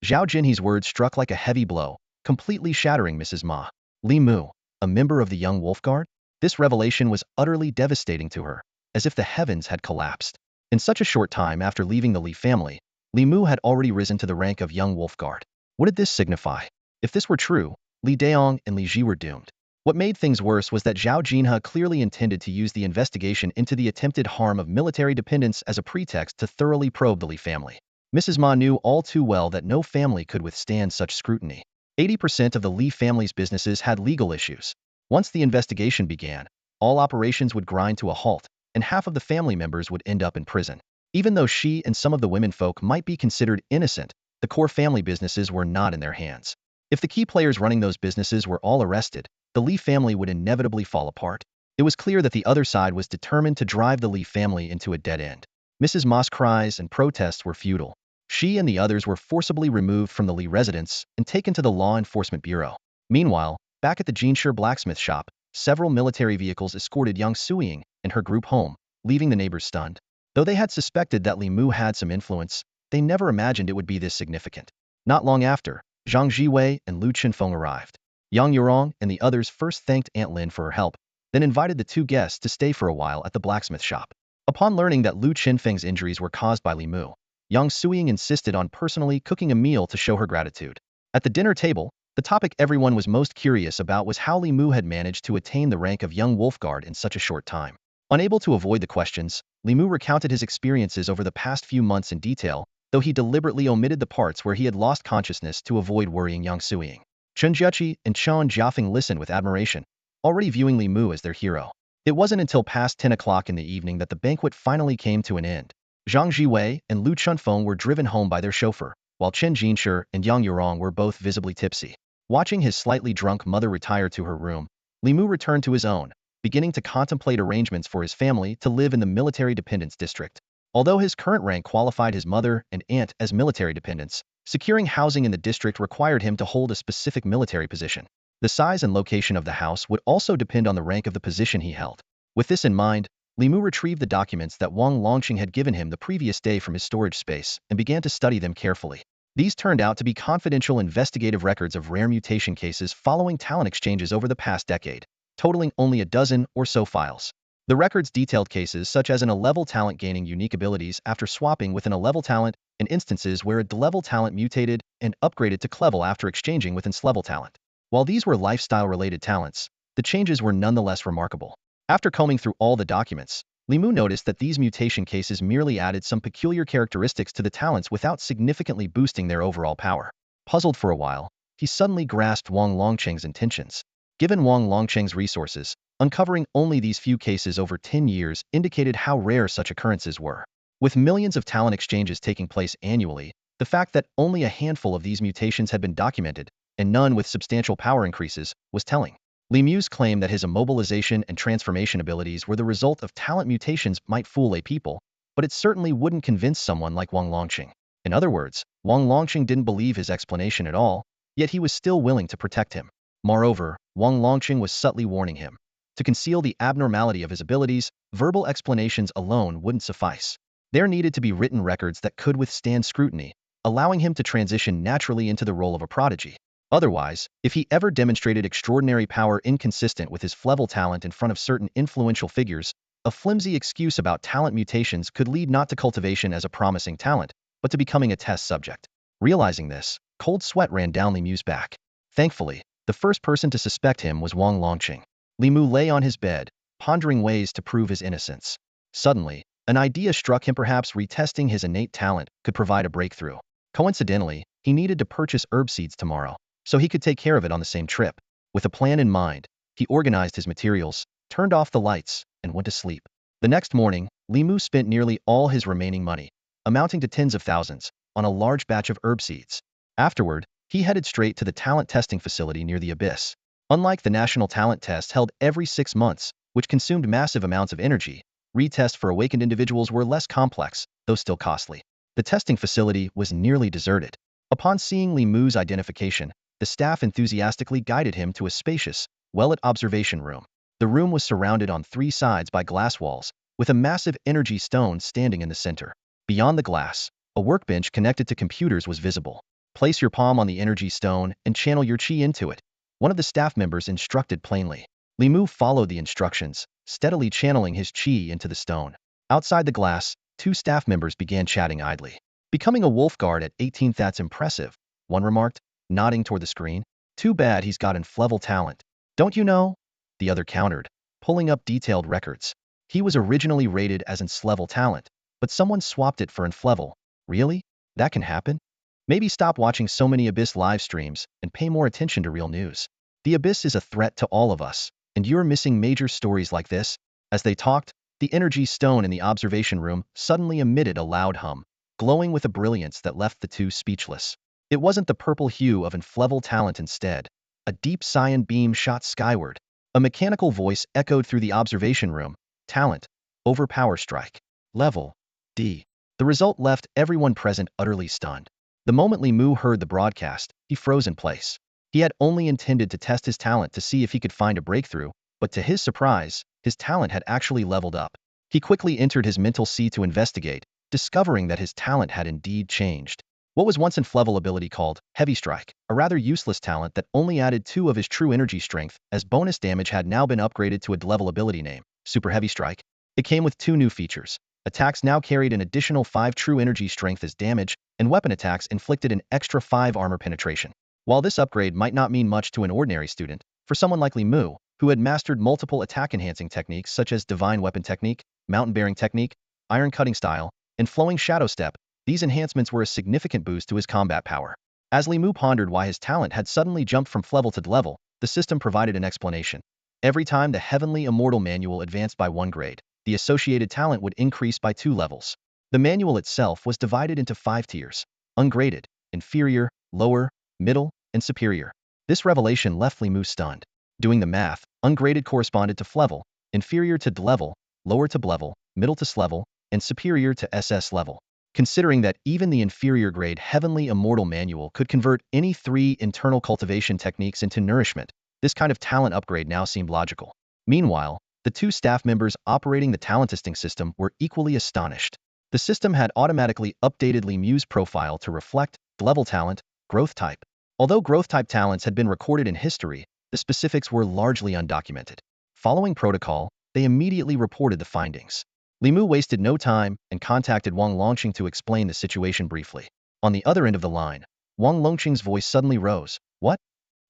Zhao Jinhe's words struck like a heavy blow, completely shattering Mrs. Ma. Li Mu, a member of the Young Wolf Guard? This revelation was utterly devastating to her, as if the heavens had collapsed. In such a short time after leaving the Li family, Li Mu had already risen to the rank of Young Wolf Guard. What did this signify? If this were true, Li Daong and Li Ji were doomed. What made things worse was that Zhao Jinhe clearly intended to use the investigation into the attempted harm of military dependence as a pretext to thoroughly probe the Li family. Mrs. Ma knew all too well that no family could withstand such scrutiny. 80% of the Li family's businesses had legal issues. Once the investigation began, all operations would grind to a halt, and half of the family members would end up in prison. Even though she and some of the womenfolk might be considered innocent, the core family businesses were not in their hands. If the key players running those businesses were all arrested, the Li family would inevitably fall apart. It was clear that the other side was determined to drive the Li family into a dead end. Mrs. Ma's cries and protests were futile. She and the others were forcibly removed from the Li residence and taken to the Law Enforcement Bureau. Meanwhile, back at the Jinshe blacksmith shop, several military vehicles escorted Yang Suiying and her group home, leaving the neighbors stunned. Though they had suspected that Li Mu had some influence, they never imagined it would be this significant. Not long after, Zhang Jiwei and Lu Qinfeng arrived. Yang Yurong and the others first thanked Aunt Lin for her help, then invited the two guests to stay for a while at the blacksmith shop. Upon learning that Lu Qinfeng's injuries were caused by Li Mu, Yang Suiying insisted on personally cooking a meal to show her gratitude. At the dinner table, the topic everyone was most curious about was how Li Mu had managed to attain the rank of Young Wolf Guard in such a short time. Unable to avoid the questions, Li Mu recounted his experiences over the past few months in detail, though he deliberately omitted the parts where he had lost consciousness to avoid worrying Yang Suiying. Chen Jiaqi and Chen Jiafeng listened with admiration, already viewing Li Mu as their hero. It wasn't until past 10 o'clock in the evening that the banquet finally came to an end. Zhang Jiwei and Lu Chunfeng were driven home by their chauffeur, while Chen Jinshe and Yang Yurong were both visibly tipsy. Watching his slightly drunk mother retire to her room, Li Mu returned to his own, beginning to contemplate arrangements for his family to live in the military dependence district. Although his current rank qualified his mother and aunt as military dependents, securing housing in the district required him to hold a specific military position. The size and location of the house would also depend on the rank of the position he held. With this in mind, Li Mu retrieved the documents that Wang Longqing had given him the previous day from his storage space and began to study them carefully. These turned out to be confidential investigative records of rare mutation cases following talent exchanges over the past decade, totaling only a dozen or so files. The records detailed cases such as an A-level talent gaining unique abilities after swapping with an A-level talent and instances where a D-level talent mutated and upgraded to C-level after exchanging with an S-level talent. While these were lifestyle-related talents, the changes were nonetheless remarkable. After combing through all the documents, Li Mu noticed that these mutation cases merely added some peculiar characteristics to the talents without significantly boosting their overall power. Puzzled for a while, he suddenly grasped Wang Longqing's intentions. Given Wang Longqing's resources, uncovering only these few cases over 10 years indicated how rare such occurrences were. With millions of talent exchanges taking place annually, the fact that only a handful of these mutations had been documented, and none with substantial power increases, was telling. Li Mu's claim that his immobilization and transformation abilities were the result of talent mutations might fool a people, but it certainly wouldn't convince someone like Wang Longqing. In other words, Wang Longqing didn't believe his explanation at all, yet he was still willing to protect him. Moreover, Wang Longqing was subtly warning him. To conceal the abnormality of his abilities, verbal explanations alone wouldn't suffice. There needed to be written records that could withstand scrutiny, allowing him to transition naturally into the role of a prodigy. Otherwise, if he ever demonstrated extraordinary power inconsistent with his flevel talent in front of certain influential figures, a flimsy excuse about talent mutations could lead not to cultivation as a promising talent, but to becoming a test subject. Realizing this, cold sweat ran down Li Mu's back. Thankfully, the first person to suspect him was Wang Longqing. Li Mu lay on his bed, pondering ways to prove his innocence. Suddenly, an idea struck him. Perhaps retesting his innate talent could provide a breakthrough. Coincidentally, he needed to purchase herb seeds tomorrow, so he could take care of it on the same trip. With a plan in mind, he organized his materials, turned off the lights, and went to sleep. The next morning, Li Mu spent nearly all his remaining money, amounting to tens of thousands, on a large batch of herb seeds. Afterward, he headed straight to the talent testing facility near the abyss. Unlike the national talent test held every 6 months, which consumed massive amounts of energy, retests for awakened individuals were less complex, though still costly. The testing facility was nearly deserted. Upon seeing Li Mu's identification, the staff enthusiastically guided him to a spacious, well-lit observation room. The room was surrounded on 3 sides by glass walls, with a massive energy stone standing in the center. Beyond the glass, a workbench connected to computers was visible. Place your palm on the energy stone and channel your chi into it, one of the staff members instructed plainly. Li Mu followed the instructions, steadily channeling his chi into the stone. Outside the glass, 2 staff members began chatting idly. Becoming a wolf guard at 18th, that's impressive, one remarked, nodding toward the screen. Too bad he's got inflevel talent. Don't you know? The other countered, pulling up detailed records. He was originally rated as inflevel talent, but someone swapped it for inflevel. Really? That can happen? Maybe stop watching so many Abyss live streams and pay more attention to real news. The Abyss is a threat to all of us, and you're missing major stories like this. As they talked, the energy stone in the observation room suddenly emitted a loud hum, glowing with a brilliance that left the two speechless. It wasn't the purple hue of inflevel talent instead. A deep cyan beam shot skyward. A mechanical voice echoed through the observation room. Talent. Overpower strike. Level. D. The result left everyone present utterly stunned. The moment Li Mu heard the broadcast, he froze in place. He had only intended to test his talent to see if he could find a breakthrough, but to his surprise, his talent had actually leveled up. He quickly entered his mental sea to investigate, discovering that his talent had indeed changed. What was once inflevel ability called Heavy Strike, a rather useless talent that only added 2 of his true energy strength as bonus damage, had now been upgraded to a level ability name, Super Heavy Strike. It came with 2 new features. Attacks now carried an additional 5 true energy strength as damage, and weapon attacks inflicted an extra 5 armor penetration. While this upgrade might not mean much to an ordinary student, for someone like Li Mu, who had mastered multiple attack-enhancing techniques such as Divine Weapon Technique, Mountain-Bearing Technique, Iron Cutting Style, and Flowing Shadow Step, these enhancements were a significant boost to his combat power. As Li Mu pondered why his talent had suddenly jumped from level to level, the system provided an explanation. Every time the Heavenly Immortal Manual advanced by 1 grade, the associated talent would increase by 2 levels. The manual itself was divided into 5 tiers: ungraded, inferior, lower, middle, and superior. This revelation left Li Mu stunned. Doing the math, ungraded corresponded to level, inferior to D level, lower to B level, middle to S level, and superior to SS level. Considering that even the inferior grade Heavenly Immortal Manual could convert any 3 internal cultivation techniques into nourishment, this kind of talent upgrade now seemed logical. Meanwhile, the 2 staff members operating the talent testing system were equally astonished. The system had automatically updated Li Mu's profile to reflect level talent, growth type. Although growth type talents had been recorded in history, the specifics were largely undocumented. Following protocol, they immediately reported the findings. Li Mu wasted no time and contacted Wang Longqing to explain the situation briefly. On the other end of the line, Wang Longqing's voice suddenly rose. What?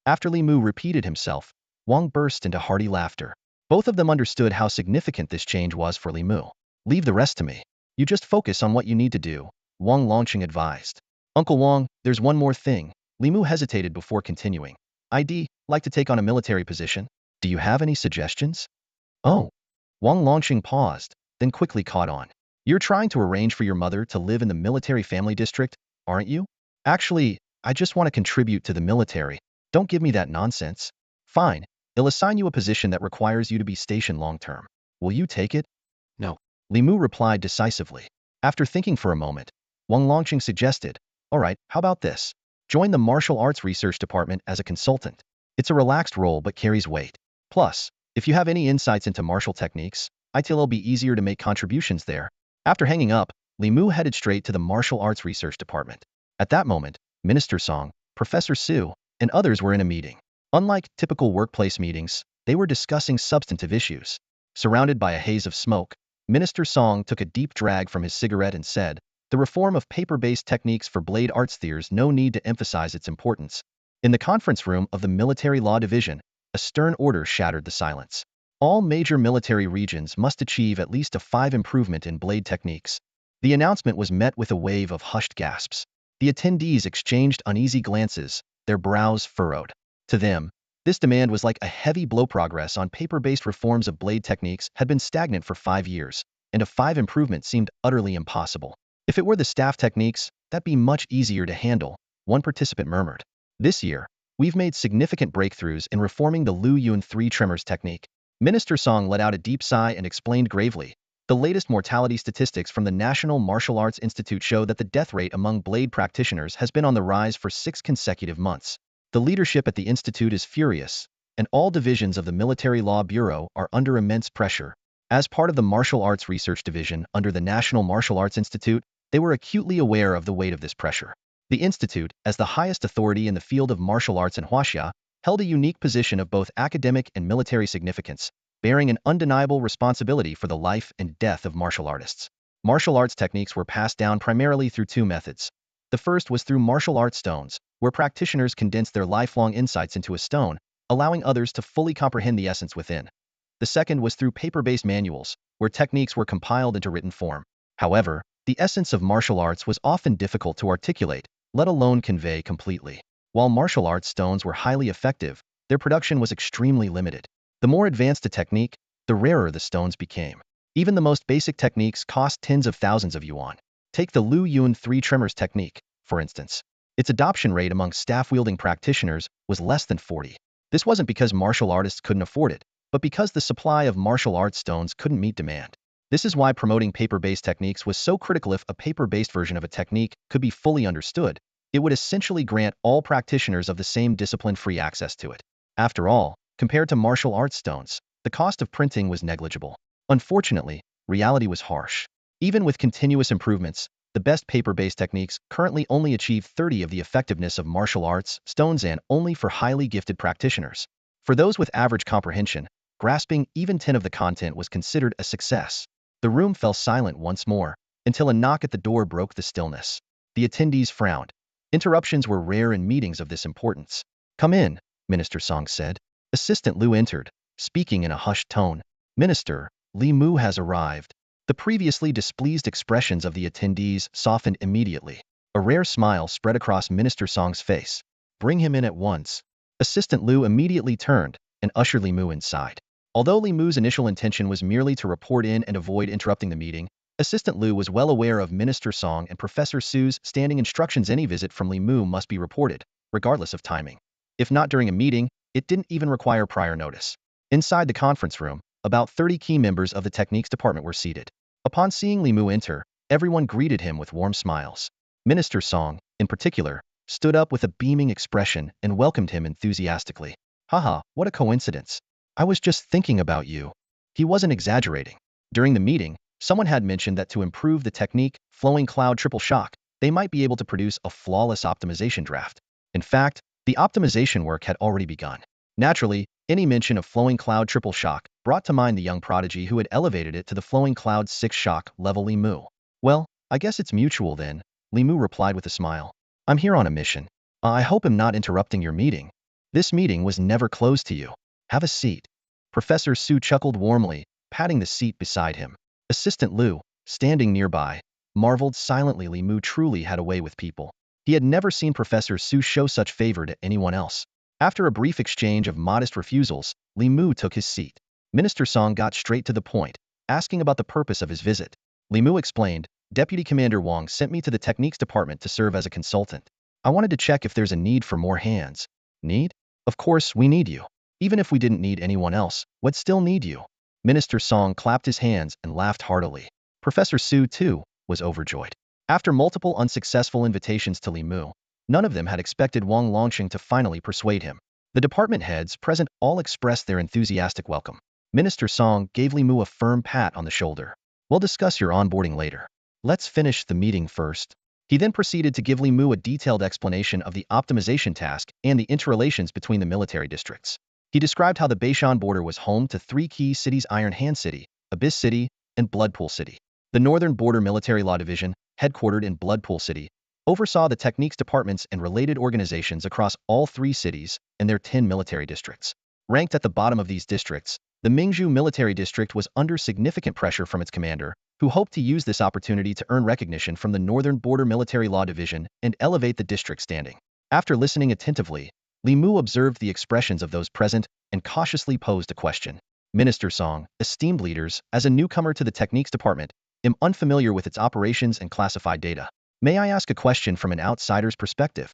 After Li Mu repeated himself, Wang burst into hearty laughter. Both of them understood how significant this change was for Li Mu. Leave the rest to me. You just focus on what you need to do, Wang Longqing advised. Uncle Wang, there's one more thing. Li Mu hesitated before continuing. I'd like to take on a military position. Do you have any suggestions? Oh. Wang Longqing paused, then quickly caught on. You're trying to arrange for your mother to live in the military family district, aren't you? Actually, I just want to contribute to the military. Don't give me that nonsense. Fine. They'll assign you a position that requires you to be stationed long-term. Will you take it? No. Li Mu replied decisively. After thinking for a moment, Wang Longqing suggested, all right, how about this? Join the martial arts research department as a consultant. It's a relaxed role but carries weight. Plus, if you have any insights into martial techniques, it'll be easier to make contributions there. After hanging up, Li Mu headed straight to the martial arts research department. At that moment, Minister Song, Professor Su, and others were in a meeting. Unlike typical workplace meetings, they were discussing substantive issues. Surrounded by a haze of smoke, Minister Song took a deep drag from his cigarette and said, "The reform of paper-based techniques for blade arts, there's no need to emphasize its importance." In the conference room of the Military Law Division, a stern order shattered the silence. All major military regions must achieve at least a 5 improvement in blade techniques. The announcement was met with a wave of hushed gasps. The attendees exchanged uneasy glances, their brows furrowed. To them, this demand was like a heavy blow. Progress on paper-based reforms of blade techniques had been stagnant for 5 years, and a 5 improvement seemed utterly impossible. If it were the staff techniques, that'd be much easier to handle, one participant murmured. This year, we've made significant breakthroughs in reforming the Lu Yun 3 tremors technique. Minister Song let out a deep sigh and explained gravely, "The latest mortality statistics from the National Martial Arts Institute show that the death rate among blade practitioners has been on the rise for 6 consecutive months. The leadership at the institute is furious, and all divisions of the Military Law Bureau are under immense pressure." As part of the Martial Arts Research Division under the National Martial Arts Institute, they were acutely aware of the weight of this pressure. The institute, as the highest authority in the field of martial arts in Huaxia, held a unique position of both academic and military significance, bearing an undeniable responsibility for the life and death of martial artists. Martial arts techniques were passed down primarily through 2 methods. The first was through martial arts stones, where practitioners condensed their lifelong insights into a stone, allowing others to fully comprehend the essence within. The second was through paper-based manuals, where techniques were compiled into written form. However, the essence of martial arts was often difficult to articulate, let alone convey completely. While martial arts stones were highly effective, their production was extremely limited. The more advanced a technique, the rarer the stones became. Even the most basic techniques cost tens of thousands of yuan. Take the Lu Yun 3 tremors technique, for instance. Its adoption rate among staff-wielding practitioners was less than 40. This wasn't because martial artists couldn't afford it, but because the supply of martial arts stones couldn't meet demand. This is why promoting paper-based techniques was so critical. If a paper-based version of a technique could be fully understood, it would essentially grant all practitioners of the same discipline free access to it. After all, compared to martial arts stones, the cost of printing was negligible. Unfortunately, reality was harsh. Even with continuous improvements, the best paper-based techniques currently only achieve 30 of the effectiveness of martial arts stones, and only for highly gifted practitioners. For those with average comprehension, grasping even 10 of the content was considered a success. The room fell silent once more, until a knock at the door broke the stillness. The attendees frowned. Interruptions were rare in meetings of this importance. "Come in," Minister Song said. Assistant Lu entered, speaking in a hushed tone. "Minister, Li Mu has arrived." The previously displeased expressions of the attendees softened immediately. A rare smile spread across Minister Song's face. "Bring him in at once." Assistant Lu immediately turned and ushered Li Mu inside. Although Li Mu's initial intention was merely to report in and avoid interrupting the meeting, Assistant Lu was well aware of Minister Song and Professor Su's standing instructions. Any visit from Li Mu must be reported, regardless of timing. If not during a meeting, it didn't even require prior notice. Inside the conference room, about 30 key members of the techniques department were seated. Upon seeing Li Mu enter, everyone greeted him with warm smiles. Minister Song, in particular, stood up with a beaming expression and welcomed him enthusiastically. "Haha, what a coincidence. I was just thinking about you." He wasn't exaggerating. During the meeting, someone had mentioned that to improve the technique, flowing cloud triple shock, they might be able to produce a flawless optimization draft. In fact, the optimization work had already begun. Naturally, any mention of flowing cloud triple shock brought to mind the young prodigy who had elevated it to the flowing cloud 6 shock level, Li Mu. "Well, I guess it's mutual then," Li Mu replied with a smile. "I'm here on a mission. I hope I'm not interrupting your meeting. This meeting was never closed to you. Have a seat." Professor Su chuckled warmly, patting the seat beside him. Assistant Lu, standing nearby, marveled silently. Li Mu truly had a way with people. He had never seen Professor Su show such favor to anyone else. After a brief exchange of modest refusals, Li Mu took his seat. Minister Song got straight to the point, asking about the purpose of his visit. Li Mu explained, "Deputy Commander Wang sent me to the techniques department to serve as a consultant. I wanted to check if there's a need for more hands." "Need? Of course we need you. Even if we didn't need anyone else, we'd still need you." Minister Song clapped his hands and laughed heartily. Professor Su, too, was overjoyed. After multiple unsuccessful invitations to Li Mu, none of them had expected Wang Longqing to finally persuade him. The department heads present all expressed their enthusiastic welcome. Minister Song gave Li Mu a firm pat on the shoulder. We'll discuss your onboarding later. Let's finish the meeting first. He then proceeded to give Li Mu a detailed explanation of the optimization task and the interrelations between the military districts. He described how the Beishan border was home to three key cities: Iron Hand City, Abyss City, and Bloodpool City. The Northern Border Military Law Division, headquartered in Bloodpool City, oversaw the techniques departments and related organizations across all three cities and their 10 military districts. Ranked at the bottom of these districts, the Mingzhu Military District was under significant pressure from its commander, who hoped to use this opportunity to earn recognition from the Northern Border Military Law Division and elevate the district standing. After listening attentively, Li Mu observed the expressions of those present and cautiously posed a question. Minister Song, esteemed leaders, as a newcomer to the techniques department, am unfamiliar with its operations and classified data. May I ask a question from an outsider's perspective?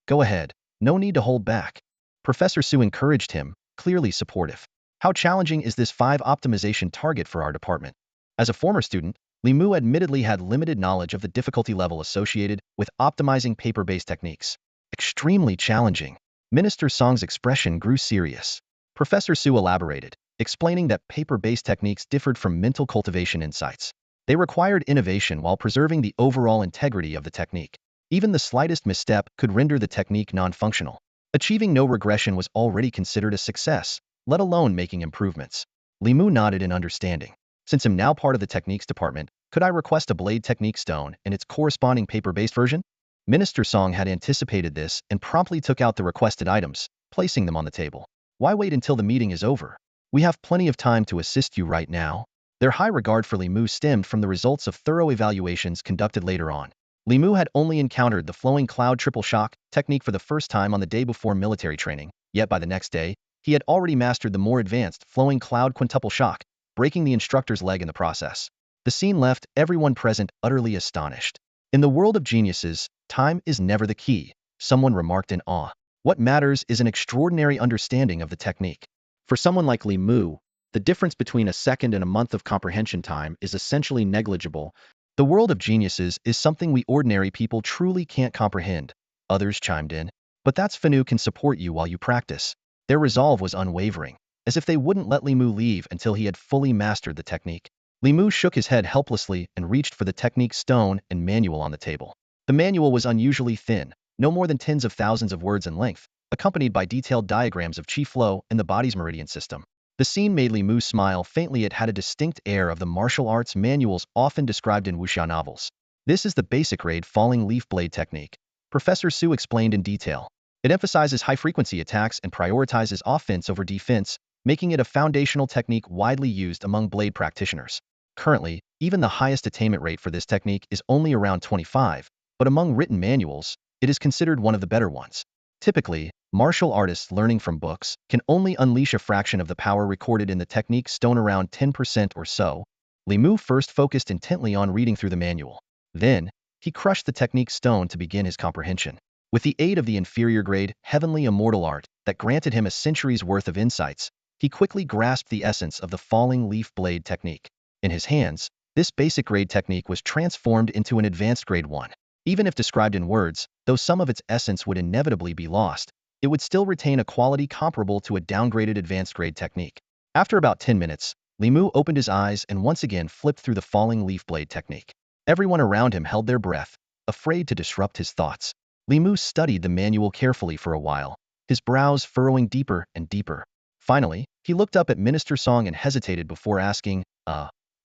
Go ahead, no need to hold back. Professor Su encouraged him, clearly supportive. How challenging is this 5 optimization target for our department? As a former student, Li Mu admittedly had limited knowledge of the difficulty level associated with optimizing paper-based techniques. Extremely challenging. Minister Song's expression grew serious. Professor Su elaborated, explaining that paper-based techniques differed from mental cultivation insights. They required innovation while preserving the overall integrity of the technique. Even the slightest misstep could render the technique non-functional. Achieving no regression was already considered a success, let alone making improvements. Li Mu nodded in understanding. Since I'm now part of the techniques department, could I request a blade technique stone and its corresponding paper-based version? Minister Song had anticipated this and promptly took out the requested items, placing them on the table. Why wait until the meeting is over? We have plenty of time to assist you right now. Their high regard for Li Mu stemmed from the results of thorough evaluations conducted later on. Li Mu had only encountered the flowing cloud triple shock technique for the first time on the day before military training, yet by the next day, he had already mastered the more advanced flowing cloud quintuple shock, breaking the instructor's leg in the process. The scene left everyone present utterly astonished. In the world of geniuses, time is never the key, someone remarked in awe. What matters is an extraordinary understanding of the technique. For someone like Li Mu, the difference between a second and a month of comprehension time is essentially negligible. The world of geniuses is something we ordinary people truly can't comprehend, others chimed in. But that's Fanu can support you while you practice. Their resolve was unwavering, as if they wouldn't let Li Mu leave until he had fully mastered the technique. Li Mu shook his head helplessly and reached for the technique stone and manual on the table. The manual was unusually thin, no more than tens of thousands of words in length, accompanied by detailed diagrams of qi flow and the body's meridian system. The scene made Li Mu smile faintly. It had a distinct air of the martial arts manuals often described in wuxia novels. This is the basic grade falling leaf blade technique, Professor Su explained in detail. It emphasizes high-frequency attacks and prioritizes offense over defense, making it a foundational technique widely used among blade practitioners. Currently, even the highest attainment rate for this technique is only around 25, but among written manuals, it is considered one of the better ones. Typically, martial artists learning from books can only unleash a fraction of the power recorded in the technique stone, around 10% or so. Li Mu first focused intently on reading through the manual. Then, he crushed the technique stone to begin his comprehension. With the aid of the inferior grade, heavenly immortal art that granted him a century's worth of insights, he quickly grasped the essence of the falling leaf blade technique. In his hands, this basic grade technique was transformed into an advanced grade one. Even if described in words, though some of its essence would inevitably be lost, it would still retain a quality comparable to a downgraded advanced grade technique. After about 10 minutes, Li Mu opened his eyes and once again flipped through the falling leaf blade technique. Everyone around him held their breath, afraid to disrupt his thoughts. Li Mu studied the manual carefully for a while, his brows furrowing deeper and deeper. Finally, he looked up at Minister Song and hesitated before asking,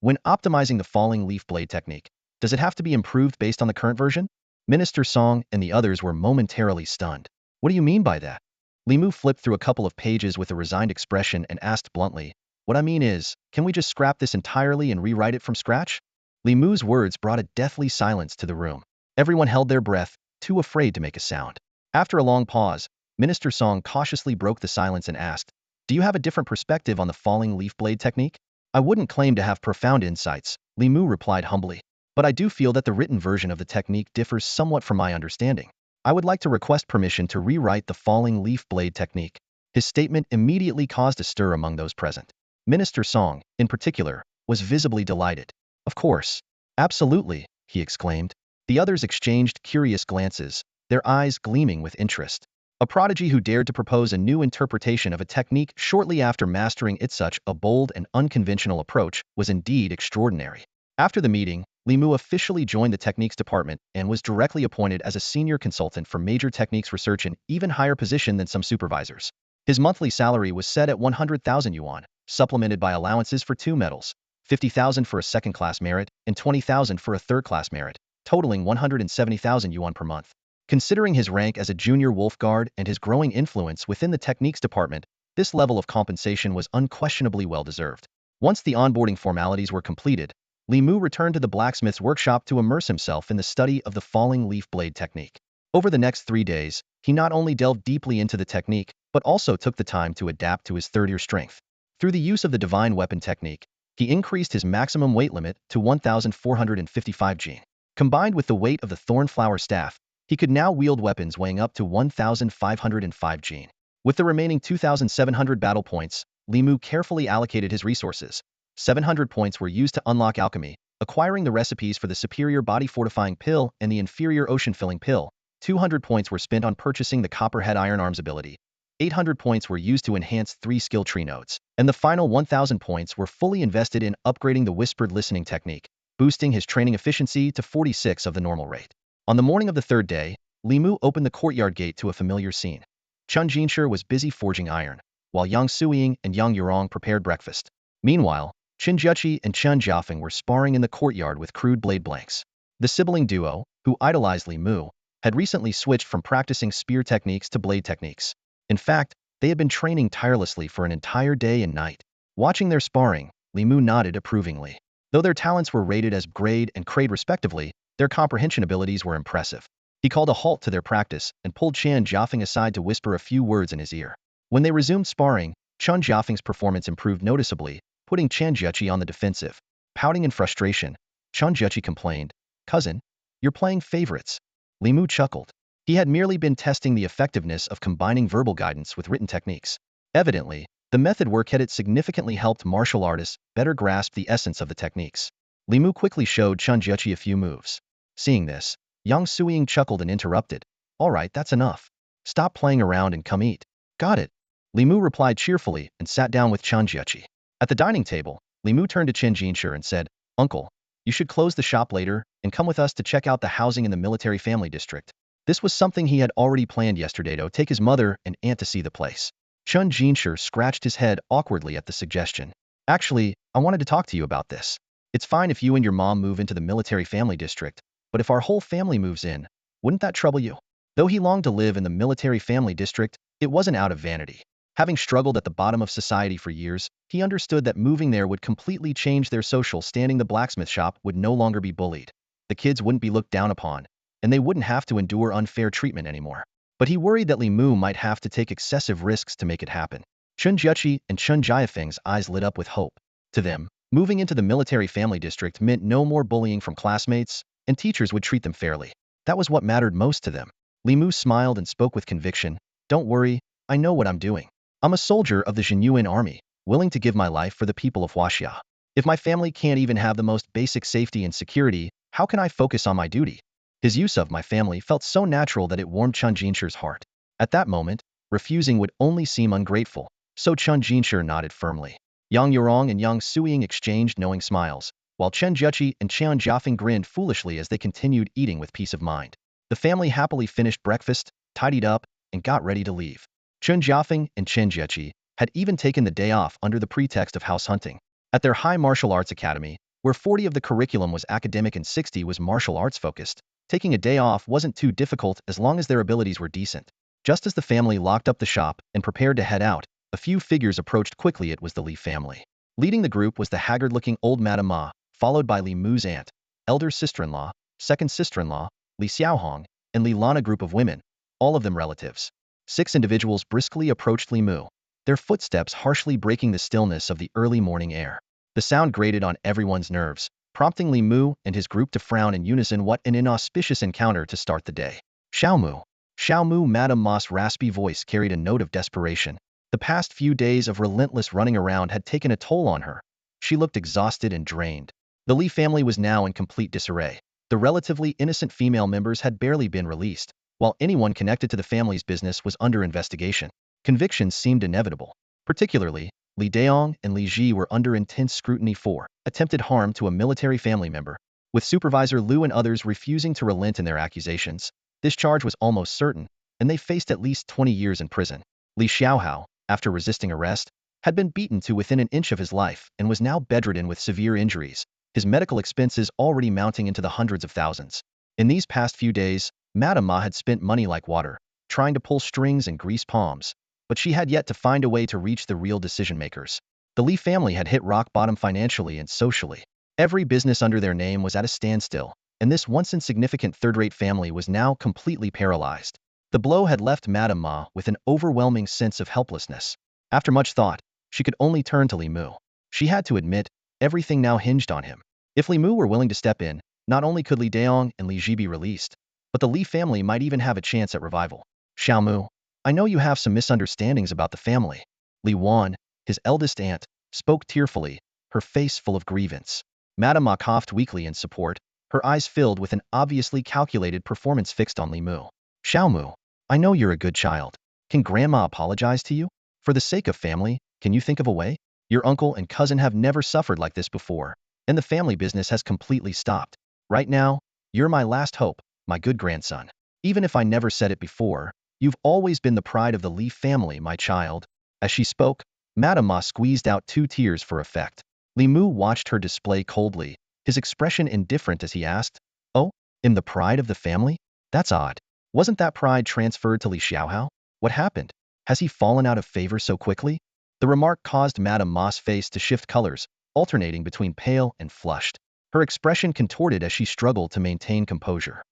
when optimizing the falling leaf blade technique, does it have to be improved based on the current version? Minister Song and the others were momentarily stunned. What do you mean by that? Li Mu flipped through a couple of pages with a resigned expression and asked bluntly, what I mean is, can we just scrap this entirely and rewrite it from scratch? Li Mu's words brought a deathly silence to the room. Everyone held their breath, too afraid to make a sound. After a long pause, Minister Song cautiously broke the silence and asked, do you have a different perspective on the falling leaf blade technique? I wouldn't claim to have profound insights, Li Mu replied humbly. But I do feel that the written version of the technique differs somewhat from my understanding. I would like to request permission to rewrite the falling leaf blade technique. His statement immediately caused a stir among those present. Minister Song, in particular, was visibly delighted. Of course. Absolutely, he exclaimed. The others exchanged curious glances, their eyes gleaming with interest. A prodigy who dared to propose a new interpretation of a technique shortly after mastering it. Such a bold and unconventional approach was indeed extraordinary. After the meeting, Li Mu officially joined the techniques department and was directly appointed as a senior consultant for major techniques research, an even higher position than some supervisors. His monthly salary was set at 100,000 yuan, supplemented by allowances for 2 medals, 50,000 for a second-class merit, and 20,000 for a third-class merit, totaling 170,000 yuan per month. Considering his rank as a junior wolf guard and his growing influence within the techniques department, this level of compensation was unquestionably well-deserved. Once the onboarding formalities were completed, Li Mu returned to the blacksmith's workshop to immerse himself in the study of the falling leaf blade technique. Over the next 3 days, he not only delved deeply into the technique, but also took the time to adapt to his third-year strength. Through the use of the divine weapon technique, he increased his maximum weight limit to 1,455 jin. Combined with the weight of the thornflower staff, he could now wield weapons weighing up to 1,505 jin. With the remaining 2,700 battle points, Li Mu carefully allocated his resources. 700 points were used to unlock alchemy, acquiring the recipes for the superior body-fortifying pill and the inferior ocean-filling pill. 200 points were spent on purchasing the copperhead iron arms ability. 800 points were used to enhance 3 skill tree nodes. And the final 1,000 points were fully invested in upgrading the whispered listening technique, boosting his training efficiency to 46 of the normal rate. On the morning of the third day, Li Mu opened the courtyard gate to a familiar scene. Chen Jinshi was busy forging iron, while Yang Suiying and Yang Yurong prepared breakfast. Meanwhile, Qin Juqi and Chen Jiafeng were sparring in the courtyard with crude blade blanks. The sibling duo, who idolized Li Mu, had recently switched from practicing spear techniques to blade techniques. In fact, they had been training tirelessly for an entire day and night. Watching their sparring, Li Mu nodded approvingly. Though their talents were rated as grade and crade respectively, their comprehension abilities were impressive. He called a halt to their practice and pulled Chen Jiafeng aside to whisper a few words in his ear. When they resumed sparring, Chen Jiafeng's performance improved noticeably, putting Chen Juqi on the defensive. Pouting in frustration, Chen Juqi complained, "Cousin, you're playing favorites." Li Mu chuckled. He had merely been testing the effectiveness of combining verbal guidance with written techniques. Evidently, the method work had significantly helped martial artists better grasp the essence of the techniques. Li Mu quickly showed Chen Juqi a few moves. Seeing this, Yang Suiying chuckled and interrupted. "All right, that's enough. Stop playing around and come eat." "Got it." Li Mu replied cheerfully and sat down with Chen Juqi. At the dining table, Li Mu turned to Qin Jinshi and said, "Uncle, you should close the shop later and come with us to check out the housing in the military family district." This was something he had already planned yesterday to take his mother and aunt to see the place. Chen Jinshi scratched his head awkwardly at the suggestion. "Actually, I wanted to talk to you about this. It's fine if you and your mom move into the military family district, but if our whole family moves in, wouldn't that trouble you?" Though he longed to live in the military family district, it wasn't out of vanity. Having struggled at the bottom of society for years, he understood that moving there would completely change their social standing. The blacksmith shop would no longer be bullied. The kids wouldn't be looked down upon, and they wouldn't have to endure unfair treatment anymore. But he worried that Li Mu might have to take excessive risks to make it happen. Qin Juqi and Chen Jiafeng's eyes lit up with hope. To them, moving into the military family district meant no more bullying from classmates, and teachers would treat them fairly. That was what mattered most to them. Li Mu smiled and spoke with conviction. "Don't worry, I know what I'm doing. I'm a soldier of the Zhenyuan Army, willing to give my life for the people of Huaxia. If my family can't even have the most basic safety and security, how can I focus on my duty?" His use of "my family" felt so natural that it warmed Chen Jinshi's heart. At that moment, refusing would only seem ungrateful, so Chen Jinshi nodded firmly. Yang Yurong and Yang Suiying exchanged knowing smiles, while Chen Juqi and Chen Jiafeng grinned foolishly as they continued eating with peace of mind. The family happily finished breakfast, tidied up, and got ready to leave. Chen Jiafeng and Chen Juqi had even taken the day off under the pretext of house hunting. At their high martial arts academy, where 40 of the curriculum was academic and 60 was martial arts focused, taking a day off wasn't too difficult as long as their abilities were decent. Just as the family locked up the shop and prepared to head out, a few figures approached quickly. It was the Li family. Leading the group was the haggard-looking old Madame Ma, followed by Li Mu's aunt, elder sister-in-law, second sister-in-law, Li Xiaohong, and Li Lana group of women, all of them relatives. 6 individuals briskly approached Li Mu, their footsteps harshly breaking the stillness of the early morning air. The sound grated on everyone's nerves, prompting Li Mu and his group to frown in unison. What an inauspicious encounter to start the day. Xiaomu. Xiaomu. Madame Ma's raspy voice carried a note of desperation. The past few days of relentless running around had taken a toll on her. She looked exhausted and drained. The Li family was now in complete disarray. The relatively innocent female members had barely been released, while anyone connected to the family's business was under investigation. Convictions seemed inevitable. Particularly, Li Daong and Li Ji were under intense scrutiny for attempted harm to a military family member, with Supervisor Liu and others refusing to relent in their accusations. This charge was almost certain, and they faced at least 20 years in prison. Li Xiaohao, after resisting arrest, had been beaten to within an inch of his life and was now bedridden with severe injuries, his medical expenses already mounting into the hundreds of thousands. In these past few days, Madame Ma had spent money like water, trying to pull strings and grease palms, but she had yet to find a way to reach the real decision-makers. The Li family had hit rock bottom financially and socially. Every business under their name was at a standstill, and this once insignificant third-rate family was now completely paralyzed. The blow had left Madame Ma with an overwhelming sense of helplessness. After much thought, she could only turn to Li Mu. She had to admit, everything now hinged on him. If Li Mu were willing to step in, not only could Li Daong and Li Ji be released, but the Li family might even have a chance at revival. Xiao Mu, I know you have some misunderstandings about the family. Li Wan, his eldest aunt, spoke tearfully, her face full of grievance. Madame Ma coughed weakly in support, her eyes filled with an obviously calculated performance fixed on Li Mu. Xiao Mu, I know you're a good child. Can Grandma apologize to you? For the sake of family, can you think of a way? Your uncle and cousin have never suffered like this before, and the family business has completely stopped. Right now, you're my last hope, my good grandson. Even if I never said it before, you've always been the pride of the Li family, my child. As she spoke, Madame Ma squeezed out 2 tears for effect. Li Mu watched her display coldly, his expression indifferent as he asked, "Oh, am the pride of the family? That's odd. Wasn't that pride transferred to Li Xiaohao? What happened? Has he fallen out of favor so quickly?" The remark caused Madame Ma's face to shift colors, alternating between pale and flushed. Her expression contorted as she struggled to maintain composure.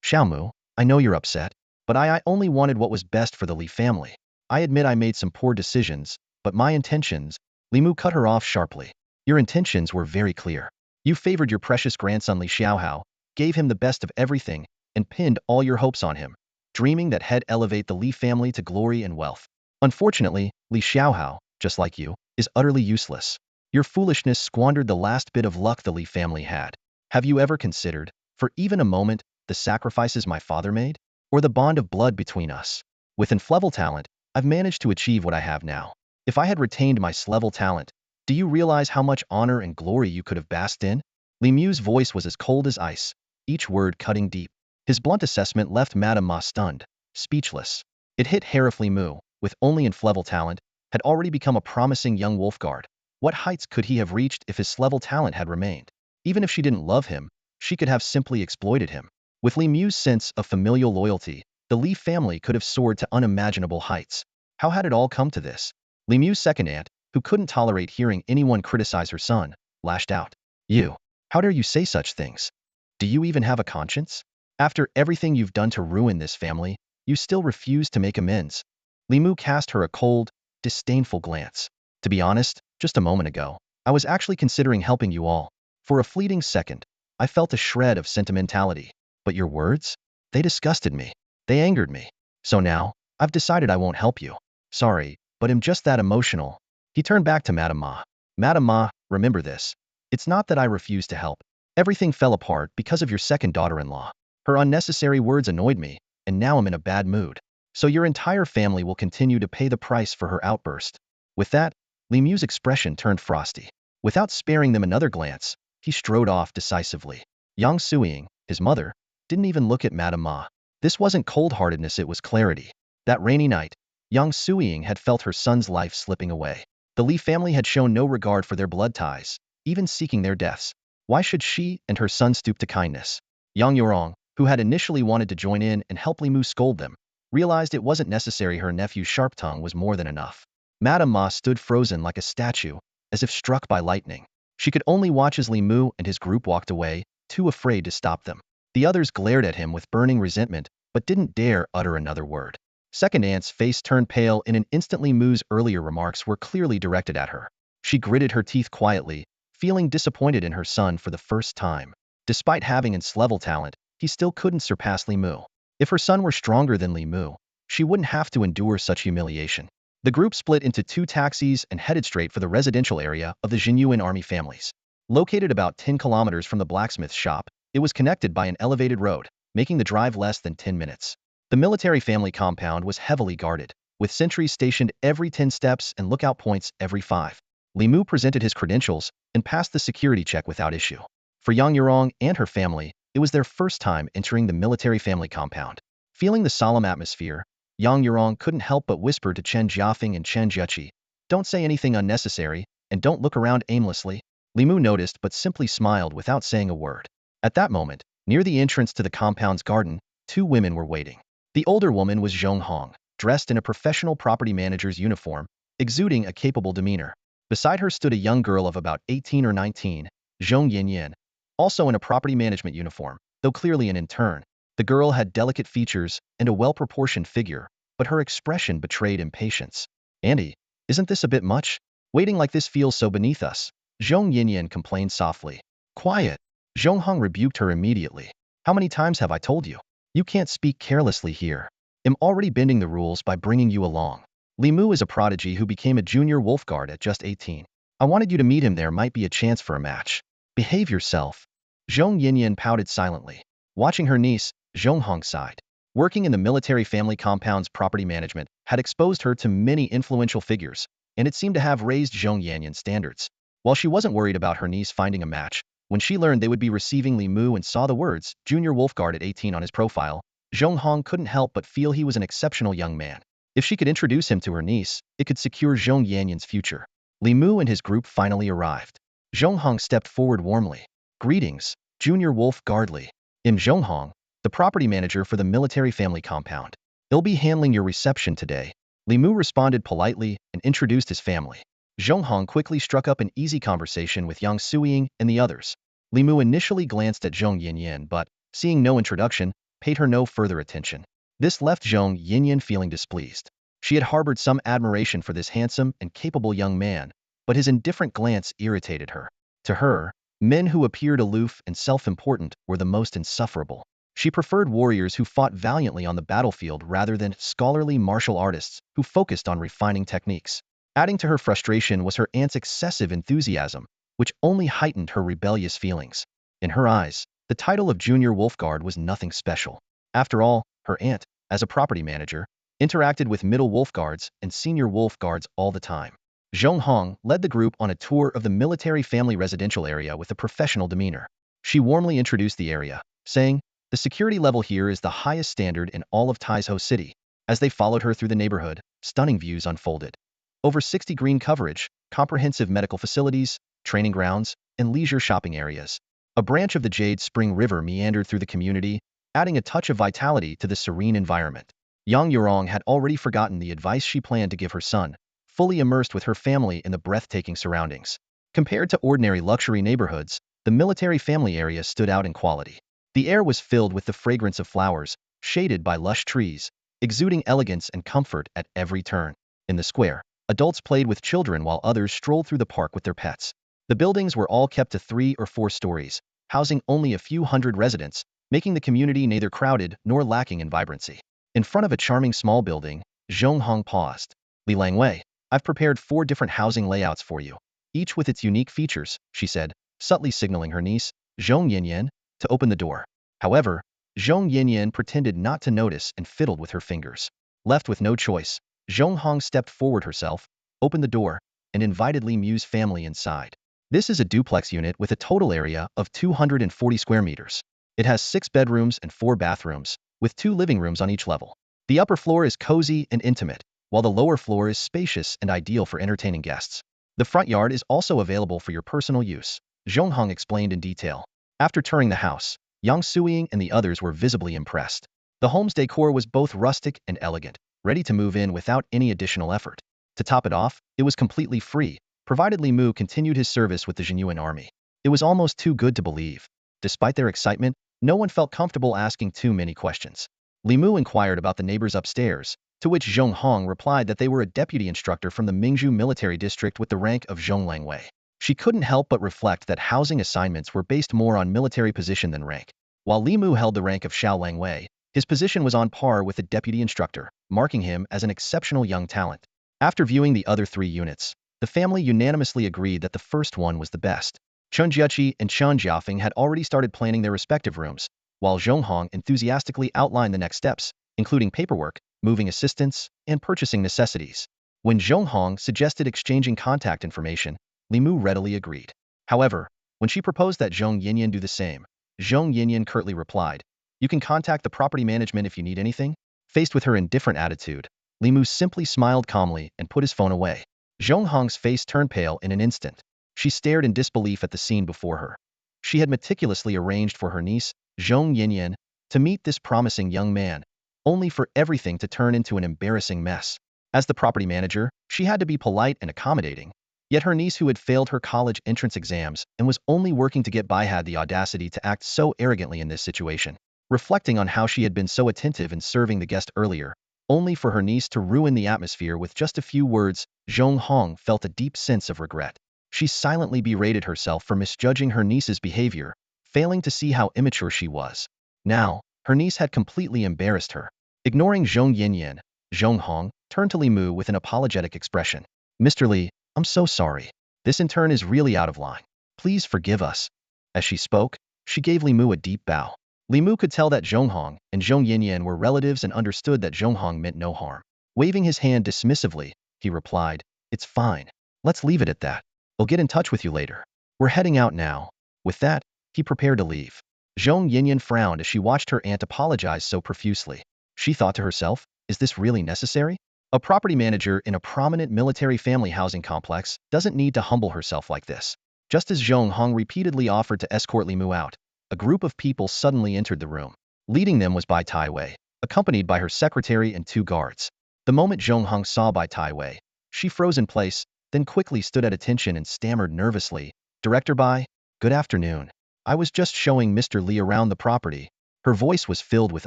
Xiaomu, I know you're upset, but I only wanted what was best for the Li family. I admit I made some poor decisions, but my intentions— Li Mu cut her off sharply. Your intentions were very clear. You favored your precious grandson Li Xiaohao, gave him the best of everything, and pinned all your hopes on him, dreaming that he'd elevate the Li family to glory and wealth. Unfortunately, Li Xiaohao, just like you, is utterly useless. Your foolishness squandered the last bit of luck the Li family had. Have you ever considered, for even a moment, the sacrifices my father made? Or the bond of blood between us? With Hmph talent, I've managed to achieve what I have now. If I had retained my Hmph talent, do you realize how much honor and glory you could have basked in? Li Mu's voice was as cold as ice, each word cutting deep. His blunt assessment left Madame Ma stunned, speechless. It hit Harif Li Mu, with only Hmph talent, had already become a promising young wolfguard. What heights could he have reached if his Hmph talent had remained? Even if she didn't love him, she could have simply exploited him. With Li Mu's sense of familial loyalty, the Li family could have soared to unimaginable heights. How had it all come to this? Li Mu's second aunt, who couldn't tolerate hearing anyone criticize her son, lashed out. You! How dare you say such things? Do you even have a conscience? After everything you've done to ruin this family, you still refuse to make amends. Li Mu cast her a cold, disdainful glance. To be honest, just a moment ago, I was actually considering helping you all. For a fleeting second, I felt a shred of sentimentality. But your words? They disgusted me. They angered me. So now, I've decided I won't help you. Sorry, but I'm just that emotional. He turned back to Madame Ma. Madame Ma, remember this. It's not that I refuse to help. Everything fell apart because of your second daughter-in-law. Her unnecessary words annoyed me, and now I'm in a bad mood. So your entire family will continue to pay the price for her outburst. With that, Li Mu's expression turned frosty. Without sparing them another glance, he strode off decisively. Yang Suiying, his mother, didn't even look at Madame Ma. This wasn't cold-heartedness, it was clarity. That rainy night, Yang Suiying had felt her son's life slipping away. The Li family had shown no regard for their blood ties, even seeking their deaths. Why should she and her son stoop to kindness? Yang Yorong, who had initially wanted to join in and help Li Mu scold them, realized it wasn't necessary. Her nephew's sharp tongue was more than enough. Madame Ma stood frozen like a statue, as if struck by lightning. She could only watch as Li Mu and his group walked away, too afraid to stop them. The others glared at him with burning resentment, but didn't dare utter another word. Second aunt's face turned pale in an instant. Li Mu's earlier remarks were clearly directed at her. She gritted her teeth quietly, feeling disappointed in her son for the first time. Despite having Hmph talent, he still couldn't surpass Li Mu. If her son were stronger than Li Mu, she wouldn't have to endure such humiliation. The group split into 2 taxis and headed straight for the residential area of the Zhenyuan Army families. Located about 10 kilometers from the blacksmith shop, it was connected by an elevated road, making the drive less than 10 minutes. The military family compound was heavily guarded, with sentries stationed every 10 steps and lookout points every 5. Li Mu presented his credentials and passed the security check without issue. For Yang Yurong and her family, it was their first time entering the military family compound. Feeling the solemn atmosphere, Yang Yurong couldn't help but whisper to Chen Jiafeng and Chen Jueqi, "Don't say anything unnecessary, and don't look around aimlessly." Li Mu noticed but simply smiled without saying a word. At that moment, near the entrance to the compound's garden, 2 women were waiting. The older woman was Zhong Hong, dressed in a professional property manager's uniform, exuding a capable demeanor. Beside her stood a young girl of about 18 or 19, Zhong Yanyan, also in a property management uniform, though clearly an intern. The girl had delicate features and a well-proportioned figure, but her expression betrayed impatience. "Andy, isn't this a bit much? Waiting like this feels so beneath us," Zhong Yanyan complained softly. "Quiet." Zhong Hong rebuked her immediately. "How many times have I told you? You can't speak carelessly here. I'm already bending the rules by bringing you along." Li Mu is a prodigy who became a junior wolf guard at just 18. "I wanted you to meet him. There might be a chance for a match. Behave yourself." Zhong Yanyan pouted silently. Watching her niece, Zhong Hong sighed. Working in the military family compound's property management had exposed her to many influential figures, and it seemed to have raised Zhong Yanyan's standards. While she wasn't worried about her niece finding a match, when she learned they would be receiving Li Mu and saw the words Junior Wolf Guard at 18 on his profile, Zhong Hong couldn't help but feel he was an exceptional young man. If she could introduce him to her niece, it could secure Zhong Yanyan's future. Li Mu and his group finally arrived. Zhong Hong stepped forward warmly. "Greetings, Junior Wolf Guard Li. I'm Zhong Hong, the property manager for the military family compound. I'll be handling your reception today." Li Mu responded politely and introduced his family. Zhong Hong quickly struck up an easy conversation with Yang Suiying and the others. Li Mu initially glanced at Zhong Yanyan but, seeing no introduction, paid her no further attention. This left Zhong Yanyan feeling displeased. She had harbored some admiration for this handsome and capable young man, but his indifferent glance irritated her. To her, men who appeared aloof and self-important were the most insufferable. She preferred warriors who fought valiantly on the battlefield rather than scholarly martial artists who focused on refining techniques. Adding to her frustration was her aunt's excessive enthusiasm, which only heightened her rebellious feelings. In her eyes, the title of Junior Wolf Guard was nothing special. After all, her aunt, as a property manager, interacted with middle wolf guards and senior wolf guards all the time. Zhong Hong led the group on a tour of the military family residential area with a professional demeanor. She warmly introduced the area, saying, "The security level here is the highest standard in all of Taizhou City." As they followed her through the neighborhood, stunning views unfolded. Over 60 green coverage, comprehensive medical facilities, training grounds, and leisure shopping areas. A branch of the Jade Spring River meandered through the community, adding a touch of vitality to the serene environment. Yang Yurong had already forgotten the advice she planned to give her son, fully immersed with her family in the breathtaking surroundings. Compared to ordinary luxury neighborhoods, the military family area stood out in quality. The air was filled with the fragrance of flowers, shaded by lush trees, exuding elegance and comfort at every turn. In the square, adults played with children while others strolled through the park with their pets. The buildings were all kept to 3 or 4 stories, housing only a few hundred residents, making the community neither crowded nor lacking in vibrancy. In front of a charming small building, Zhong Hong paused. "Li Langwei, I've prepared 4 different housing layouts for you, each with its unique features," she said, subtly signaling her niece, Zhong Yanyan, to open the door. However, Zhong Yanyan pretended not to notice and fiddled with her fingers. Left with no choice, Zhong Hong stepped forward herself, opened the door, and invited Li Mu's family inside. This is a duplex unit with a total area of 240 square meters. It has 6 bedrooms and 4 bathrooms, with 2 living rooms on each level. The upper floor is cozy and intimate, while the lower floor is spacious and ideal for entertaining guests. The front yard is also available for your personal use, Zhong Hong explained in detail. After touring the house, Yang Suiying and the others were visibly impressed. The home's decor was both rustic and elegant, ready to move in without any additional effort. To top it off, it was completely free, provided Li Mu continued his service with the Zhenyuan Army. It was almost too good to believe. Despite their excitement, no one felt comfortable asking too many questions. Li Mu inquired about the neighbors upstairs, to which Zhong Hong replied that they were a deputy instructor from the Mingzhu military district with the rank of Zhong Langwei. She couldn't help but reflect that housing assignments were based more on military position than rank. While Li Mu held the rank of Xiao Langwei, his position was on par with the deputy instructor, marking him as an exceptional young talent. After viewing the other 3 units, the family unanimously agreed that the first one was the best. Chen Jueqi and Chen Jiafeng had already started planning their respective rooms, while Zhong Hong enthusiastically outlined the next steps, including paperwork, moving assistance, and purchasing necessities. When Zhong Hong suggested exchanging contact information, Li Mu readily agreed. However, when she proposed that Zhong Yinyan do the same, Zhong Yinyan curtly replied, "You can contact the property management if you need anything." Faced with her indifferent attitude, Li Mu simply smiled calmly and put his phone away. Zhong Hong's face turned pale in an instant. She stared in disbelief at the scene before her. She had meticulously arranged for her niece, Zhong Yinyan, to meet this promising young man, only for everything to turn into an embarrassing mess. As the property manager, she had to be polite and accommodating. Yet her niece, who had failed her college entrance exams and was only working to get by, had the audacity to act so arrogantly in this situation. Reflecting on how she had been so attentive in serving the guest earlier, only for her niece to ruin the atmosphere with just a few words, Zhong Hong felt a deep sense of regret. She silently berated herself for misjudging her niece's behavior, failing to see how immature she was. Now, her niece had completely embarrassed her. Ignoring Zhong Yinyan, Zhong Hong turned to Li Mu with an apologetic expression. "Mr. Li, I'm so sorry. This in turn is really out of line. Please forgive us." As she spoke, she gave Li Mu a deep bow. Li Mu could tell that Zhong Hong and Zhong Yinyan were relatives and understood that Zhong Hong meant no harm. Waving his hand dismissively, he replied, "It's fine. Let's leave it at that. I'll get in touch with you later. We're heading out now." With that, he prepared to leave. Zhong Yinyan frowned as she watched her aunt apologize so profusely. She thought to herself, is this really necessary? A property manager in a prominent military family housing complex doesn't need to humble herself like this. Just as Zhong Hong repeatedly offered to escort Li Mu out, a group of people suddenly entered the room. Leading them was Bai Taiwei, accompanied by her secretary and 2 guards. The moment Zhong Hong saw Bai Taiwei, she froze in place, then quickly stood at attention and stammered nervously, "Director Bai, good afternoon. I was just showing Mr. Li around the property." Her voice was filled with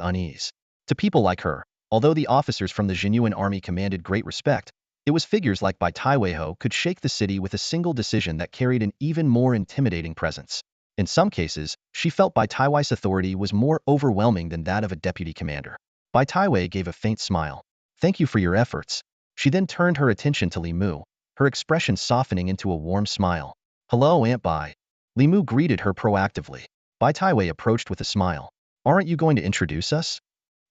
unease. To people like her, although the officers from the Zhenyuan Army commanded great respect, it was figures like Bai Taiwei could shake the city with a single decision that carried an even more intimidating presence. In some cases, she felt Bai Taiwei's authority was more overwhelming than that of a deputy commander. Bai Taiwei gave a faint smile. "Thank you for your efforts." She then turned her attention to Li Mu, her expression softening into a warm smile. "Hello, Aunt Bai." Li Mu greeted her proactively. Bai Taiwei approached with a smile. "Aren't you going to introduce us?"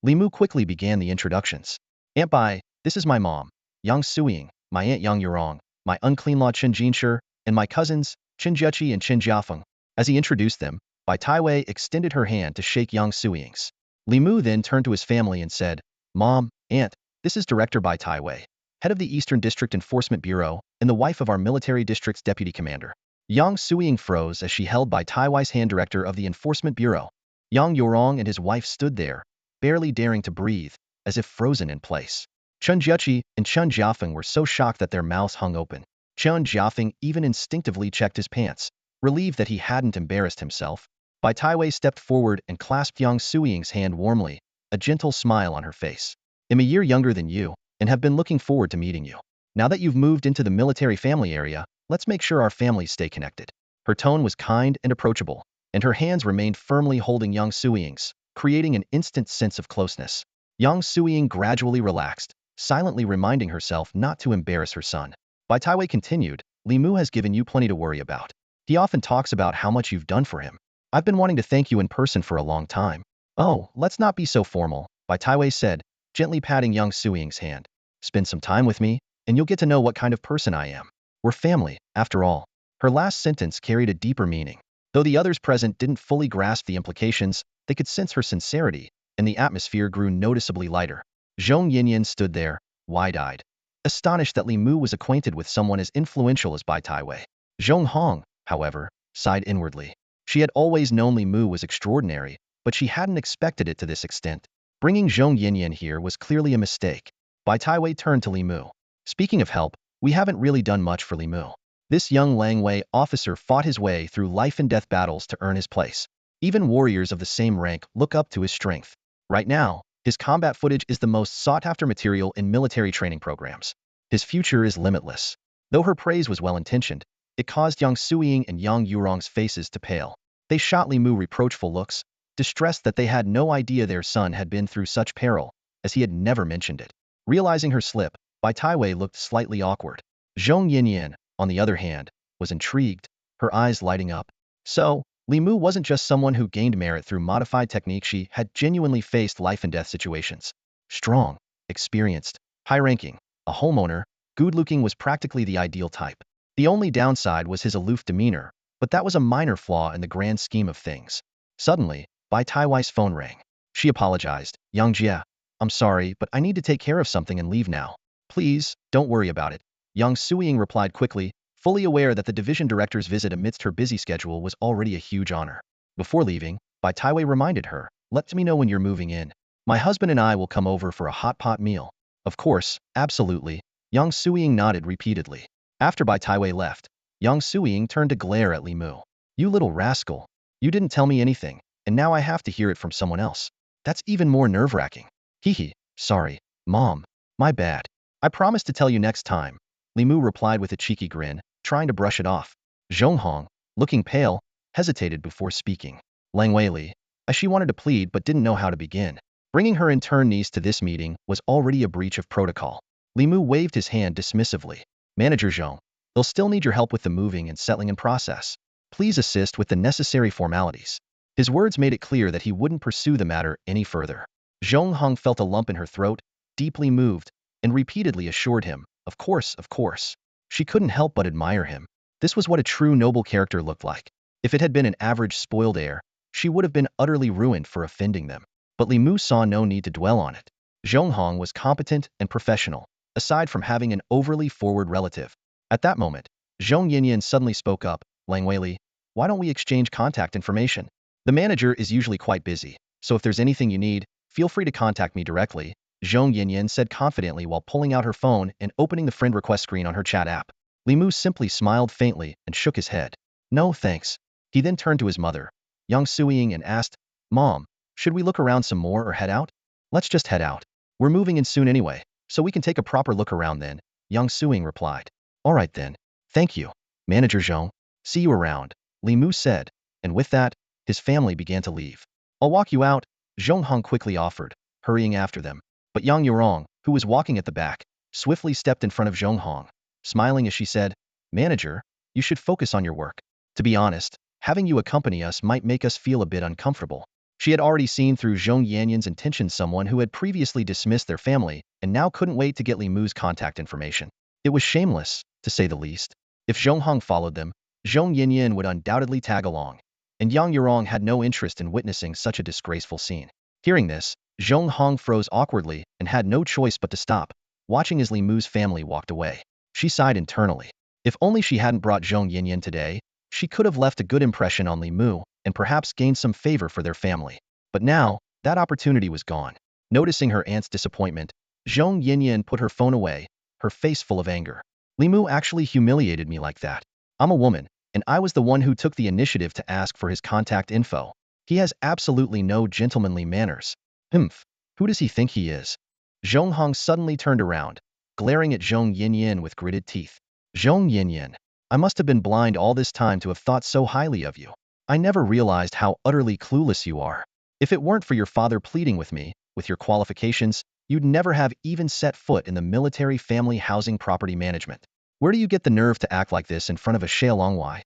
Li Mu quickly began the introductions. "Aunt Bai, this is my mom, Yang Suying, my aunt Yang Yurong, my unclean law Chen Jinshi, and my cousins, Chen Jiaqi and Chen Jiafeng." As he introduced them, Bai Taiwei extended her hand to shake Yang Suying's. Li Mu then turned to his family and said, "Mom, Aunt, this is Director Bai Taiwei, head of the Eastern District Enforcement Bureau and the wife of our military district's deputy commander." Yang Suying froze as she held Bai Taiwei's hand. Director of the Enforcement Bureau. Yang Yurong and his wife stood there, barely daring to breathe, as if frozen in place. Chen Jiaqi and Chen Jiafeng were so shocked that their mouths hung open. Chen Jiafeng even instinctively checked his pants, relieved that he hadn't embarrassed himself. Bai Taiwei stepped forward and clasped Yang Suying's hand warmly, a gentle smile on her face. "I'm a year younger than you, and have been looking forward to meeting you. Now that you've moved into the military family area, let's make sure our families stay connected." Her tone was kind and approachable, and her hands remained firmly holding Yang Suying's, creating an instant sense of closeness. Yang Suying gradually relaxed, silently reminding herself not to embarrass her son. Bai Taiwei continued, "Li Mu has given you plenty to worry about. He often talks about how much you've done for him. I've been wanting to thank you in person for a long time." "Oh, let's not be so formal," Bai Taiwei said, gently patting Yang Suying's hand. "Spend some time with me, and you'll get to know what kind of person I am. We're family, after all." Her last sentence carried a deeper meaning. Though the others present didn't fully grasp the implications, they could sense her sincerity, and the atmosphere grew noticeably lighter. Zhong Yinyan stood there, wide-eyed, astonished that Li Mu was acquainted with someone as influential as Bai Taiwei. Zhong Hong, however, sighed inwardly. She had always known Li Mu was extraordinary, but she hadn't expected it to this extent. Bringing Zhong Yinyan here was clearly a mistake. Bai Taiwei turned to Li Mu. "Speaking of help, we haven't really done much for Li Mu. This young Langwei officer fought his way through life-and-death battles to earn his place. Even warriors of the same rank look up to his strength. Right now, his combat footage is the most sought-after material in military training programs. His future is limitless." Though her praise was well-intentioned, it caused Yang Suying and Yang Yurong's faces to pale. They shot Li Mu reproachful looks, distressed that they had no idea their son had been through such peril, as he had never mentioned it. Realizing her slip, Bai Taiwei looked slightly awkward. Zhong Yinyan, on the other hand, was intrigued, her eyes lighting up. So, Li Mu wasn't just someone who gained merit through modified technique, she had genuinely faced life-and-death situations. Strong, experienced, high-ranking, a homeowner, good-looking was practically the ideal type. The only downside was his aloof demeanor, but that was a minor flaw in the grand scheme of things. Suddenly, Bai Taiwai's phone rang. She apologized. Young Jia, I'm sorry, but I need to take care of something and leave now. Please, don't worry about it. Yang Suiying replied quickly, fully aware that the division director's visit amidst her busy schedule was already a huge honor. Before leaving, Bai Taiwei reminded her, let me know when you're moving in. My husband and I will come over for a hot pot meal. Of course, absolutely. Yang Suiying nodded repeatedly. After Bai Taiwei left, Yang Suiying turned to glare at Li Mu. You little rascal. You didn't tell me anything, and now I have to hear it from someone else. That's even more nerve-wracking. Hee, sorry, Mom. My bad. I promise to tell you next time. Li Mu replied with a cheeky grin, trying to brush it off. Zhonghong, looking pale, hesitated before speaking. Lang Weili, as she wanted to plead but didn't know how to begin. Bringing her intern niece to this meeting was already a breach of protocol. Li Mu waved his hand dismissively. Manager Zhong, they'll still need your help with the moving and settling in process. Please assist with the necessary formalities. His words made it clear that he wouldn't pursue the matter any further. Zhonghong felt a lump in her throat, deeply moved, and repeatedly assured him, of course, of course. She couldn't help but admire him. This was what a true noble character looked like. If it had been an average spoiled heir, she would have been utterly ruined for offending them. But Li Mu saw no need to dwell on it. Zhonghong was competent and professional, aside from having an overly forward relative. At that moment, Zhong Yinyan suddenly spoke up, Lang Weili, why don't we exchange contact information? The manager is usually quite busy, so if there's anything you need, feel free to contact me directly, Zhong Yinyan said confidently while pulling out her phone and opening the friend request screen on her chat app. Li Mu simply smiled faintly and shook his head. No thanks. He then turned to his mother, Yang Suiying, and asked, Mom, should we look around some more or head out? Let's just head out. We're moving in soon anyway, so we can take a proper look around then, Yang Suiying replied. All right then. Thank you, Manager Zhong. See you around, Li Mu said, and with that, his family began to leave. I'll walk you out, Zhonghong quickly offered, hurrying after them. But Yang Yurong, who was walking at the back, swiftly stepped in front of Zhonghong, smiling as she said, Manager, you should focus on your work. To be honest, having you accompany us might make us feel a bit uncomfortable. She had already seen through Zhong Yanyan's intentions someone who had previously dismissed their family and now couldn't wait to get Li Mu's contact information. It was shameless, to say the least. If Zhonghong followed them, Zhong Yinyan would undoubtedly tag along, and Yang Yurong had no interest in witnessing such a disgraceful scene. Hearing this, Zhonghong froze awkwardly and had no choice but to stop, watching as Li Mu's family walked away. She sighed internally. If only she hadn't brought Zhong Yinyan today, she could have left a good impression on Li Mu and perhaps gained some favor for their family. But now, that opportunity was gone. Noticing her aunt's disappointment, Zhong Yinyan put her phone away, her face full of anger. Li Mu actually humiliated me like that. I'm a woman, and I was the one who took the initiative to ask for his contact info. He has absolutely no gentlemanly manners. Hmph, who does he think he is? Zhonghong suddenly turned around, glaring at Zhong Yinyan with gritted teeth. Zhong Yinyan, I must have been blind all this time to have thought so highly of you. I never realized how utterly clueless you are. If it weren't for your father pleading with me, with your qualifications, you'd never have even set foot in the military family housing property management. Where do you get the nerve to act like this in front of a Shalongwai?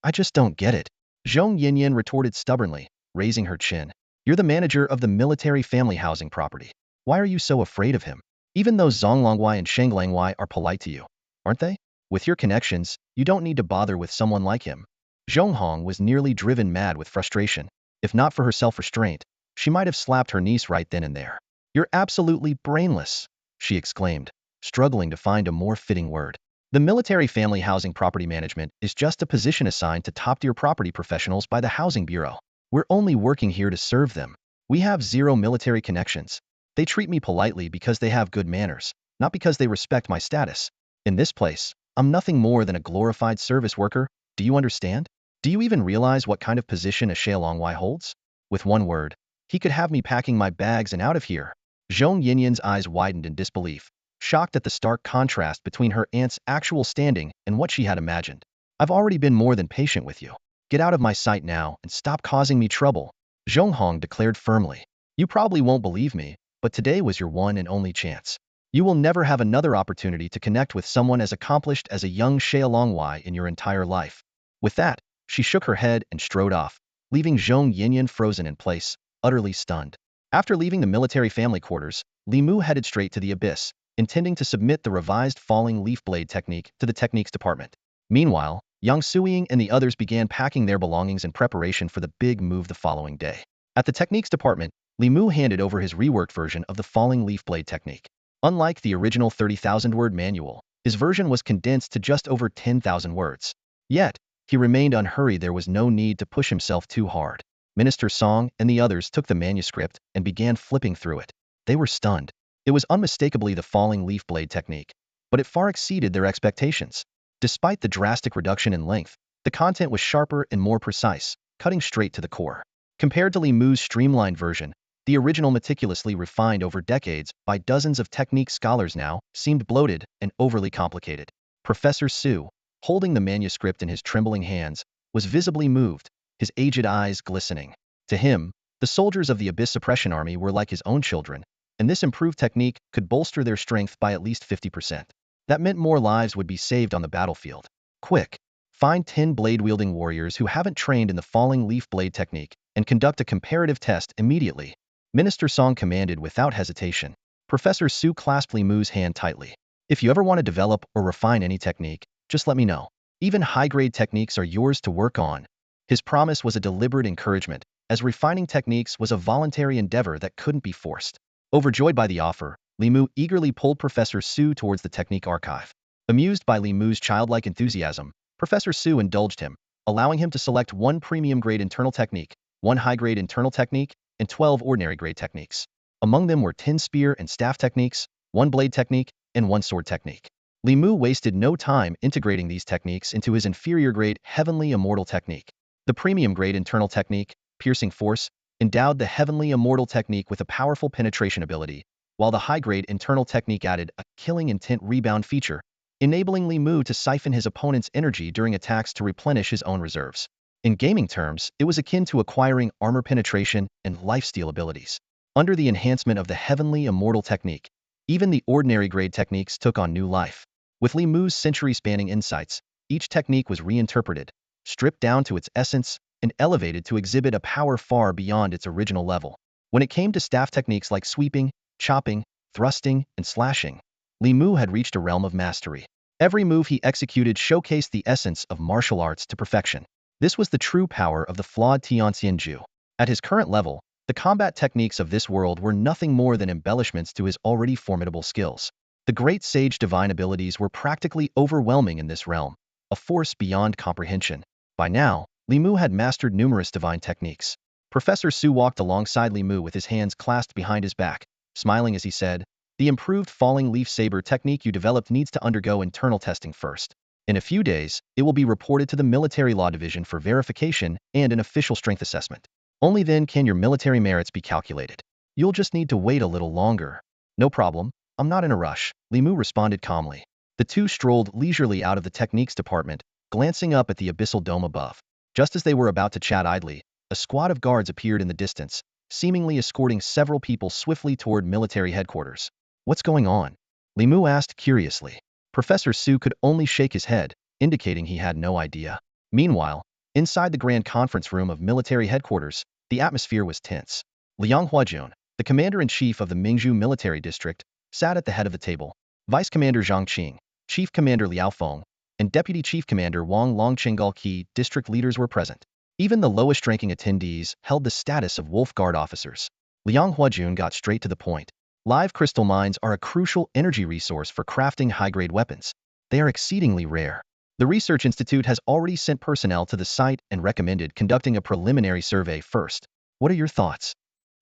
I just don't get it. Zhong Yinyan retorted stubbornly, raising her chin. You're the manager of the military family housing property. Why are you so afraid of him? Even though Zonglongwai and Shanglangwai are polite to you, aren't they? With your connections, you don't need to bother with someone like him. Zhonghong was nearly driven mad with frustration. If not for her self-restraint, she might have slapped her niece right then and there. You're absolutely brainless, she exclaimed, struggling to find a more fitting word. The military family housing property management is just a position assigned to top-tier property professionals by the Housing Bureau. We're only working here to serve them. We have zero military connections. They treat me politely because they have good manners, not because they respect my status. In this place, I'm nothing more than a glorified service worker. Do you understand? Do you even realize what kind of position a Shalongwai holds? With one word, he could have me packing my bags and out of here. Zhong Yinyan's eyes widened in disbelief, shocked at the stark contrast between her aunt's actual standing and what she had imagined. I've already been more than patient with you. Get out of my sight now and stop causing me trouble, Zhonghong declared firmly. You probably won't believe me, but today was your one and only chance. You will never have another opportunity to connect with someone as accomplished as a young Shalongwai in your entire life. With that, she shook her head and strode off, leaving Zhong Yinyan frozen in place, utterly stunned. After leaving the military family quarters, Li Mu headed straight to the abyss, intending to submit the revised falling leaf blade technique to the techniques department. Meanwhile, Yang Suiying and the others began packing their belongings in preparation for the big move the following day. At the techniques department, Li Mu handed over his reworked version of the falling leaf blade technique. Unlike the original 30,000-word manual, his version was condensed to just over 10,000 words. Yet, he remained unhurried. There was no need to push himself too hard. Minister Song and the others took the manuscript and began flipping through it. They were stunned. It was unmistakably the falling leaf blade technique, but it far exceeded their expectations. Despite the drastic reduction in length, the content was sharper and more precise, cutting straight to the core. Compared to Li Mu's streamlined version, the original, meticulously refined over decades by dozens of technique scholars, now seemed bloated and overly complicated. Professor Su, holding the manuscript in his trembling hands, was visibly moved, his aged eyes glistening. To him, the soldiers of the Abyss Suppression Army were like his own children, and this improved technique could bolster their strength by at least 50%. That meant more lives would be saved on the battlefield. Quick, find 10 blade-wielding warriors who haven't trained in the falling leaf blade technique and conduct a comparative test immediately. Minister Song commanded without hesitation. Professor Su clasped Li Mu's hand tightly. If you ever want to develop or refine any technique, just let me know. Even high-grade techniques are yours to work on. His promise was a deliberate encouragement, as refining techniques was a voluntary endeavor that couldn't be forced. Overjoyed by the offer, Li Mu eagerly pulled Professor Su towards the technique archive. Amused by Li Mu's childlike enthusiasm, Professor Su indulged him, allowing him to select 1 premium-grade internal technique, 1 high-grade internal technique, and 12 ordinary-grade techniques. Among them were 10 spear and staff techniques, 1 blade technique, and 1 sword technique. Li Mu wasted no time integrating these techniques into his inferior-grade Heavenly Immortal technique. The premium-grade internal technique, Piercing Force, endowed the Heavenly Immortal technique with a powerful penetration ability, while the high-grade internal technique added a Killing Intent rebound feature, enabling Li Mu to siphon his opponent's energy during attacks to replenish his own reserves. In gaming terms, it was akin to acquiring armor penetration and lifesteal abilities. Under the enhancement of the Heavenly Immortal technique, even the ordinary grade techniques took on new life. With Li Mu's century-spanning insights, each technique was reinterpreted, stripped down to its essence, and elevated to exhibit a power far beyond its original level. When it came to staff techniques like sweeping, chopping, thrusting, and slashing, Li Mu had reached a realm of mastery. Every move he executed showcased the essence of martial arts to perfection. This was the true power of the flawed Tianxianju. At his current level, the combat techniques of this world were nothing more than embellishments to his already formidable skills. The great sage divine abilities were practically overwhelming in this realm, a force beyond comprehension. By now, Li Mu had mastered numerous divine techniques. Professor Su walked alongside Li Mu with his hands clasped behind his back, smiling as he said, "The improved falling leaf saber technique you developed needs to undergo internal testing first. In a few days, it will be reported to the Military Law Division for verification and an official strength assessment. Only then can your military merits be calculated. You'll just need to wait a little longer." "No problem, I'm not in a rush," Li Mu responded calmly. The two strolled leisurely out of the techniques department, glancing up at the abyssal dome above. Just as they were about to chat idly, a squad of guards appeared in the distance, seemingly escorting several people swiftly toward military headquarters. "What's going on?" Li Mu asked curiously. Professor Su could only shake his head, indicating he had no idea. Meanwhile, inside the grand conference room of military headquarters, the atmosphere was tense. Liang Huajun, the commander-in-chief of the Mingzhu military district, sat at the head of the table. Vice Commander Zhang Qing, Chief Commander Liao Feng, and Deputy Chief Commander Wang Longchengal district leaders were present. Even the lowest-ranking attendees held the status of Wolf Guard officers. Liang Huajun got straight to the point. Live crystal mines are a crucial energy resource for crafting high-grade weapons. They are exceedingly rare. The Research Institute has already sent personnel to the site and recommended conducting a preliminary survey first. What are your thoughts?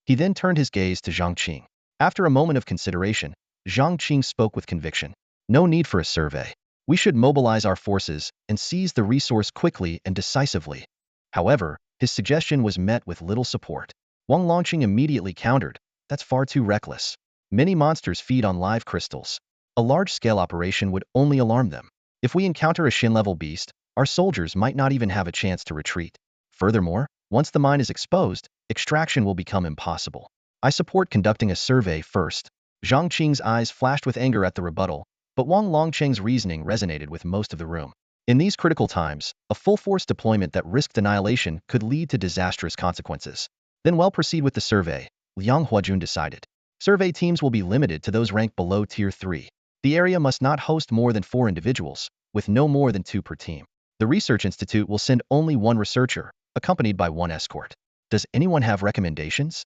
He then turned his gaze to Zhang Qing. After a moment of consideration, Zhang Qing spoke with conviction. "No need for a survey. We should mobilize our forces and seize the resource quickly and decisively." However, his suggestion was met with little support. Wang Longqing immediately countered, "That's far too reckless. Many monsters feed on live crystals. A large-scale operation would only alarm them. If we encounter a Shin-level beast, our soldiers might not even have a chance to retreat. Furthermore, once the mine is exposed, extraction will become impossible. I support conducting a survey first." Zhang Qing's eyes flashed with anger at the rebuttal, but Wang Longqing's reasoning resonated with most of the room. In these critical times, a full-force deployment that risked annihilation could lead to disastrous consequences. "Then we'll proceed with the survey," Liang Huajun decided. Survey teams will be limited to those ranked below Tier 3. The area must not host more than 4 individuals, with no more than 2 per team. The Research Institute will send only 1 researcher, accompanied by 1 escort. Does anyone have recommendations?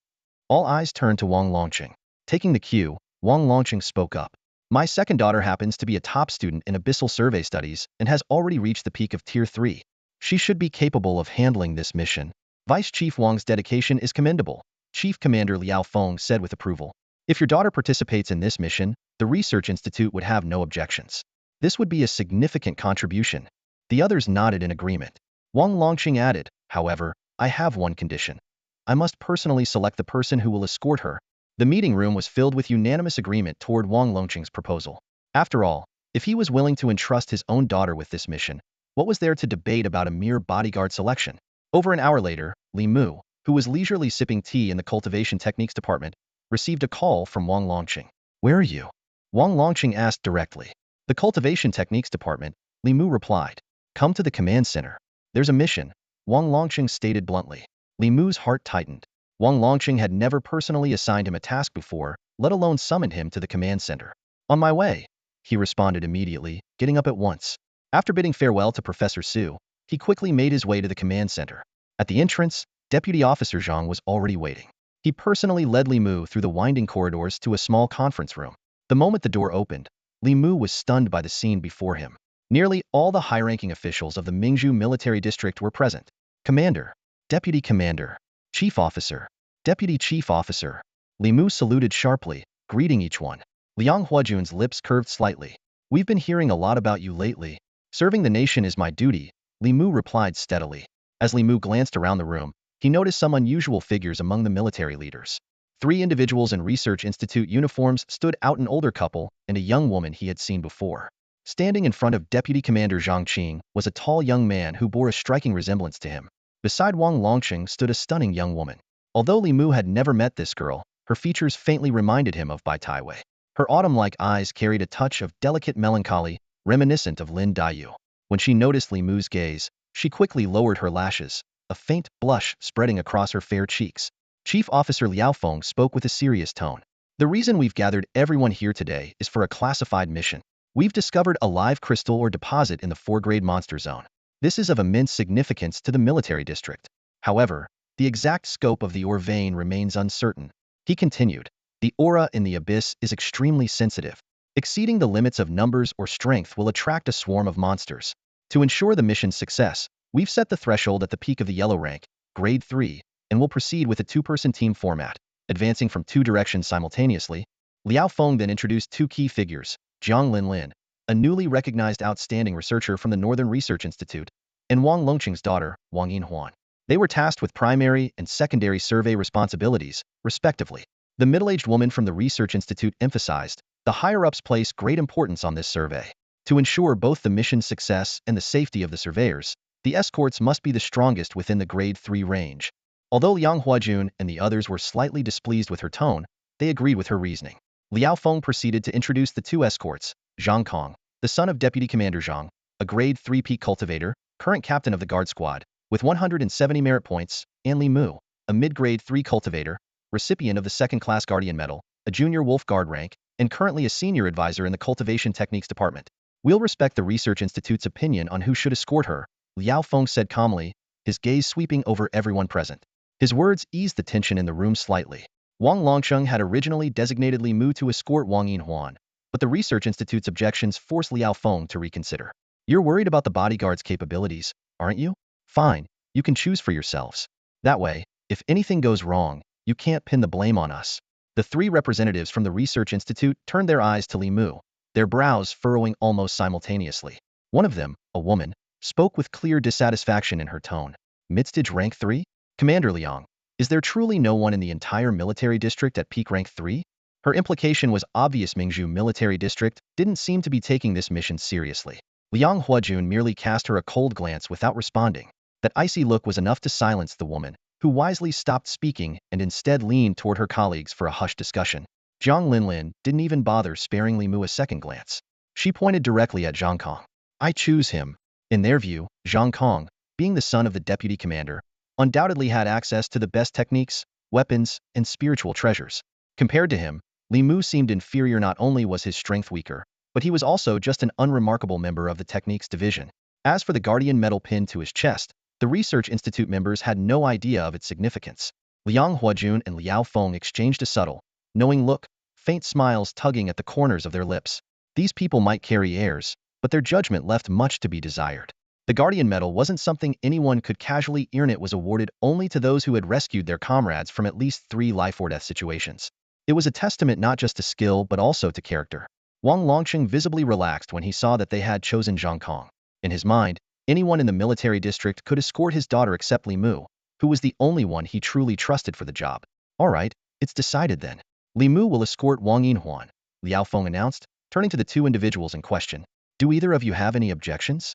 All eyes turned to Wang Longqing. Taking the cue, Wang Longqing spoke up. My second daughter happens to be a top student in abyssal survey studies and has already reached the peak of Tier 3. She should be capable of handling this mission. Vice Chief Wang's dedication is commendable, Chief Commander Liao Feng said with approval. If your daughter participates in this mission, the Research Institute would have no objections. This would be a significant contribution. The others nodded in agreement. Wang Longqing added, however, I have one condition. I must personally select the person who will escort her. The meeting room was filled with unanimous agreement toward Wang Longqing's proposal. After all, if he was willing to entrust his own daughter with this mission, what was there to debate about a mere bodyguard selection? Over an hour later, Li Mu, who was leisurely sipping tea in the Cultivation Techniques department, received a call from Wang Longqing. Where are you? Wang Longqing asked directly. The Cultivation Techniques department, Li Mu replied. Come to the command center. There's a mission, Wang Longqing stated bluntly. Li Mu's heart tightened. Wang Longqing had never personally assigned him a task before, let alone summoned him to the command center. On my way, he responded immediately, getting up at once. After bidding farewell to Professor Su, he quickly made his way to the command center. At the entrance, Deputy Officer Zhang was already waiting. He personally led Li Mu through the winding corridors to a small conference room. The moment the door opened, Li Mu was stunned by the scene before him. Nearly all the high-ranking officials of the Mingzhu military district were present. Commander, Deputy Commander, Chief Officer, Deputy Chief Officer. Li Mu saluted sharply, greeting each one. Liang Huajun's lips curved slightly. We've been hearing a lot about you lately. Serving the nation is my duty, Li Mu replied steadily. As Li Mu glanced around the room, he noticed some unusual figures among the military leaders. 3 individuals in Research Institute uniforms stood out: an older couple and a young woman he had seen before. Standing in front of Deputy Commander Zhang Qing was a tall young man who bore a striking resemblance to him. Beside Wang Longqing stood a stunning young woman. Although Li Mu had never met this girl, her features faintly reminded him of Bai Taiwei. Her autumn-like eyes carried a touch of delicate melancholy, reminiscent of Lin Daiyu. When she noticed Li Mu's gaze, she quickly lowered her lashes, a faint blush spreading across her fair cheeks. Chief Officer Liao Feng spoke with a serious tone. The reason we've gathered everyone here today is for a classified mission. We've discovered a live crystal or deposit in the 4-grade monster zone. This is of immense significance to the military district. However, the exact scope of the ore vein remains uncertain. He continued, the aura in the abyss is extremely sensitive. Exceeding the limits of numbers or strength will attract a swarm of monsters. To ensure the mission's success, we've set the threshold at the peak of the yellow rank, grade 3, and will proceed with a 2-person team format, advancing from 2 directions simultaneously. Liao Feng then introduced 2 key figures, Jiang Linlin, a newly recognized outstanding researcher from the Northern Research Institute, and Wang Longqing's daughter, Wang Yinhuan. They were tasked with primary and secondary survey responsibilities, respectively. The middle-aged woman from the Research Institute emphasized, the higher-ups place great importance on this survey. To ensure both the mission's success and the safety of the surveyors, the escorts must be the strongest within the grade 3 range. Although Liang Huajun and the others were slightly displeased with her tone, they agreed with her reasoning. Liao Feng proceeded to introduce the 2 escorts, Zhang Kong, the son of Deputy Commander Zhang, a grade 3 peak cultivator, current captain of the guard squad, with 170 merit points, and Li Mu, a mid-grade 3 cultivator, recipient of the 2nd-class Guardian Medal, a junior Wolf Guard rank, and currently a senior advisor in the Cultivation Techniques department. We'll respect the Research Institute's opinion on who should escort her, Liao Feng said calmly, his gaze sweeping over everyone present. His words eased the tension in the room slightly. Wang Longqing had originally designated Li Mu to escort Wang Yinhuan, but the Research Institute's objections forced Liao Feng to reconsider. You're worried about the bodyguard's capabilities, aren't you? Fine, you can choose for yourselves. That way, if anything goes wrong, you can't pin the blame on us. The 3 representatives from the Research Institute turned their eyes to Li Mu, their brows furrowing almost simultaneously. One of them, a woman, spoke with clear dissatisfaction in her tone. Midstage rank 3? Commander Liang, is there truly no one in the entire military district at peak rank 3? Her implication was obvious. Mingzhu military district didn't seem to be taking this mission seriously. Liang Huajun merely cast her a cold glance without responding. That icy look was enough to silence the woman, who wisely stopped speaking and instead leaned toward her colleagues for a hushed discussion. Jiang Linlin didn't even bother sparing Li Mu a second glance. She pointed directly at Zhang Kong. I choose him. In their view, Zhang Kong, being the son of the deputy commander, undoubtedly had access to the best techniques, weapons, and spiritual treasures. Compared to him, Li Mu seemed inferior. Not only was his strength weaker, but he was also just an unremarkable member of the techniques division. As for the guardian metal pinned to his chest, the Research Institute members had no idea of its significance. Liang Huajun and Liao Feng exchanged a subtle, knowing look, faint smiles tugging at the corners of their lips. These people might carry airs, but their judgment left much to be desired. The Guardian Medal wasn't something anyone could casually earn. It was awarded only to those who had rescued their comrades from at least 3 life-or-death situations. It was a testament not just to skill but also to character. Wang Longqing visibly relaxed when he saw that they had chosen Zhang Kong. In his mind, anyone in the military district could escort his daughter except Li Mu, who was the only one he truly trusted for the job. All right, it's decided then. Li Mu will escort Wang Yinhuan, Liao Feng announced, turning to the two individuals in question. Do either of you have any objections?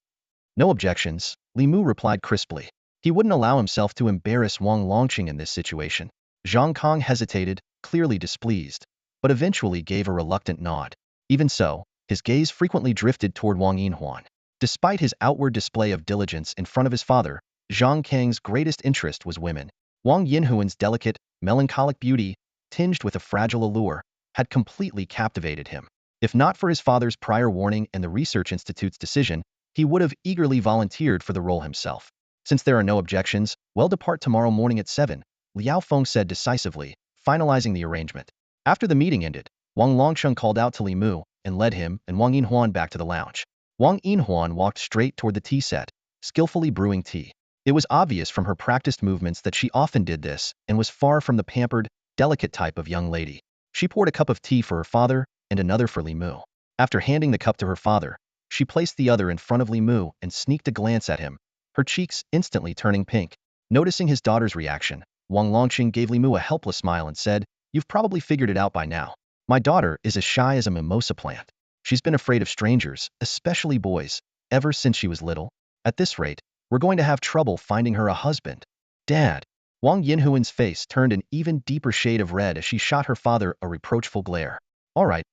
No objections, Li Mu replied crisply. He wouldn't allow himself to embarrass Wang Longqing in this situation. Zhang Kong hesitated, clearly displeased, but eventually gave a reluctant nod. Even so, his gaze frequently drifted toward Wang Yinhuan. Despite his outward display of diligence in front of his father, Zhang Kang's greatest interest was women. Wang Yinhuan's delicate, melancholic beauty, tinged with a fragile allure, had completely captivated him. If not for his father's prior warning and the Research Institute's decision, he would have eagerly volunteered for the role himself. Since there are no objections, we'll depart tomorrow morning at 7, Liao Feng said decisively, finalizing the arrangement. After the meeting ended, Wang Longqing called out to Li Mu and led him and Wang Yinhuan back to the lounge. Wang Yinhuan walked straight toward the tea set, skillfully brewing tea. It was obvious from her practiced movements that she often did this and was far from the pampered, delicate type of young lady. She poured a cup of tea for her father and another for Li Mu. After handing the cup to her father, she placed the other in front of Li Mu and sneaked a glance at him, her cheeks instantly turning pink. Noticing his daughter's reaction, Wang Longqing gave Li Mu a helpless smile and said, "You've probably figured it out by now. My daughter is as shy as a mimosa plant. She's been afraid of strangers, especially boys, ever since she was little. At this rate, we're going to have trouble finding her a husband." Dad. Wang Yinhuan's face turned an even deeper shade of red as she shot her father a reproachful glare. All right,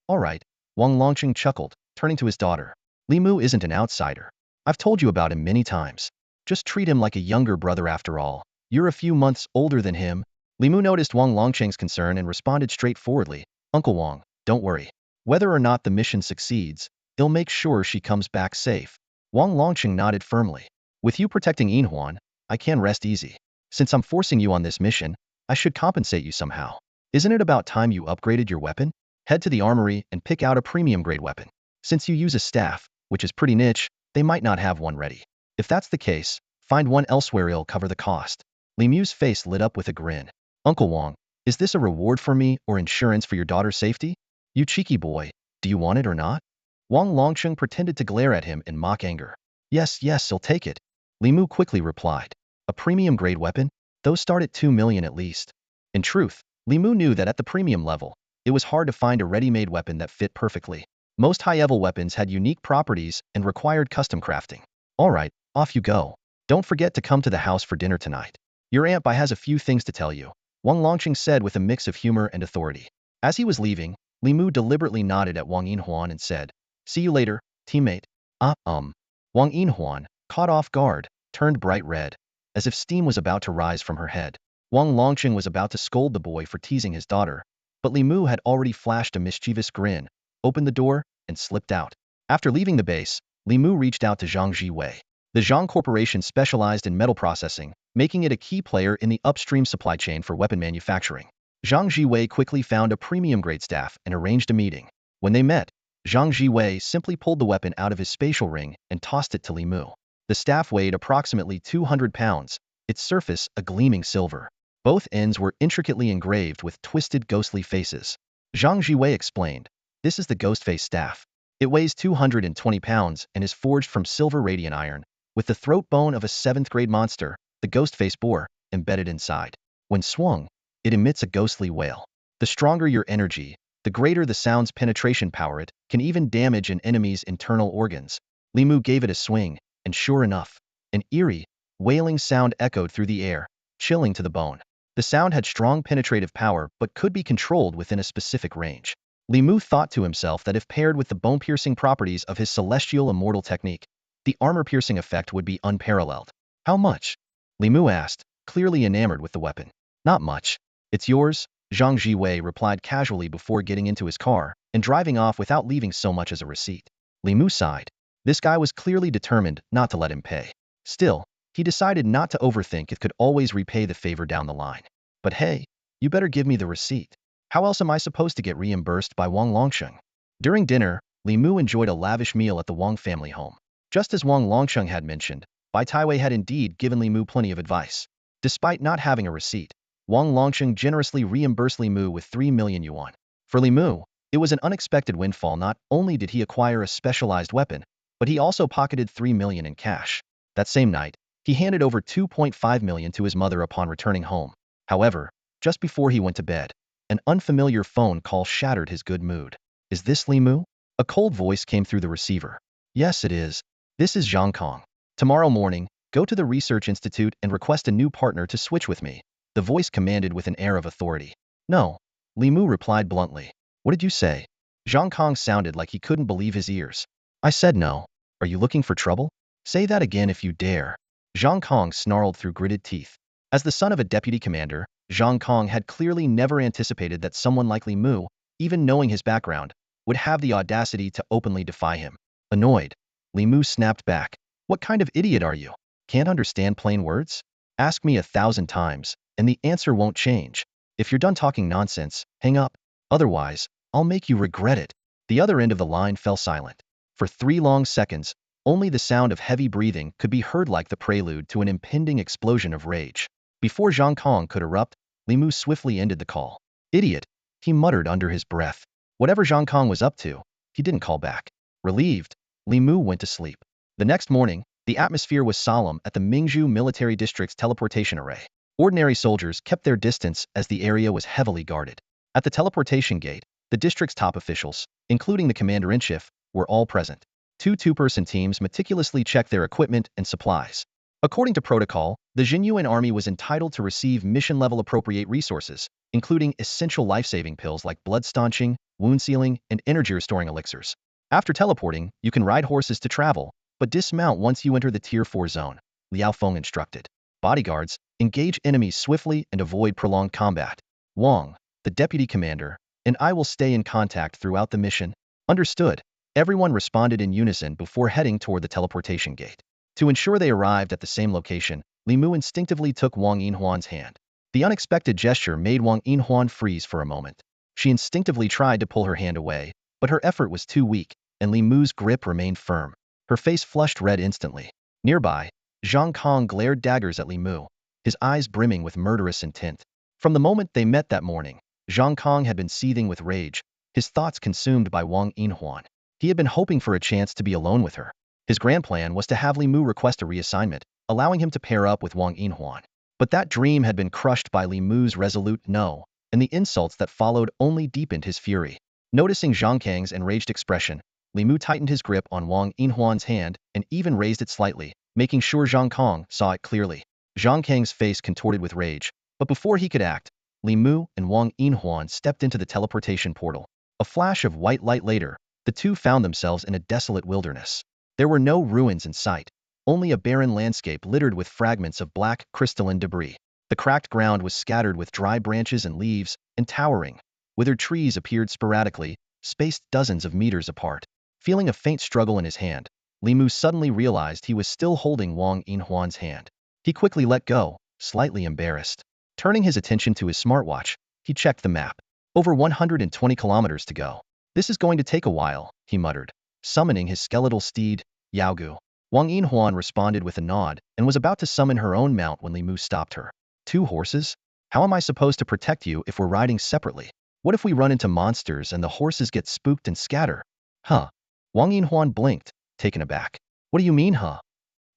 Wang Longqing chuckled, turning to his daughter. Li Mu isn't an outsider. I've told you about him many times. Just treat him like a younger brother after all. You're a few months older than him. Li Mu noticed Wang Longqing's concern and responded straightforwardly, "Uncle Wang, don't worry. Whether or not the mission succeeds, he'll make sure she comes back safe." Wang Longqing nodded firmly. "With you protecting Yinhuan, I can rest easy. Since I'm forcing you on this mission, I should compensate you somehow. Isn't it about time you upgraded your weapon? Head to the armory and pick out a premium-grade weapon. Since you use a staff, which is pretty niche, they might not have one ready. If that's the case, find one elsewhere. It'll cover the cost." Li Mu's face lit up with a grin. "Uncle Wang, is this a reward for me or insurance for your daughter's safety? You cheeky boy, do you want it or not?" Wang Longqing pretended to glare at him in mock anger. Yes, I'll take it," Li Mu quickly replied. "A premium-grade weapon? Those start at 2 million at least." In truth, Li Mu knew that at the premium level, it was hard to find a ready-made weapon that fit perfectly. Most high-level weapons had unique properties and required custom crafting. "All right, off you go. Don't forget to come to the house for dinner tonight. Your Aunt Bai has a few things to tell you," Wang Longqing said with a mix of humor and authority. As he was leaving, Li Mu deliberately nodded at Wang Yinhuan and said, "See you later, teammate." Wang Yinhuan, caught off guard, turned bright red, as if steam was about to rise from her head. Wang Longqing was about to scold the boy for teasing his daughter, but Li Mu had already flashed a mischievous grin, opened the door, and slipped out. After leaving the base, Li Mu reached out to Zhang Jiwei. The Zhang Corporation specialized in metal processing, making it a key player in the upstream supply chain for weapon manufacturing. Zhang Jiwei quickly found a premium-grade staff and arranged a meeting. When they met, Zhang Jiwei simply pulled the weapon out of his spatial ring and tossed it to Li Mu. The staff weighed approximately 200 pounds, its surface a gleaming silver. Both ends were intricately engraved with twisted ghostly faces. Zhang Jiwei explained, "This is the ghost face staff. It weighs 220 pounds and is forged from silver radiant iron, with the throat bone of a 7th-grade monster, the ghost face boar, embedded inside. When swung, it emits a ghostly wail. The stronger your energy, the greater the sound's penetration power. It can even damage an enemy's internal organs." Li Mu gave it a swing, and sure enough, an eerie, wailing sound echoed through the air, chilling to the bone. The sound had strong penetrative power but could be controlled within a specific range. Li Mu thought to himself that if paired with the bone-piercing properties of his celestial immortal technique, the armor-piercing effect would be unparalleled. "How much?" Li Mu asked, clearly enamored with the weapon. "Not much. It's yours," Zhang Jiwei replied casually before getting into his car and driving off without leaving so much as a receipt. Li Mu sighed. This guy was clearly determined not to let him pay. Still, he decided not to overthink it could always repay the favor down the line. But hey, you better give me the receipt. How else am I supposed to get reimbursed by Wang Longsheng? During dinner, Li Mu enjoyed a lavish meal at the Wang family home. Just as Wang Longsheng had mentioned, Bai Taiwei had indeed given Li Mu plenty of advice. Despite not having a receipt, Wang Longsheng generously reimbursed Li Mu with 3 million yuan. For Li Mu, it was an unexpected windfall. Not only did he acquire a specialized weapon, but he also pocketed 3 million in cash. That same night, he handed over 2.5 million to his mother upon returning home. However, just before he went to bed, an unfamiliar phone call shattered his good mood. Is this Li Mu? A cold voice came through the receiver. Yes, it is. This is Zhang Kong. Tomorrow morning, go to the research institute and request a new partner to switch with me. The voice commanded with an air of authority. No. Li Mu replied bluntly. What did you say? Zhang Kong sounded like he couldn't believe his ears. I said no. Are you looking for trouble? Say that again if you dare. Zhang Kong snarled through gritted teeth. As the son of a deputy commander, Zhang Kong had clearly never anticipated that someone like Li Mu, even knowing his background, would have the audacity to openly defy him. Annoyed, Li Mu snapped back. What kind of idiot are you? Can't understand plain words? Ask me 1,000 times, and the answer won't change. If you're done talking nonsense, hang up. Otherwise, I'll make you regret it. The other end of the line fell silent. For 3 long seconds, only the sound of heavy breathing could be heard like the prelude to an impending explosion of rage. Before Zhang Kong could erupt, Li Mu swiftly ended the call. Idiot, he muttered under his breath. Whatever Zhang Kong was up to, he didn't call back. Relieved, Li Mu went to sleep. The next morning, the atmosphere was solemn at the Mingzhu Military District's teleportation array. Ordinary soldiers kept their distance as the area was heavily guarded. At the teleportation gate, the district's top officials, including the commander-in-chief, were all present. 2 two-person teams meticulously checked their equipment and supplies. According to protocol, the Zhenyuan Army was entitled to receive mission-level appropriate resources, including essential life-saving pills like blood staunching, wound sealing, and energy-restoring elixirs. After teleporting, you can ride horses to travel, but dismount once you enter the Tier 4 zone, Liao Feng instructed. Bodyguards, engage enemies swiftly and avoid prolonged combat. Wang, the deputy commander, and I will stay in contact throughout the mission. Understood. Everyone responded in unison before heading toward the teleportation gate. To ensure they arrived at the same location, Li Mu instinctively took Wang Yinhuan's hand. The unexpected gesture made Wang Yinhuan freeze for a moment. She instinctively tried to pull her hand away, but her effort was too weak, and Li Mu's grip remained firm. Her face flushed red instantly. Nearby, Zhang Kong glared daggers at Li Mu, his eyes brimming with murderous intent. From the moment they met that morning, Zhang Kong had been seething with rage, his thoughts consumed by Wang Yinhuan. He had been hoping for a chance to be alone with her. His grand plan was to have Li Mu request a reassignment, allowing him to pair up with Wang Yinhuan. But that dream had been crushed by Li Mu's resolute no, and the insults that followed only deepened his fury. Noticing Zhang Kang's enraged expression, Li Mu tightened his grip on Wang Yinhuan's hand and even raised it slightly, making sure Zhang Kong saw it clearly. Zhang Kang's face contorted with rage, but before he could act, Li Mu and Wang Yinhuan stepped into the teleportation portal. A flash of white light later, the two found themselves in a desolate wilderness. There were no ruins in sight, only a barren landscape littered with fragments of black, crystalline debris. The cracked ground was scattered with dry branches and leaves, and towering, withered trees appeared sporadically, spaced dozens of meters apart. Feeling a faint struggle in his hand, Li Mu suddenly realized he was still holding Wang Yinhuan's hand. He quickly let go, slightly embarrassed. Turning his attention to his smartwatch, he checked the map. Over 120 kilometers to go. This is going to take a while, he muttered, summoning his skeletal steed, Yaogu. Wang Yinhuan responded with a nod and was about to summon her own mount when Li Mu stopped her. 2 horses? How am I supposed to protect you if we're riding separately? What if we run into monsters and the horses get spooked and scatter? Huh? Wang Yinhuan blinked, taken aback. What do you mean, huh?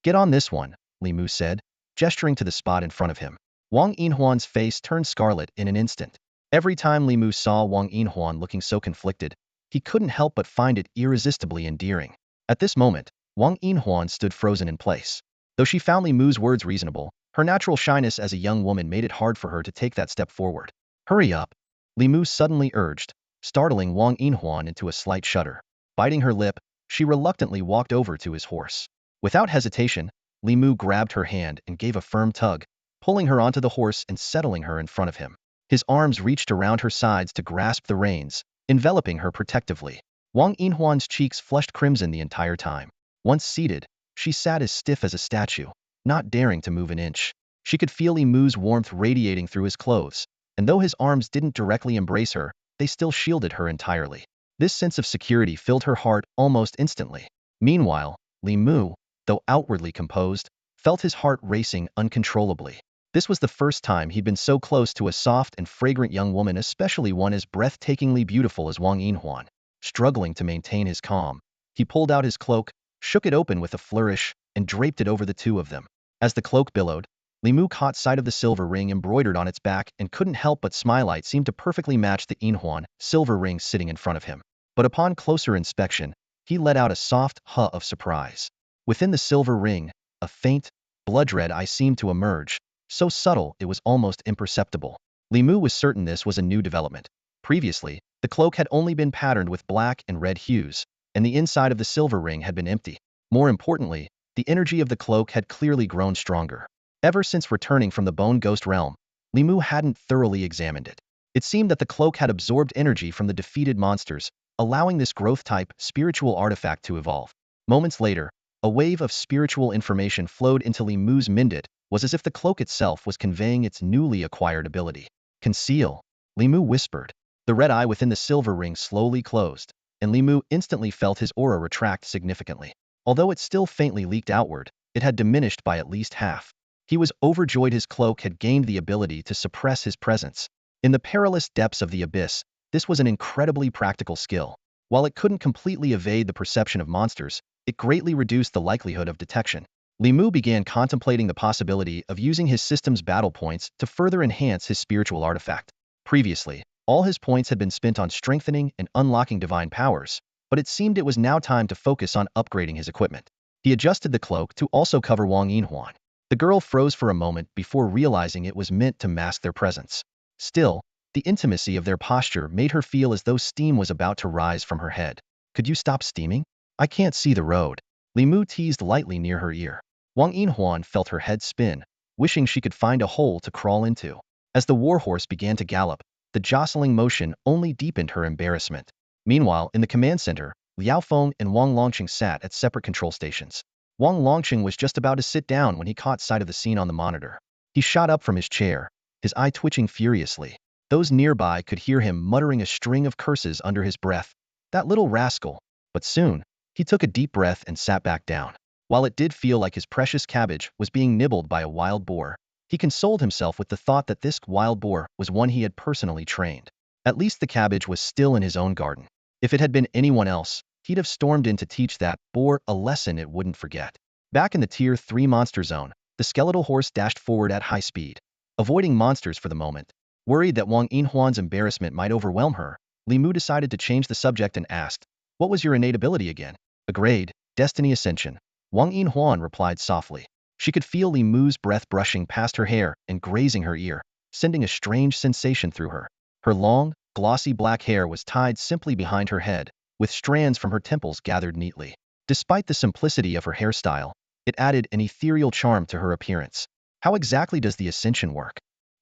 Get on this one, Li Mu said, gesturing to the spot in front of him. Wang Yinhuan's face turned scarlet in an instant. Every time Li Mu saw Wang Yinhuan looking so conflicted, he couldn't help but find it irresistibly endearing. At this moment, Wang Yinhuan stood frozen in place. Though she found Li Mu's words reasonable, her natural shyness as a young woman made it hard for her to take that step forward. Hurry up, Li Mu suddenly urged, startling Wang Yinhuan into a slight shudder. Biting her lip, she reluctantly walked over to his horse. Without hesitation, Li Mu grabbed her hand and gave a firm tug, pulling her onto the horse and settling her in front of him. His arms reached around her sides to grasp the reins, enveloping her protectively. Wang Yinhuan's cheeks flushed crimson the entire time. Once seated, she sat as stiff as a statue, not daring to move an inch. She could feel Limu's warmth radiating through his clothes, and though his arms didn't directly embrace her, they still shielded her entirely. This sense of security filled her heart almost instantly. Meanwhile, Limu, though outwardly composed, felt his heart racing uncontrollably. This was the first time he'd been so close to a soft and fragrant young woman, especially one as breathtakingly beautiful as Wang Yinhuan. Struggling to maintain his calm, he pulled out his cloak, shook it open with a flourish, and draped it over the two of them. As the cloak billowed, Limu caught sight of the silver ring embroidered on its back and couldn't help but smile. It seemed to perfectly match the Yinhuan silver ring sitting in front of him. But upon closer inspection, he let out a soft huh of surprise. Within the silver ring, a faint, blood-red eye seemed to emerge, so subtle it was almost imperceptible. Limu was certain this was a new development. Previously, the cloak had only been patterned with black and red hues, and the inside of the silver ring had been empty. More importantly, the energy of the cloak had clearly grown stronger. Ever since returning from the Bone Ghost realm, Limu hadn't thoroughly examined it. It seemed that the cloak had absorbed energy from the defeated monsters, allowing this growth-type spiritual artifact to evolve. Moments later, a wave of spiritual information flowed into Limu's mindit. Was as if the cloak itself was conveying its newly acquired ability. Conceal, Limu whispered. The red eye within the silver ring slowly closed, and Limu instantly felt his aura retract significantly. Although it still faintly leaked outward, it had diminished by at least half. He was overjoyed his cloak had gained the ability to suppress his presence. In the perilous depths of the abyss, this was an incredibly practical skill. While it couldn't completely evade the perception of monsters, it greatly reduced the likelihood of detection. Limu began contemplating the possibility of using his system's battle points to further enhance his spiritual artifact. Previously, all his points had been spent on strengthening and unlocking divine powers, but it seemed it was now time to focus on upgrading his equipment. He adjusted the cloak to also cover Wang Yinhuan. The girl froze for a moment before realizing it was meant to mask their presence. Still, the intimacy of their posture made her feel as though steam was about to rise from her head. Could you stop steaming? I can't see the road. Limu teased lightly near her ear. Wang Yinhuan felt her head spin, wishing she could find a hole to crawl into. As the warhorse began to gallop, the jostling motion only deepened her embarrassment. Meanwhile, in the command center, Liao Feng and Wang Longqing sat at separate control stations. Wang Longqing was just about to sit down when he caught sight of the scene on the monitor. He shot up from his chair, his eye twitching furiously. Those nearby could hear him muttering a string of curses under his breath. That little rascal. But soon, he took a deep breath and sat back down. While it did feel like his precious cabbage was being nibbled by a wild boar, he consoled himself with the thought that this wild boar was one he had personally trained. At least the cabbage was still in his own garden. If it had been anyone else, he'd have stormed in to teach that boar a lesson it wouldn't forget. Back in the Tier 3 monster zone, the skeletal horse dashed forward at high speed. Avoiding monsters for the moment, worried that Wang Yinhuan's embarrassment might overwhelm her, Limu decided to change the subject and asked, "What was your innate ability again?" "A grade, Destiny Ascension," Wang Yinhuan replied softly. She could feel Limu's breath brushing past her hair and grazing her ear, sending a strange sensation through her. Her long, glossy black hair was tied simply behind her head, with strands from her temples gathered neatly. Despite the simplicity of her hairstyle, it added an ethereal charm to her appearance. "How exactly does the ascension work?"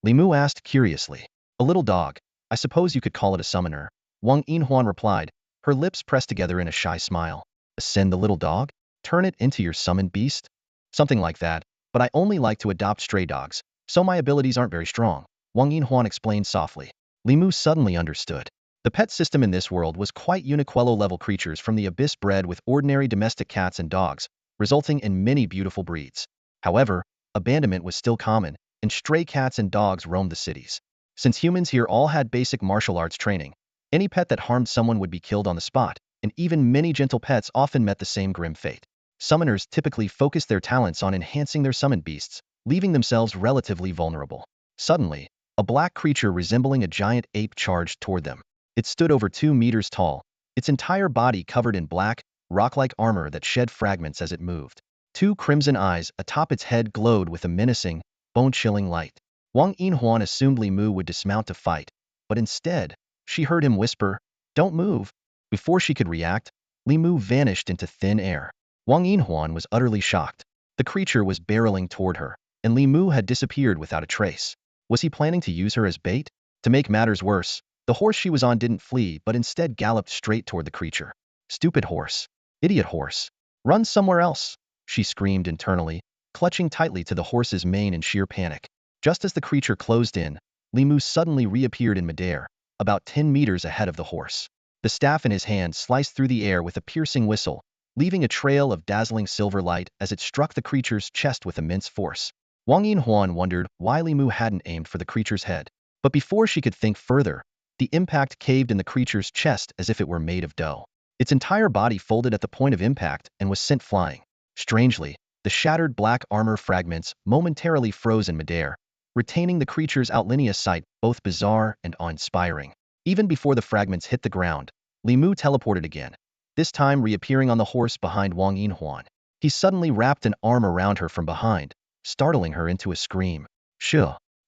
Limu asked curiously. "A little dog. I suppose you could call it a summoner," Wang Yinhuan replied, her lips pressed together in a shy smile. "Ascend the little dog? Turn it into your summoned beast?" "Something like that, but I only like to adopt stray dogs, so my abilities aren't very strong," Wang Yinhuan explained softly. Limu suddenly understood. The pet system in this world was quite uniquelo-level creatures from the abyss bred with ordinary domestic cats and dogs, resulting in many beautiful breeds. However, abandonment was still common, and stray cats and dogs roamed the cities. Since humans here all had basic martial arts training, any pet that harmed someone would be killed on the spot, and even many gentle pets often met the same grim fate. Summoners typically focused their talents on enhancing their summoned beasts, leaving themselves relatively vulnerable. Suddenly, a black creature resembling a giant ape charged toward them. It stood over 2 meters tall, its entire body covered in black, rock-like armor that shed fragments as it moved. 2 crimson eyes atop its head glowed with a menacing, bone-chilling light. Wang Yinhuan assumed Limu would dismount to fight, but instead, she heard him whisper, "Don't move." Before she could react, Limu vanished into thin air. Wang Yinhuan was utterly shocked. The creature was barreling toward her, and Limu had disappeared without a trace. Was he planning to use her as bait? To make matters worse, the horse she was on didn't flee but instead galloped straight toward the creature. Stupid horse. Idiot horse. Run somewhere else, she screamed internally, clutching tightly to the horse's mane in sheer panic. Just as the creature closed in, Li Mu suddenly reappeared in midair, about 10 meters ahead of the horse. The staff in his hand sliced through the air with a piercing whistle, leaving a trail of dazzling silver light as it struck the creature's chest with immense force. Wang Yinhuan wondered why Li Mu hadn't aimed for the creature's head. But before she could think further, the impact caved in the creature's chest as if it were made of dough. Its entire body folded at the point of impact and was sent flying. Strangely, the shattered black armor fragments momentarily froze in midair, retaining the creature's outlineous sight, both bizarre and awe-inspiring. Even before the fragments hit the ground, Li Mu teleported again, this time reappearing on the horse behind Wang Yinhuan. He suddenly wrapped an arm around her from behind, startling her into a scream. "Shh,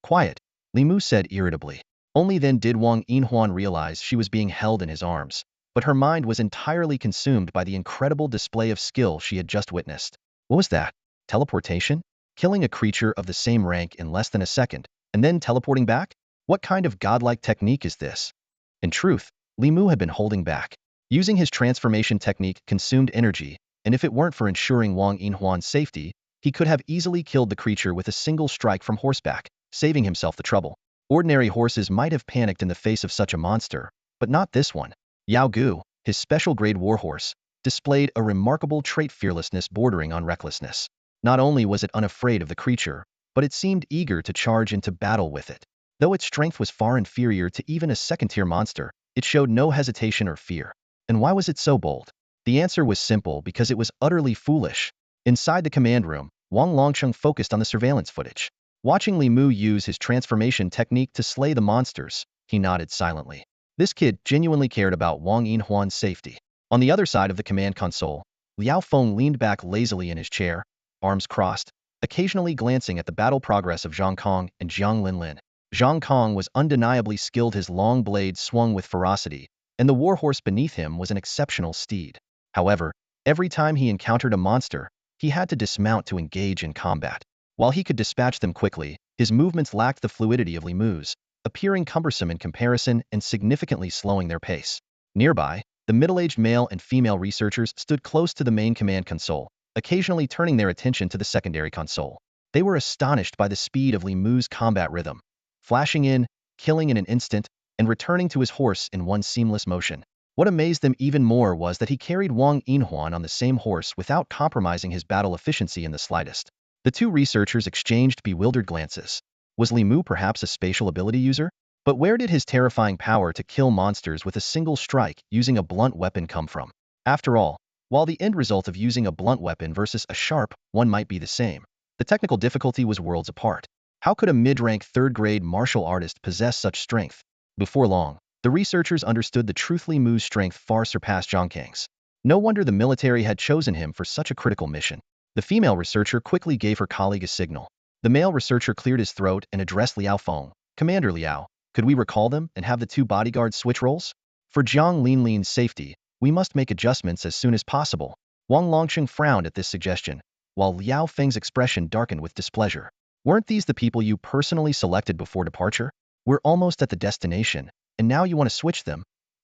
quiet," Li Mu said irritably. Only then did Wang Yinhuan realize she was being held in his arms, but her mind was entirely consumed by the incredible display of skill she had just witnessed. What was that? Teleportation? Killing a creature of the same rank in less than a second, and then teleporting back? What kind of godlike technique is this? In truth, Li Mu had been holding back. Using his transformation technique consumed energy, and if it weren't for ensuring Wang Yinhuan's safety, he could have easily killed the creature with a single strike from horseback, saving himself the trouble. Ordinary horses might have panicked in the face of such a monster, but not this one. Yao Gu, his special-grade warhorse, displayed a remarkable trait, fearlessness bordering on recklessness. Not only was it unafraid of the creature, but it seemed eager to charge into battle with it. Though its strength was far inferior to even a second-tier monster, it showed no hesitation or fear. And why was it so bold? The answer was simple: because it was utterly foolish. Inside the command room, Wang Longsheng focused on the surveillance footage. Watching Li Mu use his transformation technique to slay the monsters, he nodded silently. This kid genuinely cared about Wang Yinhuan's safety. On the other side of the command console, Liao Feng leaned back lazily in his chair, arms crossed, occasionally glancing at the battle progress of Zhang Kong and Jiang Linlin. Zhang Kong was undeniably skilled, his long blade swung with ferocity, and the warhorse beneath him was an exceptional steed. However, every time he encountered a monster, he had to dismount to engage in combat. While he could dispatch them quickly, his movements lacked the fluidity of Li Mu's, appearing cumbersome in comparison and significantly slowing their pace. Nearby, the middle-aged male and female researchers stood close to the main command console, occasionally turning their attention to the secondary console. They were astonished by the speed of Li Mu's combat rhythm, flashing in, killing in an instant, and returning to his horse in one seamless motion. What amazed them even more was that he carried Wang Yinhuan on the same horse without compromising his battle efficiency in the slightest. The two researchers exchanged bewildered glances. Was Li Mu perhaps a spatial ability user? But where did his terrifying power to kill monsters with a single strike using a blunt weapon come from? After all, while the end result of using a blunt weapon versus a sharp one might be the same, the technical difficulty was worlds apart. How could a mid-rank third-grade martial artist possess such strength? Before long, the researchers understood the truth: Li Mu's strength far surpassed Zhang Kang's. No wonder the military had chosen him for such a critical mission. The female researcher quickly gave her colleague a signal. The male researcher cleared his throat and addressed Liao Feng. "Commander Liao, could we recall them and have the two bodyguards switch roles? For Jiang Linlin's safety, we must make adjustments as soon as possible." Wang Longsheng frowned at this suggestion, while Liao Feng's expression darkened with displeasure. "Weren't these the people you personally selected before departure? We're almost at the destination, and now you want to switch them?"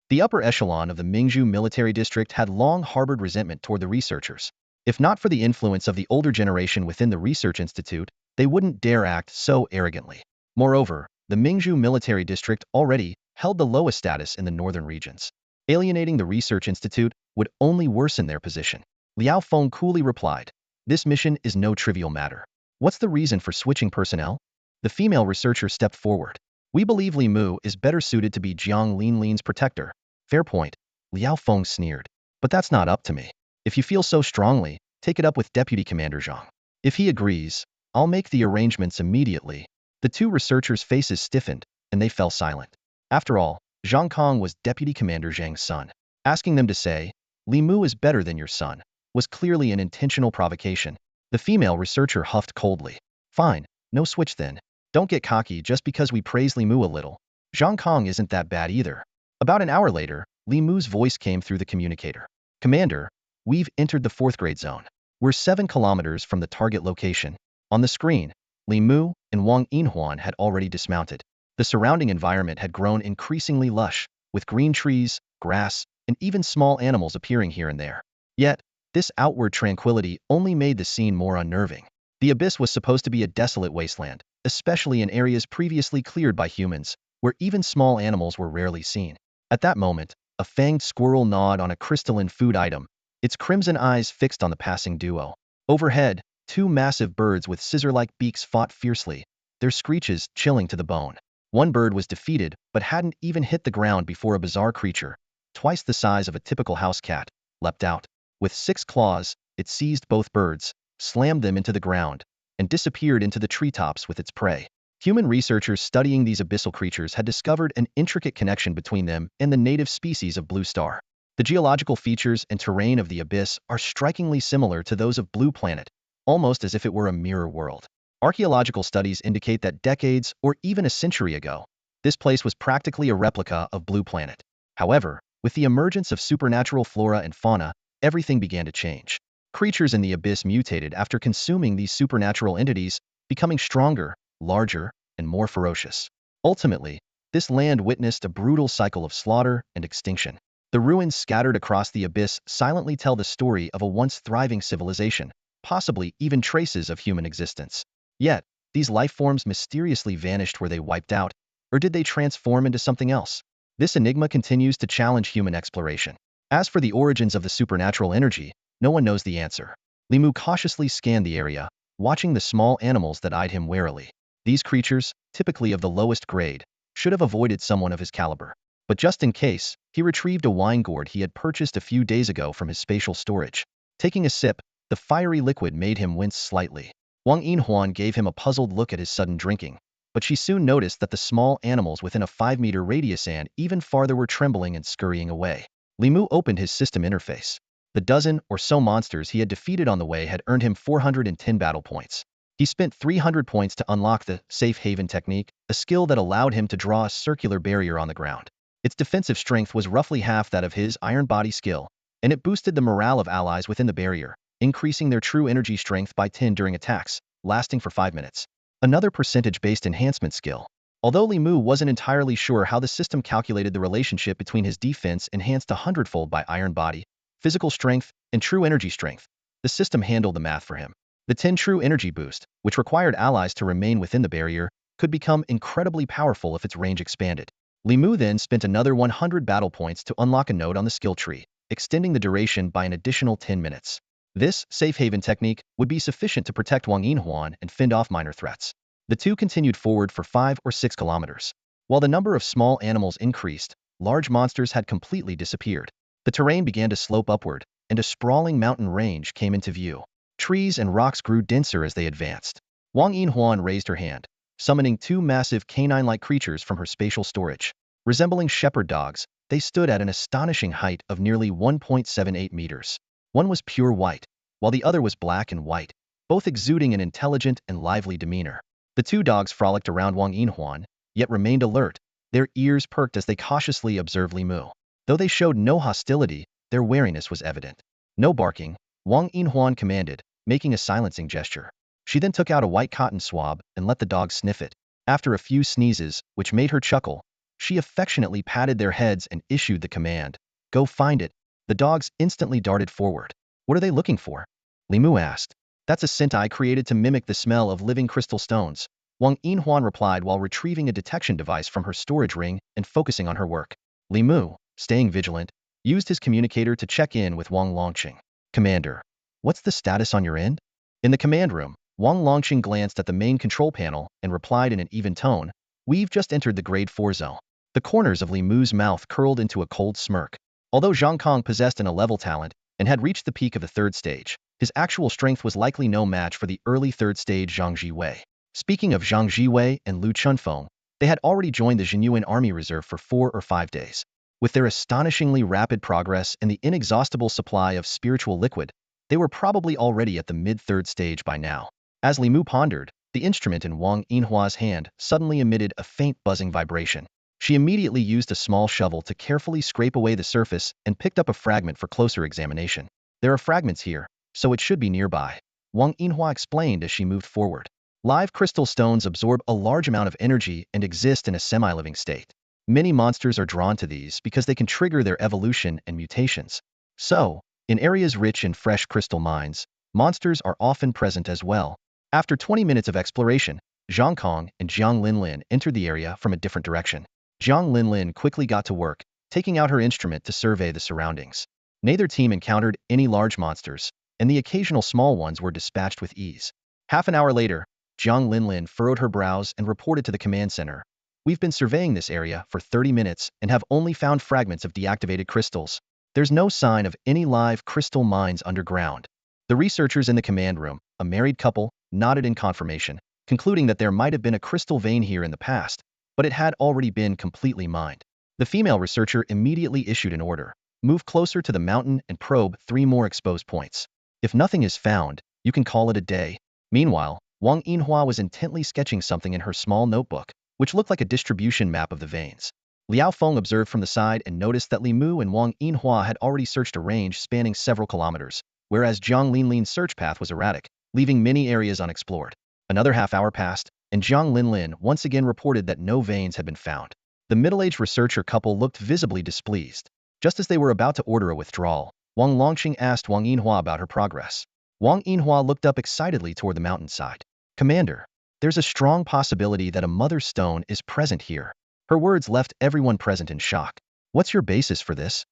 The upper echelon of the Mingzhu military district had long harbored resentment toward the researchers. If not for the influence of the older generation within the research institute, they wouldn't dare act so arrogantly. Moreover, the Mingzhu military district already held the lowest status in the northern regions. Alienating the research institute would only worsen their position. Liao Feng coolly replied, "This mission is no trivial matter. What's the reason for switching personnel?" The female researcher stepped forward. "We believe Li Mu is better suited to be Jiang Linlin's protector." "Fair point," Liao Feng sneered. "But that's not up to me. If you feel so strongly, take it up with Deputy Commander Zhang. If he agrees, I'll make the arrangements immediately." The two researchers' faces stiffened, and they fell silent. After all, Zhang Kong was Deputy Commander Zhang's son. Asking them to say, "Li Mu is better than your son," was clearly an intentional provocation. The female researcher huffed coldly. "Fine, no switch then. Don't get cocky just because we praise Li Mu a little. Zhang Kong isn't that bad either." About an hour later, Li Mu's voice came through the communicator. "Commander, we've entered the 4th grade zone. We're 7 kilometers from the target location." On the screen, Li Mu and Wang Yinhuan had already dismounted. The surrounding environment had grown increasingly lush, with green trees, grass, and even small animals appearing here and there. Yet, this outward tranquility only made the scene more unnerving. The abyss was supposed to be a desolate wasteland, especially in areas previously cleared by humans, where even small animals were rarely seen. At that moment, a fanged squirrel gnawed on a crystalline food item, its crimson eyes fixed on the passing duo. Overhead, two massive birds with scissor-like beaks fought fiercely, their screeches chilling to the bone. One bird was defeated, but hadn't even hit the ground before a bizarre creature, twice the size of a typical house cat, leapt out. With 6 claws, it seized both birds, slammed them into the ground, and disappeared into the treetops with its prey. Human researchers studying these abyssal creatures had discovered an intricate connection between them and the native species of Blue Star. The geological features and terrain of the abyss are strikingly similar to those of Blue Planet, almost as if it were a mirror world. Archaeological studies indicate that decades, or even a century ago, this place was practically a replica of Blue Planet. However, with the emergence of supernatural flora and fauna, everything began to change. Creatures in the abyss mutated after consuming these supernatural entities, becoming stronger, larger, and more ferocious. Ultimately, this land witnessed a brutal cycle of slaughter and extinction. The ruins scattered across the abyss silently tell the story of a once thriving civilization, possibly even traces of human existence. Yet, these life forms mysteriously vanished. Were they wiped out, or did they transform into something else? This enigma continues to challenge human exploration. As for the origins of the supernatural energy, no one knows the answer. Li Mu cautiously scanned the area, watching the small animals that eyed him warily. These creatures, typically of the lowest grade, should have avoided someone of his caliber. But just in case, he retrieved a wine gourd he had purchased a few days ago from his spatial storage. Taking a sip, the fiery liquid made him wince slightly. Wang Yinhuan gave him a puzzled look at his sudden drinking, but she soon noticed that the small animals within a 5-meter radius and even farther were trembling and scurrying away. Li Mu opened his system interface. The dozen or so monsters he had defeated on the way had earned him 410 battle points. He spent 300 points to unlock the safe haven technique, a skill that allowed him to draw a circular barrier on the ground. Its defensive strength was roughly half that of his iron body skill, and it boosted the morale of allies within the barrier, increasing their true energy strength by 10 during attacks, lasting for 5 minutes. Another percentage-based enhancement skill. Although Li Mu wasn't entirely sure how the system calculated the relationship between his defense enhanced 100-fold by iron body, physical strength, and true energy strength, the system handled the math for him. The 10 true energy boost, which required allies to remain within the barrier, could become incredibly powerful if its range expanded. Li Mu then spent another 100 battle points to unlock a node on the skill tree, extending the duration by an additional 10 minutes. This safe haven technique would be sufficient to protect Wang Yinhuan and fend off minor threats. The two continued forward for 5 or 6 kilometers. While the number of small animals increased, large monsters had completely disappeared. The terrain began to slope upward, and a sprawling mountain range came into view. Trees and rocks grew denser as they advanced. Wang Yinhuan raised her hand, summoning 2 massive canine-like creatures from her spatial storage. Resembling shepherd dogs, they stood at an astonishing height of nearly 1.78 meters. One was pure white, while the other was black and white, both exuding an intelligent and lively demeanor. The 2 dogs frolicked around Wang Yinhuan, yet remained alert, their ears perked as they cautiously observed Li Mu. Though they showed no hostility, their wariness was evident. No barking, Wang Yinhuan commanded, making a silencing gesture. She then took out a white cotton swab and let the dogs sniff it. After a few sneezes, which made her chuckle, she affectionately patted their heads and issued the command, "Go find it." The dogs instantly darted forward. "What are they looking for?" Li Mu asked. "That's a scent I created to mimic the smell of living crystal stones," Wang Yinhuan replied while retrieving a detection device from her storage ring and focusing on her work. Li Mu, staying vigilant, used his communicator to check in with Wang Longqing. "Commander, what's the status on your end?" In the command room, Wang Longqing glanced at the main control panel and replied in an even tone, "We've just entered the Grade 4 zone." The corners of Li Mu's mouth curled into a cold smirk. Although Zhang Kong possessed an A-level talent and had reached the peak of the 3rd stage, his actual strength was likely no match for the early 3rd stage Zhang Jiwei. Speaking of Zhang Jiwei and Lu Chunfeng, they had already joined the Zhenyuan Army reserve for 4 or 5 days. With their astonishingly rapid progress and the inexhaustible supply of spiritual liquid, they were probably already at the mid-3rd stage by now. As Li Mu pondered, the instrument in Wang Yinhua's hand suddenly emitted a faint buzzing vibration. She immediately used a small shovel to carefully scrape away the surface and picked up a fragment for closer examination. "There are fragments here, so it should be nearby," Wang Yinhua explained as she moved forward. Live crystal stones absorb a large amount of energy and exist in a semi-living state. Many monsters are drawn to these because they can trigger their evolution and mutations. So, in areas rich in fresh crystal mines, monsters are often present as well. After 20 minutes of exploration, Zhang Kong and Jiang Linlin entered the area from a different direction. Jiang Linlin quickly got to work, taking out her instrument to survey the surroundings. Neither team encountered any large monsters, and the occasional small ones were dispatched with ease. Half an hour later, Jiang Linlin furrowed her brows and reported to the command center. We've been surveying this area for 30 minutes and have only found fragments of deactivated crystals. There's no sign of any live crystal mines underground. The researchers in the command room, a married couple, nodded in confirmation, concluding that there might have been a crystal vein here in the past, but it had already been completely mined. The female researcher immediately issued an order. Move closer to the mountain and probe 3 more exposed points. If nothing is found, you can call it a day. Meanwhile, Wang Yinhua was intently sketching something in her small notebook, which looked like a distribution map of the veins. Liao Feng observed from the side and noticed that Li Mu and Wang Yinhua had already searched a range spanning several kilometers, whereas Jiang Linlin's search path was erratic, leaving many areas unexplored. Another half-hour passed, and Jiang Linlin once again reported that no veins had been found. The middle-aged researcher couple looked visibly displeased. Just as they were about to order a withdrawal, Wang Longqing asked Wang Yinhua about her progress. Wang Yinhua looked up excitedly toward the mountainside. Commander, there's a strong possibility that a mother stone is present here. Her words left everyone present in shock. What's your basis for this?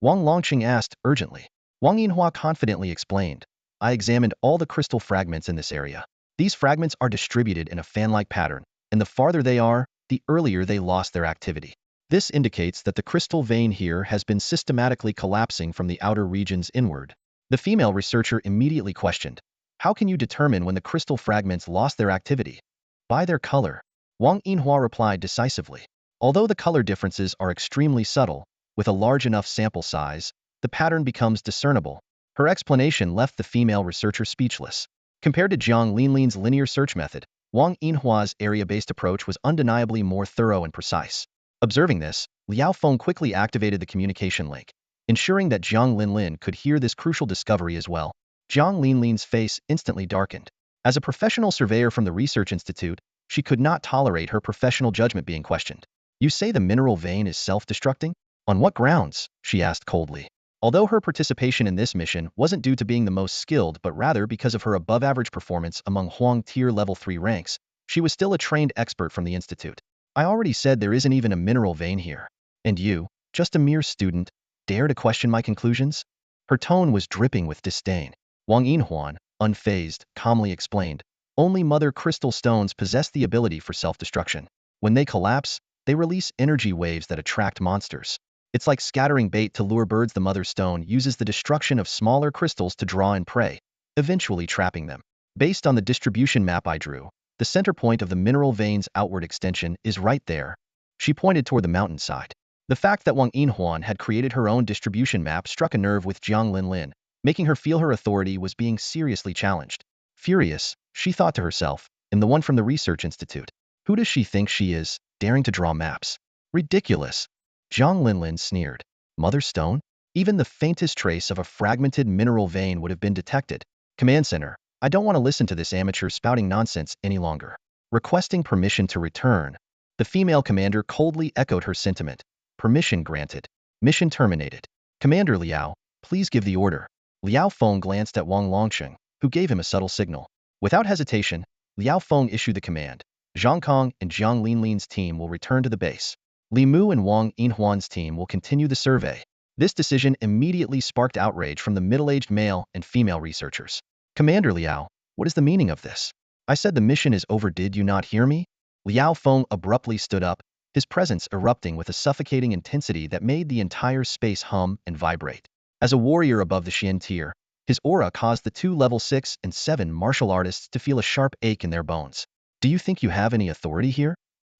Wang Longqing asked urgently. Wang Yinhua confidently explained. I examined all the crystal fragments in this area. These fragments are distributed in a fan-like pattern, and the farther they are, the earlier they lost their activity. This indicates that the crystal vein here has been systematically collapsing from the outer regions inward. The female researcher immediately questioned. How can you determine when the crystal fragments lost their activity? By their color. Wang Yinhua replied decisively. Although the color differences are extremely subtle, with a large enough sample size, the pattern becomes discernible. Her explanation left the female researcher speechless. Compared to Jiang Linlin's linear search method, Wang Yinhua's area-based approach was undeniably more thorough and precise. Observing this, Liao Feng quickly activated the communication link, ensuring that Jiang Linlin could hear this crucial discovery as well. Jiang Linlin's face instantly darkened. As a professional surveyor from the Research Institute, she could not tolerate her professional judgment being questioned. You say the mineral vein is self-destructing? On what grounds? She asked coldly. Although her participation in this mission wasn't due to being the most skilled but rather because of her above-average performance among Huang Tier Level 3 ranks, she was still a trained expert from the Institute. I already said there isn't even a mineral vein here. And you, just a mere student, dare to question my conclusions? Her tone was dripping with disdain. Wang Yinhuan, unfazed, calmly explained, only mother crystal stones possess the ability for self-destruction. When they collapse, they release energy waves that attract monsters. It's like scattering bait to lure birds. The mother stone uses the destruction of smaller crystals to draw in prey, eventually trapping them. Based on the distribution map I drew, the center point of the mineral vein's outward extension is right there. She pointed toward the mountainside. The fact that Wang Yinhuan had created her own distribution map struck a nerve with Jiang Linlin, making her feel her authority was being seriously challenged. Furious, she thought to herself, I'm the one from the Research Institute. Who does she think she is, daring to draw maps? Ridiculous. Jiang Linlin sneered. Mother stone? Even the faintest trace of a fragmented mineral vein would have been detected. Command Center, I don't want to listen to this amateur spouting nonsense any longer. Requesting permission to return. The female commander coldly echoed her sentiment. Permission granted. Mission terminated. Commander Liao, please give the order. Liao Feng glanced at Wang Longqing, who gave him a subtle signal. Without hesitation, Liao Feng issued the command. Zhang Kong and Jiang Linlin's team will return to the base. Li Mu and Wang Yinhuan's team will continue the survey. This decision immediately sparked outrage from the middle-aged male and female researchers. Commander Liao, what is the meaning of this? I said the mission is over. Did you not hear me? Liao Feng abruptly stood up, his presence erupting with a suffocating intensity that made the entire space hum and vibrate. As a warrior above the Xian tier, his aura caused the 2 level 6 and 7 martial artists to feel a sharp ache in their bones. Do you think you have any authority here?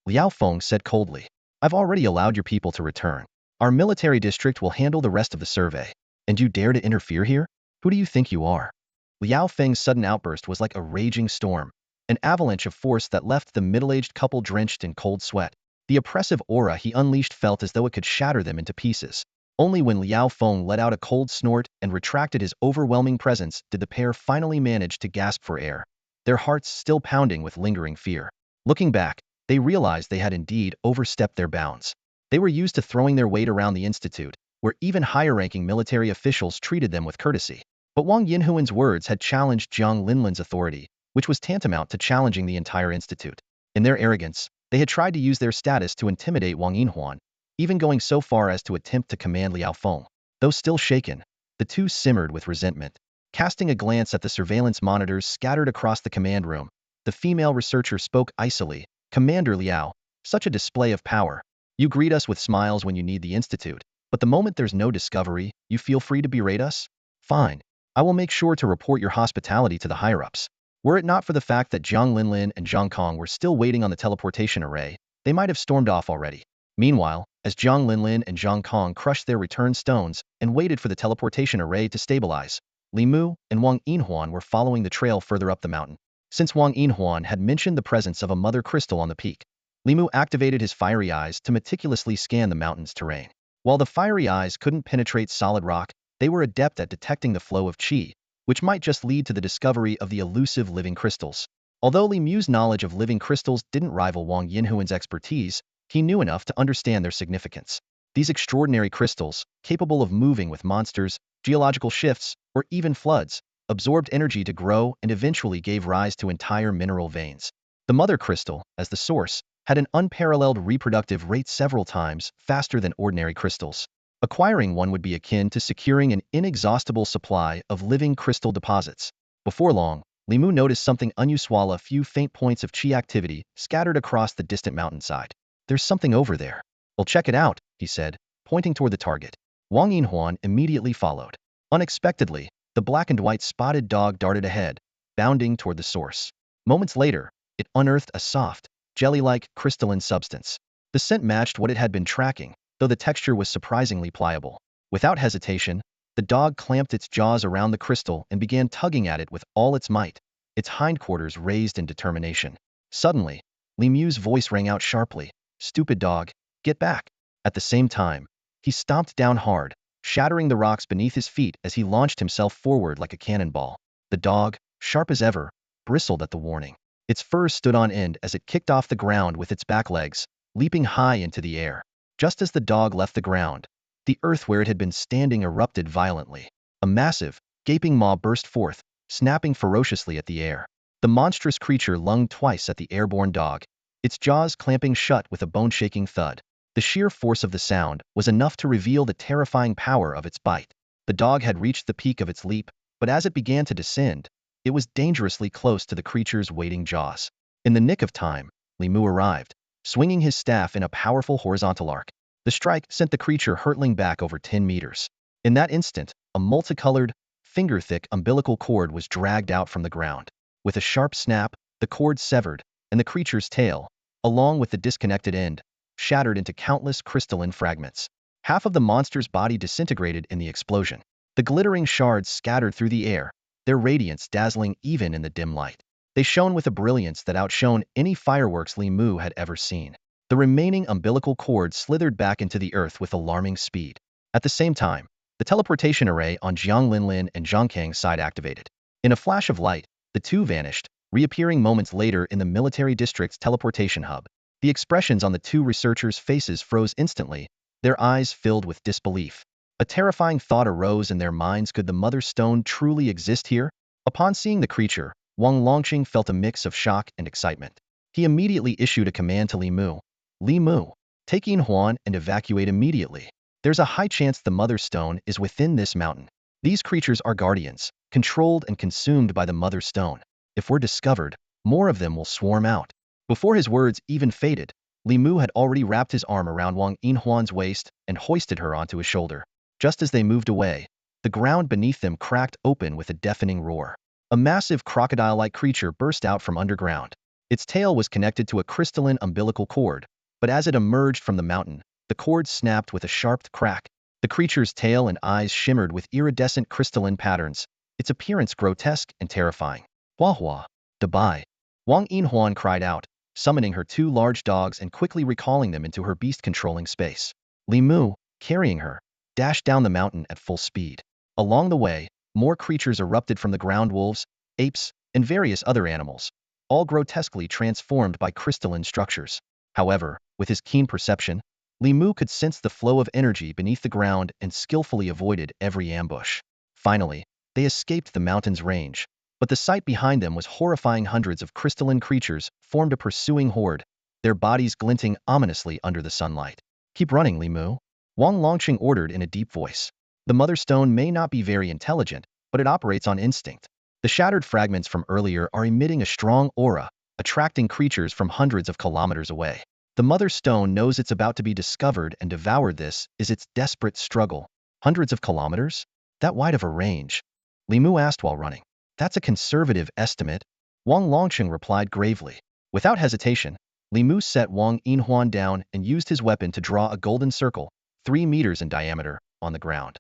Liao Feng said coldly. I've already allowed your people to return. Our military district will handle the rest of the survey. And you dare to interfere here? Who do you think you are? Liao Feng's sudden outburst was like a raging storm, an avalanche of force that left the middle-aged couple drenched in cold sweat. The oppressive aura he unleashed felt as though it could shatter them into pieces. Only when Liao Feng let out a cold snort and retracted his overwhelming presence did the pair finally manage to gasp for air. their hearts still pounding with lingering fear. Looking back, they realized they had indeed overstepped their bounds. They were used to throwing their weight around the institute, where even higher-ranking military officials treated them with courtesy. But Wang Yinhuan's words had challenged Jiang Linlin's authority, which was tantamount to challenging the entire institute. In their arrogance, they had tried to use their status to intimidate Wang Yinhuan, even going so far as to attempt to command Liao Feng. Though still shaken, the two simmered with resentment. Casting a glance at the surveillance monitors scattered across the command room, the female researcher spoke icily. Commander Liao, such a display of power. You greet us with smiles when you need the institute, but the moment there's no discovery, you feel free to berate us? Fine. I will make sure to report your hospitality to the higher-ups. Were it not for the fact that Jiang Linlin and Zhang Kong were still waiting on the teleportation array, they might have stormed off already. Meanwhile, as Jiang Linlin and Zhang Kong crushed their return stones and waited for the teleportation array to stabilize, Li Mu and Wang Yinhuan were following the trail further up the mountain. Since Wang Yinhuan had mentioned the presence of a mother crystal on the peak, Li Mu activated his fiery eyes to meticulously scan the mountain's terrain. While the fiery eyes couldn't penetrate solid rock, they were adept at detecting the flow of qi, which might just lead to the discovery of the elusive living crystals. Although Li Mu's knowledge of living crystals didn't rival Wang Yinhuan's expertise, he knew enough to understand their significance. These extraordinary crystals, capable of moving with monsters, geological shifts, or even floods, absorbed energy to grow and eventually gave rise to entire mineral veins. The mother crystal, as the source, had an unparalleled reproductive rate several times faster than ordinary crystals. Acquiring one would be akin to securing an inexhaustible supply of living crystal deposits. Before long, Li Mu noticed something unusual, a few faint points of qi activity scattered across the distant mountainside. There's something over there. I'll check it out, he said, pointing toward the target. Wang Yinhuan immediately followed. Unexpectedly, the black and white spotted dog darted ahead, bounding toward the source. Moments later, it unearthed a soft, jelly-like crystalline substance. The scent matched what it had been tracking, though the texture was surprisingly pliable. Without hesitation, the dog clamped its jaws around the crystal and began tugging at it with all its might, its hindquarters raised in determination. Suddenly, Li Mu's voice rang out sharply, "Stupid dog, get back!" At the same time, he stomped down hard, shattering the rocks beneath his feet as he launched himself forward like a cannonball. The dog, sharp as ever, bristled at the warning. Its fur stood on end as it kicked off the ground with its back legs, leaping high into the air. Just as the dog left the ground, the earth where it had been standing erupted violently. A massive, gaping maw burst forth, snapping ferociously at the air. The monstrous creature lunged twice at the airborne dog, its jaws clamping shut with a bone-shaking thud. The sheer force of the sound was enough to reveal the terrifying power of its bite. The dog had reached the peak of its leap, but as it began to descend, it was dangerously close to the creature's waiting jaws. In the nick of time, Li Mu arrived, swinging his staff in a powerful horizontal arc. The strike sent the creature hurtling back over 10 meters. In that instant, a multicolored, finger-thick umbilical cord was dragged out from the ground. With a sharp snap, the cord severed, and the creature's tail, along with the disconnected end, shattered into countless crystalline fragments. Half of the monster's body disintegrated in the explosion. The glittering shards scattered through the air, their radiance dazzling even in the dim light. They shone with a brilliance that outshone any fireworks Li Mu had ever seen. The remaining umbilical cord slithered back into the earth with alarming speed. At the same time, the teleportation array on Jiang Linlin and Zhang Kang's side activated. In a flash of light, the two vanished, reappearing moments later in the military district's teleportation hub. The expressions on the two researchers' faces froze instantly, their eyes filled with disbelief. A terrifying thought arose in their minds: could the Mother Stone truly exist here? Upon seeing the creature, Wang Longqing felt a mix of shock and excitement. He immediately issued a command to Li Mu. "Li Mu, take Yinhuan and evacuate immediately. There's a high chance the Mother Stone is within this mountain. These creatures are guardians, controlled and consumed by the Mother Stone. If we're discovered, more of them will swarm out." Before his words even faded, Li Mu had already wrapped his arm around Wang Yinhuan's waist and hoisted her onto his shoulder. Just as they moved away, the ground beneath them cracked open with a deafening roar. A massive crocodile-like creature burst out from underground. Its tail was connected to a crystalline umbilical cord, but as it emerged from the mountain, the cord snapped with a sharp crack. The creature's tail and eyes shimmered with iridescent crystalline patterns, its appearance grotesque and terrifying. "Hua Hua, Dabai!" Wang Yinhuan cried out, summoning her two large dogs and quickly recalling them into her beast-controlling space. Li Mu, carrying her, dashed down the mountain at full speed. Along the way, more creatures erupted from the ground: wolves, apes, and various other animals, all grotesquely transformed by crystalline structures. However, with his keen perception, Li Mu could sense the flow of energy beneath the ground and skillfully avoided every ambush. Finally, they escaped the mountain's range, but the sight behind them was horrifying. Hundreds of crystalline creatures formed a pursuing horde, their bodies glinting ominously under the sunlight. Keep running, Li Mu, Wang Longqing ordered in a deep voice. The Mother Stone may not be very intelligent, but it operates on instinct. The shattered fragments from earlier are emitting a strong aura, attracting creatures from hundreds of kilometers away. The Mother Stone knows it's about to be discovered and devoured. This is its desperate struggle. Hundreds of kilometers? That wide of a range? Li Mu asked while running. That's a conservative estimate, Wang Longqing replied gravely. Without hesitation, Li Mu set Wang Yinhuan down and used his weapon to draw a golden circle, 3 meters in diameter, on the ground.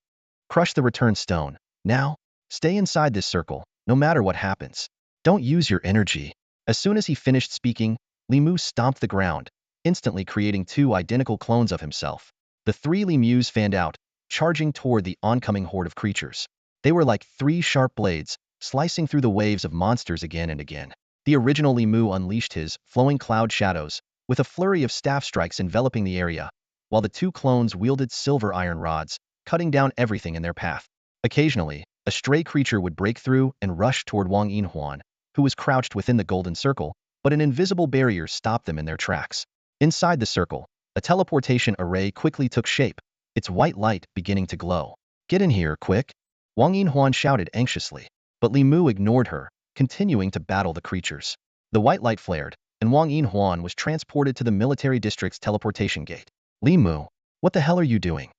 Crush the return stone. Now, stay inside this circle, no matter what happens. Don't use your energy. As soon as he finished speaking, Li Mu stomped the ground, instantly creating 2 identical clones of himself. The 3 Li Mus fanned out, charging toward the oncoming horde of creatures. They were like 3 sharp blades, slicing through the waves of monsters again and again. The original Li Mu unleashed his flowing cloud shadows, with a flurry of staff strikes enveloping the area, while the 2 clones wielded silver iron rods, cutting down everything in their path. Occasionally, a stray creature would break through and rush toward Wang Yinhuan, who was crouched within the golden circle, but an invisible barrier stopped them in their tracks. Inside the circle, a teleportation array quickly took shape, its white light beginning to glow. Get in here, quick! Wang Yinhuan shouted anxiously, but Li Mu ignored her, continuing to battle the creatures. The white light flared, and Wang Yinhuan was transported to the military district's teleportation gate. Li Mu, what the hell are you doing?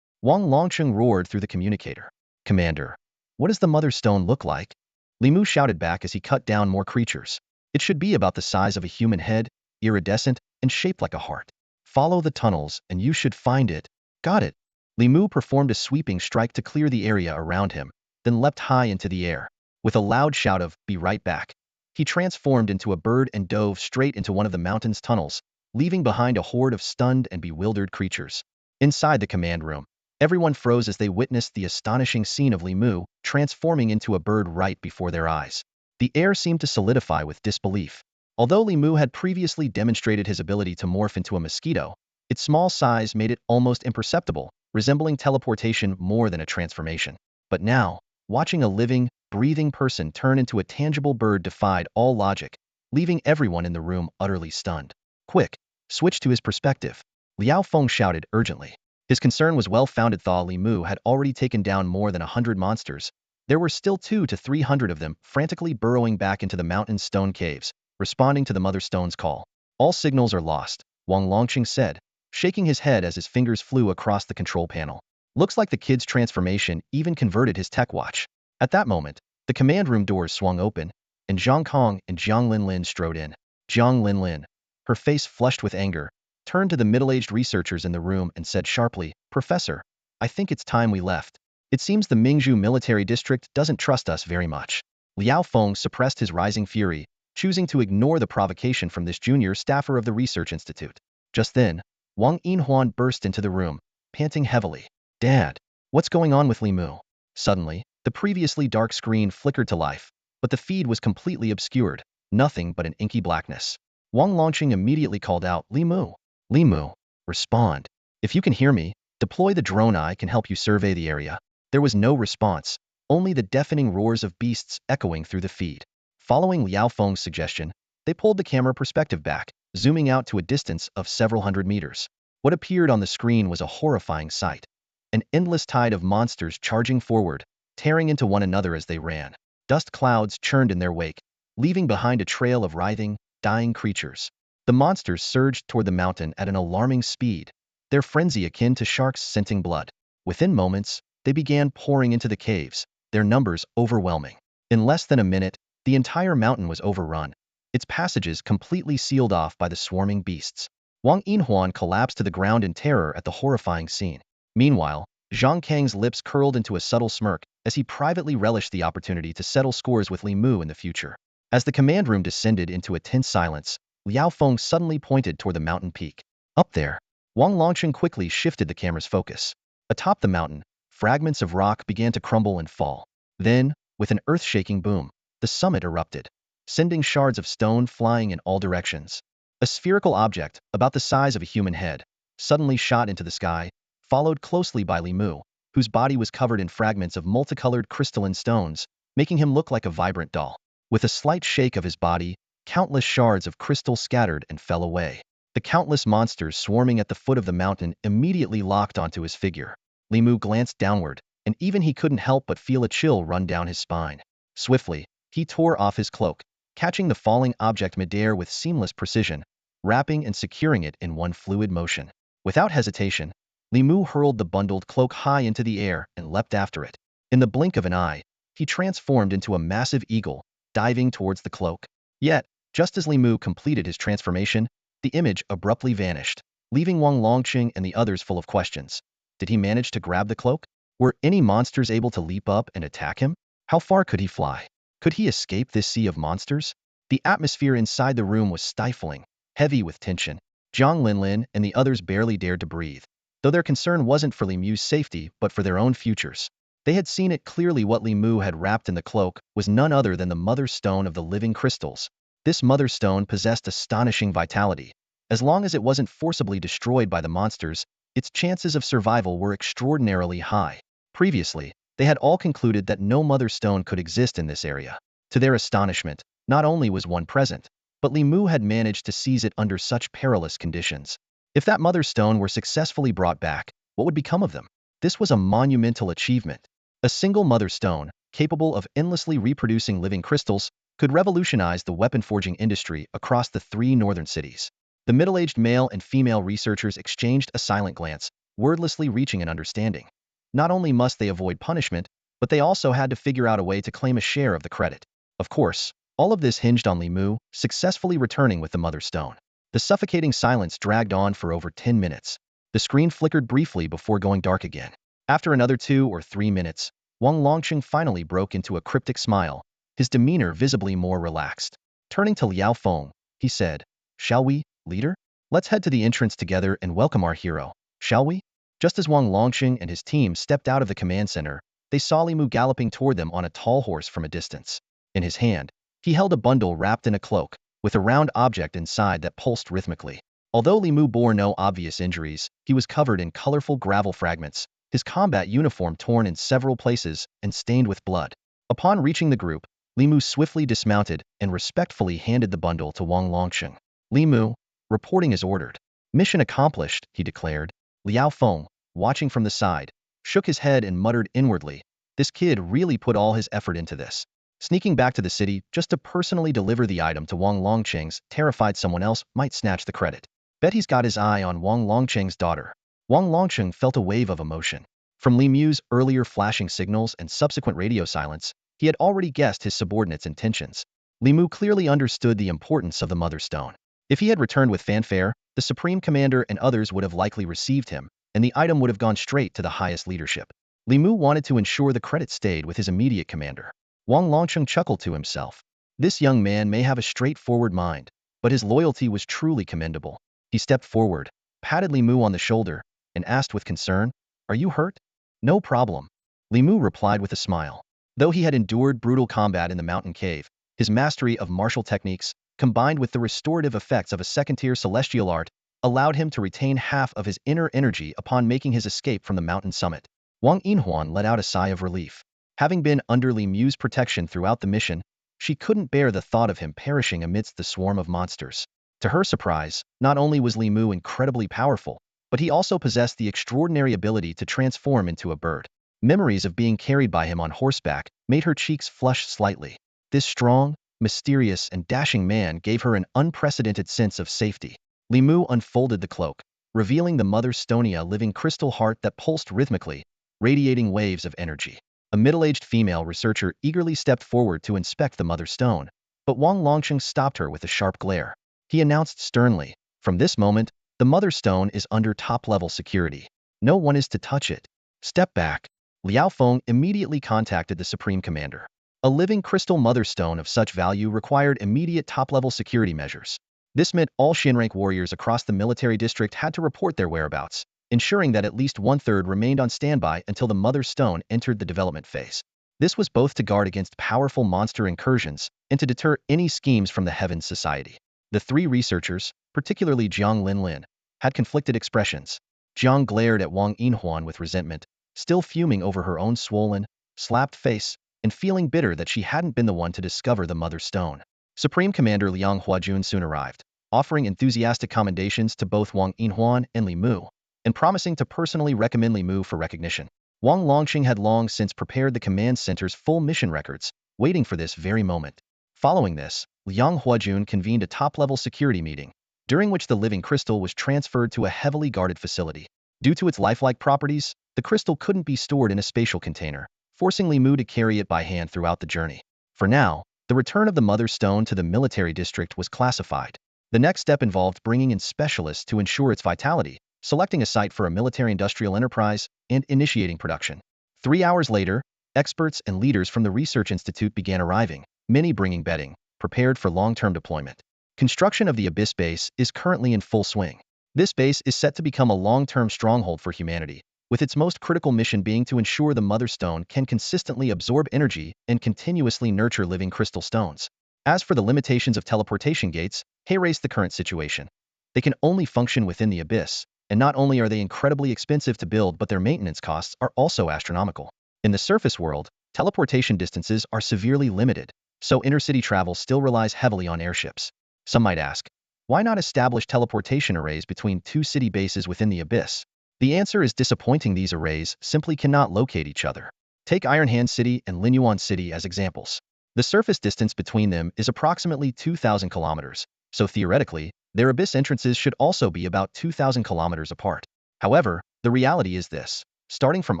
Wang Longqing roared through the communicator. Commander, what does the Mother Stone look like? Li Mu shouted back as he cut down more creatures. It should be about the size of a human head, iridescent, and shaped like a heart. Follow the tunnels, and you should find it. Got it. Li Mu performed a sweeping strike to clear the area around him, then leapt high into the air. With a loud shout of, "Be right back," he transformed into a bird and dove straight into one of the mountain's tunnels, leaving behind a horde of stunned and bewildered creatures. Inside the command room, everyone froze as they witnessed the astonishing scene of Li Mu transforming into a bird right before their eyes. The air seemed to solidify with disbelief. Although Li Mu had previously demonstrated his ability to morph into a mosquito, its small size made it almost imperceptible, resembling teleportation more than a transformation. But now, watching a living, breathing person turn into a tangible bird defied all logic, leaving everyone in the room utterly stunned. Quick, switch to his perspective, Liao Feng shouted urgently. His concern was well-founded. Li Mu had already taken down more than 100 monsters. There were still 200 to 300 of them frantically burrowing back into the mountain's stone caves, responding to the Mother Stone's call. All signals are lost, Wang Longqing said, shaking his head as his fingers flew across the control panel. Looks like the kid's transformation even converted his tech watch. At that moment, the command room doors swung open, and Zhang Kong and Jiang Linlin strode in. Jiang Linlin, her face flushed with anger, turned to the middle-aged researchers in the room and said sharply, "Professor, I think it's time we left. It seems the Mingzhu military district doesn't trust us very much." Liao Feng suppressed his rising fury, choosing to ignore the provocation from this junior staffer of the research institute. Just then, Wang Yinhuan burst into the room, panting heavily. "Dad, what's going on with Li Mu?" Suddenly, the previously dark screen flickered to life, but the feed was completely obscured, nothing but an inky blackness. Wang Longqing immediately called out, "Li Mu! Li Mu, respond. If you can hear me, deploy the drone. I can help you survey the area." There was no response, only the deafening roars of beasts echoing through the feed. Following Liao Feng's suggestion, they pulled the camera perspective back, zooming out to a distance of several hundred meters. What appeared on the screen was a horrifying sight. An endless tide of monsters charging forward, tearing into one another as they ran. Dust clouds churned in their wake, leaving behind a trail of writhing, dying creatures. The monsters surged toward the mountain at an alarming speed, their frenzy akin to sharks scenting blood. Within moments, they began pouring into the caves, their numbers overwhelming. In less than a minute, the entire mountain was overrun, its passages completely sealed off by the swarming beasts. Wang Yinhuan collapsed to the ground in terror at the horrifying scene. Meanwhile, Zhang Kang's lips curled into a subtle smirk as he privately relished the opportunity to settle scores with Li Mu in the future. As the command room descended into a tense silence, Liao Feng suddenly pointed toward the mountain peak. Up there, Wang Longqing quickly shifted the camera's focus. Atop the mountain, fragments of rock began to crumble and fall. Then, with an earth-shaking boom, the summit erupted. sending shards of stone flying in all directions. A spherical object, about the size of a human head, suddenly shot into the sky, followed closely by Li Mu, whose body was covered in fragments of multicolored crystalline stones, making him look like a vibrant doll. With a slight shake of his body, countless shards of crystal scattered and fell away. The countless monsters swarming at the foot of the mountain immediately locked onto his figure. Li Mu glanced downward, and even he couldn't help but feel a chill run down his spine. Swiftly, he tore off his cloak, catching the falling object midair with seamless precision, wrapping and securing it in one fluid motion. Without hesitation, Li Mu hurled the bundled cloak high into the air and leapt after it. In the blink of an eye, he transformed into a massive eagle, diving towards the cloak. Yet, just as Li Mu completed his transformation, the image abruptly vanished, leaving Wang Longqing and the others full of questions. Did he manage to grab the cloak? Were any monsters able to leap up and attack him? How far could he fly? Could he escape this sea of monsters? The atmosphere inside the room was stifling, heavy with tension. Zhang Linlin and the others barely dared to breathe, though their concern wasn't for Li Mu's safety but for their own futures. They had seen it clearly. What Li Mu had wrapped in the cloak was none other than the mother stone of the living crystals. This mother stone possessed astonishing vitality. As long as it wasn't forcibly destroyed by the monsters, its chances of survival were extraordinarily high. Previously, they had all concluded that no mother stone could exist in this area. To their astonishment, not only was one present, but Li Mu had managed to seize it under such perilous conditions. If that mother stone were successfully brought back, what would become of them? This was a monumental achievement. A single mother stone, capable of endlessly reproducing living crystals, could revolutionize the weapon forging industry across the 3 northern cities. The middle-aged male and female researchers exchanged a silent glance, wordlessly reaching an understanding. Not only must they avoid punishment, but they also had to figure out a way to claim a share of the credit. Of course, all of this hinged on Li Mu successfully returning with the mother stone. The suffocating silence dragged on for over 10 minutes. The screen flickered briefly before going dark again. After another 2 or 3 minutes, Wang Longqing finally broke into a cryptic smile, his demeanor visibly more relaxed. Turning to Liao Feng, he said, "Shall we, leader? Let's head to the entrance together and welcome our hero, shall we?" Just as Wang Longqing and his team stepped out of the command center, they saw Li Mu galloping toward them on a tall horse from a distance. In his hand, he held a bundle wrapped in a cloak, with a round object inside that pulsed rhythmically. Although Li Mu bore no obvious injuries, he was covered in colorful gravel fragments, his combat uniform torn in several places and stained with blood. Upon reaching the group, Li Mu swiftly dismounted and respectfully handed the bundle to Wang Longqing. Li Mu, reporting as ordered. Mission accomplished, he declared. Liao Feng, watching from the side, shook his head and muttered inwardly, this kid really put all his effort into this. Sneaking back to the city just to personally deliver the item to Wang Longqing's, terrified someone else might snatch the credit. Bet he's got his eye on Wang Longqing's daughter. Wang Longqing felt a wave of emotion. From Li Mu's earlier flashing signals and subsequent radio silence, he had already guessed his subordinate's intentions. Li Mu clearly understood the importance of the mother stone. If he had returned with fanfare, the Supreme Commander and others would have likely received him, and the item would have gone straight to the highest leadership. Li Mu wanted to ensure the credit stayed with his immediate commander. Wang Longqing chuckled to himself. This young man may have a straightforward mind, but his loyalty was truly commendable. He stepped forward, patted Li Mu on the shoulder, and asked with concern, "Are you hurt?" "No problem," Li Mu replied with a smile. Though he had endured brutal combat in the mountain cave, his mastery of martial techniques, combined with the restorative effects of a second-tier celestial art, allowed him to retain half of his inner energy upon making his escape from the mountain summit. Wang Yinhuan let out a sigh of relief. Having been under Li Mu's protection throughout the mission, she couldn't bear the thought of him perishing amidst the swarm of monsters. To her surprise, not only was Li Mu incredibly powerful, but he also possessed the extraordinary ability to transform into a bird. Memories of being carried by him on horseback made her cheeks flush slightly. This strong, mysterious, and dashing man gave her an unprecedented sense of safety. Li Mu unfolded the cloak, revealing the Mother Stonia living crystal heart that pulsed rhythmically, radiating waves of energy. A middle-aged female researcher eagerly stepped forward to inspect the Mother Stone, but Wang Longqing stopped her with a sharp glare. He announced sternly, "From this moment, the Mother Stone is under top-level security. No one is to touch it. Step back." Liao Feng immediately contacted the Supreme Commander. A living crystal Mother Stone of such value required immediate top-level security measures. This meant all Shinrank warriors across the military district had to report their whereabouts, ensuring that at least 1/3 remained on standby until the Mother Stone entered the development phase. This was both to guard against powerful monster incursions and to deter any schemes from the Heavens Society. The three researchers, particularly Jiang Linlin, had conflicted expressions. Jiang glared at Wang Yinhuan with resentment, still fuming over her own swollen, slapped face, and feeling bitter that she hadn't been the one to discover the Mother Stone. Supreme Commander Liang Huajun soon arrived, offering enthusiastic commendations to both Wang Yinhuan and Li Mu, and promising to personally recommend Li Mu for recognition. Wang Longxing had long since prepared the command center's full mission records, waiting for this very moment. Following this, Liang Huajun convened a top-level security meeting, during which the living crystal was transferred to a heavily guarded facility. Due to its lifelike properties, the crystal couldn't be stored in a spatial container, forcing Li Mu to carry it by hand throughout the journey. For now, the return of the Mother Stone to the military district was classified. The next step involved bringing in specialists to ensure its vitality, selecting a site for a military-industrial enterprise, and initiating production. 3 hours later, experts and leaders from the Research Institute began arriving, many bringing bedding, prepared for long-term deployment. Construction of the Abyss Base is currently in full swing. This base is set to become a long-term stronghold for humanity, with its most critical mission being to ensure the Mother Stone can consistently absorb energy and continuously nurture living crystal stones. As for the limitations of teleportation gates, erase the current situation. They can only function within the Abyss, and not only are they incredibly expensive to build, but their maintenance costs are also astronomical. In the surface world, teleportation distances are severely limited, so intercity travel still relies heavily on airships. Some might ask, why not establish teleportation arrays between two city bases within the Abyss? The answer is disappointing. These arrays simply cannot locate each other. Take Iron Hand City and Zhenyuan City as examples. The surface distance between them is approximately 2,000 kilometers, so theoretically, their Abyss entrances should also be about 2,000 kilometers apart. However, the reality is this. Starting from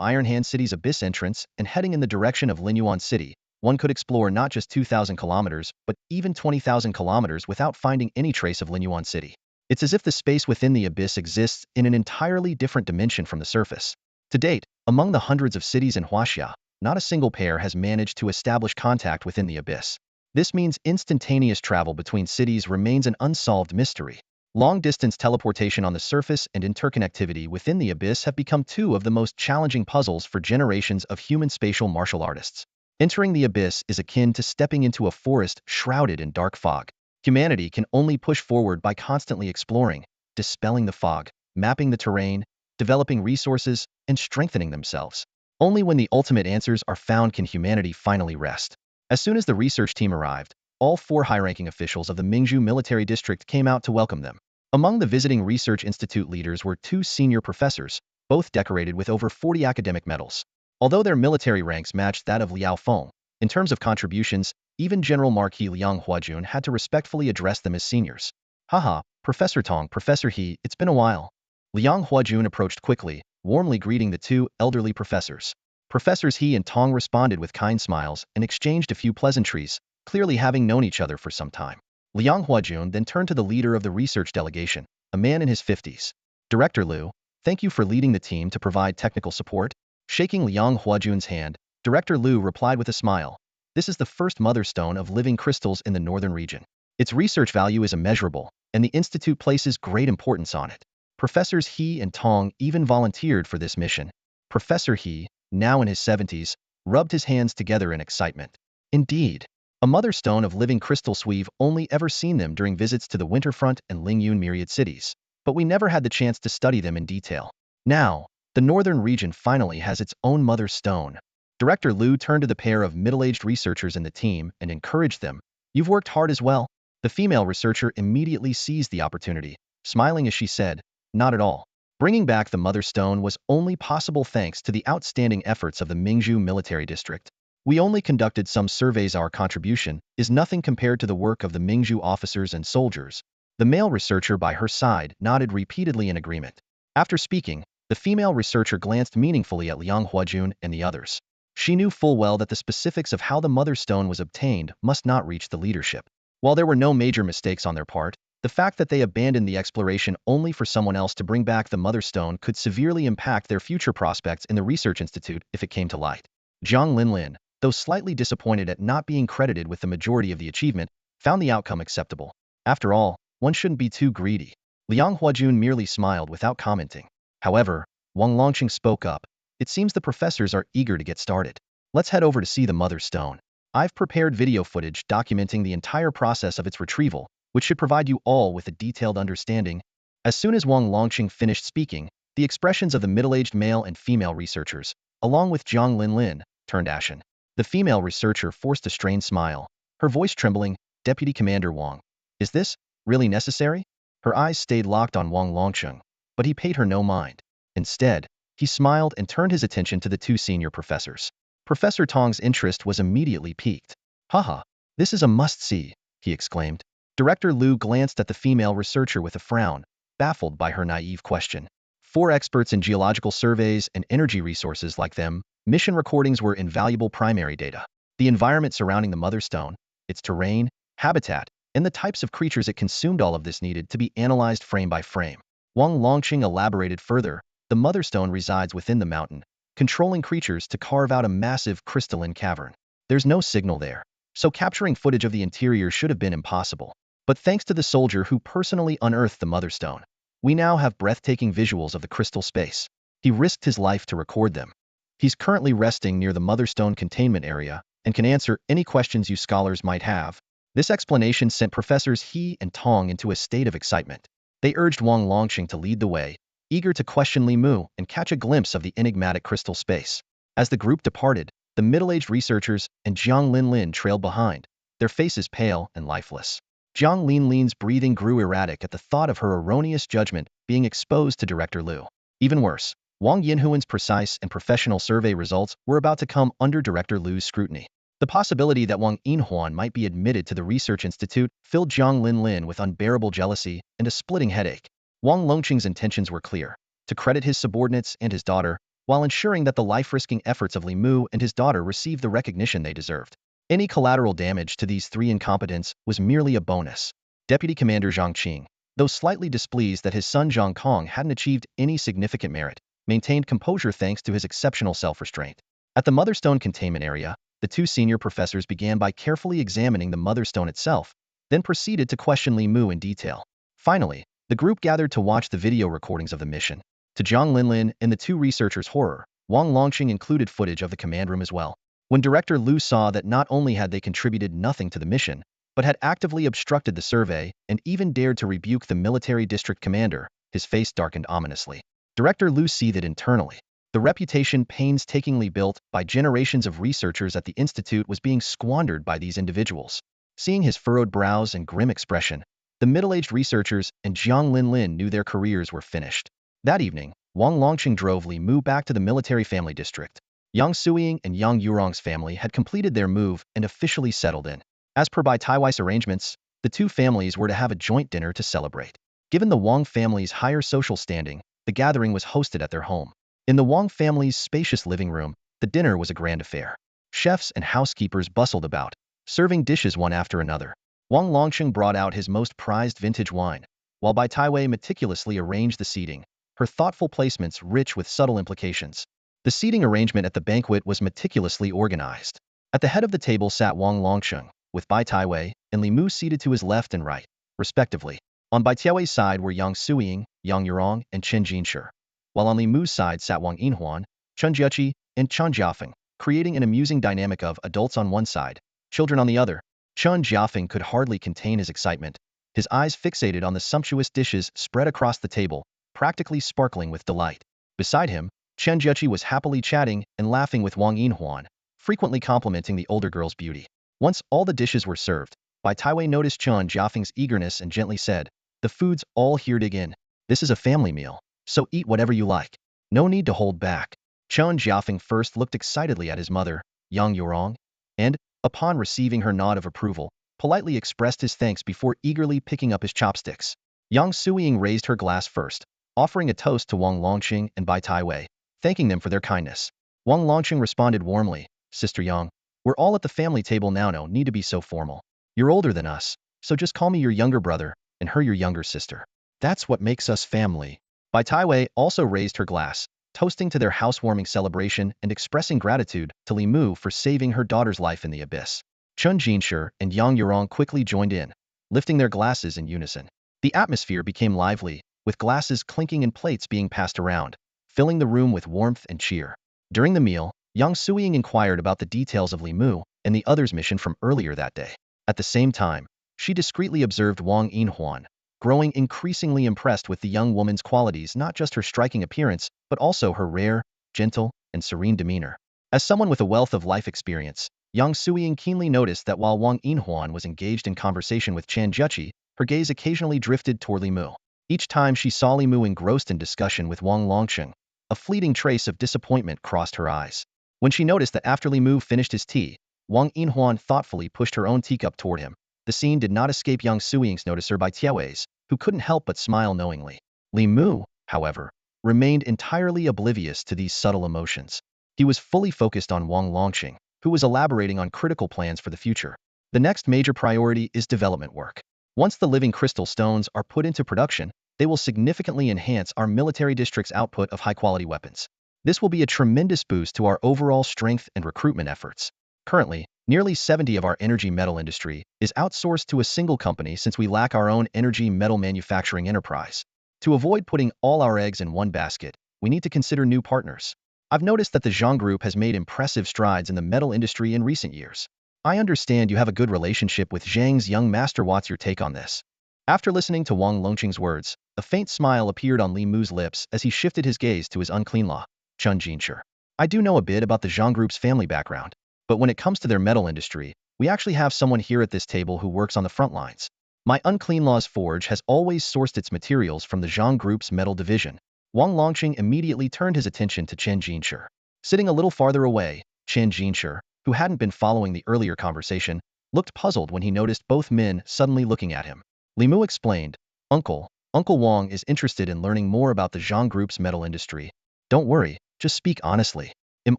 Iron Hand City's Abyss entrance and heading in the direction of Zhenyuan City, one could explore not just 2,000 kilometers, but even 20,000 kilometers without finding any trace of Zhenyuan City. It's as if the space within the Abyss exists in an entirely different dimension from the surface. To date, among the hundreds of cities in Huaxia, not a single pair has managed to establish contact within the Abyss. This means instantaneous travel between cities remains an unsolved mystery. Long-distance teleportation on the surface and interconnectivity within the Abyss have become two of the most challenging puzzles for generations of human spatial martial artists. Entering the Abyss is akin to stepping into a forest shrouded in dark fog. Humanity can only push forward by constantly exploring, dispelling the fog, mapping the terrain, developing resources, and strengthening themselves. Only when the ultimate answers are found can humanity finally rest. As soon as the research team arrived, all 4 high-ranking officials of the Mingzhu military district came out to welcome them. Among the visiting research institute leaders were 2 senior professors, both decorated with over 40 academic medals. Although their military ranks matched that of Liao Feng, in terms of contributions, even General Marquis Liang Huajun had to respectfully address them as seniors. Haha, Professor Tong, Professor He, it's been a while. Liang Huajun approached quickly, warmly greeting the 2 elderly professors. Professors He and Tong responded with kind smiles and exchanged a few pleasantries, clearly having known each other for some time. Liang Huajun then turned to the leader of the research delegation, a man in his 50s. Director Liu, thank you for leading the team to provide technical support. Shaking Liang Huajun's hand, Director Liu replied with a smile. This is the first Mother Stone of living crystals in the northern region. Its research value is immeasurable, and the Institute places great importance on it. Professors He and Tong even volunteered for this mission. Professor He, now in his 70s, rubbed his hands together in excitement. Indeed, a Mother Stone of living crystals. We've only ever seen them during visits to the Winterfront and Lingyun myriad cities, but we never had the chance to study them in detail. Now, the northern region finally has its own Mother Stone. Director Liu turned to the pair of middle-aged researchers in the team and encouraged them. You've worked hard as well. The female researcher immediately seized the opportunity, smiling as she said, not at all. Bringing back the Mother Stone was only possible thanks to the outstanding efforts of the Mingzhu military district. We only conducted some surveys. Our contribution is nothing compared to the work of the Mingzhu officers and soldiers. The male researcher by her side nodded repeatedly in agreement. After speaking, the female researcher glanced meaningfully at Liang Huajun and the others. She knew full well that the specifics of how the Mother Stone was obtained must not reach the leadership. While there were no major mistakes on their part, the fact that they abandoned the exploration only for someone else to bring back the Mother Stone could severely impact their future prospects in the Research Institute if it came to light. Jiang Linlin, though slightly disappointed at not being credited with the majority of the achievement, found the outcome acceptable. After all, one shouldn't be too greedy. Liang Huajun merely smiled without commenting. However, Wang Longqing spoke up. It seems the professors are eager to get started. Let's head over to see the Mother Stone. I've prepared video footage documenting the entire process of its retrieval, which should provide you all with a detailed understanding. As soon as Wang Longqing finished speaking, the expressions of the middle-aged male and female researchers, along with Zhang Linlin, turned ashen. The female researcher forced a strained smile, her voice trembling. Deputy Commander Wang, is this really necessary? Her eyes stayed locked on Wang Longqing, but he paid her no mind. Instead, he smiled and turned his attention to the two senior professors. Professor Tong's interest was immediately piqued. Haha, this is a must-see, he exclaimed. Director Liu glanced at the female researcher with a frown, baffled by her naive question. For experts in geological surveys and energy resources like them, mission recordings were invaluable primary data. The environment surrounding the Mother Stone, its terrain, habitat, and the types of creatures it consumed, all of this needed to be analyzed frame by frame. Wang Longqing elaborated further. The Mother Stone resides within the mountain, controlling creatures to carve out a massive crystalline cavern. There's no signal there, so capturing footage of the interior should have been impossible. But thanks to the soldier who personally unearthed the Mother Stone, we now have breathtaking visuals of the crystal space. He risked his life to record them. He's currently resting near the Mother Stone containment area and can answer any questions you scholars might have. This explanation sent Professors He and Tong into a state of excitement. They urged Wang Longqing to lead the way, eager to question Li Mu and catch a glimpse of the enigmatic crystal space. As the group departed, the middle-aged researchers and Zhang Linlin trailed behind, their faces pale and lifeless. Zhang Linlin's breathing grew erratic at the thought of her erroneous judgment being exposed to Director Liu. Even worse, Wang Yinhuan's precise and professional survey results were about to come under Director Liu's scrutiny. The possibility that Wang Yinhuan might be admitted to the research institute filled Zhang Linlin with unbearable jealousy and a splitting headache. Wang Longqing's intentions were clear: to credit his subordinates and his daughter, while ensuring that the life-risking efforts of Li Mu and his daughter received the recognition they deserved. Any collateral damage to these three incompetents was merely a bonus. Deputy Commander Zhang Qing, though slightly displeased that his son Zhang Kong hadn't achieved any significant merit, maintained composure thanks to his exceptional self-restraint. At the Mother Stone containment area, the two senior professors began by carefully examining the Mother Stone itself, then proceeded to question Li Mu in detail. Finally, the group gathered to watch the video recordings of the mission. To Zhang Linlin and the two researchers' horror, Wang Longqing included footage of the command room as well. When Director Liu saw that not only had they contributed nothing to the mission, but had actively obstructed the survey and even dared to rebuke the military district commander, his face darkened ominously. Director Liu seethed internally. The reputation painstakingly built by generations of researchers at the institute was being squandered by these individuals. Seeing his furrowed brows and grim expression, the middle-aged researchers and Zhang Linlin knew their careers were finished. That evening, Wang Longqing drove Li Mu back to the military family district. Yang Suiying and Yang Yurong's family had completed their move and officially settled in. As per Bai Taiwai's arrangements, the two families were to have a joint dinner to celebrate. Given the Wang family's higher social standing, the gathering was hosted at their home. In the Wang family's spacious living room, the dinner was a grand affair. Chefs and housekeepers bustled about, serving dishes one after another. Wang Longqing brought out his most prized vintage wine, while Bai Taiwai meticulously arranged the seating, her thoughtful placements rich with subtle implications. The seating arrangement at the banquet was meticulously organized. At the head of the table sat Wang Longqing, with Bai Taiwei and Li Mu seated to his left and right, respectively. On Bai Taiwei's side were Yang Suiying, Yang Yurong, and Chen Jinshi, while on Li Mu's side sat Wang Yinhuan, Chen Jiaqi, and Chen Jiafeng, creating an amusing dynamic of adults on one side, children on the other. Chen Jiafeng could hardly contain his excitement, his eyes fixated on the sumptuous dishes spread across the table, practically sparkling with delight. Beside him, Chen Jiaqi was happily chatting and laughing with Wang Yinhuan, frequently complimenting the older girl's beauty. Once all the dishes were served, Bai Taiwei noticed Chen Jiafeng's eagerness and gently said, "The food's all here, dig in. This is a family meal, so eat whatever you like. No need to hold back." Chen Jiafeng first looked excitedly at his mother, Yang Yurong, and, upon receiving her nod of approval, politely expressed his thanks before eagerly picking up his chopsticks. Yang Suiying raised her glass first, offering a toast to Wang Longqing and Bai Taiwei, thanking them for their kindness. Wang Longqing responded warmly, "Sister Yang, we're all at the family table now, no need to be so formal. You're older than us, so just call me your younger brother, and her your younger sister. That's what makes us family." Bai Taiwei also raised her glass, toasting to their housewarming celebration and expressing gratitude to Li Mu for saving her daughter's life in the abyss. Chen Jinshi and Yang Yurong quickly joined in, lifting their glasses in unison. The atmosphere became lively, with glasses clinking and plates being passed around, filling the room with warmth and cheer. During the meal, Yang Suiying inquired about the details of Li Mu and the other's mission from earlier that day. At the same time, she discreetly observed Wang Yinhuan, growing increasingly impressed with the young woman's qualities, not just her striking appearance, but also her rare, gentle, and serene demeanor. As someone with a wealth of life experience, Yang Suiying keenly noticed that while Wang Yinhuan was engaged in conversation with Chen Juchi, her gaze occasionally drifted toward Li Mu. Each time she saw Li Mu engrossed in discussion with Wang Longsheng, a fleeting trace of disappointment crossed her eyes. When she noticed that after Li Mu finished his tea, Wang Yinhuan thoughtfully pushed her own teacup toward him, the scene did not escape Yang Suiying's noticer by Tiao's, who couldn't help but smile knowingly. Li Mu, however, remained entirely oblivious to these subtle emotions. He was fully focused on Wang Longsheng, who was elaborating on critical plans for the future. The next major priority is development work. Once the living crystal stones are put into production, they will significantly enhance our military district's output of high-quality weapons. This will be a tremendous boost to our overall strength and recruitment efforts. Currently, nearly 70% of our energy metal industry is outsourced to a single company since we lack our own energy metal manufacturing enterprise. To avoid putting all our eggs in one basket, we need to consider new partners. I've noticed that the Zhang Group has made impressive strides in the metal industry in recent years. I understand you have a good relationship with Zhang's young master. What's your take on this? After listening to Wang Longqing's words, a faint smile appeared on Li Mu's lips as he shifted his gaze to his unclean law, Chun Jinshi. I do know a bit about the Zhang Group's family background, but when it comes to their metal industry, we actually have someone here at this table who works on the front lines. My Unclean Law's forge has always sourced its materials from the Zhang Group's metal division. Wang Longqing immediately turned his attention to Chen Jinshi. Sitting a little farther away, Chen Jinshi, who hadn't been following the earlier conversation, looked puzzled when he noticed both men suddenly looking at him. Li Mu explained, Uncle Wang is interested in learning more about the Zhang Group's metal industry. Don't worry, just speak honestly. I'm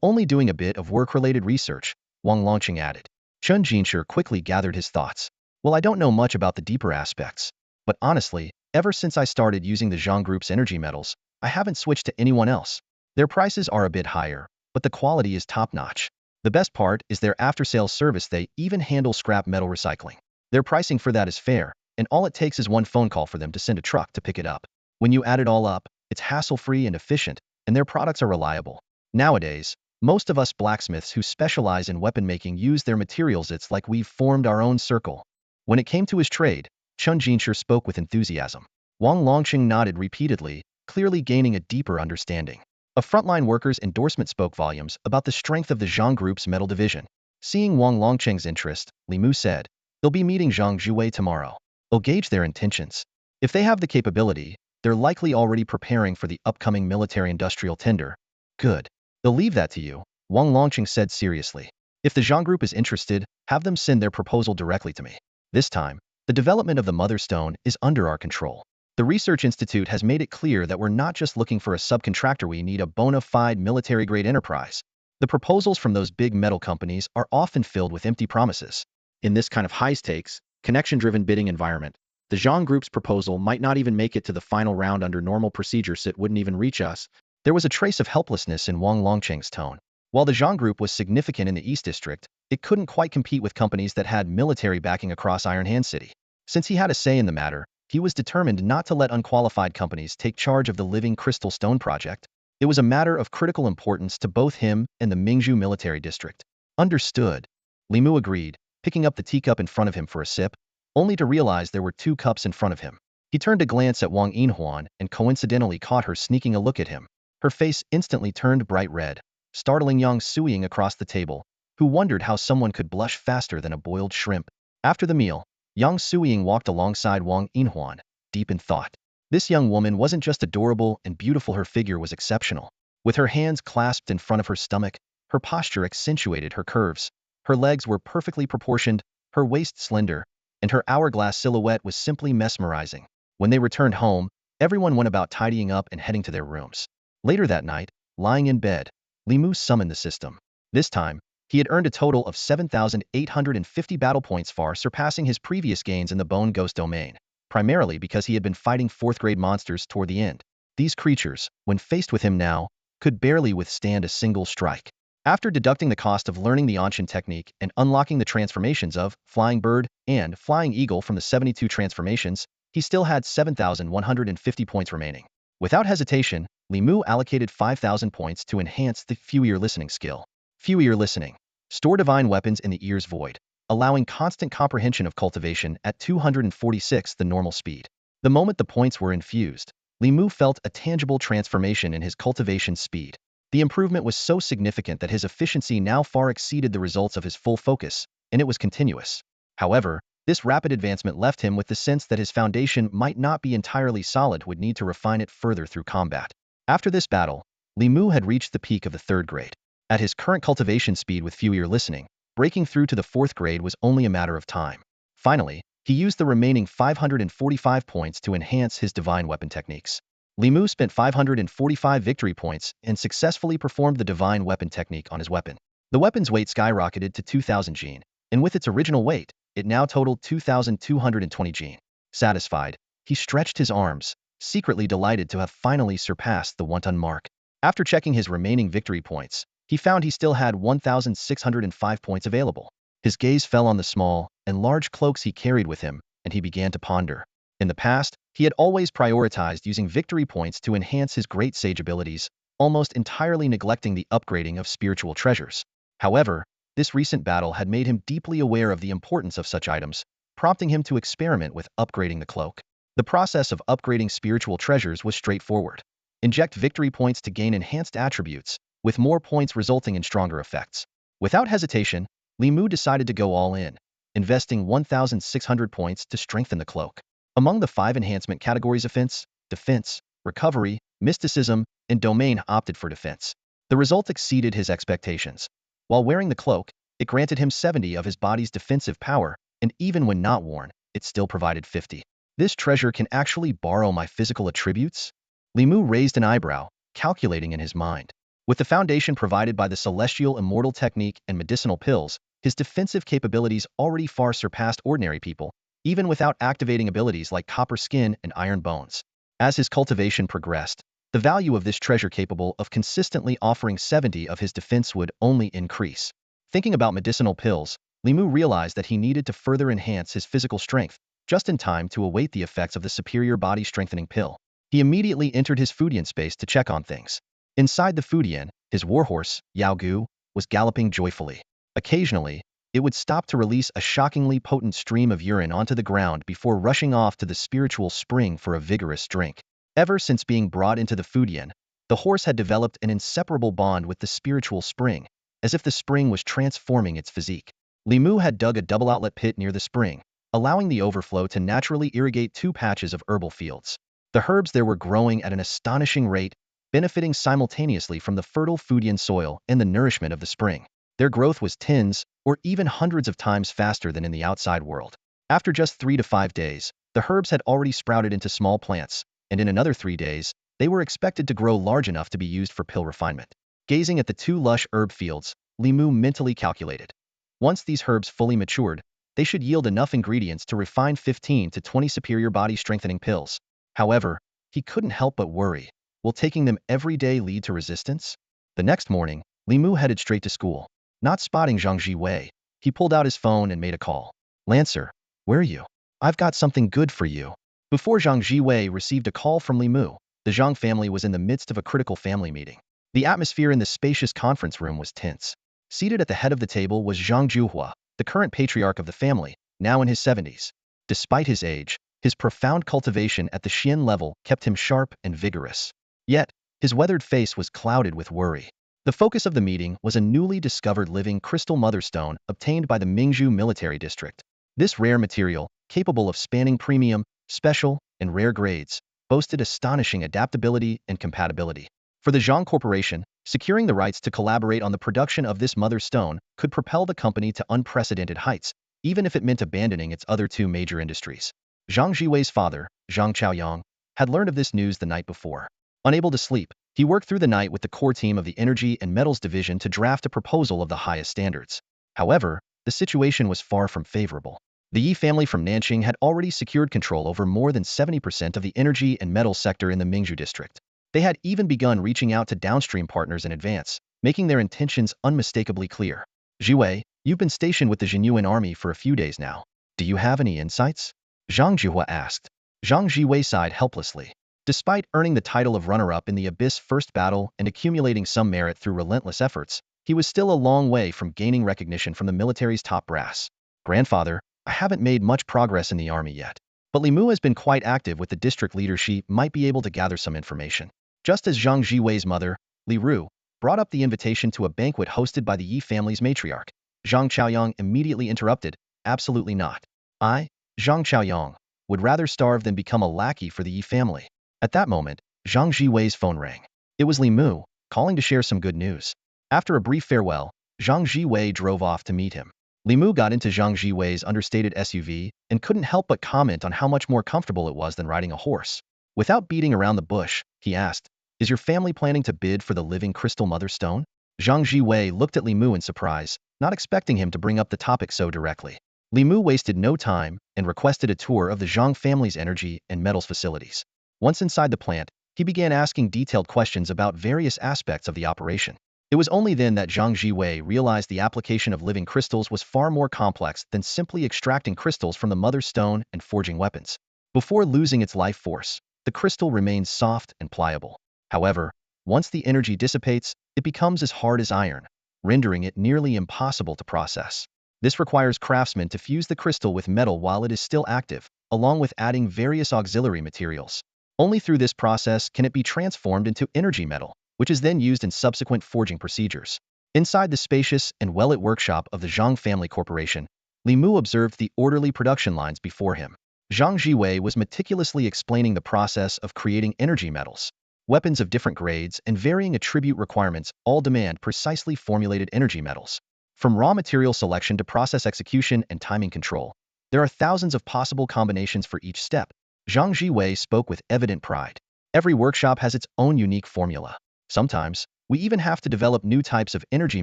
only doing a bit of work-related research, Wang Longqing added. Chen Jinshi quickly gathered his thoughts. Well, I don't know much about the deeper aspects, but honestly, ever since I started using the Zhang Group's energy metals, I haven't switched to anyone else. Their prices are a bit higher, but the quality is top-notch. The best part is their after-sales service. They even handle scrap metal recycling. Their pricing for that is fair, and all it takes is one phone call for them to send a truck to pick it up. When you add it all up, it's hassle-free and efficient, and their products are reliable. Nowadays, most of us blacksmiths who specialize in weapon making use their materials. It's like we've formed our own circle. When it came to his trade, Chen Jinshi spoke with enthusiasm. Wang Longqing nodded repeatedly, clearly gaining a deeper understanding. A frontline worker's endorsement spoke volumes about the strength of the Zhang Group's metal division. Seeing Wang Longqing's interest, Li Mu said, they'll be meeting Zhang Zhuwei tomorrow. They'll gauge their intentions. If they have the capability, they're likely already preparing for the upcoming military-industrial tender. Good. They'll leave that to you, Wang Longqing said seriously. If the Zhang Group is interested, have them send their proposal directly to me. This time, the development of the Mother Stone is under our control. The Research Institute has made it clear that we're not just looking for a subcontractor. We need a bona fide military-grade enterprise. The proposals from those big metal companies are often filled with empty promises. In this kind of high-stakes, connection-driven bidding environment, the Zhang Group's proposal might not even make it to the final round under normal procedures. It wouldn't even reach us. There was a trace of helplessness in Wang Longqing's tone. While the Zhang Group was significant in the East District, it couldn't quite compete with companies that had military backing across Iron Hand City. Since he had a say in the matter, he was determined not to let unqualified companies take charge of the Living Crystal Stone project. It was a matter of critical importance to both him and the Mingzhu Military District. Understood. Li Mu agreed, picking up the teacup in front of him for a sip, only to realize there were two cups in front of him. He turned to glance at Wang Yinhuan and coincidentally caught her sneaking a look at him. Her face instantly turned bright red, startling Yang Suiying across the table, who wondered how someone could blush faster than a boiled shrimp. After the meal, Yang Suiying walked alongside Wang Yinhuan, deep in thought. This young woman wasn't just adorable and beautiful, her figure was exceptional. With her hands clasped in front of her stomach, her posture accentuated her curves. Her legs were perfectly proportioned, her waist slender, and her hourglass silhouette was simply mesmerizing. When they returned home, everyone went about tidying up and heading to their rooms. Later that night, lying in bed, Li Mu summoned the system. This time, he had earned a total of 7,850 battle points, far surpassing his previous gains in the Bone Ghost domain, primarily because he had been fighting 4th-grade monsters toward the end. These creatures, when faced with him now, could barely withstand a single strike. After deducting the cost of learning the Anshin technique and unlocking the transformations of Flying Bird and Flying Eagle from the 72 transformations, he still had 7,150 points remaining. Without hesitation, Li Mu allocated 5,000 points to enhance the Fuyer listening skill. Few ear listening. Store divine weapons in the ear's void, allowing constant comprehension of cultivation at 246 the normal speed. The moment the points were infused, Li Mu felt a tangible transformation in his cultivation speed. The improvement was so significant that his efficiency now far exceeded the results of his full focus, and it was continuous. However, this rapid advancement left him with the sense that his foundation might not be entirely solid, would need to refine it further through combat. After this battle, Li Mu had reached the peak of the 3rd grade. At his current cultivation speed with few ear listening, breaking through to the 4th grade was only a matter of time. Finally, he used the remaining 545 points to enhance his divine weapon techniques. Li Mu spent 545 victory points and successfully performed the divine weapon technique on his weapon. The weapon's weight skyrocketed to 2,000 Jin, and with its original weight, it now totaled 2,220 Jin. Satisfied, he stretched his arms, secretly delighted to have finally surpassed the 1-ton mark. After checking his remaining victory points, he found he still had 1,605 points available. His gaze fell on the small and large cloaks he carried with him, and he began to ponder. In the past, he had always prioritized using victory points to enhance his great sage abilities, almost entirely neglecting the upgrading of spiritual treasures. However, this recent battle had made him deeply aware of the importance of such items, prompting him to experiment with upgrading the cloak. The process of upgrading spiritual treasures was straightforward. Inject victory points to gain enhanced attributes, with more points resulting in stronger effects. Without hesitation, Li Mu decided to go all in, investing 1,600 points to strengthen the cloak. Among the 5 enhancement categories, offense, defense, recovery, mysticism, and domain, opted for defense. The result exceeded his expectations. While wearing the cloak, it granted him 70 of his body's defensive power, and even when not worn, it still provided 50. This treasure can actually borrow my physical attributes? Li Mu raised an eyebrow, calculating in his mind. With the foundation provided by the celestial immortal technique and medicinal pills, his defensive capabilities already far surpassed ordinary people, even without activating abilities like copper skin and iron bones. As his cultivation progressed, the value of this treasure capable of consistently offering 70 of his defense would only increase. Thinking about medicinal pills, Li Mu realized that he needed to further enhance his physical strength, just in time to await the effects of the superior body-strengthening pill. He immediately entered his Fudian space to check on things. Inside the Fudian, his warhorse, Yao Gu, was galloping joyfully. Occasionally, it would stop to release a shockingly potent stream of urine onto the ground before rushing off to the spiritual spring for a vigorous drink. Ever since being brought into the Fudian, the horse had developed an inseparable bond with the spiritual spring, as if the spring was transforming its physique. Li Mu had dug a double-outlet pit near the spring, allowing the overflow to naturally irrigate 2 patches of herbal fields. The herbs there were growing at an astonishing rate, benefiting simultaneously from the fertile Fudian soil and the nourishment of the spring. Their growth was tens or even hundreds of times faster than in the outside world. After just 3 to 5 days, the herbs had already sprouted into small plants, and in another 3 days, they were expected to grow large enough to be used for pill refinement. Gazing at the 2 lush herb fields, Li Mu mentally calculated. Once these herbs fully matured, they should yield enough ingredients to refine 15 to 20 superior body-strengthening pills. However, he couldn't help but worry. Will taking them every day lead to resistance? The next morning, Li Mu headed straight to school. Not spotting Zhang Jiwei, he pulled out his phone and made a call. "Lancer, where are you? I've got something good for you." Before Zhang Jiwei received a call from Li Mu, the Zhang family was in the midst of a critical family meeting. The atmosphere in the spacious conference room was tense. Seated at the head of the table was Zhang Juhua, the current patriarch of the family, now in his 70s. Despite his age, his profound cultivation at the Xian level kept him sharp and vigorous. Yet, his weathered face was clouded with worry. The focus of the meeting was a newly discovered living crystal motherstone obtained by the Mingzhu military district. This rare material, capable of spanning premium, special, and rare grades, boasted astonishing adaptability and compatibility. For the Zhang Corporation, securing the rights to collaborate on the production of this mother stone could propel the company to unprecedented heights, even if it meant abandoning its other 2 major industries. Zhang Jiwei's father, Zhang Chaoyang, had learned of this news the night before. Unable to sleep, he worked through the night with the core team of the Energy and Metals Division to draft a proposal of the highest standards. However, the situation was far from favorable. The Yi family from Nanqing had already secured control over more than 70% of the energy and metals sector in the Mingzhu district. They had even begun reaching out to downstream partners in advance, making their intentions unmistakably clear. "Jiwei, you've been stationed with the Zhenyuan Army for a few days now. Do you have any insights?" Zhang Juhua asked. Zhang Jiwei sighed helplessly. Despite earning the title of runner-up in the Abyss First Battle and accumulating some merit through relentless efforts, he was still a long way from gaining recognition from the military's top brass. Grandfather, I haven't made much progress in the army yet. But Li Mu has been quite active with the district leader. She might be able to gather some information. Just as Zhang Jiwei's mother, Li Ru, brought up the invitation to a banquet hosted by the Yi family's matriarch, Zhang Chaoyang immediately interrupted, absolutely not. I, Zhang Chaoyang, would rather starve than become a lackey for the Yi family. At that moment, Zhang Jiwei's phone rang. It was Li Mu, calling to share some good news. After a brief farewell, Zhang Jiwei drove off to meet him. Li Mu got into Zhang Jiwei's understated SUV and couldn't help but comment on how much more comfortable it was than riding a horse. Without beating around the bush, he asked, is your family planning to bid for the living crystal mother stone? Zhang Jiwei looked at Li Mu in surprise, not expecting him to bring up the topic so directly. Li Mu wasted no time and requested a tour of the Zhang family's energy and metals facilities. Once inside the plant, he began asking detailed questions about various aspects of the operation. It was only then that Zhang Jiwei realized the application of living crystals was far more complex than simply extracting crystals from the mother stone and forging weapons. Before losing its life force, the crystal remains soft and pliable. However, once the energy dissipates, it becomes as hard as iron, rendering it nearly impossible to process. This requires craftsmen to fuse the crystal with metal while it is still active, along with adding various auxiliary materials. Only through this process can it be transformed into energy metal, which is then used in subsequent forging procedures. Inside the spacious and well-lit workshop of the Zhang Family Corporation, Li Mu observed the orderly production lines before him. Zhang Jiwei was meticulously explaining the process of creating energy metals. Weapons of different grades and varying attribute requirements all demand precisely formulated energy metals. From raw material selection to process execution and timing control, there are thousands of possible combinations for each step. Zhang Jiwei spoke with evident pride. Every workshop has its own unique formula. Sometimes, we even have to develop new types of energy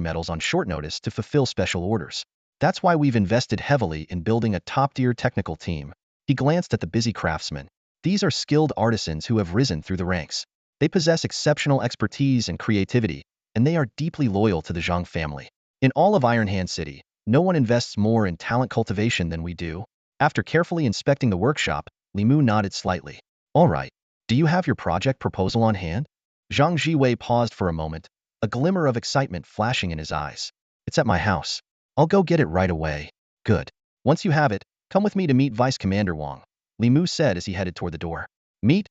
metals on short notice to fulfill special orders. That's why we've invested heavily in building a top-tier technical team. He glanced at the busy craftsmen. These are skilled artisans who have risen through the ranks. They possess exceptional expertise and creativity, and they are deeply loyal to the Zhang family. In all of Iron Hand City, no one invests more in talent cultivation than we do. After carefully inspecting the workshop, Li Mu nodded slightly. All right, do you have your project proposal on hand? Zhang Jiwei paused for a moment, a glimmer of excitement flashing in his eyes. It's at my house. I'll go get it right away. Good. Once you have it, come with me to meet Vice Commander Wang, Li Mu said as he headed toward the door. Meet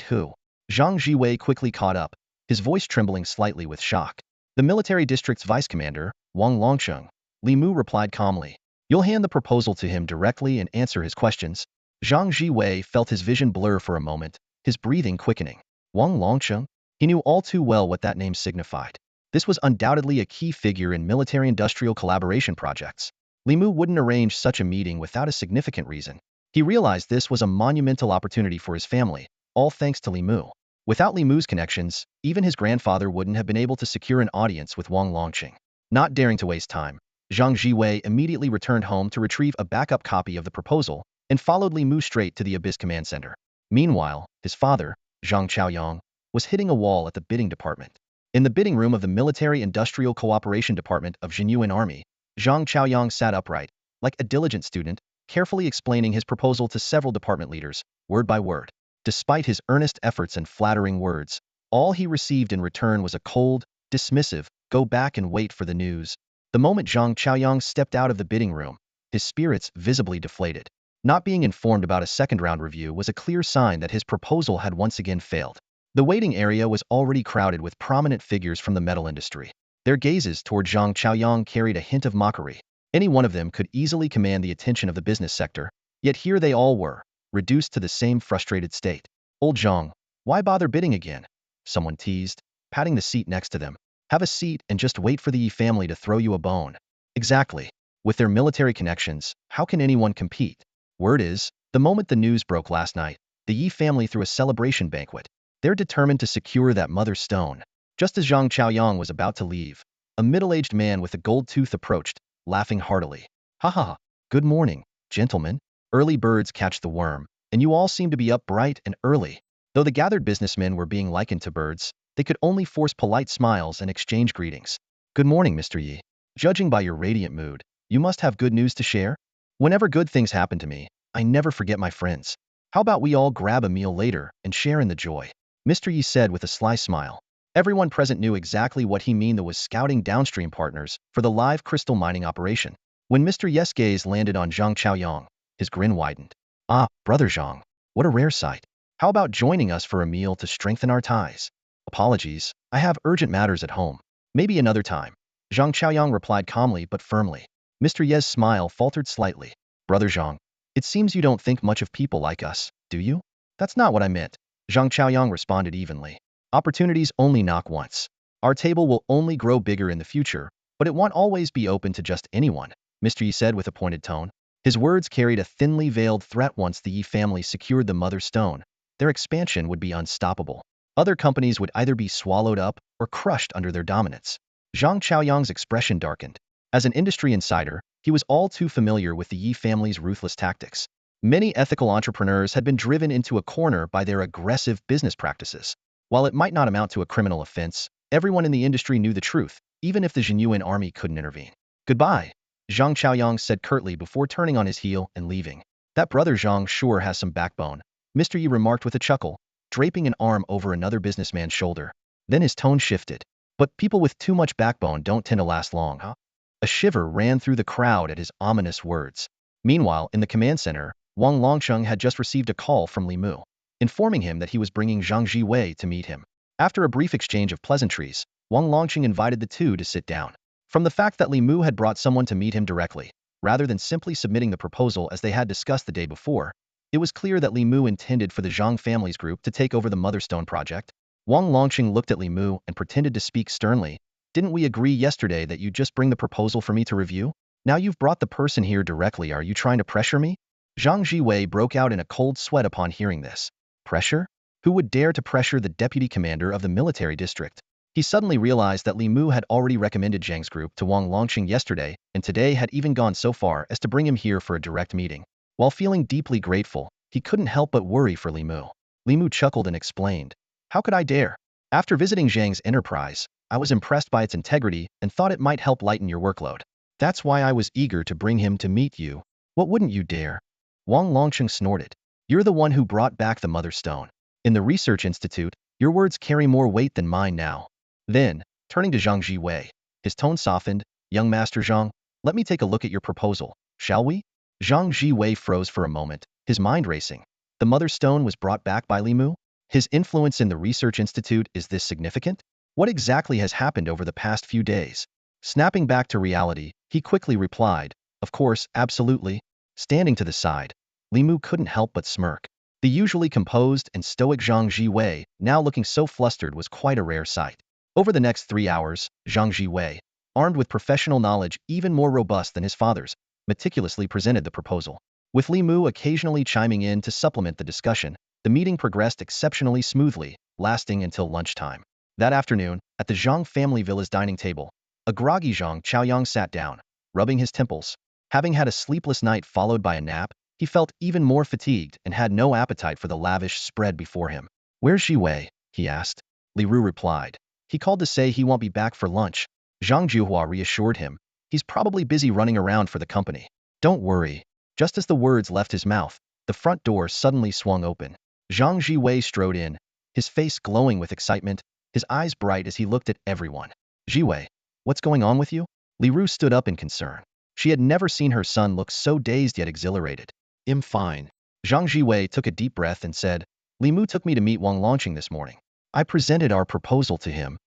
who? Zhang Jiwei quickly caught up, his voice trembling slightly with shock. The military district's vice commander, Wang Longcheng. Li Mu replied calmly. You'll hand the proposal to him directly and answer his questions. Zhang Jiwei felt his vision blur for a moment, his breathing quickening. Wang Longcheng? He knew all too well what that name signified. This was undoubtedly a key figure in military-industrial collaboration projects. Li Mu wouldn't arrange such a meeting without a significant reason. He realized this was a monumental opportunity for his family, all thanks to Li Mu. Without Li Mu's connections, even his grandfather wouldn't have been able to secure an audience with Wang Longqing. Not daring to waste time, Zhang Jiwei immediately returned home to retrieve a backup copy of the proposal and followed Li Mu straight to the Abyss Command Center. Meanwhile, his father, Zhang Chaoyang, was hitting a wall at the bidding department. In the bidding room of the Military Industrial Cooperation Department of Zhenyuan Army, Zhang Chaoyang sat upright, like a diligent student, carefully explaining his proposal to several department leaders, word by word. Despite his earnest efforts and flattering words, all he received in return was a cold, dismissive, go back and wait for the news. The moment Zhang Chaoyang stepped out of the bidding room, his spirits visibly deflated. Not being informed about a second-round review was a clear sign that his proposal had once again failed. The waiting area was already crowded with prominent figures from the metal industry. Their gazes toward Zhang Chaoyang carried a hint of mockery. Any one of them could easily command the attention of the business sector, yet here they all were, reduced to the same frustrated state. Old Zhang, why bother bidding again? Someone teased, patting the seat next to them. Have a seat and just wait for the Yi family to throw you a bone. Exactly. With their military connections, how can anyone compete? Word is, the moment the news broke last night, the Yi family threw a celebration banquet. They're determined to secure that mother stone. Just as Zhang Chaoyang was about to leave, a middle-aged man with a gold tooth approached, laughing heartily. Ha ha ha. Good morning, gentlemen. Early birds catch the worm, and you all seem to be up bright and early. Though the gathered businessmen were being likened to birds, they could only force polite smiles and exchange greetings. Good morning, Mr. Yi. Judging by your radiant mood, you must have good news to share? Whenever good things happen to me, I never forget my friends. How about we all grab a meal later and share in the joy? Mr. Yi said with a sly smile. Everyone present knew exactly what he meant was scouting downstream partners for the live crystal mining operation. When Mr. Yes gaze landed on Zhang Chaoyang, his grin widened. Ah, brother Zhang, what a rare sight. How about joining us for a meal to strengthen our ties? Apologies, I have urgent matters at home. Maybe another time. Zhang Chaoyang replied calmly but firmly. Mr. Ye's smile faltered slightly. Brother Zhang, it seems you don't think much of people like us, do you? That's not what I meant. Zhang Chaoyang responded evenly. Opportunities only knock once. Our table will only grow bigger in the future, but it won't always be open to just anyone, Mr. Yi said with a pointed tone. His words carried a thinly veiled threat. Once the Yi family secured the Mother Stone, their expansion would be unstoppable. Other companies would either be swallowed up or crushed under their dominance. Zhang Chaoyang's expression darkened. As an industry insider, he was all too familiar with the Yi family's ruthless tactics. Many ethical entrepreneurs had been driven into a corner by their aggressive business practices. While it might not amount to a criminal offense, everyone in the industry knew the truth, even if the Zhenyuan Army couldn't intervene. Goodbye, Zhang Chaoyang said curtly before turning on his heel and leaving. That brother Zhang sure has some backbone, Mr. Yi remarked with a chuckle, draping an arm over another businessman's shoulder. Then his tone shifted. But people with too much backbone don't tend to last long, huh? A shiver ran through the crowd at his ominous words. Meanwhile, in the command center, Wang Longsheng had just received a call from Li Mu, informing him that he was bringing Zhang Jiwei to meet him. After a brief exchange of pleasantries, Wang Longsheng invited the two to sit down. From the fact that Li Mu had brought someone to meet him directly, rather than simply submitting the proposal as they had discussed the day before, it was clear that Li Mu intended for the Zhang family's group to take over the Motherstone project. Wang Longsheng looked at Li Mu and pretended to speak sternly. Didn't we agree yesterday that you'd just bring the proposal for me to review? Now you've brought the person here directly. Are you trying to pressure me? Zhang Jiwei broke out in a cold sweat upon hearing this. Pressure? Who would dare to pressure the deputy commander of the military district? He suddenly realized that Li Mu had already recommended Zhang's group to Wang Longsheng yesterday, and today had even gone so far as to bring him here for a direct meeting. While feeling deeply grateful, he couldn't help but worry for Li Mu. Li Mu chuckled and explained. How could I dare? After visiting Zhang's enterprise, I was impressed by its integrity and thought it might help lighten your workload. That's why I was eager to bring him to meet you. What wouldn't you dare? Wang Longsheng snorted. You're the one who brought back the Mother Stone. In the research institute, your words carry more weight than mine now. Then, turning to Zhang Jiwei, his tone softened. Young Master Zhang, let me take a look at your proposal, shall we? Zhang Jiwei froze for a moment, his mind racing. The Mother Stone was brought back by Li Mu? His influence in the research institute, is this significant? What exactly has happened over the past few days? Snapping back to reality, he quickly replied, of course, absolutely. Standing to the side, Li Mu couldn't help but smirk. The usually composed and stoic Zhang Jiwei, now looking so flustered, was quite a rare sight. Over the next 3 hours, Zhang Jiwei, armed with professional knowledge even more robust than his father's, meticulously presented the proposal. With Li Mu occasionally chiming in to supplement the discussion, the meeting progressed exceptionally smoothly, lasting until lunchtime. That afternoon, at the Zhang family villa's dining table, a groggy Zhang Chaoyang sat down, rubbing his temples. Having had a sleepless night followed by a nap, he felt even more fatigued and had no appetite for the lavish spread before him. Where's Jiwei? He asked. Li Ru replied. He called to say he won't be back for lunch. Zhang Juhua reassured him. He's probably busy running around for the company. Don't worry. Just as the words left his mouth, the front door suddenly swung open. Zhang Jiwei strode in, his face glowing with excitement, his eyes bright as he looked at everyone. Jiwei, what's going on with you? Li Ru stood up in concern. She had never seen her son look so dazed yet exhilarated. I'm fine. Zhang Jiwei took a deep breath and said, Li Mu took me to meet Wang Longsheng this morning. I presented our proposal to him.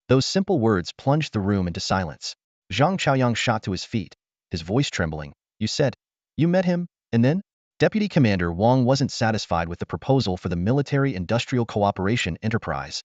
Those simple words plunged the room into silence. Zhang Chaoyang shot to his feet, his voice trembling. You said, you met him, and then? Deputy Commander Wang wasn't satisfied with the proposal for the military-industrial cooperation enterprise.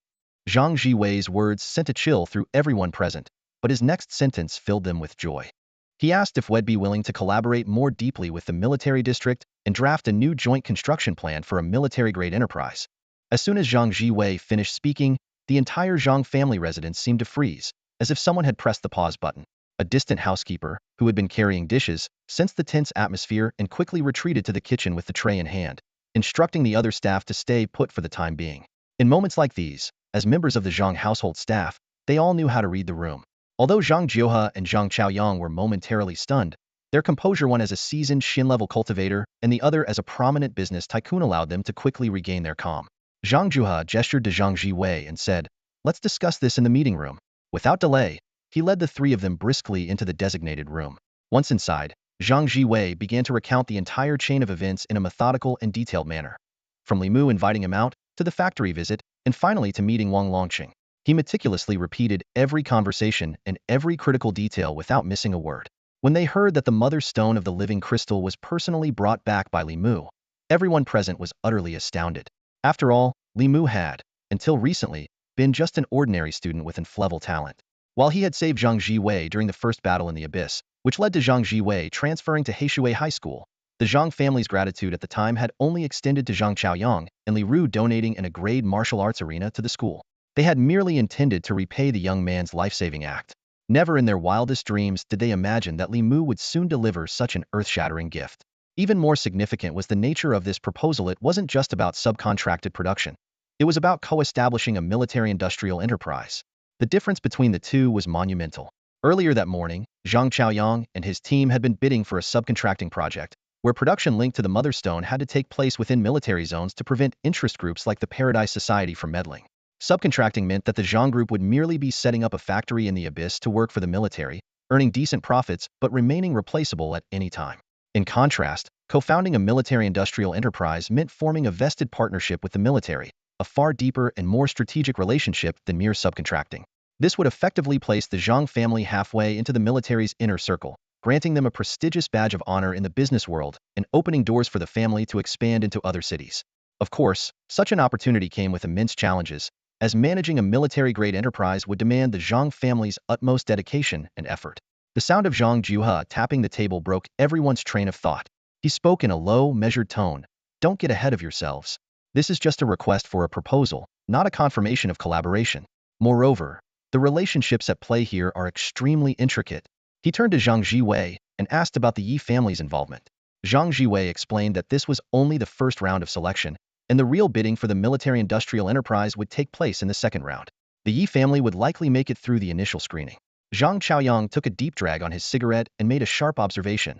Zhang Jiwei's words sent a chill through everyone present, but his next sentence filled them with joy. He asked if we'd be willing to collaborate more deeply with the military district and draft a new joint construction plan for a military-grade enterprise. As soon as Zhang Jiwei finished speaking, the entire Zhang family residence seemed to freeze, as if someone had pressed the pause button. A distant housekeeper, who had been carrying dishes, sensed the tense atmosphere and quickly retreated to the kitchen with the tray in hand, instructing the other staff to stay put for the time being. In moments like these, as members of the Zhang household staff, they all knew how to read the room. Although Zhang Jiuhe and Zhang Chaoyang were momentarily stunned, their composure, one as a seasoned Shin-level cultivator and the other as a prominent business tycoon, allowed them to quickly regain their calm. Zhang Jiuhe gestured to Zhang Jiwei and said, Let's discuss this in the meeting room. Without delay, he led the three of them briskly into the designated room. Once inside, Zhang Jiwei began to recount the entire chain of events in a methodical and detailed manner. From Li Mu inviting him out, to the factory visit, and finally to meeting Wang Longqing. He meticulously repeated every conversation and every critical detail without missing a word. When they heard that the mother stone of the living crystal was personally brought back by Li Mu, everyone present was utterly astounded. After all, Li Mu had, until recently, been just an ordinary student with inflexible talent. While he had saved Zhang Jiwei during the first battle in the Abyss, which led to Zhang Jiwei transferring to Heishui High School, the Zhang family's gratitude at the time had only extended to Zhang Chaoyang and Li Ru donating an grade martial arts arena to the school. They had merely intended to repay the young man's life-saving act. Never in their wildest dreams did they imagine that Li Mu would soon deliver such an earth-shattering gift. Even more significant was the nature of this proposal. It wasn't just about subcontracted production. It was about co-establishing a military-industrial enterprise. The difference between the two was monumental. Earlier that morning, Zhang Chaoyang and his team had been bidding for a subcontracting project, where production linked to the Mother Stone had to take place within military zones to prevent interest groups like the Paradise Society from meddling. Subcontracting meant that the Zhang group would merely be setting up a factory in the Abyss to work for the military, earning decent profits but remaining replaceable at any time. In contrast, co-founding a military-industrial enterprise meant forming a vested partnership with the military, a far deeper and more strategic relationship than mere subcontracting. This would effectively place the Zhang family halfway into the military's inner circle, granting them a prestigious badge of honor in the business world and opening doors for the family to expand into other cities. Of course, such an opportunity came with immense challenges, as managing a military-grade enterprise would demand the Zhang family's utmost dedication and effort. The sound of Zhang Jiuhe tapping the table broke everyone's train of thought. He spoke in a low, measured tone. "Don't get ahead of yourselves. This is just a request for a proposal, not a confirmation of collaboration. Moreover, the relationships at play here are extremely intricate." He turned to Zhang Jiwei and asked about the Yi family's involvement. Zhang Jiwei explained that this was only the first round of selection, and the real bidding for the military-industrial enterprise would take place in the second round. The Yi family would likely make it through the initial screening. Zhang Chaoyang took a deep drag on his cigarette and made a sharp observation.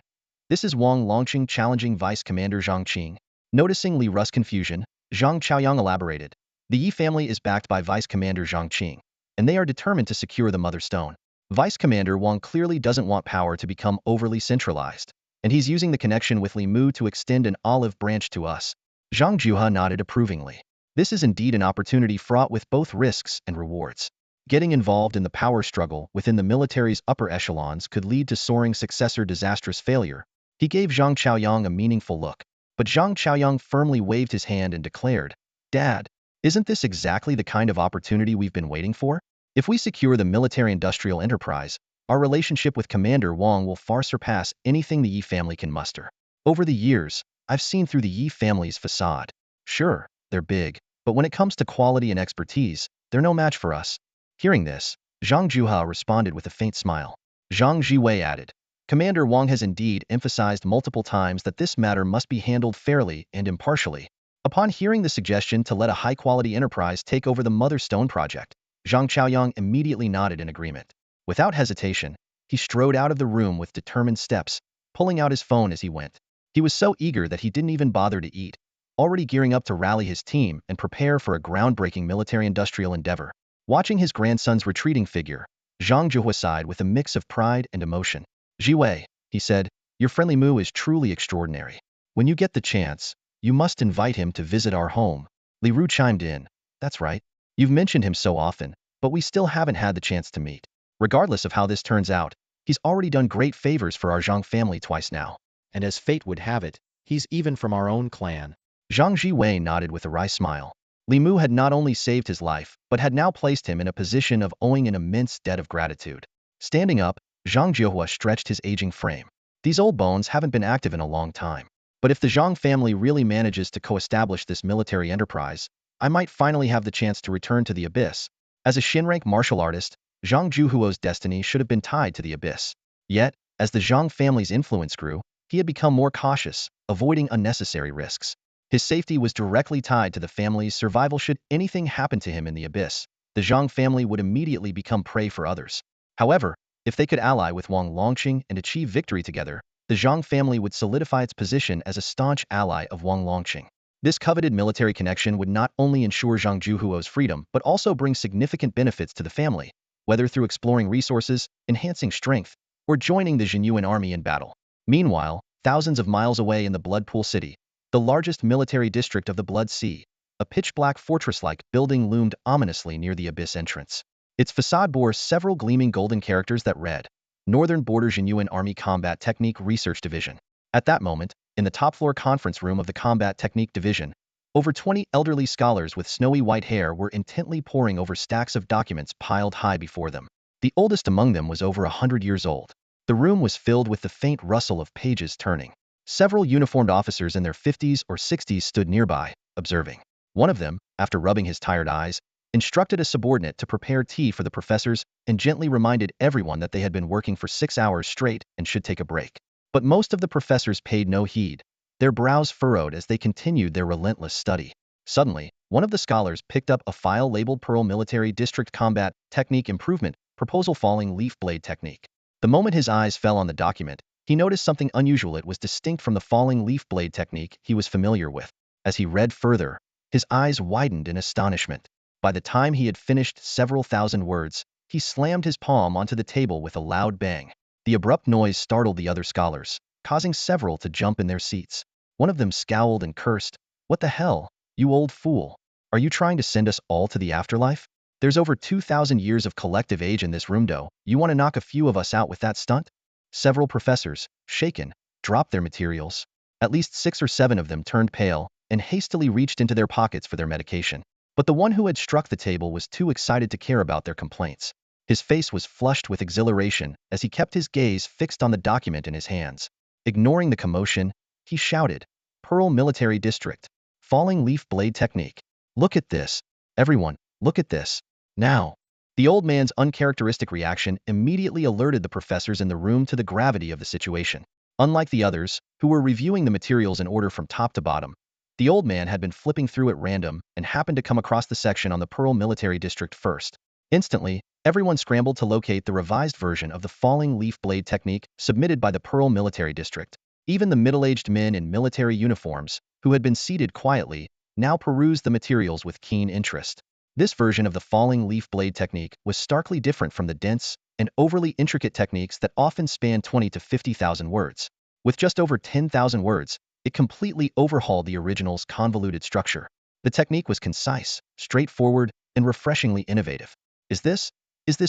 "This is Wang Longqing challenging Vice Commander Zhang Qing." Noticing Li Ru's confusion, Zhang Chaoyang elaborated. "The Yi family is backed by Vice Commander Zhang Qing, and they are determined to secure the Mother Stone. Vice Commander Wang clearly doesn't want power to become overly centralized, and he's using the connection with Li Mu to extend an olive branch to us." Zhang Jiuhe nodded approvingly. This is indeed an opportunity fraught with both risks and rewards. Getting involved in the power struggle within the military's upper echelons could lead to soaring success or disastrous failure. He gave Zhang Chaoyang a meaningful look, but Zhang Chaoyang firmly waved his hand and declared, "Dad, isn't this exactly the kind of opportunity we've been waiting for? If we secure the military-industrial enterprise, our relationship with Commander Wang will far surpass anything the Yi family can muster. Over the years, I've seen through the Yi family's facade. Sure, they're big, but when it comes to quality and expertise, they're no match for us." Hearing this, Zhang Jiuhe responded with a faint smile. Zhang Jiwei added, "Commander Wang has indeed emphasized multiple times that this matter must be handled fairly and impartially." Upon hearing the suggestion to let a high-quality enterprise take over the Mother Stone project, Zhang Chaoyang immediately nodded in agreement. Without hesitation, he strode out of the room with determined steps, pulling out his phone as he went. He was so eager that he didn't even bother to eat, already gearing up to rally his team and prepare for a groundbreaking military-industrial endeavor. Watching his grandson's retreating figure, Zhang Jiuhe sighed with a mix of pride and emotion. "Jiwei," he said, "your friendly Mu is truly extraordinary. When you get the chance, you must invite him to visit our home." Li Ru chimed in, "That's right. You've mentioned him so often, but we still haven't had the chance to meet. Regardless of how this turns out, he's already done great favors for our Zhang family twice now. And as fate would have it, he's even from our own clan." Zhang Jiwei nodded with a wry smile. Li Mu had not only saved his life, but had now placed him in a position of owing an immense debt of gratitude. Standing up, Zhang Jiuhe stretched his aging frame. "These old bones haven't been active in a long time. But if the Zhang family really manages to co-establish this military enterprise, I might finally have the chance to return to the Abyss." As a Shinrank martial artist, Zhang Jiuhuo's destiny should have been tied to the Abyss. Yet, as the Zhang family's influence grew, he had become more cautious, avoiding unnecessary risks. His safety was directly tied to the family's survival. Should anything happen to him in the Abyss, the Zhang family would immediately become prey for others. However, if they could ally with Wang Longqing and achieve victory together, the Zhang family would solidify its position as a staunch ally of Wang Longqing. This coveted military connection would not only ensure Zhang Juhuo's freedom but also bring significant benefits to the family, whether through exploring resources, enhancing strength, or joining the Zhenyuan Army in battle. Meanwhile, thousands of miles away in the Blood Pool City, the largest military district of the Blood Sea, a pitch-black fortress-like building loomed ominously near the abyss entrance. Its facade bore several gleaming golden characters that read, Northern Border Zhenyuan Army Combat Technique Research Division. At that moment, in the top-floor conference room of the Combat Technique Division, over 20 elderly scholars with snowy white hair were intently poring over stacks of documents piled high before them. The oldest among them was over 100 years old. The room was filled with the faint rustle of pages turning. Several uniformed officers in their 50s or 60s stood nearby, observing. One of them, after rubbing his tired eyes, instructed a subordinate to prepare tea for the professors and gently reminded everyone that they had been working for 6 hours straight and should take a break. But most of the professors paid no heed, their brows furrowed as they continued their relentless study. Suddenly, one of the scholars picked up a file labeled Pearl Military District Combat Technique Improvement Proposal Falling Leaf Blade Technique. The moment his eyes fell on the document, he noticed something unusual. It was distinct from the falling leaf blade technique he was familiar with. As he read further, his eyes widened in astonishment. By the time he had finished several thousand words, he slammed his palm onto the table with a loud bang. The abrupt noise startled the other scholars, causing several to jump in their seats. One of them scowled and cursed. What the hell, you old fool? Are you trying to send us all to the afterlife? There's over 2,000 years of collective age in this room, though. You want to knock a few of us out with that stunt? Several professors, shaken, dropped their materials. At least 6 or 7 of them turned pale and hastily reached into their pockets for their medication. But the one who had struck the table was too excited to care about their complaints. His face was flushed with exhilaration as he kept his gaze fixed on the document in his hands. Ignoring the commotion, he shouted, Pearl Military District. Falling Leaf Blade Technique. Look at this. Everyone, look at this. Now. The old man's uncharacteristic reaction immediately alerted the professors in the room to the gravity of the situation. Unlike the others, who were reviewing the materials in order from top to bottom, the old man had been flipping through at random and happened to come across the section on the Pearl Military District first. Instantly, everyone scrambled to locate the revised version of the falling leaf blade technique submitted by the Pearl Military District. Even the middle-aged men in military uniforms, who had been seated quietly, now perused the materials with keen interest. This version of the falling leaf blade technique was starkly different from the dense and overly intricate techniques that often span 20 to 50,000 words. With just over 10,000 words, it completely overhauled the original's convoluted structure. The technique was concise, straightforward, and refreshingly innovative. Is this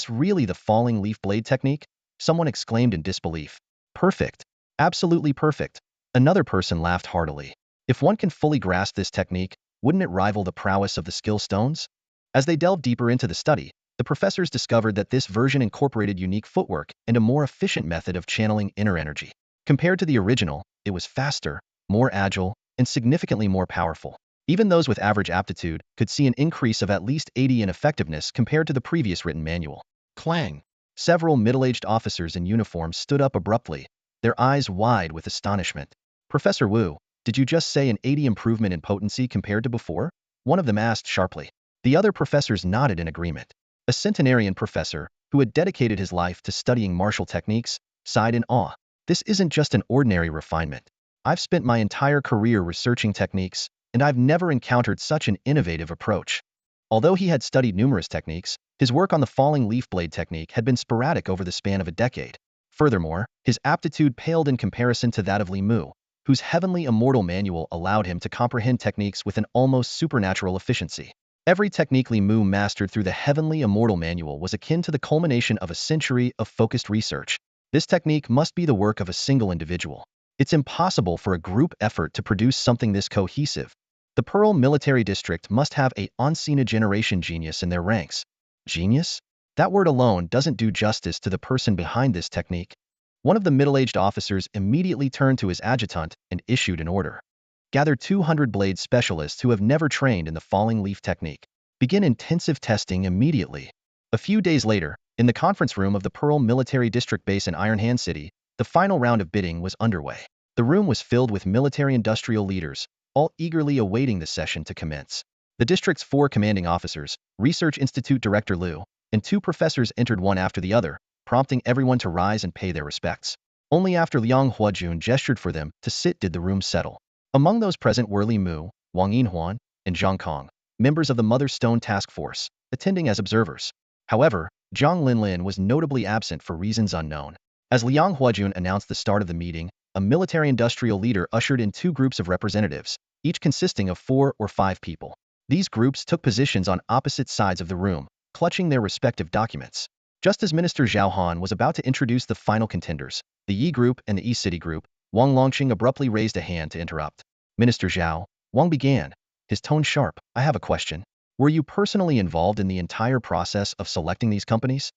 really the falling leaf blade technique? Someone exclaimed in disbelief. Perfect. Absolutely perfect. Another person laughed heartily. If one can fully grasp this technique, wouldn't it rival the prowess of the skill stones? As they delved deeper into the study, the professors discovered that this version incorporated unique footwork and a more efficient method of channeling inner energy. Compared to the original, it was faster, more agile, and significantly more powerful. Even those with average aptitude could see an increase of at least 80 in effectiveness compared to the previous written manual. Clang! Several middle-aged officers in uniform stood up abruptly, their eyes wide with astonishment. Professor Wu, did you just say an 80 improvement in potency compared to before? One of them asked sharply. The other professors nodded in agreement. A centenarian professor, who had dedicated his life to studying martial techniques, sighed in awe. This isn't just an ordinary refinement. I've spent my entire career researching techniques, and I've never encountered such an innovative approach. Although he had studied numerous techniques, his work on the falling leaf blade technique had been sporadic over the span of a decade. Furthermore, his aptitude paled in comparison to that of Li Mu, whose heavenly immortal manual allowed him to comprehend techniques with an almost supernatural efficiency. Every technique Li Mu mastered through the heavenly immortal manual was akin to the culmination of a century of focused research. This technique must be the work of a single individual. It's impossible for a group effort to produce something this cohesive. The Pearl Military District must have a once-in-a-generation genius in their ranks. Genius? That word alone doesn't do justice to the person behind this technique. One of the middle-aged officers immediately turned to his adjutant and issued an order. Gather 200 blade specialists who have never trained in the falling leaf technique. Begin intensive testing immediately. A few days later, in the conference room of the Pearl Military District base in Iron Hand City, the final round of bidding was underway. The room was filled with military-industrial leaders, all eagerly awaiting the session to commence. The district's 4 commanding officers, Research Institute Director Liu, and 2 professors entered one after the other, prompting everyone to rise and pay their respects. Only after Liang Huajun gestured for them to sit did the room settle. Among those present were Li Mu, Wang Yinhuan, and Zhang Kong, members of the Mother Stone Task Force, attending as observers. However, Zhang Linlin was notably absent for reasons unknown. As Liang Huajun announced the start of the meeting, a military-industrial leader ushered in two groups of representatives, each consisting of 4 or 5 people. These groups took positions on opposite sides of the room, clutching their respective documents. Just as Minister Zhao Han was about to introduce the final contenders, the Yi Group and the Yi City Group, Wang Longqing abruptly raised a hand to interrupt. Minister Zhao, Wang began, his tone sharp. I have a question. Were you personally involved in the entire process of selecting these companies?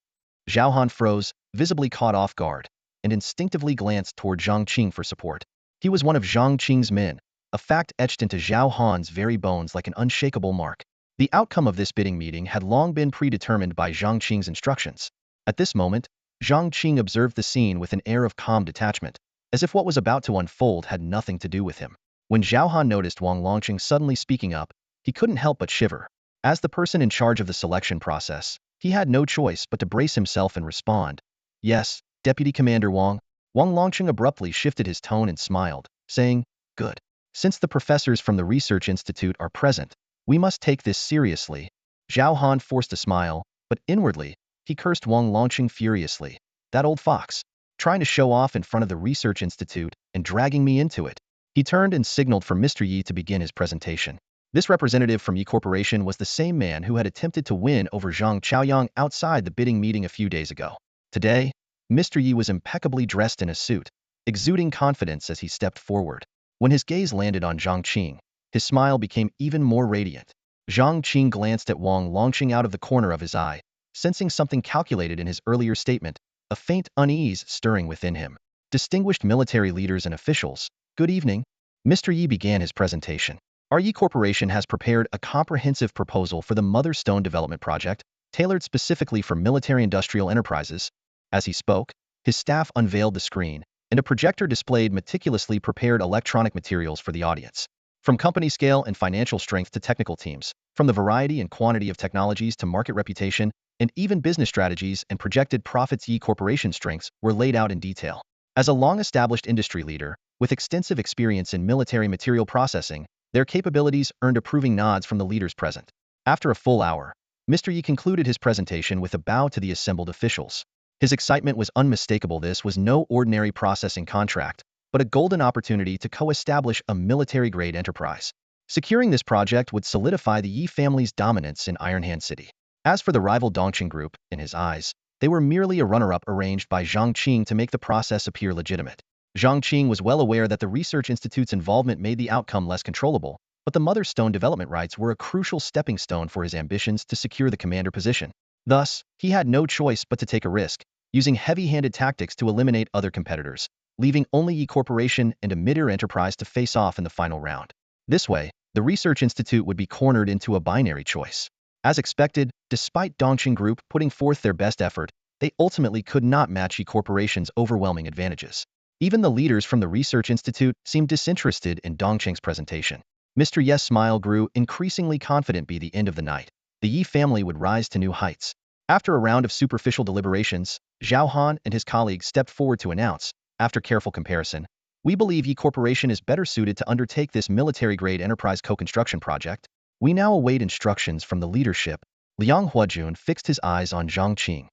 Zhao Han froze, visibly caught off guard, and instinctively glanced toward Zhang Qing for support. He was one of Zhang Qing's men, a fact etched into Zhao Han's very bones like an unshakable mark. The outcome of this bidding meeting had long been predetermined by Zhang Qing's instructions. At this moment, Zhang Qing observed the scene with an air of calm detachment, as if what was about to unfold had nothing to do with him. When Zhao Han noticed Wang Longqing suddenly speaking up, he couldn't help but shiver. As the person in charge of the selection process, he had no choice but to brace himself and respond. Yes, Deputy Commander Wang. Wang Longqing abruptly shifted his tone and smiled, saying, Good. Since the professors from the Research Institute are present, we must take this seriously. Zhao Han forced a smile, but inwardly, he cursed Wang Longqing furiously. That old fox, trying to show off in front of the Research Institute and dragging me into it. He turned and signaled for Mr. Yi to begin his presentation. This representative from Yi Corporation was the same man who had attempted to win over Zhang Chaoyang outside the bidding meeting a few days ago. Today, Mr. Yi was impeccably dressed in a suit, exuding confidence as he stepped forward. When his gaze landed on Zhang Qing, his smile became even more radiant. Zhang Qing glanced at Wang Longqing out of the corner of his eye, sensing something calculated in his earlier statement, a faint unease stirring within him. Distinguished military leaders and officials, good evening. Mr. Yi began his presentation. Our Yi Corporation has prepared a comprehensive proposal for the Mother Stone Development Project, tailored specifically for military-industrial enterprises. As he spoke, his staff unveiled the screen, and a projector displayed meticulously prepared electronic materials for the audience. From company scale and financial strength to technical teams, from the variety and quantity of technologies to market reputation, and even business strategies and projected profits, Yi Corporation strengths were laid out in detail. As a long-established industry leader, with extensive experience in military material processing, their capabilities earned approving nods from the leaders present. After a full hour, Mr. Yi concluded his presentation with a bow to the assembled officials. His excitement was unmistakable. This was no ordinary processing contract, but a golden opportunity to co-establish a military-grade enterprise. Securing this project would solidify the Yi family's dominance in Ironhand City. As for the rival Dongqing Group, in his eyes, they were merely a runner-up arranged by Zhang Qing to make the process appear legitimate. Zhang Qing was well aware that the Research Institute's involvement made the outcome less controllable, but the Mother Stone development rights were a crucial stepping stone for his ambitions to secure the commander position. Thus, he had no choice but to take a risk, using heavy-handed tactics to eliminate other competitors, leaving only Yi Corporation and a mid-tier enterprise to face off in the final round. This way, the Research Institute would be cornered into a binary choice. As expected, despite Dongqing Group putting forth their best effort, they ultimately could not match Yi Corporation's overwhelming advantages. Even the leaders from the Research Institute seemed disinterested in Dongqing's presentation. Mr. Ye's smile grew increasingly confident. By the end of the night, the Yi family would rise to new heights. After a round of superficial deliberations, Zhao Han and his colleagues stepped forward to announce, after careful comparison, we believe Yi Corporation is better suited to undertake this military-grade enterprise co-construction project. We now await instructions from the leadership. Liang Huajun fixed his eyes on Zhang Qing.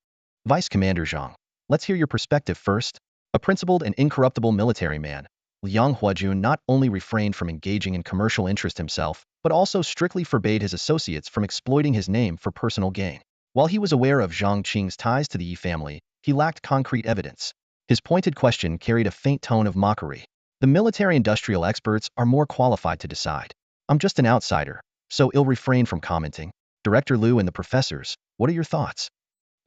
Vice Commander Zhang, let's hear your perspective first. A principled and incorruptible military man, Liang Huajun not only refrained from engaging in commercial interest himself, but also strictly forbade his associates from exploiting his name for personal gain. While he was aware of Zhang Qing's ties to the Yi family, he lacked concrete evidence. His pointed question carried a faint tone of mockery. The military-industrial experts are more qualified to decide. I'm just an outsider, so I'll refrain from commenting. Director Liu and the professors, what are your thoughts?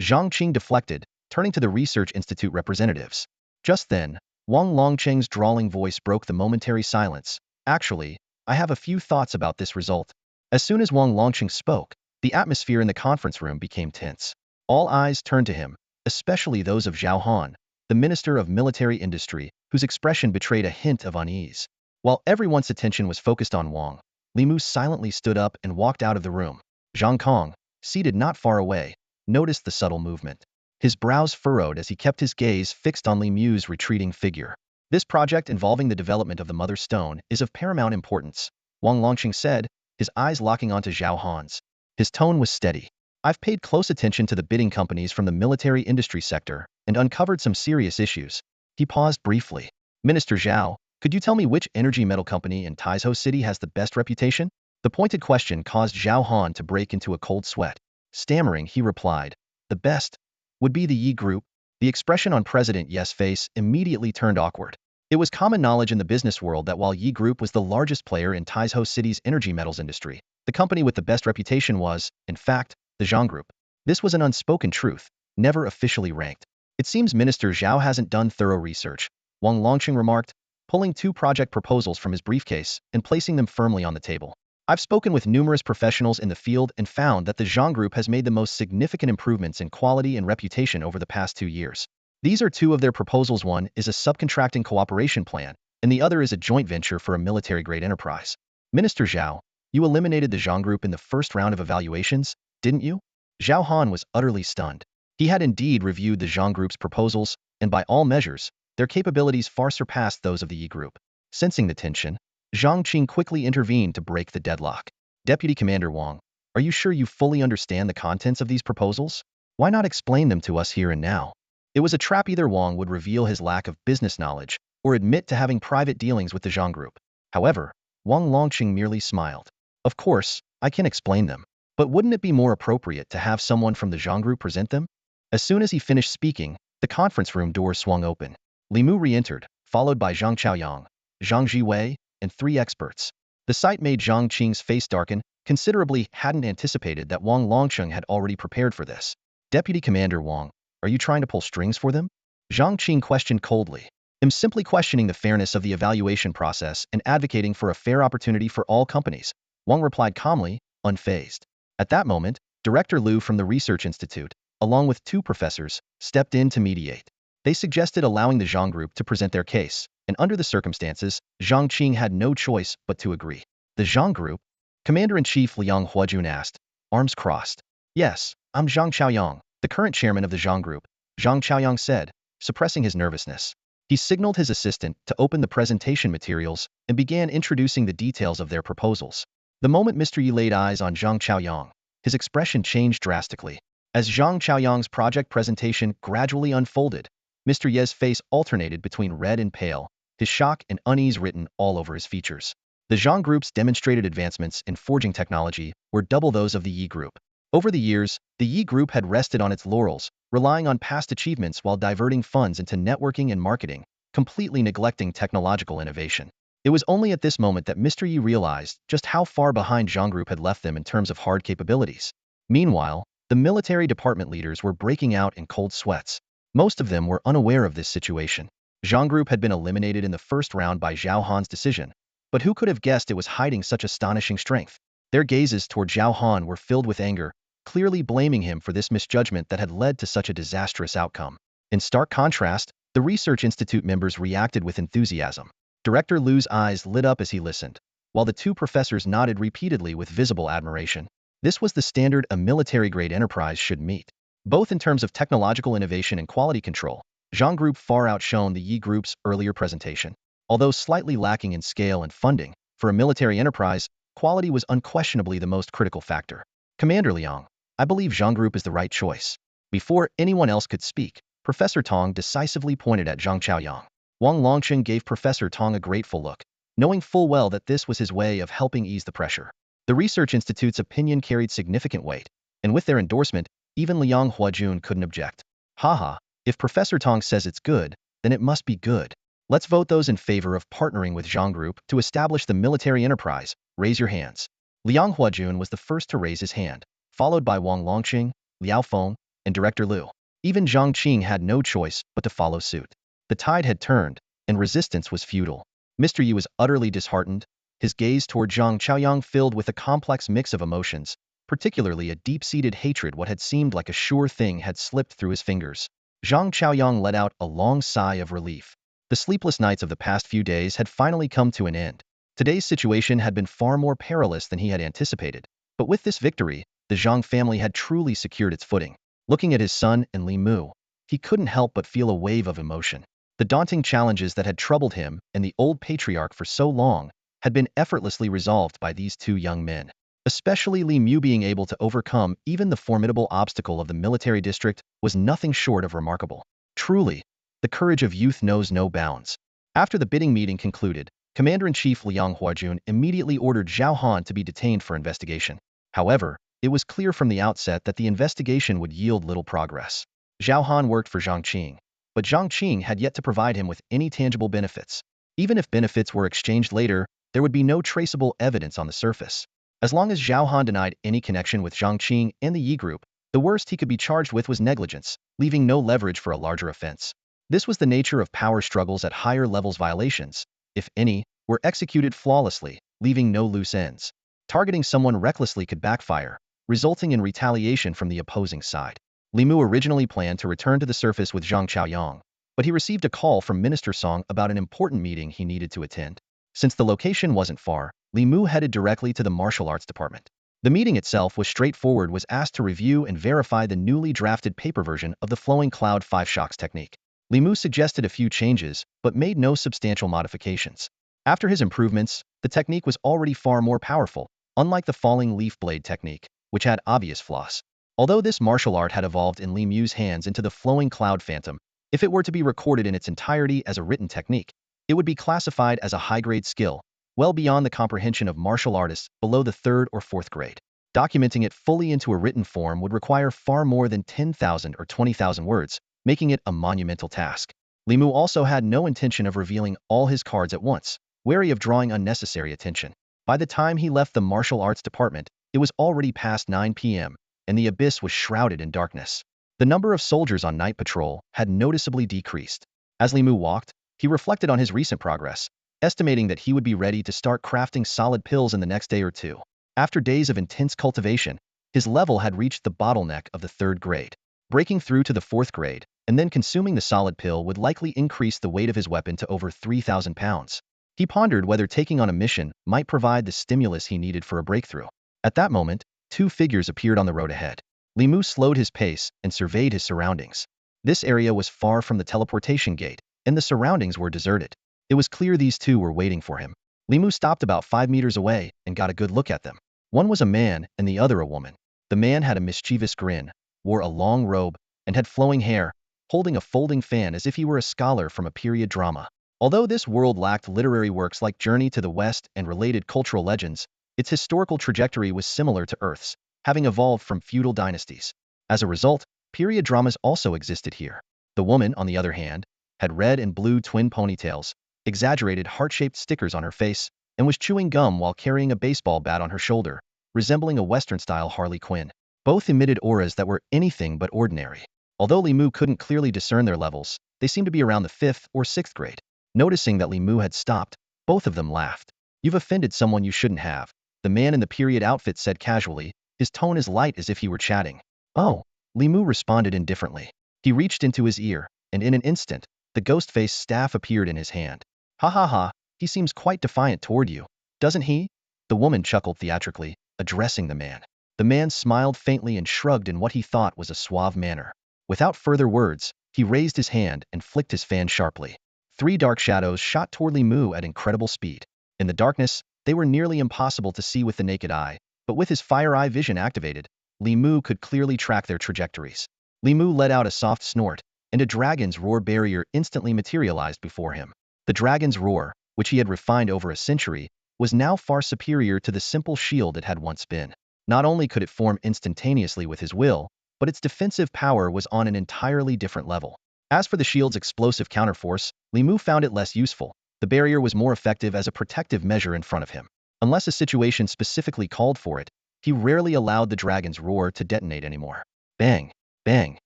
Zhang Qing deflected, turning to the Research Institute representatives. Just then, Wang Longqing's drawling voice broke the momentary silence. Actually, I have a few thoughts about this result. As soon as Wang Longqing spoke, the atmosphere in the conference room became tense. All eyes turned to him, especially those of Zhao Han, the Minister of Military Industry, whose expression betrayed a hint of unease. While everyone's attention was focused on Wang, Li Mu silently stood up and walked out of the room. Zhang Kong, seated not far away, noticed the subtle movement. His brows furrowed as he kept his gaze fixed on Li Mu's retreating figure. This project involving the development of the Mother Stone is of paramount importance. Wang Longqing said, his eyes locking onto Zhao Han's. His tone was steady. I've paid close attention to the bidding companies from the military industry sector and uncovered some serious issues. He paused briefly. Minister Zhao, could you tell me which energy metal company in Taizhou City has the best reputation? The pointed question caused Zhao Han to break into a cold sweat. Stammering, he replied, the best would be the Yi Group. The expression on President Ye's face immediately turned awkward. It was common knowledge in the business world that while Yi Group was the largest player in Taizhou City's energy metals industry, the company with the best reputation was, in fact, the Zhang Group. This was an unspoken truth, never officially ranked. It seems Minister Zhao hasn't done thorough research, Wang Longqing remarked, pulling 2 project proposals from his briefcase and placing them firmly on the table. I've spoken with numerous professionals in the field and found that the Zhang Group has made the most significant improvements in quality and reputation over the past 2 years. These are 2 of their proposals. One is a subcontracting cooperation plan, and the other is a joint venture for a military-grade enterprise. Minister Zhao, you eliminated the Zhang Group in the first round of evaluations, didn't you? Zhao Han was utterly stunned. He had indeed reviewed the Zhang Group's proposals, and by all measures, their capabilities far surpassed those of the Yi Group. Sensing the tension, Zhang Qing quickly intervened to break the deadlock. Deputy Commander Wang, are you sure you fully understand the contents of these proposals? Why not explain them to us here and now? It was a trap. Either Wang would reveal his lack of business knowledge or admit to having private dealings with the Zhang Group. However, Wang Longqing merely smiled. Of course, I can explain them. But wouldn't it be more appropriate to have someone from the Zhang Group present them? As soon as he finished speaking, the conference room door swung open. Li Mu re-entered, followed by Zhang Chaoyang, Zhang Jiwei, and 3 experts. The sight made Zhang Qing's face darken, considerably. Hadn't anticipated that Wang Longqing had already prepared for this. Deputy Commander Wang, are you trying to pull strings for them? Zhang Qing questioned coldly. I'm simply questioning the fairness of the evaluation process and advocating for a fair opportunity for all companies, Wang replied calmly, unfazed. At that moment, Director Liu from the Research Institute, along with 2 professors, stepped in to mediate. They suggested allowing the Zhang Group to present their case, and under the circumstances, Zhang Qing had no choice but to agree. The Zhang Group? Commander-in-Chief Liang Huajun asked, arms crossed. Yes, I'm Zhang Chaoyang, the current chairman of the Zhang Group, Zhang Chaoyang said, suppressing his nervousness. He signaled his assistant to open the presentation materials and began introducing the details of their proposals. The moment Mr. Yi laid eyes on Zhang Chaoyang, his expression changed drastically. As Zhang Chaoyang's project presentation gradually unfolded, Mr. Ye's face alternated between red and pale, his shock and unease written all over his features. The Zhang Group's demonstrated advancements in forging technology were double those of the Yi Group. Over the years, the Yi Group had rested on its laurels, relying on past achievements while diverting funds into networking and marketing, completely neglecting technological innovation. It was only at this moment that Mr. Yi realized just how far behind Zhang Group had left them in terms of hard capabilities. Meanwhile, the military department leaders were breaking out in cold sweats. Most of them were unaware of this situation. Zhang Group had been eliminated in the first round by Zhao Han's decision, but who could have guessed it was hiding such astonishing strength? Their gazes toward Zhao Han were filled with anger, clearly blaming him for this misjudgment that had led to such a disastrous outcome. In stark contrast, the Research Institute members reacted with enthusiasm. Director Liu's eyes lit up as he listened, while the 2 professors nodded repeatedly with visible admiration. This was the standard a military-grade enterprise should meet. Both in terms of technological innovation and quality control, Zhang Group far outshone the Yi Group's earlier presentation. Although slightly lacking in scale and funding, for a military enterprise, quality was unquestionably the most critical factor. Commander Liang, I believe Zhang Group is the right choice. Before anyone else could speak, Professor Tong decisively pointed at Zhang Chaoyang. Wang Longqing gave Professor Tong a grateful look, knowing full well that this was his way of helping ease the pressure. The Research Institute's opinion carried significant weight, and with their endorsement, even Liang Huajun couldn't object. Haha, if Professor Tong says it's good, then it must be good. Let's vote. Those in favor of partnering with Zhang Group to establish the military enterprise, raise your hands. Liang Huajun was the first to raise his hand, followed by Wang Longqing, Liao Feng, and Director Liu. Even Zhang Qing had no choice but to follow suit. The tide had turned, and resistance was futile. Mr. Yi was utterly disheartened, his gaze toward Zhang Chaoyang filled with a complex mix of emotions, particularly a deep-seated hatred. What had seemed like a sure thing had slipped through his fingers. Zhang Chaoyang let out a long sigh of relief. The sleepless nights of the past few days had finally come to an end. Today's situation had been far more perilous than he had anticipated, but with this victory, the Zhang family had truly secured its footing. Looking at his son and Li Mu, he couldn't help but feel a wave of emotion. The daunting challenges that had troubled him and the old patriarch for so long had been effortlessly resolved by these two young men. Especially Li Mu being able to overcome even the formidable obstacle of the military district was nothing short of remarkable. Truly, the courage of youth knows no bounds. After the bidding meeting concluded, Commander-in-Chief Liang Huajun immediately ordered Zhao Han to be detained for investigation. However, it was clear from the outset that the investigation would yield little progress. Zhao Han worked for Zhang Qing, but Zhang Qing had yet to provide him with any tangible benefits. Even if benefits were exchanged later, there would be no traceable evidence on the surface. As long as Zhao Han denied any connection with Zhang Qing and the Yi Group, the worst he could be charged with was negligence, leaving no leverage for a larger offense. This was the nature of power struggles at higher levels. Violations, if any, were executed flawlessly, leaving no loose ends. Targeting someone recklessly could backfire, resulting in retaliation from the opposing side. Li Mu originally planned to return to the surface with Zhang Chaoyang, but he received a call from Minister Song about an important meeting he needed to attend. Since the location wasn't far, Li Mu headed directly to the martial arts department. The meeting itself was straightforward, was asked to review and verify the newly drafted paper version of the Flowing Cloud 5 Shocks technique. Li Mu suggested a few changes, but made no substantial modifications. After his improvements, the technique was already far more powerful, unlike the Falling Leaf Blade technique, which had obvious flaws. Although this martial art had evolved in Li Mu's hands into the Flowing Cloud Phantom, if it were to be recorded in its entirety as a written technique, it would be classified as a high-grade skill, well beyond the comprehension of martial artists below the 3rd or 4th grade. Documenting it fully into a written form would require far more than 10,000 or 20,000 words, making it a monumental task. Li Mu also had no intention of revealing all his cards at once, wary of drawing unnecessary attention. By the time he left the martial arts department, it was already past 9 p.m., and the abyss was shrouded in darkness. The number of soldiers on night patrol had noticeably decreased. As Li Mu walked, he reflected on his recent progress, estimating that he would be ready to start crafting solid pills in the next day or two. After days of intense cultivation, his level had reached the bottleneck of the 3rd grade. Breaking through to the 4th grade, and then consuming the solid pill would likely increase the weight of his weapon to over 3,000 pounds. He pondered whether taking on a mission might provide the stimulus he needed for a breakthrough. At that moment, 2 figures appeared on the road ahead. Li Mu slowed his pace and surveyed his surroundings. This area was far from the teleportation gate, and the surroundings were deserted. It was clear these two were waiting for him. Li Mu stopped about 5 meters away and got a good look at them. One was a man and the other a woman. The man had a mischievous grin, wore a long robe, and had flowing hair, holding a folding fan as if he were a scholar from a period drama. Although this world lacked literary works like Journey to the West and related cultural legends, its historical trajectory was similar to Earth's, having evolved from feudal dynasties. As a result, period dramas also existed here. The woman, on the other hand, had red and blue twin ponytails, exaggerated heart-shaped stickers on her face, and was chewing gum while carrying a baseball bat on her shoulder, resembling a Western-style Harley Quinn. Both emitted auras that were anything but ordinary. Although Li Mu couldn't clearly discern their levels, they seemed to be around the 5th or 6th grade. Noticing that Li Mu had stopped, both of them laughed. "You've offended someone you shouldn't have," the man in the period outfit said casually, his tone as light as if he were chatting. "Oh," Li Mu responded indifferently. He reached into his ear, and in an instant, the ghost-faced staff appeared in his hand. "Ha ha ha, he seems quite defiant toward you, doesn't he?" The woman chuckled theatrically, addressing the man. The man smiled faintly and shrugged in what he thought was a suave manner. Without further words, he raised his hand and flicked his fan sharply. 3 dark shadows shot toward Li Mu at incredible speed. In the darkness, they were nearly impossible to see with the naked eye, but with his fire eye vision activated, Li Mu could clearly track their trajectories. Li Mu let out a soft snort, and a dragon's roar barrier instantly materialized before him. The dragon's roar, which he had refined over a century, was now far superior to the simple shield it had once been. Not only could it form instantaneously with his will, but its defensive power was on an entirely different level. As for the shield's explosive counterforce, Li Mu found it less useful. The barrier was more effective as a protective measure in front of him. Unless a situation specifically called for it, he rarely allowed the dragon's roar to detonate anymore. Bang, bang,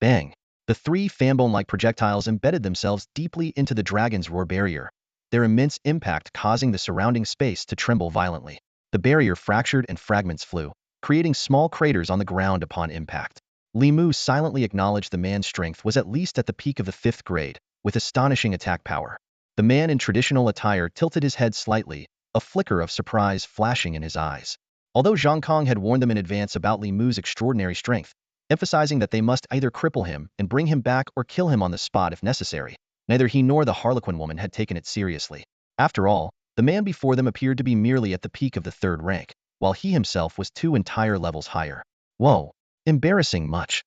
bang. The 3 fanbone-like projectiles embedded themselves deeply into the dragon's roar barrier, their immense impact causing the surrounding space to tremble violently. The barrier fractured and fragments flew, creating small craters on the ground upon impact. Li Mu silently acknowledged the man's strength was at least at the peak of the 5th grade, with astonishing attack power. The man in traditional attire tilted his head slightly, a flicker of surprise flashing in his eyes. Although Zhang Kong had warned them in advance about Li Mu's extraordinary strength, emphasizing that they must either cripple him and bring him back or kill him on the spot if necessary, neither he nor the Harlequin woman had taken it seriously. After all, The man before them appeared to be merely at the peak of the third rank, while he himself was 2 entire levels higher. Whoa! Embarrassing much.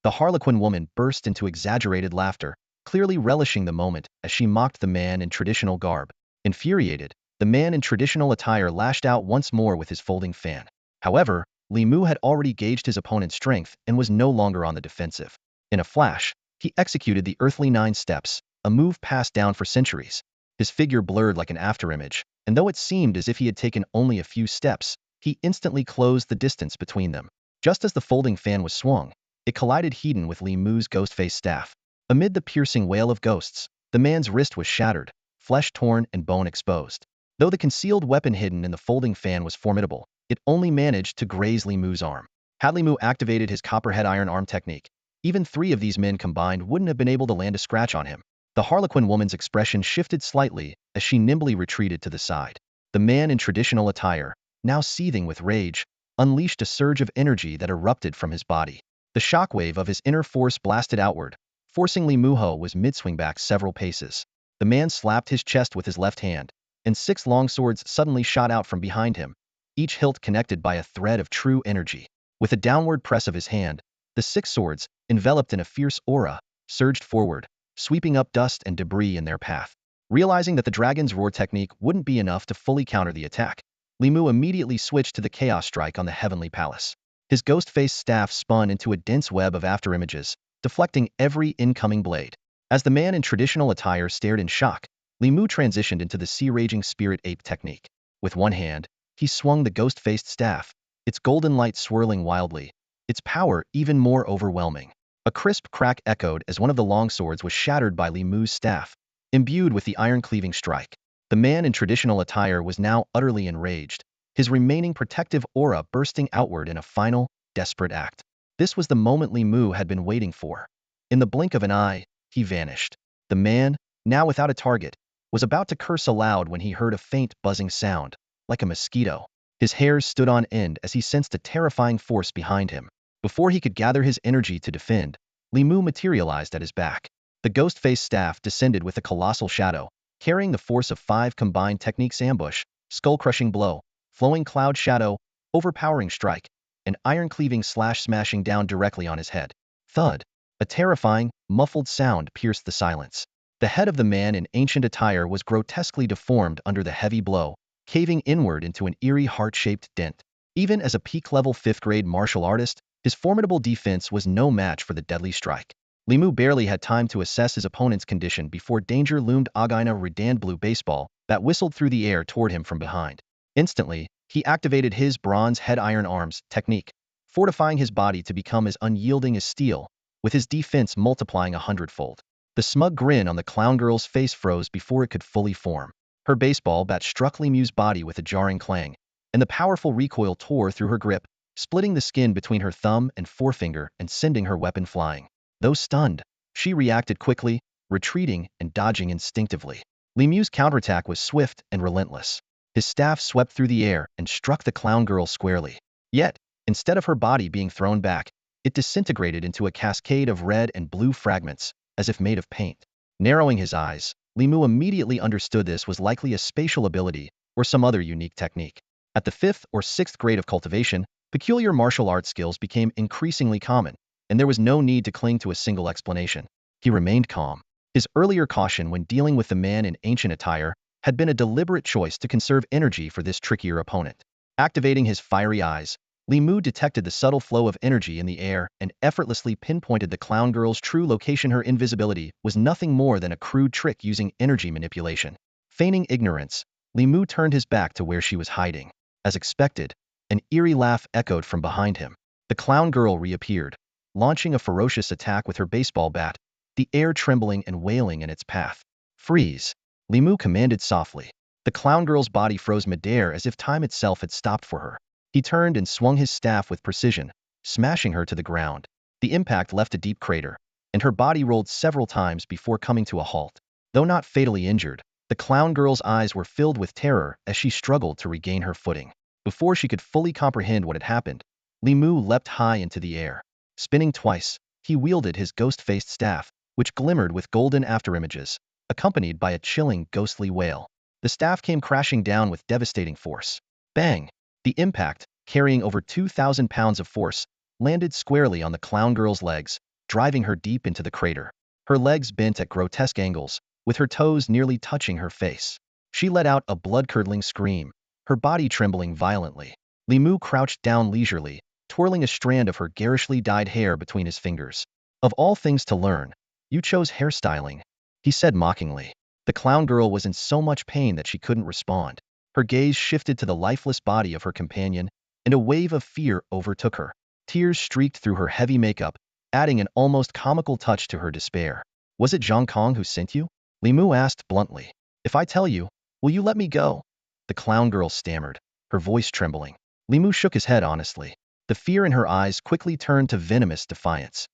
The Harlequin woman burst into exaggerated laughter, clearly relishing the moment as she mocked the man in traditional garb. Infuriated, the man in traditional attire lashed out once more with his folding fan. However, Li Mu had already gauged his opponent's strength and was no longer on the defensive. In a flash, he executed the earthly 9 steps, a move passed down for centuries. His figure blurred like an afterimage, and though it seemed as if he had taken only a few steps, he instantly closed the distance between them. Just as the folding fan was swung, it collided Hedon with Li Mu's ghost-faced staff. Amid the piercing wail of ghosts, the man's wrist was shattered, flesh torn and bone exposed. Though the concealed weapon hidden in the folding fan was formidable, it only managed to graze Li Mu's arm. Had Li Mu activated his copperhead iron arm technique, even 3 of these men combined wouldn't have been able to land a scratch on him. The Harlequin woman's expression shifted slightly as she nimbly retreated to the side. The man in traditional attire, now seething with rage, unleashed a surge of energy that erupted from his body. The shockwave of his inner force blasted outward, forcing Li Muho was mid-swing back several paces. The man slapped his chest with his left hand, and 6 long swords suddenly shot out from behind him, each hilt connected by a thread of true energy. With a downward press of his hand, the 6 swords, enveloped in a fierce aura, surged forward, sweeping up dust and debris in their path. Realizing that the dragon's roar technique wouldn't be enough to fully counter the attack, Li Mu immediately switched to the chaos strike on the heavenly palace. His ghost-faced staff spun into a dense web of afterimages, deflecting every incoming blade. As the man in traditional attire stared in shock, Li Mu transitioned into the sea-raging spirit ape technique. With one hand, he swung the ghost-faced staff, its golden light swirling wildly, its power even more overwhelming. A crisp crack echoed as one of the longswords was shattered by Li Mu's staff, imbued with the iron-cleaving strike. The man in traditional attire was now utterly enraged, his remaining protective aura bursting outward in a final, desperate act. This was the moment Li Mu had been waiting for. In the blink of an eye, he vanished. The man, now without a target, was about to curse aloud when he heard a faint buzzing sound, like a mosquito. His hairs stood on end as he sensed a terrifying force behind him. Before he could gather his energy to defend, Li Mu materialized at his back. The ghost-faced staff descended with a colossal shadow, carrying the force of 5 combined techniques: ambush, skull-crushing blow, flowing cloud shadow, overpowering strike, and iron-cleaving slash smashing down directly on his head. Thud! A terrifying, muffled sound pierced the silence. The head of the man in ancient attire was grotesquely deformed under the heavy blow, caving inward into an eerie heart-shaped dent. Even as a peak-level 5th-grade martial artist, his formidable defense was no match for the deadly strike. Li Mu barely had time to assess his opponent's condition before danger loomed. Agina Redan blue baseball that whistled through the air toward him from behind. Instantly, he activated his bronze head iron arms technique, fortifying his body to become as unyielding as steel, with his defense multiplying 100-fold. The smug grin on the clown girl's face froze before it could fully form. Her baseball bat struck Li Mu's body with a jarring clang, and the powerful recoil tore through her grip, splitting the skin between her thumb and forefinger and sending her weapon flying. Though stunned, she reacted quickly, retreating and dodging instinctively. Li Mu's counterattack was swift and relentless. His staff swept through the air and struck the clown girl squarely. Yet, instead of her body being thrown back, it disintegrated into a cascade of red and blue fragments, as if made of paint. Narrowing his eyes, Li Mu immediately understood this was likely a spatial ability or some other unique technique. At the 5th or 6th grade of cultivation, peculiar martial arts skills became increasingly common, and there was no need to cling to a single explanation. He remained calm. His earlier caution when dealing with the man in ancient attire had been a deliberate choice to conserve energy for this trickier opponent. Activating his fiery eyes, Li Mu detected the subtle flow of energy in the air and effortlessly pinpointed the clown girl's true location. Her invisibility was nothing more than a crude trick using energy manipulation. Feigning ignorance, Li Mu turned his back to where she was hiding. As expected, an eerie laugh echoed from behind him. The clown girl reappeared, launching a ferocious attack with her baseball bat, the air trembling and wailing in its path. Freeze! Li Mu commanded softly. The clown girl's body froze midair as if time itself had stopped for her. He turned and swung his staff with precision, smashing her to the ground. The impact left a deep crater, and her body rolled several times before coming to a halt. Though not fatally injured, the clown girl's eyes were filled with terror as she struggled to regain her footing. Before she could fully comprehend what had happened, Li Mu leapt high into the air. Spinning twice, he wielded his ghost-faced staff, which glimmered with golden afterimages, accompanied by a chilling, ghostly wail. The staff came crashing down with devastating force. Bang! The impact, carrying over 2,000 pounds of force, landed squarely on the clown girl's legs, driving her deep into the crater. Her legs bent at grotesque angles, with her toes nearly touching her face. She let out a blood-curdling scream, her body trembling violently. Li Mu crouched down leisurely, twirling a strand of her garishly dyed hair between his fingers. Of all things to learn, you chose hairstyling, he said mockingly. The clown girl was in so much pain that she couldn't respond. Her gaze shifted to the lifeless body of her companion, and a wave of fear overtook her. Tears streaked through her heavy makeup, adding an almost comical touch to her despair. Was it Zhang Kong who sent you? Li Mu asked bluntly. If I tell you, will you let me go? The clown girl stammered, her voice trembling. Li Mu shook his head honestly. The fear in her eyes quickly turned to venomous defiance.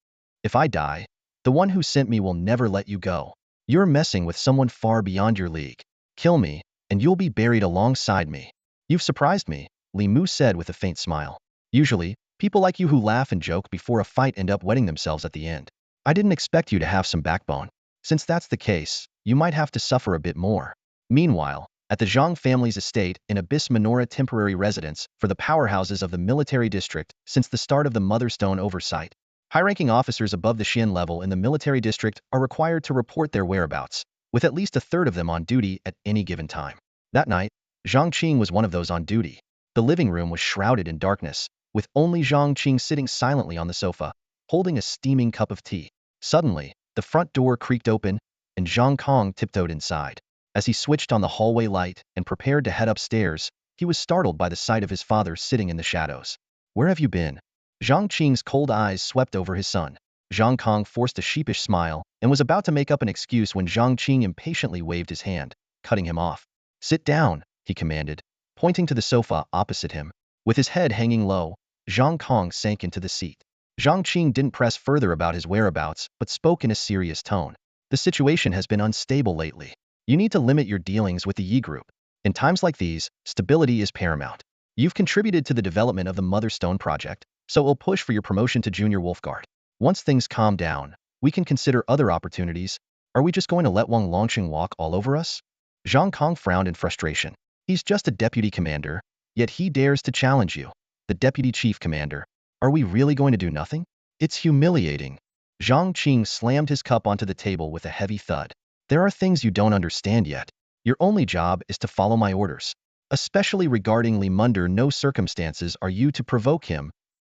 If I die, the one who sent me will never let you go. You're messing with someone far beyond your league. Kill me, and you'll be buried alongside me. You've surprised me, Li Mu said with a faint smile. Usually, people like you who laugh and joke before a fight end up wetting themselves at the end. I didn't expect you to have some backbone. Since that's the case, you might have to suffer a bit more. Meanwhile, at the Zhang family's estate in Abyss Menorah temporary residence for the powerhouses of the military district since the start of the Motherstone oversight, high-ranking officers above the Xian level in the military district are required to report their whereabouts, with at least a third of them on duty at any given time. That night, Zhang Qing was one of those on duty. The living room was shrouded in darkness, with only Zhang Qing sitting silently on the sofa, holding a steaming cup of tea. Suddenly, the front door creaked open, and Zhang Kong tiptoed inside. As he switched on the hallway light and prepared to head upstairs, he was startled by the sight of his father sitting in the shadows. Where have you been? Zhang Qing's cold eyes swept over his son. Zhang Kong forced a sheepish smile and was about to make up an excuse when Zhang Qing impatiently waved his hand, cutting him off. Sit down, he commanded, pointing to the sofa opposite him. With his head hanging low, Zhang Kong sank into the seat. Zhang Qing didn't press further about his whereabouts, but spoke in a serious tone. The situation has been unstable lately. You need to limit your dealings with the Yi group. In times like these, stability is paramount. You've contributed to the development of the Motherstone project, so we'll push for your promotion to Junior Wolfguard. Once things calm down, we can consider other opportunities. Are we just going to let Wang Longqing walk all over us? Zhang Kong frowned in frustration. He's just a deputy commander, yet he dares to challenge you. The deputy chief commander. Are we really going to do nothing? It's humiliating. Zhang Qing slammed his cup onto the table with a heavy thud. There are things you don't understand yet. Your only job is to follow my orders. Especially regarding Li Munder, no circumstances are you to provoke him.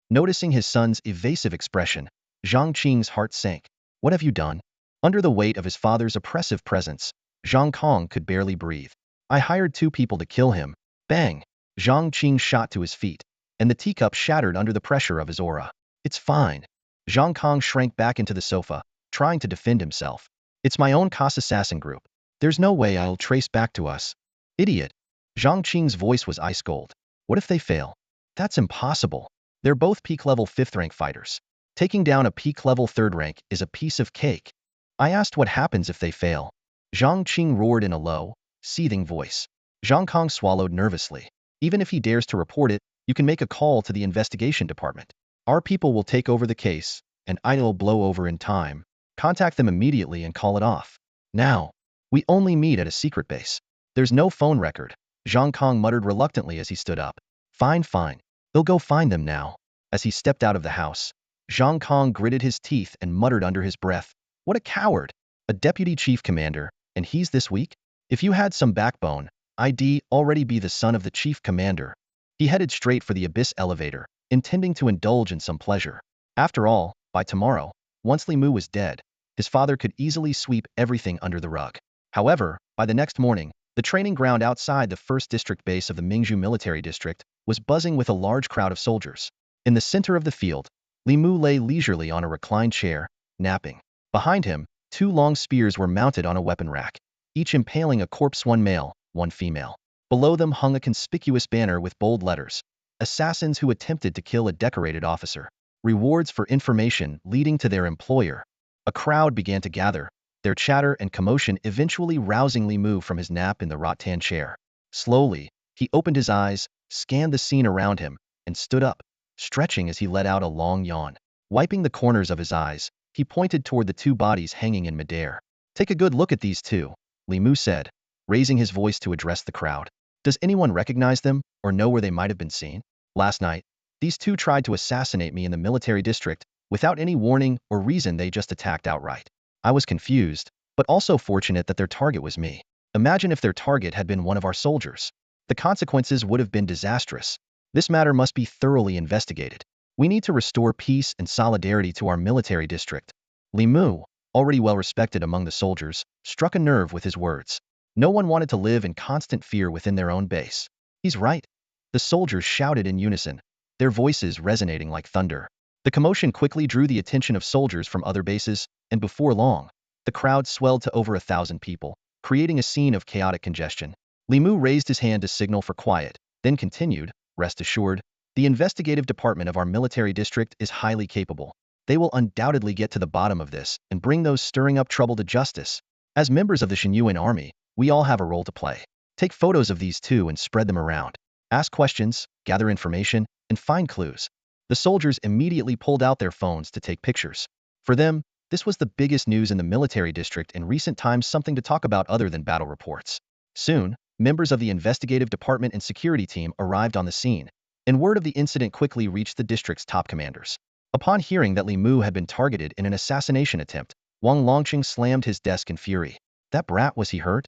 Noticing his son's evasive expression, Zhang Qing's heart sank. What have you done? Under the weight of his father's oppressive presence, Zhang Kong could barely breathe. I hired 2 people to kill him. Bang! Zhang Qing shot to his feet, and the teacup shattered under the pressure of his aura. It's fine. Zhang Kong shrank back into the sofa, trying to defend himself. It's my own COS assassin group. There's no way I'll trace back to us. Idiot. Zhang Qing's voice was ice cold. What if they fail? That's impossible. They're both peak-level 5th-rank fighters. Taking down a peak-level 3rd rank is a piece of cake. I asked what happens if they fail. Zhang Qing roared in a low, seething voice. Zhang Kong swallowed nervously. Even if he dares to report it, you can make a call to the investigation department. Our people will take over the case, and it'll blow over in time. Contact them immediately and call it off. Now. We only meet at a secret base. There's no phone record. Zhang Kong muttered reluctantly as he stood up. Fine, fine. They'll go find them now. As he stepped out of the house, Zhang Kong gritted his teeth and muttered under his breath. What a coward. A deputy chief commander, and he's this weak? If you had some backbone, I'd already be the son of the chief commander. He headed straight for the Abyss elevator, intending to indulge in some pleasure. After all, by tomorrow, once Li Mu was dead, his father could easily sweep everything under the rug. However, by the next morning, the training ground outside the 1st District base of the Mingzhu Military District was buzzing with a large crowd of soldiers. In the center of the field, Li Mu lay leisurely on a reclined chair, napping. Behind him, 2 long spears were mounted on a weapon rack, each impaling a corpse, 1 male, 1 female. Below them hung a conspicuous banner with bold letters. Assassins who attempted to kill a decorated officer. Rewards for information leading to their employer. A crowd began to gather, their chatter and commotion eventually rousing Li Mu from his nap in the rattan chair. Slowly, he opened his eyes, scanned the scene around him, and stood up, stretching as he let out a long yawn. Wiping the corners of his eyes, he pointed toward the 2 bodies hanging in midair. Take a good look at these 2, Li Mu said. raising his voice to address the crowd. Does anyone recognize them or know where they might have been seen? Last night, these two tried to assassinate me in the military district. Without any warning or reason, they just attacked outright. I was confused, but also fortunate that their target was me. Imagine if their target had been one of our soldiers. The consequences would have been disastrous. This matter must be thoroughly investigated. We need to restore peace and solidarity to our military district. Li Mu, already well respected among the soldiers, struck a nerve with his words. No one wanted to live in constant fear within their own base. He's right. The soldiers shouted in unison, their voices resonating like thunder. The commotion quickly drew the attention of soldiers from other bases, and before long, the crowd swelled to over 1,000 people, creating a scene of chaotic congestion. Li Mu raised his hand to signal for quiet, then continued, "Rest assured, the investigative department of our military district is highly capable. They will undoubtedly get to the bottom of this and bring those stirring up trouble to justice. As members of the Zhenyuan Army, we all have a role to play. Take photos of these two and spread them around. Ask questions, gather information, and find clues." The soldiers immediately pulled out their phones to take pictures. For them, this was the biggest news in the military district in recent times, something to talk about other than battle reports. Soon, members of the investigative department and security team arrived on the scene, and word of the incident quickly reached the district's top commanders. Upon hearing that Li Mu had been targeted in an assassination attempt, Wang Longqing slammed his desk in fury. "That brat, was he hurt?"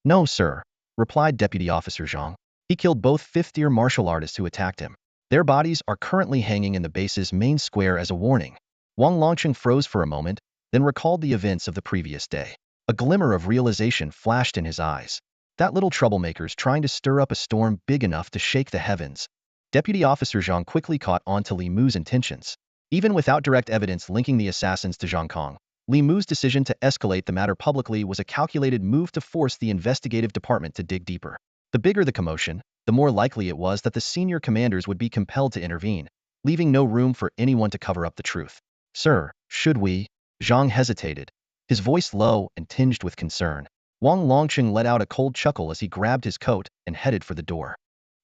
"No, sir," replied Deputy Officer Zhang. "He killed both fifth-tier martial artists who attacked him. Their bodies are currently hanging in the base's main square as a warning." Wang Longqing froze for a moment, then recalled the events of the previous day. A glimmer of realization flashed in his eyes. That little troublemaker's trying to stir up a storm big enough to shake the heavens. Deputy Officer Zhang quickly caught on to Li Mu's intentions. Even without direct evidence linking the assassins to Zhang Kong, Li Mu's decision to escalate the matter publicly was a calculated move to force the investigative department to dig deeper. The bigger the commotion, the more likely it was that the senior commanders would be compelled to intervene, leaving no room for anyone to cover up the truth. "Sir, should we?" Zhang hesitated, his voice low and tinged with concern. Wang Longqing let out a cold chuckle as he grabbed his coat and headed for the door.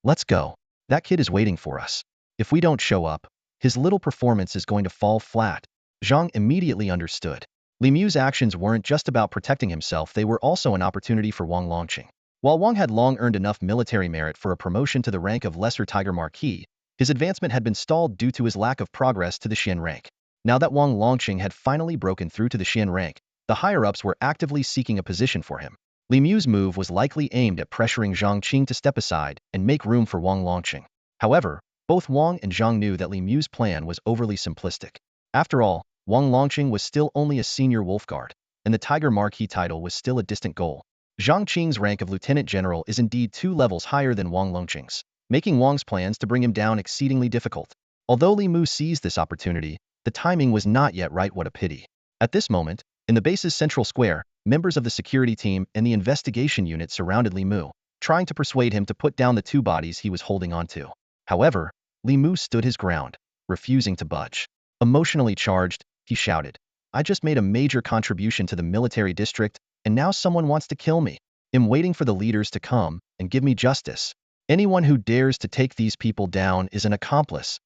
"Let's go. That kid is waiting for us. If we don't show up, his little performance is going to fall flat." Zhang immediately understood. Li Mu's actions weren't just about protecting himself, they were also an opportunity for Wang Longqing. While Wang had long earned enough military merit for a promotion to the rank of Lesser Tiger Marquis, his advancement had been stalled due to his lack of progress to the Xian rank. Now that Wang Longqing had finally broken through to the Xian rank, the higher-ups were actively seeking a position for him. Li Mu's move was likely aimed at pressuring Zhang Qing to step aside and make room for Wang Longqing. However, both Wang and Zhang knew that Li Mu's plan was overly simplistic. After all, Wang Longqing was still only a senior wolf guard, and the Tiger Marquis title was still a distant goal. Zhang Qing's rank of lieutenant general is indeed 2 levels higher than Wang Longqing's, making Wang's plans to bring him down exceedingly difficult. Although Li Mu seized this opportunity, the timing was not yet right. What a pity. At this moment, in the base's central square, members of the security team and the investigation unit surrounded Li Mu, trying to persuade him to put down the 2 bodies he was holding onto. However, Li Mu stood his ground, refusing to budge. Emotionally charged, he shouted, "I just made a major contribution to the military district, and now someone wants to kill me. I'm waiting for the leaders to come and give me justice. Anyone who dares to take these people down is an accomplice."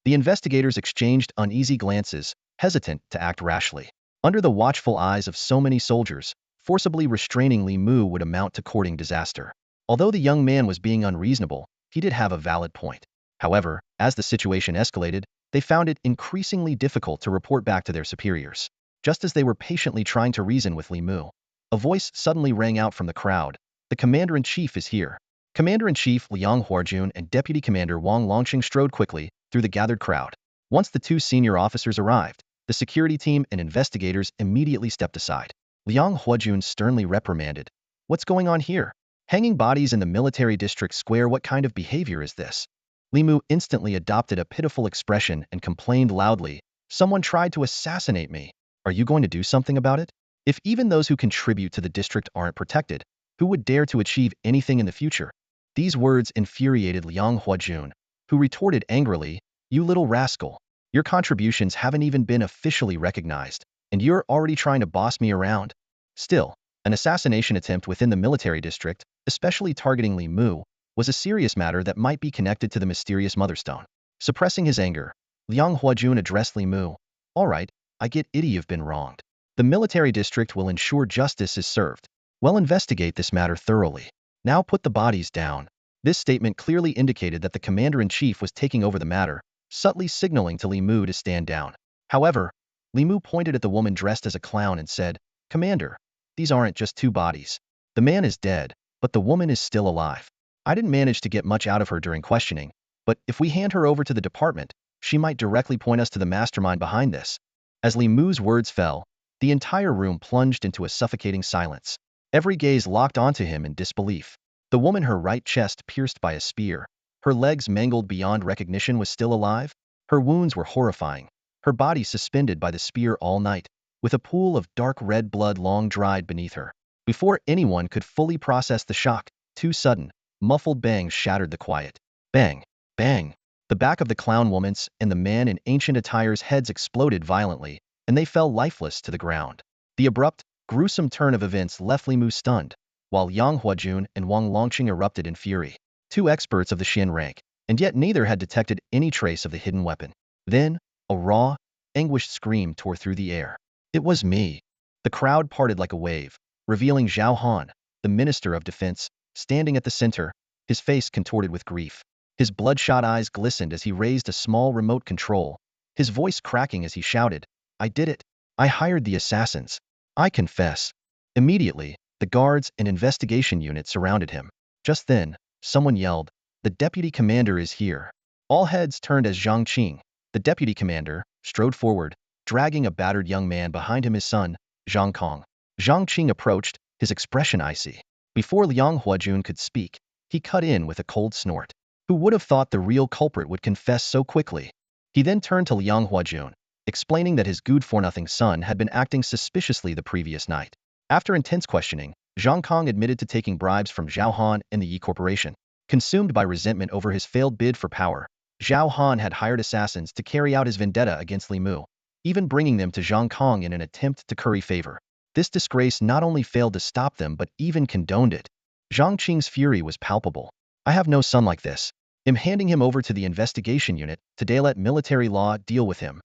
The investigators exchanged uneasy glances, hesitant to act rashly. Under the watchful eyes of so many soldiers, forcibly restraining Li Mu would amount to courting disaster. Although the young man was being unreasonable, he did have a valid point. However, as the situation escalated, they found it increasingly difficult to report back to their superiors. Just as they were patiently trying to reason with Li Mu, a voice suddenly rang out from the crowd. "The Commander-in-Chief is here." Commander-in-Chief Liang Huarjun and Deputy Commander Wang Longqing strode quickly through the gathered crowd. Once the 2 senior officers arrived, the security team and investigators immediately stepped aside. Liang Huarjun sternly reprimanded, "What's going on here? Hanging bodies in the military district square, what kind of behavior is this?" Li Mu instantly adopted a pitiful expression and complained loudly, "Someone tried to assassinate me. Are you going to do something about it? If even those who contribute to the district aren't protected, who would dare to achieve anything in the future?" These words infuriated Liang Huarjun, who retorted angrily, "You little rascal. Your contributions haven't even been officially recognized, and you're already trying to boss me around." Still, an assassination attempt within the military district, especially targeting Li Mu, was a serious matter that might be connected to the mysterious Motherstone. Suppressing his anger, Liang Huarjun addressed Li Mu, "All right, I get it, you've been wronged. The military district will ensure justice is served. Well, investigate this matter thoroughly. Now put the bodies down. This statement clearly indicated that the commander-in-chief was taking over the matter, subtly signaling to Li Mu to stand down. However, Li Mu pointed at the woman dressed as a clown and said, "Commander, these aren't just two bodies. The man is dead, but the woman is still alive. I didn't manage to get much out of her during questioning, but if we hand her over to the department, she might directly point us to the mastermind behind this." As Li Mu's words fell, the entire room plunged into a suffocating silence. Every gaze locked onto him in disbelief. The woman, her right chest pierced by a spear, her legs mangled beyond recognition, was still alive. Her wounds were horrifying, her body suspended by the spear all night, with a pool of dark red blood long dried beneath her. Before anyone could fully process the shock, two sudden, muffled bangs shattered the quiet. Bang! Bang! The back of the clown woman's and the man in ancient attire's heads exploded violently, and they fell lifeless to the ground. The abrupt, gruesome turn of events left Li Mu stunned, while Yang Huajun and Wang Longqing erupted in fury. Two experts of the Xin rank, and yet neither had detected any trace of the hidden weapon. Then, a raw, anguished scream tore through the air. "It was me." The crowd parted like a wave, revealing Zhao Han, the Minister of Defense, standing at the center, his face contorted with grief. His bloodshot eyes glistened as he raised a small remote control, his voice cracking as he shouted, "I did it. I hired the assassins. I confess." Immediately, the guards and investigation unit surrounded him. Just then, someone yelled, "The deputy commander is here." All heads turned as Zhang Qing, the deputy commander, strode forward, dragging a battered young man behind him, his son, Zhang Kong. Zhang Qing approached, his expression icy. Before Liang Huajun could speak, he cut in with a cold snort. Who would have thought the real culprit would confess so quickly? He then turned to Liang Huajun, explaining that his good-for-nothing son had been acting suspiciously the previous night. After intense questioning, Zhang Kong admitted to taking bribes from Zhao Han and the Yi Corporation. Consumed by resentment over his failed bid for power, Zhao Han had hired assassins to carry out his vendetta against Li Mu, even bringing them to Zhang Kong in an attempt to curry favor. This disgrace not only failed to stop them but even condoned it. Zhang Qing's fury was palpable. "I have no son like this. I'm handing him over to the investigation unit to let military law deal with him."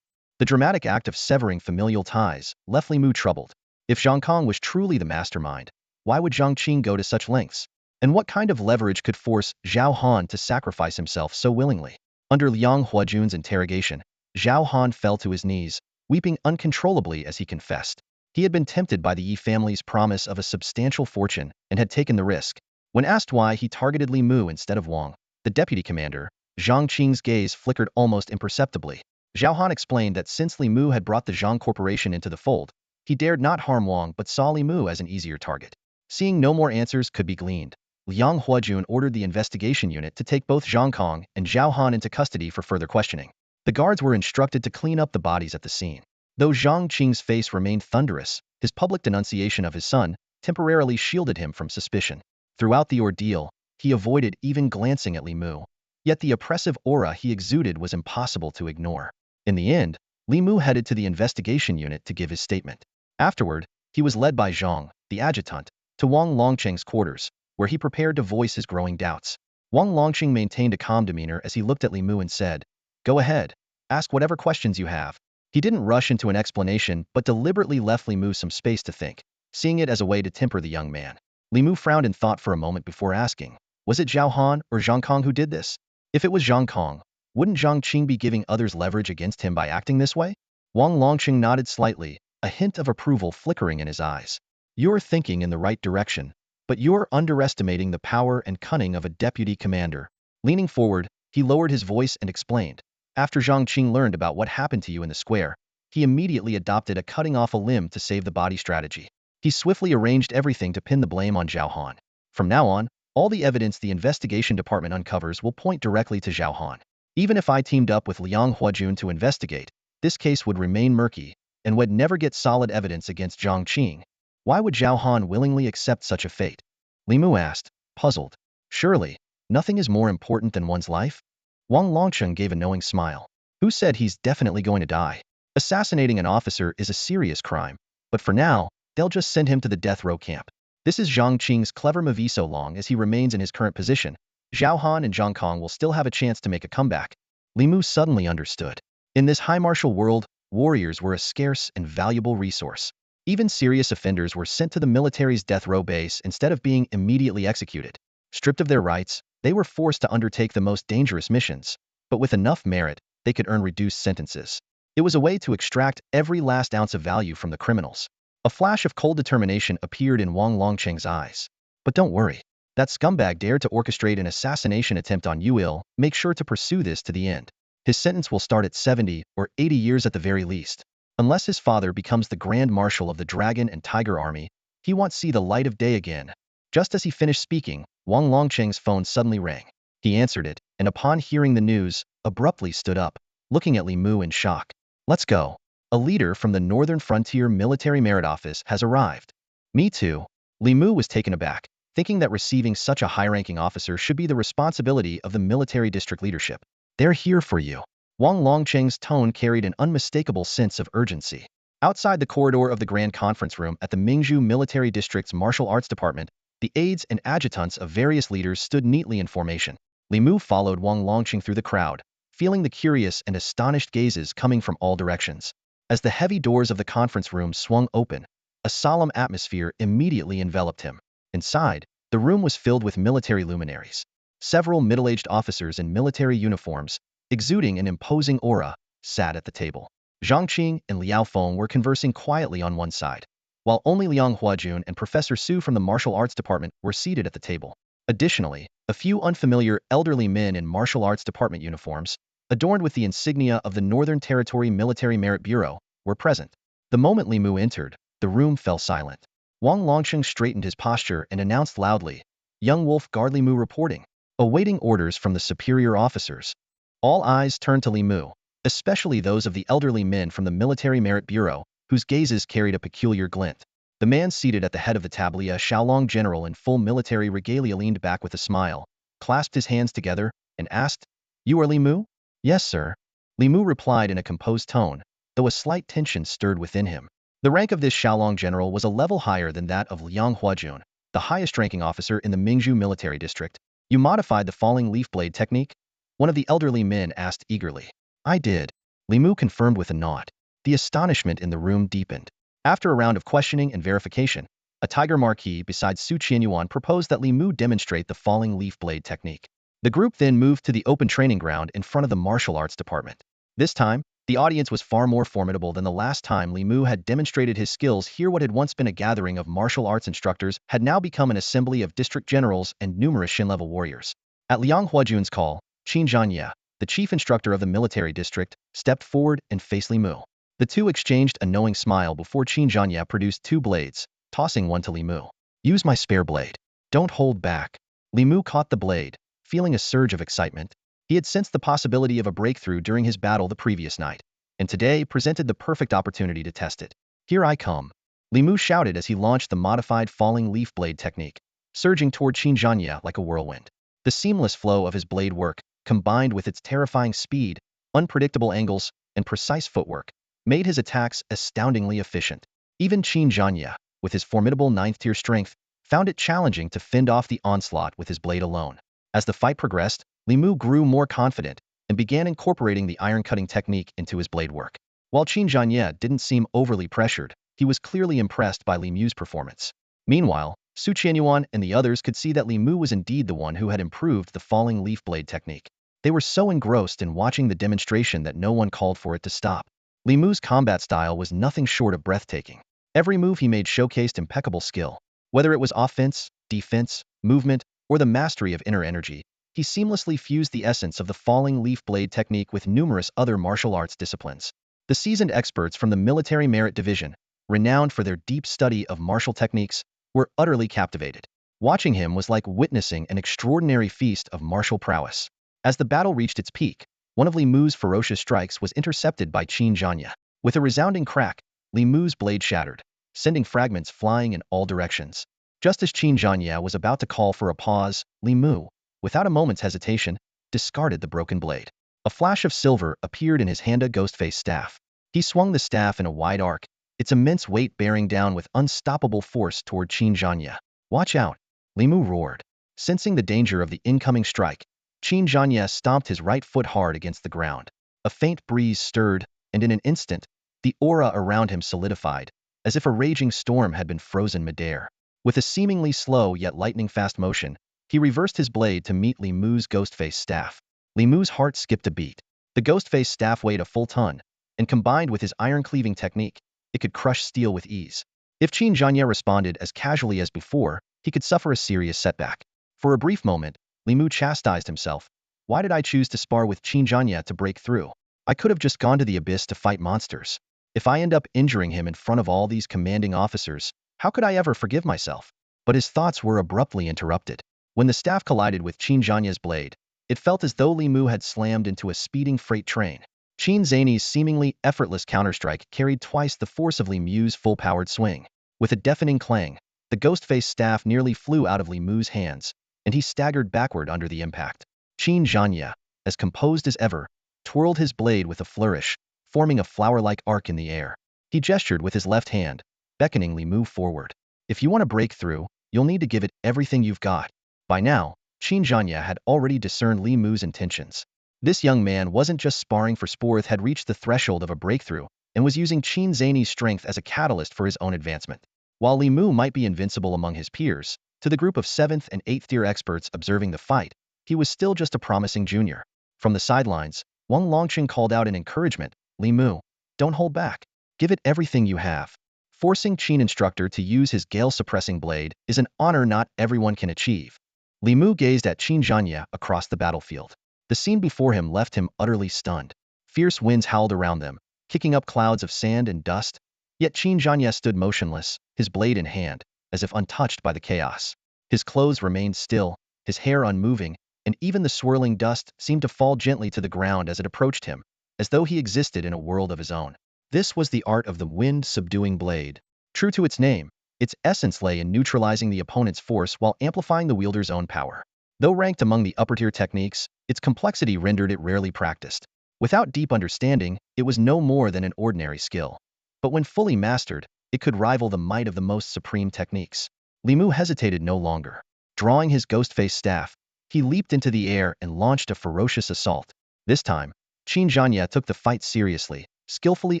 The dramatic act of severing familial ties left Li Mu troubled. If Zhang Kong was truly the mastermind, why would Zhang Qing go to such lengths? And what kind of leverage could force Zhao Han to sacrifice himself so willingly? Under Liang Huajun's interrogation, Zhao Han fell to his knees, weeping uncontrollably as he confessed. He had been tempted by the Yi family's promise of a substantial fortune and had taken the risk. When asked why he targeted Li Mu instead of Wang, the deputy commander, Zhang Qing's gaze flickered almost imperceptibly. Zhao Han explained that since Li Mu had brought the Zhang Corporation into the fold, he dared not harm Wang but saw Li Mu as an easier target. Seeing no more answers could be gleaned, Liang Huajun ordered the investigation unit to take both Zhang Kong and Zhao Han into custody for further questioning. The guards were instructed to clean up the bodies at the scene. Though Zhang Qing's face remained thunderous, his public denunciation of his son temporarily shielded him from suspicion. Throughout the ordeal, he avoided even glancing at Li Mu. Yet the oppressive aura he exuded was impossible to ignore. In the end, Li Mu headed to the investigation unit to give his statement. Afterward, he was led by Zhang, the adjutant, to Wang Longqing's quarters, where he prepared to voice his growing doubts. Wang Longqing maintained a calm demeanor as he looked at Li Mu and said, "Go ahead, ask whatever questions you have." He didn't rush into an explanation but deliberately left Li Mu some space to think, seeing it as a way to temper the young man. Li Mu frowned in thought for a moment before asking, "Was it Zhao Han or Zhang Kong who did this?" If it was Zhang Kong, wouldn't Zhang Qing be giving others leverage against him by acting this way? Wang Longqing nodded slightly, a hint of approval flickering in his eyes. "You're thinking in the right direction, but you're underestimating the power and cunning of a deputy commander." Leaning forward, he lowered his voice and explained, "After Zhang Qing learned about what happened to you in the square, he immediately adopted a cutting off a limb to save the body strategy. He swiftly arranged everything to pin the blame on Zhao Han. From now on, all the evidence the investigation department uncovers will point directly to Zhao Han. Even if I teamed up with Liang Huajun to investigate, this case would remain murky and would never get solid evidence against Zhang Qing. Why would Zhao Han willingly accept such a fate?" Li Mu asked, puzzled. "Surely, nothing is more important than one's life?" Wang Longqing gave a knowing smile. "Who said he's definitely going to die? Assassinating an officer is a serious crime, but for now, they'll just send him to the death row camp. This is Zhang Qing's clever move. So long as he remains in his current position, Zhao Han and Zhang Kong will still have a chance to make a comeback." Li Mu suddenly understood. In this high martial world, warriors were a scarce and valuable resource. Even serious offenders were sent to the military's death row base instead of being immediately executed. Stripped of their rights, they were forced to undertake the most dangerous missions, but with enough merit, they could earn reduced sentences. It was a way to extract every last ounce of value from the criminals. A flash of cold determination appeared in Wang Longqing's eyes. But don't worry. That scumbag dared to orchestrate an assassination attempt on you. Make sure to pursue this to the end. His sentence will start at 70 or 80 years at the very least. Unless his father becomes the Grand Marshal of the Dragon and Tiger Army, he won't see the light of day again. Just as he finished speaking, Wang Longqing's phone suddenly rang. He answered it, and upon hearing the news, abruptly stood up, looking at Li Mu in shock. Let's go. A leader from the Northern Frontier Military Merit Office has arrived. Me too. Li Mu was taken aback, thinking that receiving such a high-ranking officer should be the responsibility of the military district leadership. They're here for you. Wang Longqing's tone carried an unmistakable sense of urgency. Outside the corridor of the Grand Conference Room at the Mingzhu Military District's Martial Arts Department, the aides and adjutants of various leaders stood neatly in formation. Li Mu followed Wang Longqing through the crowd, feeling the curious and astonished gazes coming from all directions. As the heavy doors of the conference room swung open, a solemn atmosphere immediately enveloped him. Inside, the room was filled with military luminaries. Several middle-aged officers in military uniforms, exuding an imposing aura, sat at the table. Zhang Qing and Liao Feng were conversing quietly on one side, while only Liang Huajun and Professor Su from the martial arts department were seated at the table. Additionally, a few unfamiliar elderly men in martial arts department uniforms, adorned with the insignia of the Northern Territory Military Merit Bureau, were present. The moment Li Mu entered, the room fell silent. Wang Longqing straightened his posture and announced loudly, "Young Wolf Guard Li Mu reporting," awaiting orders from the superior officers. All eyes turned to Li Mu, especially those of the elderly men from the Military Merit Bureau, whose gazes carried a peculiar glint. The man seated at the head of the tablier, a Shaolong general in full military regalia, leaned back with a smile, clasped his hands together, and asked, "You are Li Mu?" "Yes, sir." Li Mu replied in a composed tone, though a slight tension stirred within him. The rank of this Shaolong general was a level higher than that of Liang Huajun, the highest-ranking officer in the Mingzhu military district. "You modified the falling leaf blade technique?" one of the elderly men asked eagerly. "I did." Li Mu confirmed with a nod. The astonishment in the room deepened. After a round of questioning and verification, a Tiger Marquis beside Su Zhenyuan proposed that Li Mu demonstrate the falling leaf blade technique. The group then moved to the open training ground in front of the martial arts department. This time, the audience was far more formidable than the last time Li Mu had demonstrated his skills here. What had once been a gathering of martial arts instructors had now become an assembly of district generals and numerous Shin-level warriors. At Liang Huajun's call, Qin Zhanya, the chief instructor of the military district, stepped forward and faced Li Mu. The two exchanged a knowing smile before Qin Zhanya produced two blades, tossing one to Li Mu. "Use my spare blade. Don't hold back." Li Mu caught the blade, feeling a surge of excitement. He had sensed the possibility of a breakthrough during his battle the previous night, and today presented the perfect opportunity to test it. "Here I come," Li Mu shouted as he launched the modified falling leaf blade technique, surging toward Qin Zhanya like a whirlwind. The seamless flow of his blade work, combined with its terrifying speed, unpredictable angles, and precise footwork, made his attacks astoundingly efficient. Even Qin Zhanya, with his formidable 9th-tier strength, found it challenging to fend off the onslaught with his blade alone. As the fight progressed, Li Mu grew more confident and began incorporating the iron-cutting technique into his blade work. While Qin Zhanya didn't seem overly pressured, he was clearly impressed by Li Mu's performance. Meanwhile, Su Zhenyuan and the others could see that Li Mu was indeed the one who had improved the falling leaf blade technique. They were so engrossed in watching the demonstration that no one called for it to stop. Li Mu's combat style was nothing short of breathtaking. Every move he made showcased impeccable skill. Whether it was offense, defense, movement, or the mastery of inner energy, he seamlessly fused the essence of the falling leaf blade technique with numerous other martial arts disciplines. The seasoned experts from the Military Merit Division, renowned for their deep study of martial techniques, were utterly captivated. Watching him was like witnessing an extraordinary feast of martial prowess. As the battle reached its peak, one of Li Mu's ferocious strikes was intercepted by Qin Zhanya. With a resounding crack, Li Mu's blade shattered, sending fragments flying in all directions. Just as Qin Zhanya was about to call for a pause, Li Mu, without a moment's hesitation, discarded the broken blade. A flash of silver appeared in his Handa Ghostface staff. He swung the staff in a wide arc, its immense weight bearing down with unstoppable force toward Qin Zhanya. "Watch out!" Li Mu roared. Sensing the danger of the incoming strike, Qin Zhanya stomped his right foot hard against the ground. A faint breeze stirred, and in an instant, the aura around him solidified, as if a raging storm had been frozen midair. With a seemingly slow yet lightning-fast motion, he reversed his blade to meet Li Mu's Ghostface staff. Li Mu's heart skipped a beat. The Ghostface staff weighed a full ton, and combined with his iron-cleaving technique, it could crush steel with ease. If Qin Zhanya responded as casually as before, he could suffer a serious setback. For a brief moment, Li Mu chastised himself. Why did I choose to spar with Qin Zhanya to break through? I could have just gone to the abyss to fight monsters. If I end up injuring him in front of all these commanding officers, how could I ever forgive myself? But his thoughts were abruptly interrupted. When the staff collided with Qin Zhanya's blade, it felt as though Li Mu had slammed into a speeding freight train. Qin Zhany's seemingly effortless counterstrike carried twice the force of Li Mu's full-powered swing. With a deafening clang, the Ghostface staff nearly flew out of Li Mu's hands, and he staggered backward under the impact. Qin Zhanya, as composed as ever, twirled his blade with a flourish, forming a flower-like arc in the air. He gestured with his left hand, beckoning Li Mu forward. If you want to break through, you'll need to give it everything you've got. By now, Qin Zhanya had already discerned Li Mu's intentions. This young man wasn't just sparring for sport, had reached the threshold of a breakthrough, and was using Qin Zhany's strength as a catalyst for his own advancement. While Li Mu might be invincible among his peers, to the group of 7th and 8th tier experts observing the fight, he was still just a promising junior. From the sidelines, Wang Longqing called out in encouragement, Li Mu, don't hold back. Give it everything you have. Forcing Qin instructor to use his gale-suppressing blade is an honor not everyone can achieve. Li Mu gazed at Qin Zhanya across the battlefield. The scene before him left him utterly stunned. Fierce winds howled around them, kicking up clouds of sand and dust. Yet Qin Zhanya stood motionless, his blade in hand, as if untouched by the chaos. His clothes remained still, his hair unmoving, and even the swirling dust seemed to fall gently to the ground as it approached him, as though he existed in a world of his own. This was the art of the wind-subduing blade. True to its name, its essence lay in neutralizing the opponent's force while amplifying the wielder's own power. Though ranked among the upper-tier techniques, its complexity rendered it rarely practiced. Without deep understanding, it was no more than an ordinary skill. But when fully mastered, it could rival the might of the most supreme techniques. Li Mu hesitated no longer. Drawing his Ghostface staff, he leaped into the air and launched a ferocious assault. This time, Qin Zhanya took the fight seriously, skillfully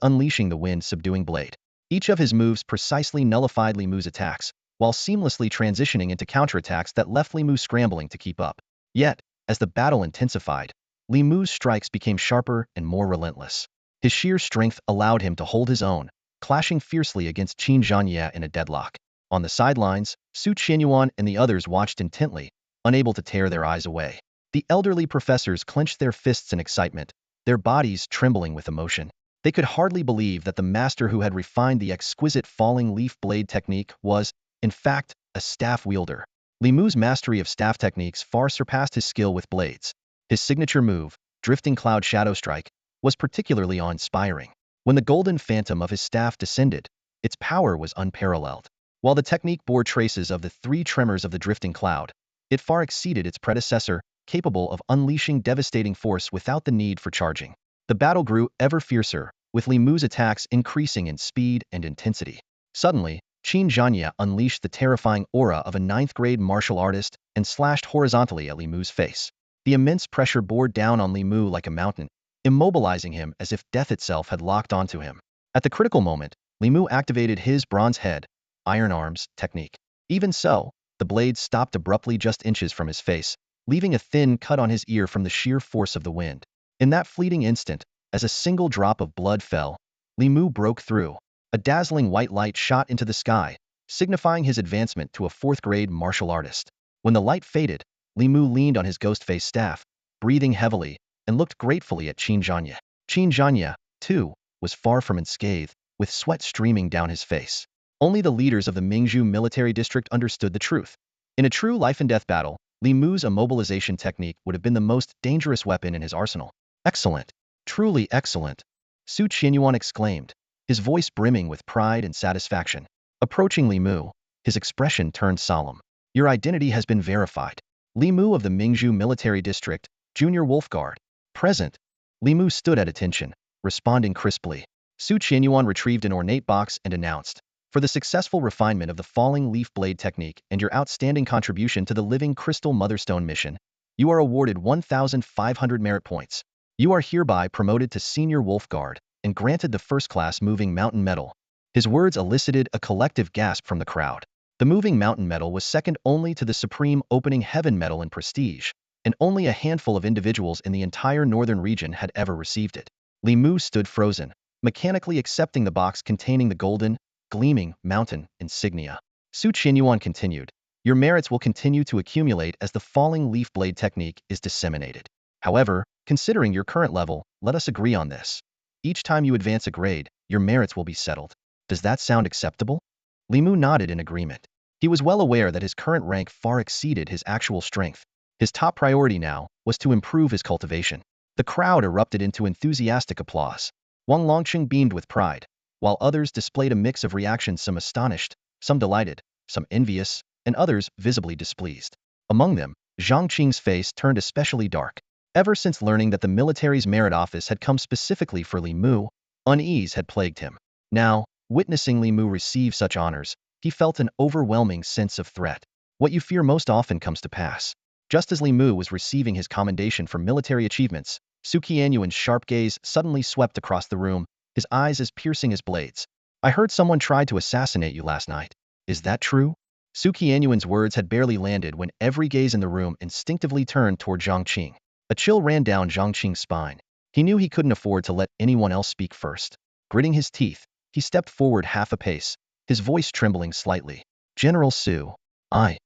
unleashing the wind-subduing blade. Each of his moves precisely nullified Li Mu's attacks, while seamlessly transitioning into counterattacks that left Li Mu scrambling to keep up. Yet, as the battle intensified, Li Mu's strikes became sharper and more relentless. His sheer strength allowed him to hold his own, clashing fiercely against Qin Zhanya in a deadlock. On the sidelines, Su Zhenyuan and the others watched intently, unable to tear their eyes away. The elderly professors clenched their fists in excitement, their bodies trembling with emotion. They could hardly believe that the master who had refined the exquisite falling leaf blade technique was, in fact, a staff wielder. Li Mu's mastery of staff techniques far surpassed his skill with blades. His signature move, Drifting Cloud Shadow Strike, was particularly awe-inspiring. When the golden phantom of his staff descended, its power was unparalleled. While the technique bore traces of the 3 tremors of the drifting cloud, it far exceeded its predecessor, capable of unleashing devastating force without the need for charging. The battle grew ever fiercer, with Li Mu's attacks increasing in speed and intensity. Suddenly, Qin Zhanya unleashed the terrifying aura of a 9th-grade martial artist and slashed horizontally at Li Mu's face. The immense pressure bore down on Li Mu like a mountain, immobilizing him as if death itself had locked onto him. At the critical moment, Li Mu activated his bronze head, iron arms technique. Even so, the blade stopped abruptly just inches from his face, leaving a thin cut on his ear from the sheer force of the wind. In that fleeting instant, as a single drop of blood fell, Li Mu broke through. A dazzling white light shot into the sky, signifying his advancement to a 4th-grade martial artist. When the light faded, Li Mu leaned on his Ghostface staff, breathing heavily, and looked gratefully at Qin Zhanya. Qin Zhanya, too, was far from unscathed, with sweat streaming down his face. Only the leaders of the Mingzhu military district understood the truth. In a true life-and-death battle, Li Mu's immobilization technique would have been the most dangerous weapon in his arsenal. Excellent. Truly excellent. Su Zhenyuan exclaimed, his voice brimming with pride and satisfaction. Approaching Li Mu, his expression turned solemn. Your identity has been verified. Li Mu of the Mingzhu military district, Junior Wolf Guard. Present. Li Mu stood at attention, responding crisply. Su Zhenyuan retrieved an ornate box and announced, for the successful refinement of the falling leaf blade technique and your outstanding contribution to the Living Crystal Motherstone mission, you are awarded 1,500 merit points. You are hereby promoted to Senior Wolf Guard and granted the first-class Moving Mountain Medal. His words elicited a collective gasp from the crowd. The moving mountain medal was second only to the supreme opening heaven medal in prestige, and only a handful of individuals in the entire northern region had ever received it. Li Mu stood frozen, mechanically accepting the box containing the golden, gleaming mountain insignia. Su Qianyuan continued, "Your merits will continue to accumulate as the falling leaf blade technique is disseminated. However, considering your current level, let us agree on this. Each time you advance a grade, your merits will be settled. Does that sound acceptable?" Li Mu nodded in agreement. He was well aware that his current rank far exceeded his actual strength. His top priority now was to improve his cultivation. The crowd erupted into enthusiastic applause. Wang Longqing beamed with pride, while others displayed a mix of reactions, some astonished, some delighted, some envious, and others visibly displeased. Among them, Zhang Qing's face turned especially dark. Ever since learning that the military's merit office had come specifically for Li Mu, unease had plagued him. Now, witnessing Li Mu receive such honors, he felt an overwhelming sense of threat. What you fear most often comes to pass. Just as Li Mu was receiving his commendation for military achievements, Su Qianyuan's sharp gaze suddenly swept across the room, his eyes as piercing as blades. "I heard someone tried to assassinate you last night. Is that true?" Su Qianyuan's words had barely landed when every gaze in the room instinctively turned toward Zhang Qing. A chill ran down Zhang Qing's spine. He knew he couldn't afford to let anyone else speak first. Gritting his teeth, he stepped forward half a pace, his voice trembling slightly. "General Su, I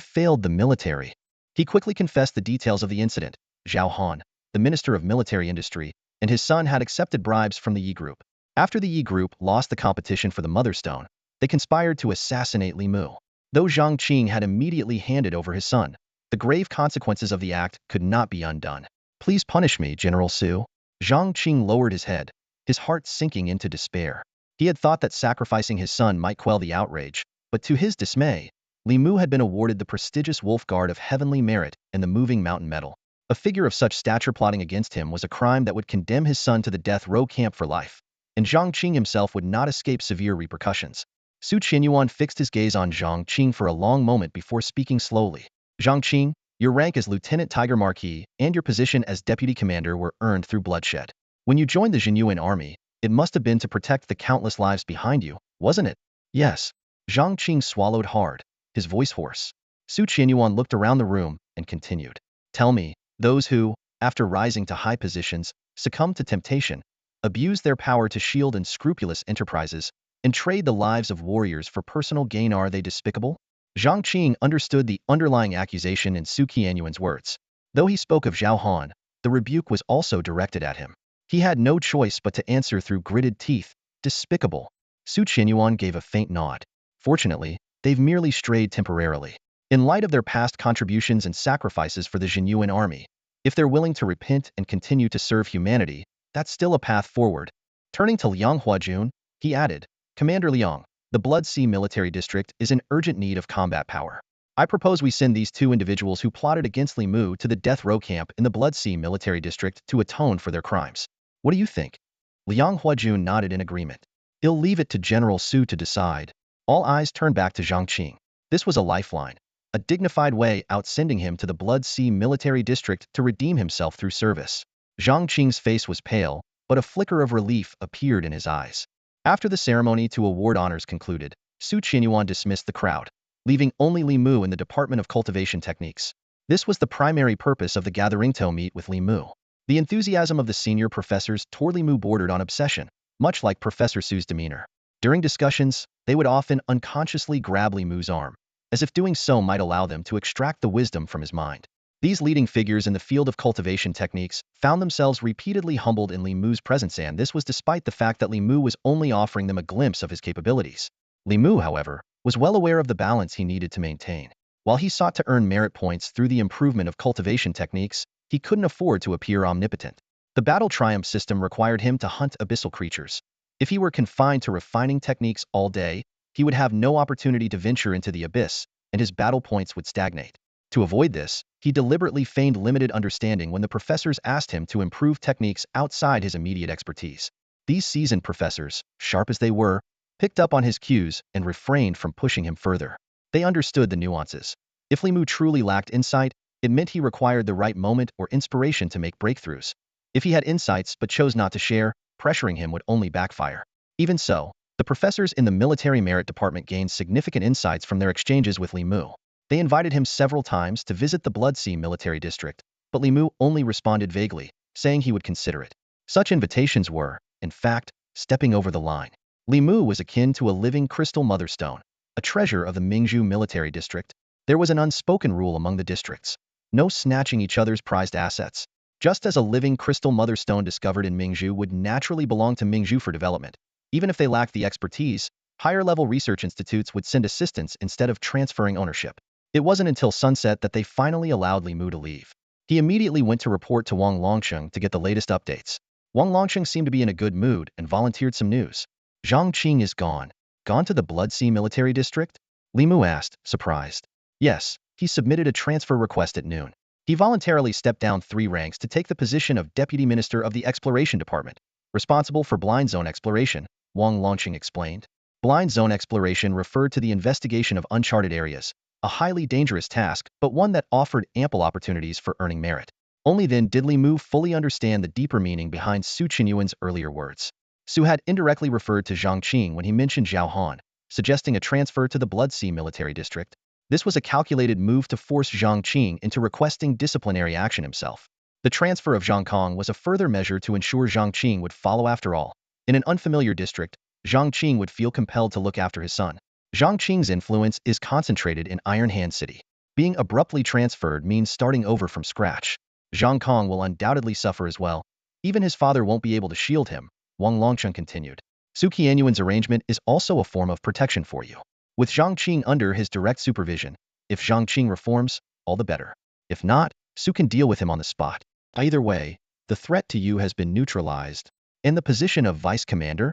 failed the military." He quickly confessed the details of the incident. Zhao Han, the Minister of Military Industry, and his son had accepted bribes from the Yi Group. After the Yi Group lost the competition for the Mother Stone, they conspired to assassinate Li Mu. Though Zhang Qing had immediately handed over his son, the grave consequences of the act could not be undone. "Please punish me, General Su." Zhang Qing lowered his head, his heart sinking into despair. He had thought that sacrificing his son might quell the outrage, but to his dismay, Li Mu had been awarded the prestigious Wolf Guard of Heavenly Merit and the Moving Mountain Medal. A figure of such stature plotting against him was a crime that would condemn his son to the death row camp for life, and Zhang Qing himself would not escape severe repercussions. Su Qianyuan fixed his gaze on Zhang Qing for a long moment before speaking slowly. "Zhang Qing, your rank as Lieutenant Tiger Marquis and your position as Deputy Commander were earned through bloodshed. When you joined the Zhenyuan Army, it must have been to protect the countless lives behind you, wasn't it?" "Yes." Zhang Qing swallowed hard, his voice hoarse. Su Qianyuan looked around the room and continued. "Tell me, those who, after rising to high positions, succumb to temptation, abuse their power to shield unscrupulous enterprises, and trade the lives of warriors for personal gain, are they despicable?" Zhang Qing understood the underlying accusation in Su Qianyuan's words. Though he spoke of Zhao Han, the rebuke was also directed at him. He had no choice but to answer through gritted teeth, "Despicable." Su Qianyuan gave a faint nod. Fortunately, they've merely strayed temporarily. In light of their past contributions and sacrifices for the Zhenyuan Army, if they're willing to repent and continue to serve humanity, that's still a path forward. Turning to Liang Huajun, he added, "Commander Liang, the Blood Sea Military District is in urgent need of combat power. I propose we send these two individuals who plotted against Li Mu to the death row camp in the Blood Sea Military District to atone for their crimes. What do you think?" Liang Huajun nodded in agreement. "He'll leave it to General Su to decide." All eyes turned back to Zhang Qing. This was a lifeline, a dignified way out, sending him to the Blood Sea Military District to redeem himself through service. Zhang Qing's face was pale, but a flicker of relief appeared in his eyes. After the ceremony to award honors concluded, Su Qianyuan dismissed the crowd, leaving only Li Mu in the Department of Cultivation Techniques. This was the primary purpose of the gathering to meet with Li Mu. The enthusiasm of the senior professors toward Li Mu bordered on obsession, much like Professor Su's demeanor. During discussions, they would often unconsciously grab Li Mu's arm, as if doing so might allow them to extract the wisdom from his mind. These leading figures in the field of cultivation techniques found themselves repeatedly humbled in Li Mu's presence, and this was despite the fact that Li Mu was only offering them a glimpse of his capabilities. Li Mu, however, was well aware of the balance he needed to maintain. While he sought to earn merit points through the improvement of cultivation techniques, he couldn't afford to appear omnipotent. The battle triumph system required him to hunt abyssal creatures. If he were confined to refining techniques all day, he would have no opportunity to venture into the abyss, and his battle points would stagnate. To avoid this, he deliberately feigned limited understanding when the professors asked him to improve techniques outside his immediate expertise. These seasoned professors, sharp as they were, picked up on his cues and refrained from pushing him further. They understood the nuances. If Li Mu truly lacked insight, it meant he required the right moment or inspiration to make breakthroughs. If he had insights but chose not to share, pressuring him would only backfire. Even so, The professors in the military merit department gained significant insights from their exchanges with Li Mu. They invited him several times to visit the Blood Sea military district, but Li Mu only responded vaguely, saying he would consider it. Such invitations were, in fact, stepping over the line. Li Mu was akin to a living crystal motherstone, a treasure of the Mingzhu military district. There was an unspoken rule among the districts: no snatching each other's prized assets. Just as a living crystal motherstone discovered in Mingzhu would naturally belong to Mingzhu for development, even if they lacked the expertise, higher-level research institutes would send assistance instead of transferring ownership. It wasn't until sunset that they finally allowed Li Mu to leave. He immediately went to report to Wang Longsheng to get the latest updates. Wang Longsheng seemed to be in a good mood and volunteered some news. Zhang Qing is gone. Gone to the Blood Sea military district? Li Mu asked, surprised. Yes, he submitted a transfer request at noon. He voluntarily stepped down 3 ranks to take the position of Deputy Minister of the Exploration Department, responsible for blind zone exploration, Wang Longqing explained. Blind zone exploration referred to the investigation of uncharted areas, a highly dangerous task, but one that offered ample opportunities for earning merit. Only then did Li Mu fully understand the deeper meaning behind Su Qinyuan's earlier words. Su had indirectly referred to Zhang Qing when he mentioned Zhao Han, suggesting a transfer to the Blood Sea military district. This was a calculated move to force Zhang Qing into requesting disciplinary action himself. The transfer of Zhang Kong was a further measure to ensure Zhang Qing would follow after all. In an unfamiliar district, Zhang Qing would feel compelled to look after his son. Zhang Qing's influence is concentrated in Iron Hand City. Being abruptly transferred means starting over from scratch. Zhang Kong will undoubtedly suffer as well. Even his father won't be able to shield him, Wang Longsheng continued. Su Qianyuan's arrangement is also a form of protection for you. With Zhang Qing under his direct supervision, if Zhang Qing reforms, all the better. If not, Su can deal with him on the spot. Either way, the threat to you has been neutralized. In the position of vice commander?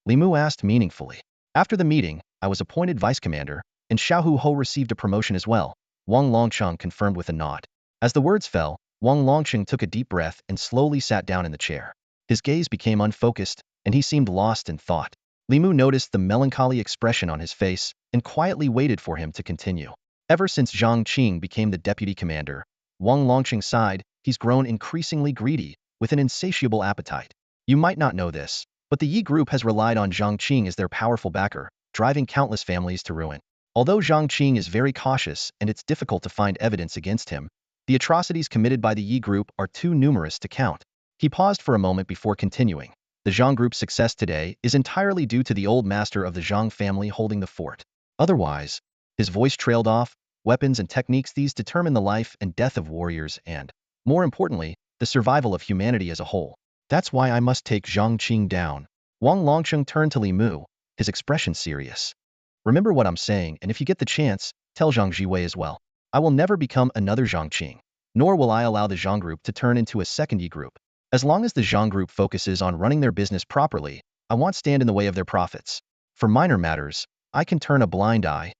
Li Mu asked meaningfully. After the meeting, I was appointed vice commander, and Xiao Hu Ho received a promotion as well, Wang Longsheng confirmed with a nod. As the words fell, Wang Longsheng took a deep breath and slowly sat down in the chair. His gaze became unfocused, and he seemed lost in thought. Li Mu noticed the melancholy expression on his face and quietly waited for him to continue. Ever since Zhang Qing became the deputy commander, Wang Longsheng sighed, he's grown increasingly greedy, with an insatiable appetite. You might not know this, but the Yi group has relied on Zhang Qing as their powerful backer, driving countless families to ruin. Although Zhang Qing is very cautious and it's difficult to find evidence against him, the atrocities committed by the Yi group are too numerous to count. He paused for a moment before continuing. The Zhang group's success today is entirely due to the old master of the Zhang family holding the fort. Otherwise, his voice trailed off, weapons and techniques these determine the life and death of warriors and, more importantly, the survival of humanity as a whole. That's why I must take Zhang Qing down. Wang Longsheng turned to Li Mu, his expression serious. Remember what I'm saying, and if you get the chance, tell Zhang Jiwei as well. I will never become another Zhang Qing, nor will I allow the Zhang group to turn into a second Yi group. As long as the Zhang group focuses on running their business properly, I won't stand in the way of their profits. For minor matters, I can turn a blind eye.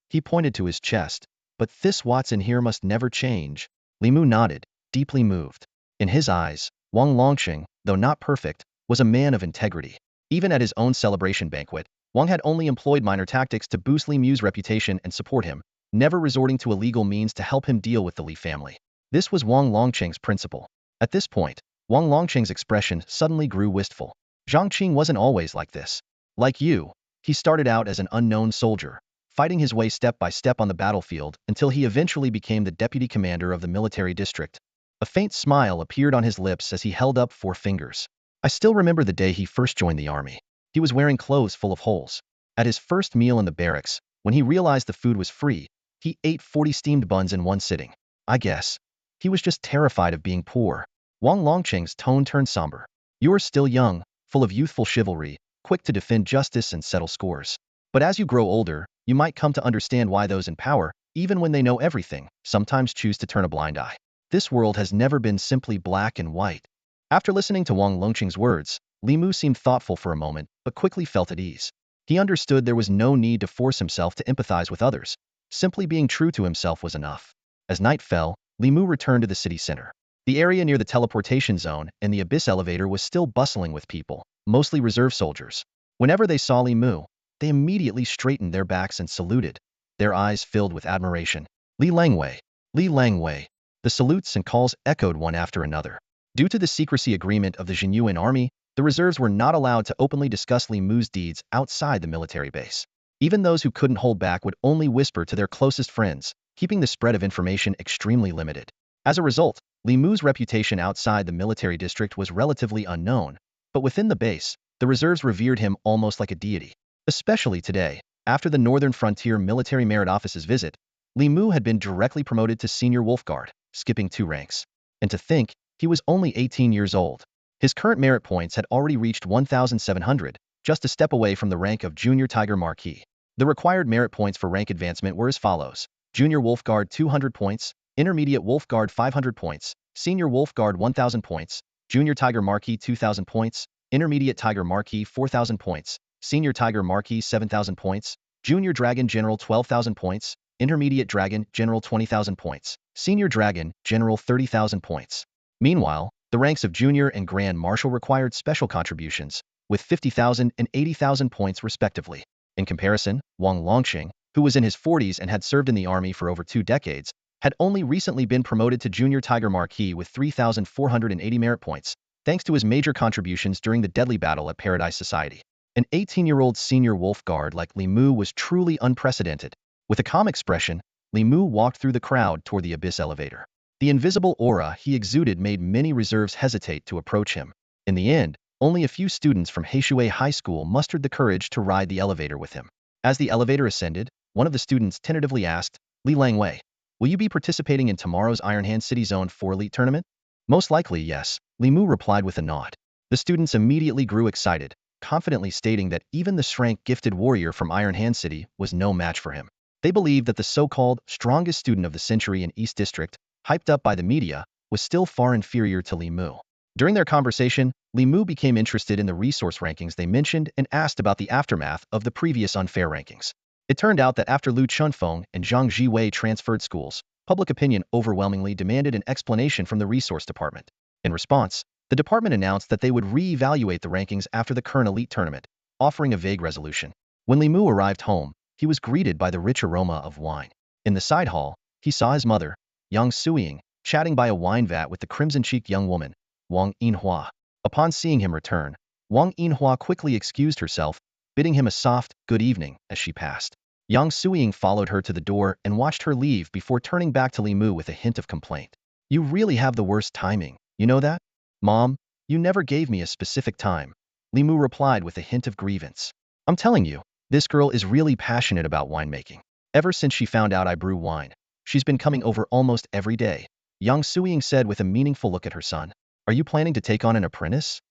He pointed to his chest. But this Watson here must never change. Li Mu nodded, deeply moved. In his eyes, Wang Longsheng, though not perfect, was a man of integrity. Even at his own celebration banquet, Wang had only employed minor tactics to boost Li Mu's reputation and support him, never resorting to illegal means to help him deal with the Li family. This was Wang Longsheng's principle. At this point, Wang Longsheng's expression suddenly grew wistful. Zhang Qing wasn't always like this. Like you, he started out as an unknown soldier, fighting his way step by step on the battlefield until he eventually became the deputy commander of the military district. A faint smile appeared on his lips as he held up 4 fingers. I still remember the day he first joined the army. He was wearing clothes full of holes. At his first meal in the barracks, when he realized the food was free, he ate 40 steamed buns in one sitting. I guess he was just terrified of being poor. Wang Longsheng's tone turned somber. You are still young, full of youthful chivalry, quick to defend justice and settle scores. But as you grow older, you might come to understand why those in power, even when they know everything, sometimes choose to turn a blind eye. This world has never been simply black and white. After listening to Wang Longsheng's words, Li Mu seemed thoughtful for a moment, but quickly felt at ease. He understood there was no need to force himself to empathize with others. Simply being true to himself was enough. As night fell, Li Mu returned to the city center. The area near the teleportation zone and the abyss elevator was still bustling with people, mostly reserve soldiers. Whenever they saw Li Mu, they immediately straightened their backs and saluted, their eyes filled with admiration. Li Langwei, Li Langwei. The salutes and calls echoed one after another. Due to the secrecy agreement of the Zhenyuan Army, the reserves were not allowed to openly discuss Li Mu's deeds outside the military base. Even those who couldn't hold back would only whisper to their closest friends, keeping the spread of information extremely limited. As a result, Li Mu's reputation outside the military district was relatively unknown, but within the base, the reserves revered him almost like a deity. Especially today, after the Northern Frontier Military Merit Office's visit, Li Mu had been directly promoted to Senior Wolf Guard, skipping 2 ranks. And to think, he was only 18 years old. His current merit points had already reached 1,700, just a step away from the rank of Junior Tiger Marquis. The required merit points for rank advancement were as follows: Junior Wolf Guard 200 points, Intermediate Wolf Guard 500 points, Senior Wolf Guard 1,000 points, Junior Tiger Marquis 2,000 points, Intermediate Tiger Marquis 4,000 points, Senior Tiger Marquis 7,000 points, Junior Dragon General 12,000 points, Intermediate Dragon General 20,000 points, Senior Dragon General 30,000 points. Meanwhile, the ranks of Junior and Grand Marshal required special contributions, with 50,000 and 80,000 points respectively. In comparison, Wang Longqing, who was in his 40s and had served in the army for over 2 decades, had only recently been promoted to Junior Tiger Marquis with 3,480 merit points, thanks to his major contributions during the deadly battle at Paradise Society. An 18-year-old Senior Wolf Guard like Li Mu was truly unprecedented. With a calm expression, Li Mu walked through the crowd toward the Abyss elevator. The invisible aura he exuded made many reserves hesitate to approach him. In the end, only a few students from Heishui High School mustered the courage to ride the elevator with him. As the elevator ascended, one of the students tentatively asked, "Li Langwei, will you be participating in tomorrow's Iron Hand City Zone 4 Elite Tournament?" "Most likely, yes," Li Mu replied with a nod. The students immediately grew excited, confidently stating that even the strength-gifted warrior from Iron Hand City was no match for him. They believed that the so-called strongest student of the century in East District, hyped up by the media, was still far inferior to Li Mu. During their conversation, Li Mu became interested in the resource rankings they mentioned and asked about the aftermath of the previous unfair rankings. It turned out that after Lu Chunfeng and Zhang Jiwei transferred schools, public opinion overwhelmingly demanded an explanation from the resource department. In response, the department announced that they would re-evaluate the rankings after the current elite tournament, offering a vague resolution. When Li Mu arrived home, he was greeted by the rich aroma of wine. In the side hall, he saw his mother, Yang Suying, chatting by a wine vat with the crimson-cheeked young woman, Wang Yinhua. Upon seeing him return, Wang Yinhua quickly excused herself, bidding him a soft good evening as she passed. Yang Suying followed her to the door and watched her leave before turning back to Li Mu with a hint of complaint. "You really have the worst timing, you know that?" "Mom, you never gave me a specific time," Li Mu replied with a hint of grievance. "I'm telling you, this girl is really passionate about winemaking. Ever since she found out I brew wine, she's been coming over almost every day," Yang Suying said with a meaningful look at her son. "Are you planning to take on an apprentice?"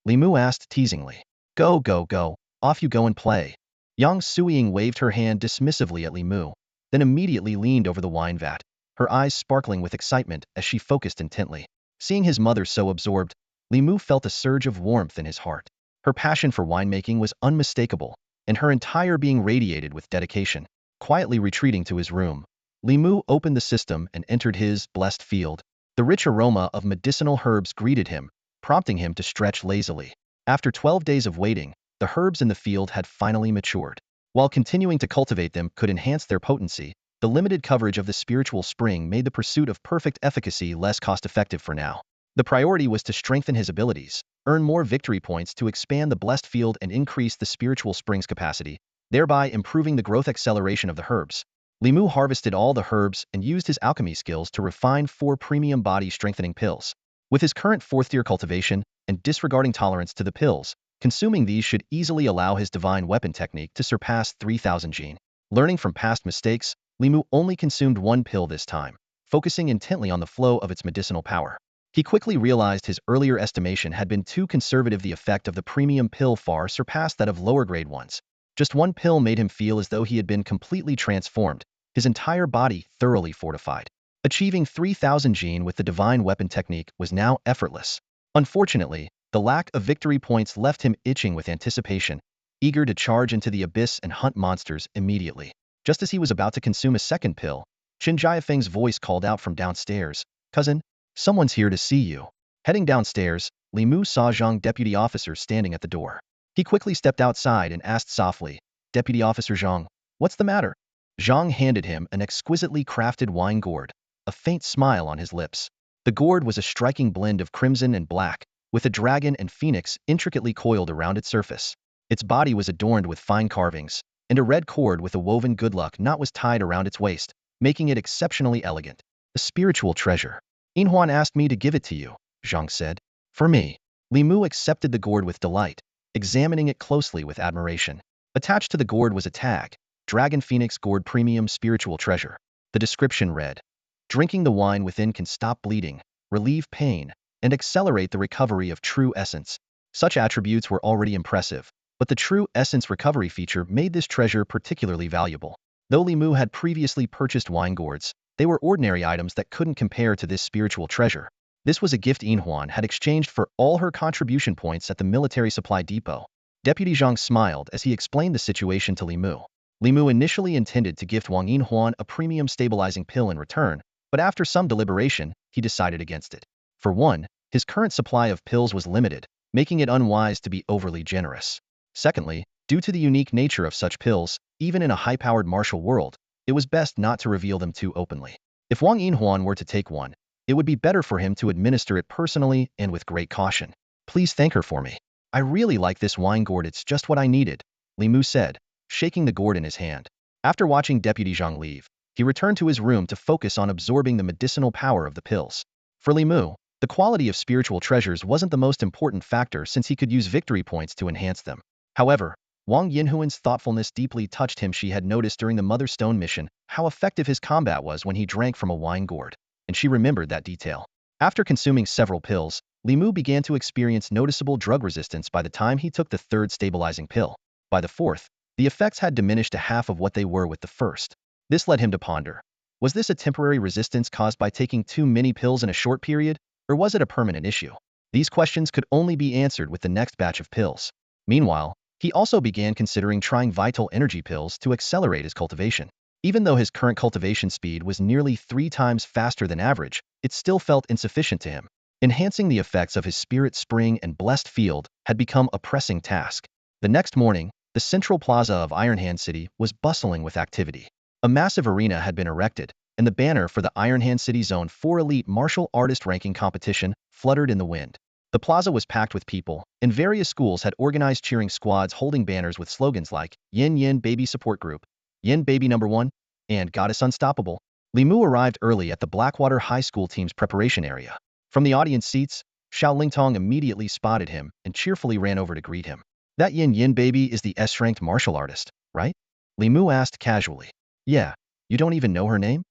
Li Mu asked teasingly. Go, go, go, off you go and play." Yang Suying waved her hand dismissively at Li Mu, then immediately leaned over the wine vat, her eyes sparkling with excitement as she focused intently. Seeing his mother so absorbed, Li Mu felt a surge of warmth in his heart. Her passion for winemaking was unmistakable, and her entire being radiated with dedication. Quietly retreating to his room, Li Mu opened the system and entered his blessed field. The rich aroma of medicinal herbs greeted him, prompting him to stretch lazily. After 12 days of waiting, the herbs in the field had finally matured. While continuing to cultivate them could enhance their potency, the limited coverage of the spiritual spring made the pursuit of perfect efficacy less cost-effective for now. The priority was to strengthen his abilities, earn more victory points to expand the blessed field and increase the spiritual spring's capacity, thereby improving the growth acceleration of the herbs. Li Mu harvested all the herbs and used his alchemy skills to refine 4 premium body-strengthening pills. With his current 4th-tier cultivation and disregarding tolerance to the pills, consuming these should easily allow his divine weapon technique to surpass 3,000 gene. Learning from past mistakes, Li Mu only consumed 1 pill this time, focusing intently on the flow of its medicinal power. He quickly realized his earlier estimation had been too conservative. The effect of the premium pill far surpassed that of lower-grade ones. Just 1 pill made him feel as though he had been completely transformed, his entire body thoroughly fortified. Achieving 3,000 gene with the divine weapon technique was now effortless. Unfortunately, the lack of victory points left him itching with anticipation, eager to charge into the abyss and hunt monsters immediately. Just as he was about to consume a 2nd pill, Qin Jiafeng's voice called out from downstairs, "Cousin, someone's here to see you." Heading downstairs, Li Mu saw Zhang deputy officer standing at the door. He quickly stepped outside and asked softly, "Deputy Officer Zhang, what's the matter?" Zhang handed him an exquisitely crafted wine gourd, a faint smile on his lips. The gourd was a striking blend of crimson and black, with a dragon and phoenix intricately coiled around its surface. Its body was adorned with fine carvings, and a red cord with a woven good luck knot was tied around its waist, making it exceptionally elegant. A spiritual treasure. Yinhuan asked me to give it to you, Zhang said. For me. Li Mu accepted the gourd with delight, examining it closely with admiration. Attached to the gourd was a tag, Dragon Phoenix Gourd Premium Spiritual Treasure. The description read, drinking the wine within can stop bleeding, relieve pain, and accelerate the recovery of true essence. Such attributes were already impressive, but the true essence recovery feature made this treasure particularly valuable. Though Li Mu had previously purchased wine gourds, they were ordinary items that couldn't compare to this spiritual treasure. This was a gift Yinhuan had exchanged for all her contribution points at the military supply depot. Deputy Zhang smiled as he explained the situation to Li Mu. Li Mu initially intended to gift Wang Yinhuan a premium stabilizing pill in return, but after some deliberation, he decided against it. For one, his current supply of pills was limited, making it unwise to be overly generous. Secondly, due to the unique nature of such pills, even in a high-powered martial world, it was best not to reveal them too openly. If Wang Yinhuan were to take one, it would be better for him to administer it personally and with great caution. Please thank her for me. I really like this wine gourd, it's just what I needed, Li Mu said, shaking the gourd in his hand. After watching Deputy Zhang leave, he returned to his room to focus on absorbing the medicinal power of the pills. For Li Mu, the quality of spiritual treasures wasn't the most important factor since he could use victory points to enhance them. However, Wang Yinhuan's thoughtfulness deeply touched him. She had noticed during the Mother Stone mission how effective his combat was when he drank from a wine gourd, and she remembered that detail. After consuming several pills, Li Mu began to experience noticeable drug resistance by the time he took the third stabilizing pill. By the fourth, the effects had diminished to half of what they were with the first. This led him to ponder. Was this a temporary resistance caused by taking too many pills in a short period, or was it a permanent issue? These questions could only be answered with the next batch of pills. Meanwhile, he also began considering trying vital energy pills to accelerate his cultivation. Even though his current cultivation speed was nearly 3 times faster than average, it still felt insufficient to him. Enhancing the effects of his spirit spring and blessed field had become a pressing task. The next morning, the central plaza of Iron Hand City was bustling with activity. A massive arena had been erected, and the banner for the Iron Hand City Zone 4 Elite Martial Artist Ranking Competition fluttered in the wind. The plaza was packed with people, and various schools had organized cheering squads holding banners with slogans like Yin Yin Baby Support Group, Yin Baby Number 1, and Goddess Unstoppable. Li Mu arrived early at the Blackwater High School team's preparation area. From the audience seats, Xiao Lingtong immediately spotted him and cheerfully ran over to greet him. That Yin Yin baby is the S-ranked martial artist, right? Li Mu asked casually. Yeah, you don't even know her name?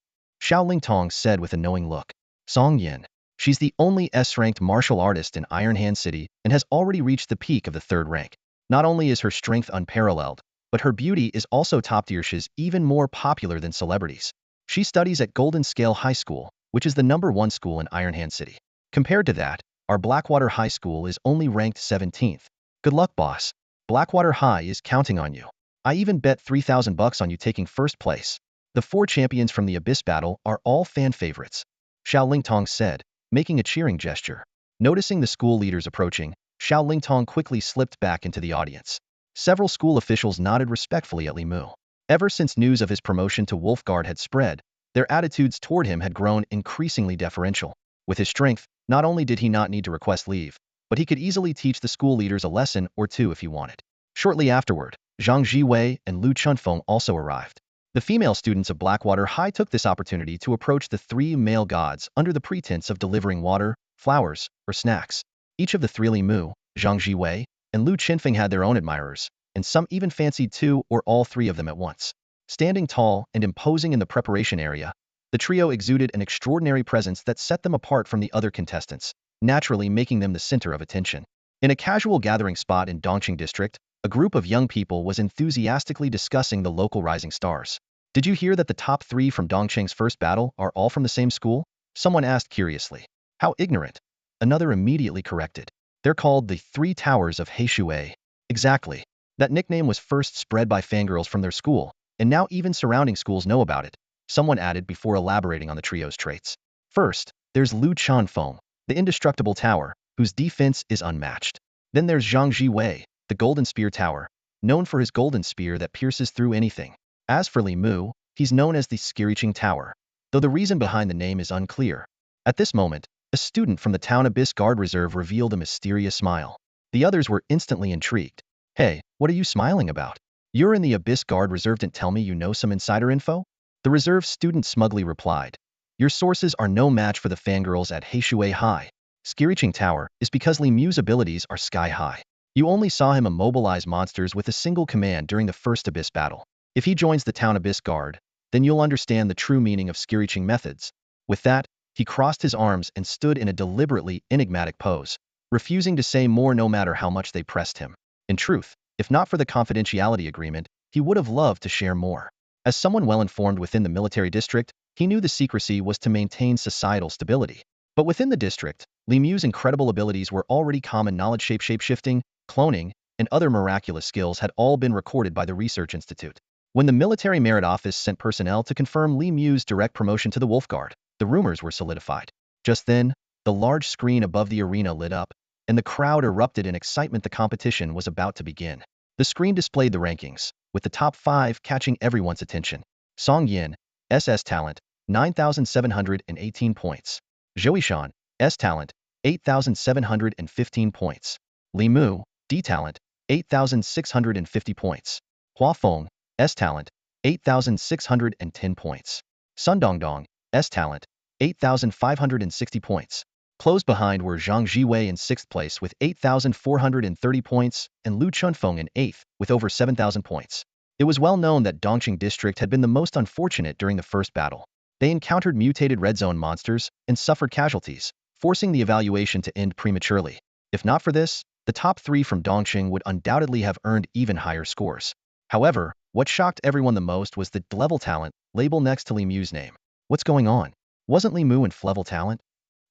Xiao Lingtong said with a knowing look. Song Yin. She's the only S-ranked martial artist in Iron Hand City and has already reached the peak of the 3rd rank. Not only is her strength unparalleled, but her beauty is also top tier. She's even more popular than celebrities. She studies at Golden Scale High School, which is the #1 school in Iron Hand City. Compared to that, our Blackwater High School is only ranked 17th. Good luck, boss. Blackwater High is counting on you. I even bet $3,000 on you taking first place. The 4 champions from the Abyss battle are all fan favorites, Xiao Lingtong said, making a cheering gesture. Noticing the school leaders approaching, Xiao Lingtong quickly slipped back into the audience. Several school officials nodded respectfully at Li Mu. Ever since news of his promotion to Wolf Guard had spread, their attitudes toward him had grown increasingly deferential. With his strength, not only did he not need to request leave, but he could easily teach the school leaders a lesson or two if he wanted. Shortly afterward, Zhang Jiwei and Lu Chunfeng also arrived. The female students of Blackwater High took this opportunity to approach the 3 male gods under the pretense of delivering water, flowers, or snacks. Each of the 3 Li Mu, Zhang Jiwei, and Lu Chunfeng had their own admirers, and some even fancied 2 or all 3 of them at once. Standing tall and imposing in the preparation area, the trio exuded an extraordinary presence that set them apart from the other contestants, naturally making them the center of attention. In a casual gathering spot in Dongqing District, a group of young people was enthusiastically discussing the local rising stars. Did you hear that the top 3 from Dongqing's first battle are all from the same school? Someone asked curiously. How ignorant. Another immediately corrected. They're called the 3 Towers of Heishui. Exactly. That nickname was first spread by fangirls from their school, and now even surrounding schools know about it, someone added before elaborating on the trio's traits. First, there's Lu Chunfeng, the indestructible tower, whose defense is unmatched. Then there's Zhang Jiwei, the Golden Spear Tower, known for his golden spear that pierces through anything. As for Li Mu, he's known as the Screeching Tower, though the reason behind the name is unclear. At this moment, A student from the town Abyss Guard Reserve revealed a mysterious smile. The others were instantly intrigued. Hey, what are you smiling about? You're in the Abyss Guard Reserve, didn't tell me you know some insider info? The reserve student smugly replied. Your sources are no match for the fangirls at Heishui High. Skirching Tower is because Li Mu's abilities are sky high. You only saw him immobilize monsters with a single command during the first Abyss battle. If he joins the town Abyss Guard, then you'll understand the true meaning of skirching methods. With that, he crossed his arms and stood in a deliberately enigmatic pose, refusing to say more no matter how much they pressed him. In truth, if not for the confidentiality agreement, he would have loved to share more. As someone well-informed within the military district, he knew the secrecy was to maintain societal stability. But within the district, Li Mu's incredible abilities were already common knowledge. Shape-shifting, cloning, and other miraculous skills had all been recorded by the Research Institute. When the Military Merit Office sent personnel to confirm Li Mu's direct promotion to the Wolf Guard, the rumors were solidified. Just then, the large screen above the arena lit up, and the crowd erupted in excitement. The competition was about to begin. The screen displayed the rankings, with the top 5 catching everyone's attention. Song Yin, SS Talent, 9,718 points. Zhenyuan, S Talent, 8,715 points. Li Mu, D Talent, 8,650 points. Hua Feng, S Talent, 8,610 points. Sun Dongdong, S Talent, 8,560 points. Close behind were Zhang Jiwei in 6th place with 8,430 points and Lu Chunfeng in 8th with over 7,000 points. It was well known that Dongqing District had been the most unfortunate during the first battle. They encountered mutated red zone monsters and suffered casualties, forcing the evaluation to end prematurely. If not for this, the top 3 from Dongqing would undoubtedly have earned even higher scores. However, what shocked everyone the most was the level talent label next to Li Mu's name. What's going on? Wasn't Li Mu in level talent?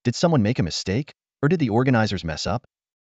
Did someone make a mistake? Or did the organizers mess up?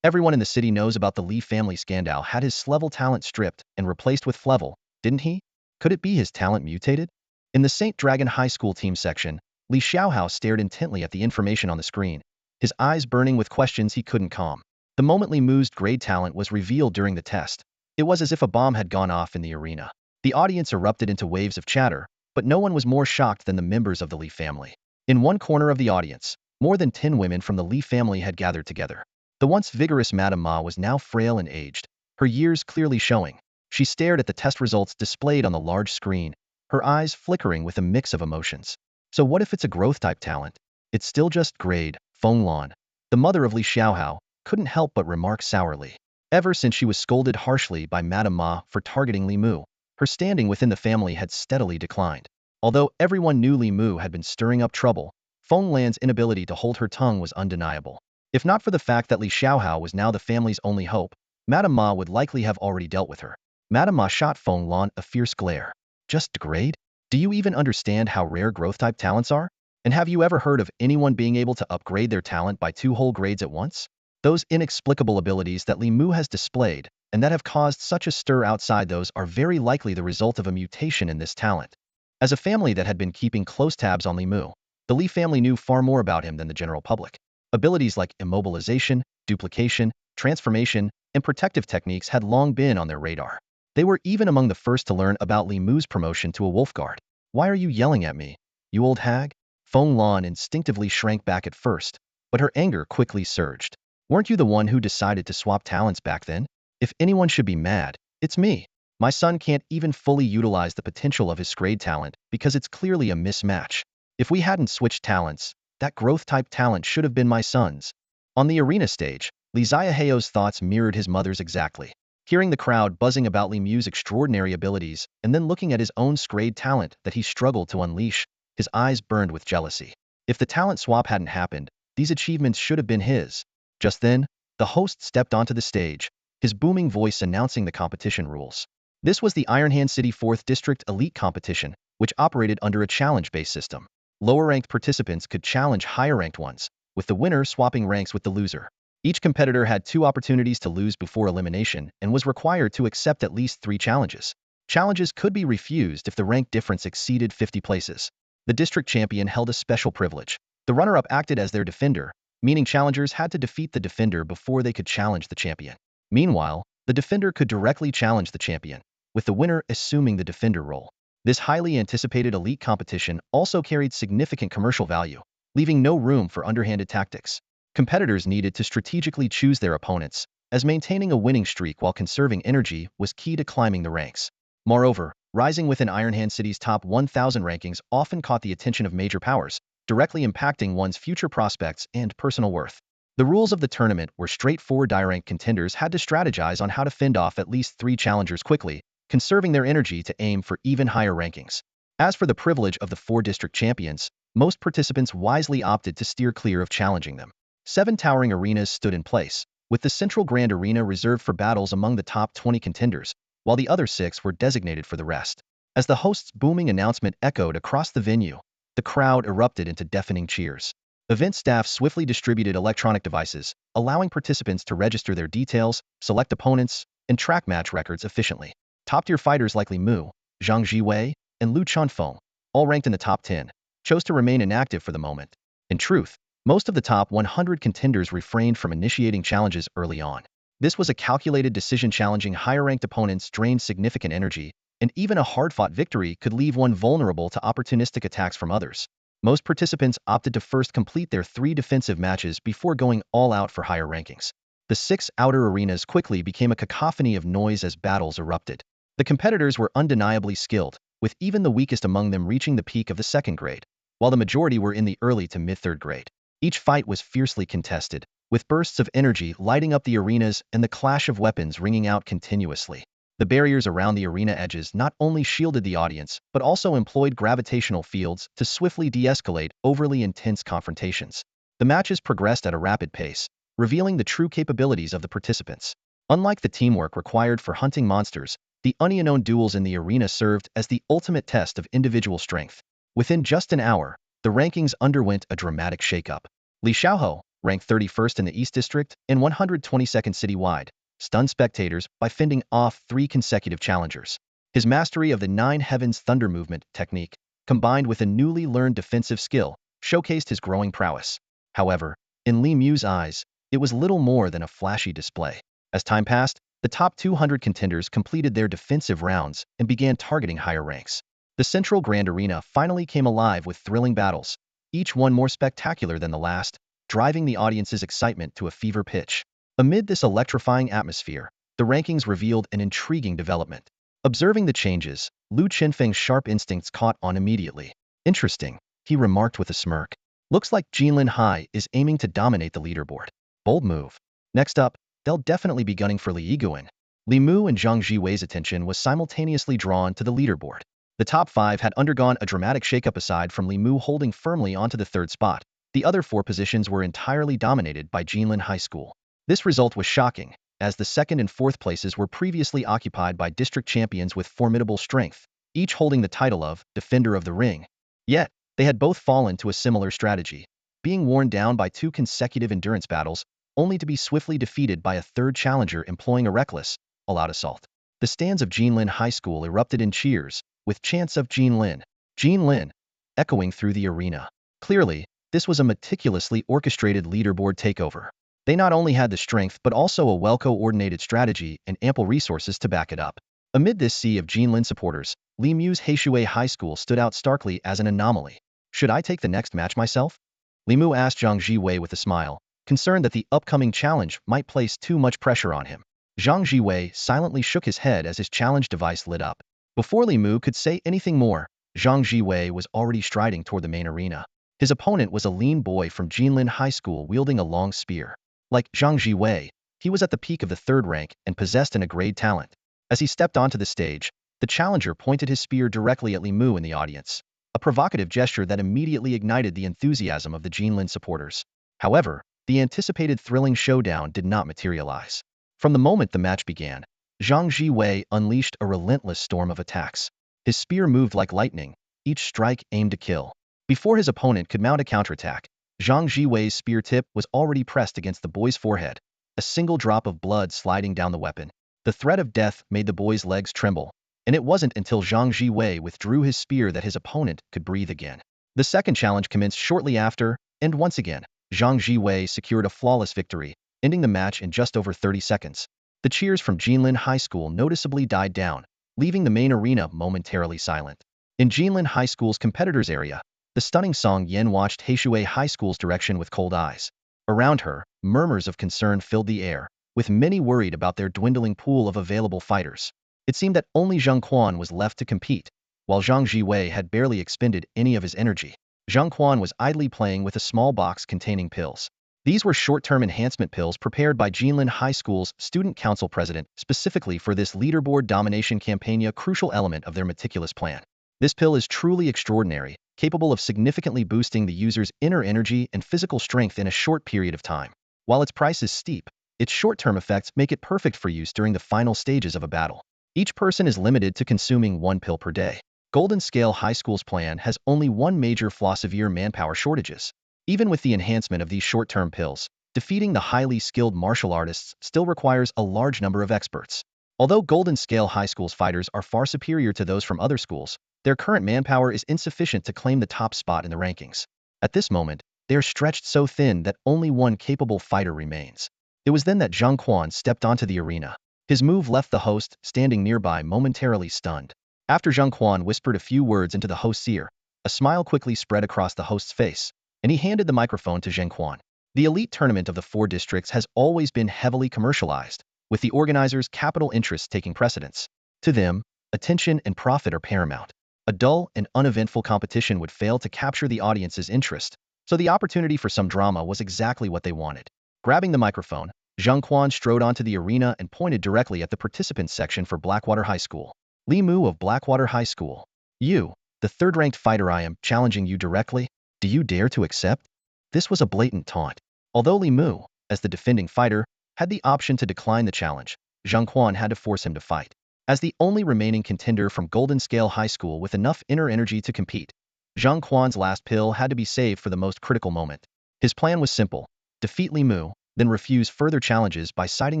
Everyone in the city knows about the Li family scandal had his level talent stripped and replaced with level, didn't he? Could it be his talent mutated? In the St. Dragon High School team section, Li Xiaohao stared intently at the information on the screen, his eyes burning with questions he couldn't calm. The moment Li Mu's grade talent was revealed during the test, it was as if a bomb had gone off in the arena. The audience erupted into waves of chatter, but no one was more shocked than the members of the Li family. In one corner of the audience, more than 10 women from the Li family had gathered together. The once vigorous Madame Ma was now frail and aged, her years clearly showing. She stared at the test results displayed on the large screen, her eyes flickering with a mix of emotions. So what if it's a growth-type talent? It's still just grade, Feng Lan, the mother of Li Xiaohao, couldn't help but remark sourly. Ever since she was scolded harshly by Madame Ma for targeting Li Mu, her standing within the family had steadily declined. Although everyone knew Li Mu had been stirring up trouble, Feng Lan's inability to hold her tongue was undeniable. If not for the fact that Li Xiaohao was now the family's only hope, Madame Ma would likely have already dealt with her. Madame Ma shot Feng Lan a fierce glare. Just grade? Do you even understand how rare growth-type talents are? And have you ever heard of anyone being able to upgrade their talent by 2 whole grades at once? Those inexplicable abilities that Li Mu has displayed, and that have caused such a stir outside those are very likely the result of a mutation in this talent. As a family that had been keeping close tabs on Li Mu, the Li family knew far more about him than the general public. Abilities like immobilization, duplication, transformation, and protective techniques had long been on their radar. They were even among the first to learn about Li Mu's promotion to a wolf guard. Why are you yelling at me, you old hag? Feng Lan instinctively shrank back at first, but her anger quickly surged. Weren't you the one who decided to swap talents back then? If anyone should be mad, it's me. My son can't even fully utilize the potential of his grade talent because it's clearly a mismatch. If we hadn't switched talents, that growth-type talent should have been my son's. On the arena stage, Li Xiaohao's thoughts mirrored his mother's exactly. Hearing the crowd buzzing about Li Mu's extraordinary abilities and then looking at his own grade talent that he struggled to unleash, his eyes burned with jealousy. If the talent swap hadn't happened, these achievements should have been his. Just then, the host stepped onto the stage, his booming voice announcing the competition rules. This was the Ironhand City 4th District Elite Competition, which operated under a challenge-based system. Lower-ranked participants could challenge higher-ranked ones, with the winner swapping ranks with the loser. Each competitor had 2 opportunities to lose before elimination and was required to accept at least 3 challenges. Challenges could be refused if the rank difference exceeded 50 places. The district champion held a special privilege. The runner-up acted as their defender, meaning challengers had to defeat the defender before they could challenge the champion. Meanwhile, the defender could directly challenge the champion, with the winner assuming the defender role. This highly anticipated elite competition also carried significant commercial value. leaving no room for underhanded tactics. Competitors needed to strategically choose their opponents, as maintaining a winning streak while conserving energy was key to climbing the ranks. Moreover, rising within Iron Hand City's top 1,000 rankings often caught the attention of major powers, directly impacting one's future prospects and personal worth. The rules of the tournament were straightforward. High-ranked contenders had to strategize on how to fend off at least 3 challengers quickly, conserving their energy to aim for even higher rankings. As for the privilege of the 4 district champions, most participants wisely opted to steer clear of challenging them. 7 towering arenas stood in place, with the central grand arena reserved for battles among the top 20 contenders, while the other 6 were designated for the rest. As the host's booming announcement echoed across the venue, the crowd erupted into deafening cheers. Event staff swiftly distributed electronic devices, allowing participants to register their details, select opponents, and track match records efficiently. Top-tier fighters like Li Mu, Zhang Jiwei, and Lu Chunfeng, all ranked in the top 10, chose to remain inactive for the moment. In truth, most of the top 100 contenders refrained from initiating challenges early on. This was a calculated decision. Challenging higher-ranked opponents drained significant energy, and even a hard-fought victory could leave one vulnerable to opportunistic attacks from others. Most participants opted to first complete their 3 defensive matches before going all out for higher rankings. The 6 outer arenas quickly became a cacophony of noise as battles erupted. The competitors were undeniably skilled, with even the weakest among them reaching the peak of the 2nd grade, while the majority were in the early to mid-3rd grade. Each fight was fiercely contested, with bursts of energy lighting up the arenas and the clash of weapons ringing out continuously. The barriers around the arena edges not only shielded the audience, but also employed gravitational fields to swiftly de-escalate overly intense confrontations. The matches progressed at a rapid pace, revealing the true capabilities of the participants. Unlike the teamwork required for hunting monsters, the unknown duels in the arena served as the ultimate test of individual strength. Within just an hour, the rankings underwent a dramatic shakeup. Li Xiaohou, ranked 31st in the East District and 122nd citywide, stunned spectators by fending off 3 consecutive challengers. His mastery of the 9 Heavens Thunder movement technique, combined with a newly learned defensive skill, showcased his growing prowess. However, in Li Mu's eyes, it was little more than a flashy display. As time passed, the top 200 contenders completed their defensive rounds and began targeting higher ranks. The central grand arena finally came alive with thrilling battles, each one more spectacular than the last, driving the audience's excitement to a fever pitch. Amid this electrifying atmosphere, the rankings revealed an intriguing development. Observing the changes, Lu Chenfeng's sharp instincts caught on immediately. Interesting, he remarked with a smirk. Looks like Jinlin Hai is aiming to dominate the leaderboard. Bold move. Next up, they'll definitely be gunning for Li Yiguan. Li Mu and Zhang Jiwei's attention was simultaneously drawn to the leaderboard. The top 5 had undergone a dramatic shakeup. Aside from Li Mu holding firmly onto the 3rd spot, the other 4 positions were entirely dominated by Jinlin High School. This result was shocking, as the 2nd and 4th places were previously occupied by district champions with formidable strength, each holding the title of Defender of the Ring. Yet, they had both fallen to a similar strategy, being worn down by 2 consecutive endurance battles, only to be swiftly defeated by a 3rd challenger employing a reckless, all-out assault. The stands of Jinlin High School erupted in cheers, with chants of Jinlin, Jinlin, echoing through the arena. Clearly, this was a meticulously orchestrated leaderboard takeover. They not only had the strength but also a well-coordinated strategy and ample resources to back it up. Amid this sea of Jinlin supporters, Li Mu's Heishui High School stood out starkly as an anomaly. Should I take the next match myself? Li Mu asked Zhang Jiwei with a smile, concerned that the upcoming challenge might place too much pressure on him. Zhang Jiwei silently shook his head as his challenge device lit up. Before Li Mu could say anything more, Zhang Jiwei was already striding toward the main arena. His opponent was a lean boy from Jinlin High School wielding a long spear. Like Zhang Jiwei, he was at the peak of the 3rd rank and possessed an A-grade talent. As he stepped onto the stage, the challenger pointed his spear directly at Li Mu in the audience, a provocative gesture that immediately ignited the enthusiasm of the Jinlin supporters. However, the anticipated thrilling showdown did not materialize. From the moment the match began, Zhang Jiwei unleashed a relentless storm of attacks. His spear moved like lightning, each strike aimed to kill. Before his opponent could mount a counterattack, Zhang Jiwei's spear tip was already pressed against the boy's forehead, a single drop of blood sliding down the weapon. The threat of death made the boy's legs tremble, and it wasn't until Zhang Jiwei withdrew his spear that his opponent could breathe again. The second challenge commenced shortly after, and once again, Zhang Jiwei secured a flawless victory, ending the match in just over 30 seconds. The cheers from Jinlin High School noticeably died down, leaving the main arena momentarily silent. In Jinlin High School's competitors area, The stunning Song Yen watched Heishui High School's direction with cold eyes. Around her, murmurs of concern filled the air, with many worried about their dwindling pool of available fighters. It seemed that only Zheng Quan was left to compete, while Zhang Jiwei had barely expended any of his energy. Zheng Quan was idly playing with a small box containing pills. These were short-term enhancement pills prepared by Zhenyuan High School's student council president specifically for this leaderboard domination campaign, a crucial element of their meticulous plan. This pill is truly extraordinary, capable of significantly boosting the user's inner energy and physical strength in a short period of time. While its price is steep, its short-term effects make it perfect for use during the final stages of a battle. Each person is limited to consuming one pill per day. Golden Scale High School's plan has only one major flaw: severe manpower shortages. Even with the enhancement of these short-term pills, defeating the highly skilled martial artists still requires a large number of experts. Although Golden Scale High School's fighters are far superior to those from other schools, their current manpower is insufficient to claim the top spot in the rankings. At this moment, they are stretched so thin that only one capable fighter remains. It was then that Zheng Quan stepped onto the arena. His move left the host, standing nearby, momentarily stunned. After Zheng Quan whispered a few words into the host's ear, a smile quickly spread across the host's face, and he handed the microphone to Zheng Quan. The elite tournament of the 4 districts has always been heavily commercialized, with the organizers' capital interests taking precedence. To them, attention and profit are paramount. A dull and uneventful competition would fail to capture the audience's interest, so the opportunity for some drama was exactly what they wanted. Grabbing the microphone, Zheng Quan strode onto the arena and pointed directly at the participants section for Blackwater High School. Li Mu of Blackwater High School. You, the third-ranked fighter, I am challenging you directly. Do you dare to accept? This was a blatant taunt. Although Li Mu, as the defending fighter, had the option to decline the challenge, Zheng Quan had to force him to fight. As the only remaining contender from Golden Scale High School with enough inner energy to compete, Zheng Quan's last pill had to be saved for the most critical moment. His plan was simple: defeat Li Mu, then refuse further challenges by citing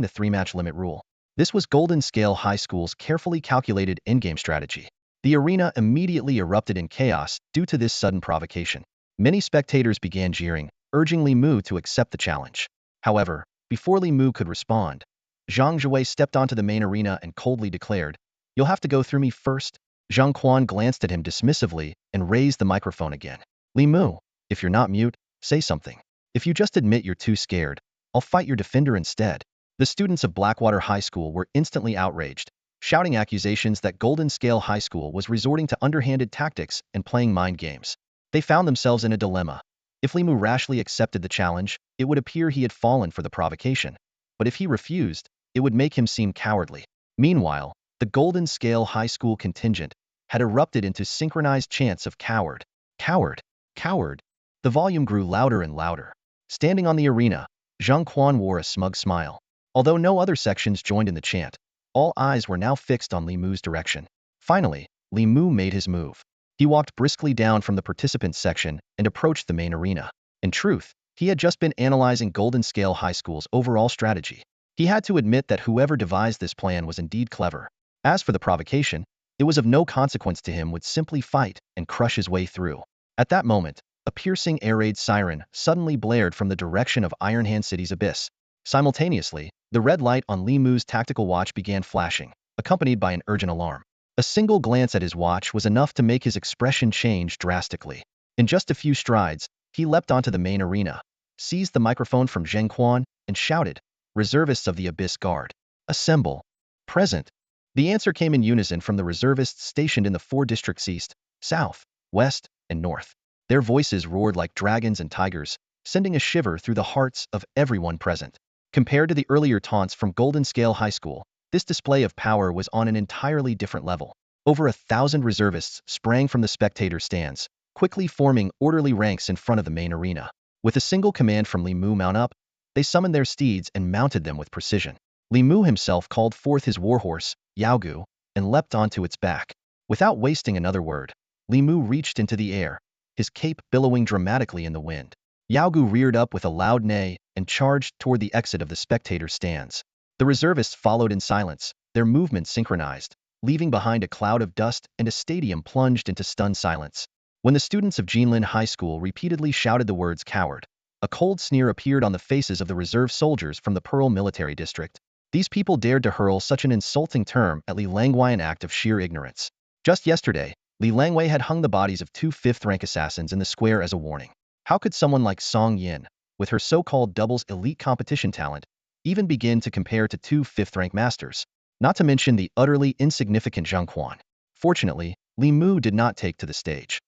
the 3-match limit rule. This was Golden Scale High School's carefully calculated endgame strategy. The arena immediately erupted in chaos due to this sudden provocation. Many spectators began jeering, urging Li Mu to accept the challenge. However, before Li Mu could respond, Zhang Jiwei stepped onto the main arena and coldly declared, "You'll have to go through me first." Zheng Quan glanced at him dismissively and raised the microphone again. "Li Mu, if you're not mute, say something. If you just admit you're too scared, I'll fight your defender instead." The students of Blackwater High School were instantly outraged, shouting accusations that Golden Scale High School was resorting to underhanded tactics and playing mind games. They found themselves in a dilemma. If Li Mu rashly accepted the challenge, it would appear he had fallen for the provocation. But if he refused, it would make him seem cowardly. Meanwhile, the Golden Scale High School contingent had erupted into synchronized chants of "Coward! Coward! Coward!" The volume grew louder and louder. Standing on the arena, Zheng Quan wore a smug smile. Although no other sections joined in the chant, all eyes were now fixed on Li Mu's direction. Finally, Li Mu made his move. He walked briskly down from the participants section and approached the main arena. In truth, he had just been analyzing Golden Scale High School's overall strategy. He had to admit that whoever devised this plan was indeed clever. As for the provocation, it was of no consequence to him, would simply fight and crush his way through. At that moment, a piercing air raid siren suddenly blared from the direction of Iron Hand City's abyss. Simultaneously, the red light on Li Mu's tactical watch began flashing, accompanied by an urgent alarm. A single glance at his watch was enough to make his expression change drastically. In just a few strides, he leapt onto the main arena, seized the microphone from Zheng Quan, and shouted, "Reservists of the Abyss Guard, assemble! Present!" The answer came in unison from the reservists stationed in the 4 districts east, south, west, and north. Their voices roared like dragons and tigers, sending a shiver through the hearts of everyone present. Compared to the earlier taunts from Golden Scale High School, this display of power was on an entirely different level. Over 1,000 reservists sprang from the spectator stands, quickly forming orderly ranks in front of the main arena. With a single command from Li Mu, "Mount up," they summoned their steeds and mounted them with precision. Li Mu himself called forth his warhorse, Yaogu, and leapt onto its back. Without wasting another word, Li Mu reached into the air, his cape billowing dramatically in the wind. Yaogu reared up with a loud neigh and charged toward the exit of the spectator stands. The reservists followed in silence, their movements synchronized, leaving behind a cloud of dust and a stadium plunged into stunned silence. When the students of Zhenyuan High School repeatedly shouted the words "coward," a cold sneer appeared on the faces of the reserve soldiers from the Pearl Military District. These people dared to hurl such an insulting term at Li Langwai, an act of sheer ignorance. Just yesterday, Li Langwei had hung the bodies of two fifth-rank assassins in the square as a warning. How could someone like Song Yin, with her so-called doubles elite competition talent, even begin to compare to two fifth-rank masters? Not to mention the utterly insignificant Zhang Quan. Fortunately, Li Mu did not take to the stage.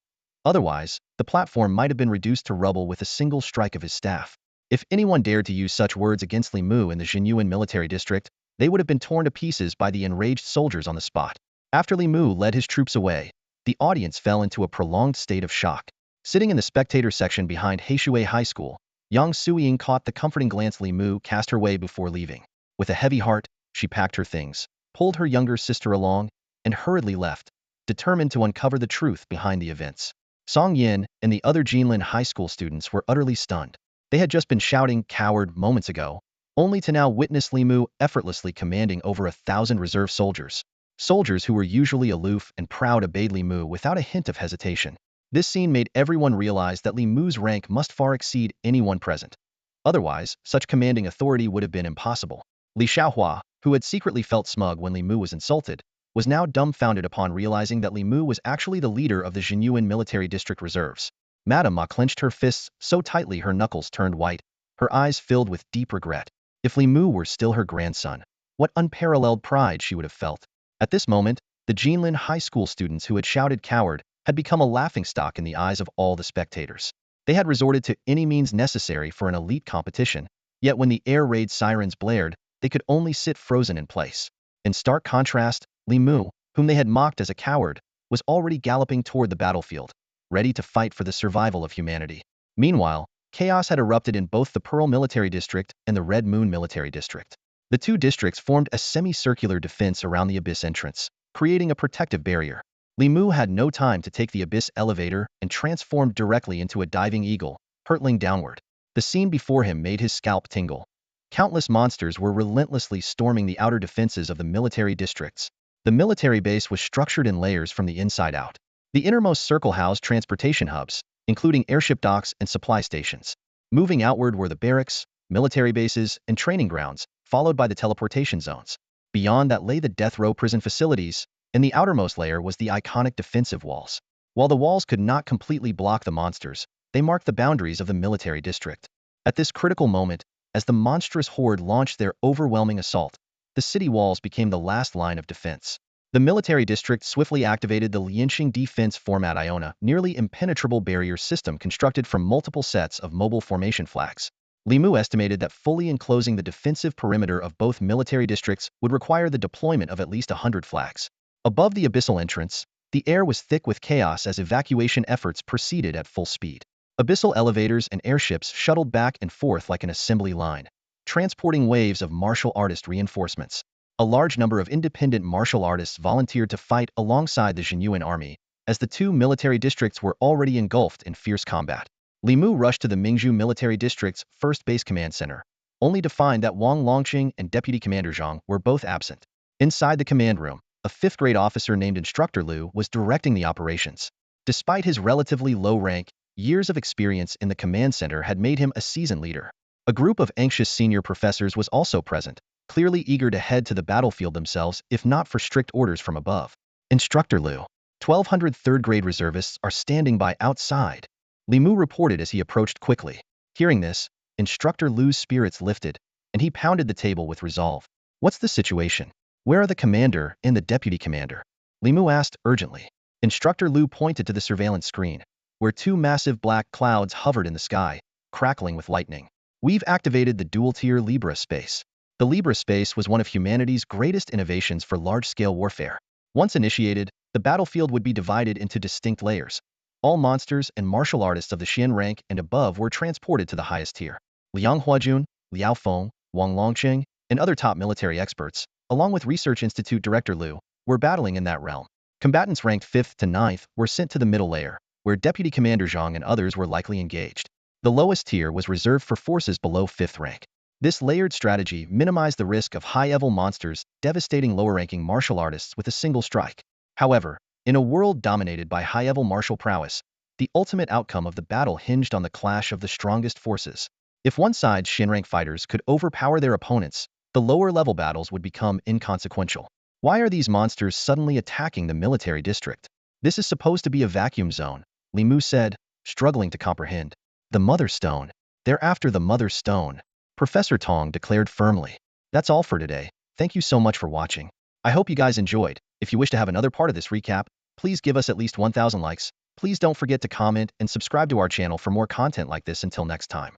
Otherwise, the platform might have been reduced to rubble with a single strike of his staff. If anyone dared to use such words against Li Mu in the Zhenyuan military district, they would have been torn to pieces by the enraged soldiers on the spot. After Li Mu led his troops away, the audience fell into a prolonged state of shock. Sitting in the spectator section behind Heishui High School, Yang Suiying caught the comforting glance Li Mu cast her way before leaving. With a heavy heart, she packed her things, pulled her younger sister along, and hurriedly left, determined to uncover the truth behind the events. Song Yin and the other Jinlin High School students were utterly stunned. They had just been shouting "coward" moments ago, only to now witness Li Mu effortlessly commanding over 1,000 reserve soldiers. Soldiers who were usually aloof and proud obeyed Li Mu without a hint of hesitation. This scene made everyone realize that Li Mu's rank must far exceed anyone present. Otherwise, such commanding authority would have been impossible. Li Xiaohua, who had secretly felt smug when Li Mu was insulted, was now dumbfounded upon realizing that Li Mu was actually the leader of the Zhenyuan military district reserves. Madame Ma clenched her fists so tightly her knuckles turned white, her eyes filled with deep regret. If Li Mu were still her grandson, what unparalleled pride she would have felt. At this moment, the Jinlin High School students who had shouted "coward" had become a laughingstock in the eyes of all the spectators. They had resorted to any means necessary for an elite competition, yet when the air raid sirens blared, they could only sit frozen in place. In stark contrast, Li Mu, whom they had mocked as a coward, was already galloping toward the battlefield, ready to fight for the survival of humanity. Meanwhile, chaos had erupted in both the Pearl Military District and the Red Moon Military District. The two districts formed a semicircular defense around the abyss entrance, creating a protective barrier. Li Mu had no time to take the abyss elevator and transformed directly into a diving eagle, hurtling downward. The scene before him made his scalp tingle. Countless monsters were relentlessly storming the outer defenses of the military districts. The military base was structured in layers from the inside out. The innermost circle housed transportation hubs, including airship docks and supply stations. Moving outward were the barracks, military bases, and training grounds, followed by the teleportation zones. Beyond that lay the death row prison facilities, and the outermost layer was the iconic defensive walls. While the walls could not completely block the monsters, they marked the boundaries of the military district. At this critical moment, as the monstrous horde launched their overwhelming assault, the city walls became the last line of defense. The military district swiftly activated the Lianxing Defense Format Iona, nearly impenetrable barrier system constructed from multiple sets of mobile formation flags. Li Mu estimated that fully enclosing the defensive perimeter of both military districts would require the deployment of at least 100 flags. Above the abyssal entrance, the air was thick with chaos as evacuation efforts proceeded at full speed. Abyssal elevators and airships shuttled back and forth like an assembly line, transporting waves of martial artist reinforcements. A large number of independent martial artists volunteered to fight alongside the Zhenyuan Army, as the two military districts were already engulfed in fierce combat. Li Mu rushed to the Mingzhu Military District's first base command center, only to find that Wang Longqing and Deputy Commander Zhang were both absent. Inside the command room, a fifth-grade officer named Instructor Liu was directing the operations. Despite his relatively low rank, years of experience in the command center had made him a seasoned leader. A group of anxious senior professors was also present, clearly eager to head to the battlefield themselves if not for strict orders from above. Instructor Liu, 1,200 third-grade reservists are standing by outside, Li Mu reported as he approached quickly. Hearing this, Instructor Liu's spirits lifted, and he pounded the table with resolve. What's the situation? Where are the commander and the deputy commander? Li Mu asked urgently. Instructor Liu pointed to the surveillance screen, where two massive black clouds hovered in the sky, crackling with lightning. We've activated the dual-tier Libra space. The Libra space was one of humanity's greatest innovations for large-scale warfare. Once initiated, the battlefield would be divided into distinct layers. All monsters and martial artists of the Xian rank and above were transported to the highest tier. Liang Huajun, Liao Feng, Wang Longqing, and other top military experts, along with Research Institute Director Liu, were battling in that realm. Combatants ranked 5th to 9th were sent to the middle layer, where Deputy Commander Zhang and others were likely engaged. The lowest tier was reserved for forces below 5th rank. This layered strategy minimized the risk of high-level monsters devastating lower-ranking martial artists with a single strike. However, in a world dominated by high-level martial prowess, the ultimate outcome of the battle hinged on the clash of the strongest forces. If one side's Shin-rank fighters could overpower their opponents, the lower-level battles would become inconsequential. Why are these monsters suddenly attacking the military district? This is supposed to be a vacuum zone, Limu said, struggling to comprehend. The Mother Stone. They're after the Mother Stone, Professor Tong declared firmly. That's all for today. Thank you so much for watching. I hope you guys enjoyed. If you wish to have another part of this recap, please give us at least 1,000 likes. Please don't forget to comment and subscribe to our channel for more content like this. Until next time.